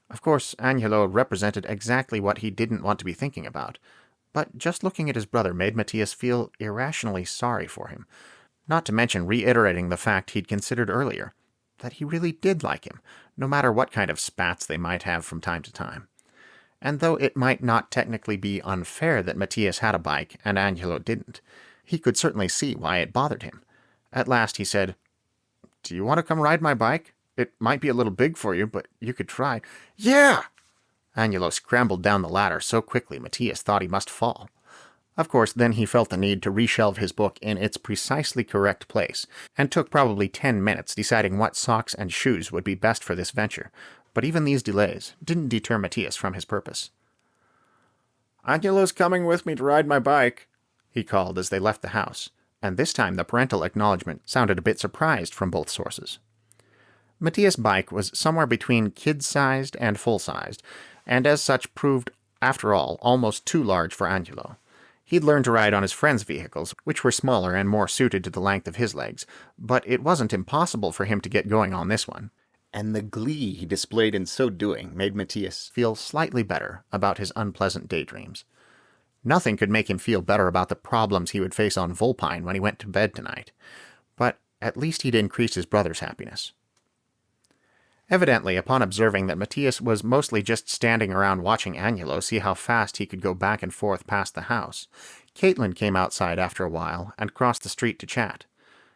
Speaker 8: Of course, Angelo represented exactly what he didn't want to be thinking about, but just looking at his brother made Matías feel irrationally sorry for him, not to mention reiterating the fact he'd considered earlier, that he really did like him, no matter what kind of spats they might have from time to time. And though it might not technically be unfair that Matías had a bike and Angelo didn't, he could certainly see why it bothered him. At last he said, "Do you want to come ride my bike? It might be a little big for you, but you could try." "Yeah!" Angelo scrambled down the ladder so quickly Matías thought he must fall. Of course, then he felt the need to reshelve his book in its precisely correct place, and took probably 10 minutes deciding what socks and shoes would be best for this venture, but even these delays didn't deter Matías from his purpose. "Angelo's coming with me to ride my bike," he called as they left the house, and this time the parental acknowledgement sounded a bit surprised from both sources. Matías' bike was somewhere between kid-sized and full-sized, and as such proved, after all, almost too large for Angelo. He'd learned to ride on his friends' vehicles, which were smaller and more suited to the length of his legs, but it wasn't impossible for him to get going on this one, and the glee he displayed in so doing made Matías feel slightly better about his unpleasant daydreams. Nothing could make him feel better about the problems he would face on Vulpine when he went to bed tonight, but at least he'd increased his brother's happiness. Evidently, upon observing that Matías was mostly just standing around watching Angelo see how fast he could go back and forth past the house, Caitlin came outside after a while and crossed the street to chat.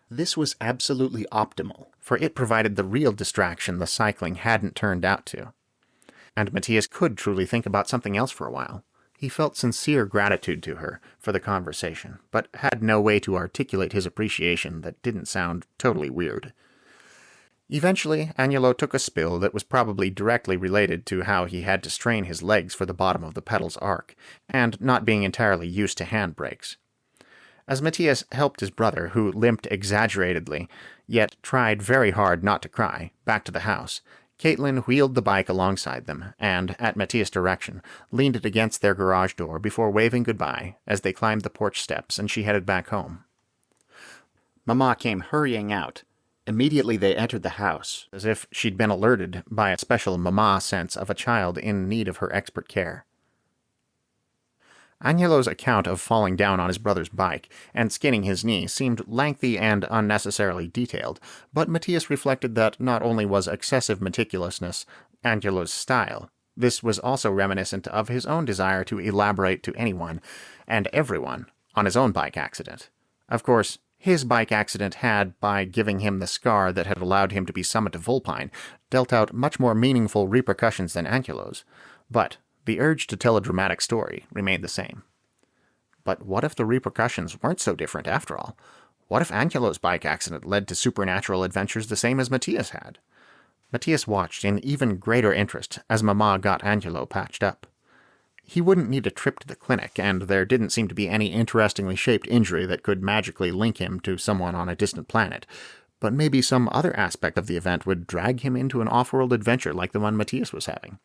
Speaker 8: This was absolutely optimal, for it provided the real distraction the cycling hadn't turned out to. And Matías could truly think about something else for a while. He felt sincere gratitude to her for the conversation, but had no way to articulate his appreciation that didn't sound totally weird. Eventually, Angelo took a spill that was probably directly related to how he had to strain his legs for the bottom of the pedal's arc, and not being entirely used to handbrakes. As Matías helped his brother, who limped exaggeratedly, yet tried very hard not to cry, back to the house, Caitlin wheeled the bike alongside them, and, at Matías' direction, leaned it against their garage door before waving goodbye as they climbed the porch steps and she headed back home. Mama came hurrying out. Immediately they entered the house, as if she'd been alerted by a special mama sense of a child in need of her expert care. Angelo's account of falling down on his brother's bike and skinning his knee seemed lengthy and unnecessarily detailed, but Matías reflected that not only was excessive meticulousness Angelo's style, this was also reminiscent of his own desire to elaborate to anyone and everyone on his own bike accident. Of course, his bike accident had, by giving him the scar that had allowed him to be summoned to Vulpine, dealt out much more meaningful repercussions than Angelo's, but the urge to tell a dramatic story remained the same. But what if the repercussions weren't so different after all? What if Angelo's bike accident led to supernatural adventures the same as Matías had? Matías watched in even greater interest as Mama got Angelo patched up. He wouldn't need a trip to the clinic, and there didn't seem to be any interestingly shaped injury that could magically link him to someone on a distant planet. But maybe some other aspect of the event would drag him into an off-world adventure like the one Matías was having.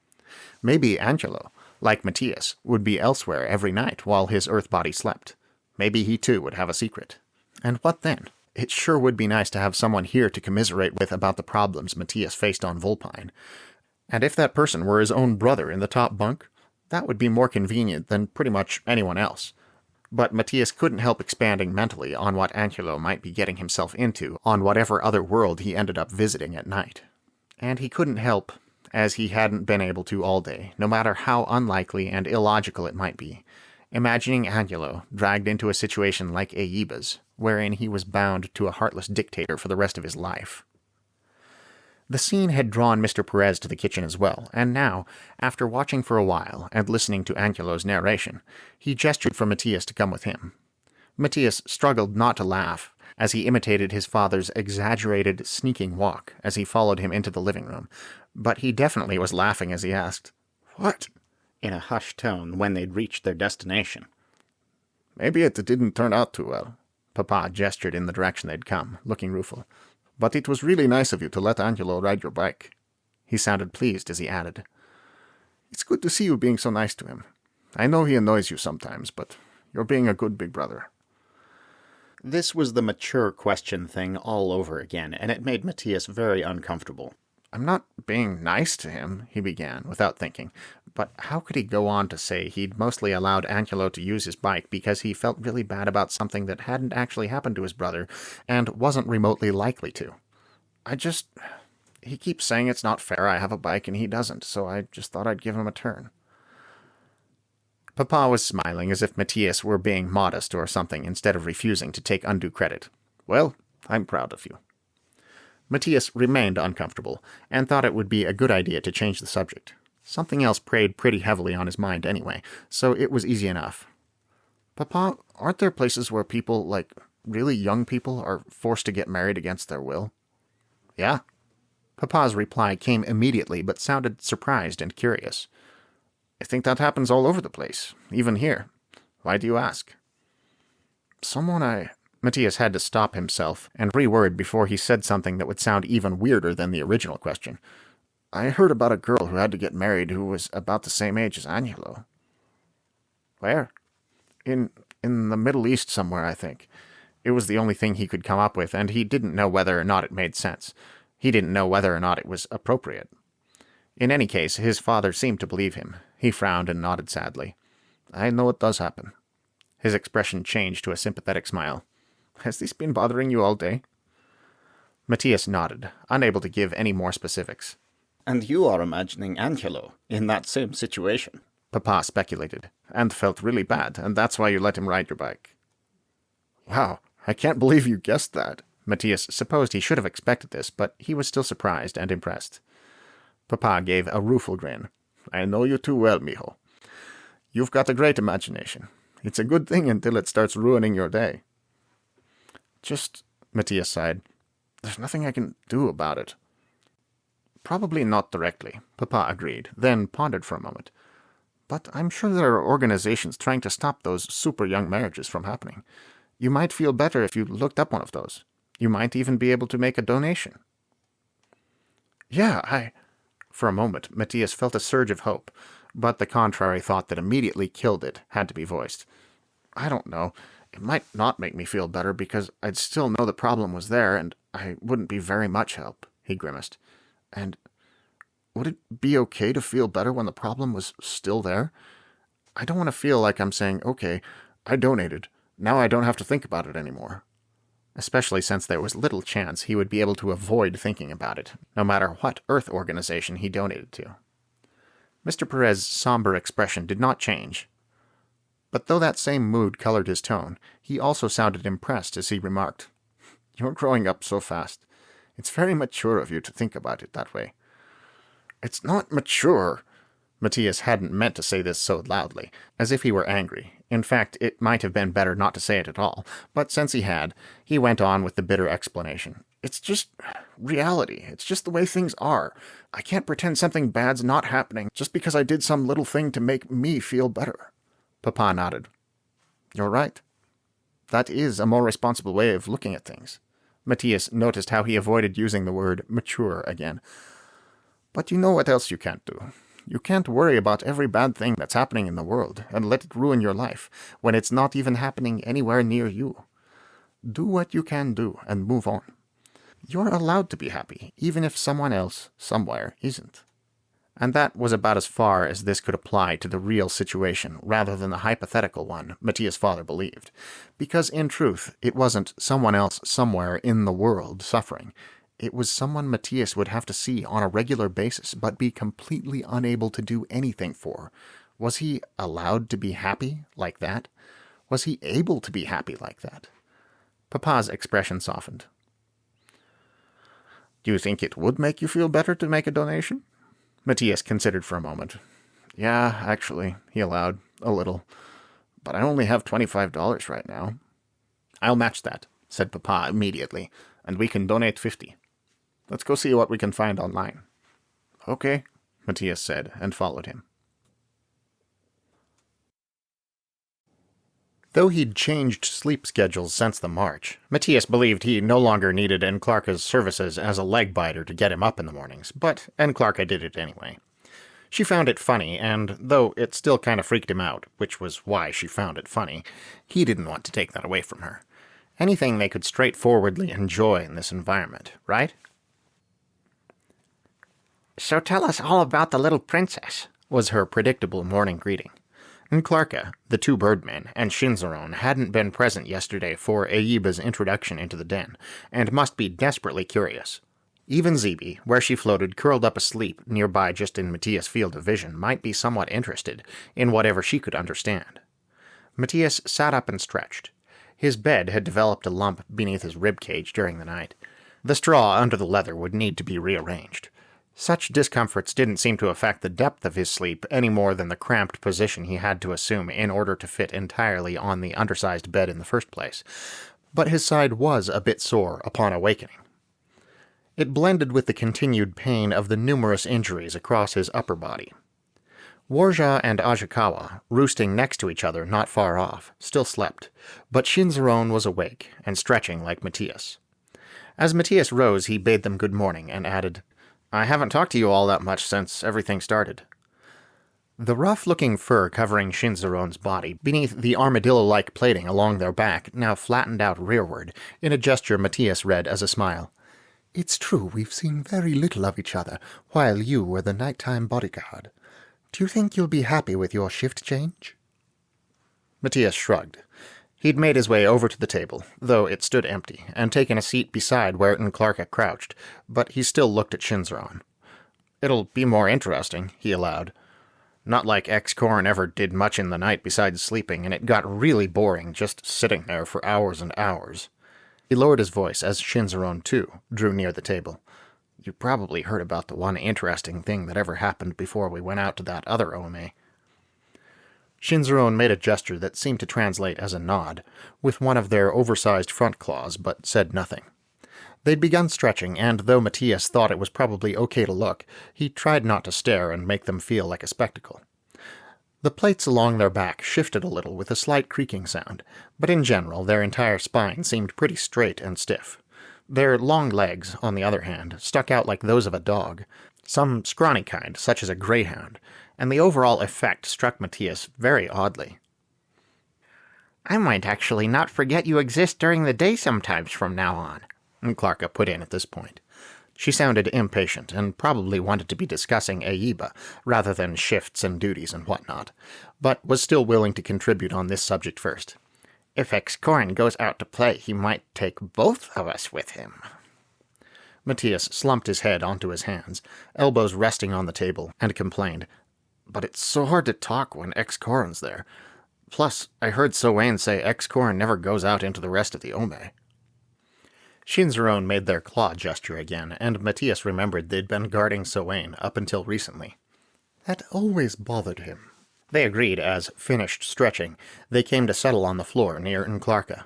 Speaker 8: Maybe Angelo, like Matías, would be elsewhere every night while his Earth body slept. Maybe he too would have a secret. And what then? It sure would be nice to have someone here to commiserate with about the problems Matías faced on Vulpine. And if that person were his own brother in the top bunk, that would be more convenient than pretty much anyone else. But Matías couldn't help expanding mentally on what Angelo might be getting himself into on whatever other world he ended up visiting at night. And he couldn't help, as he hadn't been able to all day, no matter how unlikely and illogical it might be, imagining Angelo dragged into a situation like Aiba's, wherein he was bound to a heartless dictator for the rest of his life. The scene had drawn Mr. Perez to the kitchen as well, and now, after watching for a while and listening to Angelo's narration, he gestured for Matías to come with him. Matías struggled not to laugh as he imitated his father's exaggerated, sneaking walk as he followed him into the living room, but he definitely was laughing as he asked, "What?"
Speaker 1: in a hushed tone when they'd reached their destination.
Speaker 6: "Maybe it didn't turn out too well." Papa gestured in the direction they'd come, looking rueful. "But it was really nice of you to let Angelo ride your bike." He sounded pleased as he added, "It's good to see you being so nice to him. I know he annoys you sometimes, but you're being a good big brother."
Speaker 1: This was the mature question thing all over again, and it made Matías very uncomfortable.
Speaker 8: "I'm not being nice to him," he began, without thinking. But how could he go on to say he'd mostly allowed Angelo to use his bike because he felt really bad about something that hadn't actually happened to his brother and wasn't remotely likely to? He keeps saying it's not fair I have a bike and he doesn't, so I just thought I'd give him a turn." Papa was smiling as if Matías were being modest or something instead of refusing to take undue credit. "Well, I'm proud of you." Matías remained uncomfortable and thought it would be a good idea to change the subject. Something else preyed pretty heavily on his mind anyway, so it was easy enough. "Papa, aren't there places where people, like really young people, are forced to get married against their will?" "Yeah." Papa's reply came immediately but sounded surprised and curious. "I think that happens all over the place, even here. Why do you ask?" Matías had to stop himself and reword before he said something that would sound even weirder than the original question. "I heard about a girl who had to get married who was about the same age as Angelo." "Where?" In the Middle East somewhere, I think. It was the only thing he could come up with, and he didn't know whether or not it made sense. He didn't know whether or not it was appropriate. In any case, his father seemed to believe him. He frowned and nodded sadly. "I know it does happen." His expression changed to a sympathetic smile. "Has this been bothering you all day?" Matías nodded, unable to give any more specifics.
Speaker 1: "And you are imagining Angelo in that same situation,"
Speaker 8: Papa speculated, "and felt really bad, and that's why you let him ride your bike."
Speaker 6: "Wow, I can't believe you guessed that."
Speaker 8: Matías supposed he should have expected this, but he was still surprised and impressed. Papa gave a rueful grin.
Speaker 6: "I know you too well, mijo. You've got a great imagination. It's a good thing until it starts ruining your day."
Speaker 8: Matías sighed. "There's nothing I can do about it." "Probably not directly," Papa agreed, then pondered for a moment. "But I'm sure there are organizations trying to stop those super young marriages from happening. You might feel better if you looked up one of those. You might even be able to make a donation."
Speaker 6: "Yeah,
Speaker 8: For a moment, Matías felt a surge of hope, but the contrary thought that immediately killed it had to be voiced.
Speaker 6: I don't know. It might not make me feel better because I'd still know the problem was there and I wouldn't be very much help," he grimaced. "And would it be okay to feel better when the problem was still there? I don't want to feel like I'm saying, okay, I donated. Now I don't have to think about it anymore."
Speaker 8: Especially since there was little chance he would be able to avoid thinking about it, no matter what Earth organization he donated to. Mr. Perez's somber expression did not change. But though that same mood colored his tone, he also sounded impressed as he remarked, "You're growing up so fast. It's very mature of you to think about it that way."
Speaker 6: "It's not mature."
Speaker 8: Matías hadn't meant to say this so loudly, as if he were angry. In fact, it might have been better not to say it at all, but since he had, he went on with the bitter explanation. It's just reality. It's just the way things are. I can't pretend something bad's not happening just because I did some little thing to make me feel better. Papa nodded. You're right. That is a more responsible way of looking at things. Matías noticed how he avoided using the word mature again. But you know what else you can't do? You can't worry about every bad thing that's happening in the world and let it ruin your life when it's not even happening anywhere near you. Do what you can do and move on. You're allowed to be happy, even if someone else, somewhere, isn't. And that was about as far as this could apply to the real situation rather than the hypothetical one Matías' father believed. Because in truth, it wasn't someone else somewhere in the world suffering. It was someone Matías would have to see on a regular basis but be completely unable to do anything for. Was he allowed to be happy like that? Was he able to be happy like that? Papa's expression softened. Do you think it would make you feel better to make a donation? Matías considered for a moment. Yeah, actually, he allowed, a little. But I only have $25 right now. I'll match that, said Papa immediately, and we can donate 50. Let's go see what we can find online. Okay, Matías said, and followed him. Though he'd changed sleep schedules since the march, Matías believed he no longer needed Enclarca's services as a leg-biter to get him up in the mornings, but Enclarca did it anyway. She found it funny, and though it still kind of freaked him out, which was why she found it funny, he didn't want to take that away from her. Anything they could straightforwardly enjoy in this environment, right?
Speaker 3: So tell us all about the little princess,
Speaker 8: was her predictable morning greeting. Enclarca, the two birdmen, and Shinzaron hadn't been present yesterday for Aiba's introduction into the den, and must be desperately curious. Even Zeebe, where she floated curled up asleep nearby just in Matías' field of vision, might be somewhat interested in whatever she could understand. Matías sat up and stretched. His bed had developed a lump beneath his rib cage during the night. The straw under the leather would need to be rearranged. Such discomforts didn't seem to affect the depth of his sleep any more than the cramped position he had to assume in order to fit entirely on the undersized bed in the first place. But his side was a bit sore upon awakening. It blended with the continued pain of the numerous injuries across his upper body. Warja and Ajikawa, roosting next to each other not far off, still slept, but Shinzaron was awake and stretching like Matías. As Matías rose, he bade them good morning and added, I haven't talked to you all that much since everything started. The rough-looking fur covering Shinzaron's body, beneath the armadillo-like plating along their back, now flattened out rearward, in a gesture Matías read as a smile.
Speaker 7: It's true we've seen very little of each other while you were the nighttime bodyguard. Do you think you'll be happy with your shift change?
Speaker 8: Matías shrugged. He'd made his way over to the table, though it stood empty, and taken a seat beside where Enclarca crouched, but he still looked at Shinzaron. It'll be more interesting, he allowed. Not like X-Corn ever did much in the night besides sleeping, and it got really boring just sitting there for hours and hours. He lowered his voice as Shinzaron, too, drew near the table. You probably heard about the one interesting thing that ever happened before we went out to that other OMA. Shinzaron made a gesture that seemed to translate as a nod, with one of their oversized front claws, but said nothing. They'd begun stretching, and though Matías thought it was probably okay to look, he tried not to stare and make them feel like a spectacle. The plates along their back shifted a little with a slight creaking sound, but in general their entire spine seemed pretty straight and stiff. Their long legs, on the other hand, stuck out like those of a dog, some scrawny kind, such as a greyhound, and the overall effect struck Matías very oddly.
Speaker 3: I might actually not forget you exist during the day sometimes from now on,
Speaker 8: Enclarca put in at this point. She sounded impatient and probably wanted to be discussing Aiba rather than shifts and duties and whatnot, but was still willing to contribute on this subject first.
Speaker 3: If X-Corn goes out to play, he might take both of us with him.
Speaker 8: Matías slumped his head onto his hands, elbows resting on the table, and complained, But it's so hard to talk when X-Corn's there. Plus, I heard Sowain say X-Corn never goes out into the rest of the Ome. Shinzaron made their claw gesture again, and Matías remembered they'd been guarding Sowain up until recently.
Speaker 7: That always bothered him.
Speaker 8: They agreed as, finished stretching, they came to settle on the floor near Enclarca.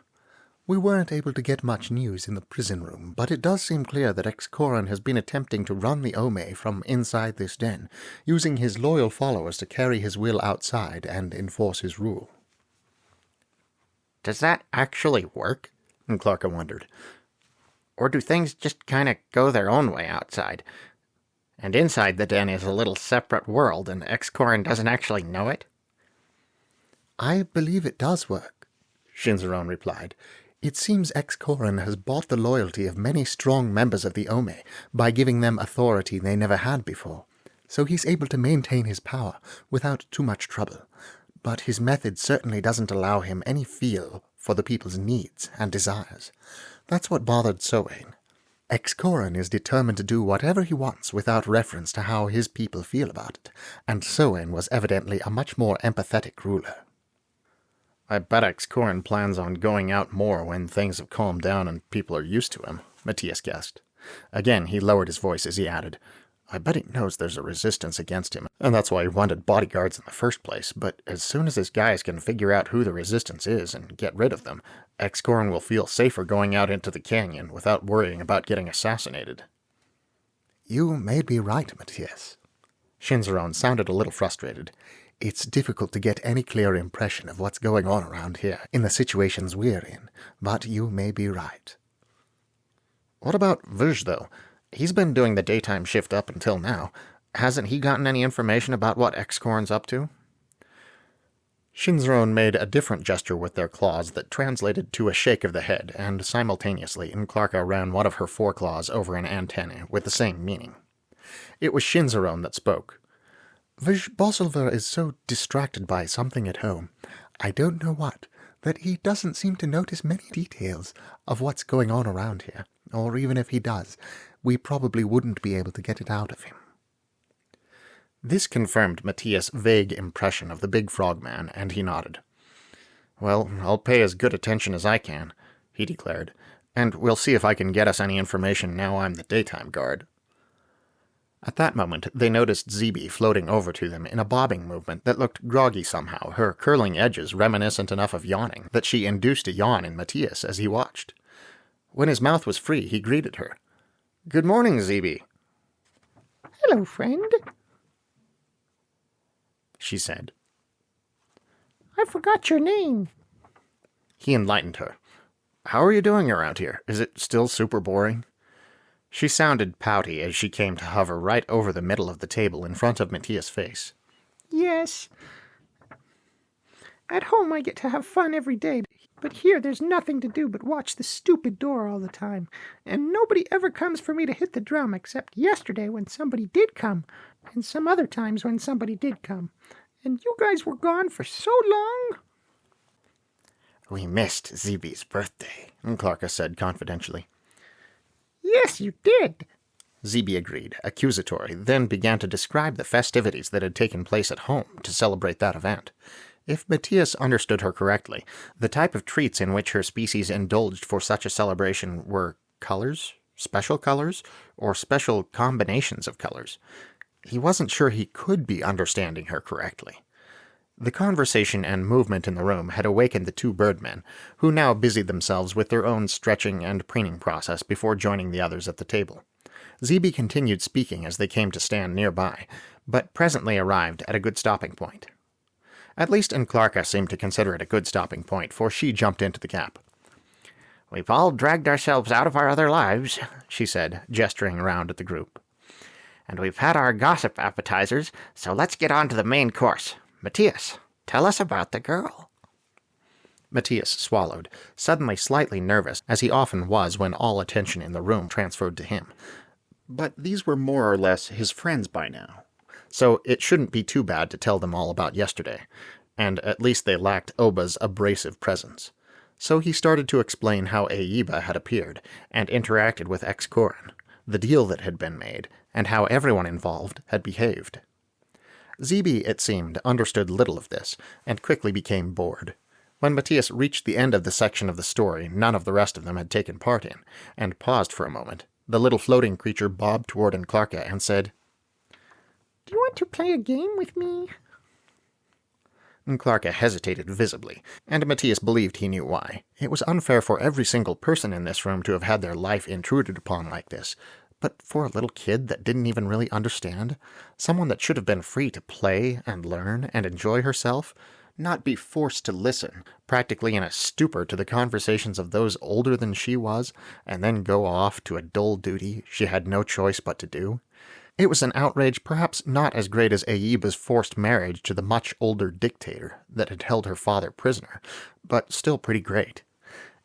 Speaker 7: We weren't able to get much news in the prison room, but it does seem clear that Excoran has been attempting to run the Ome from inside this den, using his loyal followers to carry his will outside and enforce his rule.
Speaker 5: Does that actually work? Clarka wondered. Or do things just kind of go their own way outside? And inside the den is a little separate world, and Excoran doesn't actually know it?
Speaker 7: I believe it does work, Shinzaron replied. It seems Excoran has bought the loyalty of many strong members of the Ome by giving them authority they never had before, so he's able to maintain his power without too much trouble. But his method certainly doesn't allow him any feel for the people's needs and desires. That's what bothered Sowain. Excoran is determined to do whatever he wants without reference to how his people feel about it, and Sowain was evidently a much more empathetic ruler.
Speaker 8: I bet Excoran plans on going out more when things have calmed down and people are used to him, Matías guessed. Again, he lowered his voice as he added, I bet he knows there's a resistance against him, and that's why he wanted bodyguards in the first place, but as soon as his guys can figure out who the resistance is and get rid of them, Excoran will feel safer going out into the canyon without worrying about getting assassinated.
Speaker 7: You may be right, Matías. Shinzaron sounded a little frustrated. It's difficult to get any clear impression of what's going on around here in the situations we're in, but you may be right.
Speaker 8: What about Verge, though? He's been doing the daytime shift up until now. Hasn't he gotten any information about what Excoran's up to? Shinzaron made a different gesture with their claws that translated to a shake of the head, and simultaneously Clarka ran one of her foreclaws over an antennae with the same meaning. It was Shinzaron that spoke.
Speaker 7: Verge Bosselver is so distracted by something at home, I don't know what, that he doesn't seem to notice many details of what's going on around here, or even if he does, we probably wouldn't be able to get it out of him.
Speaker 8: This confirmed Matías' vague impression of the big frogman, and he nodded. Well, I'll pay as good attention as I can, he declared, and we'll see if I can get us any information now I'm the daytime guard. At that moment, they noticed Zeebe floating over to them in a bobbing movement that looked groggy somehow, her curling edges reminiscent enough of yawning that she induced a yawn in Matías as he watched. When his mouth was free, he greeted her. "Good morning, Zeebe,"
Speaker 9: "Hello, friend,"
Speaker 8: she said.
Speaker 9: "I forgot your name."
Speaker 8: He enlightened her. "How are you doing around here? Is it still super boring?" She sounded pouty as she came to hover right over the middle of the table in front of Matías' face.
Speaker 9: "Yes. At home I get to have fun every day, but here there's nothing to do but watch the stupid door all the time, and nobody ever comes for me to hit the drum except yesterday when somebody did come, and some other times when somebody did come. And you guys were gone for so long."
Speaker 5: "We missed Zeebe's birthday," Clarka said confidentially.
Speaker 9: "Yes, you did,"
Speaker 8: Zeebe agreed, accusatory, then began to describe the festivities that had taken place at home to celebrate that event. If Matías understood her correctly, the type of treats in which her species indulged for such a celebration were colors, or special combinations of colors. He wasn't sure he could be understanding her correctly. The conversation and movement in the room had awakened the two birdmen, who now busied themselves with their own stretching and preening process before joining the others at the table. Zeebe continued speaking as they came to stand nearby, but presently arrived at a good stopping point. At least Clarka seemed to consider it a good stopping point, for she jumped into the gap.
Speaker 5: "We've all dragged ourselves out of our other lives," she said, gesturing around at the group. "And we've had our gossip appetizers, so let's get on to the main course. Matías, tell us about the girl."
Speaker 8: Matías swallowed, suddenly slightly nervous, as he often was when all attention in the room transferred to him. But these were more or less his friends by now, so it shouldn't be too bad to tell them all about yesterday, and at least they lacked Oba's abrasive presence. So he started to explain how Aiba had appeared and interacted with Excoran, the deal that had been made, and how everyone involved had behaved. Zeebe, it seemed, understood little of this, and quickly became bored. When Matías reached the end of the section of the story none of the rest of them had taken part in, and paused for a moment, the little floating creature bobbed toward Clarka and said,
Speaker 9: "Do you want to play a game with me?"
Speaker 8: Clarka hesitated visibly, and Matías believed he knew why. It was unfair for every single person in this room to have had their life intruded upon like this. But for a little kid that didn't even really understand, someone that should have been free to play and learn and enjoy herself, not be forced to listen, practically in a stupor to the conversations of those older than she was, and then go off to a dull duty she had no choice but to do. It was an outrage perhaps not as great as Ayiba's forced marriage to the much older dictator that had held her father prisoner, but still pretty great.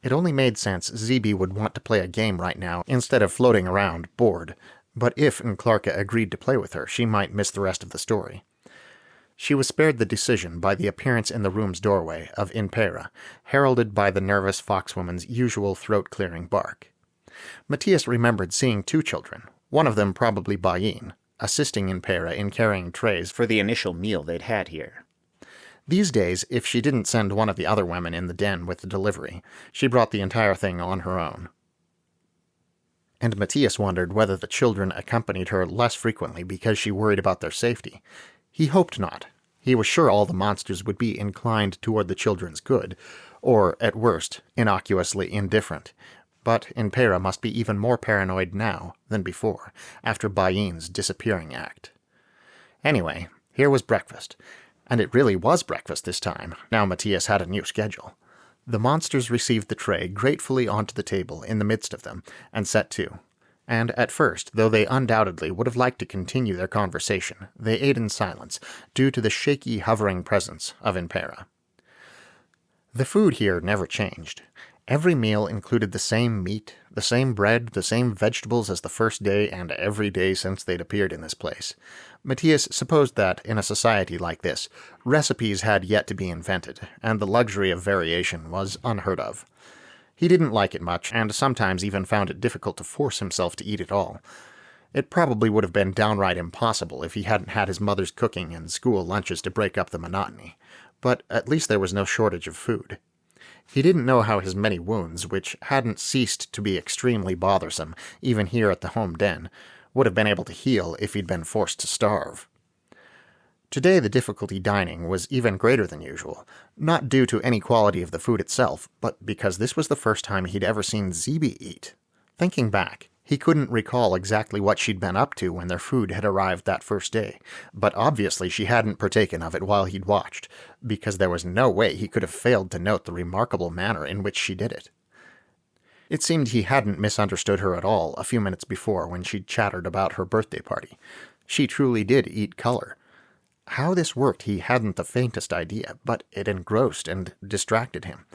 Speaker 8: It only made sense Zeeby would want to play a game right now instead of floating around, bored, but if Clarka agreed to play with her, she might miss the rest of the story. She was spared the decision by the appearance in the room's doorway of Impera, heralded by the nervous foxwoman's usual throat-clearing bark. Matías remembered seeing 2 children, one of them probably Bayin, assisting Impera in carrying trays for the initial meal they'd had here. These days, if she didn't send one of the other women in the den with the delivery, she brought the entire thing on her own. And Matías wondered whether the children accompanied her less frequently because she worried about their safety. He hoped not. He was sure all the monsters would be inclined toward the children's good, or, at worst, innocuously indifferent. But Impera must be even more paranoid now than before, after Bayin's disappearing act. Anyway, here was breakfast. And it really was breakfast this time, now Matías had a new schedule. The monsters received the tray gratefully onto the table in the midst of them, and set to. And at first, though they undoubtedly would have liked to continue their conversation, they ate in silence, due to the shaky, hovering presence of Impera. The food here never changed. Every meal included the same meat, the same bread, the same vegetables as the first day and every day since they'd appeared in this place. Matías supposed that, in a society like this, recipes had yet to be invented, and the luxury of variation was unheard of. He didn't like it much, and sometimes even found it difficult to force himself to eat it all. It probably would have been downright impossible if he hadn't had his mother's cooking and school lunches to break up the monotony, but at least there was no shortage of food. He didn't know how his many wounds, which hadn't ceased to be extremely bothersome, even here at the home den, would have been able to heal if he'd been forced to starve. Today the difficulty dining was even greater than usual, not due to any quality of the food itself, but because this was the first time he'd ever seen Zeeby eat. Thinking back, he couldn't recall exactly what she'd been up to when their food had arrived that first day, but obviously she hadn't partaken of it while he'd watched, because there was no way he could have failed to note the remarkable manner in which she did it. It seemed he hadn't misunderstood her at all a few minutes before when she'd chattered about her birthday party. She truly did eat color. How this worked he hadn't the faintest idea, but it engrossed and distracted him.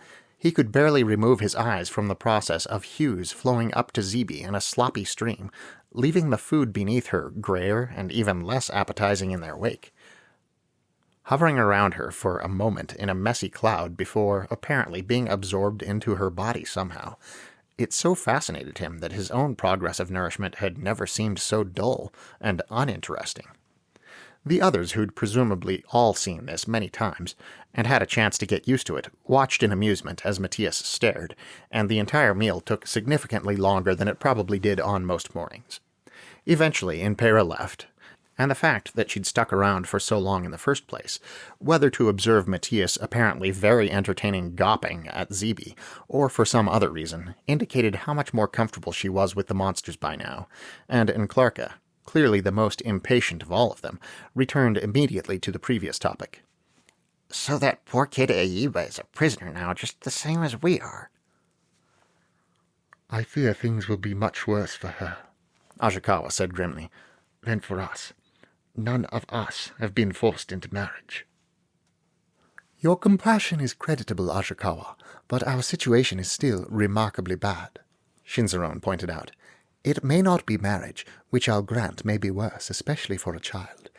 Speaker 8: He could barely remove his eyes from the process of hues flowing up to Zeeby in a sloppy stream, leaving the food beneath her grayer and even less appetizing in their wake. Hovering around her for a moment in a messy cloud before apparently being absorbed into her body somehow, it so fascinated him that his own progress of nourishment had never seemed so dull and uninteresting. The others, who'd presumably all seen this many times, and had a chance to get used to it, watched in amusement as Matías stared, and the entire meal took significantly longer than it probably did on most mornings. Eventually, Impera left, and the fact that she'd stuck around for so long in the first place, whether to observe Matías apparently very entertaining gawping at Zeeby, or for some other reason, indicated how much more comfortable she was with the monsters by now, and Clarka, clearly the most impatient of all of them, returned immediately to the previous topic.
Speaker 3: So that poor kid Ayiba is a prisoner now, just the same as we are.
Speaker 2: I fear things will be much worse for her,
Speaker 8: Ashikawa said grimly,
Speaker 2: than for us. None of us have been forced into marriage.
Speaker 7: Your compassion is creditable, Ashikawa, but our situation is still remarkably bad, Shinzaron pointed out. It may not be marriage, which I'll grant may be worse, especially for a child,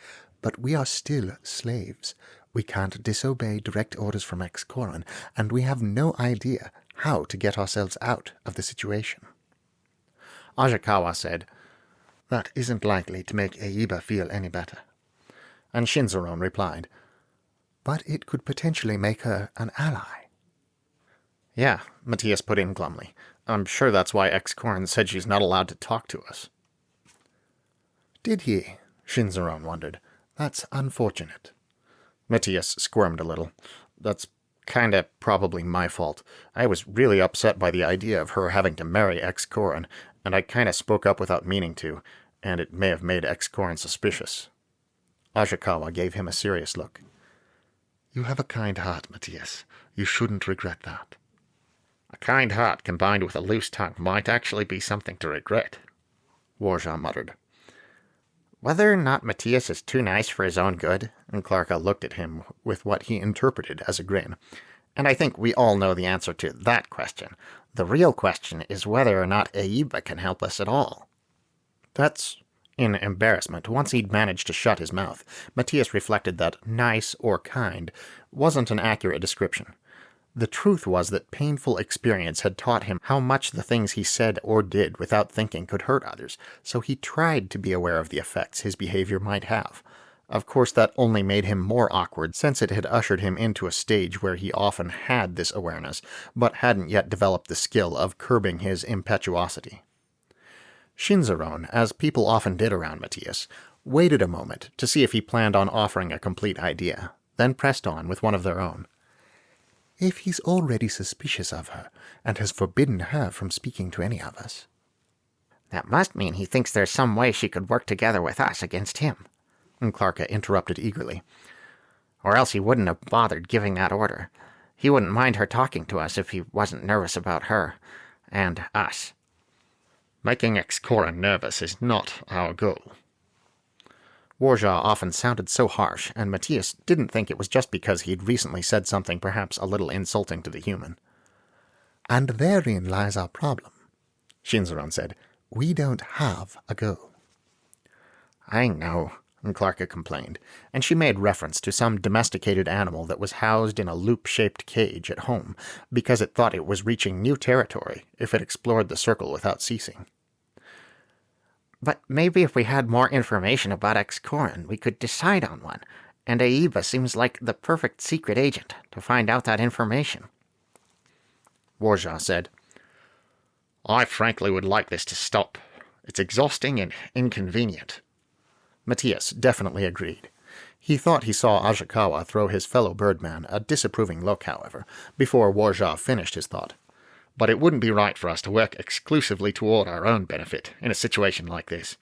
Speaker 7: but we are still slaves. We can't disobey direct orders from Excoran, and we have no idea how to get ourselves out of the situation.
Speaker 8: Ashikawa said,
Speaker 2: That isn't likely to make Ayiba feel any better.
Speaker 8: And Shinzaron replied,
Speaker 7: But it could potentially make her an ally.
Speaker 8: Yeah, Matías put in glumly. I'm sure that's why Excoran said she's not allowed to talk to us.
Speaker 7: Did he? Shinzaron wondered. That's unfortunate.
Speaker 8: Matías squirmed a little. That's kinda probably my fault. I was really upset by the idea of her having to marry ex-Corin, and I kinda spoke up without meaning to, and it may have made ex-Corin suspicious. Ashikawa gave him a serious look.
Speaker 2: You have a kind heart, Matías. You shouldn't regret that.
Speaker 6: A kind heart combined with a loose tongue might actually be something to regret,
Speaker 8: Warja muttered.
Speaker 3: Whether or not Matías is too nice for his own good,
Speaker 8: And Clarka looked at him with what he interpreted as a grin.
Speaker 3: and I think we all know the answer to that question. The real question is whether or not Aiba can help us at all.
Speaker 8: That's... In embarrassment, once he'd managed to shut his mouth, Matías reflected that nice or kind wasn't an accurate description. The truth was that painful experience had taught him how much the things he said or did without thinking could hurt others, so he tried to be aware of the effects his behavior might have. Of course, that only made him more awkward, since it had ushered him into a stage where he often had this awareness, but hadn't yet developed the skill of curbing his impetuosity. Shinzaron, as people often did around Matías, waited a moment to see if he planned on offering a complete idea, then pressed on with one of their own.
Speaker 7: If he's already suspicious of her, and has forbidden her from speaking to any of us.
Speaker 3: That must mean he thinks there's some way she could work together with us against him.
Speaker 8: And Clarka interrupted eagerly.
Speaker 3: Or else he wouldn't have bothered giving that order. He wouldn't mind her talking to us if he wasn't nervous about her. And us.
Speaker 6: Making ex-Corin nervous is not our goal.
Speaker 8: Warja often sounded so harsh, and Matías didn't think it was just because he'd recently said something perhaps a little insulting to the human.
Speaker 7: And therein lies our problem,
Speaker 8: Shinzaron said.
Speaker 7: We don't have a goal.
Speaker 8: I know, and Clarka complained, and she made reference to some domesticated animal that was housed in a loop-shaped cage at home because it thought it was reaching new territory if it explored the circle without ceasing.
Speaker 3: But maybe if we had more information about ex-Corin, we could decide on one, and Aiba seems like the perfect secret agent to find out that information.
Speaker 8: Warja said,
Speaker 6: I frankly would like this to stop. It's exhausting and inconvenient.
Speaker 8: Matías definitely agreed. He thought he saw Ashikawa throw his fellow birdman a disapproving look, however, before Warja finished his thought.
Speaker 6: But it wouldn't be right for us to work exclusively toward our own benefit in a situation like this.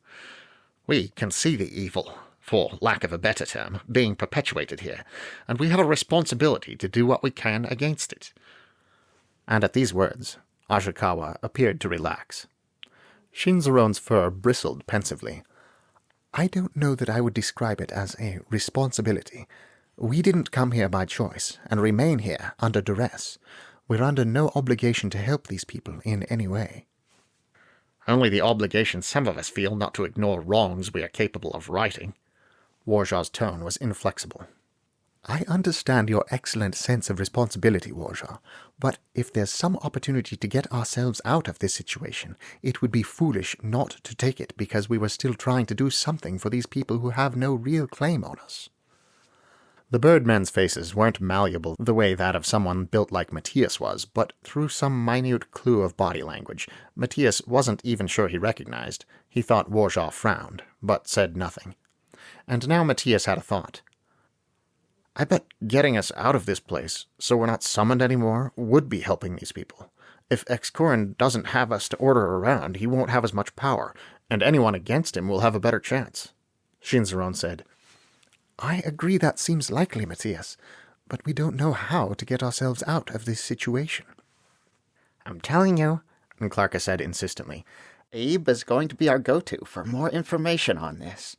Speaker 6: We can see the evil, for lack of a better term, being perpetuated here, and we have a responsibility to do what we can against it.
Speaker 8: And at these words, Ashikawa appeared to relax. Shinzaron's fur bristled pensively.
Speaker 7: I don't know that I would describe it as a responsibility. We didn't come here by choice, and remain here under duress. We're under no obligation to help these people in any way.
Speaker 6: Only the obligation some of us feel not to ignore wrongs we are capable of righting.
Speaker 8: Warja's tone was inflexible.
Speaker 7: I understand your excellent sense of responsibility, Warja, but if there's some opportunity to get ourselves out of this situation, it would be foolish not to take it because we were still trying to do something for these people who have no real claim on us.
Speaker 8: The birdmen's faces weren't malleable the way that of someone built like Matías was, but through some minute clue of body language, Matías wasn't even sure he recognized. He thought Warja frowned, but said nothing. And now Matías had a thought. I bet getting us out of this place, so we're not summoned anymore, would be helping these people. If ex-Corin doesn't have us to order around, he won't have as much power, and anyone against him will have a better chance. Shinzaron said,
Speaker 7: I agree that seems likely, Matías, but we don't know how to get ourselves out of this situation.
Speaker 3: I'm telling you,
Speaker 8: and Clarka said insistently,
Speaker 3: Aiba's going to be our go-to for more information on this.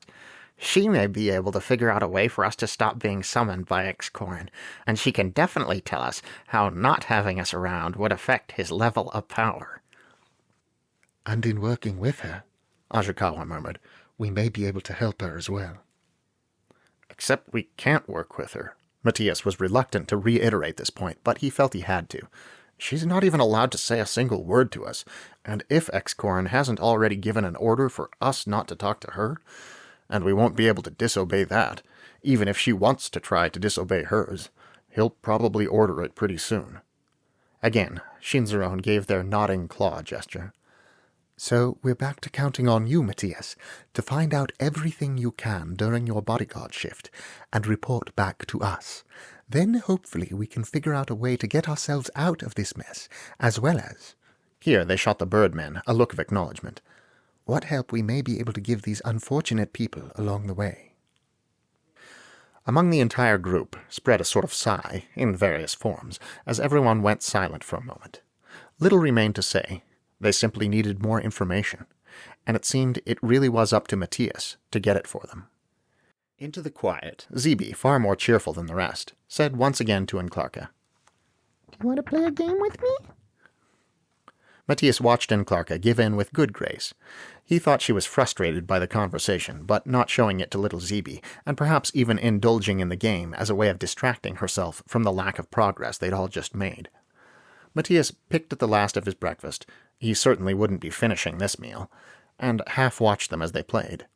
Speaker 3: She may be able to figure out a way for us to stop being summoned by ex-Corin, and she can definitely tell us how not having us around would affect his level of power.
Speaker 7: And in working with her,
Speaker 8: Ashikawa murmured,
Speaker 7: we may be able to help her as well.
Speaker 8: Except we can't work with her. Matías was reluctant to reiterate this point, but he felt he had to. She's not even allowed to say a single word to us, and if ex-Corin hasn't already given an order for us not to talk to her, and we won't be able to disobey that, even if she wants to try to disobey hers, he'll probably order it pretty soon. Again, Shinzaron gave their nodding claw gesture.
Speaker 7: So we're back to counting on you, Matías, to find out everything you can during your bodyguard shift and report back to us. Then hopefully we can figure out a way to get ourselves out of this mess, as well as—
Speaker 8: Here they shot the birdmen a look of acknowledgement.
Speaker 7: what help we may be able to give these unfortunate people along the way.
Speaker 8: Among the entire group spread a sort of sigh, in various forms, as everyone went silent for a moment. Little remained to say. They simply needed more information, and it seemed it really was up to Matías to get it for them. Into the quiet, Zeeby, far more cheerful than the rest, said once again to Enclarca,
Speaker 9: Do you want to play a game with me?
Speaker 8: Matías watched Enclarca give in with good grace. He thought she was frustrated by the conversation, but not showing it to little Zeeby, and perhaps even indulging in the game as a way of distracting herself from the lack of progress they'd all just made. Matías picked at the last of his breakfast — he certainly wouldn't be finishing this meal — and half-watched them as they played.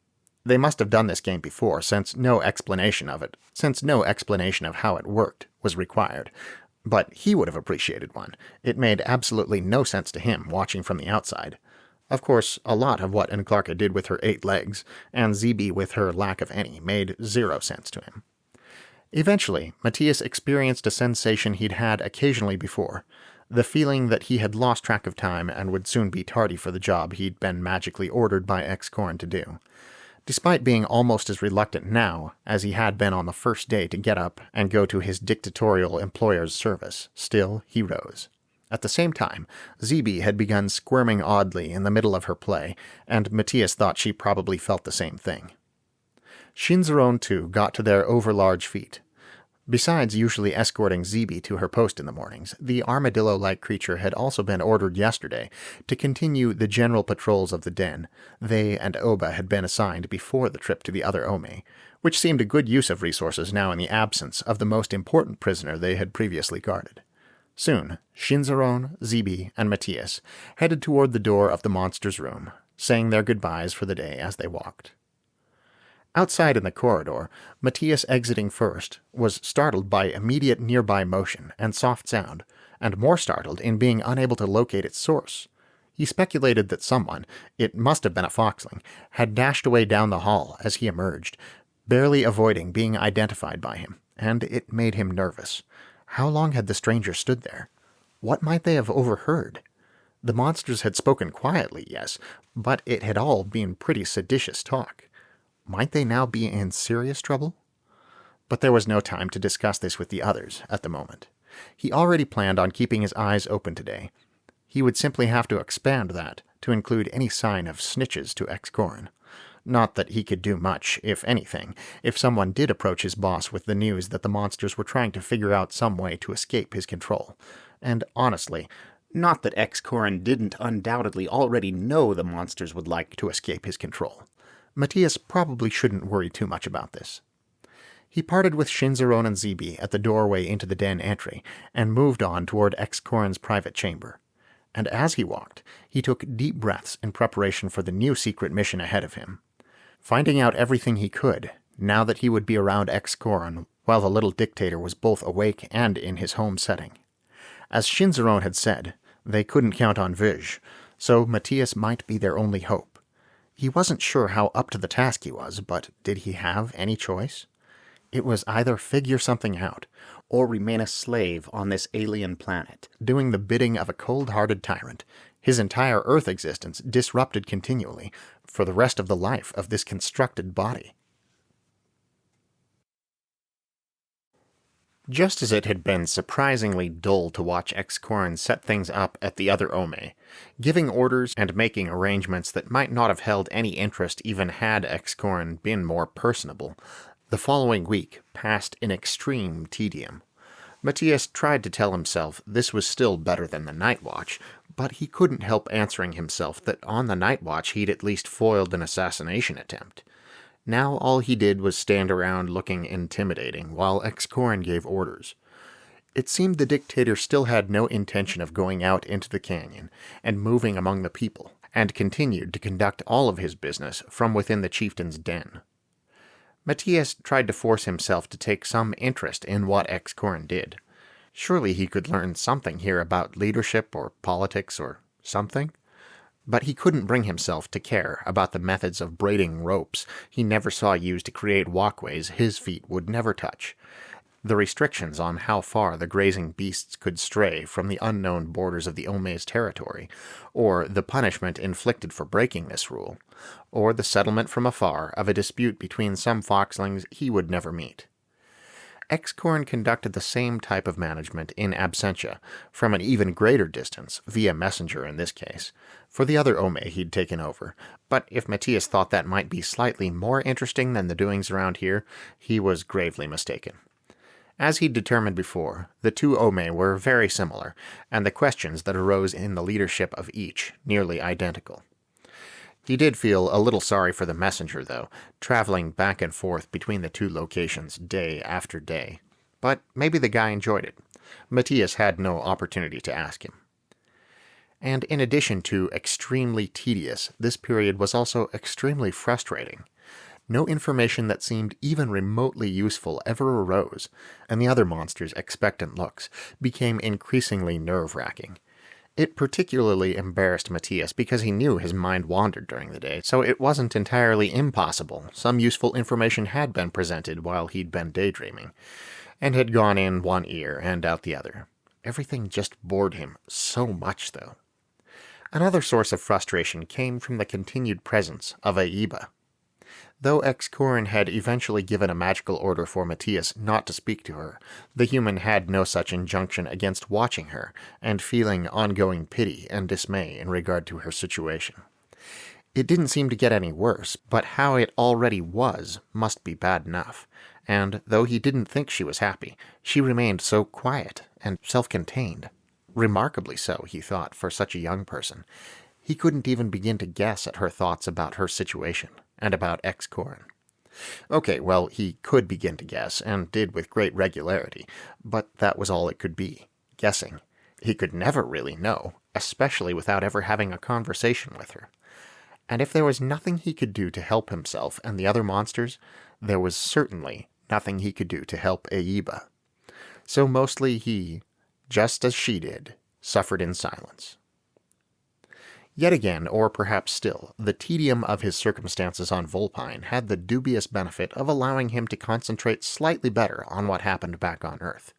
Speaker 8: They must have done this game before, since no explanation of how it worked was required. But he would have appreciated one. It made absolutely no sense to him, watching from the outside. Of course, a lot of what Enclarca did with her 8 legs, and Zeeby with her lack of any, made 0 sense to him. Eventually, Matías experienced a sensation he'd had occasionally before, the feeling that he had lost track of time and would soon be tardy for the job he'd been magically ordered by X-Corn to do. Despite being almost as reluctant now as he had been on the first day to get up and go to his dictatorial employer's service, still he rose. At the same time, Zeeby had begun squirming oddly in the middle of her play, and Matías thought she probably felt the same thing. Shinzaron, too, got to their overlarge feet. Besides usually escorting Zeeby to her post in the mornings, the armadillo-like creature had also been ordered yesterday to continue the general patrols of the den they and Oba had been assigned before the trip to the other Ome, which seemed a good use of resources now in the absence of the most important prisoner they had previously guarded. Soon, Shinzaron, Zeeby, and Matías headed toward the door of the monster's room, saying their goodbyes for the day as they walked. Outside in the corridor, Matías, exiting first, was startled by immediate nearby motion and soft sound, and more startled in being unable to locate its source. He speculated that someone, it must have been a foxling, had dashed away down the hall as he emerged, barely avoiding being identified by him, and it made him nervous. How long had the stranger stood there? What might they have overheard? The monsters had spoken quietly, yes, but it had all been pretty seditious talk. Might they now be in serious trouble? But there was no time to discuss this with the others at the moment. He already planned on keeping his eyes open today. He would simply have to expand that to include any sign of snitches to X-Corn. Not that he could do much, if anything, if someone did approach his boss with the news that the monsters were trying to figure out some way to escape his control. And honestly, not that X-Corn didn't undoubtedly already know the monsters would like to escape his control. Matías probably shouldn't worry too much about this. He parted with Shinzaron and Zeeby at the doorway into the den entry, and moved on toward X-Corn's private chamber. And as he walked, he took deep breaths in preparation for the new secret mission ahead of him. Finding out everything he could, now that he would be around X-Corn while the little dictator was both awake and in his home setting. As Shinzaron had said, they couldn't count on Verge, so Matías might be their only hope. He wasn't sure how up to the task he was, but did he have any choice? It was either figure something out, or remain a slave on this alien planet, doing the bidding of a cold-hearted tyrant, his entire Earth existence disrupted continually, for the rest of the life of this constructed body. Just as it had been surprisingly dull to watch X-Corn set things up at the other Ome, giving orders and making arrangements that might not have held any interest even had X-Corn been more personable, the following week passed in extreme tedium. Matías tried to tell himself this was still better than the Night Watch, but he couldn't help answering himself that on the Night Watch he'd at least foiled an assassination attempt. Now all he did was stand around looking intimidating while X-Corn gave orders. It seemed the dictator still had no intention of going out into the canyon and moving among the people, and continued to conduct all of his business from within the chieftain's den. Matías tried to force himself to take some interest in what X-Corn did. Surely he could learn something here about leadership or politics or something. But he couldn't bring himself to care about the methods of braiding ropes he never saw used to create walkways his feet would never touch, the restrictions on how far the grazing beasts could stray from the unknown borders of the Ome's territory, or the punishment inflicted for breaking this rule, or the settlement from afar of a dispute between some foxlings he would never meet. Excorn conducted the same type of management in absentia, from an even greater distance, via messenger in this case, for the other Ome he'd taken over, but if Matías thought that might be slightly more interesting than the doings around here, he was gravely mistaken. As he'd determined before, the two Ome were very similar, and the questions that arose in the leadership of each nearly identical. He did feel a little sorry for the messenger, though, traveling back and forth between the two locations day after day. But maybe the guy enjoyed it. Matías had no opportunity to ask him. And in addition to extremely tedious, this period was also extremely frustrating. No information that seemed even remotely useful ever arose, and the other monster's expectant looks became increasingly nerve-wracking. It particularly embarrassed Matías because he knew his mind wandered during the day, so it wasn't entirely impossible some useful information had been presented while he'd been daydreaming, and had gone in one ear and out the other. Everything just bored him so much, though. Another source of frustration came from the continued presence of Aiba. Though Excorn had eventually given a magical order for Matías not to speak to her, the human had no such injunction against watching her and feeling ongoing pity and dismay in regard to her situation. It didn't seem to get any worse, but how it already was must be bad enough, and though he didn't think she was happy, she remained so quiet and self-contained. Remarkably so, he thought, for such a young person. He couldn't even begin to guess at her thoughts about her situation, and about Excorn. Okay, well, he could begin to guess, and did with great regularity, but that was all it could be, guessing. He could never really know, especially without ever having a conversation with her. And if there was nothing he could do to help himself and the other monsters, there was certainly nothing he could do to help Aiba. So mostly he, just as she did, suffered in silence. Yet again, or perhaps still, the tedium of his circumstances on Volpine had the dubious benefit of allowing him to concentrate slightly better on what happened back on Earth.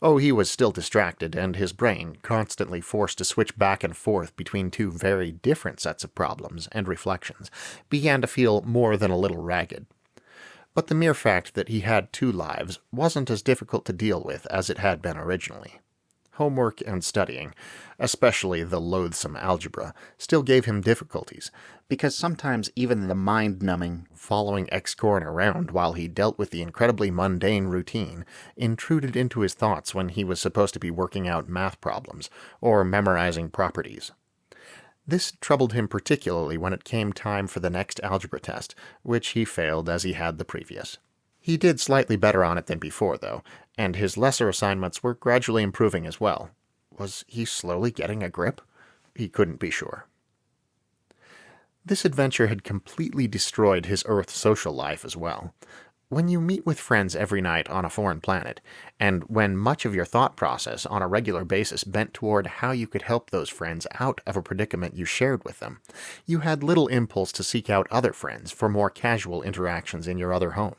Speaker 8: Oh, he was still distracted, and his brain, constantly forced to switch back and forth between two very different sets of problems and reflections, began to feel more than a little ragged. But the mere fact that he had two lives wasn't as difficult to deal with as it had been originally. Homework and studying, especially the loathsome algebra, still gave him difficulties, because sometimes even the mind-numbing following Excorn around while he dealt with the incredibly mundane routine intruded into his thoughts when he was supposed to be working out math problems or memorizing properties. This troubled him particularly when it came time for the next algebra test, which he failed as he had the previous. He did slightly better on it than before, though, and his lesser assignments were gradually improving as well. Was he slowly getting a grip? He couldn't be sure. This adventure had completely destroyed his Earth social life as well. When you meet with friends every night on a foreign planet, and when much of your thought process on a regular basis bent toward how you could help those friends out of a predicament you shared with them, you had little impulse to seek out other friends for more casual interactions in your other home.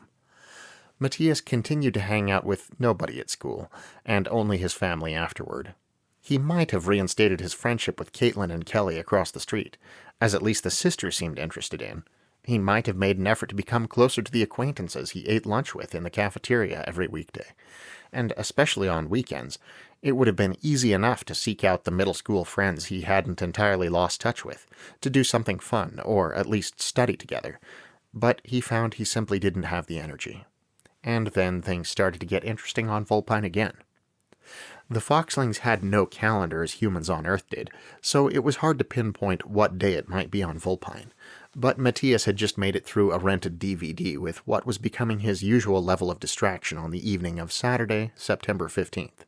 Speaker 8: Matías continued to hang out with nobody at school, and only his family afterward. He might have reinstated his friendship with Caitlin and Kelly across the street, as at least the sisters seemed interested in. He might have made an effort to become closer to the acquaintances he ate lunch with in the cafeteria every weekday, and especially on weekends, it would have been easy enough to seek out the middle school friends he hadn't entirely lost touch with, to do something fun, or at least study together, but he found he simply didn't have the energy. And then things started to get interesting on Volpine again. The Foxlings had no calendar as humans on Earth did, so it was hard to pinpoint what day it might be on Volpine, but Matías had just made it through a rented DVD with what was becoming his usual level of distraction on the evening of Saturday, September 15th.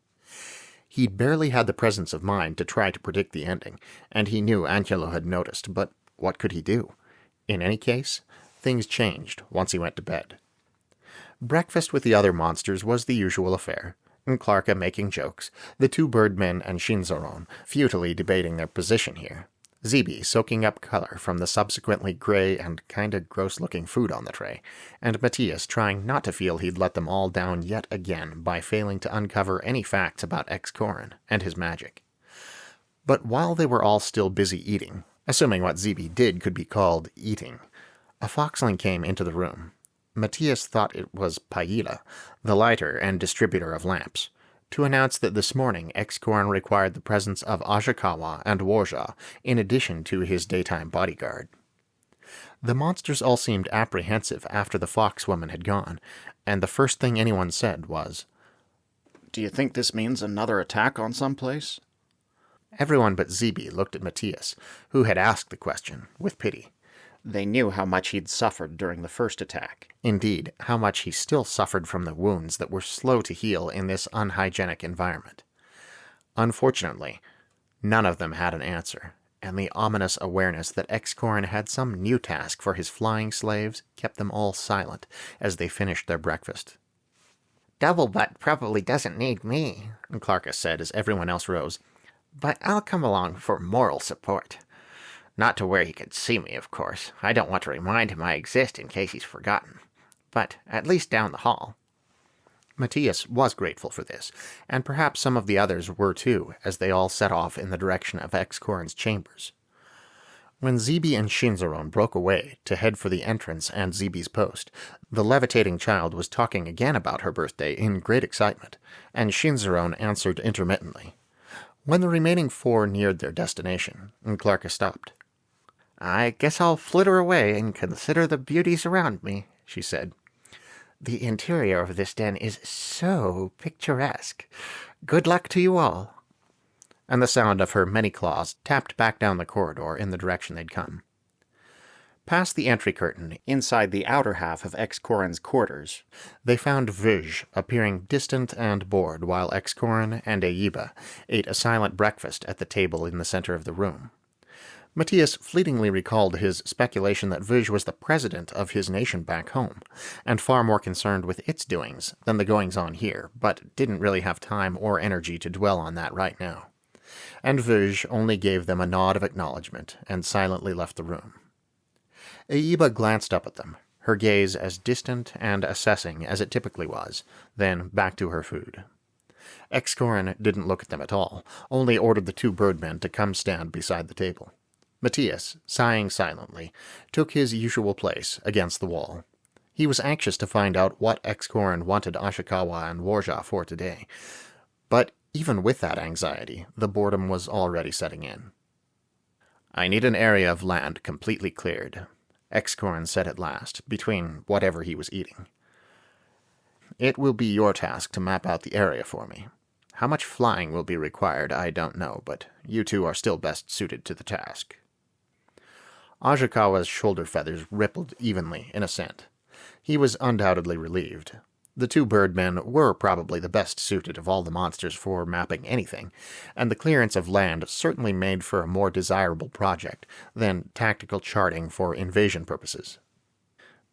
Speaker 8: He'd barely had the presence of mind to try to predict the ending, and he knew Angelo had noticed, but what could he do? In any case, things changed once he went to bed. Breakfast with the other monsters was the usual affair, Clarka making jokes, the two birdmen and Shinzaron futilely debating their position here. Zeeby soaking up color from the subsequently gray and kinda gross-looking food on the tray, and Matías trying not to feel he'd let them all down yet again by failing to uncover any facts about Excorin and his magic. But while they were all still busy eating, assuming what Zeeby did could be called eating, a foxling came into the room. Matías thought it was Paila, the lighter and distributor of lamps, to announce that this morning Excorin required the presence of Ashikawa and Warja in addition to his daytime bodyguard. The monsters all seemed apprehensive after the foxwoman had gone, and the first thing anyone said was,
Speaker 1: "Do you think this means another attack on some place?"
Speaker 8: Everyone but Zeeby looked at Matías, who had asked the question, with pity.
Speaker 1: They knew how much he'd suffered during the first attack.
Speaker 8: Indeed, how much he still suffered from the wounds that were slow to heal in this unhygienic environment. Unfortunately, none of them had an answer, and the ominous awareness that Excorin had some new task for his flying slaves kept them all silent as they finished their breakfast.
Speaker 3: Doublebutt probably doesn't need me,
Speaker 8: Clarka said as everyone else rose.
Speaker 3: but I'll come along for moral support. Not to where he could see me, of course. I don't want to remind him I exist in case he's forgotten. But at least down the hall.
Speaker 8: Matías was grateful for this, and perhaps some of the others were too, as they all set off in the direction of Excorin's chambers. When Zeeby and Shinzaron broke away to head for the entrance and Zeeby's post, the levitating child was talking again about her birthday in great excitement, and Shinzaron answered intermittently. When the remaining four neared their destination, Clarka stopped.
Speaker 3: I guess I'll flitter away and consider the beauties around me, she said. The interior of this den is so picturesque. Good luck to you all.
Speaker 8: And the sound of her many claws tapped back down the corridor in the direction they'd come. Past the entry curtain,
Speaker 1: Inside the outer half of Excorin's quarters,
Speaker 8: they found Verge appearing distant and bored while Excorin and Ayiba ate a silent breakfast at the table in the center of the room. Matías fleetingly recalled his speculation that Verge was the president of his nation back home, and far more concerned with its doings than the goings-on here, but didn't really have time or energy to dwell on that right now. And Verge only gave them a nod of acknowledgement and silently left the room. Ayiba glanced up at them, her gaze as distant and assessing as it typically was, then back to her food. Excorin didn't look at them at all, only ordered the two birdmen to come stand beside the table. Matías, sighing silently, took his usual place against the wall. He was anxious to find out what Excorin wanted Ashikawa and Warja for today, but even with that anxiety, the boredom was already setting in. "I need an area of land completely cleared," Excorin said at last, between whatever he was eating. "It will be your task to map out the area for me. How much flying will be required, I don't know, but you two are still best suited to the task." Ashikawa's shoulder feathers rippled evenly in assent. He was undoubtedly relieved. The two birdmen were probably the best suited of all the monsters for mapping anything, and the clearance of land certainly made for a more desirable project than tactical charting for invasion purposes.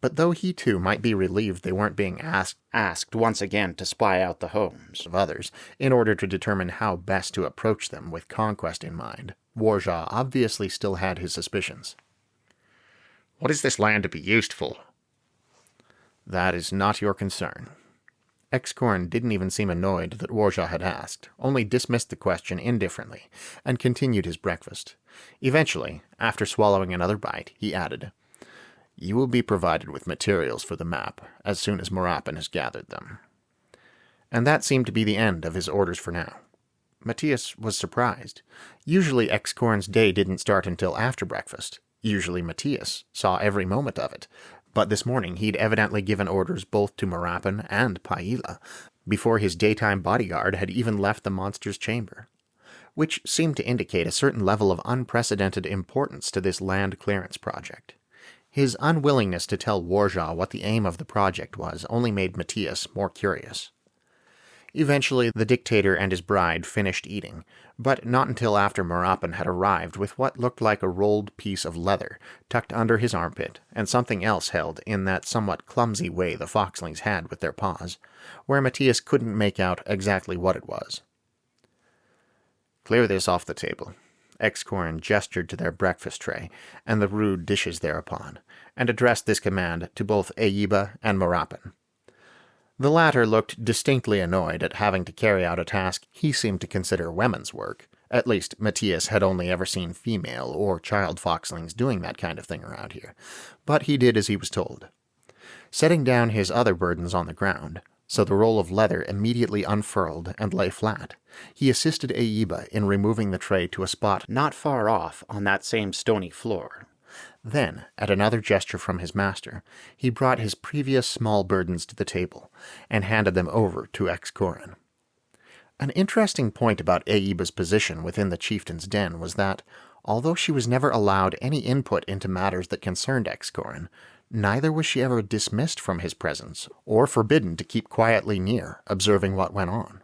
Speaker 8: But though he too might be relieved they weren't being asked once again to spy out the homes of others in order to determine how best to approach them with conquest in mind, Warja obviously still had his suspicions.
Speaker 6: "What is this land to be used for?"
Speaker 8: "That is not your concern." Excorin didn't even seem annoyed that Warja had asked, only dismissed the question indifferently, and continued his breakfast. Eventually, after swallowing another bite, he added, "You will be provided with materials for the map as soon as Morapan has gathered them." And that seemed to be the end of his orders for now. Matías was surprised. Usually Excorin's day didn't start until after breakfast. Usually Matías saw every moment of it, but this morning he'd evidently given orders both to Morapan and Paila before his daytime bodyguard had even left the monster's chamber, which seemed to indicate a certain level of unprecedented importance to this land clearance project. His unwillingness to tell Warja what the aim of the project was only made Matías more curious. Eventually, the dictator and his bride finished eating, but not until after Morapan had arrived with what looked like a rolled piece of leather tucked under his armpit and something else held in that somewhat clumsy way the foxlings had with their paws, where Matías couldn't make out exactly what it was. "Clear this off the table," Excorin gestured to their breakfast tray and the rude dishes thereupon, and addressed this command to both Eiba and Marapin. The latter looked distinctly annoyed at having to carry out a task he seemed to consider women's work. At least, Matías had only ever seen female or child foxlings doing that kind of thing around here, but he did as he was told. Setting down his other burdens on the ground, so the roll of leather immediately unfurled and lay flat, he assisted Eiba in removing the tray to a spot not far off on that same stony floor. Then, at another gesture from his master, he brought his previous small burdens to the table and handed them over to Excorin. An interesting point about Eiba's position within the chieftain's den was that, although she was never allowed any input into matters that concerned Excorin, neither was she ever dismissed from his presence or forbidden to keep quietly near, observing what went on.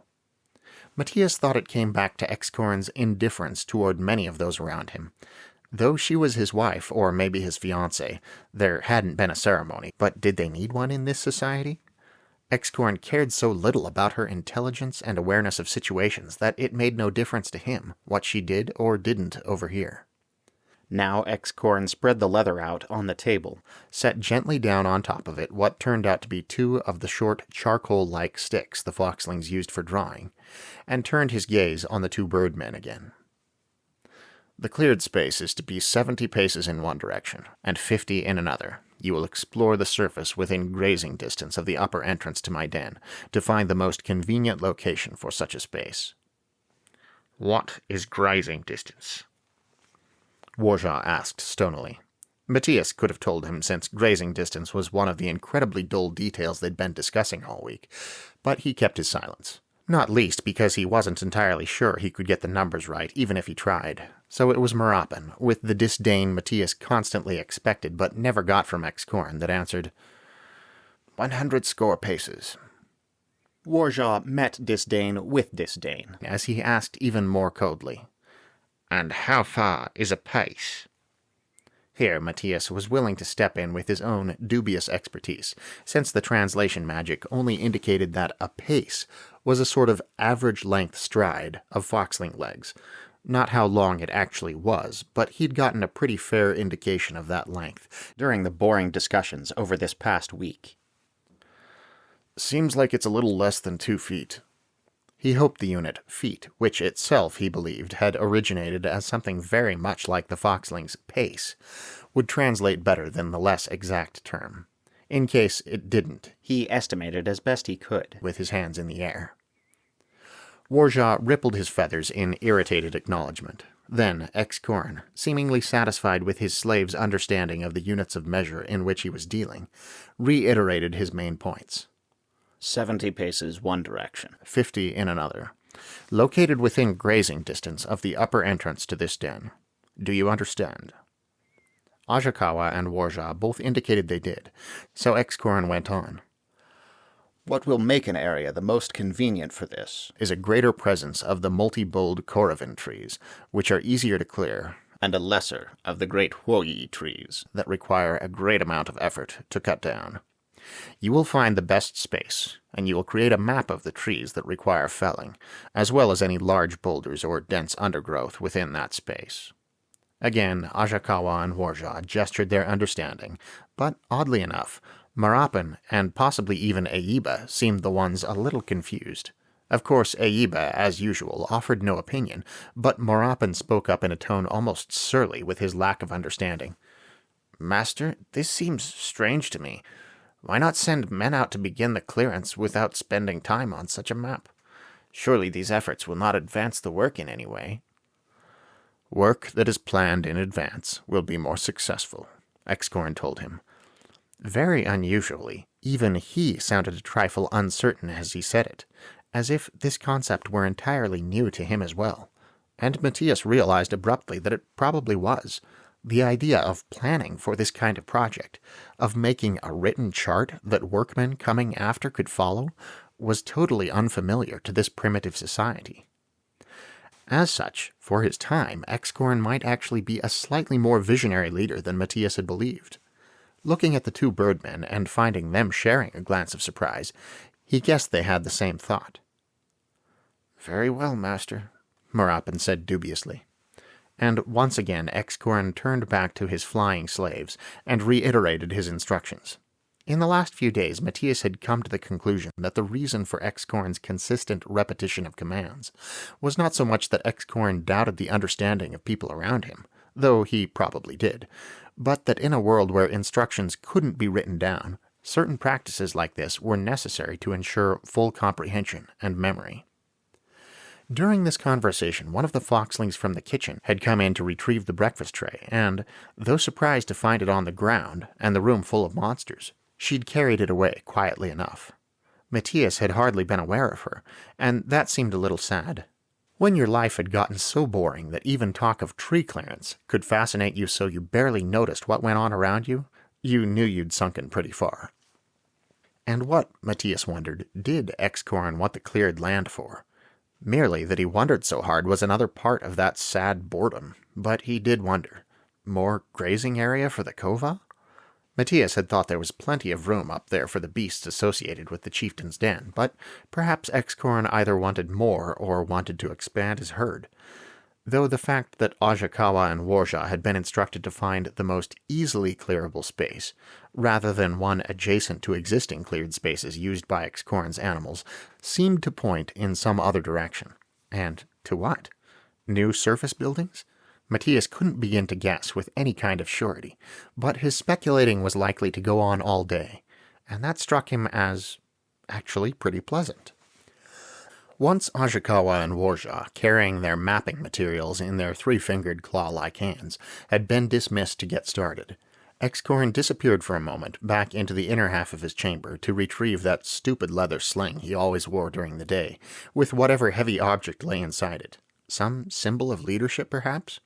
Speaker 8: Matías thought it came back to Excorin's indifference toward many of those around him. Though she was his wife, or maybe his fiancée, there hadn't been a ceremony, but did they need one in this society? Excorin cared so little about her intelligence and awareness of situations that it made no difference to him what she did or didn't overhear. Now Excorin spread the leather out on the table, set gently down on top of it what turned out to be 2 of the short charcoal-like sticks the foxlings used for drawing, and turned his gaze on the 2 birdmen again. The cleared space is to be 70 paces in one direction, and 50 in another. You will explore the surface within grazing distance of the upper entrance to my den, to find the most convenient location for such a space.
Speaker 6: What is grazing distance?
Speaker 8: Warjaw asked stonily. Matías could have told him, since grazing distance was one of the incredibly dull details they'd been discussing all week, but he kept his silence. Not least because he wasn't entirely sure he could get the numbers right, even if he tried. So it was Marapin, with the disdain Matías constantly expected but never got from Excorin, that answered, 100 score paces. Warjaw met disdain with disdain, as he asked even more coldly,
Speaker 6: And how far is a pace?
Speaker 8: Here Matías was willing to step in with his own dubious expertise, since the translation magic only indicated that a pace was a sort of average-length stride of foxling legs. Not how long it actually was, but he'd gotten a pretty fair indication of that length during the boring discussions over this past week.
Speaker 2: Seems like it's a little less than 2 feet.
Speaker 8: He hoped the unit feet, which itself, he believed, had originated as something very much like the foxling's pace, would translate better than the less exact term. In case it didn't, he estimated as best he could, with his hands in the air. Warjaw rippled his feathers in irritated acknowledgement. Then Excorin, seemingly satisfied with his slave's understanding of the units of measure in which he was dealing, reiterated his main points.
Speaker 5: 70 paces one direction.
Speaker 8: 50 in another. Located within grazing distance of the upper entrance to this den. Do you understand? Ajakawa and Warjaw both indicated they did, so Excorin went on. What will make an area the most convenient for this is a greater presence of the multi-boled Korovin trees, which are easier to clear, and a lesser of the great Huoyi trees that require a great amount of effort to cut down. You will find the best space, and you will create a map of the trees that require felling, as well as any large boulders or dense undergrowth within that space. Again, Ajakawa and Warjaw gestured their understanding, but oddly enough, Marapin and possibly even Eiba seemed the ones a little confused. Of course, Eiba, as usual, offered no opinion, but Marapin spoke up in a tone almost surly with his lack of understanding. Master, this seems strange to me. Why not send men out to begin the clearance without spending time on such a map? Surely these efforts will not advance the work in any way. Work that is planned in advance will be more successful, Excorin told him. Very unusually, even he sounded a trifle uncertain as he said it, as if this concept were entirely new to him as well. And Matías realized abruptly that it probably was. The idea of planning for this kind of project, of making a written chart that workmen coming after could follow, was totally unfamiliar to this primitive society. As such, for his time, Excorin might actually be a slightly more visionary leader than Matías had believed. Looking at the 2 birdmen and finding them sharing a glance of surprise, he guessed they had the same thought. Very well, master, Marapin said dubiously. and once again Excorin turned back to his flying slaves and reiterated his instructions. In the last few days, Matías had come to the conclusion that the reason for Excorin's consistent repetition of commands was not so much that Excorin doubted the understanding of people around him, though he probably did, but that in a world where instructions couldn't be written down, certain practices like this were necessary to ensure full comprehension and memory. During this conversation, one of the foxlings from the kitchen had come in to retrieve the breakfast tray, and, though surprised to find it on the ground and the room full of monsters, she'd carried it away quietly enough. Matías had hardly been aware of her, and that seemed a little sad. When your life had gotten so boring that even talk of tree clearance could fascinate you so you barely noticed what went on around you, you knew you'd sunken pretty far. And what, Matías wondered, did Excorin want the cleared land for? Merely that he wondered so hard was another part of that sad boredom, but he did wonder. More grazing area for the Kova? Matías had thought there was plenty of room up there for the beasts associated with the chieftain's den, but perhaps Excorin either wanted more or wanted to expand his herd. Though the fact that Ajakawa and Warja had been instructed to find the most easily clearable space, rather than one adjacent to existing cleared spaces used by Excorin's animals, seemed to point in some other direction. And to what? New surface buildings? Matías couldn't begin to guess with any kind of surety, but his speculating was likely to go on all day, and that struck him as actually pretty pleasant. Once Ajakawa and Warja, carrying their mapping materials in their three-fingered claw-like hands, had been dismissed to get started, Excorin disappeared for a moment back into the inner half of his chamber to retrieve that stupid leather sling he always wore during the day, with whatever heavy object lay inside it. Some symbol of leadership, perhaps?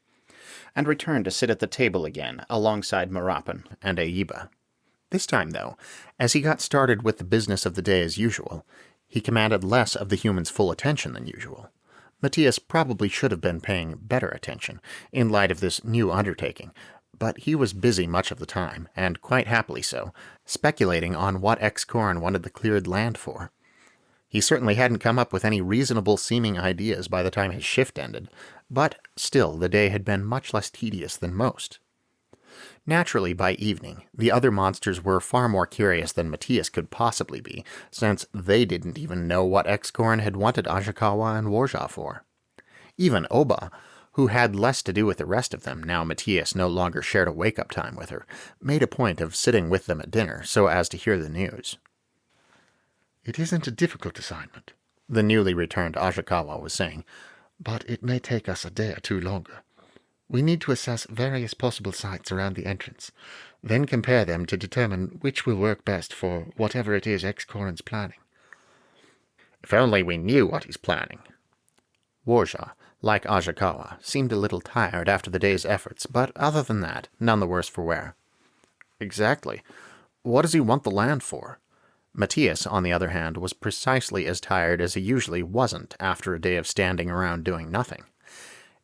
Speaker 8: And returned to sit at the table again, alongside Marapan and Aiba. This time, though, as he got started with the business of the day as usual, he commanded less of the human's full attention than usual. Matías probably should have been paying better attention, in light of this new undertaking, but he was busy much of the time, and quite happily so, speculating on what Excorin wanted the cleared land for. He certainly hadn't come up with any reasonable-seeming ideas by the time his shift ended, but still the day had been much less tedious than most. Naturally, by evening, the other monsters were far more curious than Matías could possibly be, since they didn't even know what Excorin had wanted Ajakawa and Warja for. Even Oba, who had less to do with the rest of them now Matías no longer shared a wake-up time with her, made a point of sitting with them at dinner so as to hear the news.
Speaker 2: "It isn't a difficult assignment,"
Speaker 8: the newly returned Ajakawa was saying,
Speaker 2: "but it may take us a day or two longer. We need to assess various possible sites around the entrance, then compare them to determine which will work best for whatever it is Excorin's planning."
Speaker 6: "If only we knew what he's planning."
Speaker 8: Warja, like Ajakawa, seemed a little tired after the day's efforts, but other than that, none the worse for wear. Exactly. What does he want the land for? Matías, on the other hand, was precisely as tired as he usually wasn't after a day of standing around doing nothing,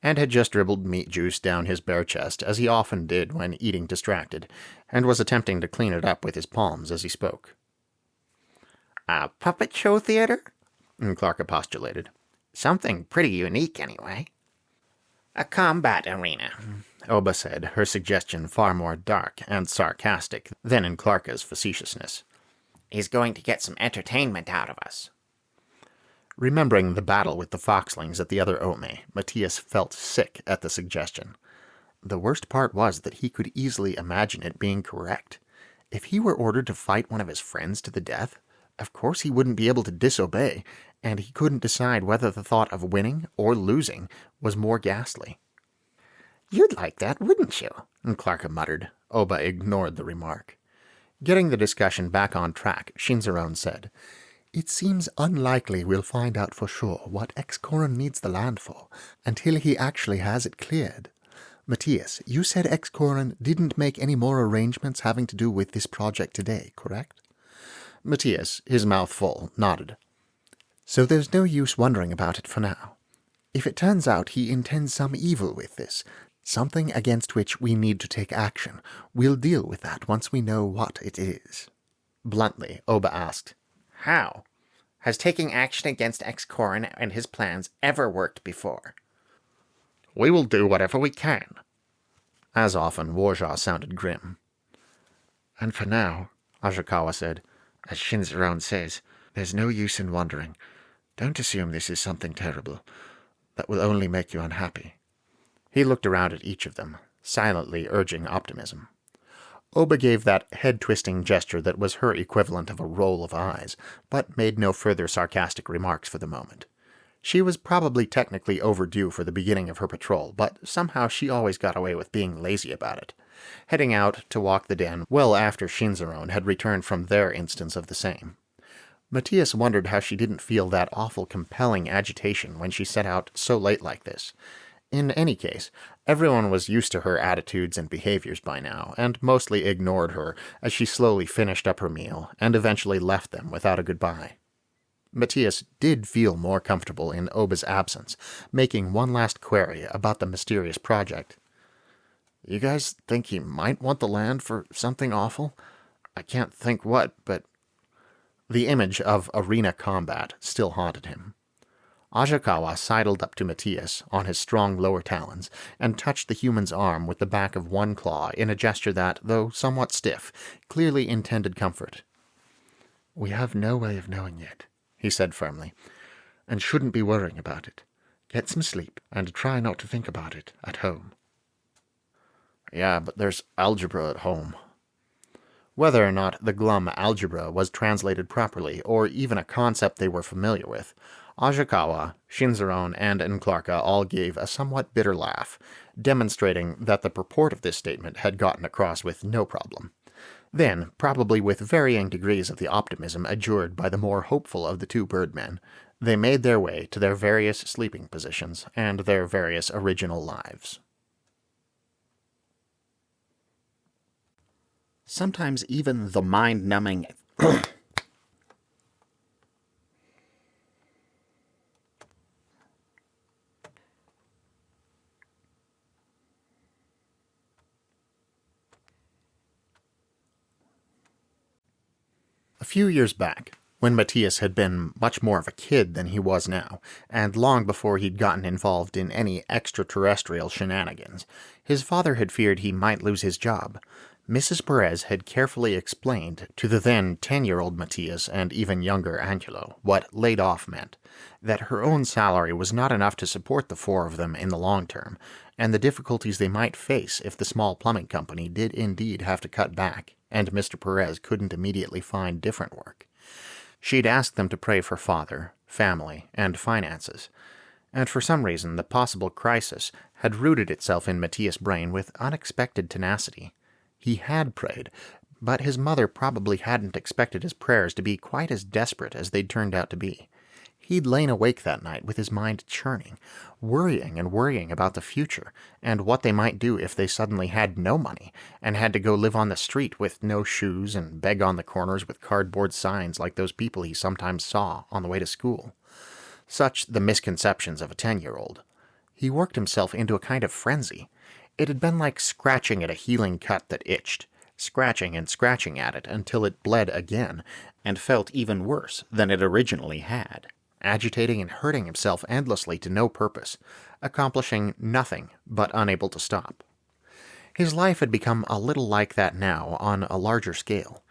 Speaker 8: and had just dribbled meat juice down his bare chest, as he often did when eating distracted, and was attempting to clean it up with his palms as he spoke.
Speaker 3: "A puppet show theater?"
Speaker 8: Clarka postulated.
Speaker 3: "Something pretty unique, anyway." "A combat arena,"
Speaker 8: Oba said, her suggestion far more dark and sarcastic than in Clarka's facetiousness.
Speaker 3: "He's going to get some entertainment out of us."
Speaker 8: Remembering the battle with the foxlings at the other Ome, Matías felt sick at the suggestion. The worst part was that he could easily imagine it being correct. If he were ordered to fight one of his friends to the death, of course he wouldn't be able to disobey, and he couldn't decide whether the thought of winning or losing was more ghastly.
Speaker 3: "You'd like that, wouldn't you?"
Speaker 8: Clarka muttered. Oba ignored the remark. Getting the discussion back on track, Shinzaron said,
Speaker 7: "It seems unlikely we'll find out for sure what Excorin needs the land for until he actually has it cleared. Matías, you said Excorin didn't make any more arrangements having to do with this project today, correct?"
Speaker 8: Matías, his mouth full, nodded.
Speaker 7: "So there's no use wondering about it for now. If it turns out he intends some evil with this, something against which we need to take action, we'll deal with that once we know what it is."
Speaker 8: Bluntly, Oba asked,
Speaker 3: "How? Has taking action against Excorin and his plans ever worked before?"
Speaker 6: We will do whatever we can.
Speaker 8: As often, Warjaw sounded grim.
Speaker 2: And for now, Ashikawa said, as Shinzaron says, there's no use in wondering. Don't assume this is something terrible. That will only make you unhappy.
Speaker 8: He looked around at each of them, silently urging optimism. Oba gave that head-twisting gesture that was her equivalent of a roll of eyes, but made no further sarcastic remarks for the moment. She was probably technically overdue for the beginning of her patrol, but somehow she always got away with being lazy about it, heading out to walk the den well after Shinzaron had returned from their instance of the same. Matías wondered how she didn't feel that awful compelling agitation when she set out so late like this. In any case, everyone was used to her attitudes and behaviors by now, and mostly ignored her as she slowly finished up her meal and eventually left them without a goodbye. Matías did feel more comfortable in Oba's absence, making one last query about the mysterious project.
Speaker 2: You guys think he might want the land for something awful? I can't think what, but...
Speaker 8: The image of arena combat still haunted him. Ashikawa sidled up to Matías on his strong lower talons and touched the human's arm with the back of one claw in a gesture that, though somewhat stiff, clearly intended comfort.
Speaker 2: We have no way of knowing yet, he said firmly, and shouldn't be worrying about it. Get some sleep and try not to think about it at home.
Speaker 8: Yeah, but there's algebra at home. Whether or not the glum algebra was translated properly, or even a concept they were familiar with, Ashikawa, Shinzaron, and Nklarka all gave a somewhat bitter laugh, demonstrating that the purport of this statement had gotten across with no problem. Then, probably with varying degrees of the optimism adjured by the more hopeful of the two birdmen, they made their way to their various sleeping positions and their various original lives.
Speaker 5: Sometimes even the mind-numbing...
Speaker 8: A few years back, when Matías had been much more of a kid than he was now, and long before he'd gotten involved in any extraterrestrial shenanigans, his father had feared he might lose his job. Mrs. Perez had carefully explained to the then 10-year-old Matías and even younger Angelo what laid off meant, that her own salary was not enough to support the four of them in the long term, and the difficulties they might face if the small plumbing company did indeed have to cut back, and Mr. Perez couldn't immediately find different work. She'd asked them to pray for father, family, and finances, and for some reason the possible crisis had rooted itself in Matías' brain with unexpected tenacity. He had prayed, but his mother probably hadn't expected his prayers to be quite as desperate as they'd turned out to be. He'd lain awake that night with his mind churning, worrying and worrying about the future, and what they might do if they suddenly had no money, and had to go live on the street with no shoes and beg on the corners with cardboard signs like those people he sometimes saw on the way to school. Such the misconceptions of a 10-year-old. He worked himself into a kind of frenzy. It had been like scratching at a healing cut that itched, scratching and scratching at it until it bled again, and felt even worse than it originally had, agitating and hurting himself endlessly to no purpose, accomplishing nothing but unable to stop. His life had become a little like that now, on a larger scale.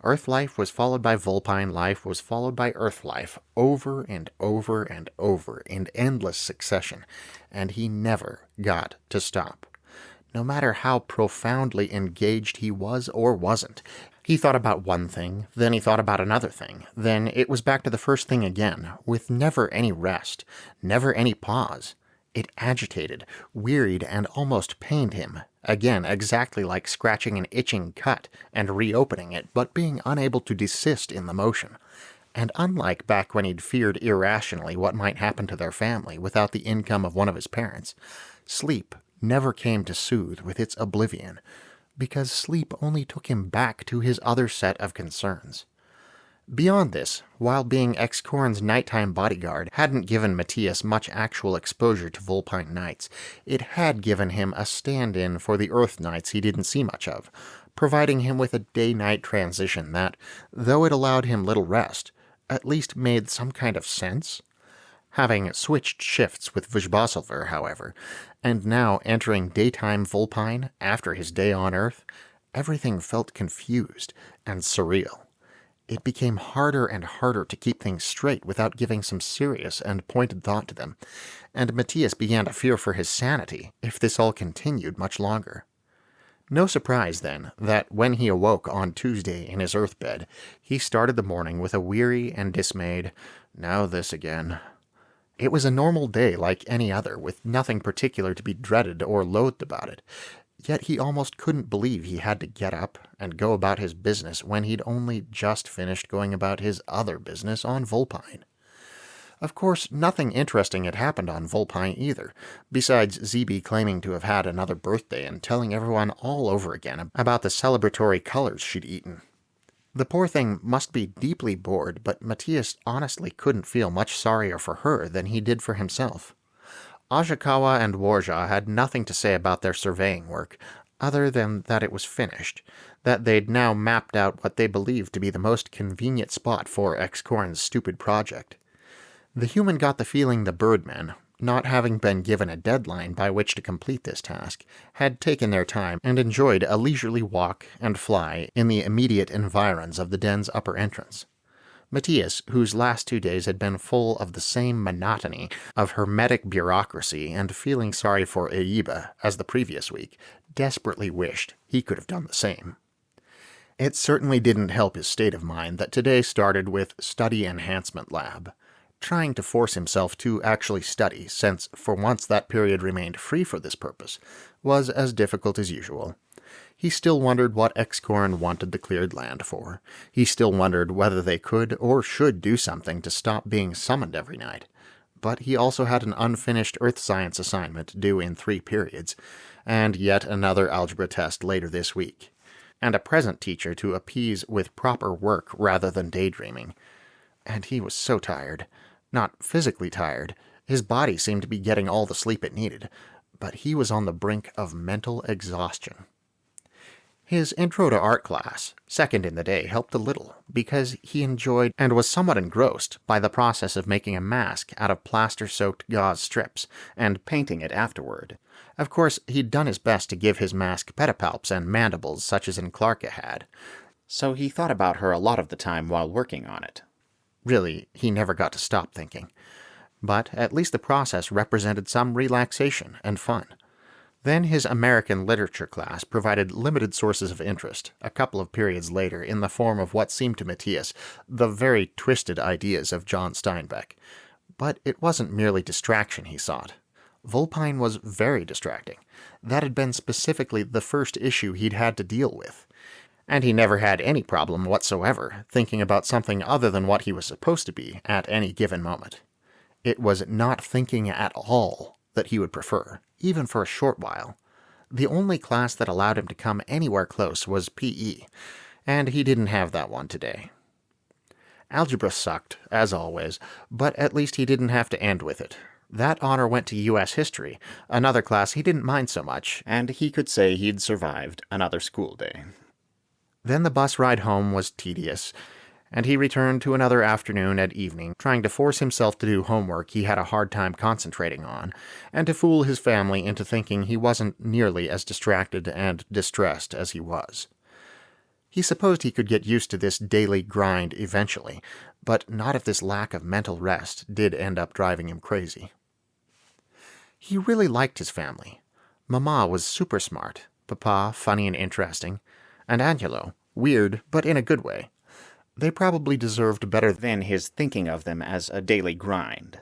Speaker 8: Earth life was followed by Vulpine life was followed by Earth life, over and over and over, in endless succession, and he never got to stop. No matter how profoundly engaged he was or wasn't, he thought about one thing, then he thought about another thing, then it was back to the first thing again, with never any rest, never any pause. It agitated, wearied, and almost pained him, again exactly like scratching an itching cut and reopening it, but being unable to desist in the motion. And unlike back when he'd feared irrationally what might happen to their family without the income of one of his parents, sleep never came to soothe with its oblivion, because sleep only took him back to his other set of concerns. Beyond this, while being X-Corn's nighttime bodyguard hadn't given Matías much actual exposure to Vulpine nights, it had given him a stand-in for the Earth nights he didn't see much of, providing him with a day-night transition that, though it allowed him little rest, at least made some kind of sense. Having switched shifts with Vujbasilver, however, and now entering daytime Vulpine after his day on Earth, everything felt confused and surreal. It became harder and harder to keep things straight without giving some serious and pointed thought to them, and Matías began to fear for his sanity if this all continued much longer. No surprise, then, that when he awoke on Tuesday in his Earth bed, he started the morning with a weary and dismayed, "Now this again." It was a normal day like any other, with nothing particular to be dreaded or loathed about it. Yet he almost couldn't believe he had to get up and go about his business when he'd only just finished going about his other business on Vulpine. Of course, nothing interesting had happened on Vulpine either, besides Zeeby claiming to have had another birthday and telling everyone all over again about the celebratory colors she'd eaten. The poor thing must be deeply bored, but Matías honestly couldn't feel much sorrier for her than he did for himself. Ajakawa and Warja had nothing to say about their surveying work, other than that it was finished, that they'd now mapped out what they believed to be the most convenient spot for Excorn's stupid project. The human got the feeling the Birdmen, not having been given a deadline by which to complete this task, had taken their time and enjoyed a leisurely walk and fly in the immediate environs of the den's upper entrance. Matías, whose last 2 days had been full of the same monotony of hermetic bureaucracy and feeling sorry for Eiba as the previous week, desperately wished he could have done the same. It certainly didn't help his state of mind that today started with Study Enhancement Lab. Trying to force himself to actually study, since for once that period remained free for this purpose, was as difficult as usual. He still wondered what Excorn wanted the cleared land for. He still wondered whether they could or should do something to stop being summoned every night. But he also had an unfinished earth science assignment due in 3 periods, and yet another algebra test later this week, and a present teacher to appease with proper work rather than daydreaming. And he was so tired. Not physically tired. His body seemed to be getting all the sleep it needed, but he was on the brink of mental exhaustion. His intro to art class, second in the day, helped a little, because he enjoyed and was somewhat engrossed by the process of making a mask out of plaster-soaked gauze strips and painting it afterward. Of course, he'd done his best to give his mask pedipalps and mandibles such as Clarka had, so he thought about her a lot of the time while working on it. Really, he never got to stop thinking. But at least the process represented some relaxation and fun. Then his American literature class provided limited sources of interest, a couple of periods later, in the form of what seemed to Matías the very twisted ideas of John Steinbeck. But it wasn't merely distraction he sought. Vulpine was very distracting. That had been specifically the first issue he'd had to deal with. And he never had any problem whatsoever thinking about something other than what he was supposed to be at any given moment. It was not thinking at all that he would prefer, even for a short while. The only class that allowed him to come anywhere close was PE, and he didn't have that one today. Algebra sucked, as always, but at least he didn't have to end with it. That honor went to U.S. history, another class he didn't mind so much, and he could say he'd survived another school day. Then the bus ride home was tedious, and he returned to another afternoon and evening, trying to force himself to do homework he had a hard time concentrating on, and to fool his family into thinking he wasn't nearly as distracted and distressed as he was. He supposed he could get used to this daily grind eventually, but not if this lack of mental rest did end up driving him crazy. He really liked his family. Mama was super smart, Papa funny and interesting, and Angelo weird, but in a good way. They probably deserved better than his thinking of them as a daily grind.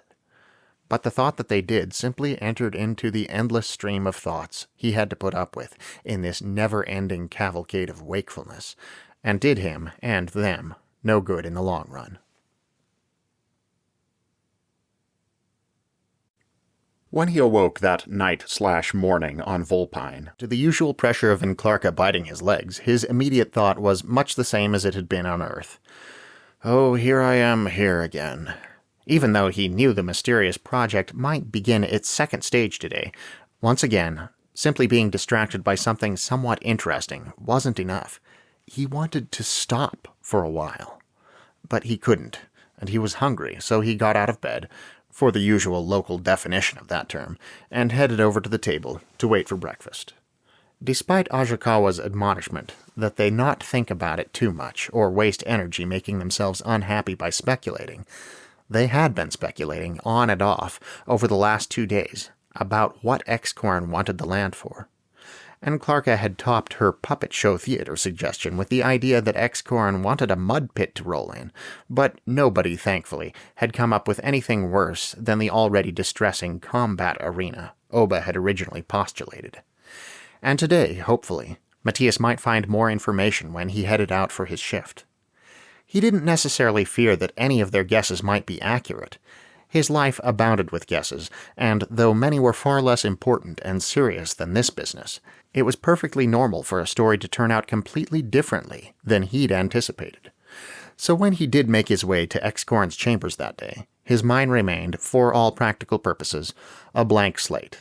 Speaker 8: But the thought that they did simply entered into the endless stream of thoughts he had to put up with in this never-ending cavalcade of wakefulness, and did him, and them, no good in the long run. When he awoke that night/morning on Vulpine, to the usual pressure of Clarka biting his legs, his immediate thought was much the same as it had been on Earth. Oh, here I am, here again. Even though he knew the mysterious project might begin its second stage today, once again, simply being distracted by something somewhat interesting wasn't enough. He wanted to stop for a while. But he couldn't, and he was hungry, so he got out of bed, for the usual local definition of that term, and headed over to the table to wait for breakfast. Despite Ajakawa's admonishment that they not think about it too much or waste energy making themselves unhappy by speculating, they had been speculating on and off over the last 2 days about what X-Corn wanted the land for. And Clarka had topped her puppet show theater suggestion with the idea that X-Corn wanted a mud pit to roll in, but nobody, thankfully, had come up with anything worse than the already distressing combat arena Oba had originally postulated. And today, hopefully, Matías might find more information when he headed out for his shift. He didn't necessarily fear that any of their guesses might be accurate. His life abounded with guesses, and though many were far less important and serious than this business, it was perfectly normal for a story to turn out completely differently than he'd anticipated. So when he did make his way to X-Corn's chambers that day, his mind remained, for all practical purposes, a blank slate.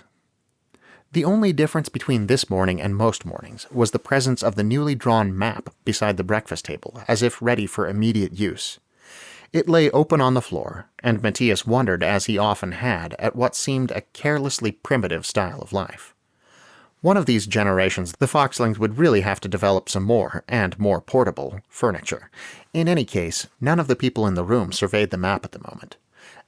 Speaker 8: The only difference between this morning and most mornings was the presence of the newly drawn map beside the breakfast table, as if ready for immediate use. It lay open on the floor, and Matías wondered, as he often had, at what seemed a carelessly primitive style of life. One of these generations, the Foxlings would really have to develop some more, and more portable, furniture. In any case, none of the people in the room surveyed the map at the moment.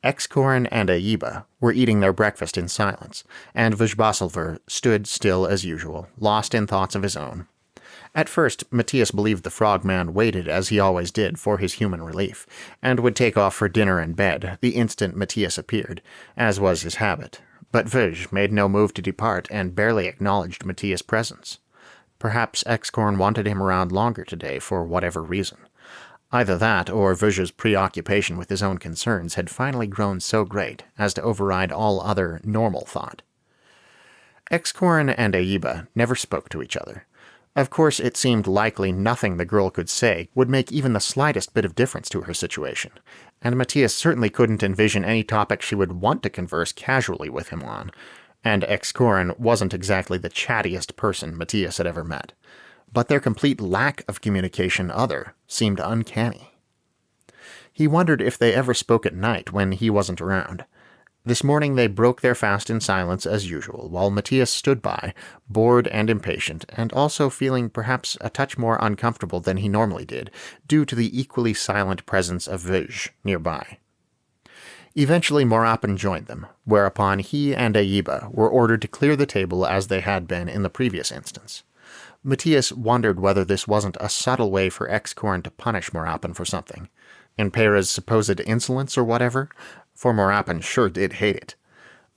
Speaker 8: X-Corn and Aiba were eating their breakfast in silence, and Vujbasilver stood still as usual, lost in thoughts of his own. At first, Matías believed the frogman waited, as he always did, for his human relief, and would take off for dinner and bed the instant Matías appeared, as was his habit. But Vuj made no move to depart, and barely acknowledged Matías' presence. Perhaps X-Corn wanted him around longer today for whatever reason. Either that, or Vuj's preoccupation with his own concerns had finally grown so great as to override all other normal thought. X-Corn and Aiba never spoke to each other. Of course, it seemed likely nothing the girl could say would make even the slightest bit of difference to her situation, and Matías certainly couldn't envision any topic she would want to converse casually with him on, and X-Corn wasn't exactly the chattiest person Matías had ever met. But their complete lack of communication seemed uncanny. He wondered if they ever spoke at night when he wasn't around. This morning they broke their fast in silence as usual, while Matías stood by, bored and impatient, and also feeling perhaps a touch more uncomfortable than he normally did, due to the equally silent presence of Vuj nearby. Eventually Morapan joined them, whereupon he and Aiba were ordered to clear the table as they had been in the previous instance. Matías wondered whether this wasn't a subtle way for X-Corn to punish Morapan for something. In Pera's supposed insolence or whatever, for Morapan sure did hate it.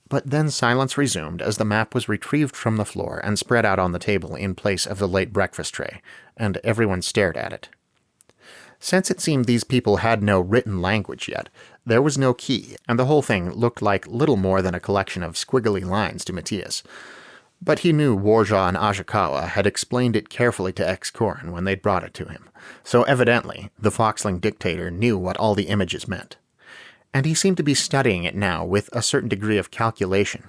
Speaker 8: But then silence resumed as the map was retrieved from the floor and spread out on the table in place of the late breakfast tray, and everyone stared at it. Since it seemed these people had no written language yet, there was no key, and the whole thing looked like little more than a collection of squiggly lines to Matías. But he knew Warja and Ajakawa had explained it carefully to X-Corn when they'd brought it to him, so evidently the Foxling dictator knew what all the images meant. And he seemed to be studying it now with a certain degree of calculation,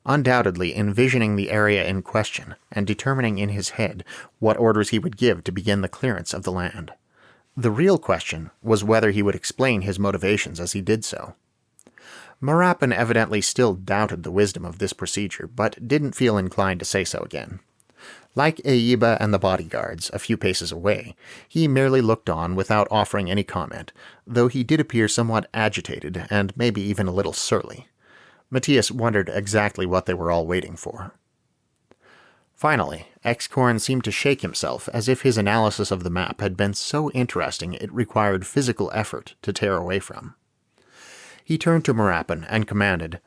Speaker 8: undoubtedly envisioning the area in question and determining in his head what orders he would give to begin the clearance of the land. The real question was whether he would explain his motivations as he did so. Morapan evidently still doubted the wisdom of this procedure, but didn't feel inclined to say so again. Like Aiba and the bodyguards, a few paces away, he merely looked on without offering any comment, though he did appear somewhat agitated and maybe even a little surly. Matías wondered exactly what they were all waiting for. Finally, X-Corn seemed to shake himself as if his analysis of the map had been so interesting it required physical effort to tear away from. He turned to Morapan and commanded,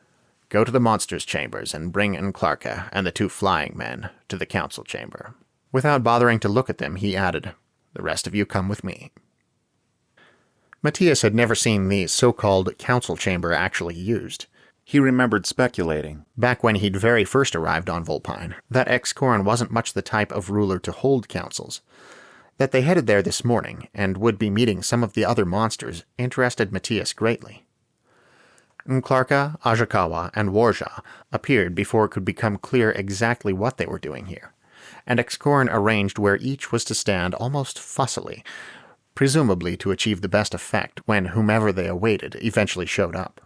Speaker 8: "Go to the monsters' chambers and bring Nklarka and the 2 flying men to the council chamber." Without bothering to look at them, he added, "The rest of you come with me." Matías had never seen the so-called council chamber actually used. He remembered speculating, back when he'd very first arrived on Volpine, that X-Corn wasn't much the type of ruler to hold councils. That they headed there this morning, and would be meeting some of the other monsters, interested Matías greatly. Nklarka, Ajakawa, and Warja appeared before it could become clear exactly what they were doing here, and X-Corn arranged where each was to stand almost fussily, presumably to achieve the best effect when whomever they awaited eventually showed up.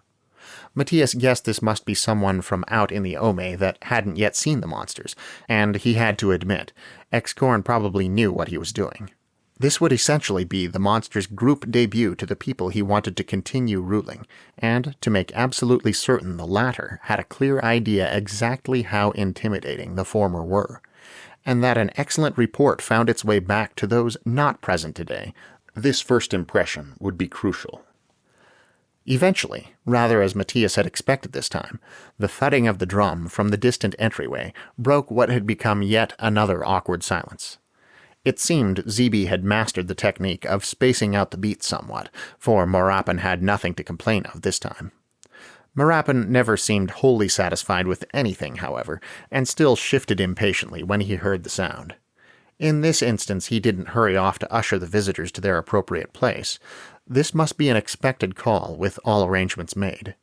Speaker 8: Matías guessed this must be someone from out in the Ome that hadn't yet seen the monsters, and he had to admit, Excorn probably knew what he was doing. This would essentially be the monster's group debut to the people he wanted to continue ruling, and to make absolutely certain the latter had a clear idea exactly how intimidating the former were, and that an excellent report found its way back to those not present today, this first impression would be crucial. Eventually, rather as Matías had expected this time, the thudding of the drum from the distant entryway broke what had become yet another awkward silence. It seemed Zeeby had mastered the technique of spacing out the beats somewhat, for Marapin had nothing to complain of this time. Marapin never seemed wholly satisfied with anything, however, and still shifted impatiently when he heard the sound. In this instance he didn't hurry off to usher the visitors to their appropriate place. This must be an expected call, with all arrangements made.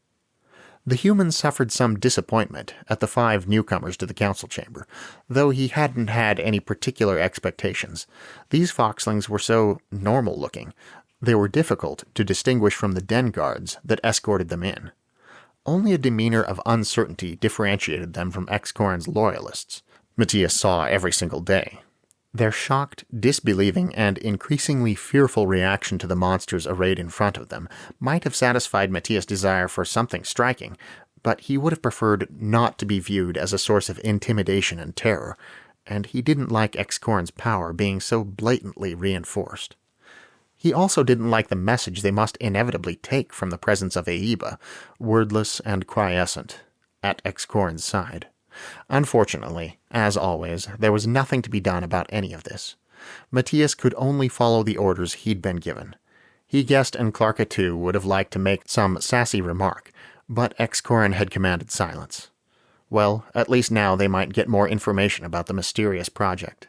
Speaker 8: The human suffered some disappointment at the 5 newcomers to the council chamber, though he hadn't had any particular expectations. These foxlings were so normal-looking. They were difficult to distinguish from the den guards that escorted them in. Only a demeanor of uncertainty differentiated them from Excorn's loyalists. Matías saw every single day. Their shocked, disbelieving, and increasingly fearful reaction to the monsters arrayed in front of them might have satisfied Matías' desire for something striking, but he would have preferred not to be viewed as a source of intimidation and terror, and he didn't like Excorn's power being so blatantly reinforced. He also didn't like the message they must inevitably take from the presence of Aiba, wordless and quiescent, at Excorn's side. Unfortunately, as always, there was nothing to be done about any of this. Matías could only follow the orders he'd been given. He guessed Enclarca too would have liked to make some sassy remark, but Excorn had commanded silence. Well, at least now they might get more information about the mysterious project.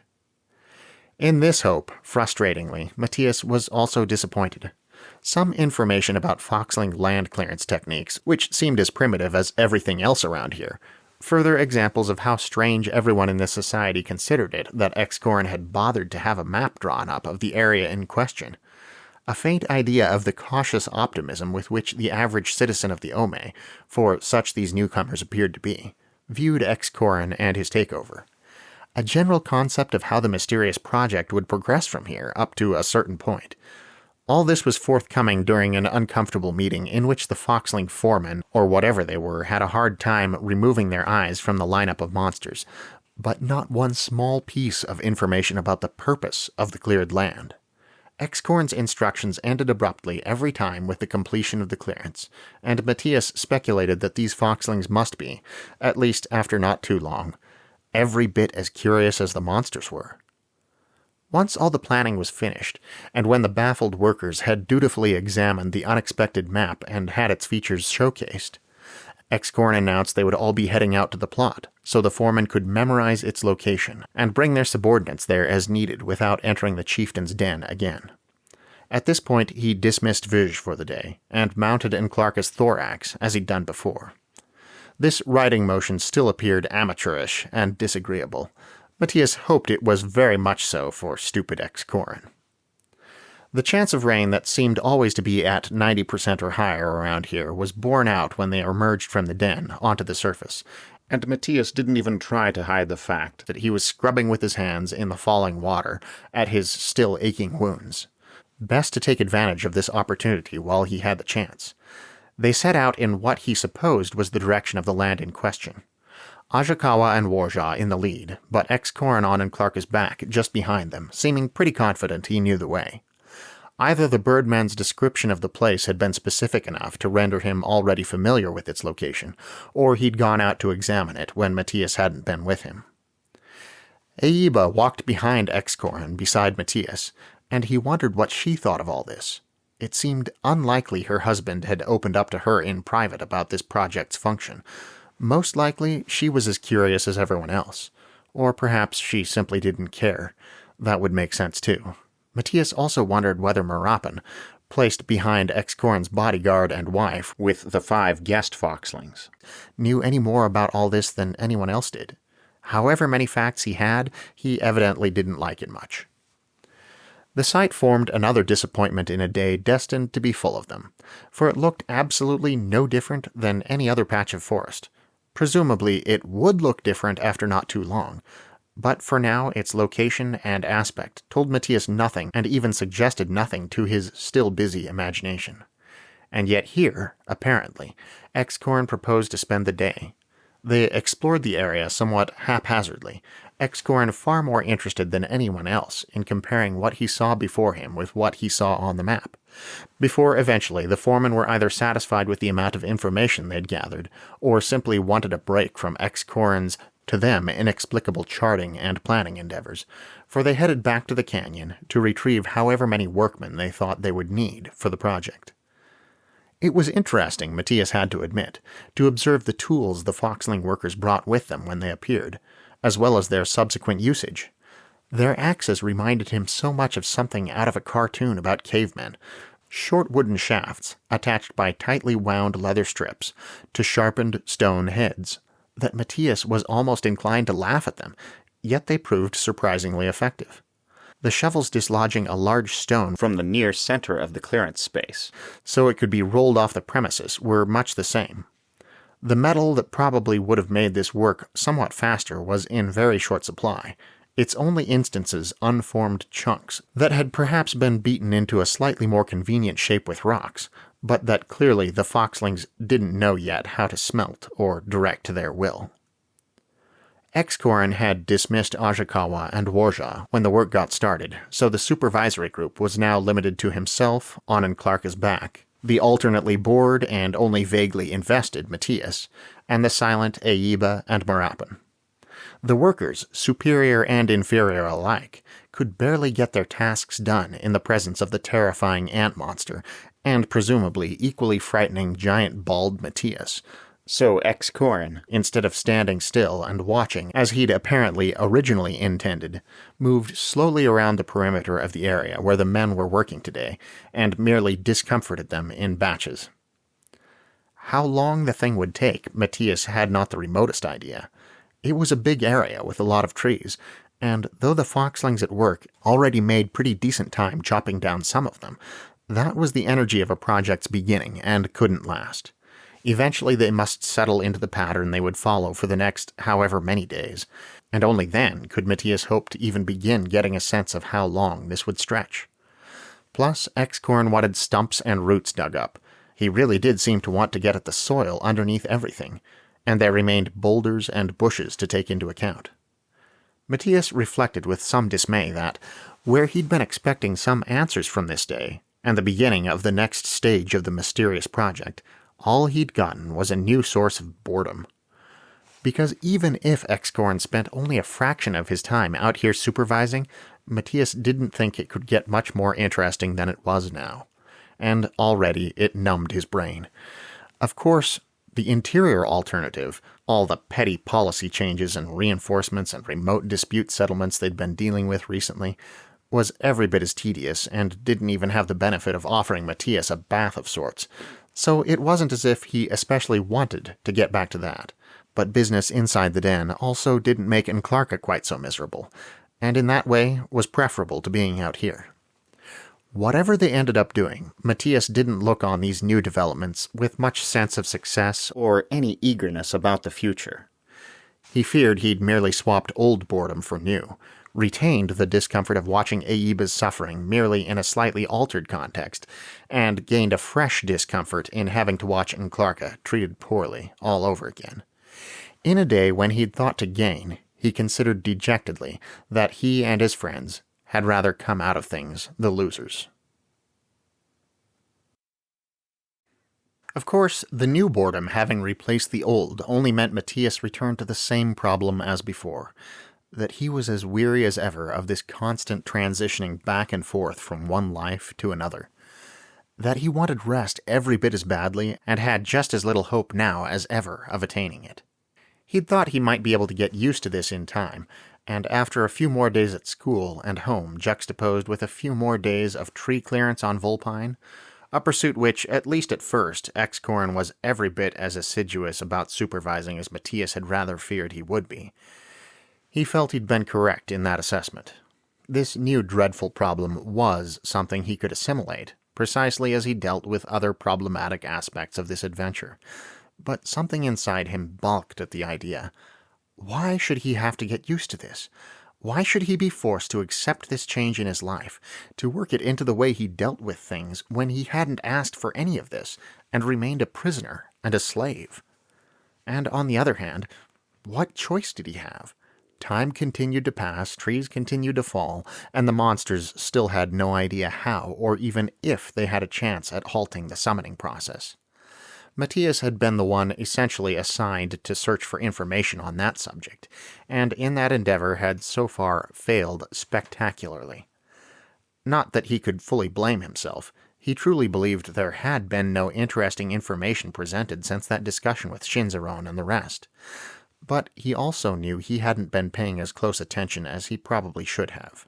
Speaker 8: In this hope, frustratingly, Matías was also disappointed. Some information about foxling land clearance techniques, which seemed as primitive as everything else around here. Further examples of how strange everyone in this society considered it that Excorn had bothered to have a map drawn up of the area in question. A faint idea of the cautious optimism with which the average citizen of the Ome, for such these newcomers appeared to be, viewed Excorn and his takeover. A general concept of how the mysterious project would progress from here up to a certain point. All this was forthcoming during an uncomfortable meeting in which the foxling foremen, or whatever they were, had a hard time removing their eyes from the lineup of monsters, but not one small piece of information about the purpose of the cleared land. Excorn's instructions ended abruptly every time with the completion of the clearance, and Matías speculated that these foxlings must be, at least after not too long, every bit as curious as the monsters were. Once all the planning was finished, and when the baffled workers had dutifully examined the unexpected map and had its features showcased, Excorn announced they would all be heading out to the plot, so the foreman could memorize its location and bring their subordinates there as needed without entering the chieftain's den again. At this point he dismissed Verge for the day, and mounted Enclarca's thorax as he'd done before. This riding motion still appeared amateurish and disagreeable. Matías hoped it was very much so for stupid Excorn. The chance of rain that seemed always to be at 90% or higher around here was borne out when they emerged from the den onto the surface, and Matías didn't even try to hide the fact that he was scrubbing with his hands in the falling water at his still aching wounds. Best to take advantage of this opportunity while he had the chance. They set out in what he supposed was the direction of the land in question. Ajakawa and Warja in the lead, but Excorn on Enclarca's back just behind them, seeming pretty confident he knew the way. Either the birdman's description of the place had been specific enough to render him already familiar with its location, or he'd gone out to examine it when Matías hadn't been with him. Aiba walked behind Excorn beside Matías, and he wondered what she thought of all this. It seemed unlikely her husband had opened up to her in private about this project's function. Most likely, she was as curious as everyone else. Or perhaps she simply didn't care. That would make sense, too. Matías also wondered whether Marapin, placed behind Excorn's bodyguard and wife with the 5 guest foxlings, knew any more about all this than anyone else did. However many facts he had, he evidently didn't like it much. The sight formed another disappointment in a day destined to be full of them, for it looked absolutely no different than any other patch of forest. Presumably, it would look different after not too long, but for now its location and aspect told Matías nothing and even suggested nothing to his still busy imagination. And yet here, apparently, Excorn proposed to spend the day. They explored the area somewhat haphazardly, Excorn far more interested than anyone else in comparing what he saw before him with what he saw on the map, before eventually the foremen were either satisfied with the amount of information they'd gathered, or simply wanted a break from Excorn's, to them, inexplicable charting and planning endeavors, for they headed back to the canyon to retrieve however many workmen they thought they would need for the project. It was interesting, Matías had to admit, to observe the tools the Foxling workers brought with them when they appeared, as well as their subsequent usage. Their axes reminded him so much of something out of a cartoon about cavemen, short wooden shafts attached by tightly wound leather strips to sharpened stone heads, that Matías was almost inclined to laugh at them, yet they proved surprisingly effective. The shovels dislodging a large stone from the near center of the clearance space, so it could be rolled off the premises, were much the same. The metal that probably would have made this work somewhat faster was in very short supply, its only instances unformed chunks that had perhaps been beaten into a slightly more convenient shape with rocks, but that clearly the Foxlings didn't know yet how to smelt or direct to their will. Excorn had dismissed Ajakawa and Warja when the work got started, so the supervisory group was now limited to himself, Clarka's back, the alternately bored and only vaguely invested Matías, and the silent Aiba and Marapan. The workers, superior and inferior alike, could barely get their tasks done in the presence of the terrifying ant monster, and presumably equally frightening giant bald Matías. So Excorn, instead of standing still and watching as he'd apparently originally intended, moved slowly around the perimeter of the area where the men were working today, and merely discomforted them in batches. How long the thing would take, Matías had not the remotest idea. It was a big area with a lot of trees, and though the Foxlings at work already made pretty decent time chopping down some of them, that was the energy of a project's beginning and couldn't last. Eventually they must settle into the pattern they would follow for the next however many days, and only then could Matías hope to even begin getting a sense of how long this would stretch. Plus, Excorn wanted stumps and roots dug up. He really did seem to want to get at the soil underneath everything, and there remained boulders and bushes to take into account. Matías reflected with some dismay that, where he'd been expecting some answers from this day, and the beginning of the next stage of the mysterious project, all he'd gotten was a new source of boredom. Because even if Excorn spent only a fraction of his time out here supervising, Matías didn't think it could get much more interesting than it was now. And already it numbed his brain. Of course, the interior alternative, all the petty policy changes and reinforcements and remote dispute settlements they'd been dealing with recently, was every bit as tedious and didn't even have the benefit of offering Matías a bath of sorts. So it wasn't as if he especially wanted to get back to that. But business inside the den also didn't make Clarka quite so miserable, and in that way was preferable to being out here. Whatever they ended up doing, Matías didn't look on these new developments with much sense of success or any eagerness about the future. He feared he'd merely swapped old boredom for new, retained the discomfort of watching Aiba's suffering merely in a slightly altered context, and gained a fresh discomfort in having to watch Clarka treated poorly all over again. In a day when he'd thought to gain, he considered dejectedly that he and his friends had rather come out of things the losers. Of course, the new boredom having replaced the old only meant Matías returned to the same problem as before, that he was as weary as ever of this constant transitioning back and forth from one life to another, that he wanted rest every bit as badly and had just as little hope now as ever of attaining it. He'd thought he might be able to get used to this in time, and after a few more days at school and home juxtaposed with a few more days of tree clearance on Vulpine, a pursuit which, at least at first, Excorn was every bit as assiduous about supervising as Matías had rather feared he would be, he felt he'd been correct in that assessment. This new dreadful problem was something he could assimilate, precisely as he dealt with other problematic aspects of this adventure. But something inside him balked at the idea. Why should he have to get used to this? Why should he be forced to accept this change in his life, to work it into the way he dealt with things when he hadn't asked for any of this, and remained a prisoner and a slave? And on the other hand, what choice did he have? Time continued to pass, trees continued to fall, and the monsters still had no idea how or even if they had a chance at halting the summoning process. Matías had been the one essentially assigned to search for information on that subject, and in that endeavor had so far failed spectacularly. Not that he could fully blame himself. He truly believed there had been no interesting information presented since that discussion with Shinzaron and the rest. But he also knew he hadn't been paying as close attention as he probably should have.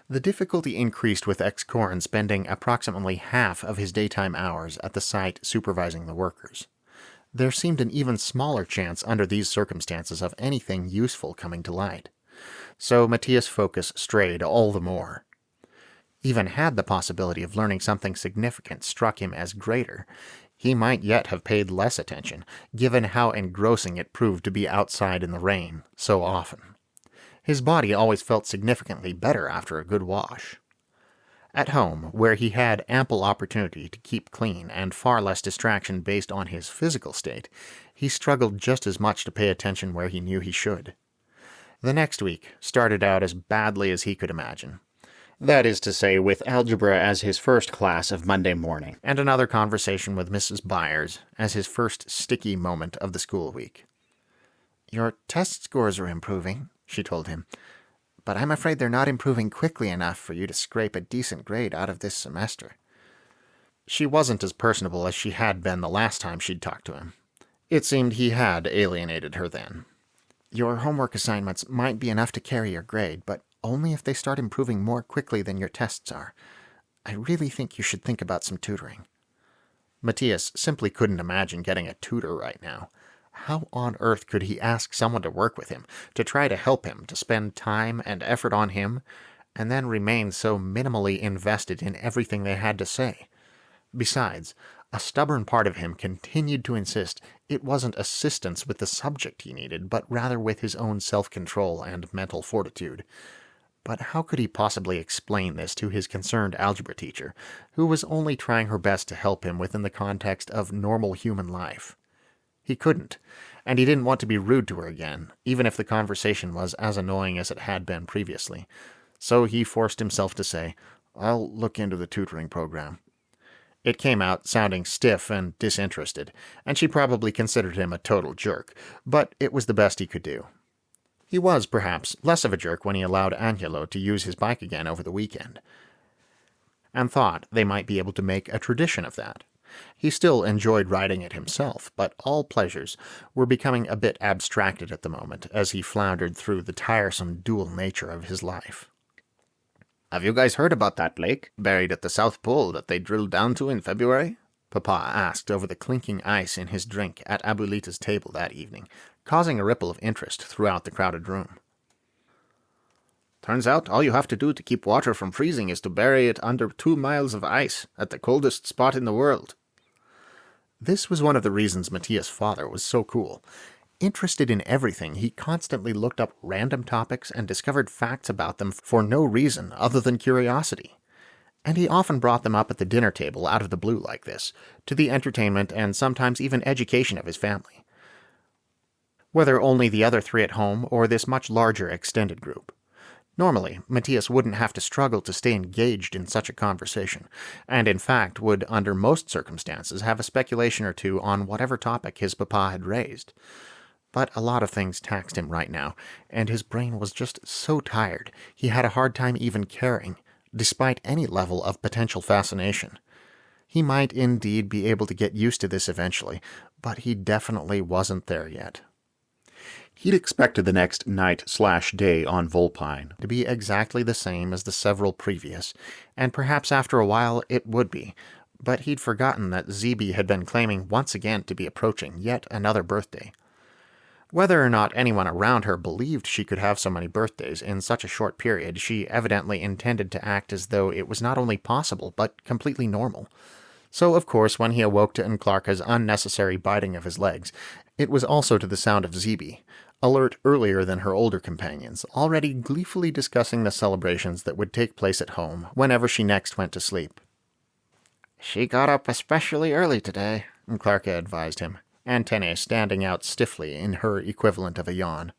Speaker 8: The difficulty increased with X-Corn spending approximately half of his daytime hours at the site supervising the workers. There seemed an even smaller chance under these circumstances of anything useful coming to light. So Matías' focus strayed all the more. Even had the possibility of learning something significant struck him as greater, he might yet have paid less attention, given how engrossing it proved to be outside in the rain so often. His body always felt significantly better after a good wash. At home, where he had ample opportunity to keep clean and far less distraction based on his physical state, he struggled just as much to pay attention where he knew he should. The next week started out as badly as he could imagine. That is to say, with algebra as his first class of Monday morning, and another conversation with Mrs. Byers as his first sticky moment of the school week. "Your test scores are improving," she told him, "but I'm afraid they're not improving quickly enough for you to scrape a decent grade out of this semester." She wasn't as personable as she had been the last time she'd talked to him. It seemed he had alienated her then. "Your homework assignments might be enough to carry your grade, but only if they start improving more quickly than your tests are. I really think you should think about some tutoring." Matías simply couldn't imagine getting a tutor right now. How on earth could he ask someone to work with him, to try to help him, to spend time and effort on him, and then remain so minimally invested in everything they had to say? Besides, a stubborn part of him continued to insist it wasn't assistance with the subject he needed, but rather with his own self-control and mental fortitude. But how could he possibly explain this to his concerned algebra teacher, who was only trying her best to help him within the context of normal human life? He couldn't, and he didn't want to be rude to her again, even if the conversation was as annoying as it had been previously. So he forced himself to say, "I'll look into the tutoring program." It came out sounding stiff and disinterested, and she probably considered him a total jerk, but it was the best he could do. He was, perhaps, less of a jerk when he allowed Angelo to use his bike again over the weekend, and thought they might be able to make a tradition of that. He still enjoyed riding it himself, but all pleasures were becoming a bit abstracted at the moment as he floundered through the tiresome dual nature of his life.
Speaker 5: "Have you guys heard about that lake buried at the South Pole that they drilled down to in February?" Papa asked over the clinking ice in his drink at Abuelita's table that evening, causing a ripple of interest throughout the crowded room. "Turns out all you have to do to keep water from freezing is to bury it under 2 miles of ice at the coldest spot in the world." This was one of the reasons Matías' father was so cool. Interested in everything, he constantly looked up random topics and discovered facts about them for no reason other than curiosity. And he often brought them up at the dinner table out of the blue like this, to the entertainment and sometimes even education of his family. Whether only the other three at home or this much larger extended group. Normally, Matías wouldn't have to struggle to stay engaged in such a conversation, and in fact would, under most circumstances, have a speculation or two on whatever topic his papa had raised. But a lot of things taxed him right now, and his brain was just so tired he had a hard time even caring, despite any level of potential fascination. He might indeed be able to get used to this eventually, but he definitely wasn't there yet. He'd expected the next night/day on Volpine to be exactly the same as the several previous, and perhaps after a while it would be, but he'd forgotten that Zeeby had been claiming once again to be approaching yet another birthday.
Speaker 8: Whether or not anyone around her believed she could have so many birthdays in such a short period, she evidently intended to act as though it was not only possible, but completely normal. So, of course, when he awoke to Enclarka's unnecessary biting of his legs, it was also to the sound of Zeeby, alert earlier than her older companions, already gleefully discussing the celebrations that would take place at home whenever she next went to sleep.
Speaker 5: She got up especially early today,
Speaker 8: Enclarka advised him, antennae standing out stiffly in her equivalent of a yawn.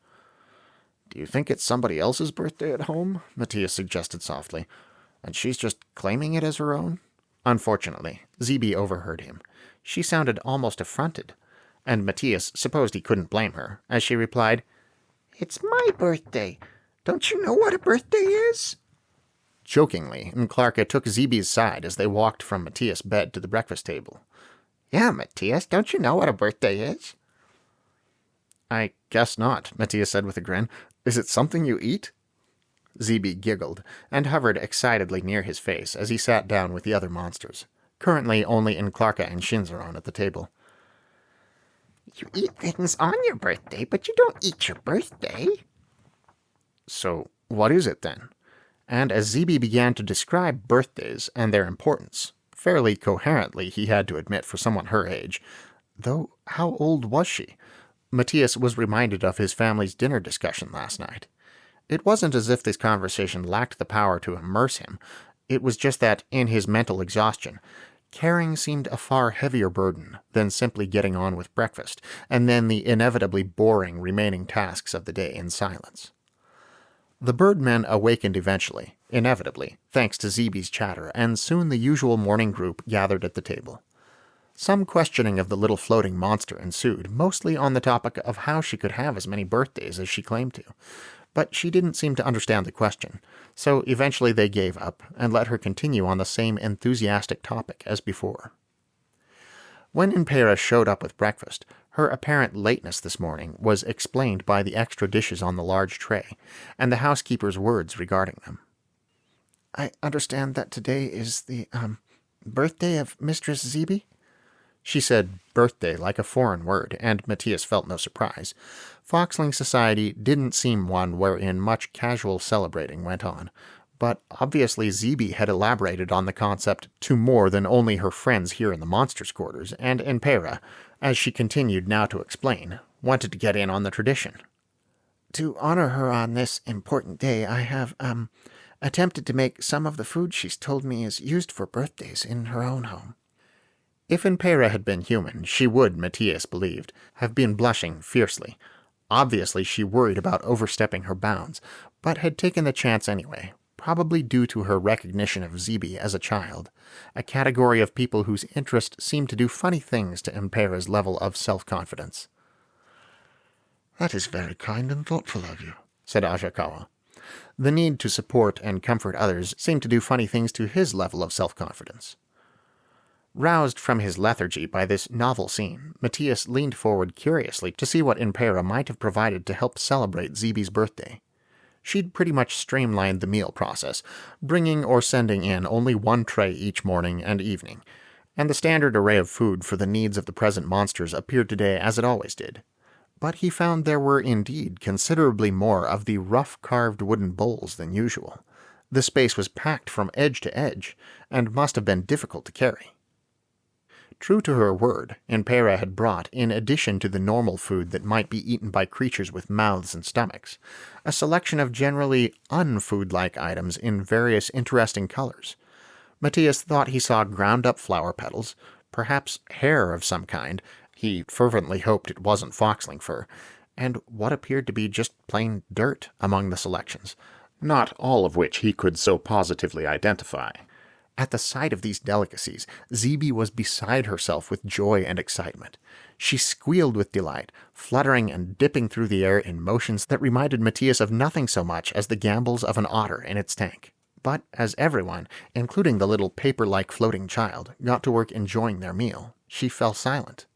Speaker 2: Do you think it's somebody else's birthday at home? Matías suggested softly. And she's just claiming it as her own?
Speaker 8: Unfortunately, Zeeby overheard him. She sounded almost affronted, and Matías supposed he couldn't blame her, as she replied,
Speaker 9: It's my birthday. Don't you know what a birthday is?
Speaker 8: Jokingly, Enclarka took Zeeby's side as they walked from Matías' bed to the breakfast table.
Speaker 5: Yeah, Matías, don't you know what a birthday is?
Speaker 8: I guess not, Matías said with a grin. Is it something you eat? Zeeby giggled, and hovered excitedly near his face as he sat down with the other monsters. Currently, only Enclarka and Shinzaron at the table.
Speaker 9: You eat things on your birthday, but you don't eat your birthday.
Speaker 8: So, what is it then? And as Zeeby began to describe birthdays and their importance, fairly coherently, he had to admit, for someone her age, though how old was she? Matías was reminded of his family's dinner discussion last night. It wasn't as if this conversation lacked the power to immerse him. It was just that, in his mental exhaustion, caring seemed a far heavier burden than simply getting on with breakfast, and then the inevitably boring remaining tasks of the day in silence. The birdmen awakened eventually, inevitably, thanks to Zeeby's chatter, and soon the usual morning group gathered at the table. Some questioning of the little floating monster ensued, mostly on the topic of how she could have as many birthdays as she claimed to. But she didn't seem to understand the question, so eventually they gave up and let her continue on the same enthusiastic topic as before. When Impera showed up with breakfast, her apparent lateness this morning was explained by the extra dishes on the large tray, and the housekeeper's words regarding them.
Speaker 7: I understand that today is the, birthday of Mistress Zeeby?
Speaker 8: She said birthday like a foreign word, and Matías felt no surprise. Foxling society didn't seem one wherein much casual celebrating went on, but obviously Zeeby had elaborated on the concept to more than only her friends here in the monsters' quarters, and Impera, as she continued now to explain, wanted to get in on the tradition.
Speaker 7: To honor her on this important day, I have, attempted to make some of the food she's told me is used for birthdays in her own home.
Speaker 8: If Impera had been human, she would, Matías believed, have been blushing fiercely. Obviously she worried about overstepping her bounds, but had taken the chance anyway, probably due to her recognition of Zeeby as a child, a category of people whose interest seemed to do funny things to Impera's level of self-confidence.
Speaker 2: That is very kind and thoughtful of you,
Speaker 8: said Ajakawa. The need to support and comfort others seemed to do funny things to his level of self-confidence. Roused from his lethargy by this novel scene, Matías leaned forward curiously to see what Impera might have provided to help celebrate Zeeby's birthday. She'd pretty much streamlined the meal process, bringing or sending in only one tray each morning and evening, and the standard array of food for the needs of the present monsters appeared today as it always did. But he found there were indeed considerably more of the rough-carved wooden bowls than usual. The space was packed from edge to edge, and must have been difficult to carry. True to her word, Impera had brought, in addition to the normal food that might be eaten by creatures with mouths and stomachs, a selection of generally unfood-like items in various interesting colors. Matías thought he saw ground-up flower petals, perhaps hair of some kind. He fervently hoped it wasn't foxling fur, and what appeared to be just plain dirt among the selections, not all of which he could so positively identify. At the sight of these delicacies, Zeeby was beside herself with joy and excitement. She squealed with delight, fluttering and dipping through the air in motions that reminded Matías of nothing so much as the gambols of an otter in its tank. But as everyone, including the little paper-like floating child, got to work enjoying their meal, she fell silent.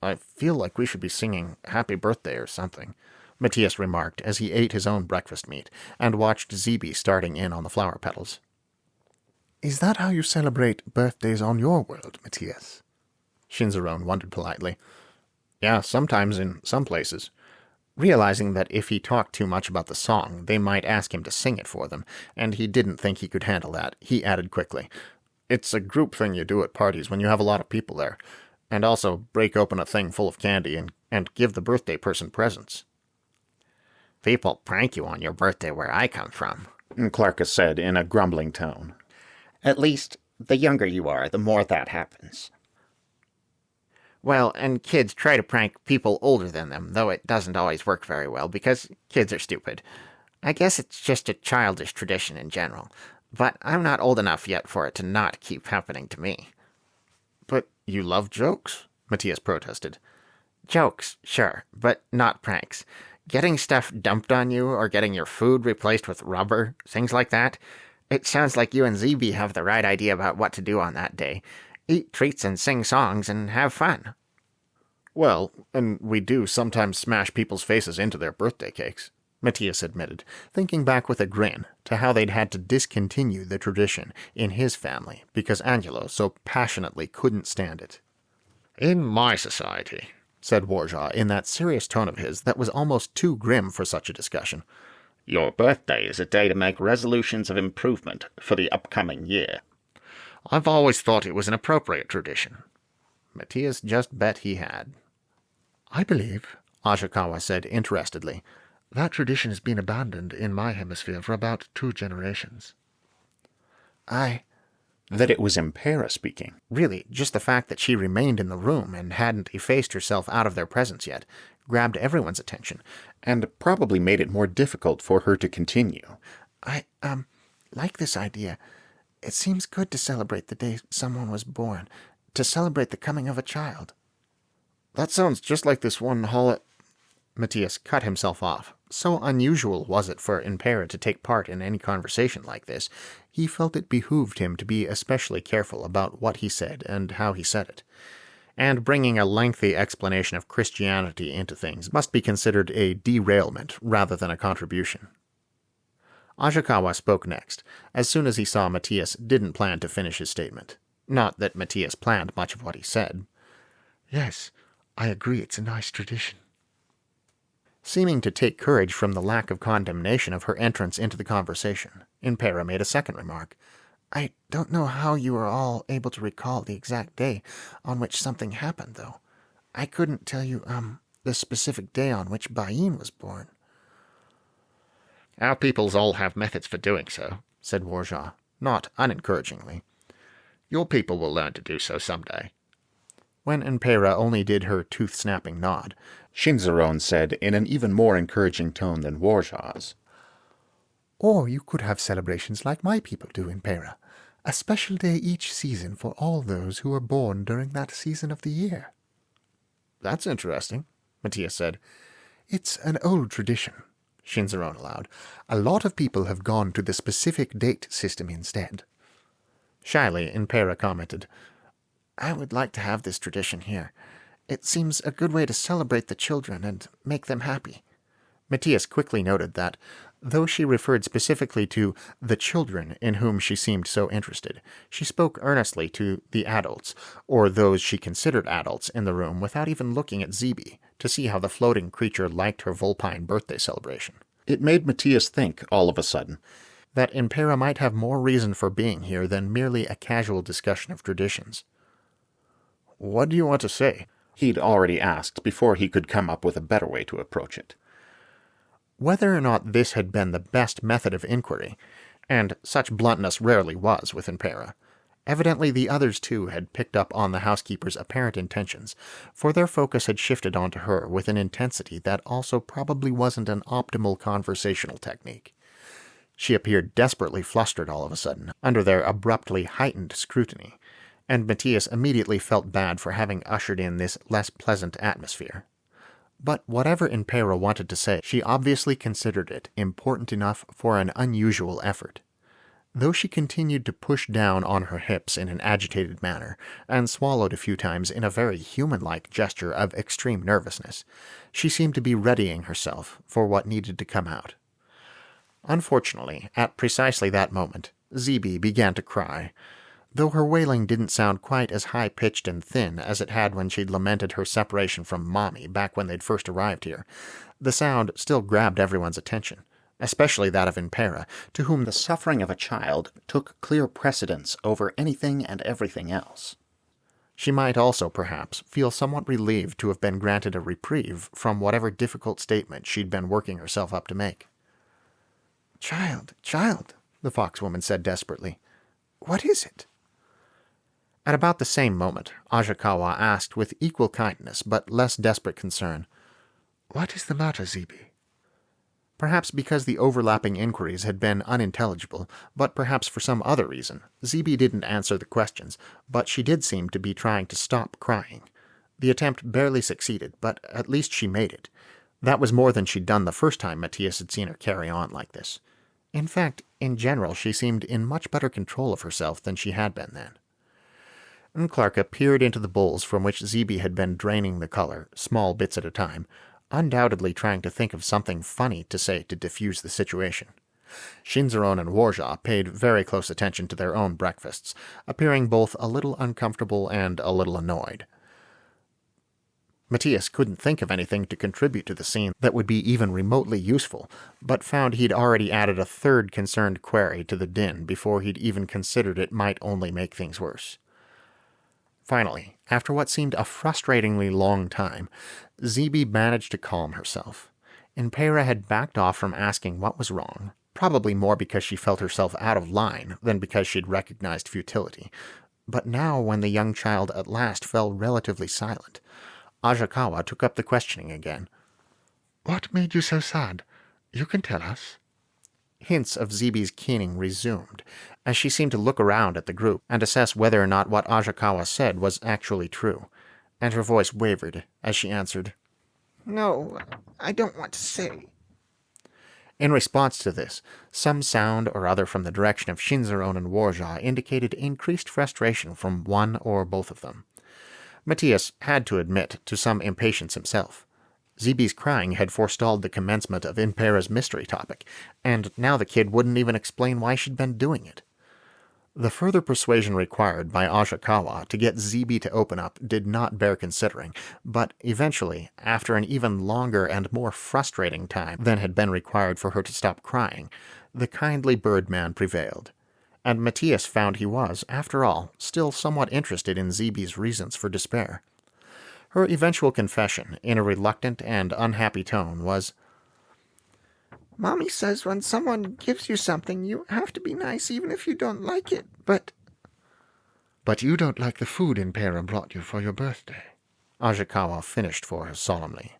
Speaker 2: I feel like we should be singing Happy Birthday or something,
Speaker 8: Matías remarked as he ate his own breakfast meat and watched Zeeby starting in on the flower petals.
Speaker 7: Is that how you celebrate birthdays on your world, Matías?
Speaker 8: Shinzaron wondered politely. Yeah, sometimes in some places. Realizing that if he talked too much about the song, they might ask him to sing it for them, and he didn't think he could handle that, he added quickly, "It's a group thing you do at parties when you have a lot of people there. And also break open a thing full of candy and give the birthday person presents."
Speaker 3: "People prank you on your birthday where I come from,"
Speaker 1: Clarka said in a grumbling tone.
Speaker 3: "At least, the younger you are, the more that happens." "Well, and kids try to prank people older than them, though it doesn't always work very well, because kids are stupid. I guess it's just a childish tradition in general, but I'm not old enough yet for it to not keep happening to me."
Speaker 8: "But you love jokes," Matías protested.
Speaker 3: "Jokes, sure, but not pranks. Getting stuff dumped on you or getting your food replaced with rubber, things like that. It sounds like you and ZB have the right idea about what to do on that day. Eat treats and sing songs and have fun."
Speaker 8: "Well, and we do sometimes smash people's faces into their birthday cakes," Matías admitted, thinking back with a grin to how they'd had to discontinue the tradition in his family because Angelo so passionately couldn't stand it.
Speaker 6: "In my society,"
Speaker 8: said Warjaw in that serious tone of his that was almost too grim for such a discussion,
Speaker 6: "your birthday is a day to make resolutions of improvement for the upcoming year. I've always thought it was an appropriate tradition."
Speaker 8: Matías just bet he had.
Speaker 2: "I believe," Ashikawa said interestedly, "that tradition has been abandoned in my hemisphere for about 2 generations.
Speaker 1: That it was Impera speaking.
Speaker 8: Really, just the fact that she remained in the room and hadn't effaced herself out of their presence yet grabbed everyone's attention,
Speaker 1: And probably made it more difficult for her to continue.
Speaker 7: I like this idea. It seems good to celebrate the day someone was born, to celebrate the coming of a child."
Speaker 8: "That sounds just like this one Matías cut himself off. So unusual was it for Impera to take part in any conversation like this, he felt it behooved him to be especially careful about what he said and how he said it. And bringing a lengthy explanation of Christianity into things must be considered a derailment rather than a contribution. Ashikawa spoke next, as soon as he saw Matías didn't plan to finish his statement. Not that Matías planned much of what he said.
Speaker 2: "Yes, I agree it's a nice tradition."
Speaker 8: Seeming to take courage from the lack of condemnation of her entrance into the conversation, Impera made a second remark.
Speaker 7: "I don't know how you are all able to recall the exact day on which something happened, though. I couldn't tell you, the specific day on which Bain was born."
Speaker 6: "Our peoples all have methods for doing so,"
Speaker 8: said Warjaw, not unencouragingly.
Speaker 6: "Your people will learn to do so someday."
Speaker 8: When Impera only did her tooth-snapping nod,
Speaker 1: Shinzaron said in an even more encouraging tone than Warjaw's.
Speaker 7: "Or you could have celebrations like my people do in Pera, a special day each season for all those who were born during that season of the year."
Speaker 8: "That's interesting," Matías said.
Speaker 7: "It's an old tradition," Shinzaron allowed. "A lot of people have gone to the specific date system instead."
Speaker 8: Shyly, Impera commented,
Speaker 7: "I would like to have this tradition here. It seems a good way to celebrate the children and make them happy."
Speaker 8: Matías quickly noted that, though she referred specifically to the children in whom she seemed so interested, she spoke earnestly to the adults, or those she considered adults, in the room without even looking at Zeebe to see how the floating creature liked her vulpine birthday celebration.
Speaker 1: It made Matías think, all of a sudden,
Speaker 8: that Impera might have more reason for being here than merely a casual discussion of traditions. "What do you want to say?"
Speaker 1: he'd already asked before he could come up with a better way to approach it.
Speaker 8: Whether or not this had been the best method of inquiry, and such bluntness rarely was with Impera, evidently the others too had picked up on the housekeeper's apparent intentions, for their focus had shifted onto her with an intensity that also probably wasn't an optimal conversational technique. She appeared desperately flustered all of a sudden, under their abruptly heightened scrutiny, and Matías immediately felt bad for having ushered in this less pleasant atmosphere. But whatever Impera wanted to say, she obviously considered it important enough for an unusual effort. Though she continued to push down on her hips in an agitated manner, and swallowed a few times in a very human-like gesture of extreme nervousness, she seemed to be readying herself for what needed to come out. Unfortunately, at precisely that moment, Zeebe began to cry. Though her wailing didn't sound quite as high-pitched and thin as it had when she'd lamented her separation from Mommy back when they'd first arrived here, the sound still grabbed everyone's attention, especially that of Impera, to whom the suffering of a child took clear precedence over anything and everything else. She might also, perhaps, feel somewhat relieved to have been granted a reprieve from whatever difficult statement she'd been working herself up to make.
Speaker 7: Child, child, the foxwoman said desperately. What is it?
Speaker 8: At about the same moment, Ajakawa asked with equal kindness but less desperate concern,
Speaker 2: What is the matter, Zeeby?
Speaker 8: Perhaps because the overlapping inquiries had been unintelligible, but perhaps for some other reason, Zeeby didn't answer the questions, but she did seem to be trying to stop crying. The attempt barely succeeded, but at least she made it. That was more than she'd done the first time Matías had seen her carry on like this. In fact, in general, she seemed in much better control of herself than she had been then. Clarka peered into the bowls from which Zeeby had been draining the color, small bits at a time, undoubtedly trying to think of something funny to say to diffuse the situation. Shinzaron and Warja paid very close attention to their own breakfasts, appearing both a little uncomfortable and a little annoyed. Matías couldn't think of anything to contribute to the scene that would be even remotely useful, but found he'd already added a third concerned query to the din before he'd even considered it might only make things worse. Finally, after what seemed a frustratingly long time, Zeeby managed to calm herself. Impera had backed off from asking what was wrong, probably more because she felt herself out of line than because she'd recognized futility. But now, when the young child at last fell relatively silent, Ajakawa took up the questioning again.
Speaker 2: What made you so sad? You can tell us.
Speaker 8: Hints of Zeeby's keening resumed, as she seemed to look around at the group and assess whether or not what Ajakawa said was actually true, and her voice wavered as she answered,
Speaker 9: No, I don't want to say.
Speaker 8: In response to this, some sound or other from the direction of Shinzaron and Warja indicated increased frustration from one or both of them. Matías had to admit to some impatience himself. Zeeby's crying had forestalled the commencement of Impera's mystery topic, and now the kid wouldn't even explain why she'd been doing it. The further persuasion required by Ajakawa to get Zeeby to open up did not bear considering, but eventually, after an even longer and more frustrating time than had been required for her to stop crying, the kindly birdman prevailed, and Matías found he was, after all, still somewhat interested in Zeeby's reasons for despair. Her eventual confession, in a reluctant and unhappy tone, was,
Speaker 9: Mommy says when someone gives you something, you have to be nice even if you don't like it, but...
Speaker 2: But you don't like the food Impera brought you for your birthday,
Speaker 8: Ajakawa finished for her solemnly.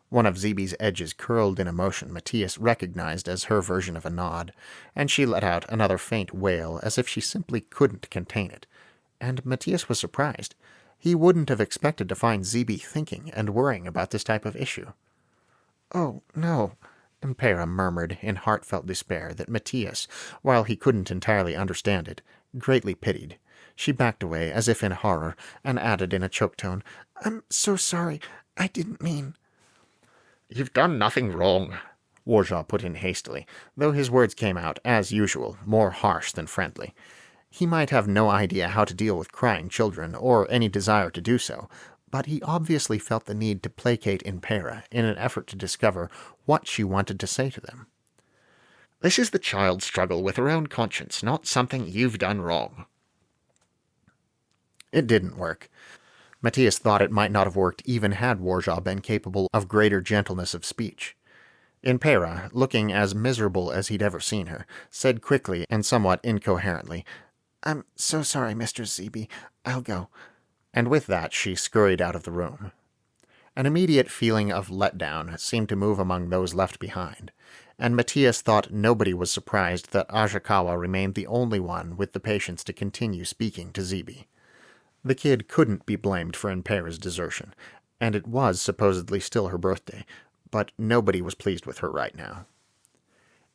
Speaker 8: One of Zeeby's edges curled in emotion Matías recognized as her version of a nod, and she let out another faint wail as if she simply couldn't contain it, and Matías was surprised. He wouldn't have expected to find Zeeby thinking and worrying about this type of issue.
Speaker 7: Oh, no,
Speaker 8: Impera murmured in heartfelt despair that Matías, while he couldn't entirely understand it, greatly pitied. She backed away as if in horror, and added in a choked tone,
Speaker 7: I'm so sorry. I didn't mean...
Speaker 6: You've done nothing wrong,
Speaker 8: Warja put in hastily, though his words came out, as usual, more harsh than friendly. He might have no idea how to deal with crying children, or any desire to do so, but he obviously felt the need to placate Impera in an effort to discover what she wanted to say to them.
Speaker 6: This is the child's struggle with her own conscience, not something you've done wrong.
Speaker 8: It didn't work. Matías thought it might not have worked even had Warja been capable of greater gentleness of speech. Impera, looking as miserable as he'd ever seen her, said quickly and somewhat incoherently,
Speaker 7: I'm so sorry, Mr. Zeeby. I'll go.
Speaker 8: And with that she scurried out of the room. An immediate feeling of letdown seemed to move among those left behind, and Matías thought nobody was surprised that Ajakawa remained the only one with the patience to continue speaking to Zeeby. The kid couldn't be blamed for Impera's desertion, and it was supposedly still her birthday, but nobody was pleased with her right now.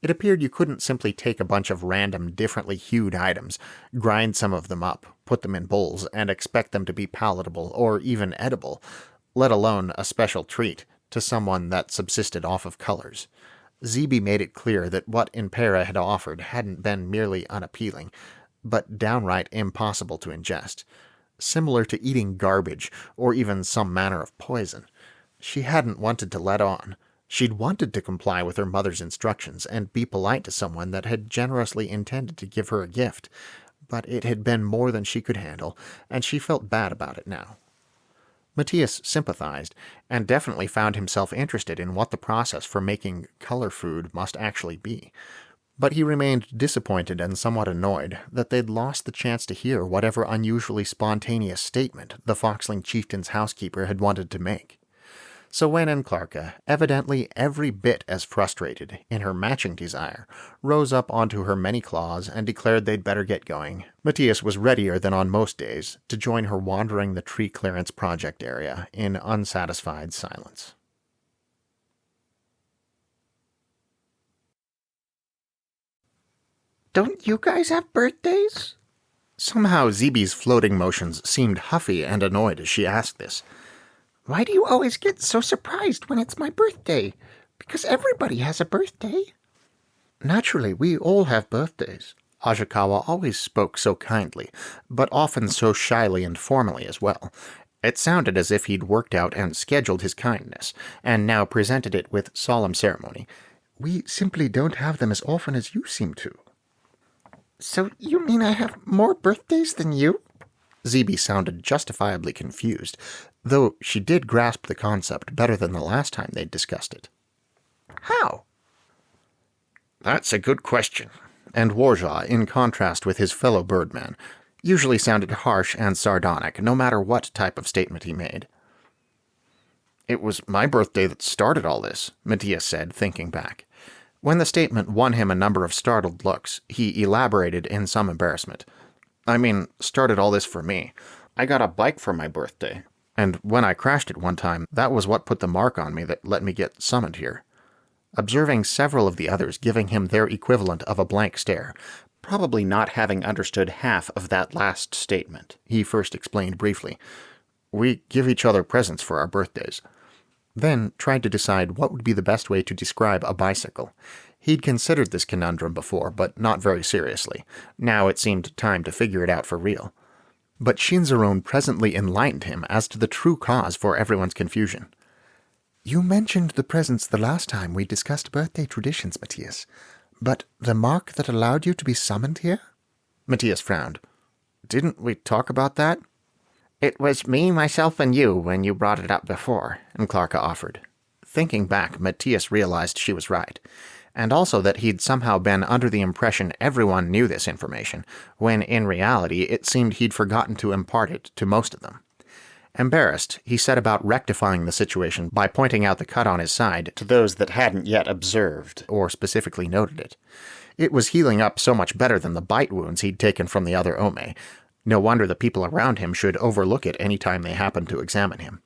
Speaker 8: It appeared you couldn't simply take a bunch of random, differently hued items, grind some of them up, put them in bowls, and expect them to be palatable or even edible, let alone a special treat, to someone that subsisted off of colors. Zeeby made it clear that what Impera had offered hadn't been merely unappealing. but downright impossible to ingest, similar to eating garbage or even some manner of poison. She hadn't wanted to let on. She'd wanted to comply with her mother's instructions and be polite to someone that had generously intended to give her a gift, but it had been more than she could handle, and she felt bad about it now. Matías sympathized, and definitely found himself interested in what the process for making color food must actually be. But he remained disappointed and somewhat annoyed that they'd lost the chance to hear whatever unusually spontaneous statement the Foxling chieftain's housekeeper had wanted to make. So when Enclarca, evidently every bit as frustrated in her matching desire, rose up onto her many claws and declared they'd better get going, Matías was readier than on most days to join her wandering the tree clearance project area in unsatisfied silence.
Speaker 3: Don't you guys have birthdays?
Speaker 8: Somehow Zeeby's floating motions seemed huffy and annoyed as she asked this.
Speaker 3: Why do you always get so surprised when it's my birthday? Because everybody has a birthday.
Speaker 8: Naturally, we all have birthdays. Ashikawa always spoke so kindly, but often so shyly and formally as well. It sounded as if he'd worked out and scheduled his kindness, and now presented it with solemn ceremony.
Speaker 7: We simply don't have them as often as you seem to.
Speaker 3: So you mean I have more birthdays than you?
Speaker 8: Zeeby sounded justifiably confused, though she did grasp the concept better than the last time they'd discussed it.
Speaker 3: How?
Speaker 6: That's a good question.
Speaker 8: And Warjaw, in contrast with his fellow birdman, usually sounded harsh and sardonic, no matter what type of statement he made.
Speaker 6: It was my birthday that started all this,
Speaker 8: Matías said, thinking back. When the statement won him a number of startled looks, he elaborated in some embarrassment.
Speaker 6: I mean, started all this for me. I got a bike for my birthday.
Speaker 8: And when I crashed it one time, that was what put the mark on me that let me get summoned here. Observing several of the others giving him their equivalent of a blank stare, probably not having understood half of that last statement, he first explained briefly.
Speaker 6: We give each other presents for our birthdays.
Speaker 8: Then tried to decide what would be the best way to describe a bicycle. He'd considered this conundrum before, but not very seriously. Now it seemed time to figure it out for real. But Shinzaron presently enlightened him as to the true cause for everyone's confusion.
Speaker 7: You mentioned the presents the last time we discussed birthday traditions, Matías. But the mark that allowed you to be summoned here?
Speaker 8: Matías frowned. Didn't we talk about that?
Speaker 3: It was me, myself, and you when you brought it up before,
Speaker 8: Enclarca offered. Thinking back, Matías realized she was right, and also that he'd somehow been under the impression everyone knew this information, when in reality it seemed he'd forgotten to impart it to most of them. Embarrassed, he set about rectifying the situation by pointing out the cut on his side to those that hadn't yet observed or specifically noted it. It was healing up so much better than the bite wounds he'd taken from the other Ome. No wonder the people around him should overlook it any time they happened to examine him.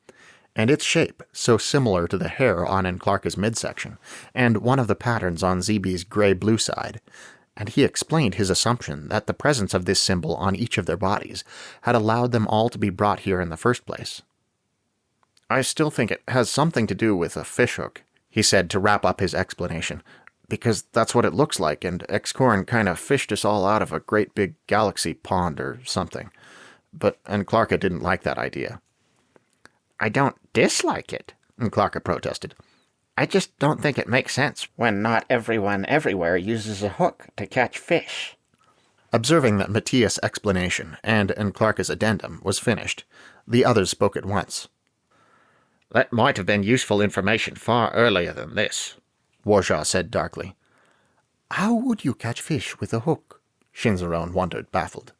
Speaker 8: And its shape, so similar to the hair on Enclarca's midsection, and one of the patterns on Zeeby's gray-blue side. And he explained his assumption that the presence of this symbol on each of their bodies had allowed them all to be brought here in the first place.
Speaker 6: I still think it has something to do with a fishhook, he said to wrap up his explanation, because that's what it looks like, and Excorin kind of fished us all out of a great big galaxy pond or something. But Enclarca didn't like that idea.
Speaker 3: I don't dislike it, Enclarca protested. I just don't think it makes sense when not everyone everywhere uses a hook to catch fish.
Speaker 8: Observing that Matías' explanation and Enclarca's addendum was finished, the others spoke at once.
Speaker 6: That might have been useful information far earlier than this,
Speaker 8: Warjaw said darkly.
Speaker 7: How would you catch fish with a hook?
Speaker 8: Shinzaron wondered, baffled.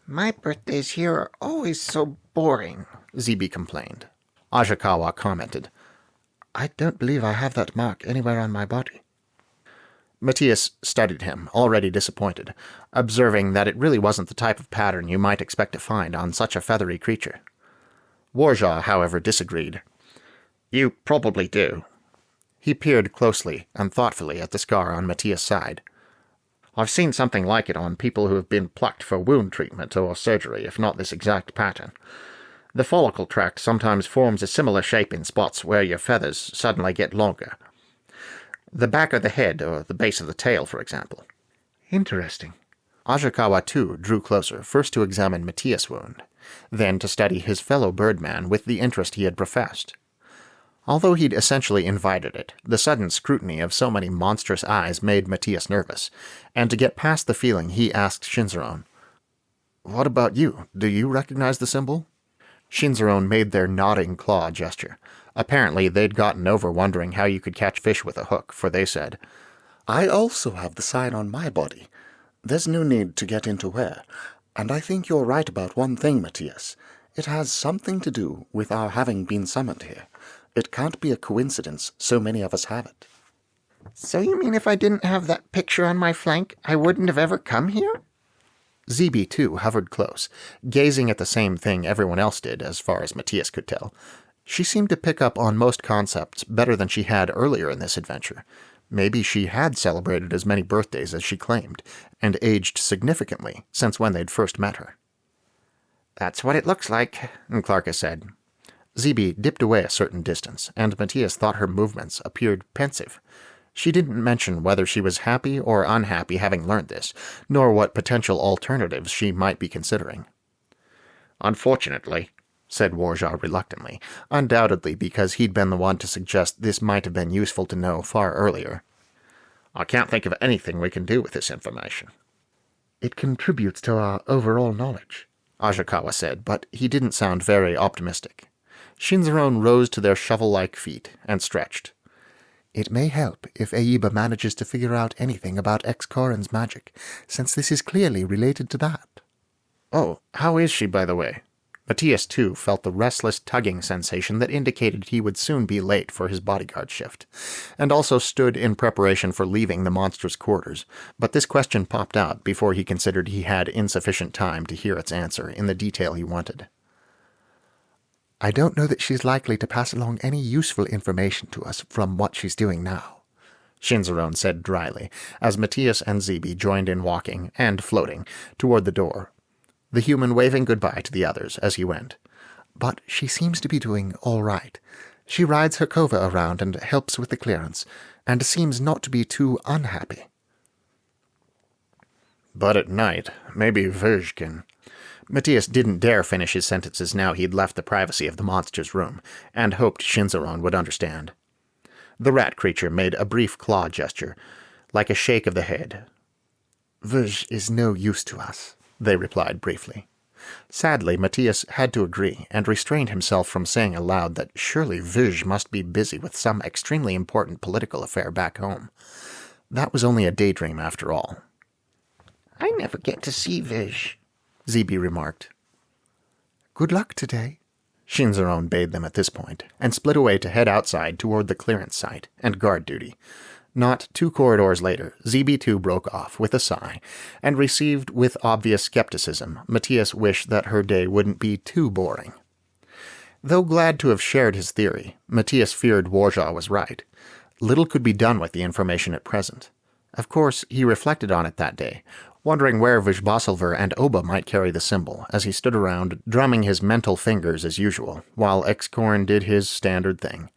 Speaker 3: My birthdays here are always so boring,
Speaker 8: Zeeby complained. Ashikawa commented.
Speaker 7: I don't believe I have that mark anywhere on my body.
Speaker 8: Matías studied him, already disappointed, observing that it really wasn't the type of pattern you might expect to find on such a feathery creature. Warjaw, however, disagreed.
Speaker 6: You probably do.
Speaker 8: He peered closely and thoughtfully at the scar on Matías' side.
Speaker 6: I've seen something like it on people who have been plucked for wound treatment or surgery, if not this exact pattern. The follicle tract sometimes forms a similar shape in spots where your feathers suddenly get longer. The back of the head or the base of the tail, for example.
Speaker 7: Interesting.
Speaker 8: Ashikawa, too, drew closer, first to examine Matías' wound, then to study his fellow birdman with the interest he had professed. Although he'd essentially invited it, the sudden scrutiny of so many monstrous eyes made Matías nervous, and to get past the feeling, he asked Shinzaron, "What about you? Do you recognize the symbol?" Shinzaron made their nodding claw gesture. Apparently, they'd gotten over wondering how you could catch fish with a hook, for they said,
Speaker 7: I also have the sign on my body. There's no need to get into where, and I think you're right about one thing, Matías. It has something to do with our having been summoned here. It can't be a coincidence so many of us have it.
Speaker 3: So you mean if I didn't have that picture on my flank, I wouldn't have ever come here?
Speaker 8: Zeeby, too, hovered close, gazing at the same thing everyone else did, as far as Matías could tell. She seemed to pick up on most concepts better than she had earlier in this adventure. Maybe she had celebrated as many birthdays as she claimed, and aged significantly since when they'd first met her.
Speaker 3: That's what it looks like,
Speaker 8: Clarka said. Zeeby dipped away a certain distance, and Matías thought her movements appeared pensive. She didn't mention whether she was happy or unhappy having learned this, nor what potential alternatives she might be considering.
Speaker 6: "Unfortunately,"
Speaker 8: said Warja reluctantly, undoubtedly because he'd been the one to suggest this might have been useful to know far earlier,
Speaker 6: "I can't think of anything we can do with this information."
Speaker 7: It contributes to our overall knowledge,
Speaker 8: Ashikawa said, but he didn't sound very optimistic. Shinzaron rose to their shovel-like feet and stretched.
Speaker 7: It may help if Aiba manages to figure out anything about Excorin's magic, since this is clearly related to that.
Speaker 8: Oh, how is she, by the way? Matías, too, felt the restless tugging sensation that indicated he would soon be late for his bodyguard shift, and also stood in preparation for leaving the monster's quarters, but this question popped out before he considered he had insufficient time to hear its answer in the detail he wanted.
Speaker 7: I don't know that she's likely to pass along any useful information to us from what she's doing now,
Speaker 8: Shinzaron said dryly, as Matías and Zeeby joined in walking, and floating, toward the door, the human waving goodbye to the others as he went.
Speaker 7: But she seems to be doing all right. She rides her Kova around and helps with the clearance, and seems not to be too unhappy.
Speaker 6: But at night, maybe Verge can...
Speaker 8: Matías didn't dare finish his sentences now he'd left the privacy of the monster's room, and hoped Shinzaron would understand. The rat creature made a brief claw gesture, like a shake of the head.
Speaker 7: Verge is no use to us,
Speaker 8: they replied briefly. Sadly, Matías had to agree, and restrained himself from saying aloud that surely Verge must be busy with some extremely important political affair back home. That was only a daydream after all.
Speaker 3: I never get to see Verge,
Speaker 8: Zeeby remarked.
Speaker 7: Good luck today,
Speaker 8: Shinzaron bade them at this point, and split away to head outside toward the clearance site and guard duty. Not 2 corridors later, Zeeby too broke off with a sigh, and received with obvious skepticism Matías' wish that her day wouldn't be too boring. Though glad to have shared his theory, Matías feared Warja was right. Little could be done with the information at present. Of course, he reflected on it that day, wondering where Vizbasilver and Oba might carry the symbol, as he stood around, drumming his mental fingers as usual, while Excorin did his standard thing.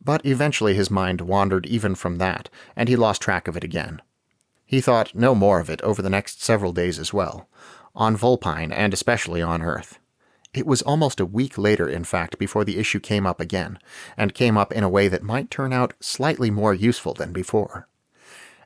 Speaker 8: But eventually his mind wandered even from that, and he lost track of it again. He thought no more of it over the next several days as well, on Volpine and especially on Earth. It was almost a week later, in fact, before the issue came up again, and came up in a way that might turn out slightly more useful than before.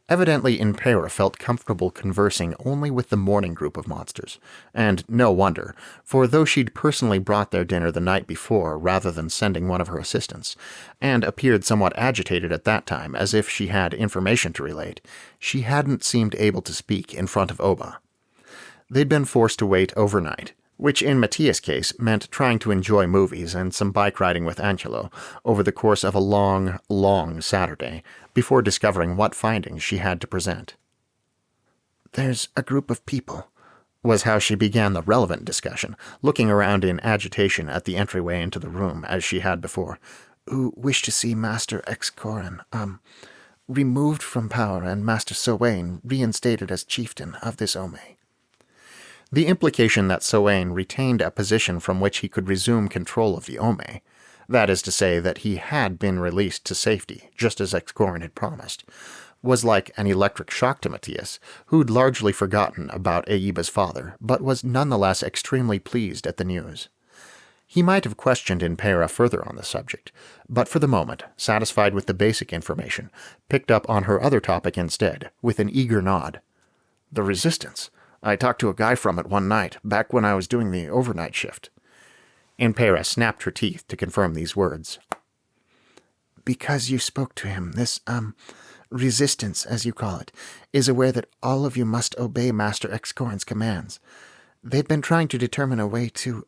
Speaker 8: Evidently, Impera felt comfortable conversing only with the morning group of monsters, and no wonder, for though she'd personally brought their dinner the night before rather than sending one of her assistants, and appeared somewhat agitated at that time as if she had information to relate, she hadn't seemed able to speak in front of Oba. They'd been forced to wait overnight, which in Matías' case meant trying to enjoy movies and some bike riding with Angelo over the course of a long, long Saturday, before discovering what findings she had to present.
Speaker 7: There's a group of people,
Speaker 8: was how she began the relevant discussion, looking around in agitation at the entryway into the room as she had before,
Speaker 7: who wish to see Master Excorin, removed from power and Master Sowain reinstated as chieftain of this Ome.
Speaker 8: The implication that Sowain retained a position from which he could resume control of the Ome, that is to say that he had been released to safety, just as Excorin had promised, was like an electric shock to Matías, who'd largely forgotten about Aiba's father, but was nonetheless extremely pleased at the news. He might have questioned Impera further on the subject, but for the moment, satisfied with the basic information, picked up on her other topic instead, with an eager nod. "The Resistance. I talked to a guy from it one night, back when I was doing the overnight shift." Impera snapped her teeth to confirm these words.
Speaker 7: "Because you spoke to him, this, Resistance, as you call it, is aware that all of you must obey Master Excorin's commands. They've been trying to determine a way to,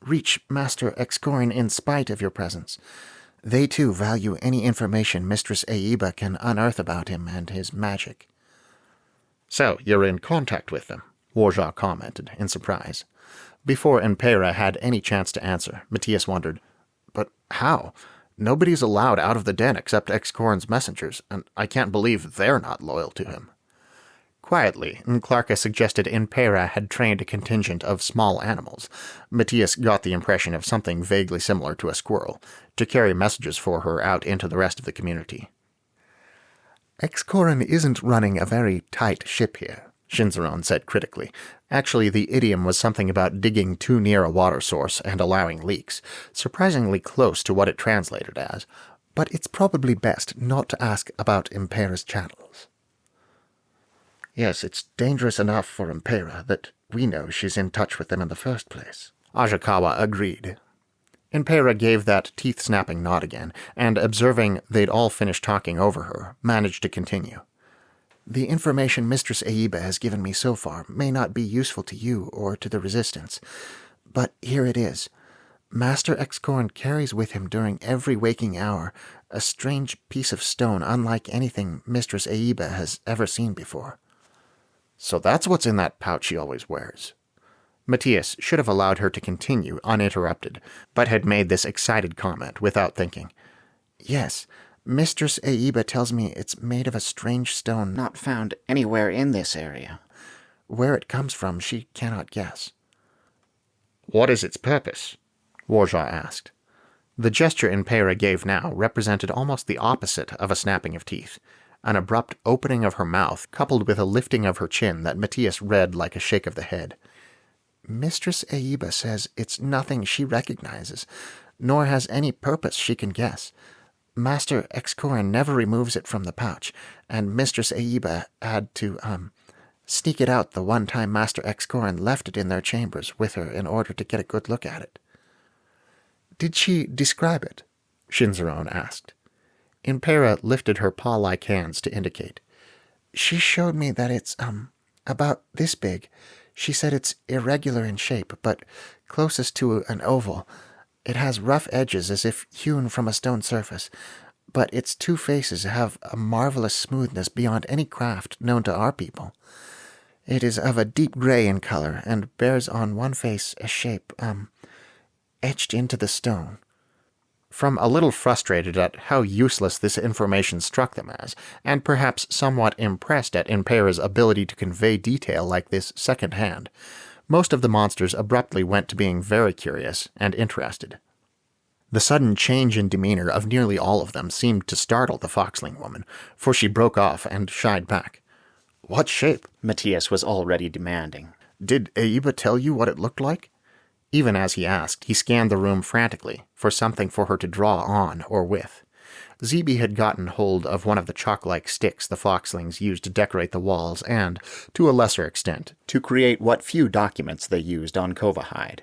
Speaker 7: reach Master Excorin in spite of your presence. They, too, value any information Mistress Aiba can unearth about him and his magic."
Speaker 8: "So, you're in contact with them," Warja commented, in surprise. Before Impera had any chance to answer, Matías wondered, "But how? Nobody's allowed out of the den except Excorin's messengers, and I can't believe they're not loyal to him." Quietly, Clarka suggested Impera had trained a contingent of small animals. Matías got the impression of something vaguely similar to a squirrel, to carry messages for her out into the rest of the community.
Speaker 7: "Excorin isn't running a very tight ship here,"
Speaker 8: Shinzaron said critically. Actually, the idiom was something about digging too near a water source and allowing leaks, surprisingly close to what it translated as.
Speaker 7: "But it's probably best not to ask about Impera's channels."
Speaker 2: "Yes, it's dangerous enough for Impera that we know she's in touch with them in the first place."
Speaker 8: Ajakawa agreed. Impera gave that teeth-snapping nod again, and observing they'd all finished talking over her, managed to continue.
Speaker 7: "The information Mistress Aiba has given me so far may not be useful to you or to the Resistance, but here it is. Master Excorin carries with him during every waking hour a strange piece of stone unlike anything Mistress Aiba has ever seen before."
Speaker 8: "So that's what's in that pouch she always wears." Matías should have allowed her to continue uninterrupted, but had made this excited comment without thinking.
Speaker 7: "Yes, Mistress Aiba tells me it's made of a strange stone
Speaker 3: Not found anywhere in this area.
Speaker 7: Where it comes from, she cannot guess."
Speaker 6: "What is its purpose?"
Speaker 8: Warja asked. The gesture Impera gave now represented almost the opposite of a snapping of teeth, an abrupt opening of her mouth coupled with a lifting of her chin that Matías read like a shake of the head.
Speaker 7: "Mistress Aiba says it's nothing she recognizes, nor has any purpose she can guess. Master Excorin never removes it from the pouch, and Mistress Aiba had to, sneak it out the one time Master Excorin left it in their chambers with her in order to get a good look at it." "Did she describe it?"
Speaker 8: Shinzaron asked. Impera lifted her paw-like hands to indicate.
Speaker 7: "She showed me that it's, about this big. She said it's irregular in shape, but closest to an oval. It has rough edges as if hewn from a stone surface, but its two faces have a marvelous smoothness beyond any craft known to our people. It is of a deep gray in color, and bears on one face a shape, etched into the stone."
Speaker 8: From a little frustrated at how useless this information struck them as, and perhaps somewhat impressed at Impera's ability to convey detail like this second-hand, most of the monsters abruptly went to being very curious and interested. The sudden change in demeanor of nearly all of them seemed to startle the foxling woman, for she broke off and shied back.
Speaker 1: "What shape?" Matías was already demanding.
Speaker 8: "Did Aiba tell you what it looked like?" Even as he asked, he scanned the room frantically for something for her to draw on or with. Zeeby had gotten hold of one of the chalk-like sticks the foxlings used to decorate the walls and, to a lesser extent,
Speaker 1: to create what few documents they used on Kovahide.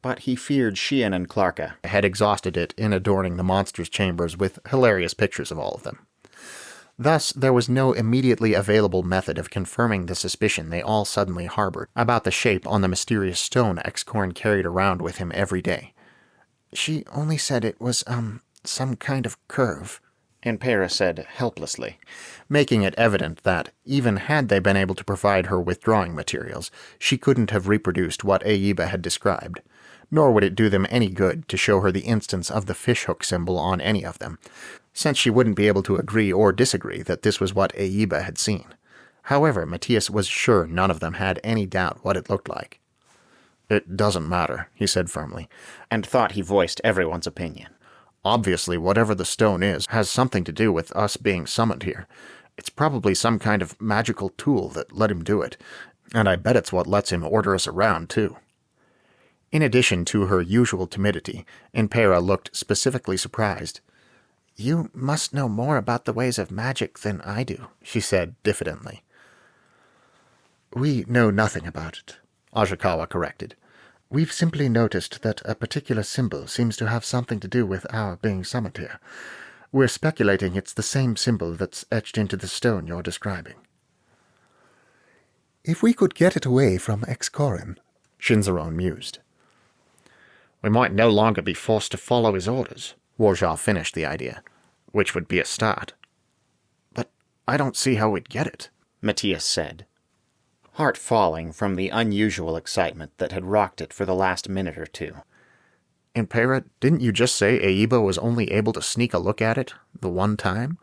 Speaker 1: But he feared Sheehan and Clarka
Speaker 8: had exhausted it in adorning the monsters' chambers with hilarious pictures of all of them. Thus, there was no immediately available method of confirming the suspicion they all suddenly harbored about the shape on the mysterious stone Excorin carried around with him every day.
Speaker 7: "She only said it was, some kind of curve,"
Speaker 1: Impera said helplessly,
Speaker 8: making it evident that, even had they been able to provide her with drawing materials, she couldn't have reproduced what Aiba had described. Nor would it do them any good to show her the instance of the fishhook symbol on any of them, since she wouldn't be able to agree or disagree that this was what Aiba had seen. However, Matías was sure none of them had any doubt what it looked like. "It doesn't matter," he said firmly,
Speaker 1: and thought he voiced everyone's opinion.
Speaker 8: "Obviously, whatever the stone is has something to do with us being summoned here. It's probably some kind of magical tool that let him do it, and I bet it's what lets him order us around, too. In addition to her usual timidity, Impera looked specifically surprised.
Speaker 5: You must know more about the ways of magic than I do, she said diffidently.
Speaker 7: We know nothing about it, Ashikawa corrected. We've simply noticed that a particular symbol seems to have something to do with our being summoned here. We're speculating it's the same symbol that's etched into the stone you're describing. If we could get it away from Excorin,
Speaker 8: Shinzaron mused.
Speaker 6: We might no longer be forced to follow his orders,
Speaker 8: Warjaw finished the idea.
Speaker 6: which would be a start.
Speaker 8: But I don't see how we'd get it,
Speaker 1: Matías said, heart falling from the unusual excitement that had rocked it for the last minute or two.
Speaker 8: Impera, didn't you just say Aiba was only able to sneak a look at it the one time?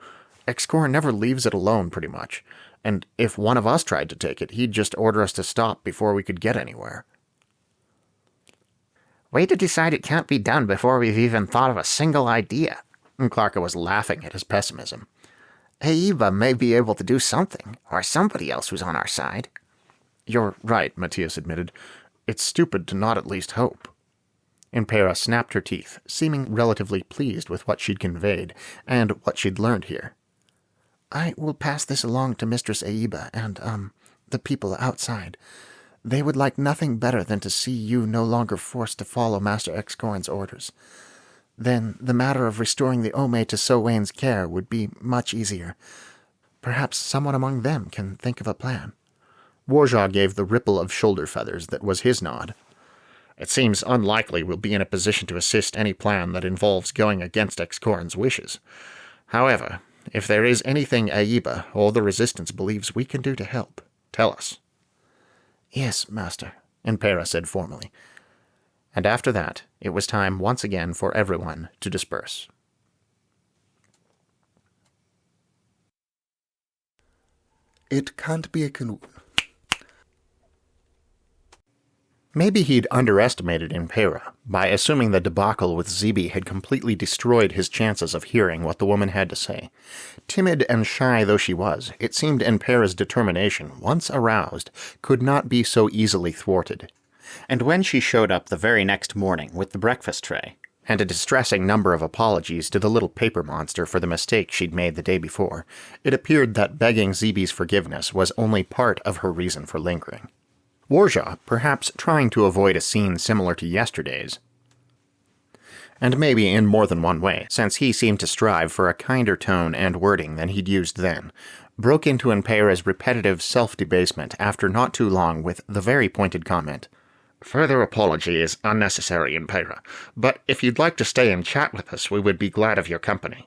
Speaker 8: Excor never leaves it alone, pretty much, and if one of us tried to take it, he'd just order us to stop before we could get anywhere.
Speaker 3: Way to decide it can't be done before we've even thought of a single idea. And Clarka was laughing at his pessimism. Aiba may be able to do something, or somebody else who's on our side.
Speaker 8: You're right, Matías admitted. It's stupid to not at least hope. Impera snapped her teeth, seeming relatively pleased with what she'd conveyed, and what she'd learned here.
Speaker 5: I will pass this along to Mistress Aiba and, the people outside. They would like nothing better than to see you no longer forced to follow Master Excorin's orders. Then the matter of restoring the Ome to Sowain's care would be much easier. Perhaps someone among them can think of a plan.
Speaker 8: Warjaw gave the ripple of shoulder feathers that was his nod.
Speaker 6: It seems unlikely we'll be in a position to assist any plan that involves going against Excorin's wishes. However, if there is anything Aiba or the Resistance believes we can do to help, tell us.
Speaker 5: Yes, Master,
Speaker 8: Impera said formally. And after that, it was time once again for everyone to disperse.
Speaker 7: It can't be a
Speaker 8: Maybe he'd underestimated Impera by assuming the debacle with Zebi had completely destroyed his chances of hearing what the woman had to say. Timid and shy though she was, it seemed Impera's determination, once aroused, could not be so easily thwarted. And when she showed up the very next morning with the breakfast tray, and a distressing number of apologies to the little paper monster for the mistake she'd made the day before, it appeared that begging Zebi's forgiveness was only part of her reason for lingering. Warjaw, perhaps trying to avoid a scene similar to yesterday's, and maybe in more than one way, since he seemed to strive for a kinder tone and wording than he'd used then, broke into Impera's repetitive self-debasement after not too long with the very pointed comment,
Speaker 6: Further apology is unnecessary, Impera, but if you'd like to stay and chat with us, we would be glad of your company.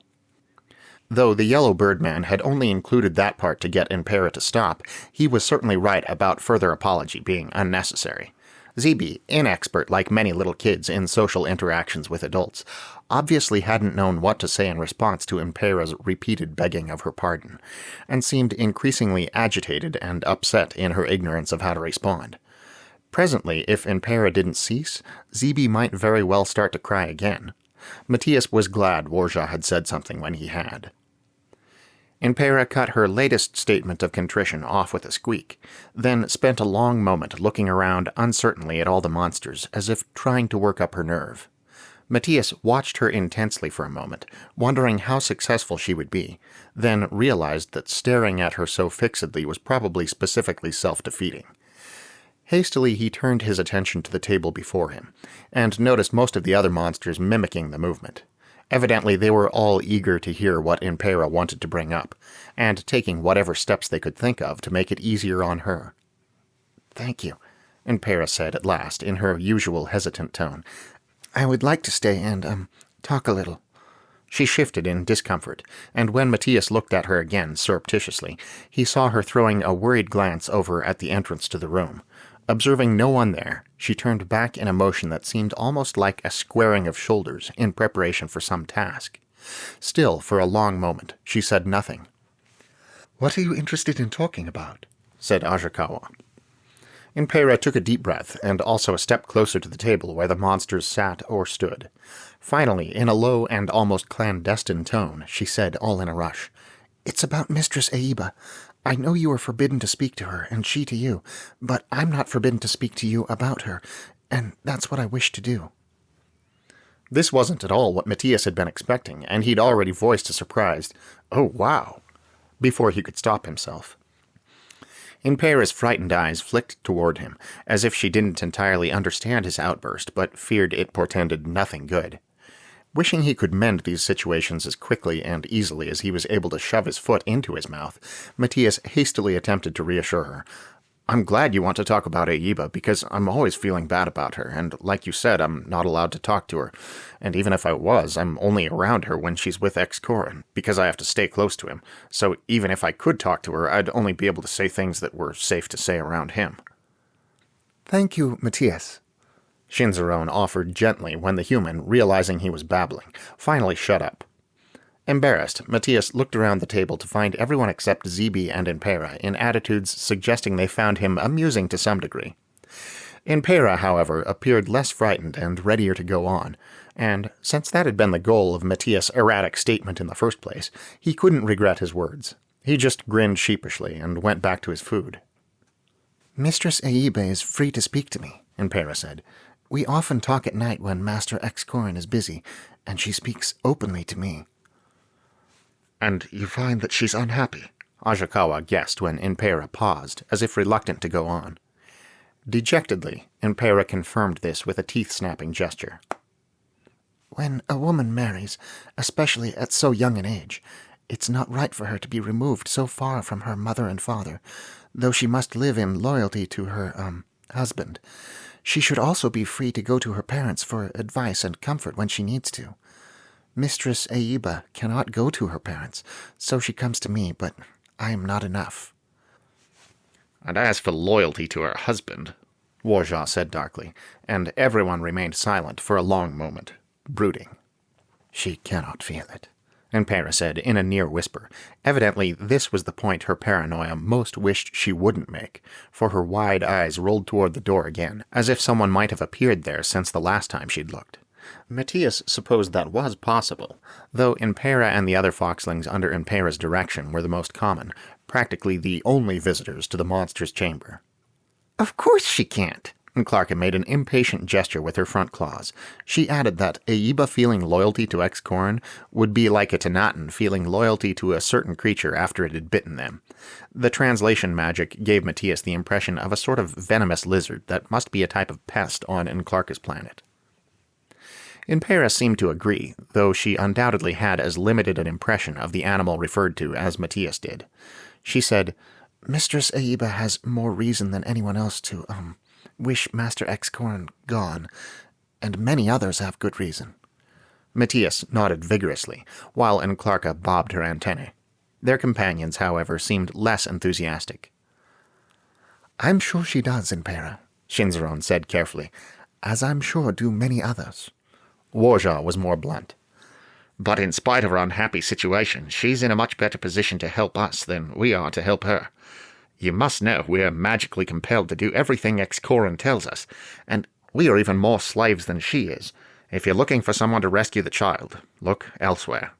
Speaker 8: Though the Yellow Bird Man had only included that part to get Impera to stop, he was certainly right about further apology being unnecessary. Zebi, inexpert like many little kids in social interactions with adults, obviously hadn't known what to say in response to Impera's repeated begging of her pardon, and seemed increasingly agitated and upset in her ignorance of how to respond. Presently, if Impera didn't cease, Zebi might very well start to cry again. Matías was glad Warjaw had said something when he had. Impera cut her latest statement of contrition off with a squeak, then spent a long moment looking around uncertainly at all the monsters, as if trying to work up her nerve. Matías watched her intensely for a moment, wondering how successful she would be, then realized that staring at her so fixedly was probably specifically self-defeating. Hastily he turned his attention to the table before him, and noticed most of the other monsters mimicking the movement. Evidently they were all eager to hear what Impera wanted to bring up, and taking whatever steps they could think of to make it easier on her.
Speaker 5: Thank you,
Speaker 8: Impera said at last, in her usual hesitant tone.
Speaker 5: I would like to stay and, talk a little.
Speaker 8: She shifted in discomfort, and when Matías looked at her again surreptitiously, he saw her throwing a worried glance over at the entrance to the room. Observing no one there, she turned back in a motion that seemed almost like a squaring of shoulders in preparation for some task. Still, for a long moment, she said nothing.
Speaker 7: What are you interested in talking about?
Speaker 8: Said Ashikawa. Impera took a deep breath, and also a step closer to the table where the monsters sat or stood. Finally, in a low and almost clandestine tone, she said all in a rush,
Speaker 7: It's about Mistress Aiba. I know you are forbidden to speak to her, and she to you, but I'm not forbidden to speak to you about her, and that's what I wish to do.
Speaker 8: This wasn't at all what Matías had been expecting, and he'd already voiced a surprised, "Oh, wow," before he could stop himself. Impera's frightened eyes flicked toward him, as if she didn't entirely understand his outburst, but feared it portended nothing good. Wishing he could mend these situations as quickly and easily as he was able to shove his foot into his mouth, Matías hastily attempted to reassure her. "I'm glad you want to talk about Aiba, because I'm always feeling bad about her, and like you said, I'm not allowed to talk to her, and even if I was, I'm only around her when she's with ex-Corin, because I have to stay close to him, so even if I could talk to her, I'd only be able to say things that were safe to say around him."
Speaker 7: "Thank you, Matías,"
Speaker 8: Shinzaron offered gently when the human, realizing he was babbling, finally shut up. Embarrassed, Matías looked around the table to find everyone except Zibi and Impera in attitudes suggesting they found him amusing to some degree. Impera, however, appeared less frightened and readier to go on, and, since that had been the goal of Matías' erratic statement in the first place, he couldn't regret his words. He just grinned sheepishly and went back to his food.
Speaker 7: "Mistress Aiba is free to speak to me," Impera said. "We often talk at night when Master ex-Corin is busy, and she speaks openly to me."
Speaker 2: "And you find that she's unhappy?"
Speaker 8: Ajakawa guessed when Impera paused, as if reluctant to go on. Dejectedly, Impera confirmed this with a teeth-snapping gesture.
Speaker 7: "When a woman marries, especially at so young an age, it's not right for her to be removed so far from her mother and father, though she must live in loyalty to her, husband. She should also be free to go to her parents for advice and comfort when she needs to. Mistress Aiba cannot go to her parents, so she comes to me, but I am not enough."
Speaker 6: "And as for loyalty to her husband,"
Speaker 8: Warja said darkly, and everyone remained silent for a long moment, brooding.
Speaker 7: "She cannot feel it,"
Speaker 8: Impera said in a near whisper. Evidently, this was the point her paranoia most wished she wouldn't make, for her wide eyes rolled toward the door again, as if someone might have appeared there since the last time she'd looked. Matías supposed that was possible, though Impera and the other foxlings under Impera's direction were the most common, practically the only visitors to the monster's chamber. "Of course she can't," and Clarka made an impatient gesture with her front claws. She added that Aiba feeling loyalty to ex-Corin would be like a Tanatan feeling loyalty to a certain creature after it had bitten them. The translation magic gave Matías the impression of a sort of venomous lizard that must be a type of pest on Clarka's planet. Impera seemed to agree, though she undoubtedly had as limited an impression of the animal referred to as Matías did. She said, "Mistress Aiba has more reason than anyone else to, wish Master ex-Corin gone, and many others have good reason." Matías nodded vigorously, while Clarka bobbed her antennae. Their companions, however, seemed less enthusiastic.
Speaker 7: "I'm sure she does, Impera," Shinzaron said carefully, "as I'm sure do many others."
Speaker 8: Warja was more blunt.
Speaker 6: "But in spite of her unhappy situation, she's in a much better position to help us than we are to help her. You must know we're magically compelled to do everything ex-Corin tells us, and we are even more slaves than she is. If you're looking for someone to rescue the child, look elsewhere."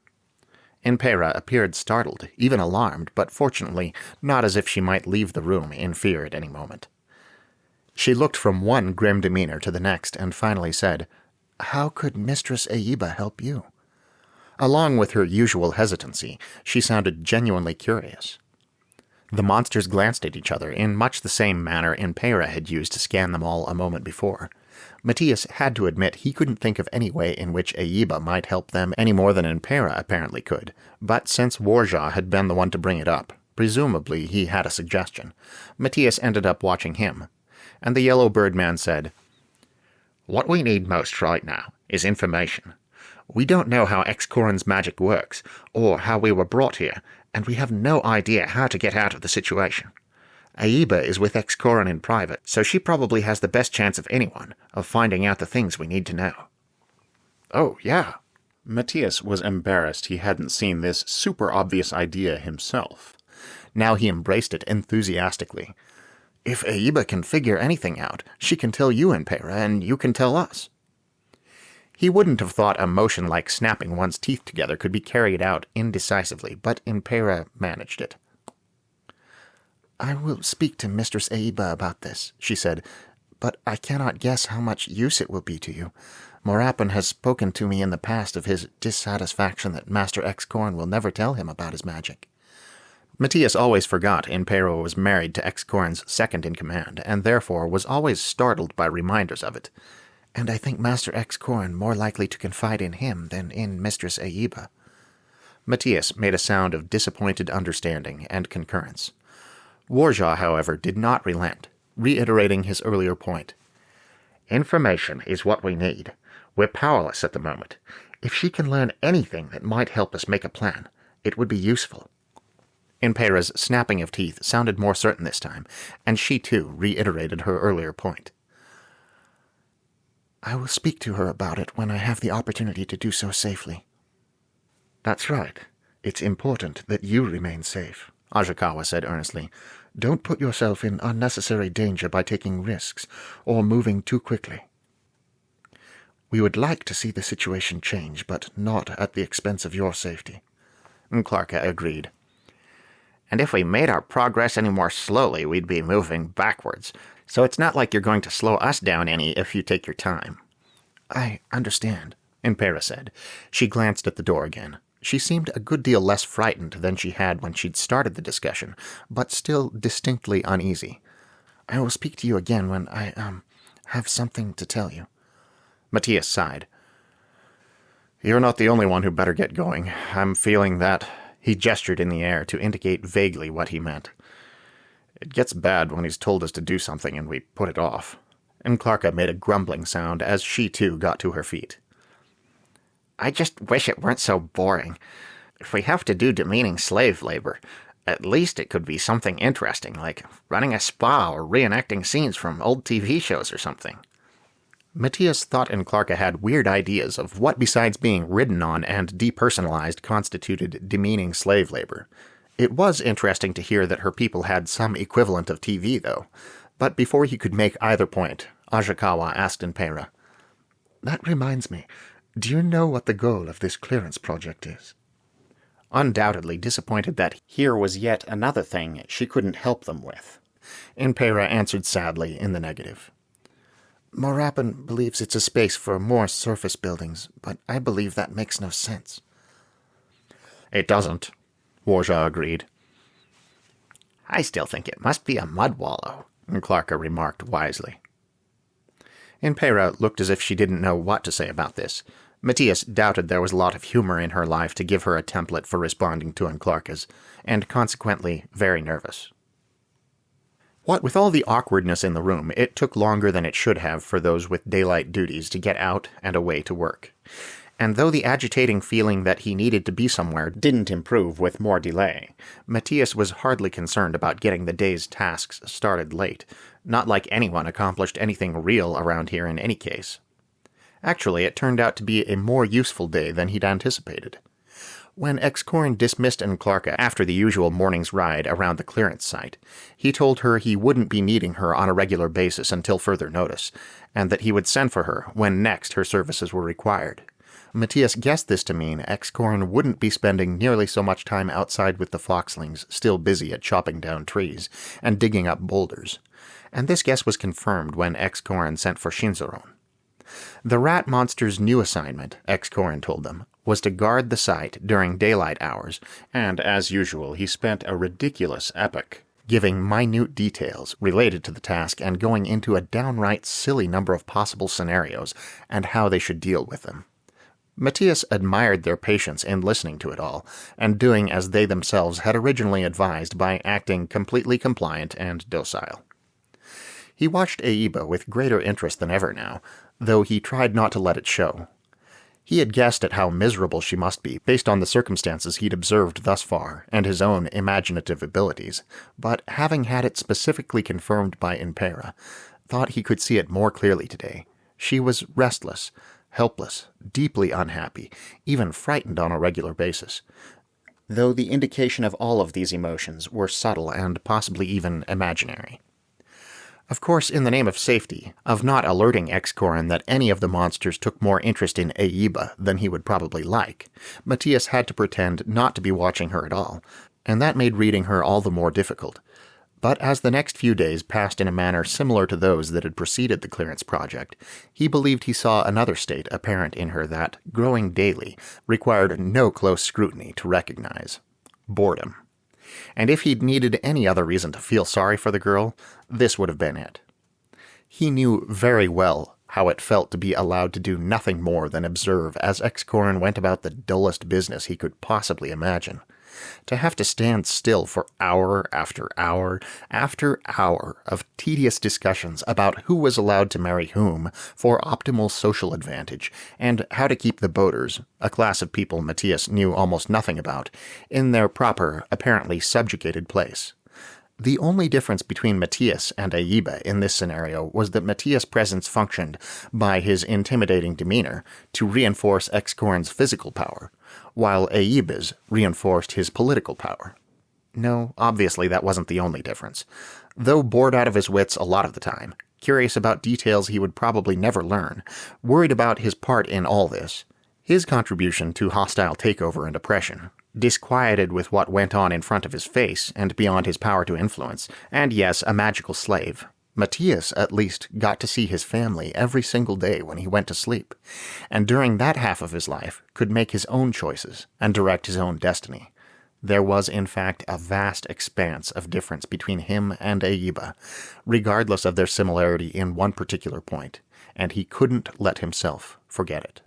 Speaker 8: Impera appeared startled, even alarmed, but fortunately not as if she might leave the room in fear at any moment. She looked from one grim demeanor to the next and finally said, "How could Mistress Aiba help you?" Along with her usual hesitancy, she sounded genuinely curious. The monsters glanced at each other in much the same manner Impera had used to scan them all a moment before. Matías had to admit he couldn't think of any way in which Aiba might help them any more than Impera apparently could, but since Warja had been the one to bring it up, presumably he had a suggestion. Matías ended up watching him, and the yellow bird man said,
Speaker 6: "What we need most right now is information. We don't know how ex-Corin's magic works, or how we were brought here, and we have no idea how to get out of the situation. Aiba is with ex-Corin in private, so she probably has the best chance of anyone of finding out the things we need to know."
Speaker 8: "Oh, yeah." Matías was embarrassed he hadn't seen this super obvious idea himself. Now he embraced it enthusiastically. "If Aiba can figure anything out, she can tell you, Impera, and you can tell us." He wouldn't have thought a motion like snapping one's teeth together could be carried out indecisively, but Impera managed it.
Speaker 7: I will speak to Mistress Aiba about this, she said, but I cannot guess how much use it will be to you. Morapin has spoken to me in the past of his dissatisfaction that Master Excorn will never tell him about his magic.
Speaker 8: Matías always forgot Impera was married to Excorn's second-in-command, and therefore was always startled by reminders of it.
Speaker 7: And I think Master Excorn more likely to confide in him than in Mistress Aiba.
Speaker 8: Matías made a sound of disappointed understanding and concurrence. Warjaw, however, did not relent, reiterating his earlier point.
Speaker 6: Information is what we need. We're powerless at the moment. If she can learn anything that might help us make a plan, it would be useful.
Speaker 8: Impera's snapping of teeth sounded more certain this time, and she too reiterated her earlier point.
Speaker 7: I will speak to her about it when I have the opportunity to do so safely.
Speaker 2: That's right. It's important that you remain safe,
Speaker 8: Ajakawa said earnestly.
Speaker 2: Don't put yourself in unnecessary danger by taking risks or moving too quickly. We would like to see the situation change, but not at the expense of your safety.
Speaker 8: Clarka agreed.
Speaker 3: And if we made our progress any more slowly, we'd be moving backwards. So it's not like you're going to slow us down any if you take your time.
Speaker 7: I understand,
Speaker 8: Impera said. She glanced at the door again. She seemed a good deal less frightened than she had when she'd started the discussion, but still distinctly uneasy.
Speaker 7: I will speak to you again when I, have something to tell you.
Speaker 8: Matías sighed. You're not the only one who better get going. I'm feeling that... He gestured in the air to indicate vaguely what he meant. It gets bad when he's told us to do something and we put it off. And Clarka made a grumbling sound as she too got to her feet.
Speaker 3: I just wish it weren't so boring. If we have to do demeaning slave labor, at least it could be something interesting, like running a spa or reenacting scenes from old TV shows or something.
Speaker 8: Matías thought Clarka had weird ideas of what besides being ridden on and depersonalized constituted demeaning slave labor. It was interesting to hear that her people had some equivalent of TV, though. But before he could make either point, Ajakawa asked Impera,
Speaker 2: That reminds me, do you know what the goal of this clearance project is?
Speaker 8: Undoubtedly disappointed that here was yet another thing she couldn't help them with. Impera answered sadly in the negative.
Speaker 7: Morapin believes it's a space for more surface buildings, but I believe that makes no sense.
Speaker 8: It doesn't, Warjaw agreed.
Speaker 3: I still think it must be a mud wallow,
Speaker 8: Clarka remarked wisely. Impera looked as if she didn't know what to say about this. Matías doubted there was a lot of humor in her life to give her a template for responding to Clarka's, and consequently very nervous. What with all the awkwardness in the room, it took longer than it should have for those with daylight duties to get out and away to work. And though the agitating feeling that he needed to be somewhere didn't improve with more delay, Matías was hardly concerned about getting the day's tasks started late. Not like anyone accomplished anything real around here in any case. Actually, it turned out to be a more useful day than he'd anticipated. When Excorn dismissed Clarka after the usual morning's ride around the clearance site, he told her he wouldn't be needing her on a regular basis until further notice, and that he would send for her when next her services were required. Matías guessed this to mean Excorn wouldn't be spending nearly so much time outside with the foxlings, still busy at chopping down trees and digging up boulders, and this guess was confirmed when Excorn sent for Shinzoron. The rat monster's new assignment, Excorn told them, was to guard the site during daylight hours, and as usual he spent a ridiculous epoch giving minute details related to the task and going into a downright silly number of possible scenarios and how they should deal with them. Matías admired their patience in listening to it all, and doing as they themselves had originally advised by acting completely compliant and docile. He watched Aiba with greater interest than ever now, though he tried not to let it show. He had guessed at how miserable she must be, based on the circumstances he'd observed thus far, and his own imaginative abilities, but having had it specifically confirmed by Impera, thought he could see it more clearly today. She was restless, helpless, deeply unhappy, even frightened on a regular basis, though the indication of all of these emotions were subtle and possibly even imaginary. Of course, in the name of safety, of not alerting Excorin that any of the monsters took more interest in Aiba than he would probably like, Matías had to pretend not to be watching her at all, and that made reading her all the more difficult. But as the next few days passed in a manner similar to those that had preceded the clearance project, he believed he saw another state apparent in her that, growing daily, required no close scrutiny to recognize: boredom. And if he'd needed any other reason to feel sorry for the girl, this would have been it. He knew very well how it felt to be allowed to do nothing more than observe as Excorin went about the dullest business he could possibly imagine. To have to stand still for hour after hour after hour of tedious discussions about who was allowed to marry whom for optimal social advantage, and how to keep the boaters, a class of people Matías knew almost nothing about, in their proper, apparently subjugated place. The only difference between Matías and Aiba in this scenario was that Matías' presence functioned, by his intimidating demeanor, to reinforce Excorin's physical power, while Aiba's reinforced his political power. No, obviously that wasn't the only difference. Though bored out of his wits a lot of the time, curious about details he would probably never learn, worried about his part in all this, his contribution to hostile takeover and oppression, disquieted with what went on in front of his face and beyond his power to influence, and yes, a magical slave, Matías at least got to see his family every single day when he went to sleep, and during that half of his life could make his own choices and direct his own destiny. There was, in fact, a vast expanse of difference between him and Aiba, regardless of their similarity in one particular point, and he couldn't let himself forget it.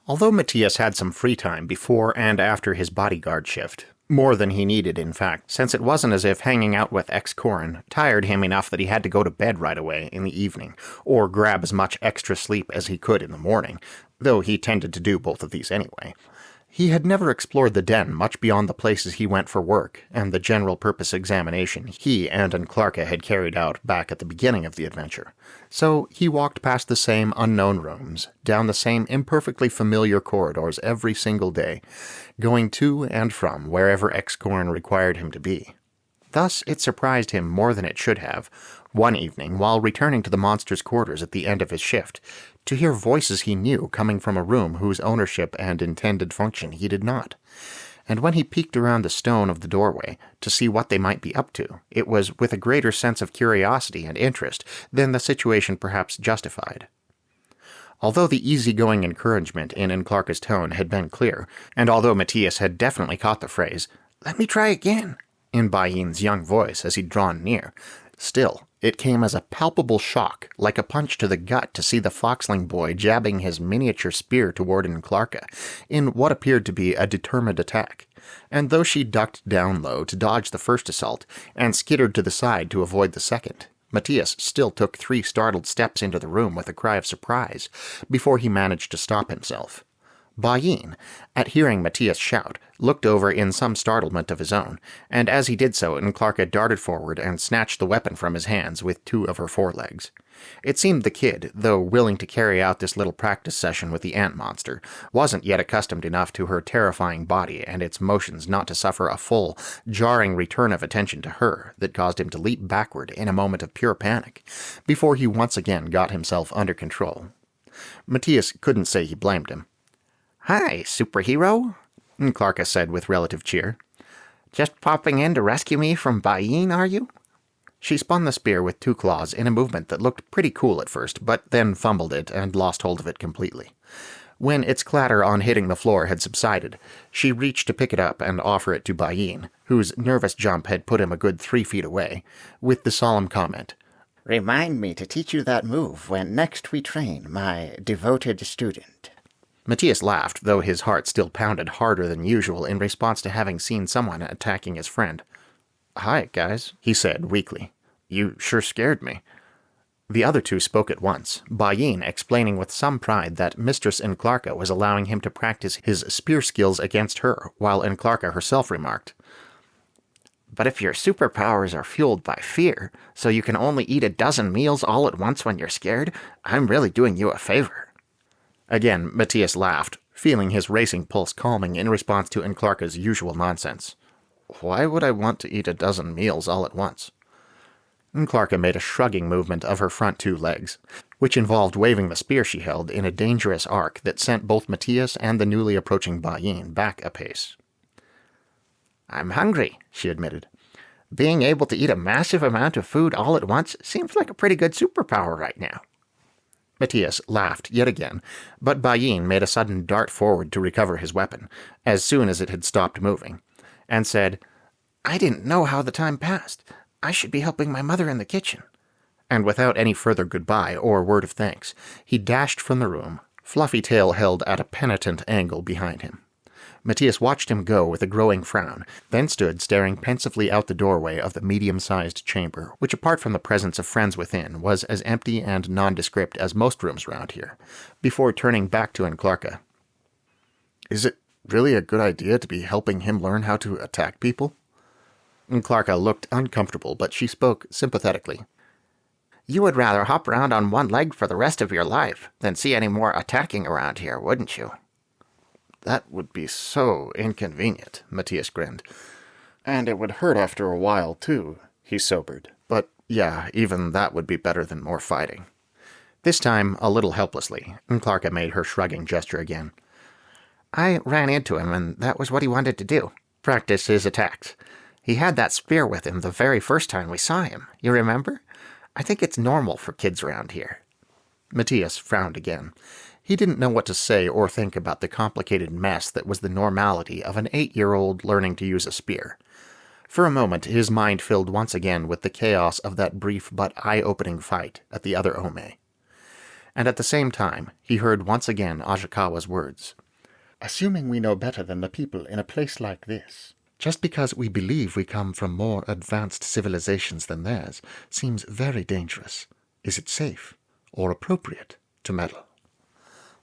Speaker 8: Although Matías had some free time before and after his bodyguard shift, more than he needed, in fact, since it wasn't as if hanging out with Excorin tired him enough that he had to go to bed right away in the evening, or grab as much extra sleep as he could in the morning, though he tended to do both of these anyway. He had never explored the den much beyond the places he went for work and the general-purpose examination he and Clarka had carried out back at the beginning of the adventure. So he walked past the same unknown rooms, down the same imperfectly familiar corridors every single day, going to and from wherever Excorin required him to be. Thus, it surprised him more than it should have, one evening while returning to the monster's quarters at the end of his shift, to hear voices he knew coming from a room whose ownership and intended function he did not. And when he peeked around the stone of the doorway to see what they might be up to, it was with a greater sense of curiosity and interest than the situation perhaps justified. Although the easygoing encouragement in Clarka's tone had been clear, and although Matías had definitely caught the phrase, "Let me try again," in Baillin's young voice as he'd drawn near, still, it came as a palpable shock, like a punch to the gut, to see the foxling boy jabbing his miniature spear toward Clarka, in what appeared to be a determined attack. And though she ducked down low to dodge the first assault, and skittered to the side to avoid the second, Matías still took 3 startled steps into the room with a cry of surprise, before he managed to stop himself. Baillin, at hearing Matías shout, looked over in some startlement of his own, and as he did so, Clarka darted forward and snatched the weapon from his hands with 2 of her forelegs. It seemed the kid, though willing to carry out this little practice session with the ant monster, wasn't yet accustomed enough to her terrifying body and its motions not to suffer a full, jarring return of attention to her that caused him to leap backward in a moment of pure panic, before he once again got himself under control. Matías couldn't say he blamed him. "Hi, superhero," Clarka said with relative cheer. "Just popping in to rescue me from Baillin, are you?" She spun the spear with 2 claws in a movement that looked pretty cool at first, but then fumbled it and lost hold of it completely. When its clatter on hitting the floor had subsided, she reached to pick it up and offer it to Baillin, whose nervous jump had put him a good 3 feet away, with the solemn comment,
Speaker 3: "Remind me to teach you that move when next we train, my devoted student."
Speaker 8: Matías laughed, though his heart still pounded harder than usual in response to having seen someone attacking his friend. "Hi, guys," he said weakly. "You sure scared me." The other 2 spoke at once, Baillin explaining with some pride that Mistress Clarka was allowing him to practice his spear skills against her, while Clarka herself remarked, "But if your superpowers are fueled by fear, so you can only eat 12 meals all at once when you're scared, I'm really doing you a favor." Again, Matías laughed, feeling his racing pulse calming in response to Clarka's usual nonsense. Why would I want to eat a dozen meals all at once? And Clarka made a shrugging movement of her front 2 legs, which involved waving the spear she held in a dangerous arc that sent both Matías and the newly approaching Bayin back a pace.
Speaker 3: I'm hungry, she admitted. Being able to eat a massive amount of food all at once seems like a pretty good superpower right now.
Speaker 8: Matías laughed yet again, but Bayin made a sudden dart forward to recover his weapon, as soon as it had stopped moving, and said,
Speaker 3: I didn't know how the time passed. I should be helping my mother in the kitchen.
Speaker 8: And without any further goodbye or word of thanks, he dashed from the room, fluffy tail held at a penitent angle behind him. Matías watched him go with a growing frown, then stood staring pensively out the doorway of the medium-sized chamber, which apart from the presence of friends within, was as empty and nondescript as most rooms round here, before turning back to Clarka. Is it really a good idea to be helping him learn how to attack people? Clarka looked uncomfortable, but she spoke sympathetically.
Speaker 3: You would rather hop around on one leg for the rest of your life than see any more attacking around here, wouldn't you?
Speaker 8: That would be so inconvenient, Matías grinned. And it would hurt after a while, too, he sobered. But yeah, even that would be better than more fighting. This time, a little helplessly, Clarka made her shrugging gesture again.
Speaker 3: I ran into him, and that was what he wanted to do. Practice his attacks. He had that spear with him the very first time we saw him. You remember? I think it's normal for kids around here.
Speaker 8: Matías frowned again. He didn't know what to say or think about the complicated mess that was the normality of an 8-year-old learning to use a spear. For a moment, his mind filled once again with the chaos of that brief but eye-opening fight at the other Ome. And at the same time, he heard once again Ashikawa's words.
Speaker 7: Assuming we know better than the people in a place like this, just because we believe we come from more advanced civilizations than theirs, seems very dangerous. Is it safe or appropriate to meddle?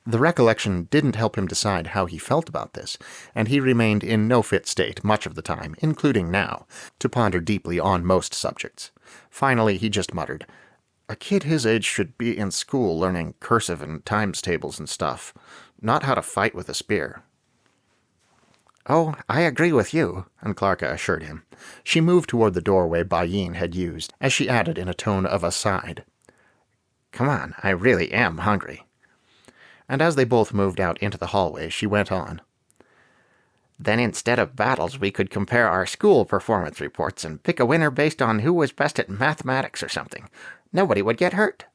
Speaker 8: The recollection didn't help him decide how he felt about this, and he remained in no fit state much of the time, including now, to ponder deeply on most subjects. Finally, he just muttered, A kid his age should be in school learning cursive and times tables and stuff, not how to fight with a spear.
Speaker 3: Oh, I agree with you, Clarka assured him.
Speaker 8: She moved toward the doorway Bayin had used, as she added in a tone of aside,
Speaker 3: Come on, I really am hungry.
Speaker 8: And as they both moved out into the hallway, she went on.
Speaker 3: Then instead of battles, we could compare our school performance reports and pick a winner based on who was best at mathematics or something. Nobody would get hurt.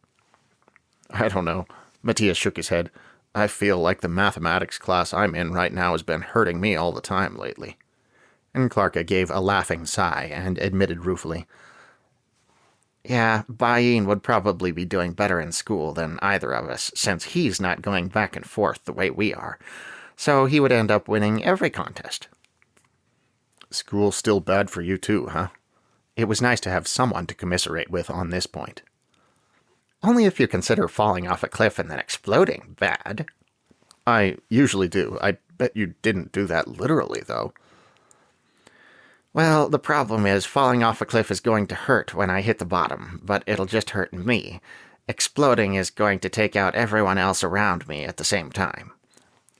Speaker 8: I don't know. Matías shook his head. I feel like the mathematics class I'm in right now has been hurting me all the time lately. And Clarka gave a laughing sigh and admitted ruefully,
Speaker 3: Yeah, Bayin would probably be doing better in school than either of us, since he's not going back and forth the way we are. So he would end up winning every contest.
Speaker 8: School's still bad for you too, huh? It was nice to have someone to commiserate with on this point.
Speaker 3: Only if you consider falling off a cliff and then exploding bad.
Speaker 8: I usually do. I bet you didn't do that literally, though.
Speaker 3: Well, the problem is falling off a cliff is going to hurt when I hit the bottom, but it'll just hurt me. Exploding is going to take out everyone else around me at the same time.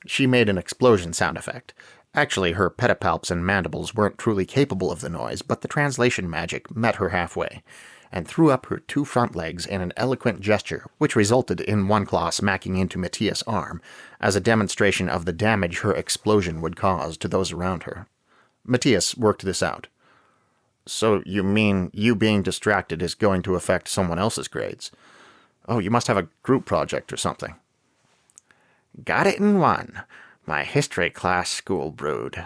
Speaker 8: She made an explosion sound effect. Actually, her pedipalps and mandibles weren't truly capable of the noise, but the translation magic met her halfway, and threw up her 2 front legs in an eloquent gesture, which resulted in one claw smacking into Matías' arm, as a demonstration of the damage her explosion would cause to those around her. Matías worked this out. So you mean you being distracted is going to affect someone else's grades? Oh, you must have a group project or something.
Speaker 3: Got it in one. My history class school brood.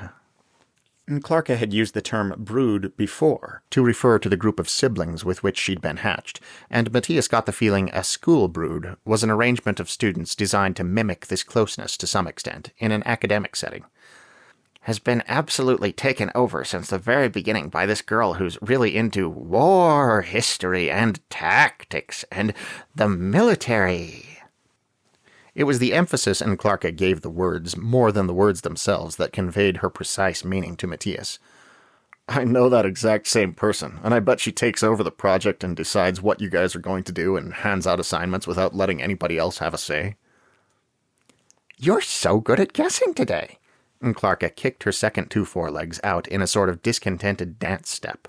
Speaker 8: Clarka had used the term brood before to refer to the group of siblings with which she'd been hatched, and Matías got the feeling a school brood was an arrangement of students designed to mimic this closeness to some extent in an academic setting.
Speaker 3: Has been absolutely taken over since the very beginning by this girl who's really into war history and tactics and the military.
Speaker 8: It was the emphasis Clarka gave the words more than the words themselves that conveyed her precise meaning to Matías. I know that exact same person, and I bet she takes over the project and decides what you guys are going to do and hands out assignments without letting anybody else have a say.
Speaker 3: You're so good at guessing today.
Speaker 8: and Clarka kicked her second two forelegs out in a sort of discontented dance step.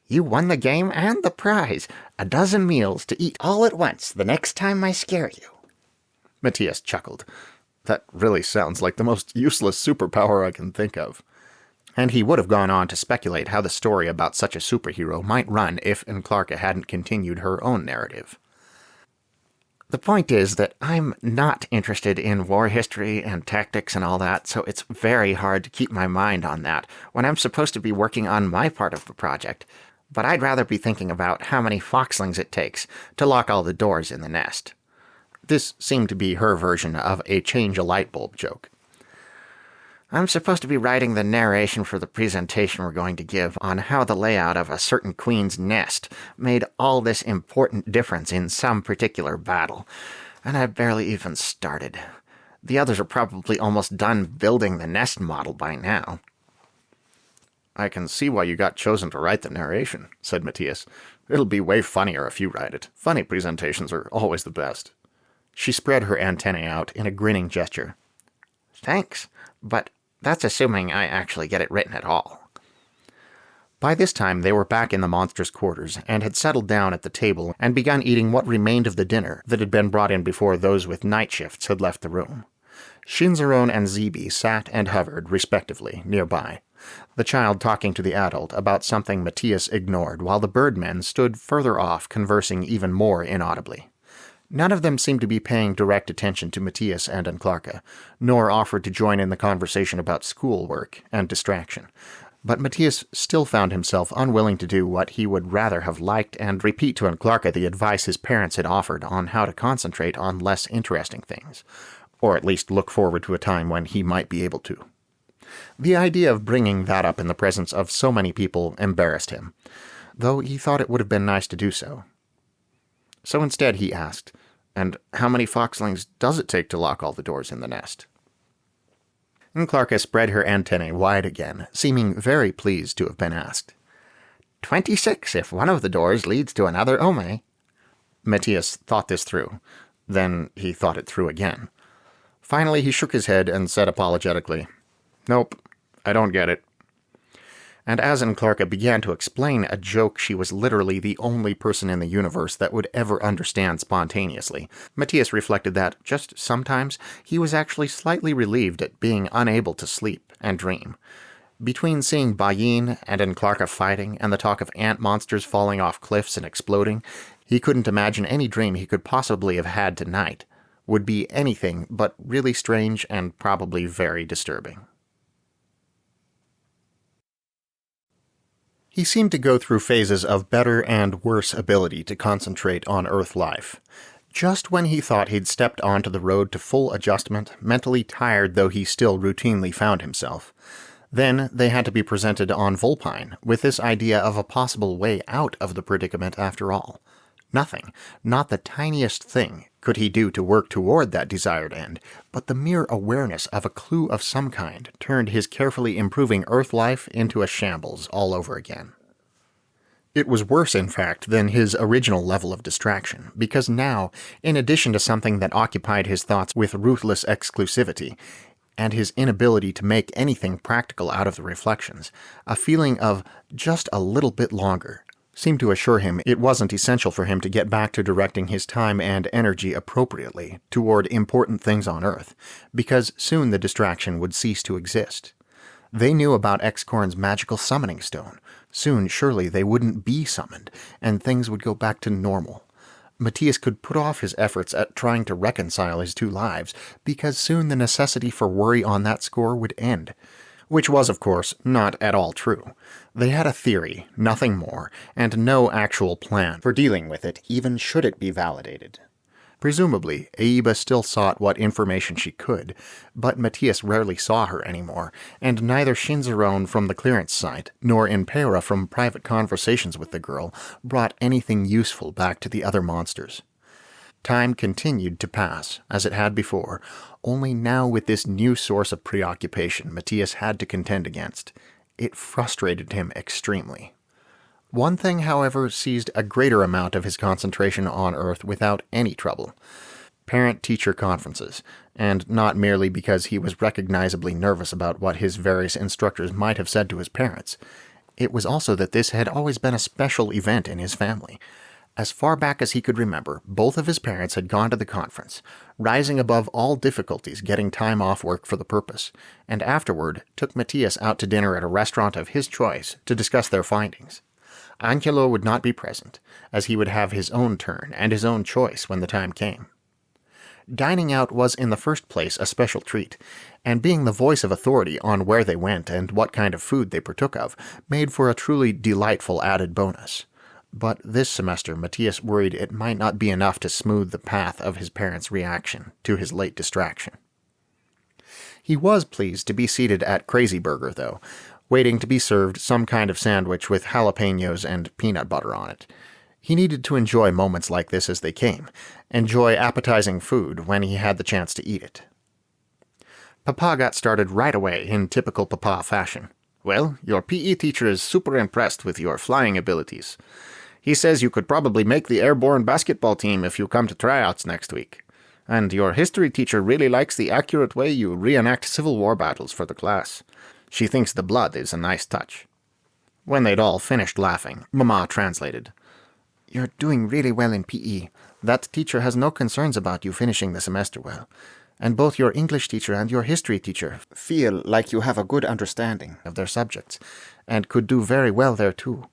Speaker 3: You won the game and the prize. 12 meals to eat all at once the next time I scare you.
Speaker 8: Matías chuckled. That really sounds like the most useless superpower I can think of. And he would have gone on to speculate how the story about such a superhero might run if Clarka hadn't continued her own narrative.
Speaker 3: The point is that I'm not interested in war history and tactics and all that, so it's very hard to keep my mind on that when I'm supposed to be working on my part of the project. But I'd rather be thinking about how many foxlings it takes to lock all the doors in the nest.
Speaker 8: This seemed to be her version of a change-a-light-bulb joke.
Speaker 3: I'm supposed to be writing the narration for the presentation we're going to give on how the layout of a certain queen's nest made all this important difference in some particular battle, and I've barely even started. The others are probably almost done building the nest model by now.
Speaker 8: I can see why you got chosen to write the narration, said Matías. It'll be way funnier if you write it. Funny presentations are always the best. She spread her antennae out in a grinning gesture.
Speaker 3: Thanks, but that's assuming I actually get it written at all.
Speaker 8: By this time, they were back in the monster's quarters and had settled down at the table and begun eating what remained of the dinner that had been brought in before those with night shifts had left the room. Shinzaron and Zebi sat and hovered, respectively, nearby, the child talking to the adult about something Matías ignored, while the birdmen stood further off, conversing even more inaudibly. None of them seemed to be paying direct attention to Matías and Clarka, nor offered to join in the conversation about schoolwork and distraction. But Matías still found himself unwilling to do what he would rather have liked and repeat to Clarka the advice his parents had offered on how to concentrate on less interesting things, or at least look forward to a time when he might be able to. The idea of bringing that up in the presence of so many people embarrassed him, though he thought it would have been nice to do so. So instead he asked, "And how many foxlings does it take to lock all the doors in the nest?" And Clarka spread her antennae wide again, seeming very pleased to have been asked.
Speaker 3: 26 if one of the doors leads to another ome.
Speaker 8: Matías thought this through. Then he thought it through again. Finally he shook his head and said apologetically, "Nope, I don't get it." And as Clarka began to explain a joke she was literally the only person in the universe that would ever understand spontaneously, Matías reflected that, just sometimes, he was actually slightly relieved at being unable to sleep and dream. Between seeing Bayin and Clarka fighting and the talk of ant monsters falling off cliffs and exploding, he couldn't imagine any dream he could possibly have had tonight would be anything but really strange and probably very disturbing. He seemed to go through phases of better and worse ability to concentrate on Earth life. Just when he thought he'd stepped onto the road to full adjustment, mentally tired though he still routinely found himself, then they had to be presented on Vulpine with this idea of a possible way out of the predicament after all. Nothing, not the tiniest thing, could he do to work toward that desired end, but the mere awareness of a clue of some kind turned his carefully improving Earth life into a shambles all over again. It was worse, in fact, than his original level of distraction, because now, in addition to something that occupied his thoughts with ruthless exclusivity, and his inability to make anything practical out of the reflections, a feeling of just a little bit longer seemed to assure him it wasn't essential for him to get back to directing his time and energy appropriately toward important things on Earth, because soon the distraction would cease to exist. They knew about X-Corn's magical summoning stone. Soon, surely, they wouldn't be summoned, and things would go back to normal. Matías could put off his efforts at trying to reconcile his two lives, because soon the necessity for worry on that score would end. Which was, of course, not at all true. They had a theory, nothing more, and no actual plan for dealing with it, even should it be validated. Presumably, Aiba still sought what information she could, but Matías rarely saw her anymore, and neither Shinzaron from the clearance site, nor Impera from private conversations with the girl, brought anything useful back to the other monsters. Time continued to pass, as it had before, only now with this new source of preoccupation Matías had to contend against. It frustrated him extremely. One thing, however, seized a greater amount of his concentration on Earth without any trouble. parent-teacher conferences, and not merely because he was recognizably nervous about what his various instructors might have said to his parents. It was also that this had always been a special event in his family. As far back as he could remember, both of his parents had gone to the conference, rising above all difficulties getting time off work for the purpose, and afterward took Matías out to dinner at a restaurant of his choice to discuss their findings. Angelo would not be present, as he would have his own turn and his own choice when the time came. Dining out was in the first place a special treat, and being the voice of authority on where they went and what kind of food they partook of made for a truly delightful added bonus. But this semester Matías worried it might not be enough to smooth the path of his parents' reaction to his late distraction. He was pleased to be seated at Crazy Burger, though, waiting to be served some kind of sandwich with jalapenos and peanut butter on it. He needed to enjoy moments like this as they came, enjoy appetizing food when he had the chance to eat it. Papa got started right away in typical Papa fashion.
Speaker 6: "Well, your PE teacher is super impressed with your flying abilities. He says you could probably make the airborne basketball team if you come to tryouts next week. And your history teacher really likes the accurate way you reenact Civil War battles for the class. She thinks the blood is a nice touch."
Speaker 8: When they'd all finished laughing, Mama translated.
Speaker 7: "You're doing really well in PE. That teacher has no concerns about you finishing the semester well. And both your English teacher and your history teacher feel like you have a good understanding of their subjects, and could do very well there too.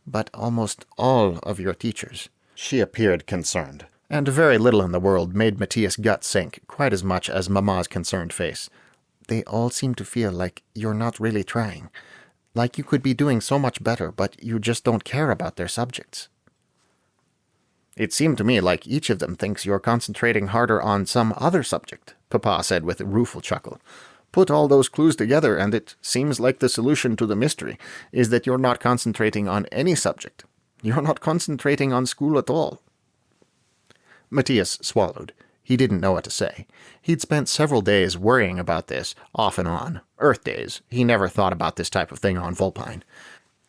Speaker 7: But almost all of your teachers—"
Speaker 8: She appeared concerned, and very little in the world made Matías' gut sink quite as much as Mama's concerned face.
Speaker 7: "They all seem to feel like you're not really trying. Like you could be doing so much better, but you just don't care about their subjects."
Speaker 8: "It seemed to me like each of them thinks you're concentrating harder on some other subject," Papa said with a rueful chuckle. "Put all those clues together, and it seems like the solution to the mystery is that you're not concentrating on any subject. You're not concentrating on school at all." Matías swallowed. He didn't know what to say. He'd spent several days worrying about this, off and on. Earth days. He never thought about this type of thing on Vulpine,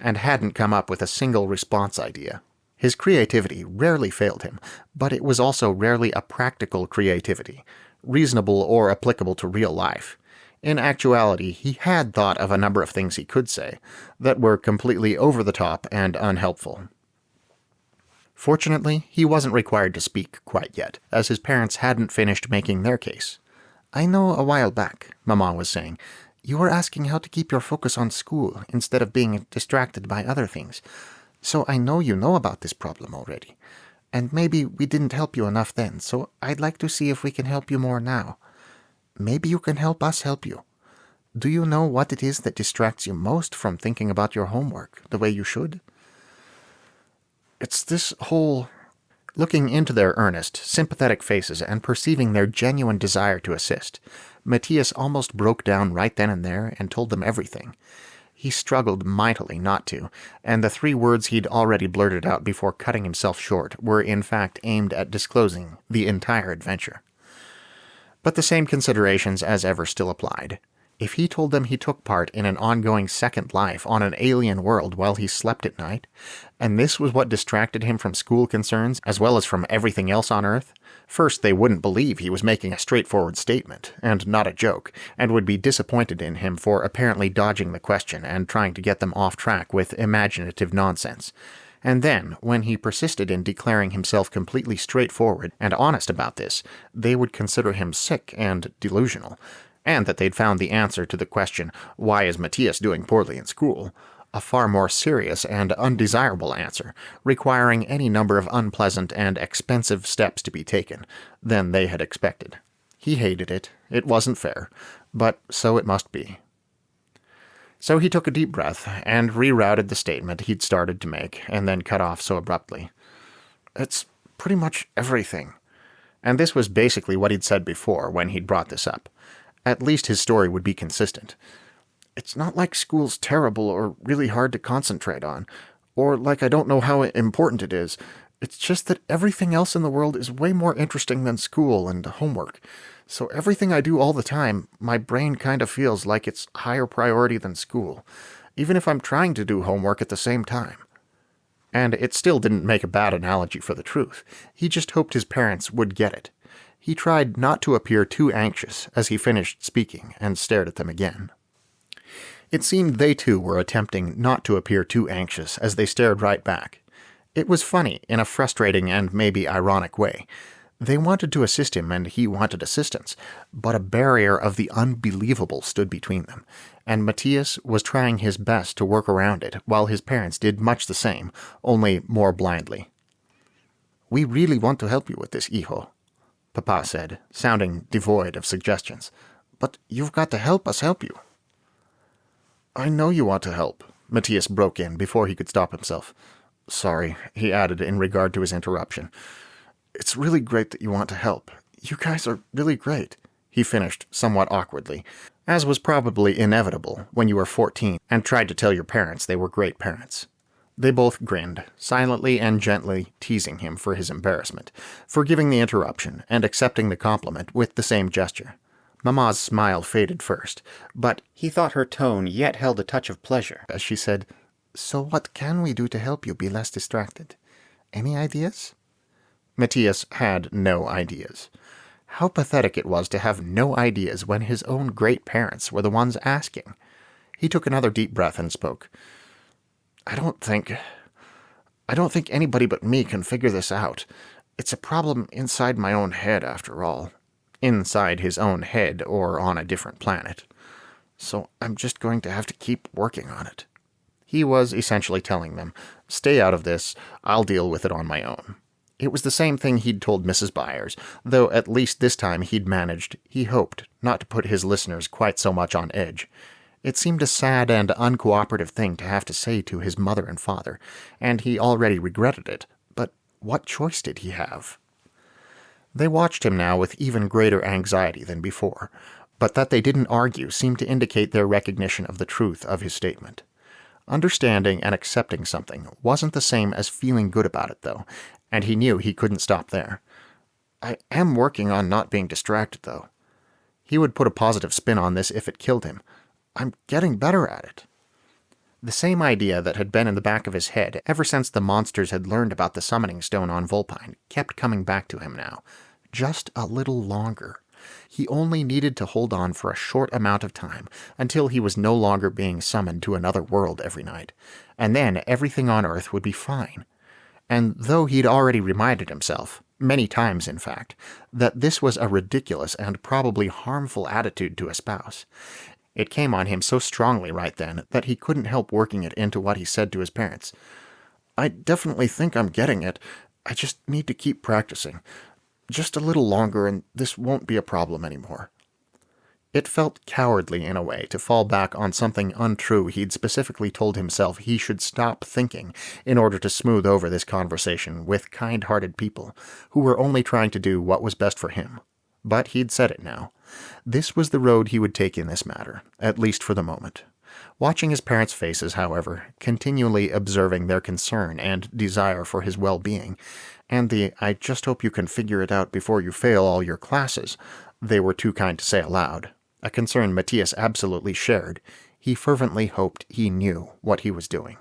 Speaker 8: and hadn't come up with a single response idea. His creativity rarely failed him, but it was also rarely a practical creativity, reasonable or applicable to real life. In actuality, he had thought of a number of things he could say that were completely over the top and unhelpful. Fortunately, he wasn't required to speak quite yet, as his parents hadn't finished making their case.
Speaker 7: "I know a while back," Mama was saying, "you were asking how to keep your focus on school instead of being distracted by other things. So I know you know about this problem already. And maybe we didn't help you enough then, so I'd like to see if we can help you more now. Maybe you can help us help you. Do you know what it is that distracts you most from thinking about your homework the way you should?"
Speaker 8: "It's this whole—" Looking into their earnest, sympathetic faces and perceiving their genuine desire to assist, Matías almost broke down right then and there and told them everything. He struggled mightily not to, and the 3 words he'd already blurted out before cutting himself short were in fact aimed at disclosing the entire adventure. But the same considerations as ever still applied. If he told them he took part in an ongoing second life on an alien world while he slept at night, and this was what distracted him from school concerns as well as from everything else on Earth, first they wouldn't believe he was making a straightforward statement, and not a joke, and would be disappointed in him for apparently dodging the question and trying to get them off track with imaginative nonsense. And then, when he persisted in declaring himself completely straightforward and honest about this, they would consider him sick and delusional, and that they'd found the answer to the question, "Why is Matías doing poorly in school?" a far more serious and undesirable answer, requiring any number of unpleasant and expensive steps to be taken, than they had expected. He hated it. It wasn't fair. But so it must be. So he took a deep breath and rerouted the statement he'd started to make, and then cut off so abruptly. "It's pretty much everything." And this was basically what he'd said before when he'd brought this up. At least his story would be consistent. "It's not like school's terrible or really hard to concentrate on, or like I don't know how important it is. It's just that everything else in the world is way more interesting than school and homework. So everything I do all the time, my brain kind of feels like it's higher priority than school, even if I'm trying to do homework at the same time." And it still didn't make a bad analogy for the truth. He just hoped his parents would get it. He tried not to appear too anxious as he finished speaking and stared at them again. It seemed they too were attempting not to appear too anxious as they stared right back. It was funny in a frustrating and maybe ironic way. They wanted to assist him and he wanted assistance, but a barrier of the unbelievable stood between them, and Matías was trying his best to work around it while his parents did much the same, only more blindly. "We really want to help you with this, hijo," Papa said, sounding devoid of suggestions. "But you've got to help us help you." "I know you want to help," Matías broke in before he could stop himself. "Sorry," he added in regard to his interruption. "It's really great that you want to help. You guys are really great," he finished somewhat awkwardly, as was probably inevitable when you were 14 and tried to tell your parents they were great parents. They both grinned, silently and gently teasing him for his embarrassment, forgiving the interruption and accepting the compliment with the same gesture. Mama's smile faded first, but he thought her tone yet held a touch of pleasure as she said, "So what can we do to help you be less distracted? Any ideas?" Matías had no ideas. How pathetic it was to have no ideas when his own great parents were the ones asking. He took another deep breath and spoke. I don't think anybody but me can figure this out. It's a problem inside my own head, after all. Inside his own head or on a different planet. So I'm just going to have to keep working on it." He was essentially telling them, "Stay out of this, I'll deal with it on my own." It was the same thing he'd told Mrs. Byers, though at least this time he'd managed, he hoped, not to put his listeners quite so much on edge. It seemed a sad and uncooperative thing to have to say to his mother and father, and he already regretted it, but what choice did he have? They watched him now with even greater anxiety than before, but that they didn't argue seemed to indicate their recognition of the truth of his statement. Understanding and accepting something wasn't the same as feeling good about it, though, and he knew he couldn't stop there. "I am working on not being distracted, though." He would put a positive spin on this if it killed him. "I'm getting better at it." The same idea that had been in the back of his head ever since the monsters had learned about the summoning stone on Vulpine kept coming back to him now. Just a little longer. He only needed to hold on for a short amount of time until he was no longer being summoned to another world every night, and then everything on Earth would be fine. And though he'd already reminded himself, many times in fact, that this was a ridiculous and probably harmful attitude to espouse, it came on him so strongly right then that he couldn't help working it into what he said to his parents. "I definitely think I'm getting it. I just need to keep practicing. Just a little longer and this won't be a problem anymore." It felt cowardly in a way to fall back on something untrue he'd specifically told himself he should stop thinking in order to smooth over this conversation with kind-hearted people who were only trying to do what was best for him. But he'd said it now. This was the road he would take in this matter, at least for the moment. Watching his parents' faces, however, continually observing their concern and desire for his well-being, and the "I just hope you can figure it out before you fail all your classes," they were too kind to say aloud, a concern Matías absolutely shared, he fervently hoped he knew what he was doing.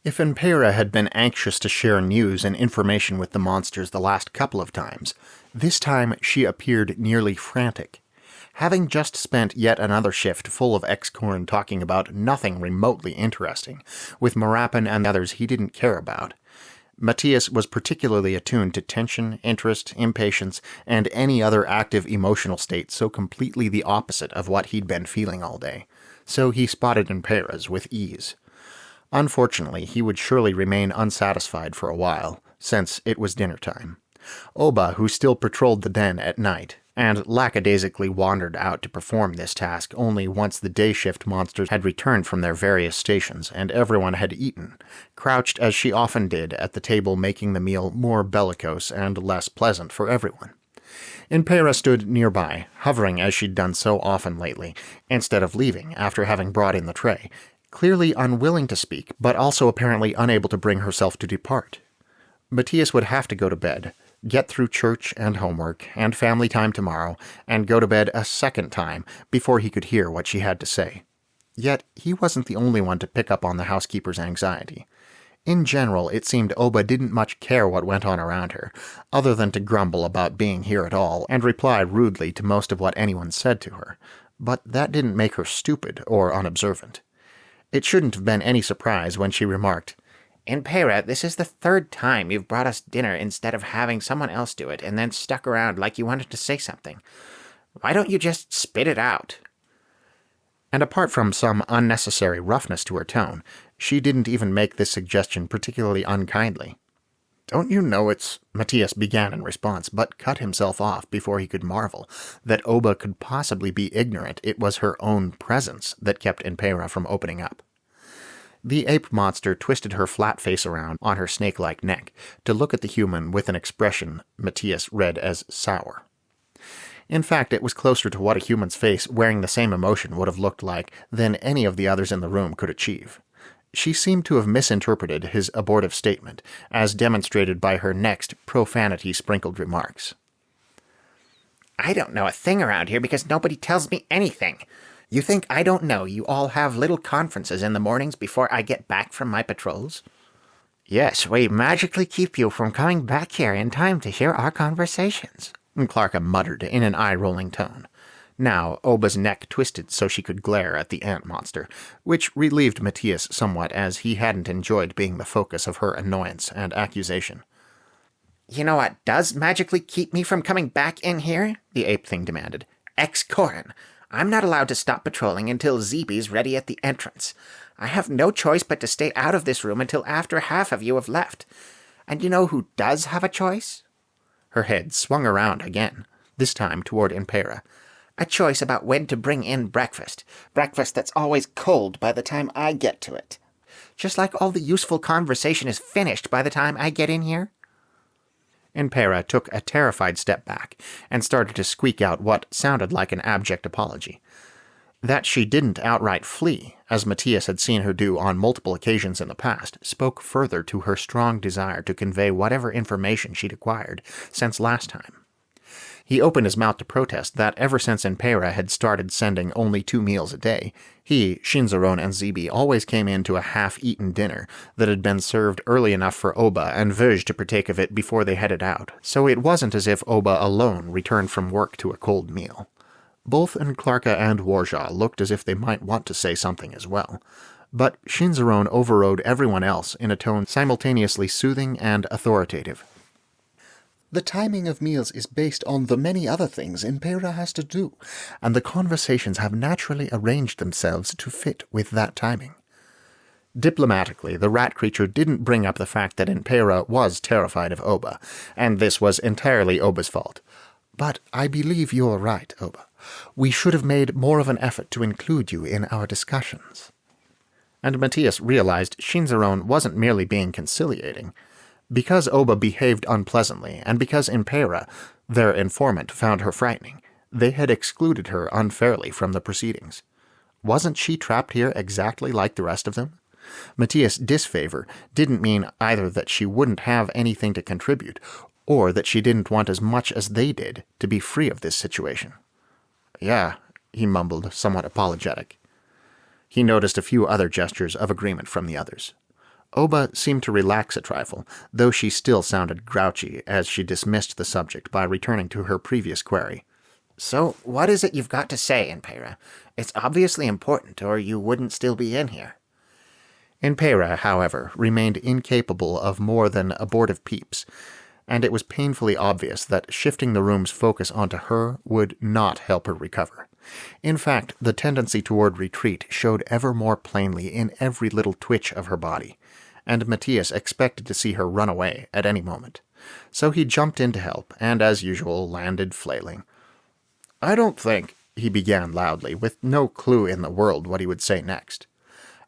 Speaker 8: If Impera had been anxious to share news and information with the monsters the last couple of times, this time she appeared nearly frantic. Having just spent yet another shift full of X-Corn talking about nothing remotely interesting, with Marapin and others he didn't care about, Matías was particularly attuned to tension, interest, impatience, and any other active emotional state so completely the opposite of what he'd been feeling all day, so he spotted Impera's with ease. Unfortunately, he would surely remain unsatisfied for a while, since it was dinner time. Oba, who still patrolled the den at night, and lackadaisically wandered out to perform this task only once the day shift monsters had returned from their various stations and everyone had eaten, crouched as she often did at the table, making the meal more bellicose and less pleasant for everyone. Impera stood nearby, hovering as she'd done so often lately, instead of leaving after having brought in the tray, clearly unwilling to speak, but also apparently unable to bring herself to depart. Matías would have to go to bed, get through church and homework and family time tomorrow, and go to bed a second time before he could hear what she had to say. Yet he wasn't the only one to pick up on the housekeeper's anxiety. In general, it seemed Oba didn't much care what went on around her, other than to grumble about being here at all and reply rudely to most of what anyone said to her. But that didn't make her stupid or unobservant. It shouldn't have been any surprise when she remarked,
Speaker 3: Impera, this is the third time you've brought us dinner instead of having someone else do it and then stuck around like you wanted to say something. Why don't you just spit it out?
Speaker 8: And apart from some unnecessary roughness to her tone, she didn't even make this suggestion particularly unkindly. "Don't you know it's—" Matías began in response, but cut himself off before he could marvel that Oba could possibly be ignorant it was her own presence that kept Impera from opening up. The ape monster twisted her flat face around on her snake-like neck to look at the human with an expression Matías read as sour. In fact, it was closer to what a human's face wearing the same emotion would have looked like than any of the others in the room could achieve. She seemed to have misinterpreted his abortive statement, as demonstrated by her next profanity-sprinkled remarks.
Speaker 3: I don't know a thing around here because nobody tells me anything. You think I don't know you all have little conferences in the mornings before I get back from my patrols?
Speaker 5: Yes, we magically keep you from coming back here in time to hear our conversations,
Speaker 8: Clarka muttered in an eye-rolling tone. Now, Oba's neck twisted so she could glare at the ant monster, which relieved Matías somewhat as he hadn't enjoyed being the focus of her annoyance and accusation.
Speaker 3: You know what does magically keep me from coming back in here? The ape thing demanded. Excorin. I'm not allowed to stop patrolling until Zeeby's ready at the entrance. I have no choice but to stay out of this room until after half of you have left. And you know who does have a choice?
Speaker 8: Her head swung around again, this time toward Impera.
Speaker 3: A choice about when to bring in breakfast. Breakfast that's always cold by the time I get to it. Just like all the useful conversation is finished by the time I get in here.
Speaker 8: Impera took a terrified step back and started to squeak out what sounded like an abject apology. That she didn't outright flee, as Matías had seen her do on multiple occasions in the past, spoke further to her strong desire to convey whatever information she'd acquired since last time. He opened his mouth to protest that ever since Impera had started sending only 2 meals a day, he, Shinzaron, and Zeeby always came in to a half-eaten dinner that had been served early enough for Oba and Verge to partake of it before they headed out, so it wasn't as if Oba alone returned from work to a cold meal. Both Clarka and Warja looked as if they might want to say something as well, but Shinzaron overrode everyone else in a tone simultaneously soothing and authoritative.
Speaker 7: The timing of meals is based on the many other things Impera has to do, and the conversations have naturally arranged themselves to fit with that timing.
Speaker 8: Diplomatically, the rat creature didn't bring up the fact that Impera was terrified of Oba, and this was entirely Oba's fault.
Speaker 7: But I believe you're right, Oba. We should have made more of an effort to include you in our discussions.
Speaker 8: And Matías realized Shinzaron wasn't merely being conciliating. Because Oba behaved unpleasantly, and because Impera, their informant, found her frightening, they had excluded her unfairly from the proceedings. Wasn't she trapped here exactly like the rest of them? Matías' disfavor didn't mean either that she wouldn't have anything to contribute, or that she didn't want as much as they did to be free of this situation. Yeah, he mumbled, somewhat apologetic. He noticed a few other gestures of agreement from the others. Oba seemed to relax a trifle, though she still sounded grouchy as she dismissed the subject by returning to her previous query.
Speaker 3: So, what is it you've got to say, Impera? It's obviously important, or you wouldn't still be in here.
Speaker 8: Impera, however, remained incapable of more than abortive peeps, and it was painfully obvious that shifting the room's focus onto her would not help her recover. In fact, the tendency toward retreat showed ever more plainly in every little twitch of her body, and Matías expected to see her run away at any moment. So he jumped in to help, and as usual landed flailing. "I don't think," he began loudly, with no clue in the world what he would say next.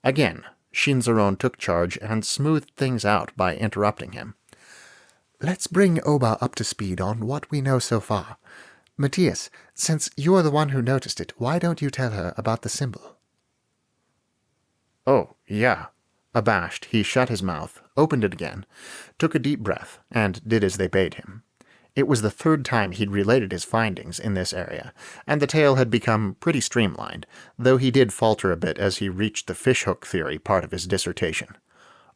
Speaker 8: Again, Shinzaron took charge and smoothed things out by interrupting him.
Speaker 7: "Let's bring Oba up to speed on what we know so far. Matías, since you're the one who noticed it, why don't you tell her about the symbol?"
Speaker 8: "Oh, yeah." Abashed, he shut his mouth, opened it again, took a deep breath, and did as they bade him. It was the 3rd time he'd related his findings in this area, and the tale had become pretty streamlined, though he did falter a bit as he reached the fishhook theory part of his dissertation.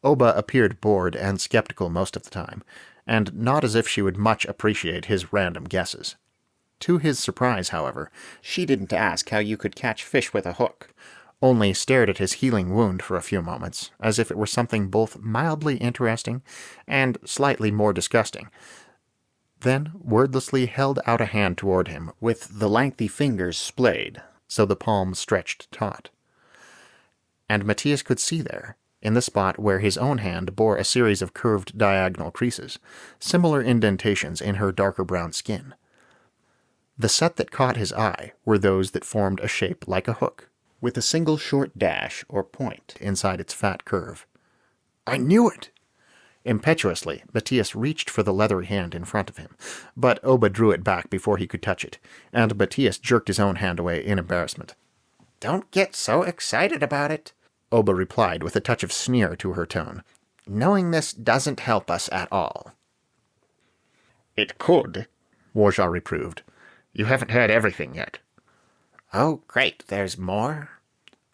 Speaker 8: Oba appeared bored and skeptical most of the time, and not as if she would much appreciate his random guesses. To his surprise, however, she didn't ask how you could catch fish with a hook, only stared at his healing wound for a few moments, as if it were something both mildly interesting and slightly more disgusting, then wordlessly held out a hand toward him, with the lengthy fingers splayed, so the palm stretched taut. And Matías could see there, in the spot where his own hand bore a series of curved diagonal creases, similar indentations in her darker brown skin. The set that caught his eye were those that formed a shape like a hook, with a single short dash or point inside its fat curve. "I knew it!" Impetuously, Matías reached for the leathery hand in front of him, but Oba drew it back before he could touch it, and Matías jerked his own hand away in embarrassment.
Speaker 3: "Don't get so excited about it,"
Speaker 8: Oba replied with a touch of sneer to her tone.
Speaker 3: "Knowing this doesn't help us at all."
Speaker 6: "It could,"
Speaker 8: Warja reproved.
Speaker 6: "You haven't heard everything yet."
Speaker 3: "Oh, great, there's more?"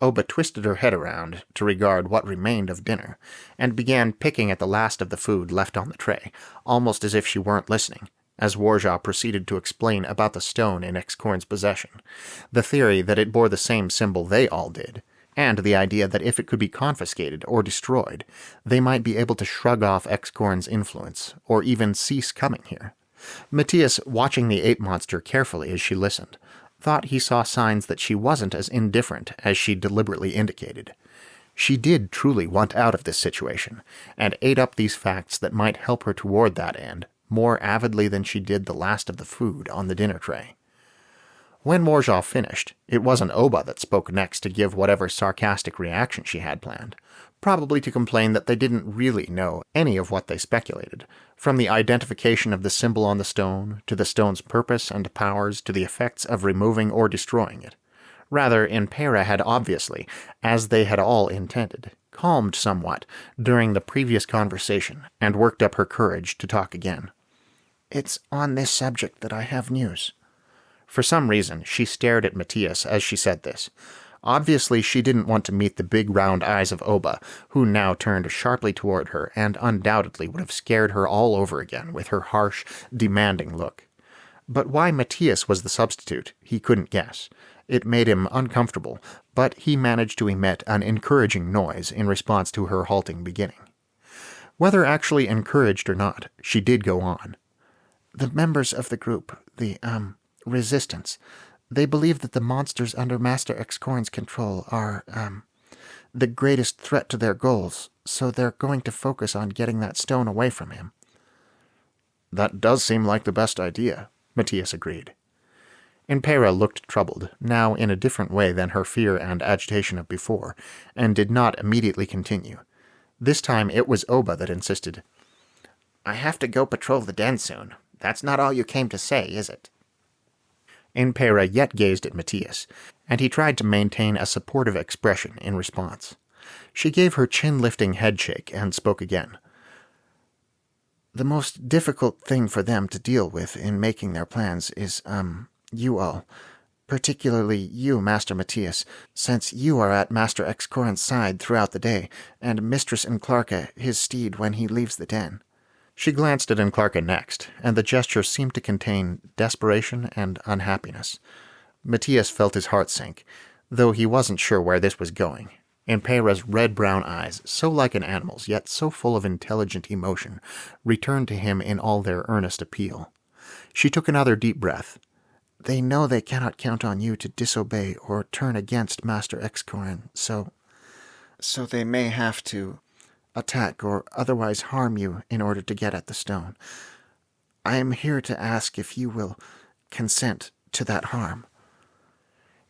Speaker 8: Oba twisted her head around to regard what remained of dinner, and began picking at the last of the food left on the tray, almost as if she weren't listening, as Warja proceeded to explain about the stone in Excorn's possession, the theory that it bore the same symbol they all did, and the idea that if it could be confiscated or destroyed, they might be able to shrug off Excorn's influence, or even cease coming here. Matías, watching the ape monster carefully as she listened, thought he saw signs that she wasn't as indifferent as she deliberately indicated. She did truly want out of this situation, and ate up these facts that might help her toward that end more avidly than she did the last of the food on the dinner tray. When Warja finished, it wasn't Oba that spoke next to give whatever sarcastic reaction she had planned, probably to complain that they didn't really know any of what they speculated, from the identification of the symbol on the stone, to the stone's purpose and powers, to the effects of removing or destroying it. Rather, Impera had obviously, as they had all intended, calmed somewhat during the previous conversation, and worked up her courage to talk again.
Speaker 3: "It's on this subject that I have news."
Speaker 8: For some reason, she stared at Matías as she said this. Obviously, she didn't want to meet the big round eyes of Oba, who now turned sharply toward her and undoubtedly would have scared her all over again with her harsh, demanding look. But why Matías was the substitute, he couldn't guess. It made him uncomfortable, but he managed to emit an encouraging noise in response to her halting beginning. Whether actually encouraged or not, she did go on.
Speaker 3: "The members of the group, the, Resistance, they believe that the monsters under Master Excorn's control are, the greatest threat to their goals, so they're going to focus on getting that stone away from him."
Speaker 8: "That does seem like the best idea," Matías agreed. Impera looked troubled, now in a different way than her fear and agitation of before, and did not immediately continue. This time it was Oba that insisted.
Speaker 3: "I have to go patrol the den soon. That's not all you came to say, is it?"
Speaker 8: Impera yet gazed at Matías, and he tried to maintain a supportive expression in response. She gave her chin-lifting headshake and spoke again.
Speaker 3: "The most difficult thing for them to deal with in making their plans is, you all. Particularly you, Master Matías, since you are at Master Excorn's side throughout the day, and Mistress Enclarca his steed when he leaves the den."
Speaker 8: She glanced at Enclarca next, and the gesture seemed to contain desperation and unhappiness. Matías felt his heart sink, though he wasn't sure where this was going. Impera's red-brown eyes, so like an animal's, yet so full of intelligent emotion, returned to him in all their earnest appeal. She took another deep breath.
Speaker 3: "They know they cannot count on you to disobey or turn against Master Excorn, so they may have to attack or otherwise harm you in order to get at the stone. I am here to ask if you will consent to that harm."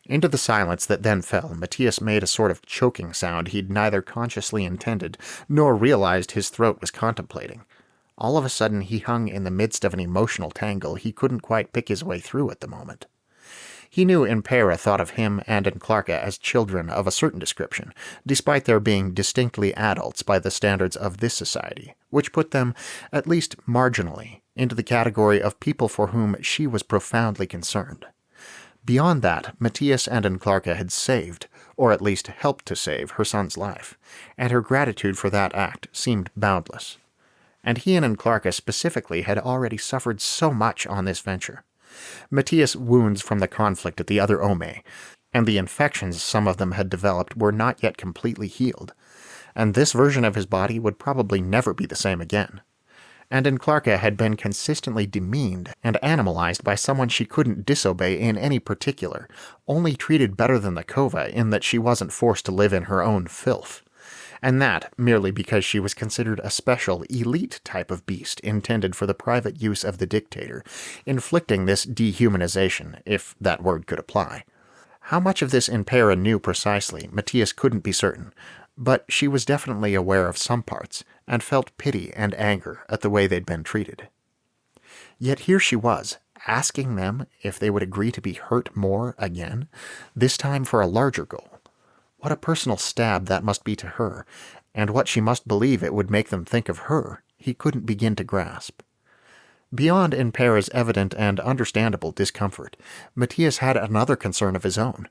Speaker 8: Into the silence that then fell, Matías made a sort of choking sound he'd neither consciously intended nor realized his throat was contemplating. All of a sudden he hung in the midst of an emotional tangle he couldn't quite pick his way through at the moment. He knew Impera thought of him and Enclarca as children of a certain description, despite their being distinctly adults by the standards of this society, which put them, at least marginally, into the category of people for whom she was profoundly concerned. Beyond that, Matías and Enclarca had saved, or at least helped to save, her son's life, and her gratitude for that act seemed boundless. And he and Clarka specifically had already suffered so much on this venture. Matías' wounds from the conflict at the other Ome, and the infections some of them had developed were not yet completely healed, and this version of his body would probably never be the same again. And Clarka had been consistently demeaned and animalized by someone she couldn't disobey in any particular, only treated better than the Kova in that she wasn't forced to live in her own filth. And that merely because she was considered a special, elite type of beast intended for the private use of the dictator, inflicting this dehumanization, if that word could apply. How much of this Impera knew precisely, Matías couldn't be certain, but she was definitely aware of some parts, and felt pity and anger at the way they'd been treated. Yet here she was, asking them if they would agree to be hurt more again, this time for a larger goal. What a personal stab that must be to her, and what she must believe it would make them think of her, he couldn't begin to grasp. Beyond Impera's evident and understandable discomfort, Matías had another concern of his own.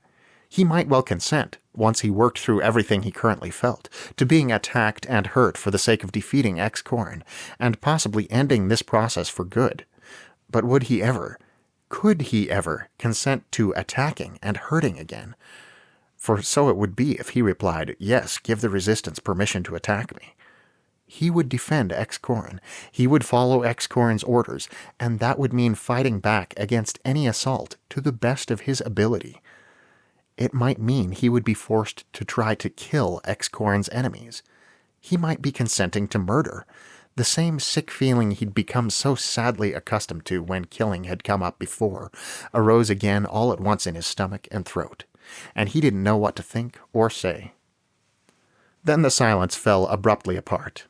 Speaker 8: He might well consent, once he worked through everything he currently felt, to being attacked and hurt for the sake of defeating Corin, and possibly ending this process for good. But would he ever, could he ever, consent to attacking and hurting again? For so it would be if he replied, yes, give the resistance permission to attack me. He would defend Corin, he would follow Corin's orders, and that would mean fighting back against any assault to the best of his ability. It might mean he would be forced to try to kill Corin's enemies. He might be consenting to murder. The same sick feeling he'd become so sadly accustomed to when killing had come up before arose again all at once in his stomach and throat, and he didn't know what to think or say. Then the silence fell abruptly apart.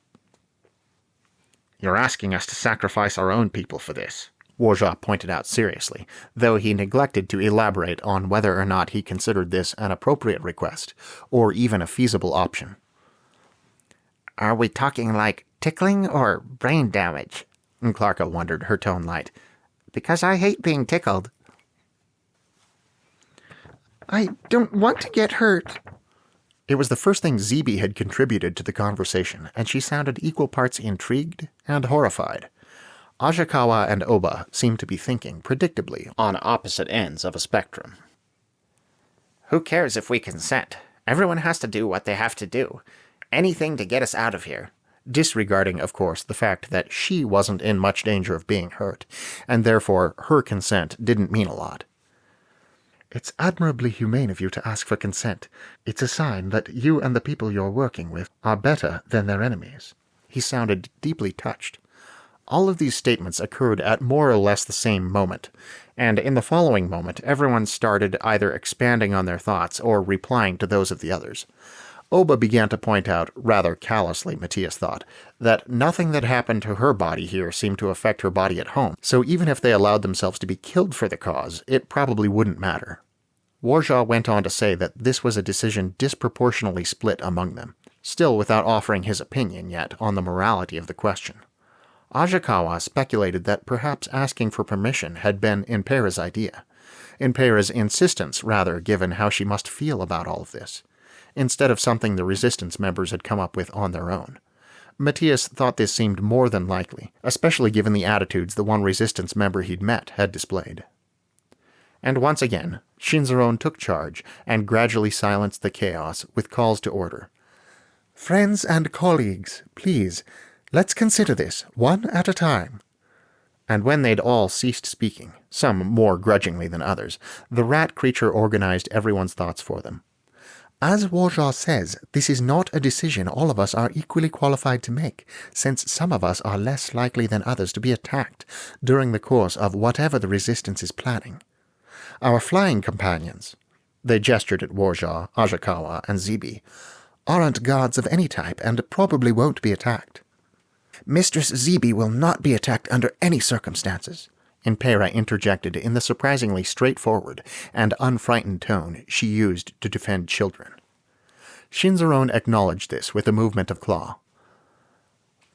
Speaker 6: "You're asking us to sacrifice our own people for this,"
Speaker 8: Warja pointed out seriously, though he neglected to elaborate on whether or not he considered this an appropriate request, or even a feasible option.
Speaker 3: "Are we talking like tickling or brain damage?" Clarka wondered, her tone light. "Because I hate being tickled."
Speaker 9: "I don't want to get hurt."
Speaker 8: It was the first thing Zeeby had contributed to the conversation, and she sounded equal parts intrigued and horrified. Ashikawa and Oba seemed to be thinking, predictably, on opposite ends of a spectrum.
Speaker 3: "Who cares if we consent? Everyone has to do what they have to do. Anything to get us out of here."
Speaker 8: Disregarding, of course, the fact that she wasn't in much danger of being hurt, and therefore her consent didn't mean a lot.
Speaker 7: It's admirably humane of you to ask for consent. It's a sign that you and the people you're working with are better than their enemies.
Speaker 8: He sounded deeply touched. All of these statements occurred at more or less the same moment, and in the following moment everyone started either expanding on their thoughts or replying to those of the others. Oba began to point out, rather callously, Matías thought, that nothing that happened to her body here seemed to affect her body at home, so even if they allowed themselves to be killed for the cause, it probably wouldn't matter. Warja went on to say that this was a decision disproportionately split among them, still without offering his opinion yet on the morality of the question. Ashikawa speculated that perhaps asking for permission had been Impera's idea. Impera's insistence, rather, given how she must feel about all of this, instead of something the resistance members had come up with on their own. Matías thought this seemed more than likely, especially given the attitudes the one resistance member he'd met had displayed. And once again, Shinzaron took charge and gradually silenced the chaos with calls to order.
Speaker 7: Friends and colleagues, please, let's consider this, one at a time.
Speaker 8: And when they'd all ceased speaking, some more grudgingly than others, the rat creature organized everyone's thoughts for them.
Speaker 7: As Warja says, this is not a decision all of us are equally qualified to make, since some of us are less likely than others to be attacked during the course of whatever the resistance is planning. Our flying companions, they gestured at Warja, Ashikawa, and Zeeby, aren't guards of any type and probably won't be attacked.
Speaker 3: Mistress Zeeby will not be attacked under any circumstances,
Speaker 8: Impera interjected in the surprisingly straightforward and unfrightened tone she used to defend children. Shinzaron acknowledged this with a movement of claw.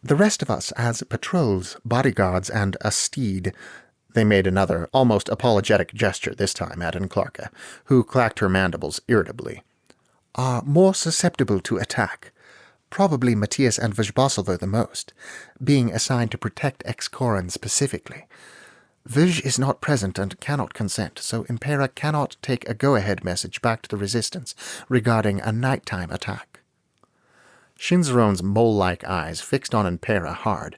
Speaker 7: The rest of us, as patrols, bodyguards, and a steed—
Speaker 8: They made another, almost apologetic gesture this time at Clarka, who clacked her mandibles irritably.
Speaker 7: are more susceptible to attack. Probably Matías and Vizbasovo the most, being assigned to protect Excoran specifically. Verge is not present and cannot consent, so Impera cannot take a go-ahead message back to the Resistance regarding a nighttime attack. Shinzaron's mole-like eyes fixed on Impera hard,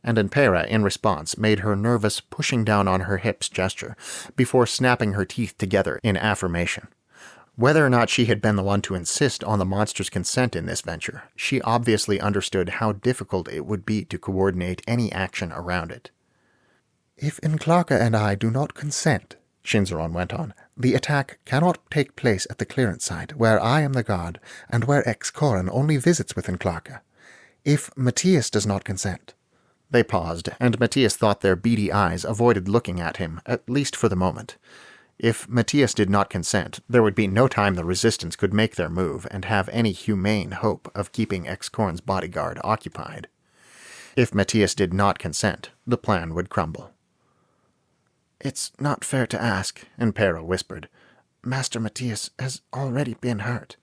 Speaker 7: and Impera, in response, made her nervous pushing down on her hips gesture before snapping her teeth together in affirmation. Whether or not she had been the one to insist on the monster's consent in this venture, she obviously understood how difficult it would be to coordinate any action around it. If Enclarca and I do not consent, Shinzaron went on, the attack cannot take place at the clearance site, where I am the guard, and where Excoran only visits with Enclarca. If Matías does not consent.
Speaker 8: They paused, and Matías thought their beady eyes avoided looking at him, at least for the moment. If Matías did not consent, there would be no time the Resistance could make their move and have any humane hope of keeping Excoran's bodyguard occupied. If Matías did not consent, the plan would crumble.
Speaker 7: It's not fair to ask, Impera whispered. Master Matías has already been hurt.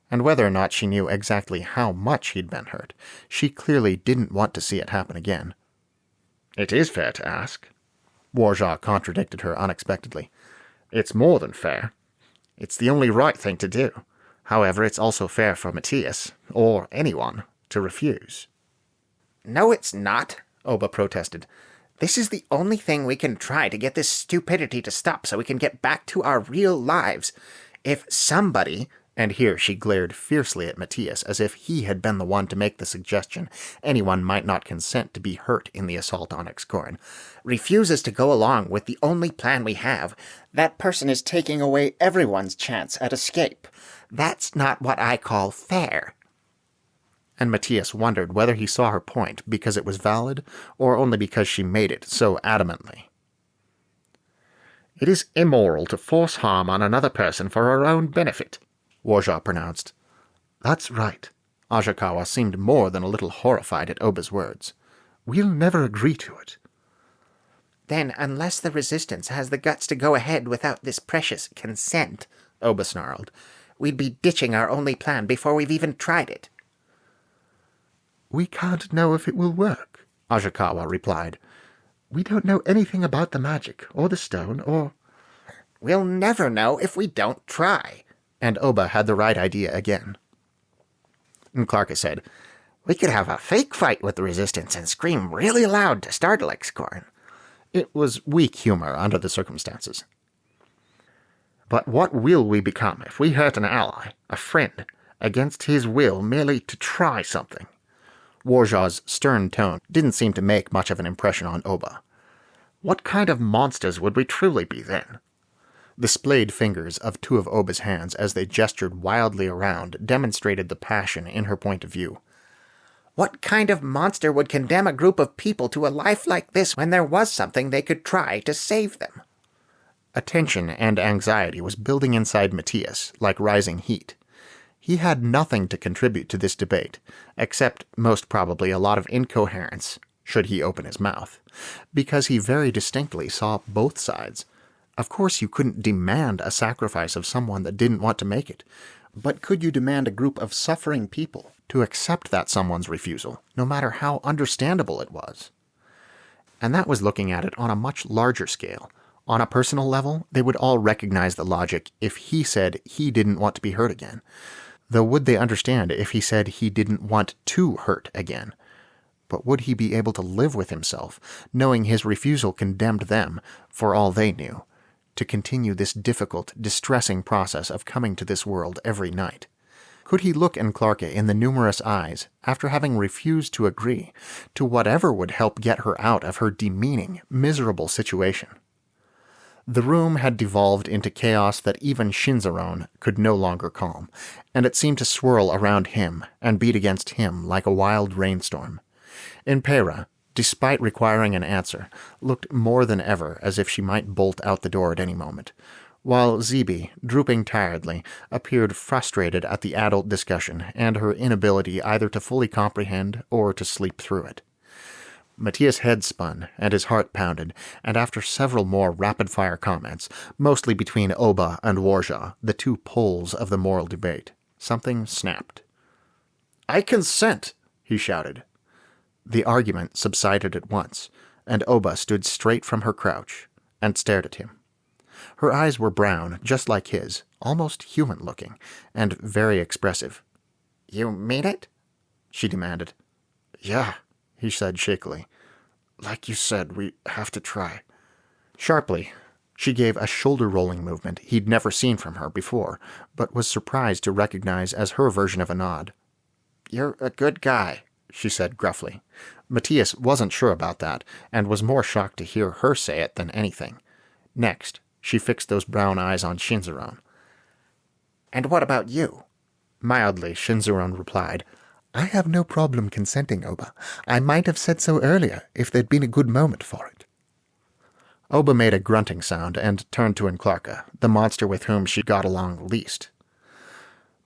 Speaker 8: And whether or not she knew exactly how much he'd been hurt, she clearly didn't want to see it happen again.
Speaker 6: It is fair to ask.
Speaker 8: Warja contradicted her unexpectedly.
Speaker 6: It's more than fair. It's the only right thing to do. However, it's also fair for Matías, or anyone, to refuse.
Speaker 3: No, it's not, Oba protested. This is the only thing we can try to get this stupidity to stop so we can get back to our real lives. If somebody, and here she glared fiercely at Matías as if he had been the one to make the suggestion anyone might not consent to be hurt in the assault on Excoran, refuses to go along with the only plan we have, that person is taking away everyone's chance at escape. That's not what I call fair.
Speaker 8: And Matías wondered whether he saw her point because it was valid, or only because she made it so adamantly.
Speaker 6: It is immoral to force harm on another person for her own benefit,
Speaker 8: Warja pronounced.
Speaker 7: That's right.
Speaker 8: Ajakawa seemed more than a little horrified at Oba's words.
Speaker 7: We'll never agree to it.
Speaker 3: Then, unless the Resistance has the guts to go ahead without this precious consent, Oba snarled, we'd be ditching our only plan before we've even tried it.
Speaker 7: We can't know if it will work, Ajakawa replied. We don't know anything about the magic, or the stone, or...
Speaker 3: We'll never know if we don't try.
Speaker 8: And Oba had the right idea again.
Speaker 3: Clarka said, We could have a fake fight with the Resistance and scream really loud to startle Excoran.
Speaker 8: It was weak humor under the circumstances.
Speaker 6: But what will we become if we hurt an ally, a friend, against his will merely to try something?
Speaker 8: Warja's stern tone didn't seem to make much of an impression on Oba.
Speaker 6: What kind of monsters would we truly be then?
Speaker 8: The splayed fingers of two of Oba's hands as they gestured wildly around demonstrated the passion in her point of view.
Speaker 3: What kind of monster would condemn a group of people to a life like this when there was something they could try to save them?
Speaker 8: A tension and anxiety was building inside Matías like rising heat. He had nothing to contribute to this debate, except most probably a lot of incoherence, should he open his mouth, because he very distinctly saw both sides. Of course you couldn't demand a sacrifice of someone that didn't want to make it, but could you demand a group of suffering people to accept that someone's refusal, no matter how understandable it was? And that was looking at it on a much larger scale. On a personal level, they would all recognize the logic if he said he didn't want to be hurt again. Though would they understand if he said he didn't want to hurt again? But would he be able to live with himself, knowing his refusal condemned them, for all they knew, to continue this difficult, distressing process of coming to this world every night? Could he look Enclarca in the numerous eyes, after having refused to agree, to whatever would help get her out of her demeaning, miserable situation? The room had devolved into chaos that even Shinzaron could no longer calm, and it seemed to swirl around him and beat against him like a wild rainstorm. Impera, despite requiring an answer, looked more than ever as if she might bolt out the door at any moment, while Zibi, drooping tiredly, appeared frustrated at the adult discussion and her inability either to fully comprehend or to sleep through it. Matías' head spun, and his heart pounded, and after several more rapid-fire comments, mostly between Oba and Warja, the two poles of the moral debate, Something snapped. "I consent!" he shouted. The argument subsided at once, and Oba stood straight from her crouch and stared at him. Her eyes were brown, just like his, almost human-looking, and very expressive.
Speaker 3: "You mean it?"
Speaker 8: she demanded.
Speaker 2: Yeah,
Speaker 8: he said shakily.
Speaker 2: like you said, we have to try.
Speaker 8: Sharply, she gave a shoulder-rolling movement he'd never seen from her before, but was surprised to recognize as her version of a nod.
Speaker 3: "You're a good guy,"
Speaker 8: she said gruffly. Matías wasn't sure about that, and was more shocked to hear her say it than anything. Next, she fixed those brown eyes on Shinzaron.
Speaker 3: "And what about you?"
Speaker 8: Mildly, Shinzaron replied,
Speaker 7: I have no problem consenting, Oba. I might have said so earlier if there'd been a good moment for it.
Speaker 8: Oba made a grunting sound and turned to Enclarka, the monster with whom she got along least.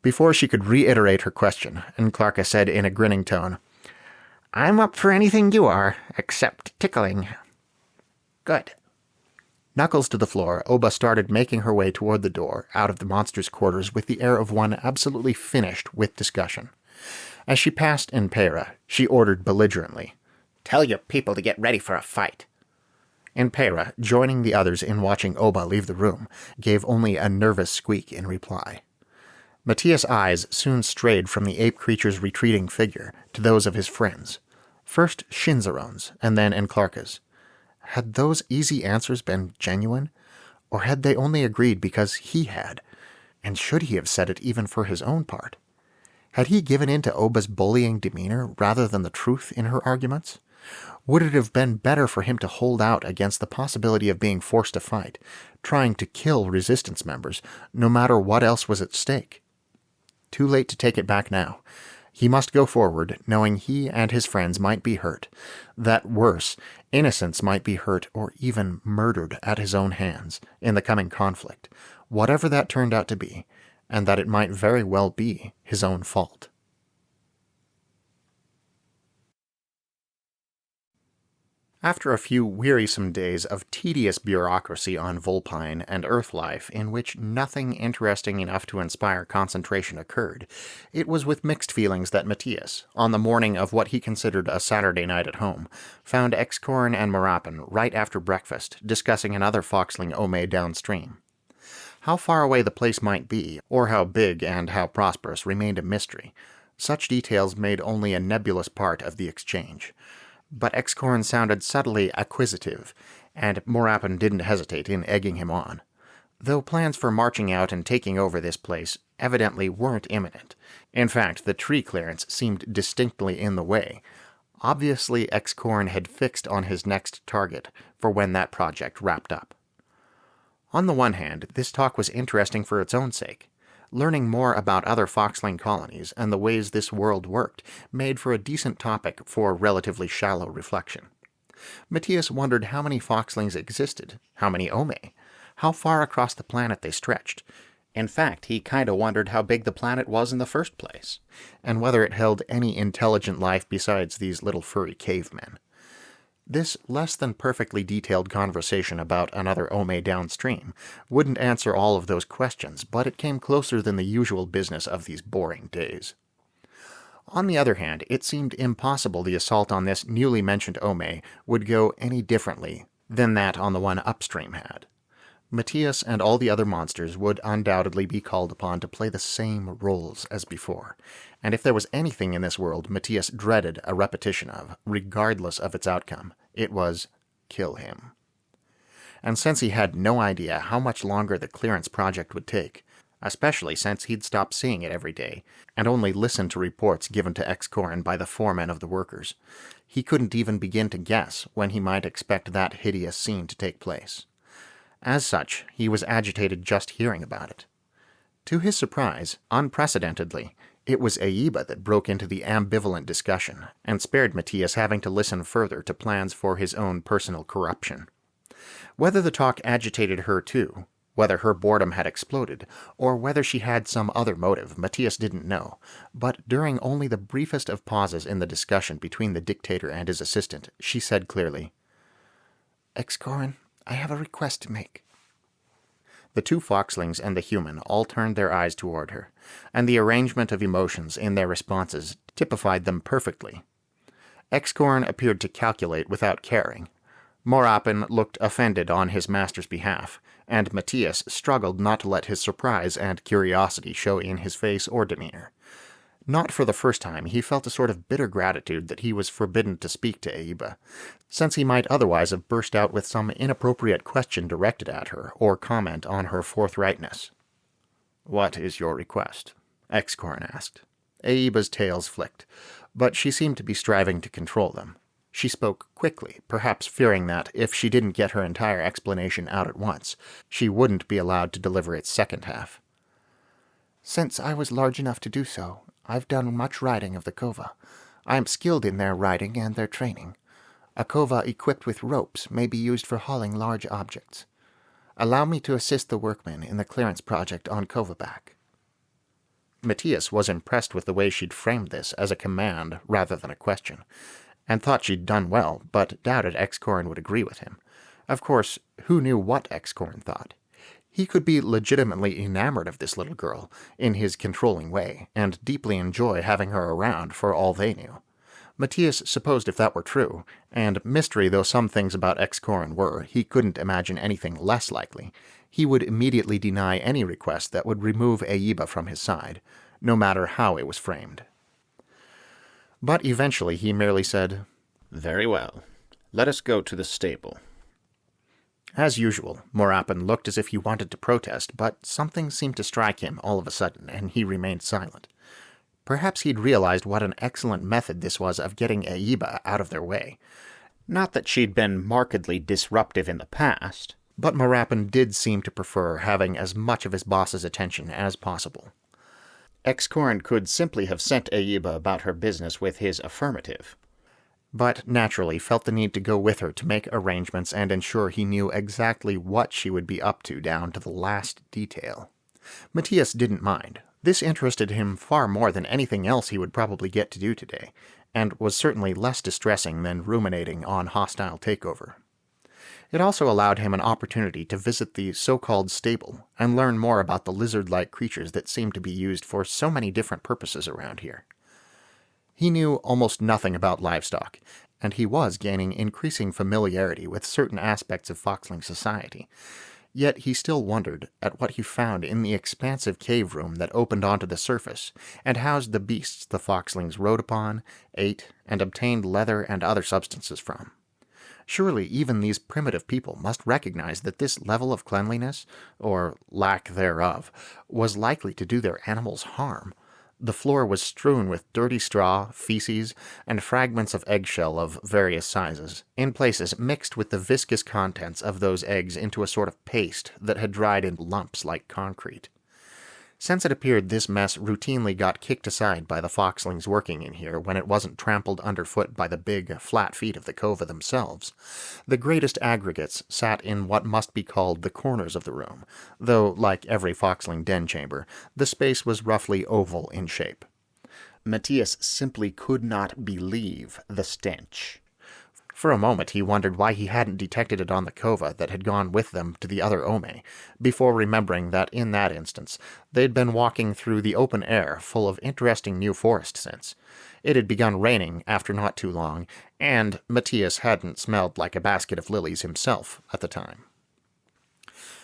Speaker 8: Before she could reiterate her question, Enclarka said in a grinning tone,
Speaker 3: "I'm up for anything you are, except tickling." "Good."
Speaker 8: Knuckles to the floor, Oba started making her way toward the door out of the monster's quarters with the air of one absolutely finished with discussion. As she passed Enpera, she ordered belligerently,
Speaker 3: "Tell your people to get ready for a fight."
Speaker 8: Enpera, joining the others in watching Oba leave the room, gave only a nervous squeak in reply. Matías' eyes soon strayed from the ape creature's retreating figure to those of his friends, first Shinzaron's and then Enclarka's. Had those easy answers been genuine, or had they only agreed because he had? And should he have said it even for his own part? Had he given in to Oba's bullying demeanor rather than the truth in her arguments? Would it have been better for him to hold out against the possibility of being forced to fight, trying to kill resistance members, no matter what else was at stake? Too late to take it back now. He must go forward, knowing he and his friends might be hurt, that worse, innocents might be hurt or even murdered at his own hands in the coming conflict, whatever that turned out to be, and that it might very well be his own fault. After a few wearisome days of tedious bureaucracy on Volpine and Earth life in which nothing interesting enough to inspire concentration occurred, it was with mixed feelings that Matías, on the morning of what he considered a Saturday night at home, found Excorn and Marapen right after breakfast discussing another foxling Ome downstream. How far away the place might be, or how big and how prosperous, remained a mystery. Such details made only a nebulous part of the exchange. But Excorn sounded subtly acquisitive, and Marapen didn't hesitate in egging him on. Though plans for marching out and taking over this place evidently weren't imminent. In fact, the tree clearance seemed distinctly in the way. Obviously, Excorn had fixed on his next target for when that project wrapped up. On the one hand, this talk was interesting for its own sake. Learning more about other foxling colonies and the ways this world worked made for a decent topic for relatively shallow reflection. Matías wondered how many foxlings existed, how many Ome, how far across the planet they stretched. In fact, he kinda wondered how big the planet was in the first place, and whether it held any intelligent life besides these little furry cavemen. This less than perfectly detailed conversation about another Ome downstream wouldn't answer all of those questions, but it came closer than the usual business of these boring days. On the other hand, it seemed impossible the assault on this newly mentioned Ome would go any differently than that on the one upstream had. Matías and all the other monsters would undoubtedly be called upon to play the same roles as before, and if there was anything in this world Matías dreaded a repetition of, regardless of its outcome, it was kill him. And since he had no idea how much longer the clearance project would take, especially since he'd stopped seeing it every day, and only listened to reports given to Excorn by the foremen of the workers, he couldn't even begin to guess when he might expect that hideous scene to take place. As such, he was agitated just hearing about it. To his surprise, unprecedentedly, it was Aiba that broke into the ambivalent discussion, and spared Matías having to listen further to plans for his own personal corruption. Whether the talk agitated her too, whether her boredom had exploded, or whether she had some other motive, Matías didn't know, but during only the briefest of pauses in the discussion between the dictator and his assistant, she said clearly, "Excorn, I have a request to make." The two foxlings and the human all turned their eyes toward her, and the arrangement of emotions in their responses typified them perfectly. Excorn appeared to calculate without caring. Morapin looked offended on his master's behalf, and Matías struggled not to let his surprise and curiosity show in his face or demeanor. Not for the first time, he felt a sort of bitter gratitude that he was forbidden to speak to Aiba, since he might otherwise have burst out with some inappropriate question directed at her, or comment on her forthrightness. "What is your request?" Excorn asked. Aiba's tails flicked, but she seemed to be striving to control them. She spoke quickly, perhaps fearing that, if she didn't get her entire explanation out at once, she wouldn't be allowed to deliver its second half.
Speaker 7: "Since I was large enough to do so, I've done much riding of the Kova. I am skilled in their riding and their training. A Kova equipped with ropes may be used for hauling large objects. Allow me to assist the workmen in the clearance project on Kovaback."
Speaker 8: Matías was impressed with the way she'd framed this as a command rather than a question, and thought she'd done well, but doubted Excorn would agree with him. Of course, who knew what Excorn thought? He could be legitimately enamored of this little girl, in his controlling way, and deeply enjoy having her around for all they knew. Matías supposed if that were true, and mystery though some things about Excorn were, he couldn't imagine anything less likely, he would immediately deny any request that would remove Aiba from his side, no matter how it was framed. But eventually he merely said,
Speaker 1: "Very well. Let us go to the stable."
Speaker 8: As usual, Morapin looked as if he wanted to protest, but something seemed to strike him all of a sudden, and he remained silent. Perhaps he'd realized what an excellent method this was of getting Aiba out of their way. Not that she'd been markedly disruptive in the past, but Morapin did seem to prefer having as much of his boss's attention as possible. Excorn could simply have sent Aiba about her business with his affirmative, but naturally felt the need to go with her to make arrangements and ensure he knew exactly what she would be up to down to the last detail. Matías didn't mind. This interested him far more than anything else he would probably get to do today, and was certainly less distressing than ruminating on hostile takeover. It also allowed him an opportunity to visit the so-called stable and learn more about the lizard-like creatures that seemed to be used for so many different purposes around here. He knew almost nothing about livestock, and he was gaining increasing familiarity with certain aspects of foxling society. Yet he still wondered at what he found in the expansive cave room that opened onto the surface and housed the beasts the foxlings rode upon, ate, and obtained leather and other substances from. Surely even these primitive people must recognize that this level of cleanliness, or lack thereof, was likely to do their animals harm. The floor was strewn with dirty straw, feces, and fragments of eggshell of various sizes, in places mixed with the viscous contents of those eggs into a sort of paste that had dried in lumps like concrete. Since it appeared this mess routinely got kicked aside by the foxlings working in here when it wasn't trampled underfoot by the big, flat feet of the Kova themselves, the greatest aggregates sat in what must be called the corners of the room, though, like every foxling den chamber, the space was roughly oval in shape. Matías simply could not believe the stench. For a moment he wondered why he hadn't detected it on the Kova that had gone with them to the other Ome, before remembering that in that instance they'd been walking through the open air full of interesting new forest scents. It had begun raining after not too long, and Matías hadn't smelled like a basket of lilies himself at the time.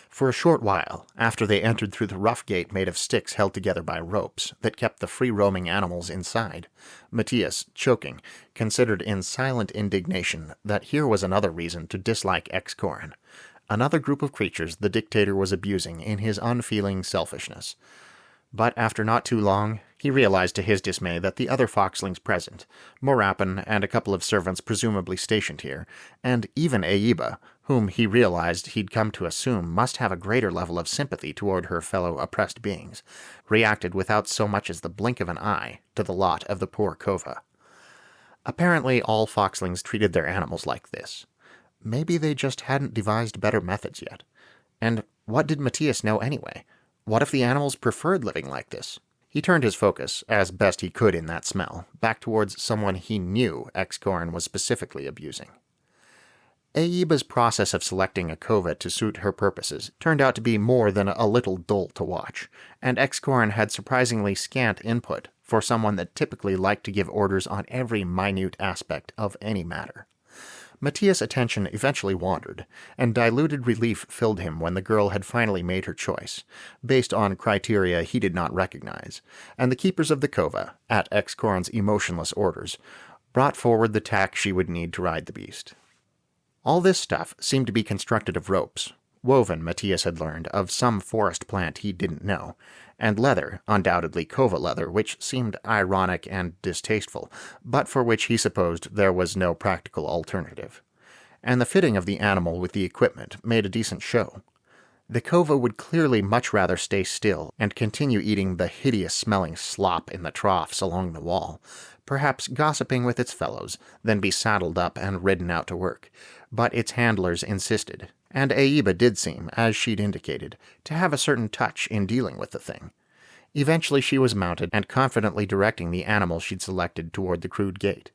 Speaker 8: For a short while, after they entered through the rough gate made of sticks held together by ropes that kept the free-roaming animals inside, Matías, choking, considered in silent indignation that here was another reason to dislike Excorn, another group of creatures the dictator was abusing in his unfeeling selfishness. But after not too long, he realized to his dismay that the other foxlings present, Morapin and a couple of servants presumably stationed here, and even Aiba, whom he realized he'd come to assume must have a greater level of sympathy toward her fellow oppressed beings, reacted without so much as the blink of an eye to the lot of the poor Kova. Apparently all foxlings treated their animals like this. Maybe they just hadn't devised better methods yet. And what did Matías know anyway? What if the animals preferred living like this? He turned his focus, as best he could in that smell, back towards someone he knew Excorn was specifically abusing. Aiba's process of selecting a cova to suit her purposes turned out to be more than a little dull to watch, and Excorin had surprisingly scant input for someone that typically liked to give orders on every minute aspect of any matter. Matías' attention eventually wandered, and diluted relief filled him when the girl had finally made her choice, based on criteria he did not recognize, and the keepers of the cova, at Excorin's emotionless orders, brought forward the tack she would need to ride the beast. All this stuff seemed to be constructed of ropes, woven, Matías had learned, of some forest plant he didn't know, and leather, undoubtedly cova leather, which seemed ironic and distasteful, but for which he supposed there was no practical alternative. And the fitting of the animal with the equipment made a decent show. The cova would clearly much rather stay still and continue eating the hideous-smelling slop in the troughs along the wall, perhaps gossiping with its fellows, than be saddled up and ridden out to work. But its handlers insisted, and Aiba did seem, as she'd indicated, to have a certain touch in dealing with the thing. Eventually she was mounted and confidently directing the animal she'd selected toward the crude gate.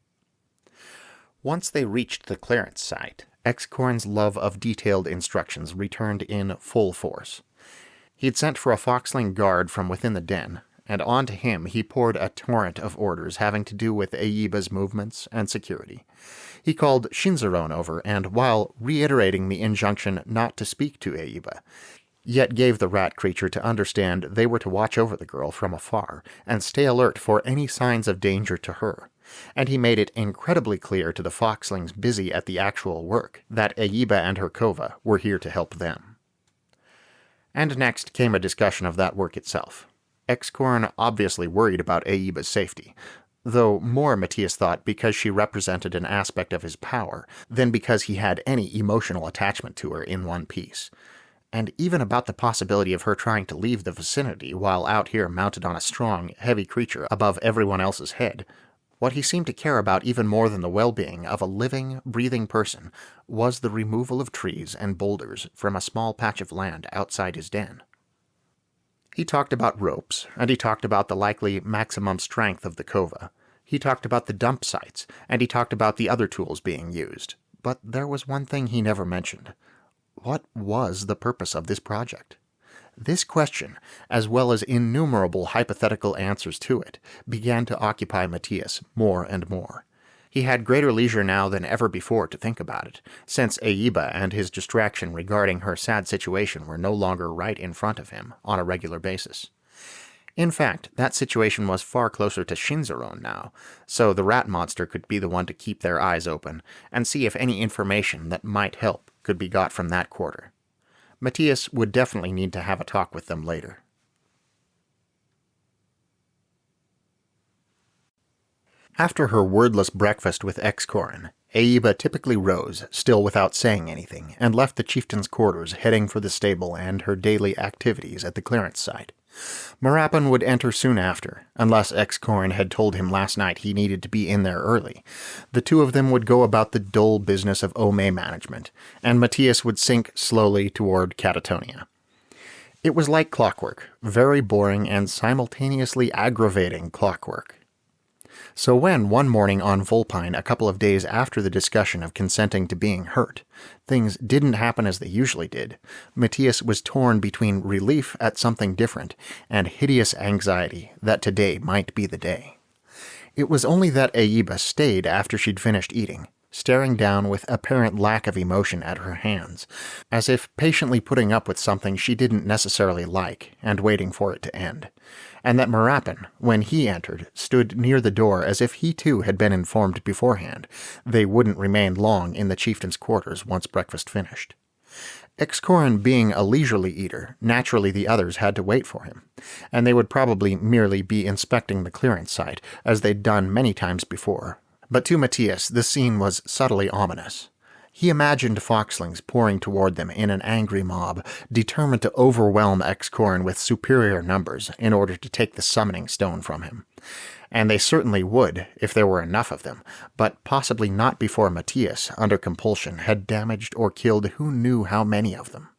Speaker 8: Once they reached the clearance site, Excorin's love of detailed instructions returned in full force. He'd sent for a foxling guard from within the den, and onto him he poured a torrent of orders having to do with Aiba's movements and security. He called Shinzaron over, and while reiterating the injunction not to speak to Aiba, yet gave the rat creature to understand they were to watch over the girl from afar and stay alert for any signs of danger to her. And he made it incredibly clear to the foxlings busy at the actual work that Aiba and her cova were here to help them. And next came a discussion of that work itself. Excorin obviously worried about Aiba's safety, though more, Matías thought, because she represented an aspect of his power than because he had any emotional attachment to her in one piece. And even about the possibility of her trying to leave the vicinity while out here mounted on a strong, heavy creature above everyone else's head. What he seemed to care about even more than the well-being of a living, breathing person was the removal of trees and boulders from a small patch of land outside his den. He talked about ropes, and he talked about the likely maximum strength of the cova. He talked about the dump sites, and he talked about the other tools being used. But there was one thing he never mentioned. What was the purpose of this project? This question, as well as innumerable hypothetical answers to it, began to occupy Matías more and more. He had greater leisure now than ever before to think about it, since Aiba and his distraction regarding her sad situation were no longer right in front of him on a regular basis. In fact, that situation was far closer to Shinzaron now, so the rat monster could be the one to keep their eyes open and see if any information that might help could be got from that quarter. Matías would definitely need to have a talk with them later. After her wordless breakfast with Excorin, Aiba typically rose, still without saying anything, and left the chieftain's quarters, heading for the stable and her daily activities at the clearance site. Marappan would enter soon after, unless Excorin had told him last night he needed to be in there early. The two of them would go about the dull business of Ome management, and Matías would sink slowly toward catatonia. It was like clockwork, very boring and simultaneously aggravating clockwork. So when, one morning on Vulpine, a couple of days after the discussion of consenting to being hurt, things didn't happen as they usually did, Matías was torn between relief at something different and hideous anxiety that today might be the day. It was only that Aiba stayed after she'd finished eating, staring down with apparent lack of emotion at her hands, as if patiently putting up with something she didn't necessarily like and waiting for it to end, and that Marappan, when he entered, stood near the door as if he too had been informed beforehand they wouldn't remain long in the chieftain's quarters once breakfast finished. Excorin being a leisurely eater, naturally the others had to wait for him, and they would probably merely be inspecting the clearance site, as they'd done many times before. But to Matías, the scene was subtly ominous. He imagined foxlings pouring toward them in an angry mob, determined to overwhelm Excorin with superior numbers in order to take the summoning stone from him. And they certainly would, if there were enough of them, but possibly not before Matías, under compulsion, had damaged or killed who knew how many of them.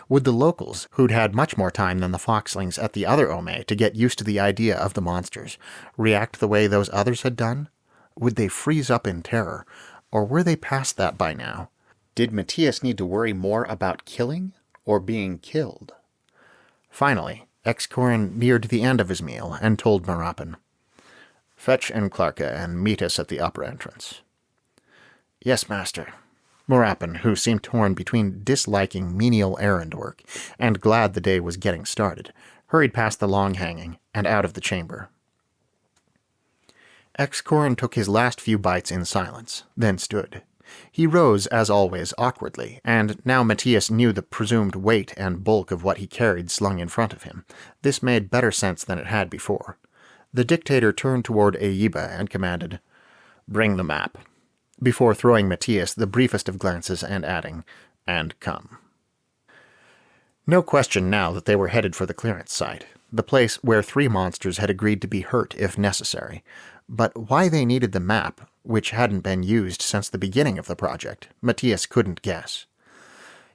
Speaker 8: Would the locals, who'd had much more time than the foxlings at the other Ome to get used to the idea of the monsters, react the way those others had done? Would they freeze up in terror? Or were they past that by now?
Speaker 1: Did Matías need to worry more about killing or being killed?
Speaker 8: Finally, Excorin neared the end of his meal and told Marapin, "Fetch Enclarca and meet us at the upper entrance." "Yes, master." Marapin, who seemed torn between disliking menial errand work and glad the day was getting started, hurried past the long hanging and out of the chamber. Excorin took his last few bites in silence, then stood. He rose, as always, awkwardly, and now Matías knew the presumed weight and bulk of what he carried slung in front of him. This made better sense than it had before. The dictator turned toward Eiba and commanded, "Bring the map," before throwing Matías the briefest of glances and adding, "And come." No question now that they were headed for the clearance site, the place where 3 monsters had agreed to be hurt if necessary. But why they needed the map, which hadn't been used since the beginning of the project, Matías couldn't guess.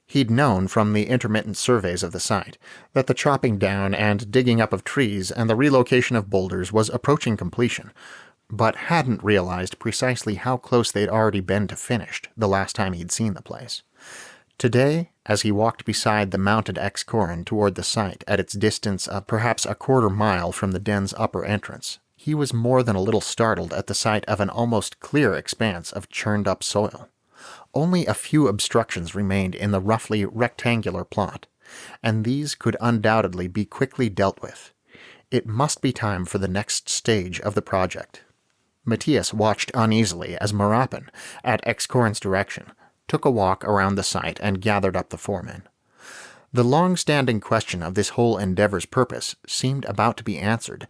Speaker 8: He'd known from the intermittent surveys of the site that the chopping down and digging up of trees and the relocation of boulders was approaching completion, but hadn't realized precisely how close they'd already been to finished the last time he'd seen the place. Today, as he walked beside the mounted Excorin toward the site at its distance of perhaps a quarter mile from the den's upper entrance, he was more than a little startled at the sight of an almost clear expanse of churned-up soil. Only a few obstructions remained in the roughly rectangular plot, and these could undoubtedly be quickly dealt with. It must be time for the next stage of the project. Matías watched uneasily as Marapin, at Excorin's direction, took a walk around the site and gathered up the foremen. The long-standing question of this whole endeavor's purpose seemed about to be answered,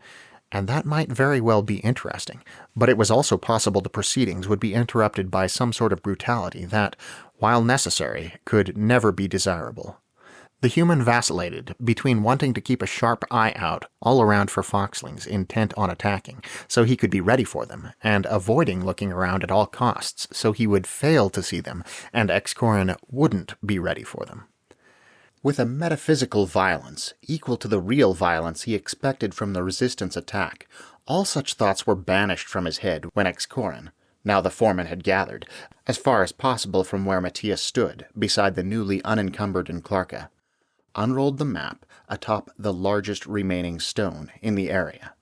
Speaker 8: and that might very well be interesting, but it was also possible the proceedings would be interrupted by some sort of brutality that, while necessary, could never be desirable. The human vacillated between wanting to keep a sharp eye out all around for foxlings intent on attacking, so he could be ready for them, and avoiding looking around at all costs, so he would fail to see them, and Excorin wouldn't be ready for them.
Speaker 1: With a metaphysical violence equal to the real violence he expected from the resistance attack, all such thoughts were banished from his head when Excorin, now the foreman had gathered, as far as possible from where Matías stood, beside the newly unencumbered Enclarca, unrolled the map atop the largest remaining stone in the area.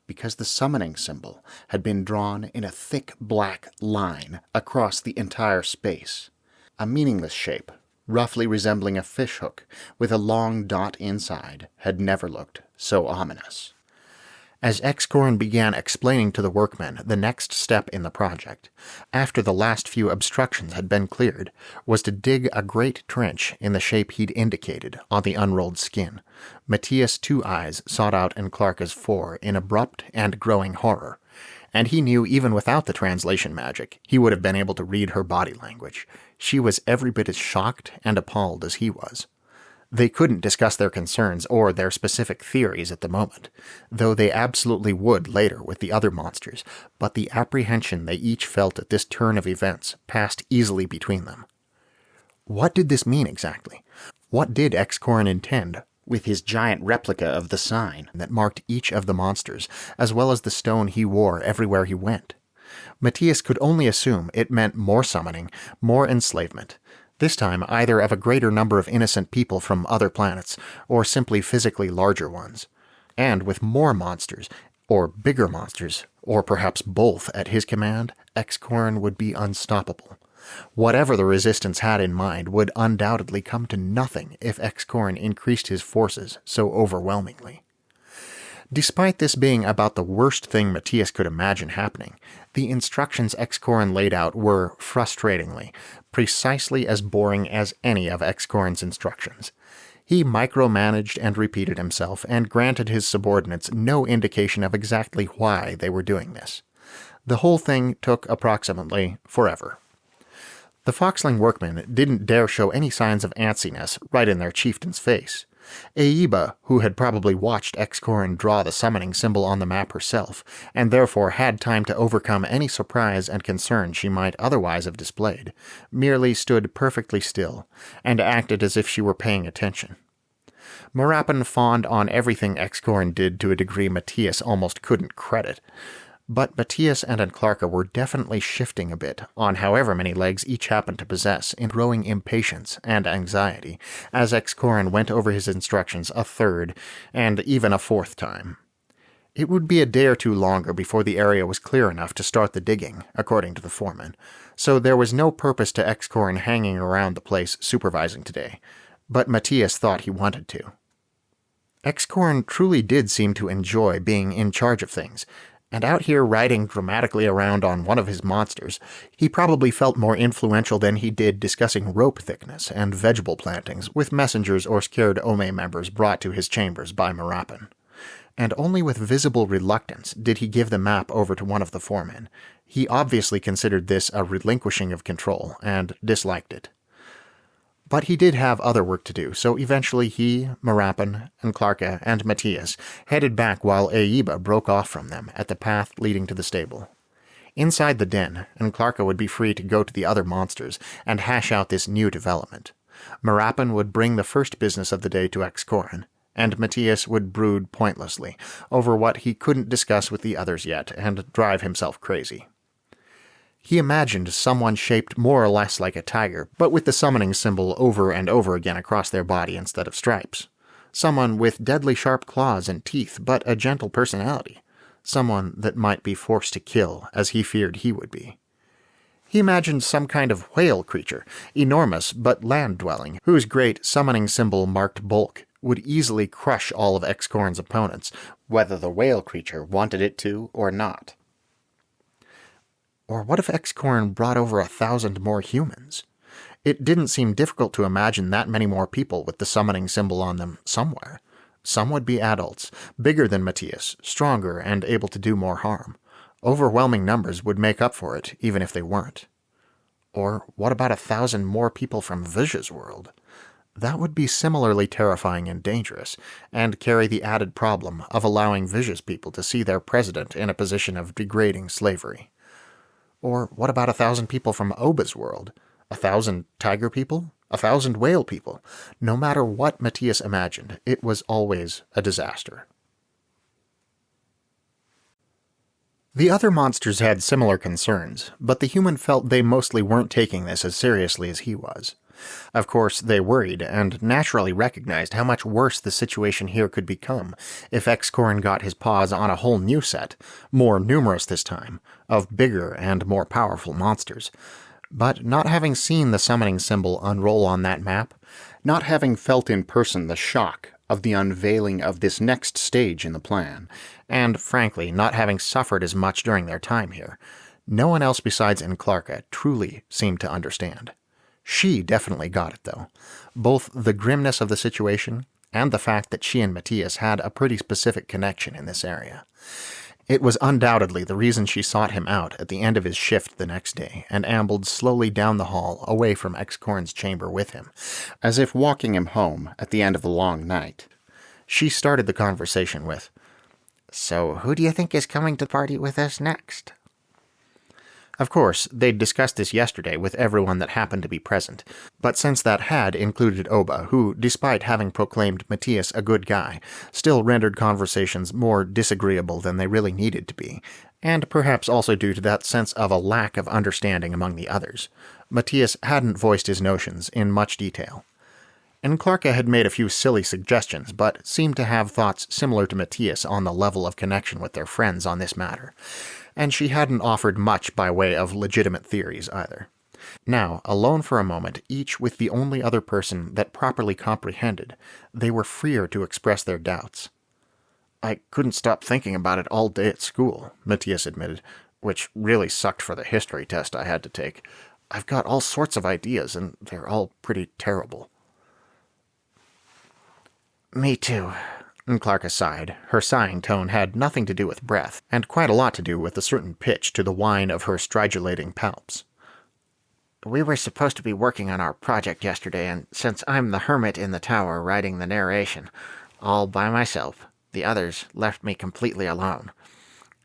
Speaker 1: Because the summoning symbol had been drawn in a thick black line across the entire space, a meaningless shape, roughly resembling a fishhook with a long dot inside, had never looked so ominous. As Excorin began explaining to the workmen the next step in the project, after the last few obstructions had been cleared, was to dig a great trench in the shape he'd indicated on the unrolled skin, Matías' 2 eyes sought out Enclarca's 4 in abrupt and growing horror, and he knew even without the translation magic he would have been able to read her body language. She was every bit as shocked and appalled as he was. They couldn't discuss their concerns or their specific theories at the moment, though they absolutely would later with the other monsters, but the apprehension they each felt at this turn of events passed easily between them. What did this mean exactly? What did Excorin intend with his giant replica of the sign that marked each of the monsters, as well as the stone he wore everywhere he went? Matías could only assume it meant more summoning, more enslavement, this time either of a greater number of innocent people from other planets, or simply physically larger ones. And with more monsters, or bigger monsters, or perhaps both at his command, Excorin would be unstoppable. Whatever the resistance had in mind would undoubtedly come to nothing if Excorin increased his forces so overwhelmingly. Despite this being about the worst thing Matías could imagine happening, the instructions Excorin laid out were, frustratingly, precisely as boring as any of Excorin's instructions. He micromanaged and repeated himself, and granted his subordinates no indication of exactly why they were doing this. The whole thing took approximately forever. The Foxling workmen didn't dare show any signs of antsiness right in their chieftain's face. Eiba, who had probably watched Excorin draw the summoning symbol on the map herself, and therefore had time to overcome any surprise and concern she might otherwise have displayed, merely stood perfectly still, and acted as if she were paying attention. Marapin fawned on everything Excorin did to a degree Matías almost couldn't credit.
Speaker 8: But Matías and Clarka were definitely shifting a bit on however many legs each happened to possess in growing impatience and anxiety as Excorin went over his instructions a third and even a fourth time. It would be a day or two longer before the area was clear enough to start the digging, according to the foreman, so there was no purpose to Excorin hanging around the place supervising today, but Matías thought he wanted to. Excorin truly did seem to enjoy being in charge of things, and out here riding dramatically around on one of his monsters, he probably felt more influential than he did discussing rope thickness and vegetable plantings with messengers or scared Ome members brought to his chambers by Marapan. And only with visible reluctance did he give the map over to one of the foremen. He obviously considered this a relinquishing of control, and disliked it. But he did have other work to do, so eventually he, Marapan, and Clarka, and Matías headed back while Aiba broke off from them at the path leading to the stable. Inside the den, and Clarka would be free to go to the other monsters and hash out this new development. Marapan would bring the first business of the day to Excorin, and Matías would brood pointlessly over what he couldn't discuss with the others yet and drive himself crazy. He imagined someone shaped more or less like a tiger, but with the summoning symbol over and over again across their body instead of stripes. Someone with deadly sharp claws and teeth, but a gentle personality. Someone that might be forced to kill, as he feared he would be. He imagined some kind of whale creature, enormous but land-dwelling, whose great summoning symbol marked bulk would easily crush all of Excorin's opponents, whether the whale creature wanted it to or not. Or what if Excorin brought over 1,000 more humans? It didn't seem difficult to imagine that many more people with the summoning symbol on them somewhere. Some would be adults, bigger than Matías, stronger and able to do more harm. Overwhelming numbers would make up for it, even if they weren't. Or what about 1,000 more people from Vizha's world? That would be similarly terrifying and dangerous, and carry the added problem of allowing Vizha's people to see their president in a position of degrading slavery. Or what about 1,000 people from Oba's world? 1,000 tiger people? 1,000 whale people? No matter what Matías imagined, it was always a disaster. The other monsters had similar concerns, but the human felt they mostly weren't taking this as seriously as he was. Of course, they worried, and naturally recognized how much worse the situation here could become if Excorin got his paws on a whole new set, more numerous this time, of bigger and more powerful monsters. But not having seen the summoning symbol unroll on that map, not having felt in person the shock of the unveiling of this next stage in the plan, and frankly not having suffered as much during their time here, no one else besides Clarka truly seemed to understand. She definitely got it, though. Both the grimness of the situation and the fact that she and Matías had a pretty specific connection in this area. It was undoubtedly the reason she sought him out at the end of his shift the next day and ambled slowly down the hall away from Excorin's chamber with him, as if walking him home at the end of a long night. She started the conversation with, "So who do you think is coming to the party with us next?" Of course, they'd discussed this yesterday with everyone that happened to be present, but since that had included Oba, who, despite having proclaimed Matías a good guy, still rendered conversations more disagreeable than they really needed to be, and perhaps also due to that sense of a lack of understanding among the others, Matías hadn't voiced his notions in much detail. And Clarka had made a few silly suggestions, but seemed to have thoughts similar to Matías on the level of connection with their friends on this matter, and she hadn't offered much by way of legitimate theories either. Now, alone for a moment, each with the only other person that properly comprehended, they were freer to express their doubts. "I couldn't stop thinking about it all day at school," Matías admitted, "which really sucked for the history test I had to take. I've got all sorts of ideas, and they're all pretty terrible." "Me too," Clarka sighed. Her sighing tone had nothing to do with breath, and quite a lot to do with a certain pitch to the whine of her stridulating palps. "We were supposed to be working on our project yesterday, and since I'm the hermit in the tower writing the narration, all by myself, the others left me completely alone.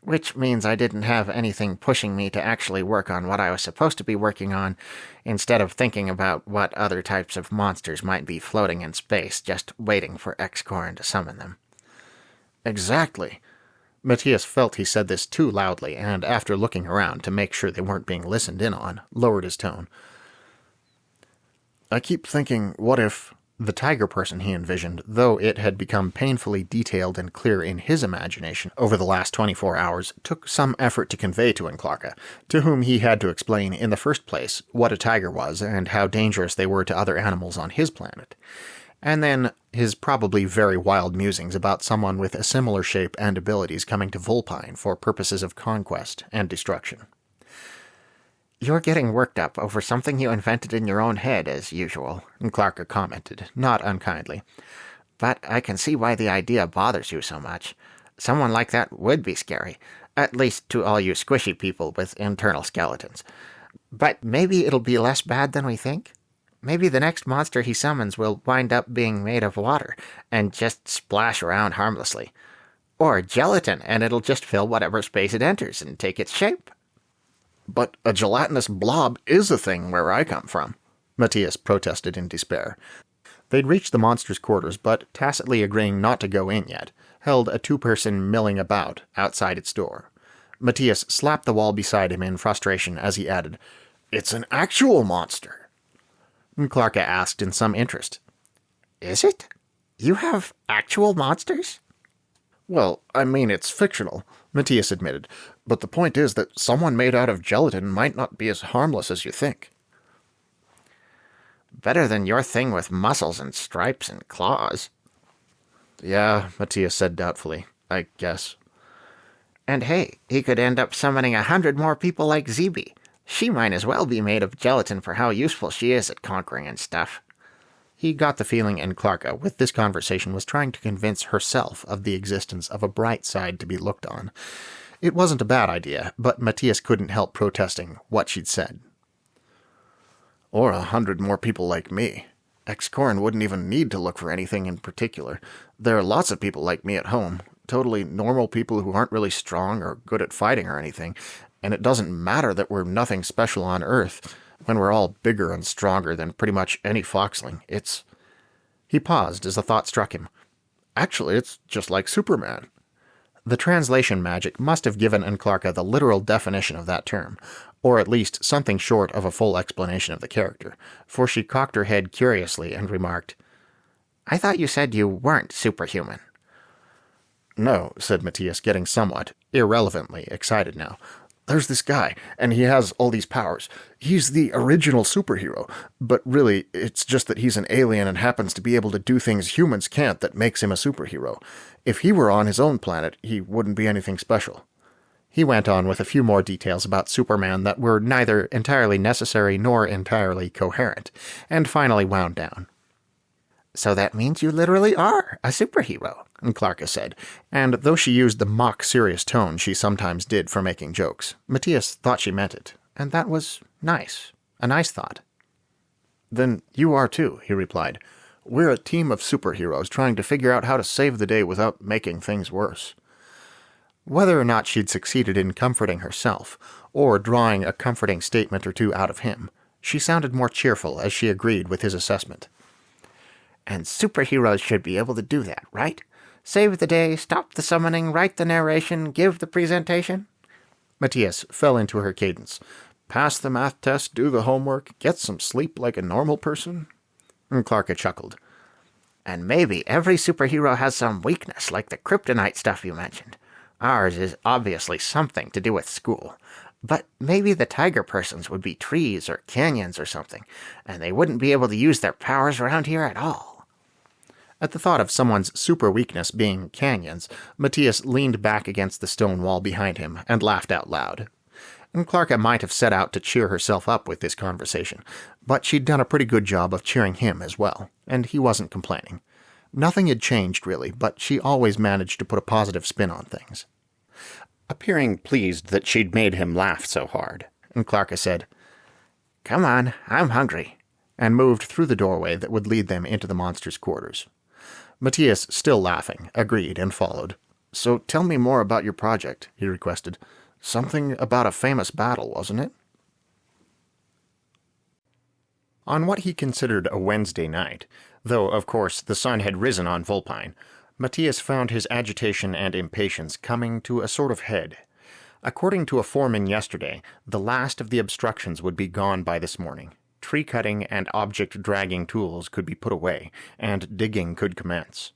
Speaker 8: Which means I didn't have anything pushing me to actually work on what I was supposed to be working on, instead of thinking about what other types of monsters might be floating in space just waiting for Excorin to summon them." "Exactly. Matías felt he said this too loudly, and after looking around to make sure they weren't being listened in on, lowered his tone. I keep thinking, what if the tiger person he envisioned, though it had become painfully detailed and clear in his imagination over the last 24 hours, took some effort to convey to Enclarca, to whom he had to explain in the first place what a tiger was and how dangerous they were to other animals on his planet, and then his probably very wild musings about someone with a similar shape and abilities coming to Vulpine for purposes of conquest and destruction.
Speaker 3: You're getting worked up over something you invented in your own head, as usual, Clarka commented, not unkindly. But I can see why the idea bothers you so much. Someone like that would be scary, at least to all you squishy people with internal skeletons. But maybe it'll be less bad than we think? Maybe the next monster he summons will wind up being made of water and just splash around harmlessly. Or gelatin, and it'll just fill whatever space it enters and take its shape.
Speaker 8: But a gelatinous blob is a thing where I come from, Matías protested in despair. They'd reached the monster's quarters, but tacitly agreeing not to go in yet, held a two-person milling about outside its door. Matías slapped the wall beside him in frustration as he added, "It's an actual monster." Clarka asked in some interest,
Speaker 3: Is it? You have actual monsters?
Speaker 8: Well, I mean, it's fictional, Matías admitted, but the point is that someone made out of gelatin might not be as harmless as you think.
Speaker 3: Better than your thing with muscles and stripes and claws.
Speaker 8: Yeah, Matías said doubtfully, I guess.
Speaker 3: And hey, he could end up summoning 100 more people like Zeeby. She might as well be made of gelatin for how useful she is at conquering and stuff.
Speaker 8: He got the feeling Enclarca, with this conversation, was trying to convince herself of the existence of a bright side to be looked on. It wasn't a bad idea, but Matías couldn't help protesting what she'd said. Or 100 more people like me. Excorin wouldn't even need to look for anything in particular. There are lots of people like me at home, totally normal people who aren't really strong or good at fighting or anything, and it doesn't matter that we're nothing special on Earth. When we're all bigger and stronger than pretty much any foxling, it's... He paused as a thought struck him. Actually, it's just like Superman. The translation magic must have given Enclarca the literal definition of that term, or at least something short of a full explanation of the character, for she cocked her head curiously and remarked,
Speaker 3: I thought you said you weren't superhuman.
Speaker 8: No, said Matías, getting somewhat, irrelevantly excited now. There's this guy, and he has all these powers. He's the original superhero, but really, it's just that he's an alien and happens to be able to do things humans can't that makes him a superhero. If he were on his own planet, he wouldn't be anything special. He went on with a few more details about Superman that were neither entirely necessary nor entirely coherent, and finally wound down.
Speaker 3: So that means you literally are a superhero,
Speaker 8: Clarka said, and though she used the mock-serious tone she sometimes did for making jokes, Matías thought she meant it, and that was nice, a nice thought. Then you are too, he replied. We're a team of superheroes trying to figure out how to save the day without making things worse. Whether or not she'd succeeded in comforting herself, or drawing a comforting statement or two out of him, she sounded more cheerful as she agreed with his assessment.
Speaker 3: And superheroes should be able to do that, right? Save the day, stop the summoning, write the narration, give the presentation?
Speaker 8: Matías fell into her cadence. Pass the math test, do the homework, get some sleep like a normal person? Clarka chuckled.
Speaker 3: And maybe every superhero has some weakness, like the kryptonite stuff you mentioned. Ours is obviously something to do with school. But maybe the tiger persons would be trees or canyons or something, and they wouldn't be able to use their powers around here at all.
Speaker 8: At the thought of someone's super weakness being canyons, Matías leaned back against the stone wall behind him and laughed out loud. And Clarka might have set out to cheer herself up with this conversation, but she'd done a pretty good job of cheering him as well, and he wasn't complaining. Nothing had changed, really, but she always managed to put a positive spin on things. Appearing pleased that she'd made him laugh so hard, and Clarka said,
Speaker 3: Come on, I'm hungry,
Speaker 8: and moved through the doorway that would lead them into the monster's quarters. Matías, still laughing, agreed and followed. So tell me more about your project, he requested. Something about a famous battle, wasn't it? On what he considered a Wednesday night, though, of course, the sun had risen on Vulpine, Matías found his agitation and impatience coming to a sort of head. According to a foreman yesterday, the last of the obstructions would be gone by this morning. Tree-cutting and object-dragging tools could be put away, and digging could commence.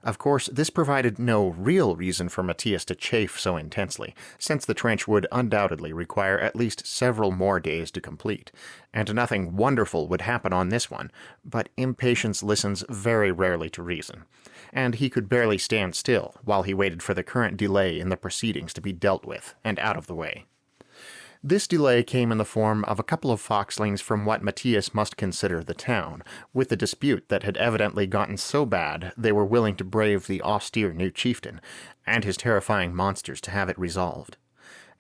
Speaker 8: Of course, this provided no real reason for Matías to chafe so intensely, since the trench would undoubtedly require at least several more days to complete, and nothing wonderful would happen on this one, but impatience listens very rarely to reason, and he could barely stand still while he waited for the current delay in the proceedings to be dealt with and out of the way. This delay came in the form of a couple of foxlings from what Matías must consider the town, with a dispute that had evidently gotten so bad they were willing to brave the austere new chieftain and his terrifying monsters to have it resolved.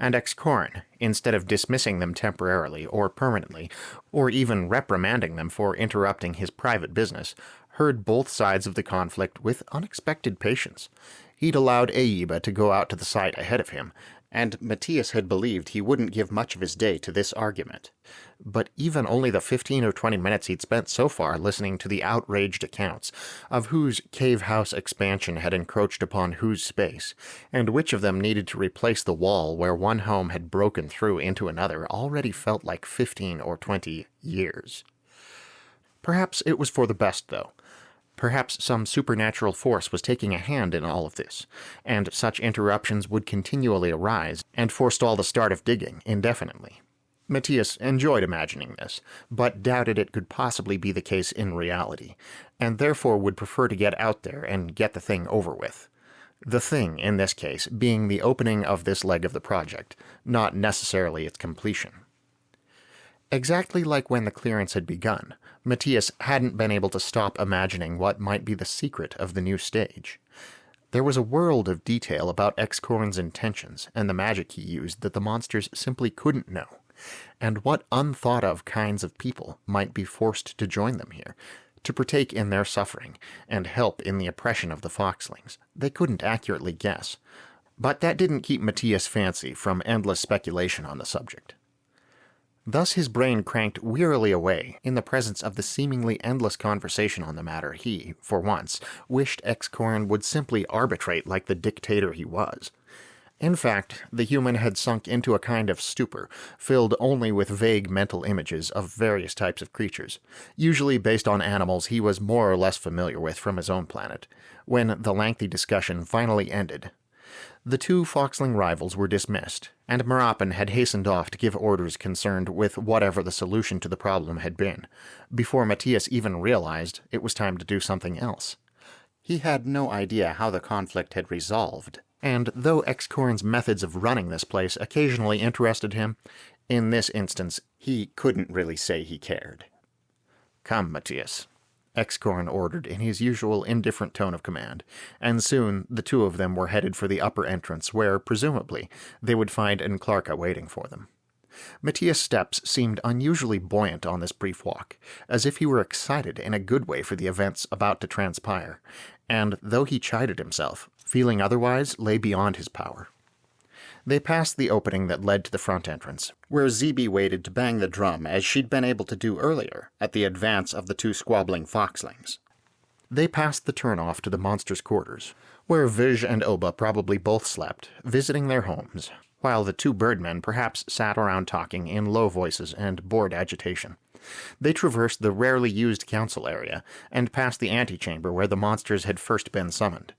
Speaker 8: And Excorin, instead of dismissing them temporarily or permanently, or even reprimanding them for interrupting his private business, heard both sides of the conflict with unexpected patience. He'd allowed Eiba to go out to the site ahead of him, and Matías had believed he wouldn't give much of his day to this argument. But even only the 15 or 20 minutes he'd spent so far listening to the outraged accounts of whose cave house expansion had encroached upon whose space, and which of them needed to replace the wall where one home had broken through into another, already felt like 15 or 20 years. Perhaps it was for the best, though. Perhaps some supernatural force was taking a hand in all of this, and such interruptions would continually arise and forestall the start of digging indefinitely. Matías enjoyed imagining this, but doubted it could possibly be the case in reality, and therefore would prefer to get out there and get the thing over with. The thing, in this case, being the opening of this leg of the project, not necessarily its completion. Exactly like when the clearance had begun, Matías hadn't been able to stop imagining what might be the secret of the new stage. There was a world of detail about Excorin's intentions and the magic he used that the monsters simply couldn't know, and what unthought-of kinds of people might be forced to join them here, to partake in their suffering and help in the oppression of the foxlings. They couldn't accurately guess, but that didn't keep Matías' fancy from endless speculation on the subject. Thus his brain cranked wearily away in the presence of the seemingly endless conversation on the matter he, for once, wished Excorin would simply arbitrate like the dictator he was. In fact, the human had sunk into a kind of stupor, filled only with vague mental images of various types of creatures, usually based on animals he was more or less familiar with from his own planet, when the lengthy discussion finally ended. The two foxling rivals were dismissed, and Marapin had hastened off to give orders concerned with whatever the solution to the problem had been, before Matías even realized it was time to do something else. He had no idea how the conflict had resolved, and though Excorin's methods of running this place occasionally interested him, in this instance he couldn't really say he cared. "Come, Matías," Excorin ordered in his usual indifferent tone of command, and soon the two of them were headed for the upper entrance where, presumably, they would find Enclarca waiting for them. Matías' steps seemed unusually buoyant on this brief walk, as if he were excited in a good way for the events about to transpire, and, though he chided himself, feeling otherwise lay beyond his power. They passed the opening that led to the front entrance, where Zeeby waited to bang the drum as she'd been able to do earlier at the advance of the two squabbling foxlings. They passed the turn-off to the monsters' quarters, where Verge and Oba probably both slept, visiting their homes, while the two birdmen perhaps sat around talking in low voices and bored agitation. They traversed the rarely used council area, and passed the antechamber where the monsters had first been summoned.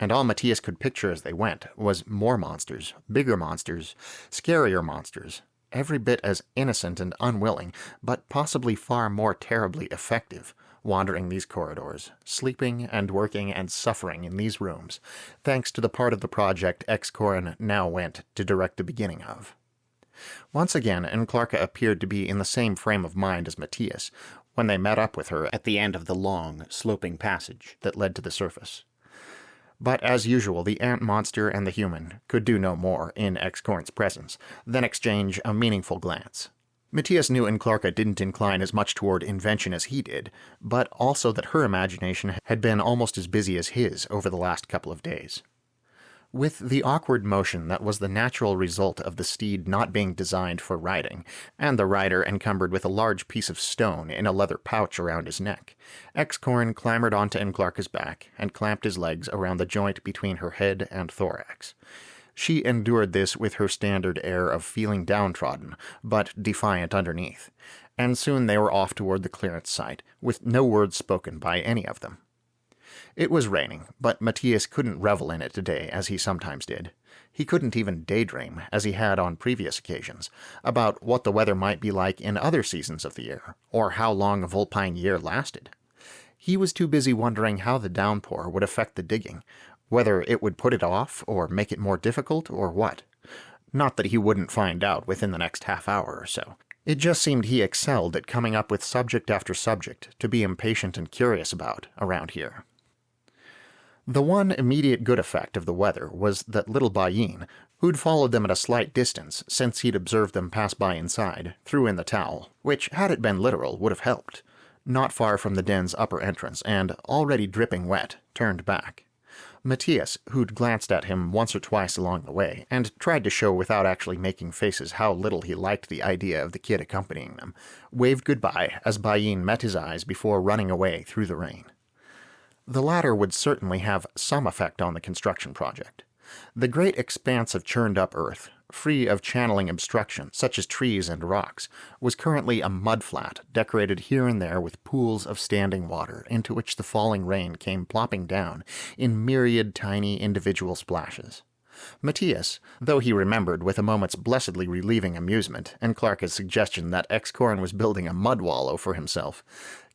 Speaker 8: And all Matías could picture as they went was more monsters, bigger monsters, scarier monsters, every bit as innocent and unwilling, but possibly far more terribly effective, wandering these corridors, sleeping and working and suffering in these rooms, thanks to the part of the project Excorin now went to direct the beginning of. Once again, Enclarca appeared to be in the same frame of mind as Matías when they met up with her at the end of the long, sloping passage that led to the surface. But as usual, the ant monster and the human could do no more in Excorin's presence than exchange a meaningful glance. Matías knew Enclarca didn't incline as much toward invention as he did, but also that her imagination had been almost as busy as his over the last couple of days. With the awkward motion that was the natural result of the steed not being designed for riding, and the rider encumbered with a large piece of stone in a leather pouch around his neck, Excorn clambered onto Enclarka's back and clamped his legs around the joint between her head and thorax. She endured this with her standard air of feeling downtrodden, but defiant underneath, and soon they were off toward the clearance site, with no words spoken by any of them. It was raining, but Matías couldn't revel in it today as he sometimes did. He couldn't even daydream, as he had on previous occasions, about what the weather might be like in other seasons of the year, or how long a vulpine year lasted. He was too busy wondering how the downpour would affect the digging, whether it would put it off, or make it more difficult, or what. Not that he wouldn't find out within the next half hour or so. It just seemed he excelled at coming up with subject after subject to be impatient and curious about around here. The one immediate good effect of the weather was that little Bayin, who'd followed them at a slight distance since he'd observed them pass by inside, threw in the towel, which, had it been literal, would have helped. Not far from the den's upper entrance, and already dripping wet, turned back. Matías, who'd glanced at him once or twice along the way, and tried to show without actually making faces how little he liked the idea of the kid accompanying them, waved goodbye as Bayin met his eyes before running away through the rain. The latter would certainly have some effect on the construction project. The great expanse of churned-up earth, free of channeling obstruction such as trees and rocks, was currently a mudflat decorated here and there with pools of standing water into which the falling rain came plopping down in myriad tiny individual splashes. Matías, though he remembered with a moment's blessedly relieving amusement Enclarka's suggestion that Excorn was building a mud wallow for himself,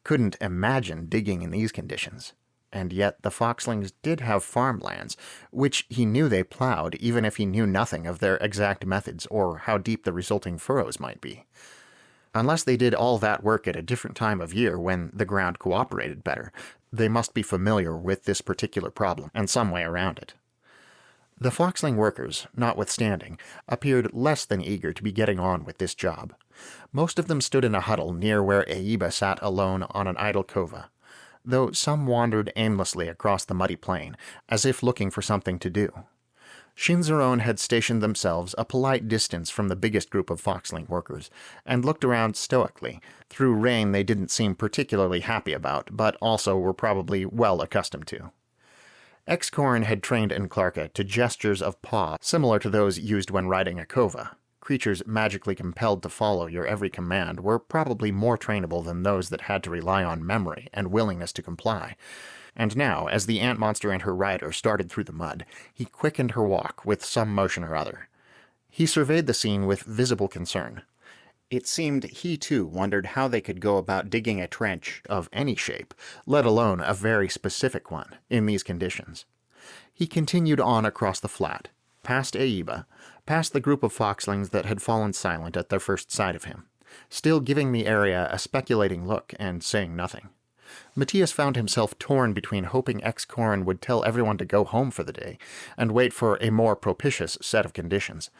Speaker 8: couldn't imagine digging in these conditions. And yet the Foxlings did have farmlands, which he knew they plowed even if he knew nothing of their exact methods or how deep the resulting furrows might be. Unless they did all that work at a different time of year when the ground cooperated better, they must be familiar with this particular problem and some way around it. The Foxling workers, notwithstanding, appeared less than eager to be getting on with this job. Most of them stood in a huddle near where Eiba sat alone on an idle cova, though some wandered aimlessly across the muddy plain, as if looking for something to do. Shinzaron had stationed themselves a polite distance from the biggest group of Foxling workers, and looked around stoically, through rain they didn't seem particularly happy about, but also were probably well accustomed to. Excorn had trained Enclarka to gestures of paw similar to those used when riding a cova. Creatures magically compelled to follow your every command were probably more trainable than those that had to rely on memory and willingness to comply. And now, as the ant monster and her rider started through the mud, he quickened her walk with some motion or other. He surveyed the scene with visible concern. It seemed he too wondered how they could go about digging a trench of any shape, let alone a very specific one, in these conditions. He continued on across the flat, past Eiba, past the group of Foxlings that had fallen silent at their first sight of him, still giving the area a speculating look and saying nothing. Matías found himself torn between hoping Excorn would tell everyone to go home for the day and wait for a more propitious set of conditions,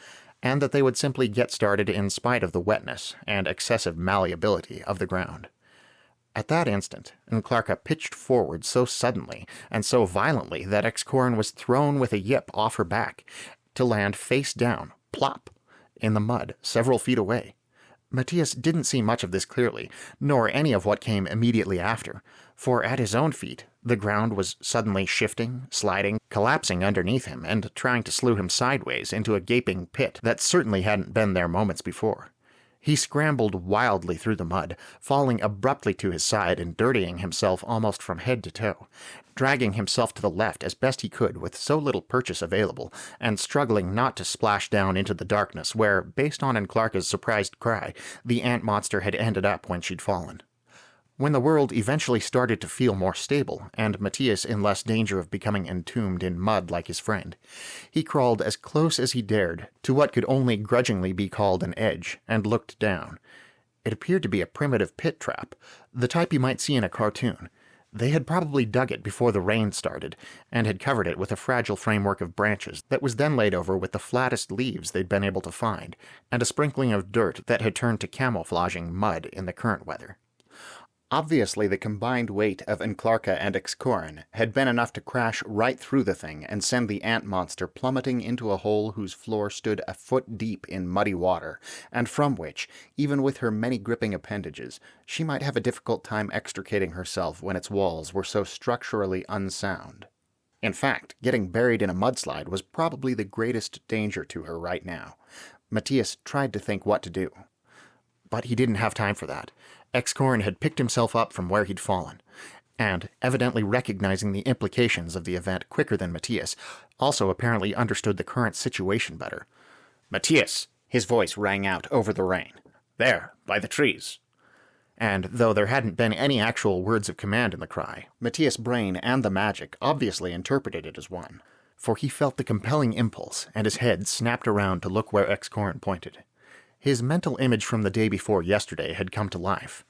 Speaker 8: and that they would simply get started in spite of the wetness and excessive malleability of the ground. At that instant, Enclarka pitched forward so suddenly and so violently that Excorn was thrown with a yip off her back, to land face down, plop, in the mud several feet away. Matías didn't see much of this clearly, nor any of what came immediately after, for at his own feet the ground was suddenly shifting, sliding, collapsing underneath him, and trying to slew him sideways into a gaping pit that certainly hadn't been there moments before. He scrambled wildly through the mud, falling abruptly to his side and dirtying himself almost from head to toe, dragging himself to the left as best he could with so little purchase available, and struggling not to splash down into the darkness where, based on Enclarka's surprised cry, the ant monster had ended up when she'd fallen. When the world eventually started to feel more stable, and Matías in less danger of becoming entombed in mud like his friend, he crawled as close as he dared to what could only grudgingly be called an edge, and looked down. It appeared to be a primitive pit trap, the type you might see in a cartoon. They had probably dug it before the rain started, and had covered it with a fragile framework of branches that was then laid over with the flattest leaves they'd been able to find, and a sprinkling of dirt that had turned to camouflaging mud in the current weather.
Speaker 1: Obviously, the combined weight of Enclarka and Excorin had been enough to crash right through the thing and send the ant monster plummeting into a hole whose floor stood a foot deep in muddy water, and from which, even with her many gripping appendages, she might have a difficult time extricating herself when its walls were so structurally unsound. In fact, getting buried in a mudslide was probably the greatest danger to her right now. Matías tried to think what to do. But he didn't have time for that. Excorin had picked himself up from where he'd fallen, and, evidently recognizing the implications of the event quicker than Matías, also apparently understood the current situation better. "Matías!" His voice rang out over the rain. "There, by the trees." And though there hadn't been any actual words of command in the cry, Matías' brain and the magic obviously interpreted it as one, for he felt the compelling impulse, and his head snapped around to look where Excorin pointed. His mental image from the day before yesterday had come to life.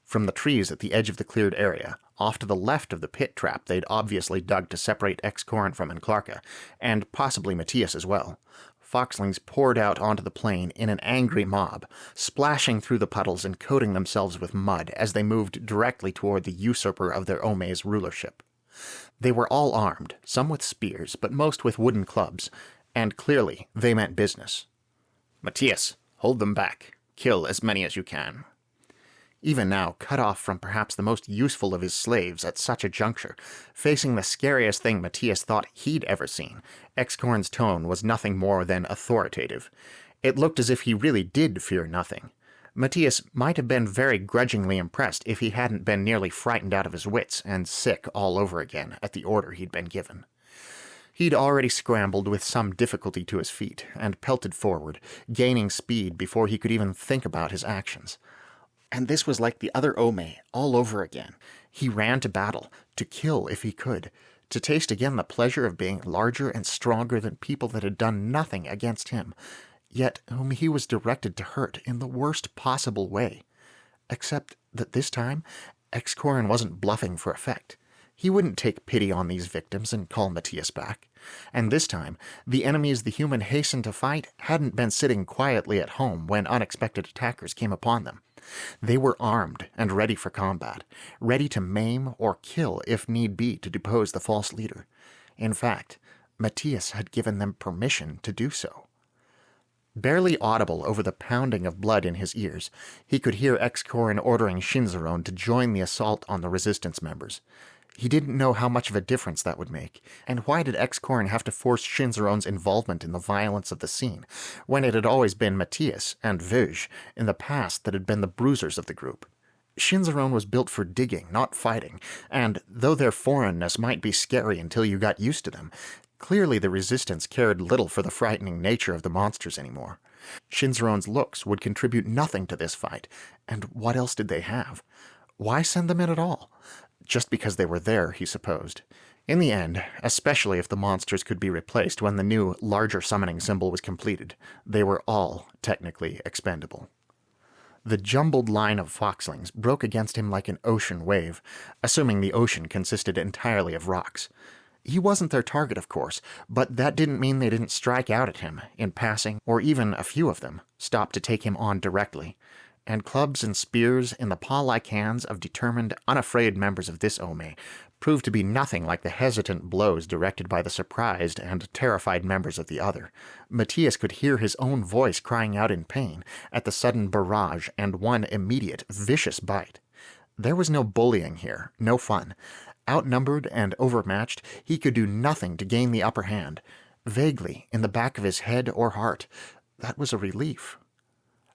Speaker 1: From the trees at the edge of the cleared area, off to the left of the pit trap they'd obviously dug to separate Excorin from Enclarka, and possibly Matías as well, foxlings poured out onto the plain in an angry mob, splashing through the puddles and coating themselves with mud as they moved directly toward the usurper of their Ome's rulership. They were all armed, some with spears, but most with wooden clubs, and clearly they meant business. "Matías, hold them back. Kill as many as you can." Even now, cut off from perhaps the most useful of his slaves at such a juncture, facing the scariest thing Matías thought he'd ever seen, Excorin's tone was nothing more than authoritative. It looked as if he really did fear nothing. Matías might have been very grudgingly impressed if he hadn't been nearly frightened out of his wits and sick all over again at the order he'd been given. He'd already scrambled with some difficulty to his feet and pelted forward, gaining speed before he could even think about his actions. And this was like the other Ome all over again. He ran to battle, to kill if he could, to taste again the pleasure of being larger and stronger than people that had done nothing against him, yet whom he was directed to hurt in the worst possible way. Except that this time, Excorin wasn't bluffing for effect. He wouldn't take pity on these victims and call Matías back. And this time, the enemies the human hastened to fight hadn't been sitting quietly at home when unexpected attackers came upon them. They were armed and ready for combat, ready to maim or kill if need be to depose the false leader. In fact, Matías had given them permission to do so. Barely audible over the pounding of blood in his ears, he could hear Excorin ordering Shinzaron to join the assault on the resistance members. He didn't know how much of a difference that would make, and why did Excorin have to force Shinzaron's involvement in the violence of the scene, when it had always been Matías and Verge in the past that had been the bruisers of the group? Shinzaron was built for digging, not fighting, and though their foreignness might be scary until you got used to them, clearly the resistance cared little for the frightening nature of the monsters anymore. Shinzaron's looks would contribute nothing to this fight, and what else did they have? Why send them in at all? Just because they were there, he supposed. In the end, especially if the monsters could be replaced when the new, larger summoning symbol was completed, they were all technically expendable. The jumbled line of foxlings broke against him like an ocean wave, assuming the ocean consisted entirely of rocks. He wasn't their target, of course, but that didn't mean they didn't strike out at him in passing, or even a few of them stopped to take him on directly. And clubs and spears in the paw-like hands of determined, unafraid members of this Ome proved to be nothing like the hesitant blows directed by the surprised and terrified members of the other. Matías could hear his own voice crying out in pain at the sudden barrage and one immediate, vicious bite. There was no bullying here, no fun. Outnumbered and overmatched, he could do nothing to gain the upper hand. Vaguely, in the back of his head or heart, that was a relief.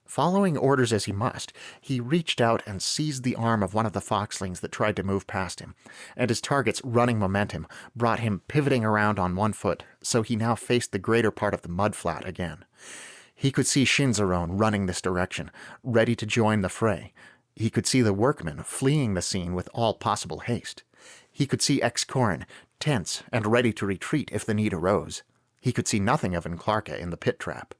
Speaker 1: Following orders as he must, he reached out and seized the arm of one of the foxlings that tried to move past him, and his target's running momentum brought him pivoting around on one foot, so he now faced the greater part of the mudflat again. He could see Shinzaron running this direction, ready to join the fray. He could see the workmen fleeing the scene with all possible haste. He could see Excorin, tense and ready to retreat if the need arose. He could see nothing of Enclarka in the pit trap.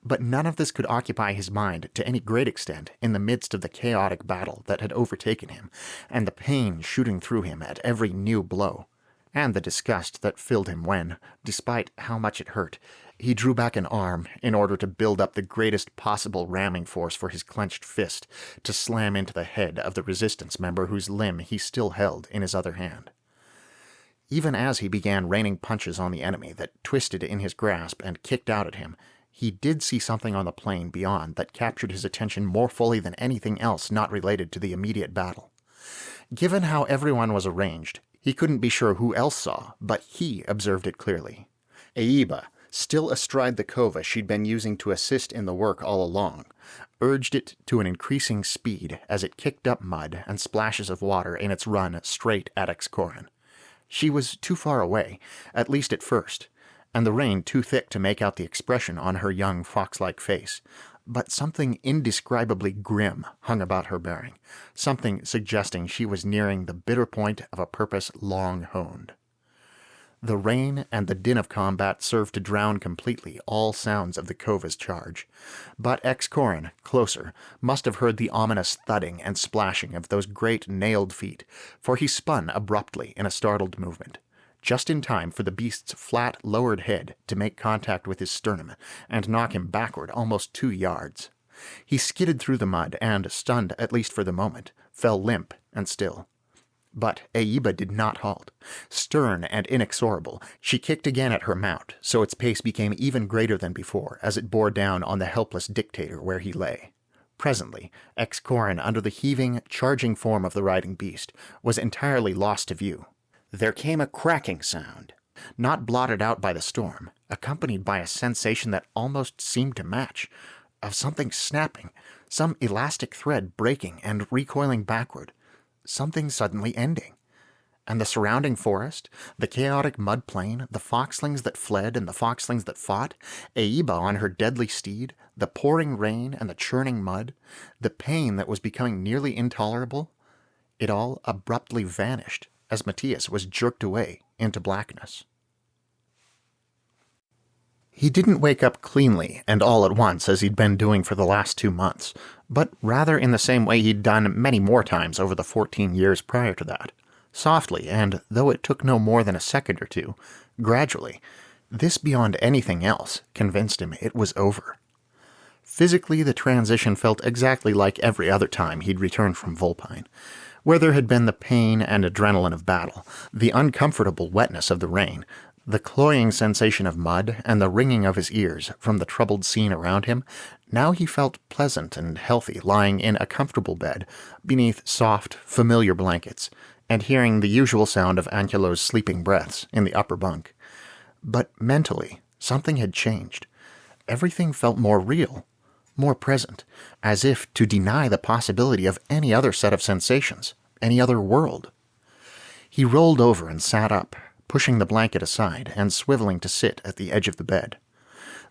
Speaker 1: But none of this could occupy his mind to any great extent in the midst of the chaotic battle that had overtaken him, and the pain shooting through him at every new blow.
Speaker 8: and the disgust that filled him when, despite how much it hurt, he drew back an arm in order to build up the greatest possible ramming force for his clenched fist to slam into the head of the resistance member whose limb he still held in his other hand. Even as he began raining punches on the enemy that twisted in his grasp and kicked out at him, he did see something on the plain beyond that captured his attention more fully than anything else not related to the immediate battle. Given how everyone was arranged, he couldn't be sure who else saw, but he observed it clearly. Aiba, still astride the cova she'd been using to assist in the work all along, urged it to an increasing speed as it kicked up mud and splashes of water in its run straight at Excorin. She was too far away, at least at first, and the rain too thick to make out the expression on her young fox-like face, but something indescribably grim hung about her bearing, something suggesting she was nearing the bitter point of a purpose long honed. The rain and the din of combat served to drown completely all sounds of the cova's charge, but Excorin, closer, must have heard the ominous thudding and splashing of those great nailed feet, for he spun abruptly in a startled movement, just in time for the beast's flat, lowered head to make contact with his sternum and knock him backward almost 2 yards. He skidded through the mud and, stunned at least for the moment, fell limp and still. But Aiba did not halt. Stern and inexorable, she kicked again at her mount, so its pace became even greater than before as it bore down on the helpless dictator where he lay. Presently, Excorin, under the heaving, charging form of the riding beast, was entirely lost to view. There came a cracking sound, not blotted out by the storm, accompanied by a sensation that almost seemed to match, of something snapping, some elastic thread breaking and recoiling backward, something suddenly ending. And the surrounding forest, the chaotic mud plain, the foxlings that fled and the foxlings that fought, Aiba on her deadly steed, the pouring rain and the churning mud, the pain that was becoming nearly intolerable, it all abruptly vanished as Matías was jerked away into blackness. He didn't wake up cleanly and all at once as he'd been doing for the last 2 months, but rather in the same way he'd done many more times over the 14 years prior to that. Softly, and though it took no more than a second or two, gradually, this beyond anything else convinced him it was over. Physically, the transition felt exactly like every other time he'd returned from Vulpine, where there had been the pain and adrenaline of battle, the uncomfortable wetness of the rain, the cloying sensation of mud, and the ringing of his ears from the troubled scene around him. Now he felt pleasant and healthy lying in a comfortable bed beneath soft, familiar blankets, and hearing the usual sound of Angelo's sleeping breaths in the upper bunk. But mentally, something had changed. Everything felt more real, more present, as if to deny the possibility of any other set of sensations, any other world. He rolled over and sat up, pushing the blanket aside and swiveling to sit at the edge of the bed.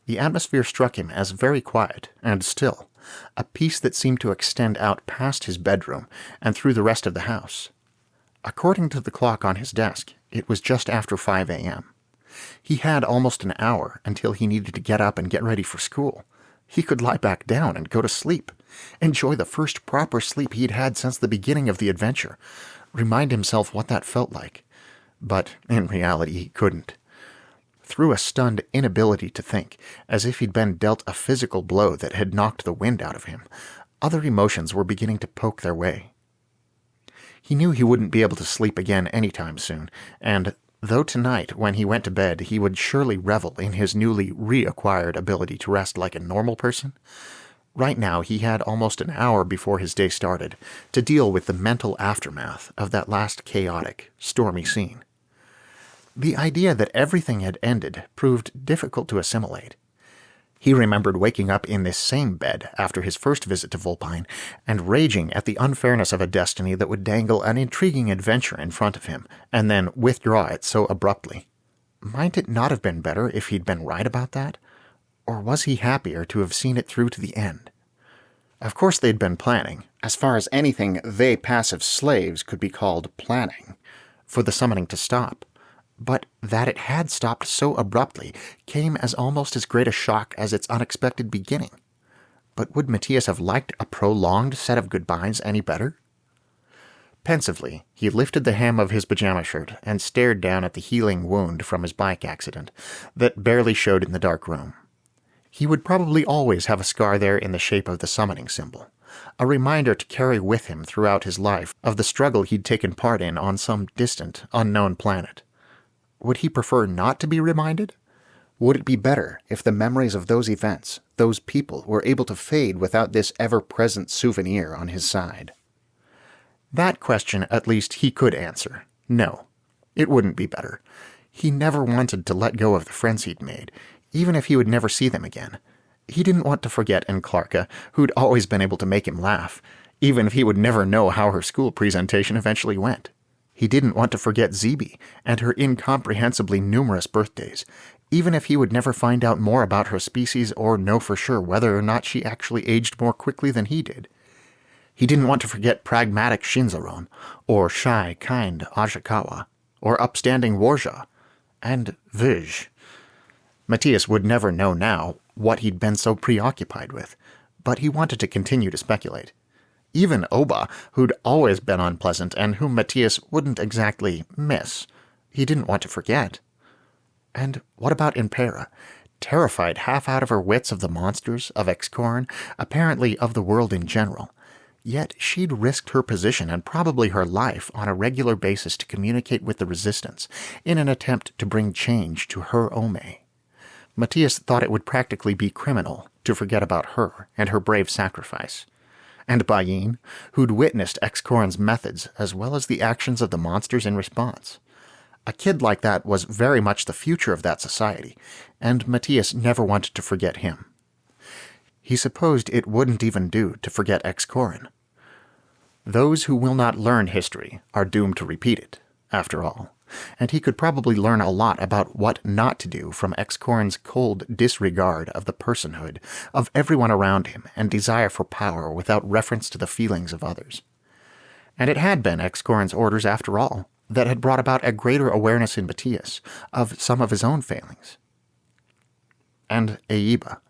Speaker 8: The atmosphere struck him as very quiet and still, a peace that seemed to extend out past his bedroom and through the rest of the house. According to the clock on his desk, it was just after 5 a.m. He had almost an hour until he needed to get up and get ready for school. He could lie back down and go to sleep, enjoy the first proper sleep he'd had since the beginning of the adventure, remind himself what that felt like. But in reality he couldn't. Through a stunned inability to think, as if he'd been dealt a physical blow that had knocked the wind out of him, other emotions were beginning to poke their way. He knew he wouldn't be able to sleep again anytime soon, and though tonight, when he went to bed, he would surely revel in his newly reacquired ability to rest like a normal person, right now he had almost an hour before his day started to deal with the mental aftermath of that last chaotic, stormy scene. The idea that everything had ended proved difficult to assimilate. He remembered waking up in this same bed after his first visit to Vulpine and raging at the unfairness of a destiny that would dangle an intriguing adventure in front of him and then withdraw it so abruptly. Might it not have been better if he'd been right about that? Or was he happier to have seen it through to the end? Of course they'd been planning, as far as anything they passive slaves could be called planning, for the summoning to stop. But that it had stopped so abruptly came as almost as great a shock as its unexpected beginning. But would Matías have liked a prolonged set of goodbyes any better? Pensively, he lifted the hem of his pajama shirt and stared down at the healing wound from his bike accident that barely showed in the dark room. He would probably always have a scar there in the shape of the summoning symbol, a reminder to carry with him throughout his life of the struggle he'd taken part in on some distant, unknown planet. Would he prefer not to be reminded? Would it be better if the memories of those events, those people, were able to fade without this ever-present souvenir on his side? That question, at least, he could answer. No, it wouldn't be better. He never wanted to let go of the friends he'd made, even if he would never see them again. He didn't want to forget Clarka, who'd always been able to make him laugh, even if he would never know how her school presentation eventually went. He didn't want to forget Zeebe and her incomprehensibly numerous birthdays, even if he would never find out more about her species or know for sure whether or not she actually aged more quickly than he did. He didn't want to forget pragmatic Shinzaron, or shy, kind Ashikawa, or upstanding Warja, and Verge. Matías would never know now what he'd been so preoccupied with, but he wanted to continue to speculate. Even Oba, who'd always been unpleasant and whom Matías wouldn't exactly miss, he didn't want to forget. And what about Impera, terrified half out of her wits of the monsters, of Excorn, apparently of the world in general? Yet she'd risked her position and probably her life on a regular basis to communicate with the Resistance in an attempt to bring change to her Ome. Matías thought it would practically be criminal to forget about her and her brave sacrifice. And Bayin, who'd witnessed Excorn's methods as well as the actions of the monsters in response. A kid like that was very much the future of that society, and Matías never wanted to forget him. He supposed it wouldn't even do to forget Excorn. Those who will not learn history are doomed to repeat it, after all, and he could probably learn a lot about what not to do from Excorn's cold disregard of the personhood of everyone around him and desire for power without reference to the feelings of others. And it had been Excorn's orders, after all, that had brought about a greater awareness in Matías of some of his own failings. And Aiba.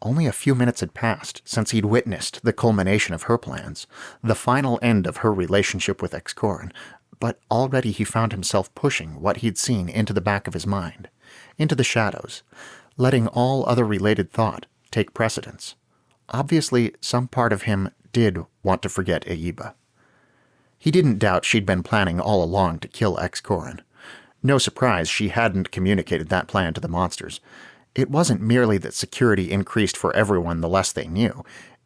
Speaker 8: Only a few minutes had passed since he'd witnessed the culmination of her plans, the final end of her relationship with Excorn, but already he found himself pushing what he'd seen into the back of his mind, into the shadows, letting all other related thought take precedence. Obviously, some part of him did want to forget Aiba. He didn't doubt she'd been planning all along to kill Excorn. No surprise she hadn't communicated that plan to the monsters. It wasn't merely that security increased for everyone the less they knew.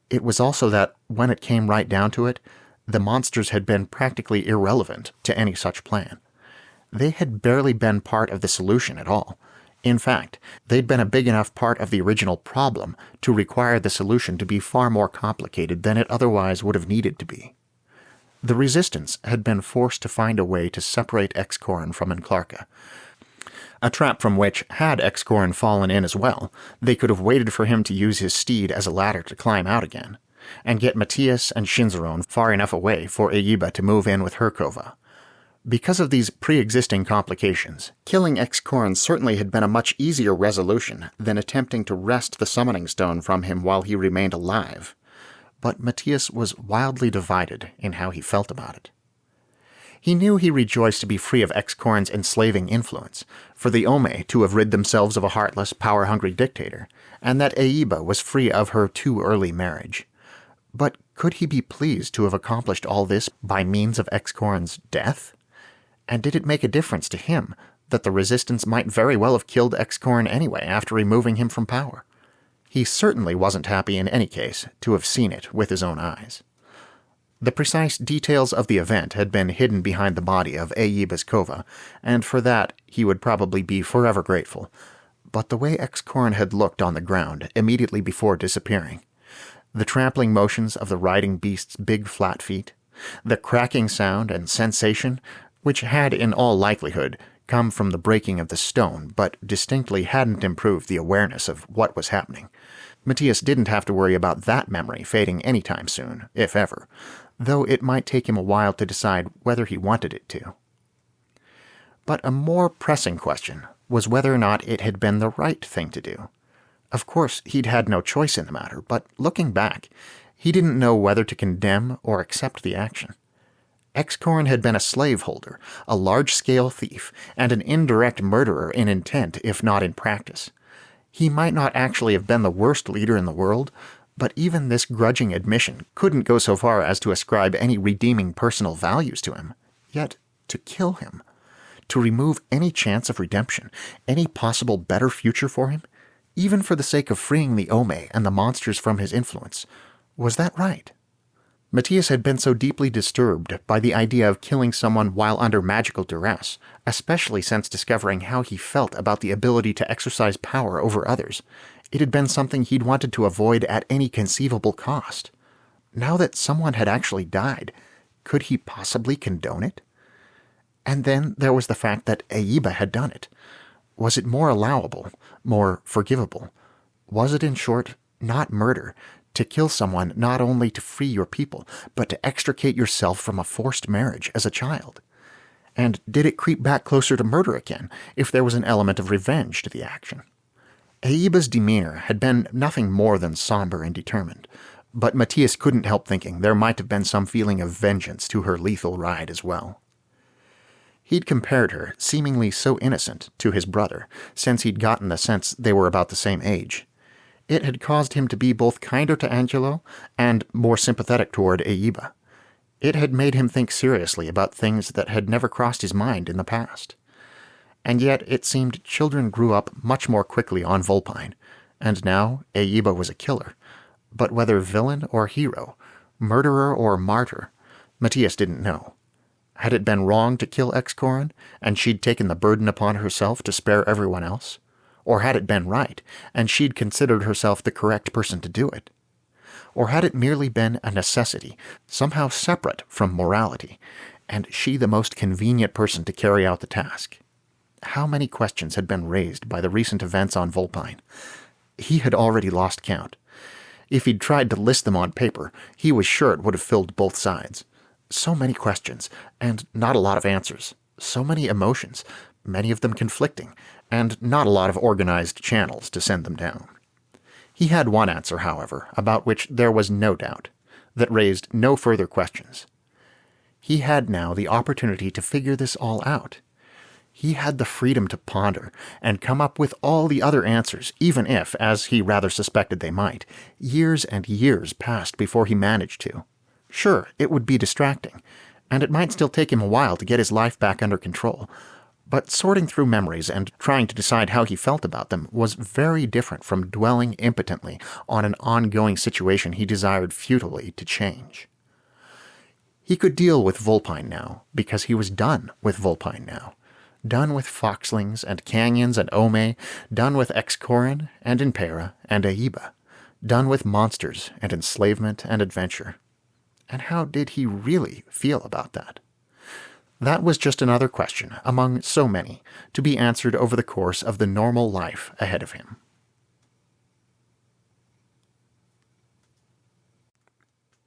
Speaker 8: It was also that, when it came right down to it, the monsters had been practically irrelevant to any such plan. They had barely been part of the solution at all. In fact, they'd been a big enough part of the original problem to require the solution to be far more complicated than it otherwise would have needed to be. The Resistance had been forced to find a way to separate Excorn from Clarka, a trap from which, had Excorn fallen in as well, they could have waited for him to use his steed as a ladder to climb out again, and get Matías and Shinzaron far enough away for Aiba to move in with her Kova. Because of these pre-existing complications, killing Excorn certainly had been a much easier resolution than attempting to wrest the summoning stone from him while he remained alive. But Matías was wildly divided in how he felt about it. He knew he rejoiced to be free of Excorn's enslaving influence, for the Ome to have rid themselves of a heartless, power-hungry dictator, and that Aiba was free of her too early marriage. But could he be pleased to have accomplished all this by means of Excorn's death? And did it make a difference to him that the Resistance might very well have killed Excorn anyway after removing him from power? He certainly wasn't happy in any case to have seen it with his own eyes. The precise details of the event had been hidden behind the body of Aiba's Kova, and for that he would probably be forever grateful. But the way Excorn had looked on the ground immediately before disappearing, the trampling motions of the riding beast's big flat feet, the cracking sound and sensation, which had in all likelihood come from the breaking of the stone, but distinctly hadn't improved the awareness of what was happening. Matías didn't have to worry about that memory fading any time soon, if ever, though it might take him a while to decide whether he wanted it to. But a more pressing question was whether or not it had been the right thing to do. Of course, he'd had no choice in the matter, but looking back, he didn't know whether to condemn or accept the action. Excorin had been a slaveholder, a large-scale thief, and an indirect murderer in intent, if not in practice. He might not actually have been the worst leader in the world, but even this grudging admission couldn't go so far as to ascribe any redeeming personal values to him. Yet, to kill him, to remove any chance of redemption, any possible better future for him, even for the sake of freeing the Ome and the monsters from his influence, was that right? Matías had been so deeply disturbed by the idea of killing someone while under magical duress, especially since discovering how he felt about the ability to exercise power over others. It had been something he'd wanted to avoid at any conceivable cost. Now that someone had actually died, could he possibly condone it? And then there was the fact that Aiba had done it. Was it more allowable, more forgivable? Was it, in short, not murder, to kill someone not only to free your people, but to extricate yourself from a forced marriage as a child? And did it creep back closer to murder again, if there was an element of revenge to the action? Aiba's demeanor had been nothing more than somber and determined, but Matías couldn't help thinking there might have been some feeling of vengeance to her lethal ride as well. He'd compared her, seemingly so innocent, to his brother, since he'd gotten the sense they were about the same age. It had caused him to be both kinder to Angelo and more sympathetic toward Aiba. It had made him think seriously about things that had never crossed his mind in the past. And yet it seemed children grew up much more quickly on Volpine, and now Aiba was a killer. But whether villain or hero, murderer or martyr, Matías didn't know. Had it been wrong to kill Excorin, and she'd taken the burden upon herself to spare everyone else? Or had it been right, and she'd considered herself the correct person to do it? Or had it merely been a necessity, somehow separate from morality, and she the most convenient person to carry out the task? How many questions had been raised by the recent events on Volpine? He had already lost count. If he'd tried to list them on paper, he was sure it would have filled both sides. So many questions, and not a lot of answers. So many emotions, many of them conflicting, and not a lot of organized channels to send them down. He had one answer, however, about which there was no doubt, that raised no further questions. He had now the opportunity to figure this all out. He had the freedom to ponder and come up with all the other answers, even if, as he rather suspected they might, years and years passed before he managed to. Sure, it would be distracting, and it might still take him a while to get his life back under control, but sorting through memories and trying to decide how he felt about them was very different from dwelling impotently on an ongoing situation he desired futilely to change. He could deal with Volpine now, because he was done with Volpine now. Done with foxlings and canyons and Ome, done with Excorin and Impera and Aiba, done with monsters and enslavement and adventure. And how did he really feel about that? That was just another question, among so many, to be answered over the course of the normal life ahead of him.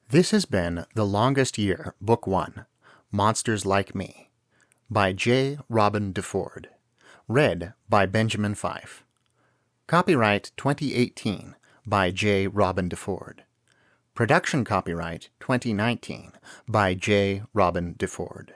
Speaker 8: This has been The Longest Year, Book 1, Monsters Like Me, by J. Robin DeFord. Read by Benjamin Fife. Copyright 2018 by J. Robin DeFord. Production copyright 2019 by J. Robin DeFord.